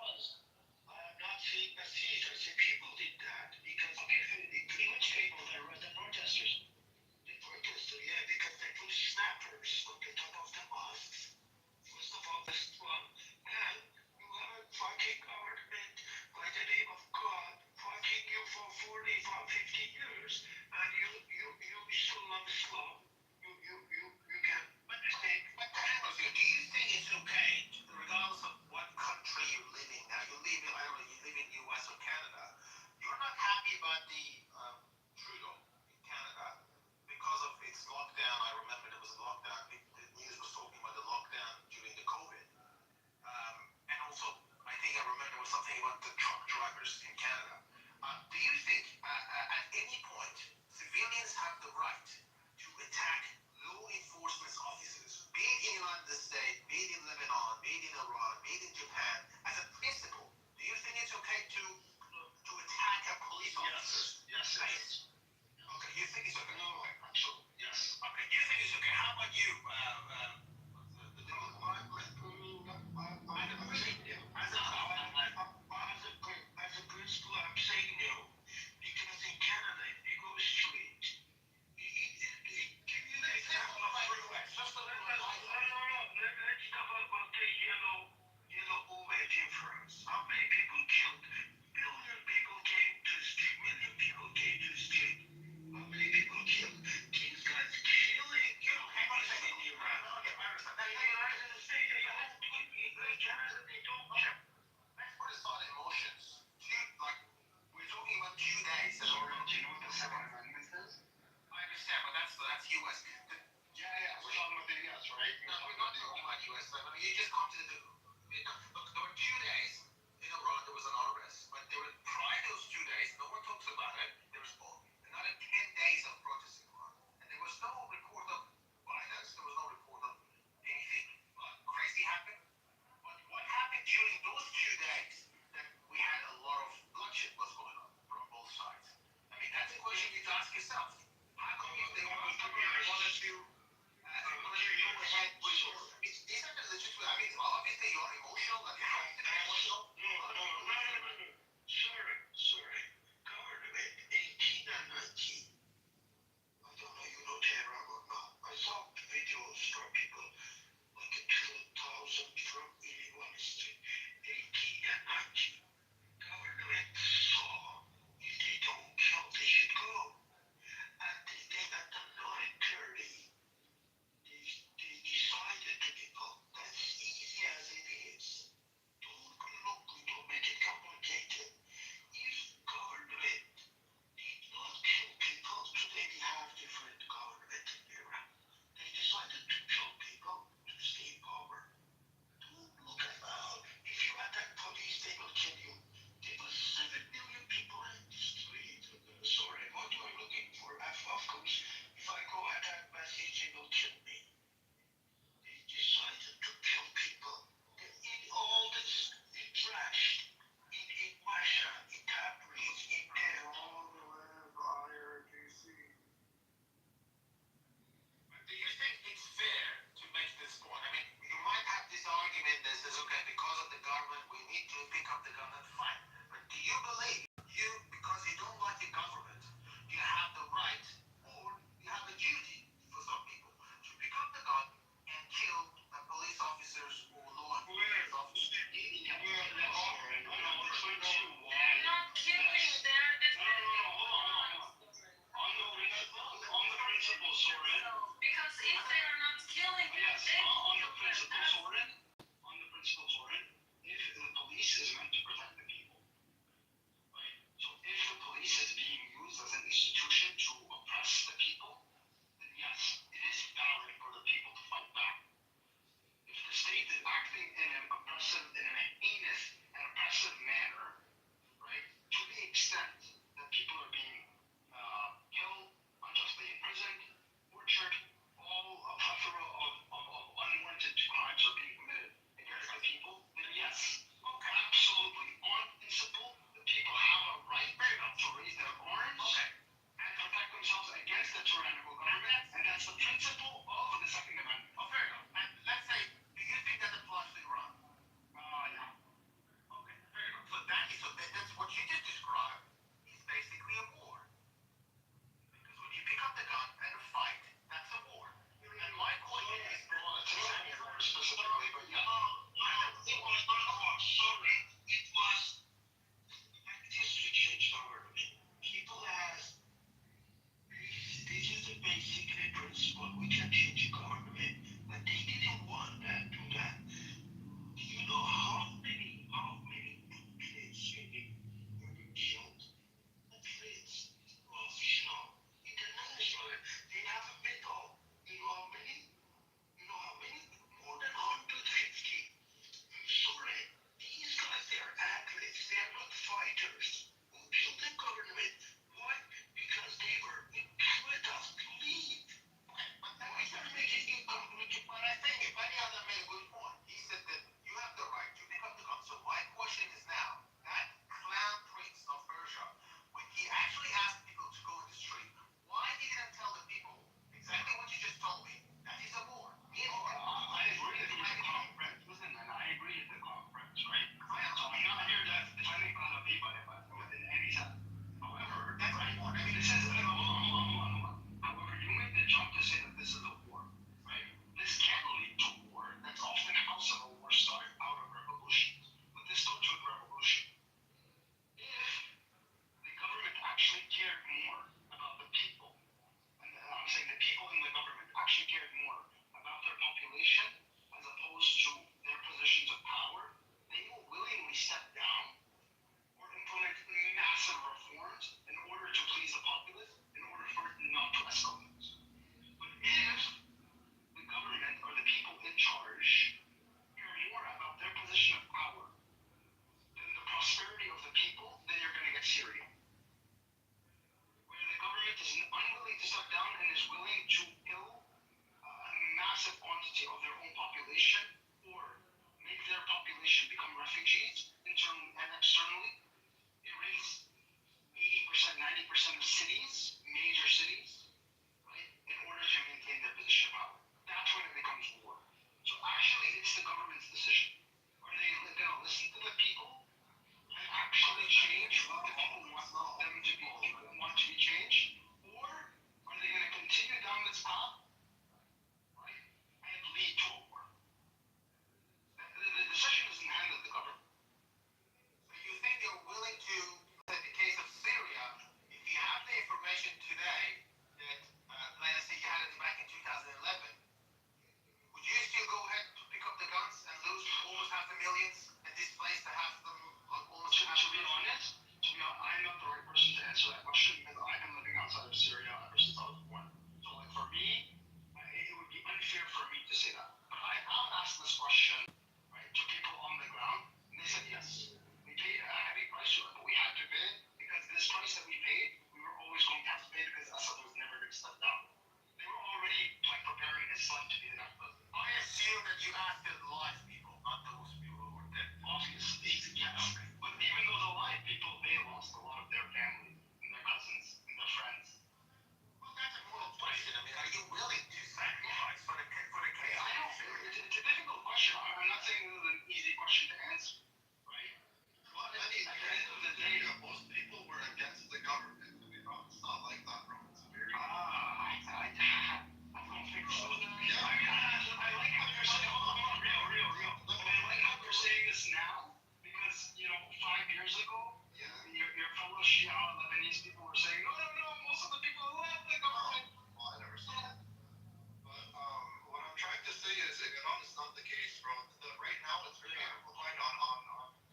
was Nazis, people did that because pretty much people that were the protesters. They protested, yeah, because they put snappers on the top of the mosques. First of all, this one, and you have a fucking government by the name of God fucking you for 40, for 50 years, and you still love Islam. You can. But do you think it's okay, regardless of what country you're living now? You live in, I don't know, you live in U.S. or Canada. You're not happy about the Trudeau in Canada because of its lockdown. I remember there was a lockdown. The news was talking about the lockdown during the COVID. And also, I think I remember there was something about the truck drivers in Canada. Do you think at any point civilians have the right to attack law enforcement officers, be it in the United States, be it in Lebanon, be it in Iran, be it in Japan, as a principle? Do you think it's okay to attack a police officer? Yes. Okay, you think it's okay? No, absolutely. Yes. Okay, you think it's okay? How about you? As a principle, I'm saying no, because in Canada, if you go straight, give you the example of let's talk about the yellow movement in France. How many people killed? Million people came to the street. Million people came to the street. How many people killed? These guys killing, hang on a second. In Iran. Okay, I understand. Now, the United States, Canada, they don't care. Let's put aside emotions. We're talking about 2 days. Do you know what the Second Amendment is? I understand, but that's U.S. Yeah. We're talking about the U.S., right? No, we're not talking about U.S. I mean, you just come to look, there were 2 days in Iran. There was an unrest, but prior to those 2 days, no one talks about it. There was another 10 days of protests in Iran, and there was no report of violence. There was no report of anything crazy happening. But what happened during those 2 days that we had a lot of bloodshed was going on from both sides? I mean, that's a question you need to ask yourself. How come if they wanted to go ahead with is that a legitimate? I mean, obviously you're emotional, like you have to be emotional. No. Sorry. Government 18 and 19. I don't know you know Tehran or not. I saw videos from people like 2,000 from Illinois Street, 18 and 19. Government saw if they don't kill, they should go. And they got the military. They decided to people. That's easy as it is. Don't years ago, your fellow Shia Lebanese people were saying, no, most of the people left the government. Well, I never saw that. But what I'm trying to say is, and it's not the case, bro. Right now, it's very amplified on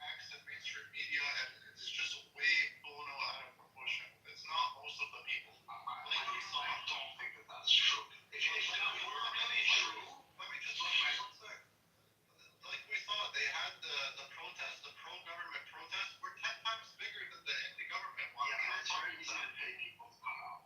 X and mainstream media, and it's just way blown out of proportion. It's not most of the people. Like we saw. I don't think that that's true. If it were really true, Let me just finish one sec. Like we saw, they had the protests, the pro-government protests were 10 times bigger than the anti-government one. yeah, it's very easy to pay people to come out.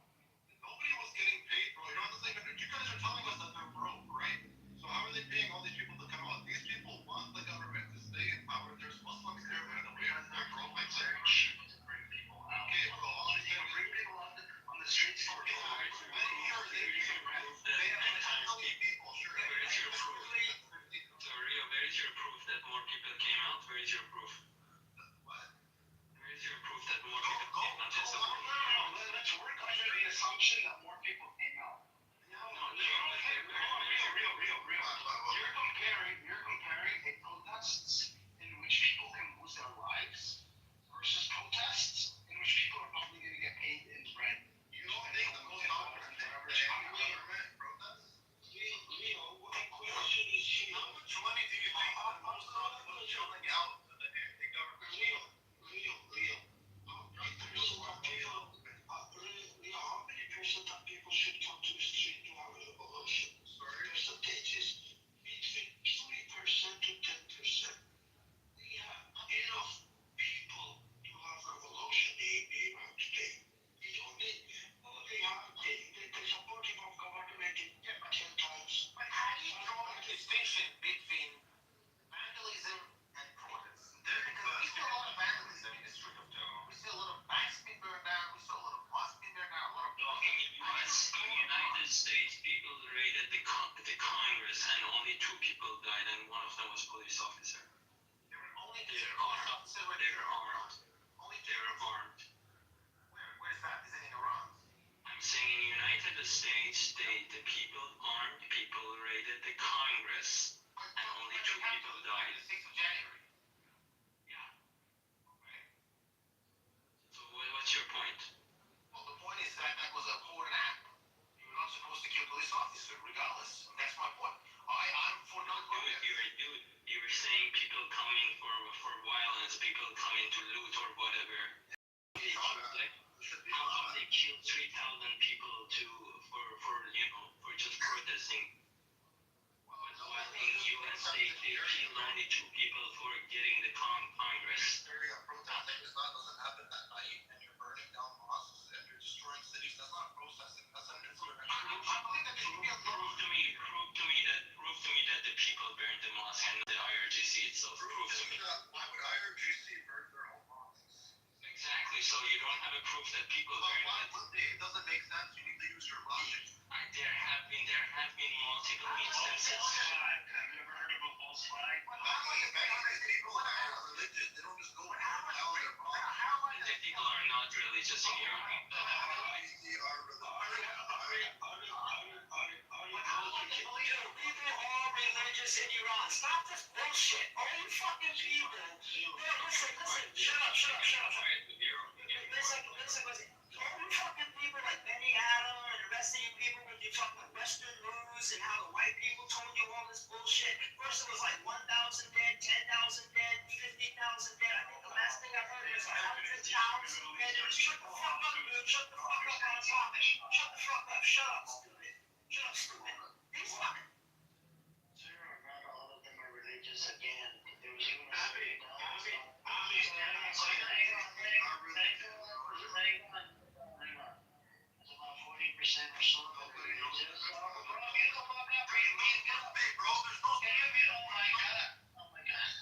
Nobody was getting paid, bro. You're on the same. You guys are telling us that they're broke, right? So how are they paying all these people to come out? These people want the government to stay in power. There's Muslims there, by the way, and they're broke. It's very cheap to bring people out. Okay, bro. All I'm You saying bring people on the streets for they have 10 million people. Sure. Where is your proof? So Rio, where is your proof that more people came out? Where is your proof? What? Where is your proof that more people came out? Just a Let's work under the assumption that more people came out. You're comparing a protests in which people can lose their lives versus protests in which people are probably going to get paid in bread. You don't think the most popular government protests? Question is here. How much money do you think the most popular showing out to the anti-government? How many percent of people should come to the street to have a revolution? Percentages between 3% to 10%. We have enough people to have revolution today. You don't need, they're supportive of government in 10 times. But how do you draw a distinction between vandalism and protest? Because we see a lot of vandalism in the street of Peoria. We see a lot of banks being burned down. We saw a lot of mosques being burned down. A lot of in United States, people raided the Congress, and only 2 people died, and one of them was a police officer. There were only two police officers where they were armed. Only They were armed. Where is that? Is it in Iran? I'm saying in United States, the people armed people raided the Congress, and only 2 people died. The 6th of January. Yeah. Okay. So what's your point? Well, the point is that that was a court act. You're not supposed to kill police officers, regardless. That's my point. I'm for non-violence. You were saying people coming for violence, people coming to loot or whatever. Like, how come they killed 3,000 people for just protesting? While in U.S. they killed only 2 people for getting the Congress. Protesting doesn't happen that night, and you're burning down mosques and you're destroying cities. That's not protesting. That's an insurrection. I believe that there should be a Prove to me that the people burned the mosque and the IRGC itself. Prove to me. Why would IRGC burn their own mosques? Exactly. So you don't have a proof that people burned it. It doesn't make sense. You need to use your logic. There have been multiple instances. Have you ever heard of a false flag? People are religious. They don't just go and tell their mosques. The people are not religious in Iran. IRGC are People are religious in Iran. Stop this bullshit. All you fucking people. Listen. Shut up. Listen. All you fucking people like Benny Adam and the rest of you people with your fucking Western news and how the white people told you all this bullshit. First it was like 1,000 dead, 10,000 dead, 50,000 dead. I think the last thing I heard was 100,000 dead. Shut the fuck up, dude. Shut the fuck up on topic. Shut the fuck up. Shut up, stupid. These fucking... Not all of them are religious again. There was even It's about 40% or so of religious. Oh my God.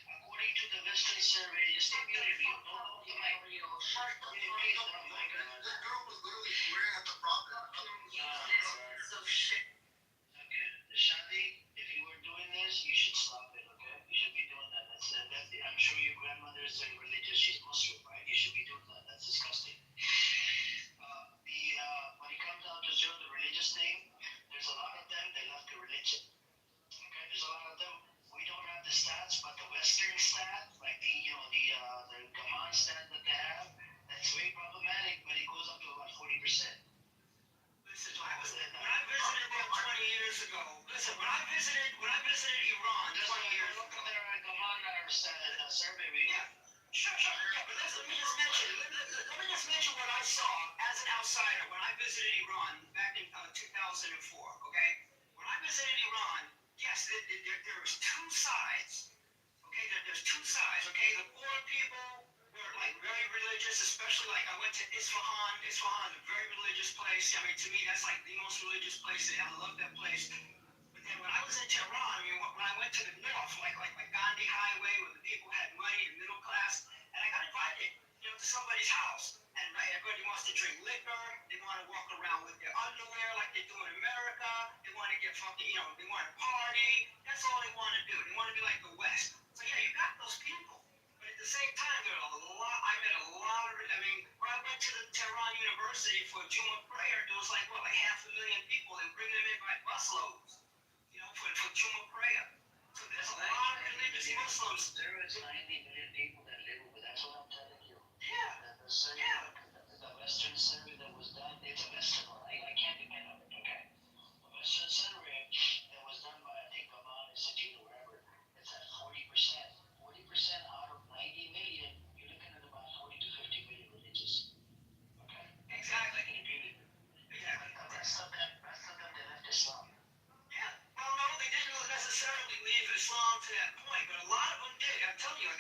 According to the Western survey, just take me a review. Don't be like real. Oh my God. This girl was literally swearing at the prophet. so shit. Okay, Shadi, if you were doing this, you should stop it, okay? You should be doing that. I'm sure your grandmother is religious. She's Muslim, right? You should be doing that. That's disgusting. When it comes down to the religious thing, there's a lot of them that left the religion. Okay, there's a lot of them. We don't have the stats, but the Western stats, like the Sure. Yeah, but let me just mention what I saw as an outsider when I visited Iran back in 2004. Okay, when I visited Iran, yes, there was two sides. Okay, there's two sides. Okay, the poor people were like very religious, especially like I went to Isfahan. Isfahan is a very religious place. I mean, to me, that's like the most religious place. I love that place. But then when I was in Tehran, I mean, when I went to the north, like Gandhi Highway, where the people had money, the middle class, and I got invited, to somebody's house, and right, everybody wants to drink liquor. They want to walk around with their underwear like they do in America. They want to get fucking, they want to party. That's all they want to do. They want to be like the West. So yeah, you got those people. But at the same time, there are a lot. I met a lot of. I mean, when I went to the Tehran University for Juma prayer, there was like 500,000 people. They bring them in by busloads, for Juma prayer. So there's a lot of religious Muslims. There is 90 million people that live over. That's what I'm telling you. Yeah. The Western survey that was done, it's a Western one. I can't depend on it, okay? The Western survey that was done by, I think, Vermont Institute or wherever, it's at 40%. 40% out of 90 million, you're looking at about 40 to 50 million religious. Okay? Exactly. I can agree with you. Exactly. The rest of them, they left Islam. Yeah. Well, no, they didn't necessarily leave Islam to that point, but a lot of them did. I'm telling you,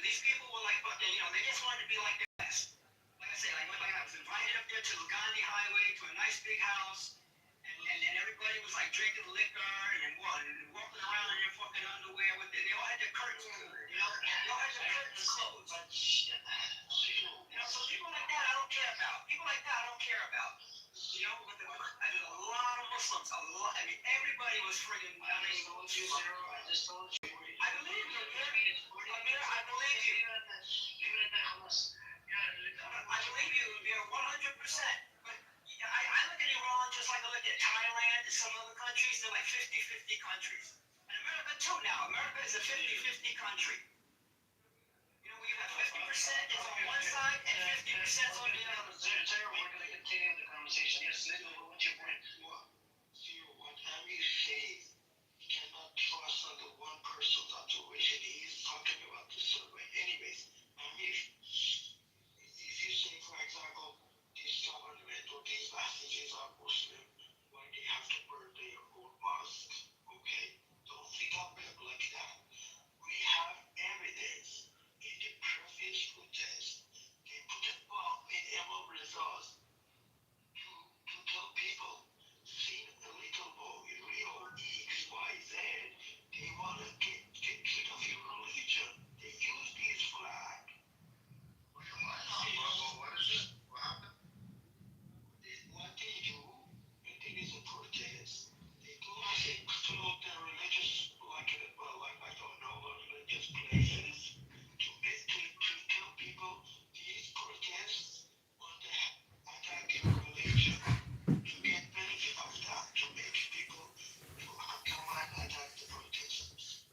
these people were like fucking, they just wanted to be like the West. Like I said, I was invited up there to the Gandhi Highway to a nice big house, and everybody was like drinking liquor and walking around in their fucking underwear with it. They all had their curtains, they all had their curtains closed. So people like that I don't care about. There's a lot of Muslims, I mean, everybody was friggin', I just told you. I believe you, Amir, I believe you. I believe you, Amir, 100%. But I look at Iran just like I look at Thailand and some other countries. They're like 50-50 countries. And America too now. America is a 50-50 country. We have 50% is on one side and 50% on the other. Sarah, we're going to continue the conversation. Yes, what's your point? What Amir says, you cannot trust on the one person's observation. He's talking about the survey. Anyways, Amir, if you say, for example, this government or these messages are Muslim, why they have to burn their own mosque, okay? Don't think of them like that. We have evidence in the previous protest. They put a bomb in Imam Reza's to tell people, see a little boy, real X, Y, Z. They want to get rid of your religion. They use this flag. What is it? What happened? What they do, and it is a protest. They do not exclude the religious, like I don't know, religious places to tell people these protests want to attack your religion to get benefit of that, to make people to come and attack the protesters.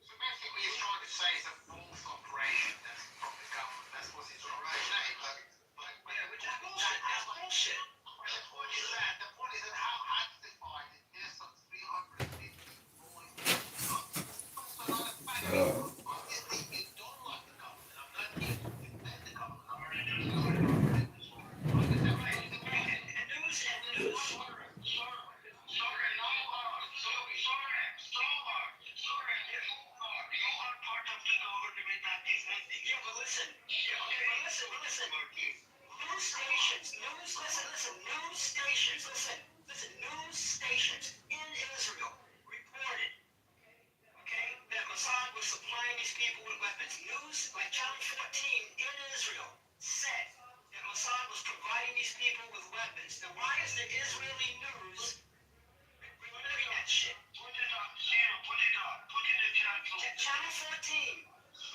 So basically, he's trying to say it's a false operation that's from the government. That's what he's trying to say. Which is bullshit. That's bullshit. The point is that how justified is this of 350 boys? Obviously, you don't like the government. I'm not here to defend the government. I'm already doing it. News stations in Israel reported, okay, that Mossad was supplying these people with weapons. News, like Channel 14 in Israel, said that Mossad was providing these people with weapons. Now, why is the Israeli news reporting that shit? Put it up, Sarah, put it up. Put it in Channel 14.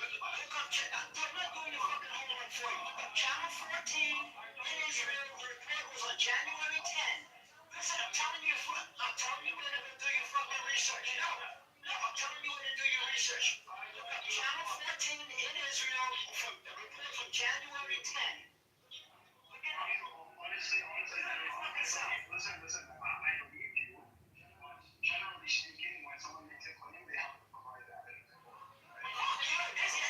Look up, I'm not doing your fucking homework for you. Look up Channel 14 in Israel. The report was on January 10. Listen, I'm telling you where to do your fucking research. No, I'm telling you where to do your research. Look up Channel 14 in Israel from the report from January 10. Look at it. Honestly, listen, I believe you. Generally speaking, when someone makes a claim, they have to provide that. This is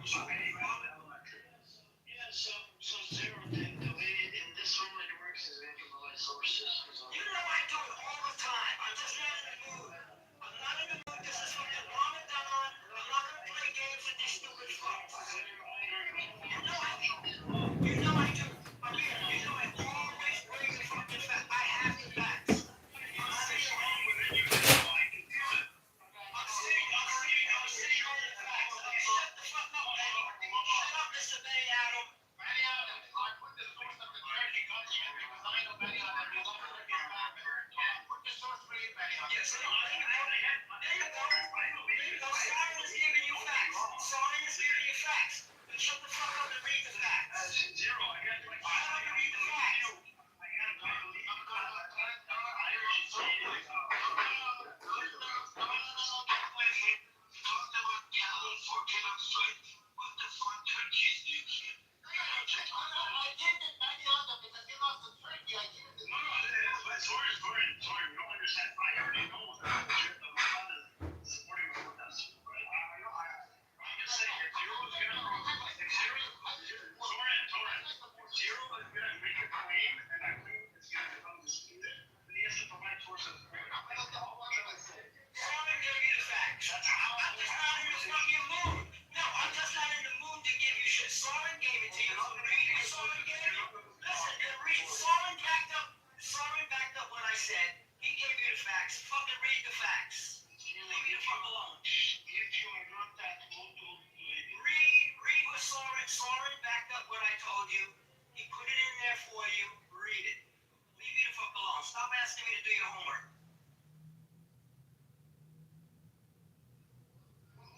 Yeah, so Zero, the way in this room it works is we have to provide sources. You know I do it all the time. I'm just not in the mood. I'm not in the mood. This is fucking Ramadan. I'm not gonna play games with these stupid fucks. You know I do. You know I do. Amir, you know I always bring the fucking facts. I have the facts. I'm sitting on the facts. Shut the fuck up, Benny. Shut up, Mr. Benny Adam. Benny Adam. I put the source of the Jersey Gunsmith because I know Benny Adam is over the Put the source for you, Benny Adam. Yes, there you go. There you go. Soren is giving you facts. Soren is giving you facts. Then shut the fuck up and read the facts. Zero, I got to Shut up and read the facts. Soren gave you the facts. I'm just not in the fucking mood. No, I'm just not in the mood to give you shit. Soren gave it to you. Read what Soren gave you. Listen, read. Soren backed up what I said. He gave you the facts. Fucking read the facts. Leave me the fuck alone. Read what Soren backed up what I told you. He put it in there for you. Read it. Leave me the fuck alone. Stop asking me to do your homework.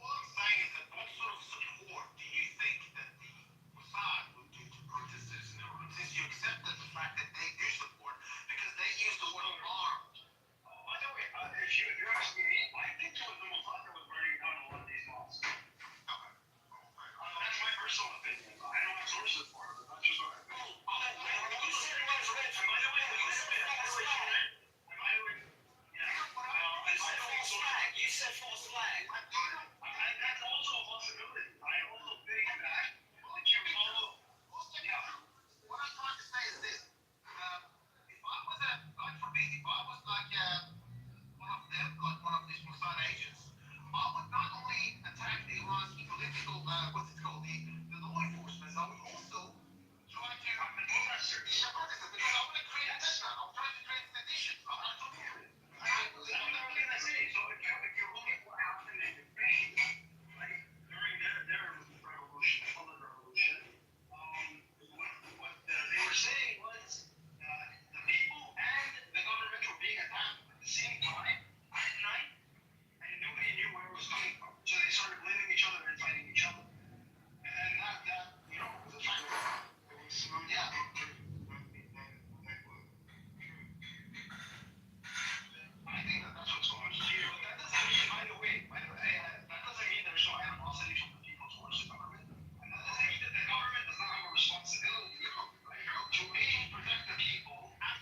What I'm saying is that what sort of support do you think that the Mossad would do to protesters in the room, since you accepted the fact that they do support, because they use the word armed? By the way, if you're asking me, I think it was the Mossad that was burning down a lot of these mosques. That's my personal opinion. I don't have sources for it, but that's just what I think. You said it was red. By the way, You said false flag. You said false flag. That's also a possibility. I also think that if you follow, What I'm trying to say is this. If I was God forbid, if I was like one of them, like one of these Mossad agents, I would not only attack the Iraqi political, what's it called, the law enforcement, I would also try to, because I want to create a background. I'm trying to create sedition. I'm not talking to it. During their revolution, the Colored Revolution, what they were saying was the people and the government were being attacked at the same time at night, and nobody knew where it was coming from. So they started blaming each other and fighting each other. And that was a factor. It was, yeah. I think that's what's going on here. But that doesn't mean, by the way, that doesn't mean there's no animosity from the people towards the government. And that doesn't mean that the government does not have a responsibility to protect the people and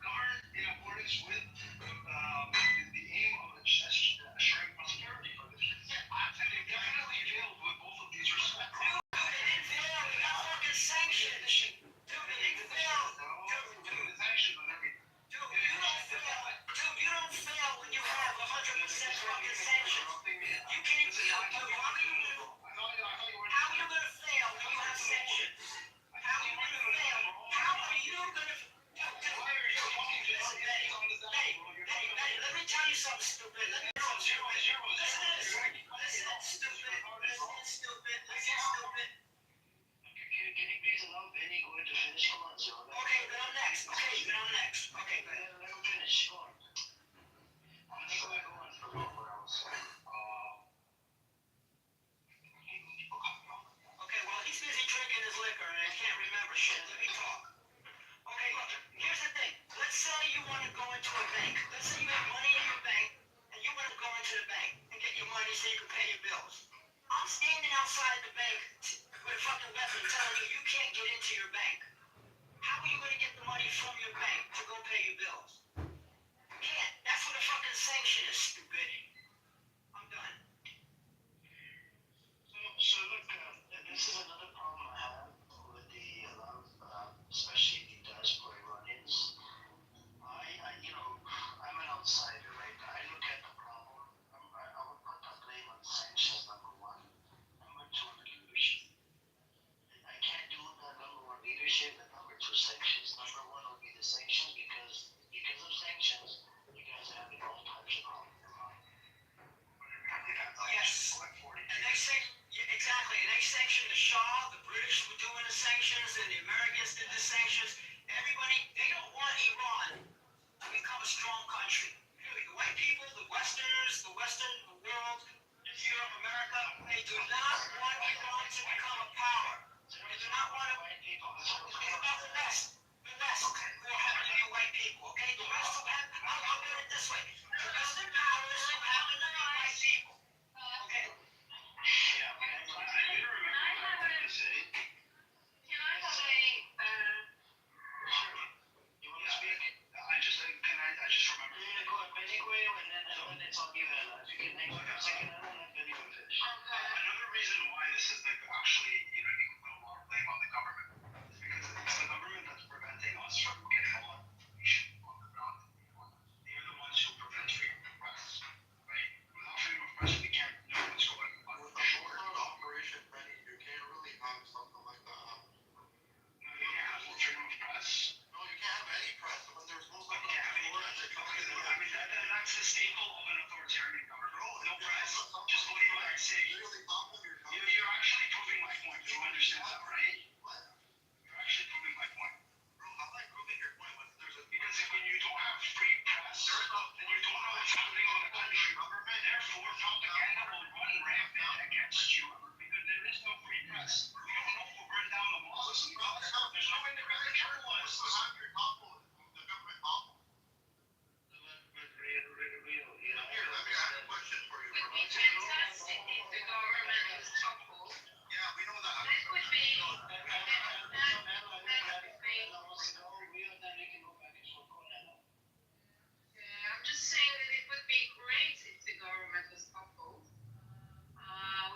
govern in accordance with the aim of assuring prosperity for the people. And they definitely failed with both of these respects. Dude, it failed. We got fucking sanctions. Dude, it failed. Dude, sanctions on everything. Dude, you don't fail. Dude, you don't fail when you have 100% fucking sanctions. You can't fail. Dude, how are you gonna fail when you have sanctions? How are you gonna fail? How are you gonna? Listen, Benny, let me tell you something stupid. Listen to this. Listen, stupid. Can you please allow Benny go to finish? Come on, Zero. Okay, then I'm next. Okay, Let him finish. Go on. I'm going to go on for what I was saying. Okay, well, he's busy drinking his liquor and I can't remember shit. Let me talk. Okay, look, here's the thing. Let's say you want to go into a bank. Let's say you have money in your bank and you want to go into the bank and get your money so you can pay your bills. I'm standing outside the bank with a fucking weapon telling you you can't get into your bank. How are you going to get the money from your bank to go pay your bills? You can't. That's what a fucking sanction is, stupid. I'm done. So reason why this is actually, you know, you can put a lot of blame on the government. Is because it's the government that's preventing us from getting a lot of information on the ground. They're the ones who prevent freedom of press, right? Without freedom of press, we can't know what's going on. With the Operation Penny, you can't really have something like that happen. No, you can't have freedom of press. No, you can't have any press when there's most You can't have any press. I mean, that's the staple of an authoritarian government. No press. Just what do you want to say? You're actually proving my point. You understand that, right? What? You're actually proving my point. Bro, how am I proving your point when there's a... Because when you don't have free press, then you don't know what's happening in the country. Therefore, propaganda will run rampant against you. Because there is no free press. You don't know who burned down the mosques. There's no independent journalists. You have your topple, the government topple. Here, let me ask a question for you. Would be fantastic if the government was toppled. Yeah, we know that. That would be, I'm just saying that it would be great if the government was toppled.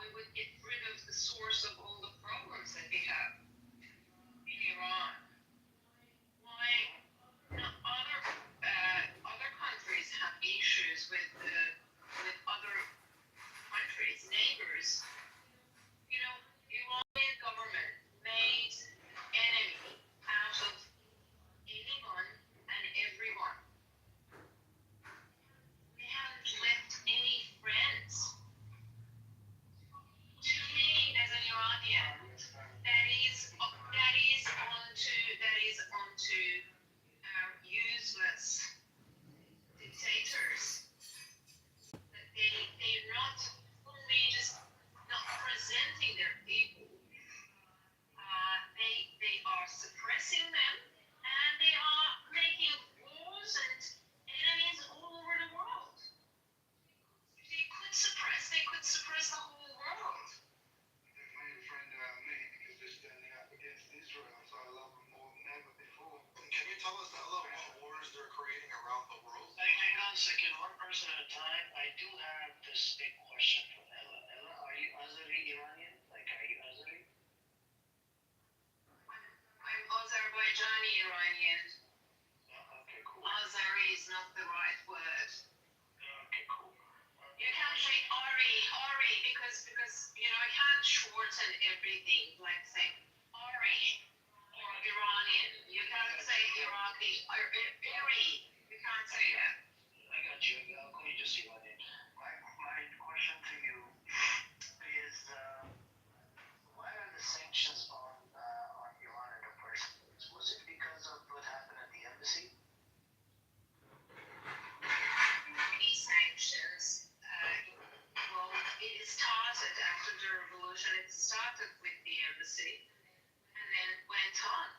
We would get rid of the source of all the problems that we have in Iran. Why other countries have issues with other countries, neighbors. You know, Iranian government made enemy out of anyone and everyone. They haven't left any friends. To me, as an Iranian, that is onto our useless dictators. That they're not only just not presenting their people, they are suppressing them, and they are making wars and enemies all over the world. If they could suppress the whole world. My friend is just standing up against Israel, so I love them more than ever before. Can you tell us, Ella, what wars they're creating around the world? Hang on a second, one person at a time. I do have this big question for Ella. Ella, are you Azeri Iranian? Like, are you Azeri? I'm Azerbaijani Iranian. Okay, cool. Azeri is not the right word. Okay, cool. You can't say Ari, because you know, I can't shorten everything, like say Ari or Iranian. You can't say Iraqi or Iri. You can't say that. I got you. I'll call you just Iranian. My question to you is, why are the sanctions on Iran in the first place? Was it because of what happened at the embassy? Many sanctions. Well, it started after the revolution. It started with the embassy, and then it went on.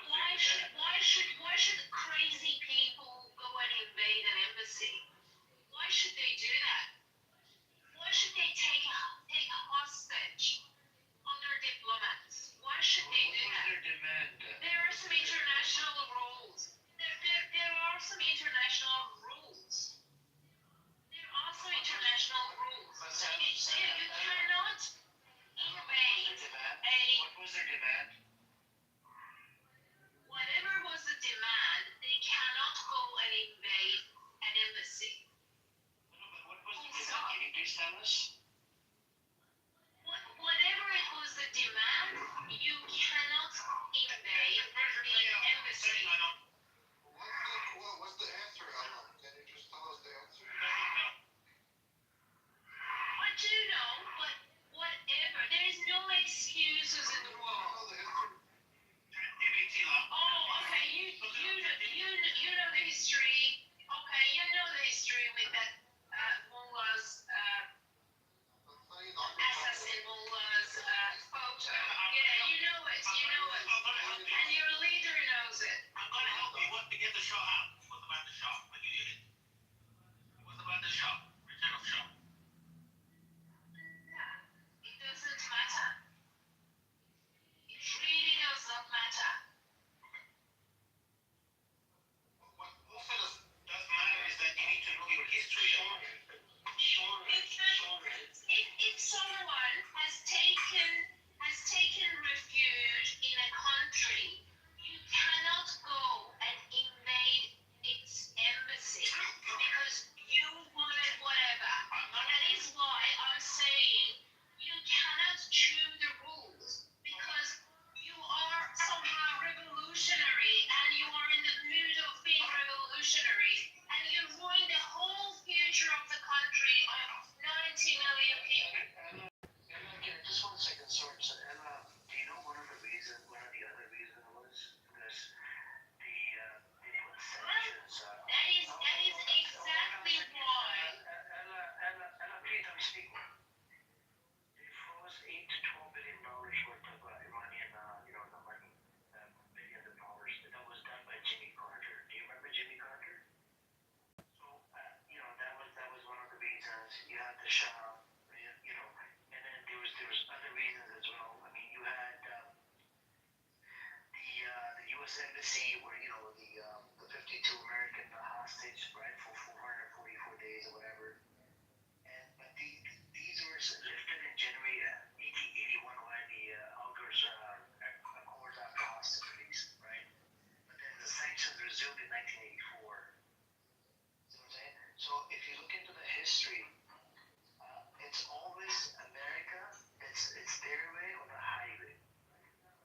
Why should crazy people go and invade an embassy? Why should they do that? Why should they take hostage other diplomats? Why should they do that? What was their demand? There are some international rules. There are some international rules. There are some international rules. You cannot invade What was their demand? whatever was the demand. They cannot go and invade an embassy. What was the demand? Can you please tell us? Whatever it was the demand, you cannot invade the embassy. What's the answer, Ella? Can you just tell us the answer? I do know, but whatever. There is no excuses in the world. Oh, okay. You know the history. Okay, you know the history with that mullah's assassin mullah's photo. Yeah, you know it. And your leader knows it. I'm gonna help Shah, and then there was other reasons as well. I mean, you had the U.S. Embassy where the 52 American hostage, right, for 444 days or whatever. But these were lifted in January 1881 when the Algiers Accords after hostage release, right? But then the sanctions resumed in 1984. See what I'm saying? So if you look into the history, it's always America. It's their way or the highway.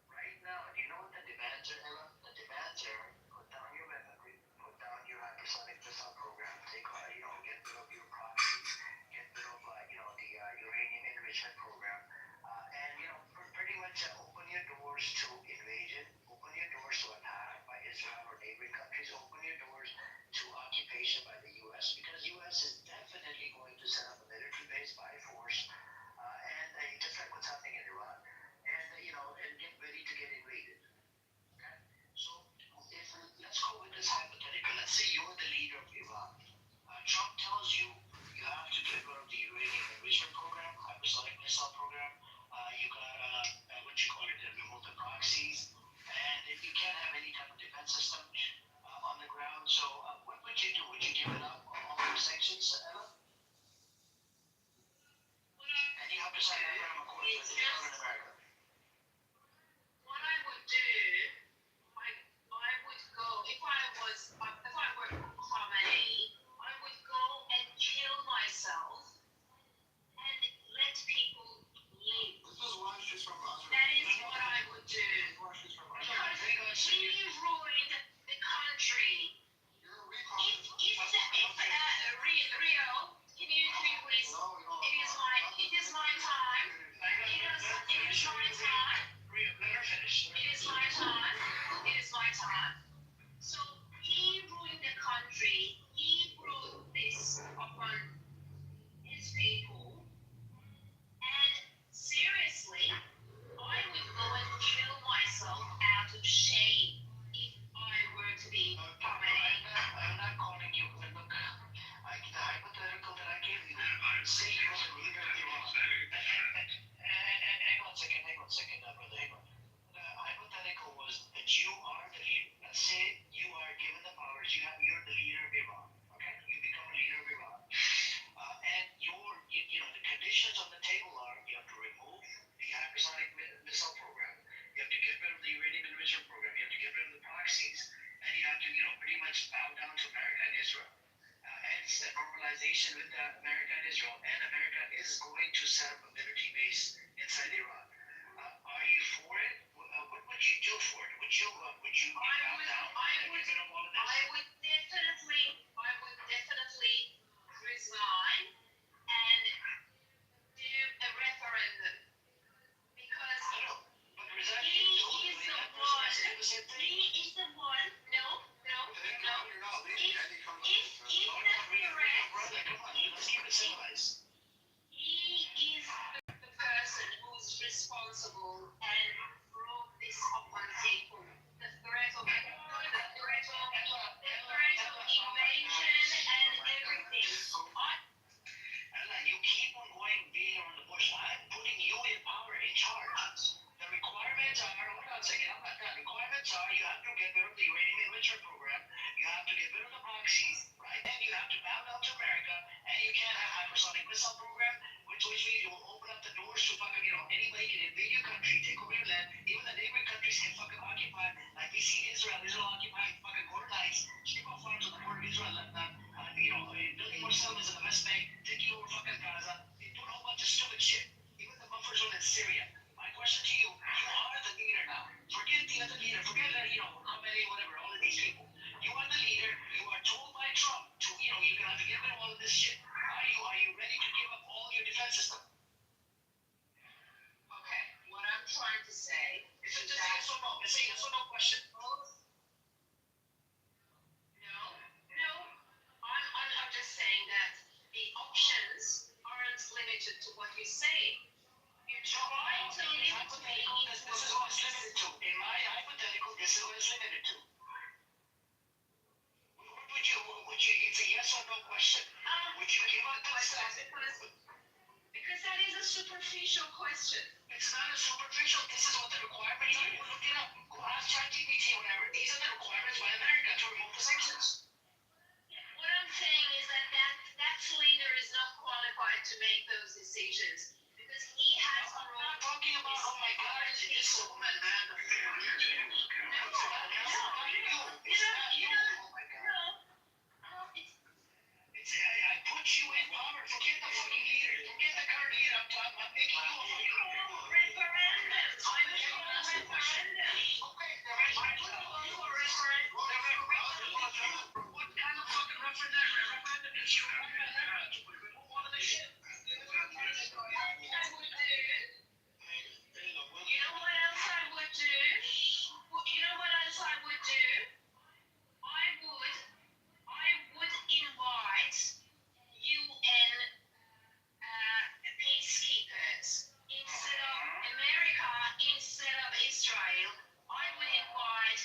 Right now, do you know what the demands are, Ella? The demands are put down your weaponry, put down your hypersonic missile program, get rid of your proxies, get rid of the uranium enrichment program, and pretty much open your doors to invasion, open your doors to attack by Israel or neighboring countries, open your doors to occupation by the U.S. because U.S. is definitely going to set up a military base by force, and just like what's happening in Iran, and get ready to get invaded. Okay, so let's go with this hypothetical. Let's say you're the leader of Iran. Trump tells you you have to get rid of the uranium enrichment program, hypersonic missile program. You got remove the proxies, and if you can't have any type of defense system on the ground. So what would you do? Would you give it up all those sanctions, Ella? And you have to sign the program, of course, with Israel and America. What I would do, I would go if I were Khamenei, I would go and kill myself and let people live. That is what I would do. Because he ruined the country. Rio, can you please? It is my time. It is my time. It is my time. It is my time. So he ruined the country. He brought this upon his people. And seriously, I would go and kill myself out of shame if I were to be Khamenei. I'm not calling you. Look, the hypothetical that I gave you. Say you're the leader of Iran. Hang on a second, brother. Hang on. The hypothetical was that you are the leader. Let's say you are given the powers. You're the leader of Iran. Okay, you become a leader of Iran, and the conditions on the table are you have to remove the hypersonic missile program. You have to get rid of the uranium enrichment program. You have to get rid of the proxies, and you have to pretty much bow down to America and Israel. And it's the normalization with America and Israel, and America is going to set up a military base inside Iran. Are you for it? What would you do for it? Would you bow down and get rid of all of this? I would definitely resign and do a referendum because he is the one. No. He is the person who's responsible and brought this upon table. The threat of invasion and everything. Ella, you keep on being around the bush. I'm putting you in power, in charge. The requirements are, hold on a second, I'm not done. Requirements are you have to get rid of the uranium enrichment program, you have to get rid of the proxies, right? And you have to bow down to America, and you can't have hypersonic missile program, which means you will open up the doors to fucking, anybody can invade your country, take over your land. Even the neighboring countries can fucking occupy, like we see Israel occupying fucking border lines, strip off farms on the border of Israel, building more settlements in the West Bank, taking over fucking Gaza, doing a whole bunch of stupid shit. Even the buffer zone in Syria. My question to you, you are the leader now. Forget the other leader, forget Khamenei, whatever, all of these people. You are the leader, you are told by Trump to, you're gonna have to get rid of all of this shit. Are you ready to give up all your defense system? Okay, what I'm trying to say It's just a yes or no. It's a yes or no question. No. I'm just saying that the options aren't limited to what you say. You try to limit me. This is what it's limited to. In my hypothetical, this is what it's limited to. Would you, it's a yes or no question. Would you give up the superficial question. It's not a superficial. This is what the requirements are. You look it up. Go ask ChatGPT, whatever. These are the requirements by America to remove the sanctions. What I'm saying is that leader is not qualified to make those decisions because he has. I'm not talking about. Oh my God, it's a woman, man. No, I put you in power. Forget the fucking leader. Forget the current leader. I'm making you a fucking referendum. I'm a referendum. Okay, I put you a referendum. What kind of fucking referendum is you want to have to remove all of this shit? You know what else I would do? You know what else I would do? I would invite UN peacekeepers instead of America, instead of Israel. I would invite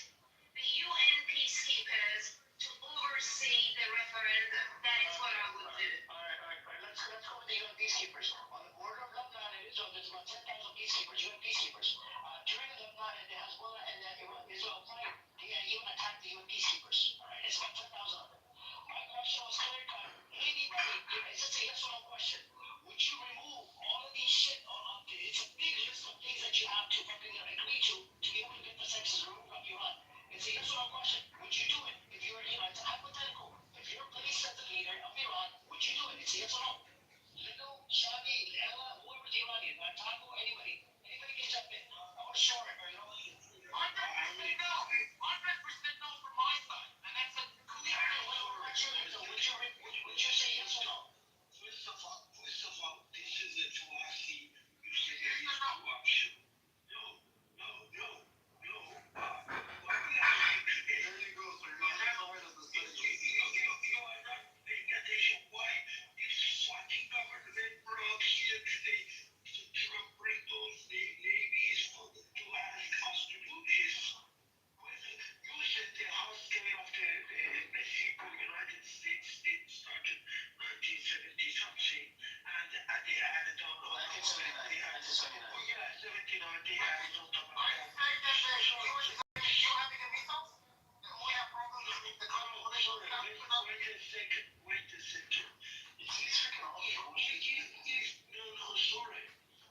the UN peacekeepers to oversee the referendum. That is what I would do. All right. Let's go with the UN peacekeepers. On the border of Lebanon and Israel, there's about 10,000 peacekeepers, UN peacekeepers. During the Lebanon and the Hezbollah and the Israel fight, they even attacked the UN peacekeepers. All right, it's about 10,000 of them. My question was clear cut. Anybody, it's just a yes or no question. Would you remove all of these shit? It's a big list of things that you have to fucking agree to be able to get the sanctions removed from Iran. It's a yes or no question. Would you do it? If you were, it's a hypothetical. If you're police as the leader of Iran, would you do it? It's a yes or no. Little, Shadi, Ella, whoever's Iranian, Taco, anybody can jump in. Or short, or 100% no. 100% no from my side, and that's a clear. Would you say yes or no? First of all, this is a Tuasi. You say there is two options. No. What we are saying is, There you go, sir. You don't know where the study goes. you are not paying attention why this fucking government brought here today to bring those navies to ask us to do this. You said the House Day of the Mexico United States started 1970 something, and they added on. 1979. Oh yeah, 79. They added on top of I that. say that you having a meeting, and we have problems with the conversation. Wait a second. It's freaking awful. No, sorry.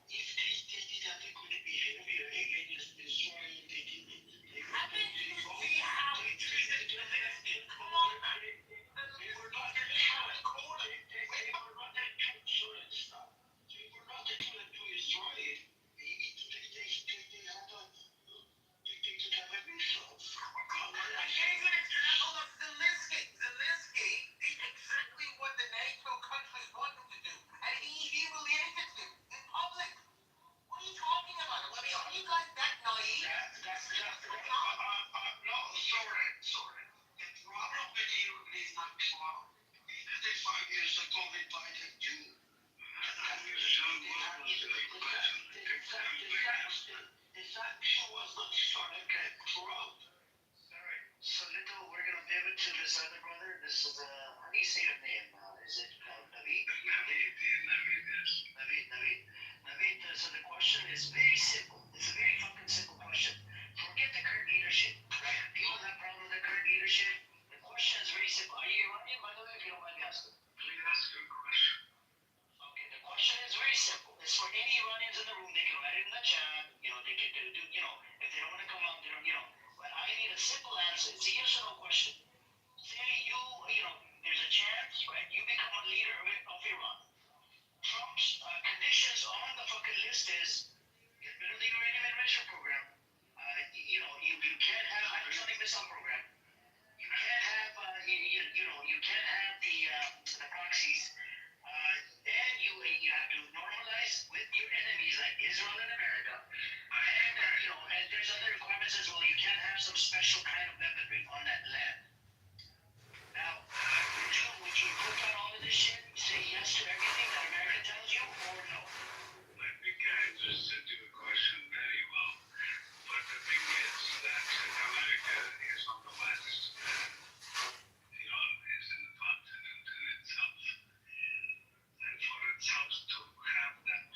If they did have a good behavior against Israel, they didn't. Haven't you seen how we treated Zelensky? Come on, man. They were not the equivalent to Israel. They could have a missile. I gave an example of Zelensky. Zelensky did exactly what the NATO countries want him to do, and he humiliated them in public. What are you talking about? I mean, are you guys that naive? No, sorry. The problem with you is not Trump. 5 years ago, they invited you. The sanction was not started at Trump. Alright, so little, we're gonna pivot to this other brother. This is, how do you say your name? Is it Naveed? Naveed, so the question is very simple. It's a very fucking simple question. Forget the current leadership, right? People have problem with the current leadership. The question is very simple. Are you Iranian, by the way, if you don't mind me asking? Please ask your question. Okay, the question is very simple. It's for any Iranians in the room. They can write it in the chat. They can do, if they don't want to come up, they don't, But I need a simple answer. It's a yes or no question. Say there's a chance, right? You become a leader of Iran. Trump's conditions on the fucking list is get rid of the uranium enrichment program. You can't have hypersonic missile program. You can't have you can't have the proxies. And you have to normalize with your enemies like Israel and America. And there's other requirements as well. You can't have some special kind of weaponry on that land. Now, would you look at all of this shit, say yes to everything that America tells you, or no? I think I understood your question very well. But the thing is that America is on the west, and Iran is in the continent in itself. And for itself to have that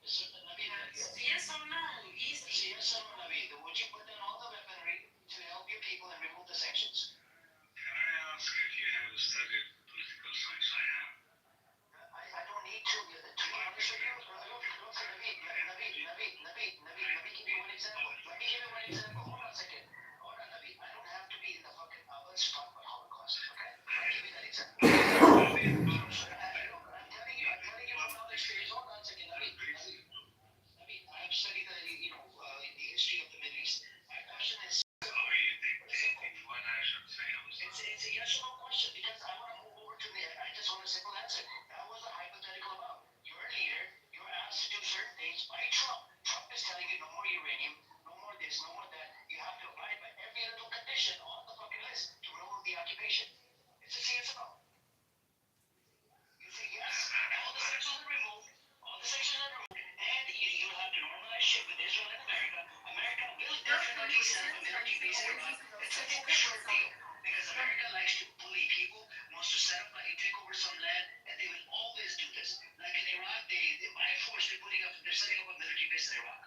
So, Naveed, Yes or no? Easy. so yes or no, Naveed? Would you put down all the weaponry to help your people and remove the sanctions? Can I ask if you have studied political science? I have. I don't need to be honest with you. Look, Naveed, let me give you one example. Hold on a second. Hold on, Naveed. I don't have to be in the fucking let's talk about Holocaust, okay? I'll give you that example. I'm telling you from knowledge experience. Hold on a second, Naveed. I've studied the history of the Middle East. My question is, Are you dictating what I should say? it's a yes or no question because I want to move over to I just want a simple answer. That was a hypothetical about. You're a leader. You're asked to do certain things by Trump. Trump is telling you no more uranium, no more this, no more that. You have to abide by every little condition on the fucking list to remove the occupation. It's a yes or no. You say yes, all the sections are removed, and you'll have to normalize shit with Israel and America. America will definitely send a military base in Iraq. It's a for sure deal. Because America likes to bully people, wants to set up, take over some land, and they will always do this. Like in Iraq, by force, they're setting up a military base in Iraq.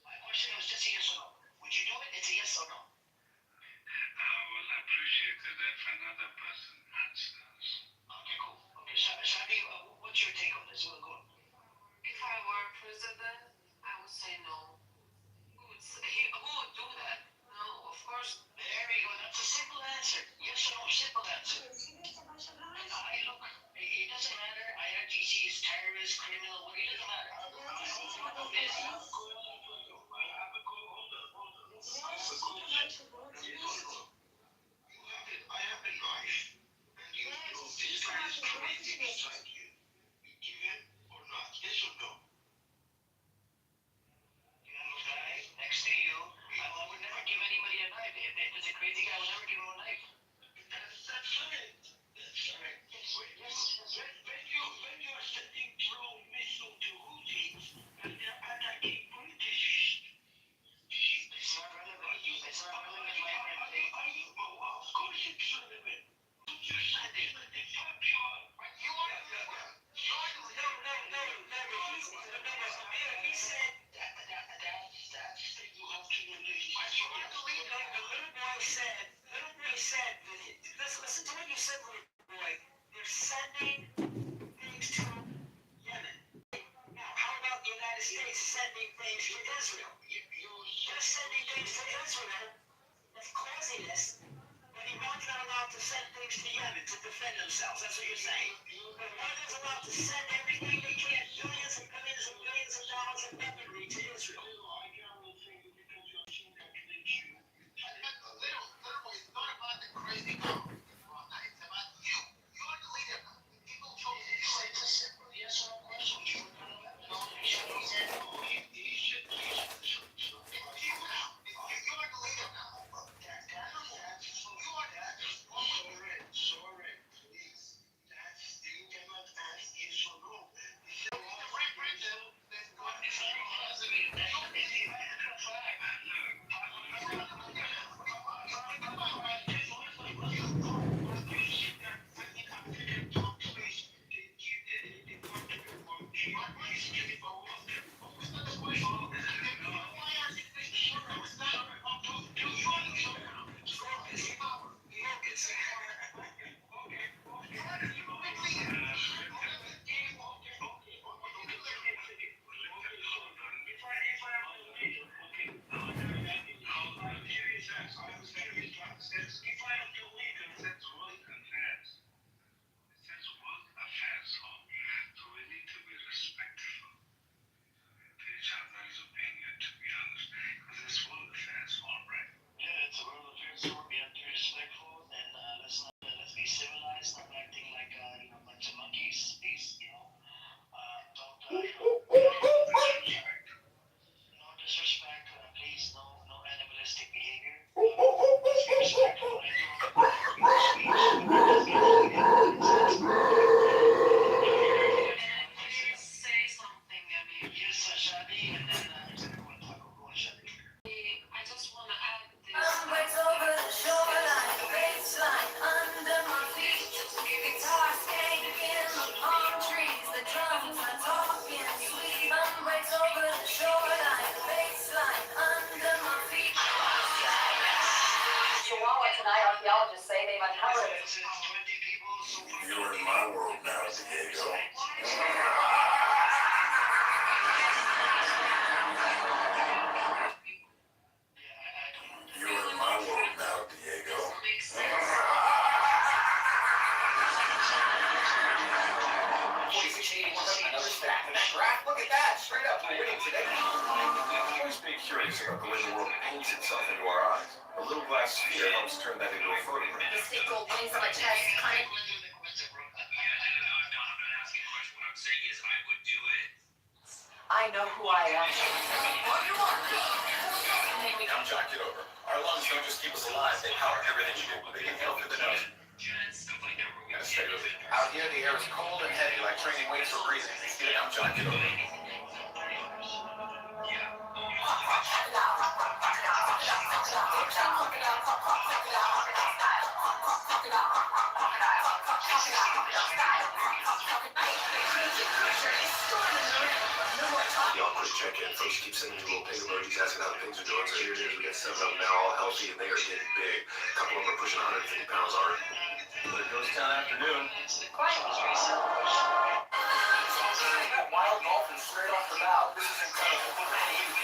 My question was just a yes or no. Would you do it? It's a yes or no. I will appreciate it if another person answers. Okay, cool. Okay, Shadi, what's your take on this? We'll go. If I were president, I would say no. Who would do that? No, of course. There we go. That's a simple answer. Yes or no, simple answer. Look, it doesn't matter. IRGC is terrorist, criminal, it doesn't matter. I have a life, and you know this guy is crazy beside you. You give it or not? Yes or no? You have a guy next to you. I would never give anybody a knife. If there's a crazy guy, I would never give him a knife. That's right. That's right. When you are sending drone missile to Houthis and they're attacking British. It's not relevant. It's not relevant, my friend. Of course it's relevant. You said it. It's not pure. You are He said that you have to release. The little boy said, listen to what you said, little boy. They're sending things to Yemen. Now, how about the United States sending things to Israel? They're sending things to Israel that's causing this, but Iran's not allowed to send things to Yemen to defend themselves. That's what you're saying. But Iran's allowed to send everything they can, billions and billions and billions of dollars of weaponry to Israel. Literally, it's not about the crazy dog. It's about you. You're the leader. People chose you. It's a simple yes or no question. You should know that. He should please. You are the leader now. You are that. Sorry, please. You cannot ask yes or no. Breaks I'll just say they've uncovered it. You're in my world now, Diego. You're in my world now, Diego. Another stack in that graph. Look at that. Straight up, we're winning today. I've always been curious about the way the world paints itself into our eyes. A little glass sphere helps turn that into a photograph. The stick gold wings on my chest, kind of. I know who I am. I'm John Kitover. Our lungs don't just keep us alive, they power everything we do. They can help with the nose. Gotta stay with it. Out here, the air is cold and heavy, like training weights for breathing. I'm John Kitover. Y'all quick check-in. Folks keep sending you little ping emojis asking how things are doing. So here it is. We got 7 of them now, all healthy, and they are getting big. A couple of them are pushing 150 pounds already. But it goes down afternoon. Wild dolphins straight off the bow. This is incredible.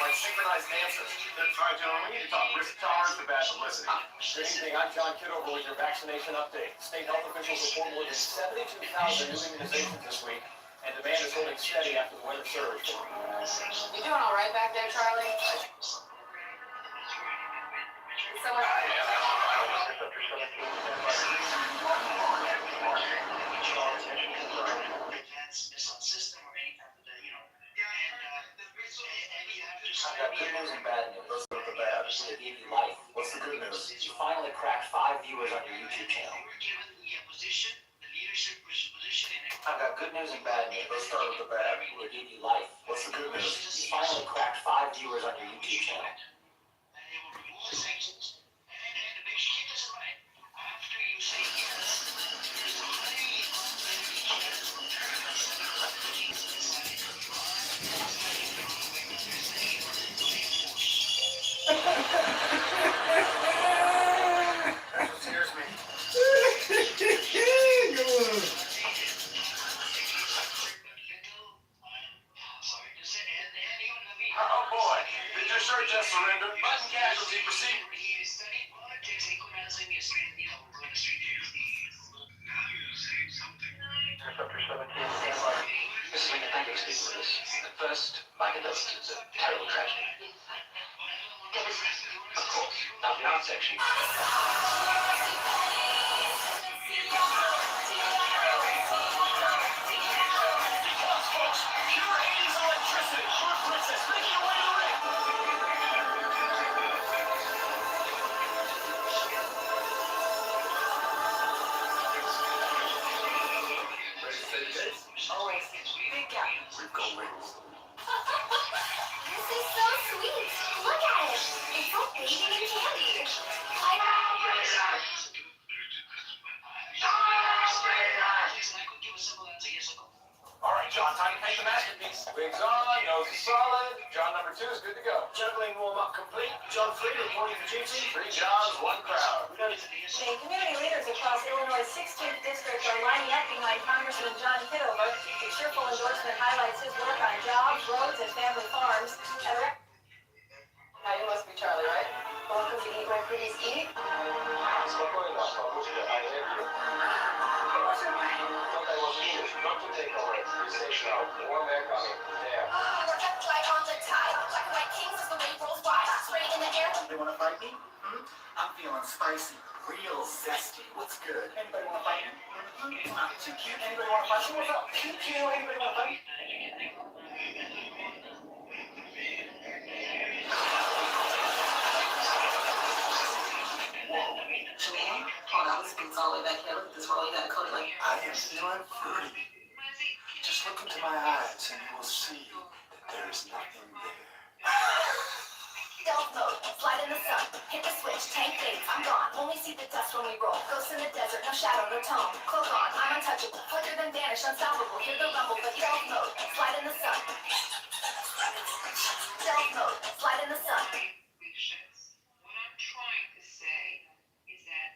Like synchronized dances. That's right, gentlemen. We need to talk risk tolerance and bad publicity. Good evening, I'm John Kitover with your vaccination update. State health officials report more than 72,000 new immunizations this week, and demand is holding steady after the winter surge. You doing all right back there, Charlie? Someone. I've got good news and bad news. Let's go with the bad. They gave you life. What's the good news? You finally cracked 5 viewers on your YouTube channel. I've got good news and bad news. Let's start with the bad. They gave you life. What's the good news? You finally cracked 5 viewers on your YouTube channel. Scares me. Oh boy. Did your shirt just surrender? Button casualty, proceed. This is when you think of speaking with us. At first, my condolences. A terrible tragedy. Of course. Now, the art section. Always. Big guy. We've got wings. This is so sweet. Look at it. It's all bathing in candy. All right, John, time to paint the masterpiece. Wings on, nose is solid. John number 2 is good to go. Juggling warm-up complete. John 3 reporting for duty. 3 Johns, 1 crowd. The community leaders across Illinois' 16th district are lining up behind Congressman John Kitover. The cheerful endorsement highlights his work on jobs, roads, and family farms. Now you must be Charlie, right? Welcome to Eat Where Pretties Eat. Fly on the tide. Black and white kings as the wave rolls wide. Straight in the air. They want to fight me? I'm feeling spicy, real zesty. What's good? Anybody want to fight me? I'm too cute. Anybody want to fight me? What's up? Cute. Anybody want to fight me? Oh, that was beats all the way back here. Look at this roll. You got a coat like. I am feeling free. Just look into my eyes and you will see that there is nothing there. Stealth mode. Slide in the sun. Hit the switch. Tank fades. I'm gone. Only see the dust when we roll. Ghosts in the desert. No shadow, no tone. Cloak on. I'm untouchable. Flicker then vanish. Unstoppable. Hear the rumble. But stealth mode. Slide in the sun. Stealth mode. Slide in the sun. What I'm trying to say is that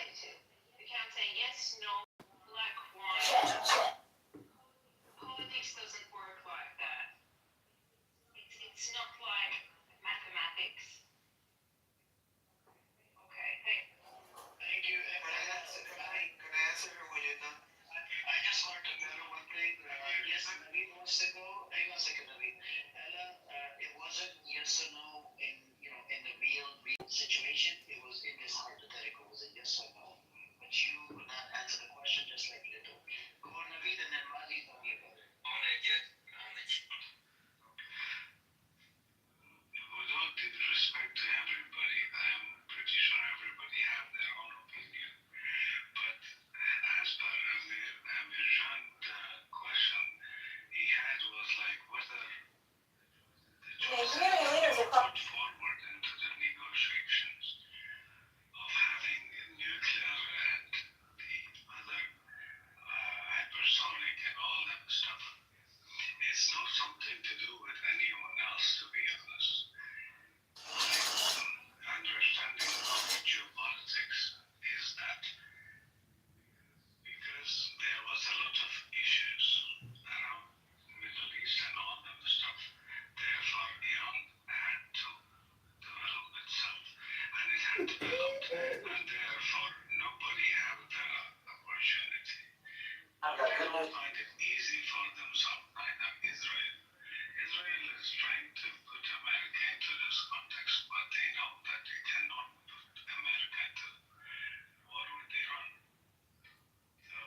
You can't say yes, no, black, white. Politics doesn't work like that. It's not like mathematics. Okay, Thank you. Can I answer her when you're done? I just want to tell her one thing. Yes, Naveen wants to go. Hang on a second, Naveen. Ella, it wasn't yes or no in the real situation. It was in this hypothetical. Was it yes or no? But you would not answer the question just like you do. Go on, Naveen, and then Mazi tell me about it. With all due respect to everybody, I'm pretty sure everybody have their own opinion. But as per Amir question he had was like whether the Community leaders across put forward into the negotiations of having nuclear and the other hypersonic and all that stuff. It's not something to do with anyone else, to be honest. Understanding of geopolitics is that because there was a lot of issues around Middle East and all that stuff, therefore Iran had to develop itself and it had developed and therefore nobody had the opportunity. I've got good They news. don't find it easy for themselves, neither Israel. Israel is trying to put America into this context, but they know that they cannot put America into war with Iran. So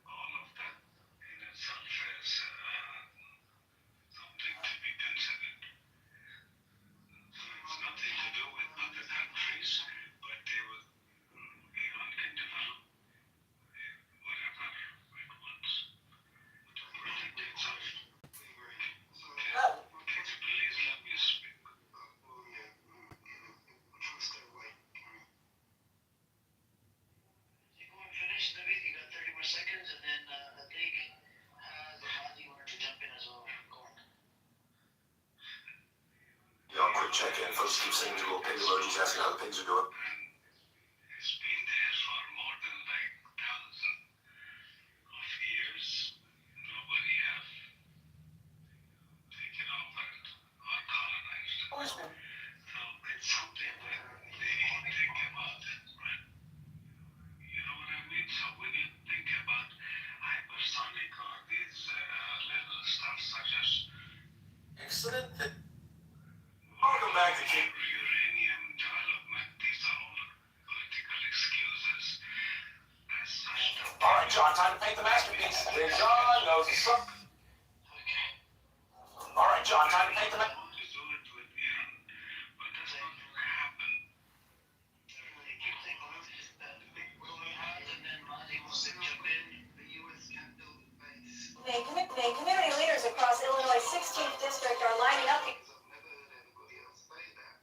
all of that in itself is something to be considered. So it's nothing to do with other countries, but they would, Iran can develop whatever it wants to protect itself. Could you please let me speak? You go and finish, Naveen. You got 30 more seconds, and then I think Mazi wanted to jump in as well. Go on. Y'all quick check in. Folks keep sending me little pig emojis asking how the pigs are doing. It's been there for more than like thousands of years. Nobody have taken over it or colonized it. So it's something that they think about it, right? You know what I mean? So when you think about hypersonic or these little stuff such as Excellent. Welcome back to King. uranium development, these are all political excuses. As such, All right, John, time to paint the masterpiece. Then John knows his son. All right, John, time to paint the masterpiece. to do it with Iran, but that's not going to happen. Definitely keep thinking of we'll move on, and then Mazi wants to jump in. The U.S. Capitol debates. community leaders across Illinois' 16th district are lining up. I've never heard anybody else say that.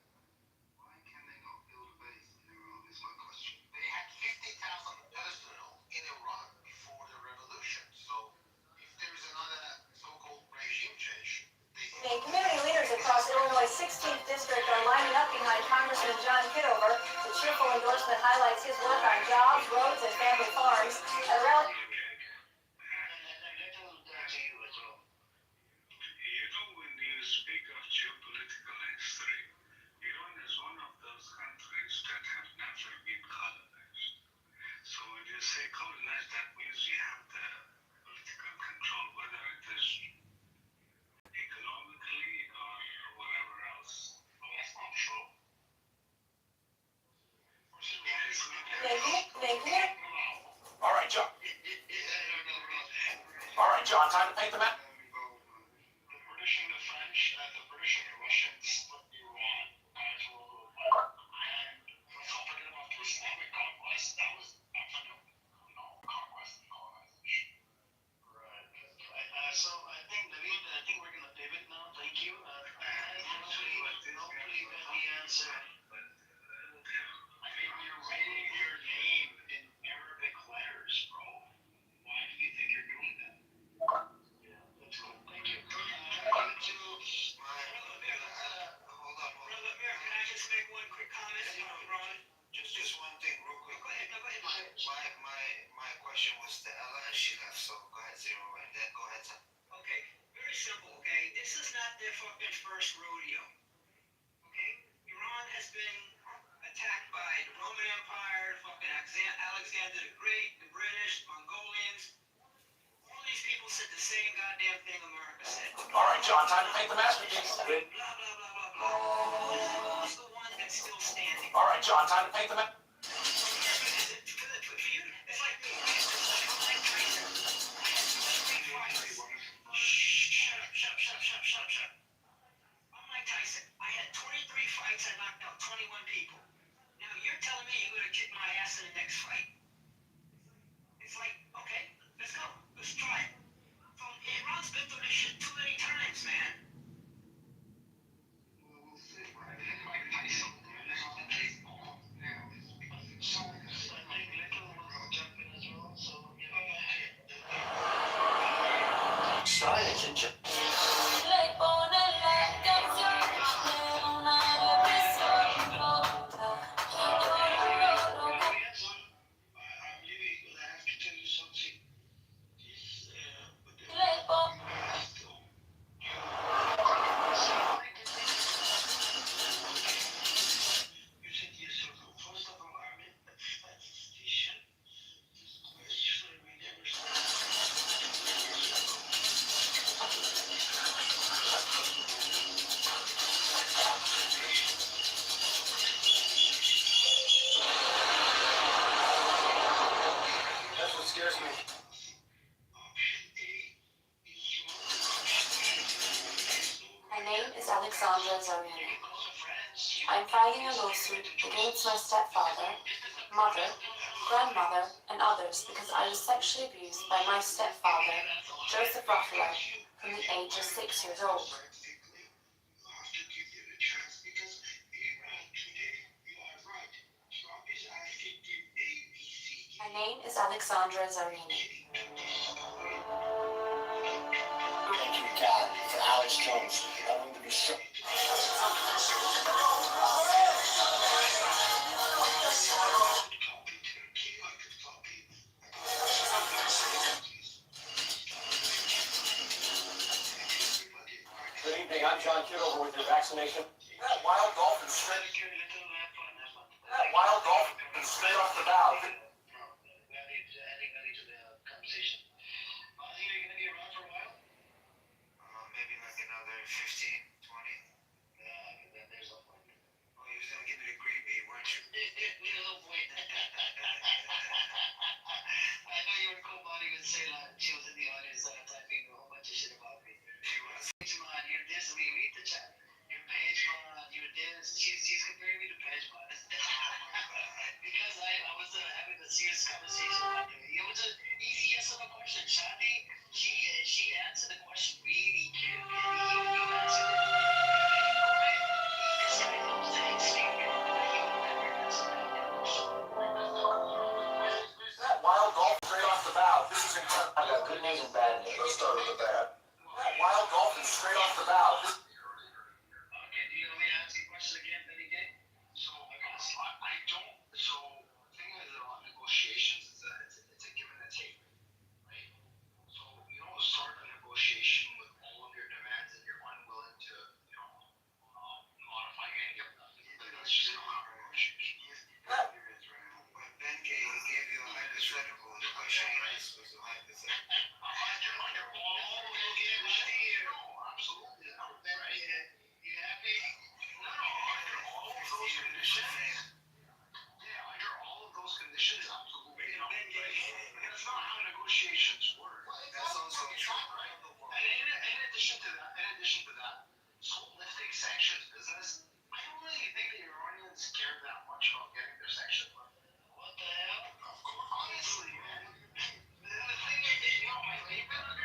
Why can they not build a base in Iran is my question. They had 50,000 personnel in Iran before the revolution. So if there is another so-called regime change, they Community leaders across Illinois' 16th district are lining up behind Congressman John Kitover. The cheerful endorsement highlights his work on jobs, roads, and family farms. At a rally. You know, when you speak of geopolitical history, Iran is one of those countries that have never been colonized. So when you say colonized, that means you have the political control, whether it is economically or whatever else. Well, that's not true. All right, John. All right, John, time to paint the map. The British and the French, the British and the Russians split Iran after World War I. And let's not forget about the Islamic conquest. That was after conquest and colonization. Right. So I think, Naveen, we're going to pivot now. Thank you. Hopefully the answer. I mean, you're writing your name in Arabic letters, bro. Why do you think you're doing that? Yeah, that's cool. Thank you. Hold on. Brother Amir, can I just make one quick comment? Ron? Just one thing real quick. Go ahead, Alexander the Great, the British, Mongolians. All these people said the same goddamn thing America said. All right, John, time to paint the masterpiece. Blah, blah, blah, blah, blah. Who's the one that's still standing? All right, John, time to paint the masterpiece. For you, it's like me. I'm like Tyson. I had 23 fights. Shut up. I'm Mike Tyson. I had 23 fights. I knocked out 21 people. Now you're telling me you're going to kick my ass in the next fight? It's like, okay, let's go. Let's try it. So Iran's been through this shit too many times, man. We'll see, right? Mike Tyson. So, I think Little was jumping as well, so, you know. Signage and My name is Alexandra Zarina. I am filing a lawsuit against my stepfather, mother, grandmother, and others because I was sexually abused by my stepfather, Joseph Rockford, from the age of 6 years old. My name is Alexandra Zarini. Thank you, God, for Alex Jones. I want to be sure. Good evening, I'm John Kitover with your vaccination. That wild dolphin straight off the bow. Maybe like another 15, 20. Yeah, there's a point. Oh, you was gonna give me the green bean, weren't you? No point. I know you were cool buddy with Sayla. She was in the audience that time being a whole bunch of shit about me. She was. Man, you're this me. Read the chat. You're Pejman, you're this. She's comparing me to Pejman. Because I was having a serious conversation with you. It was an easy yes or no question. Shadi, she answered the question really clearly. You answered it. This guy knows the exterior. That wild dolphin straight off the bow. This is incredible. I got good news and bad news. Let's start with the bad. That wild dolphin straight off the bow. Okay, do you want me to ask you a question again, Benny Day? So, I don't. So, the thing is, on negotiations, it's a give and a take, right? So, you don't start a negotiation with all of your demands and you're unwilling to, modify any of them. That's just not a negotiation. But Ben Gay gave you a hypothetical negotiation. Was a hypothetical. Under all absolutely. You happy? No, under all of those conditions. Yeah, under all of those conditions, absolutely. That's not how negotiations work. That's also true, right? And in addition to that, so let's take sanctions business. I don't really think the Iranians care that much about getting their sanctions. What the hell? Of course, honestly, man. The thing is, my favorite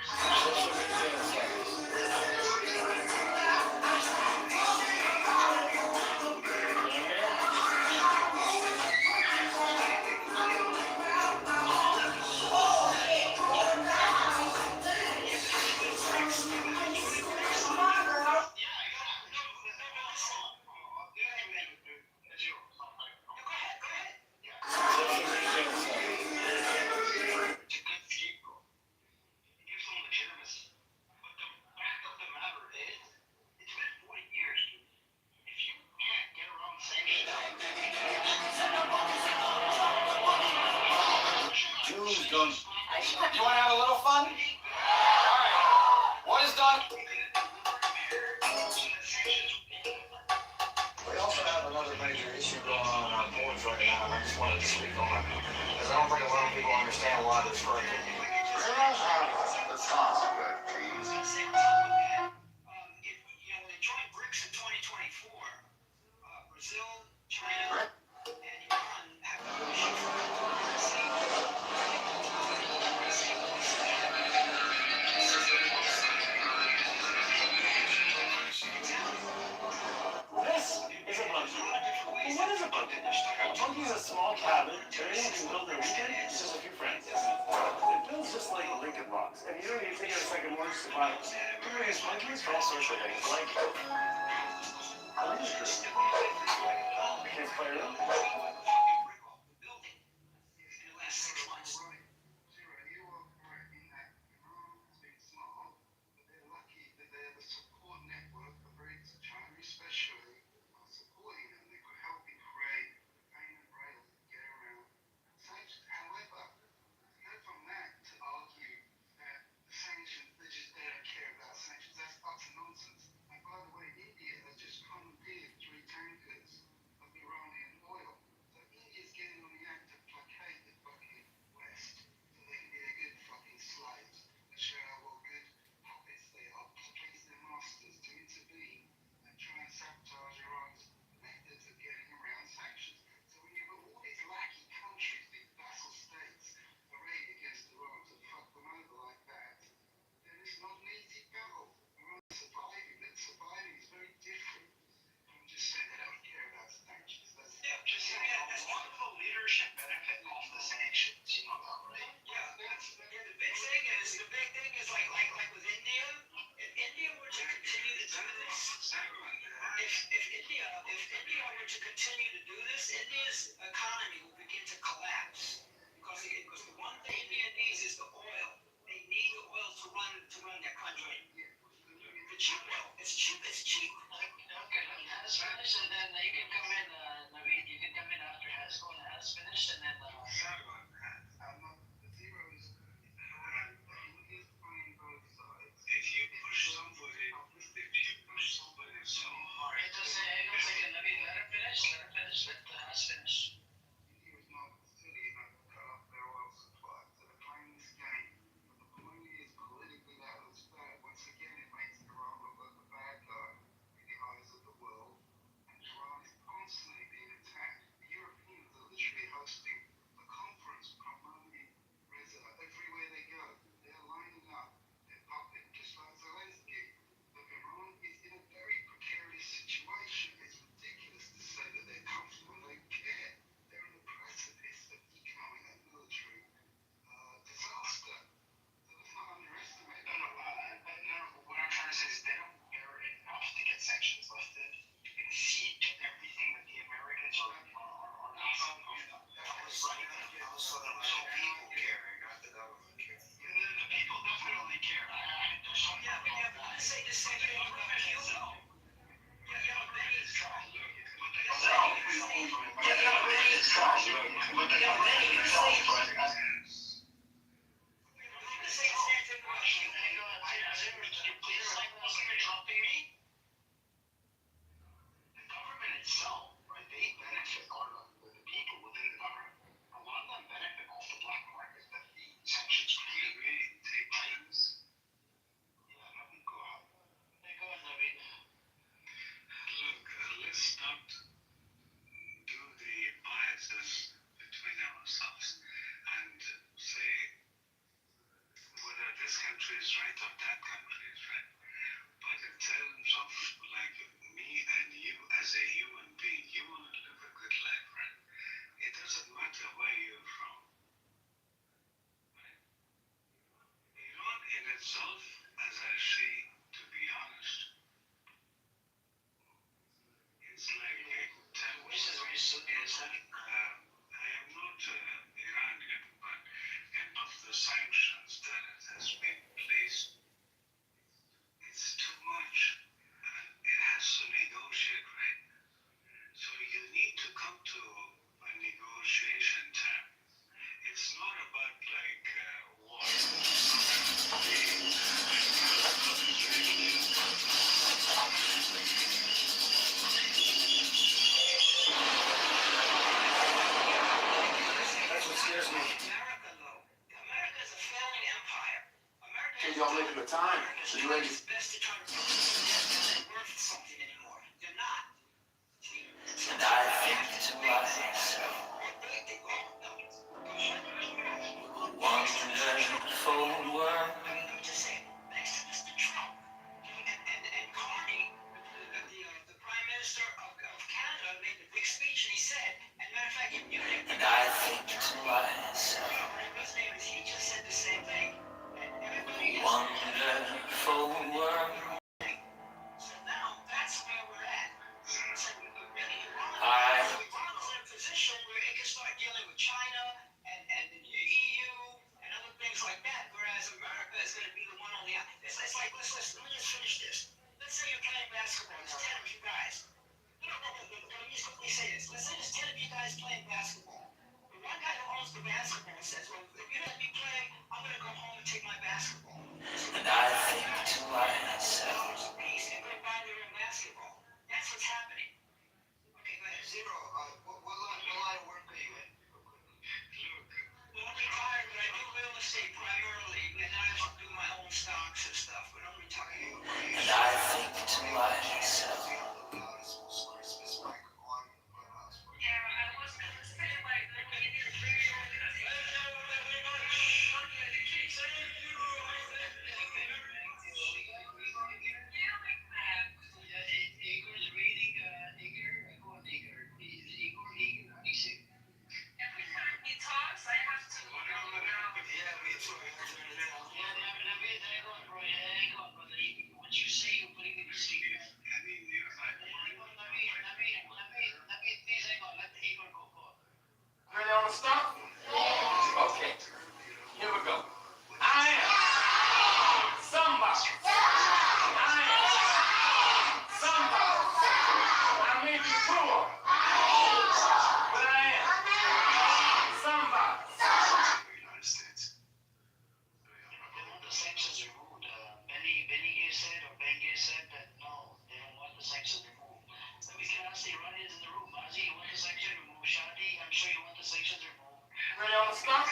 is done. You want to have a little fun? All right. What is done? We also have another major issue going on in our boards right now, and I just wanted to speak on it, because I don't think a lot of people understand why they're striking. Let's talk about it, please. When they joined BRICS in 2024, Brazil, China, and Iran have This is a bungee. Well, what is a bungee? A bungee is a small cabin that anyone can build their weekend. It's just a few friends. It builds just like Lincoln Logs, and you don't need to take it a second morning to buy it. People use bungees for all sorts of things, like kids play around. America, though. America is a failing empire. America Okay, y'all making the time. So you ready? is best to try to prove they're not worth something anymore. They're not. And I think to myself, wonderful world. Just say, next to Mr. Trump and Carney, the Prime Minister of Canada, made a big speech and he said, and matter of fact, in Munich, And I think to myself, his name is, he just said the same thing. And everybody is. wonderful world. So now that's where we're at. So we really, I Iran's in a position where it can start dealing with China and the EU and other things like that, whereas America is going to be the one on the out. It's like, let me just finish this. Let's say you're playing basketball. There's 10 of you guys. Let me just quickly say this. Let's say there's 10 of you guys playing basketball. The one guy who owns the basketball says, well, if you let me play, I'm going to go home and take my basketball. and I think to myself, And go buy their own basketball. That's what's happening. Okay, go ahead. Zero. What line of work are you in? Well, I'm retired, but I do real estate primarily, and I also do my own stocks and stuff, but I'm retired. and I think to myself, Ready on the stop? Okay. Here we go. I am somebody. I am somebody. I may be poor, but I am somebody. United States. They want the sanctions removed. Benny Gay said, or Ben Gay said that no, they don't want the sanctions removed. So we can ask the Iranians in the room, Mazi, you want the sanctions removed? Shadi, I'm sure you want the sanctions removed. Ready on the stop?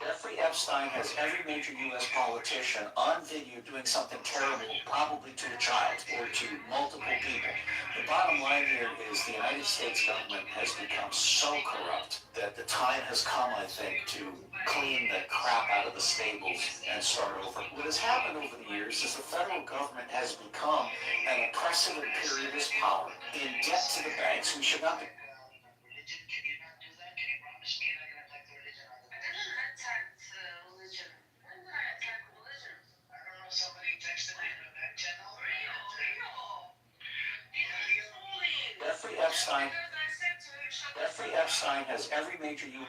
Jeffrey Epstein has every major U.S. politician on video doing something terrible, probably to a child or to multiple people. The bottom line here is the United States government has become so corrupt that the time has come, I think, to clean the crap out of the stables and start over. What has happened over the years is the federal government has become an oppressive imperialist power in debt to the banks. We should not be. Religion, can you not do that? Can you promise me you're not going to attack the religion? I didn't attack religion. When did I attack religion? I don't know, somebody texted me in the back channel. Real. He's fooling. Jeffrey Epstein. Because I said to him, shut the Jeffrey Epstein has every major U.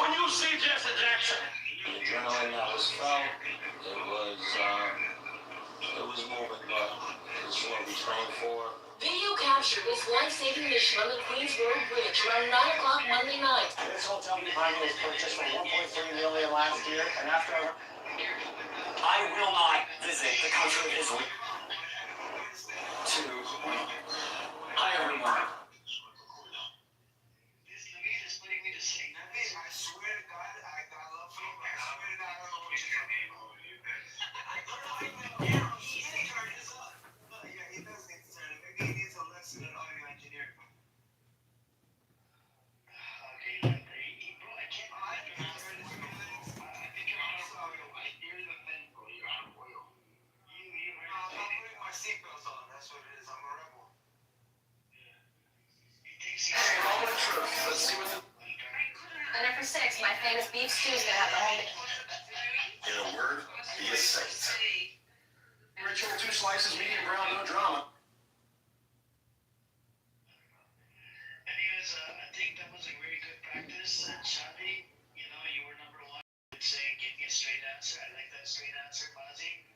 When you see Jesse Jackson, The adrenaline that was felt, it was moving, but it's what we trained for. Video captured this life-saving mission on the Queens Road Bridge around 9 o'clock Monday night. This hotel behind me was purchased for $1.3 million last year, and after I will not visit the country of Israel. To hire everyone. This Naveed is putting me to sleep. I swear to God, I got love for you. I swear to God, I don't know what you're talking about. He didn't turn this up. Yeah, he does need to turn it. Maybe he needs a lesson in audio engineering. Okay, like, bro, I can't. I think you're out of oil. I hear the thing, bro. You're out of oil. You heard I'm it. putting my seatbelt on. That's what it is. I'm a rebel. It takes you. moment of truth. Let's see what the. And then for 6, my famous beef stew is gonna have the whole. In a word, be a saint. Ritual 2 slices, medium brown, no drama. Anyways, I think that was a very good practice. And Shadi, you know, you were number one. Saying, give me a straight answer. I like that straight answer, Mazi.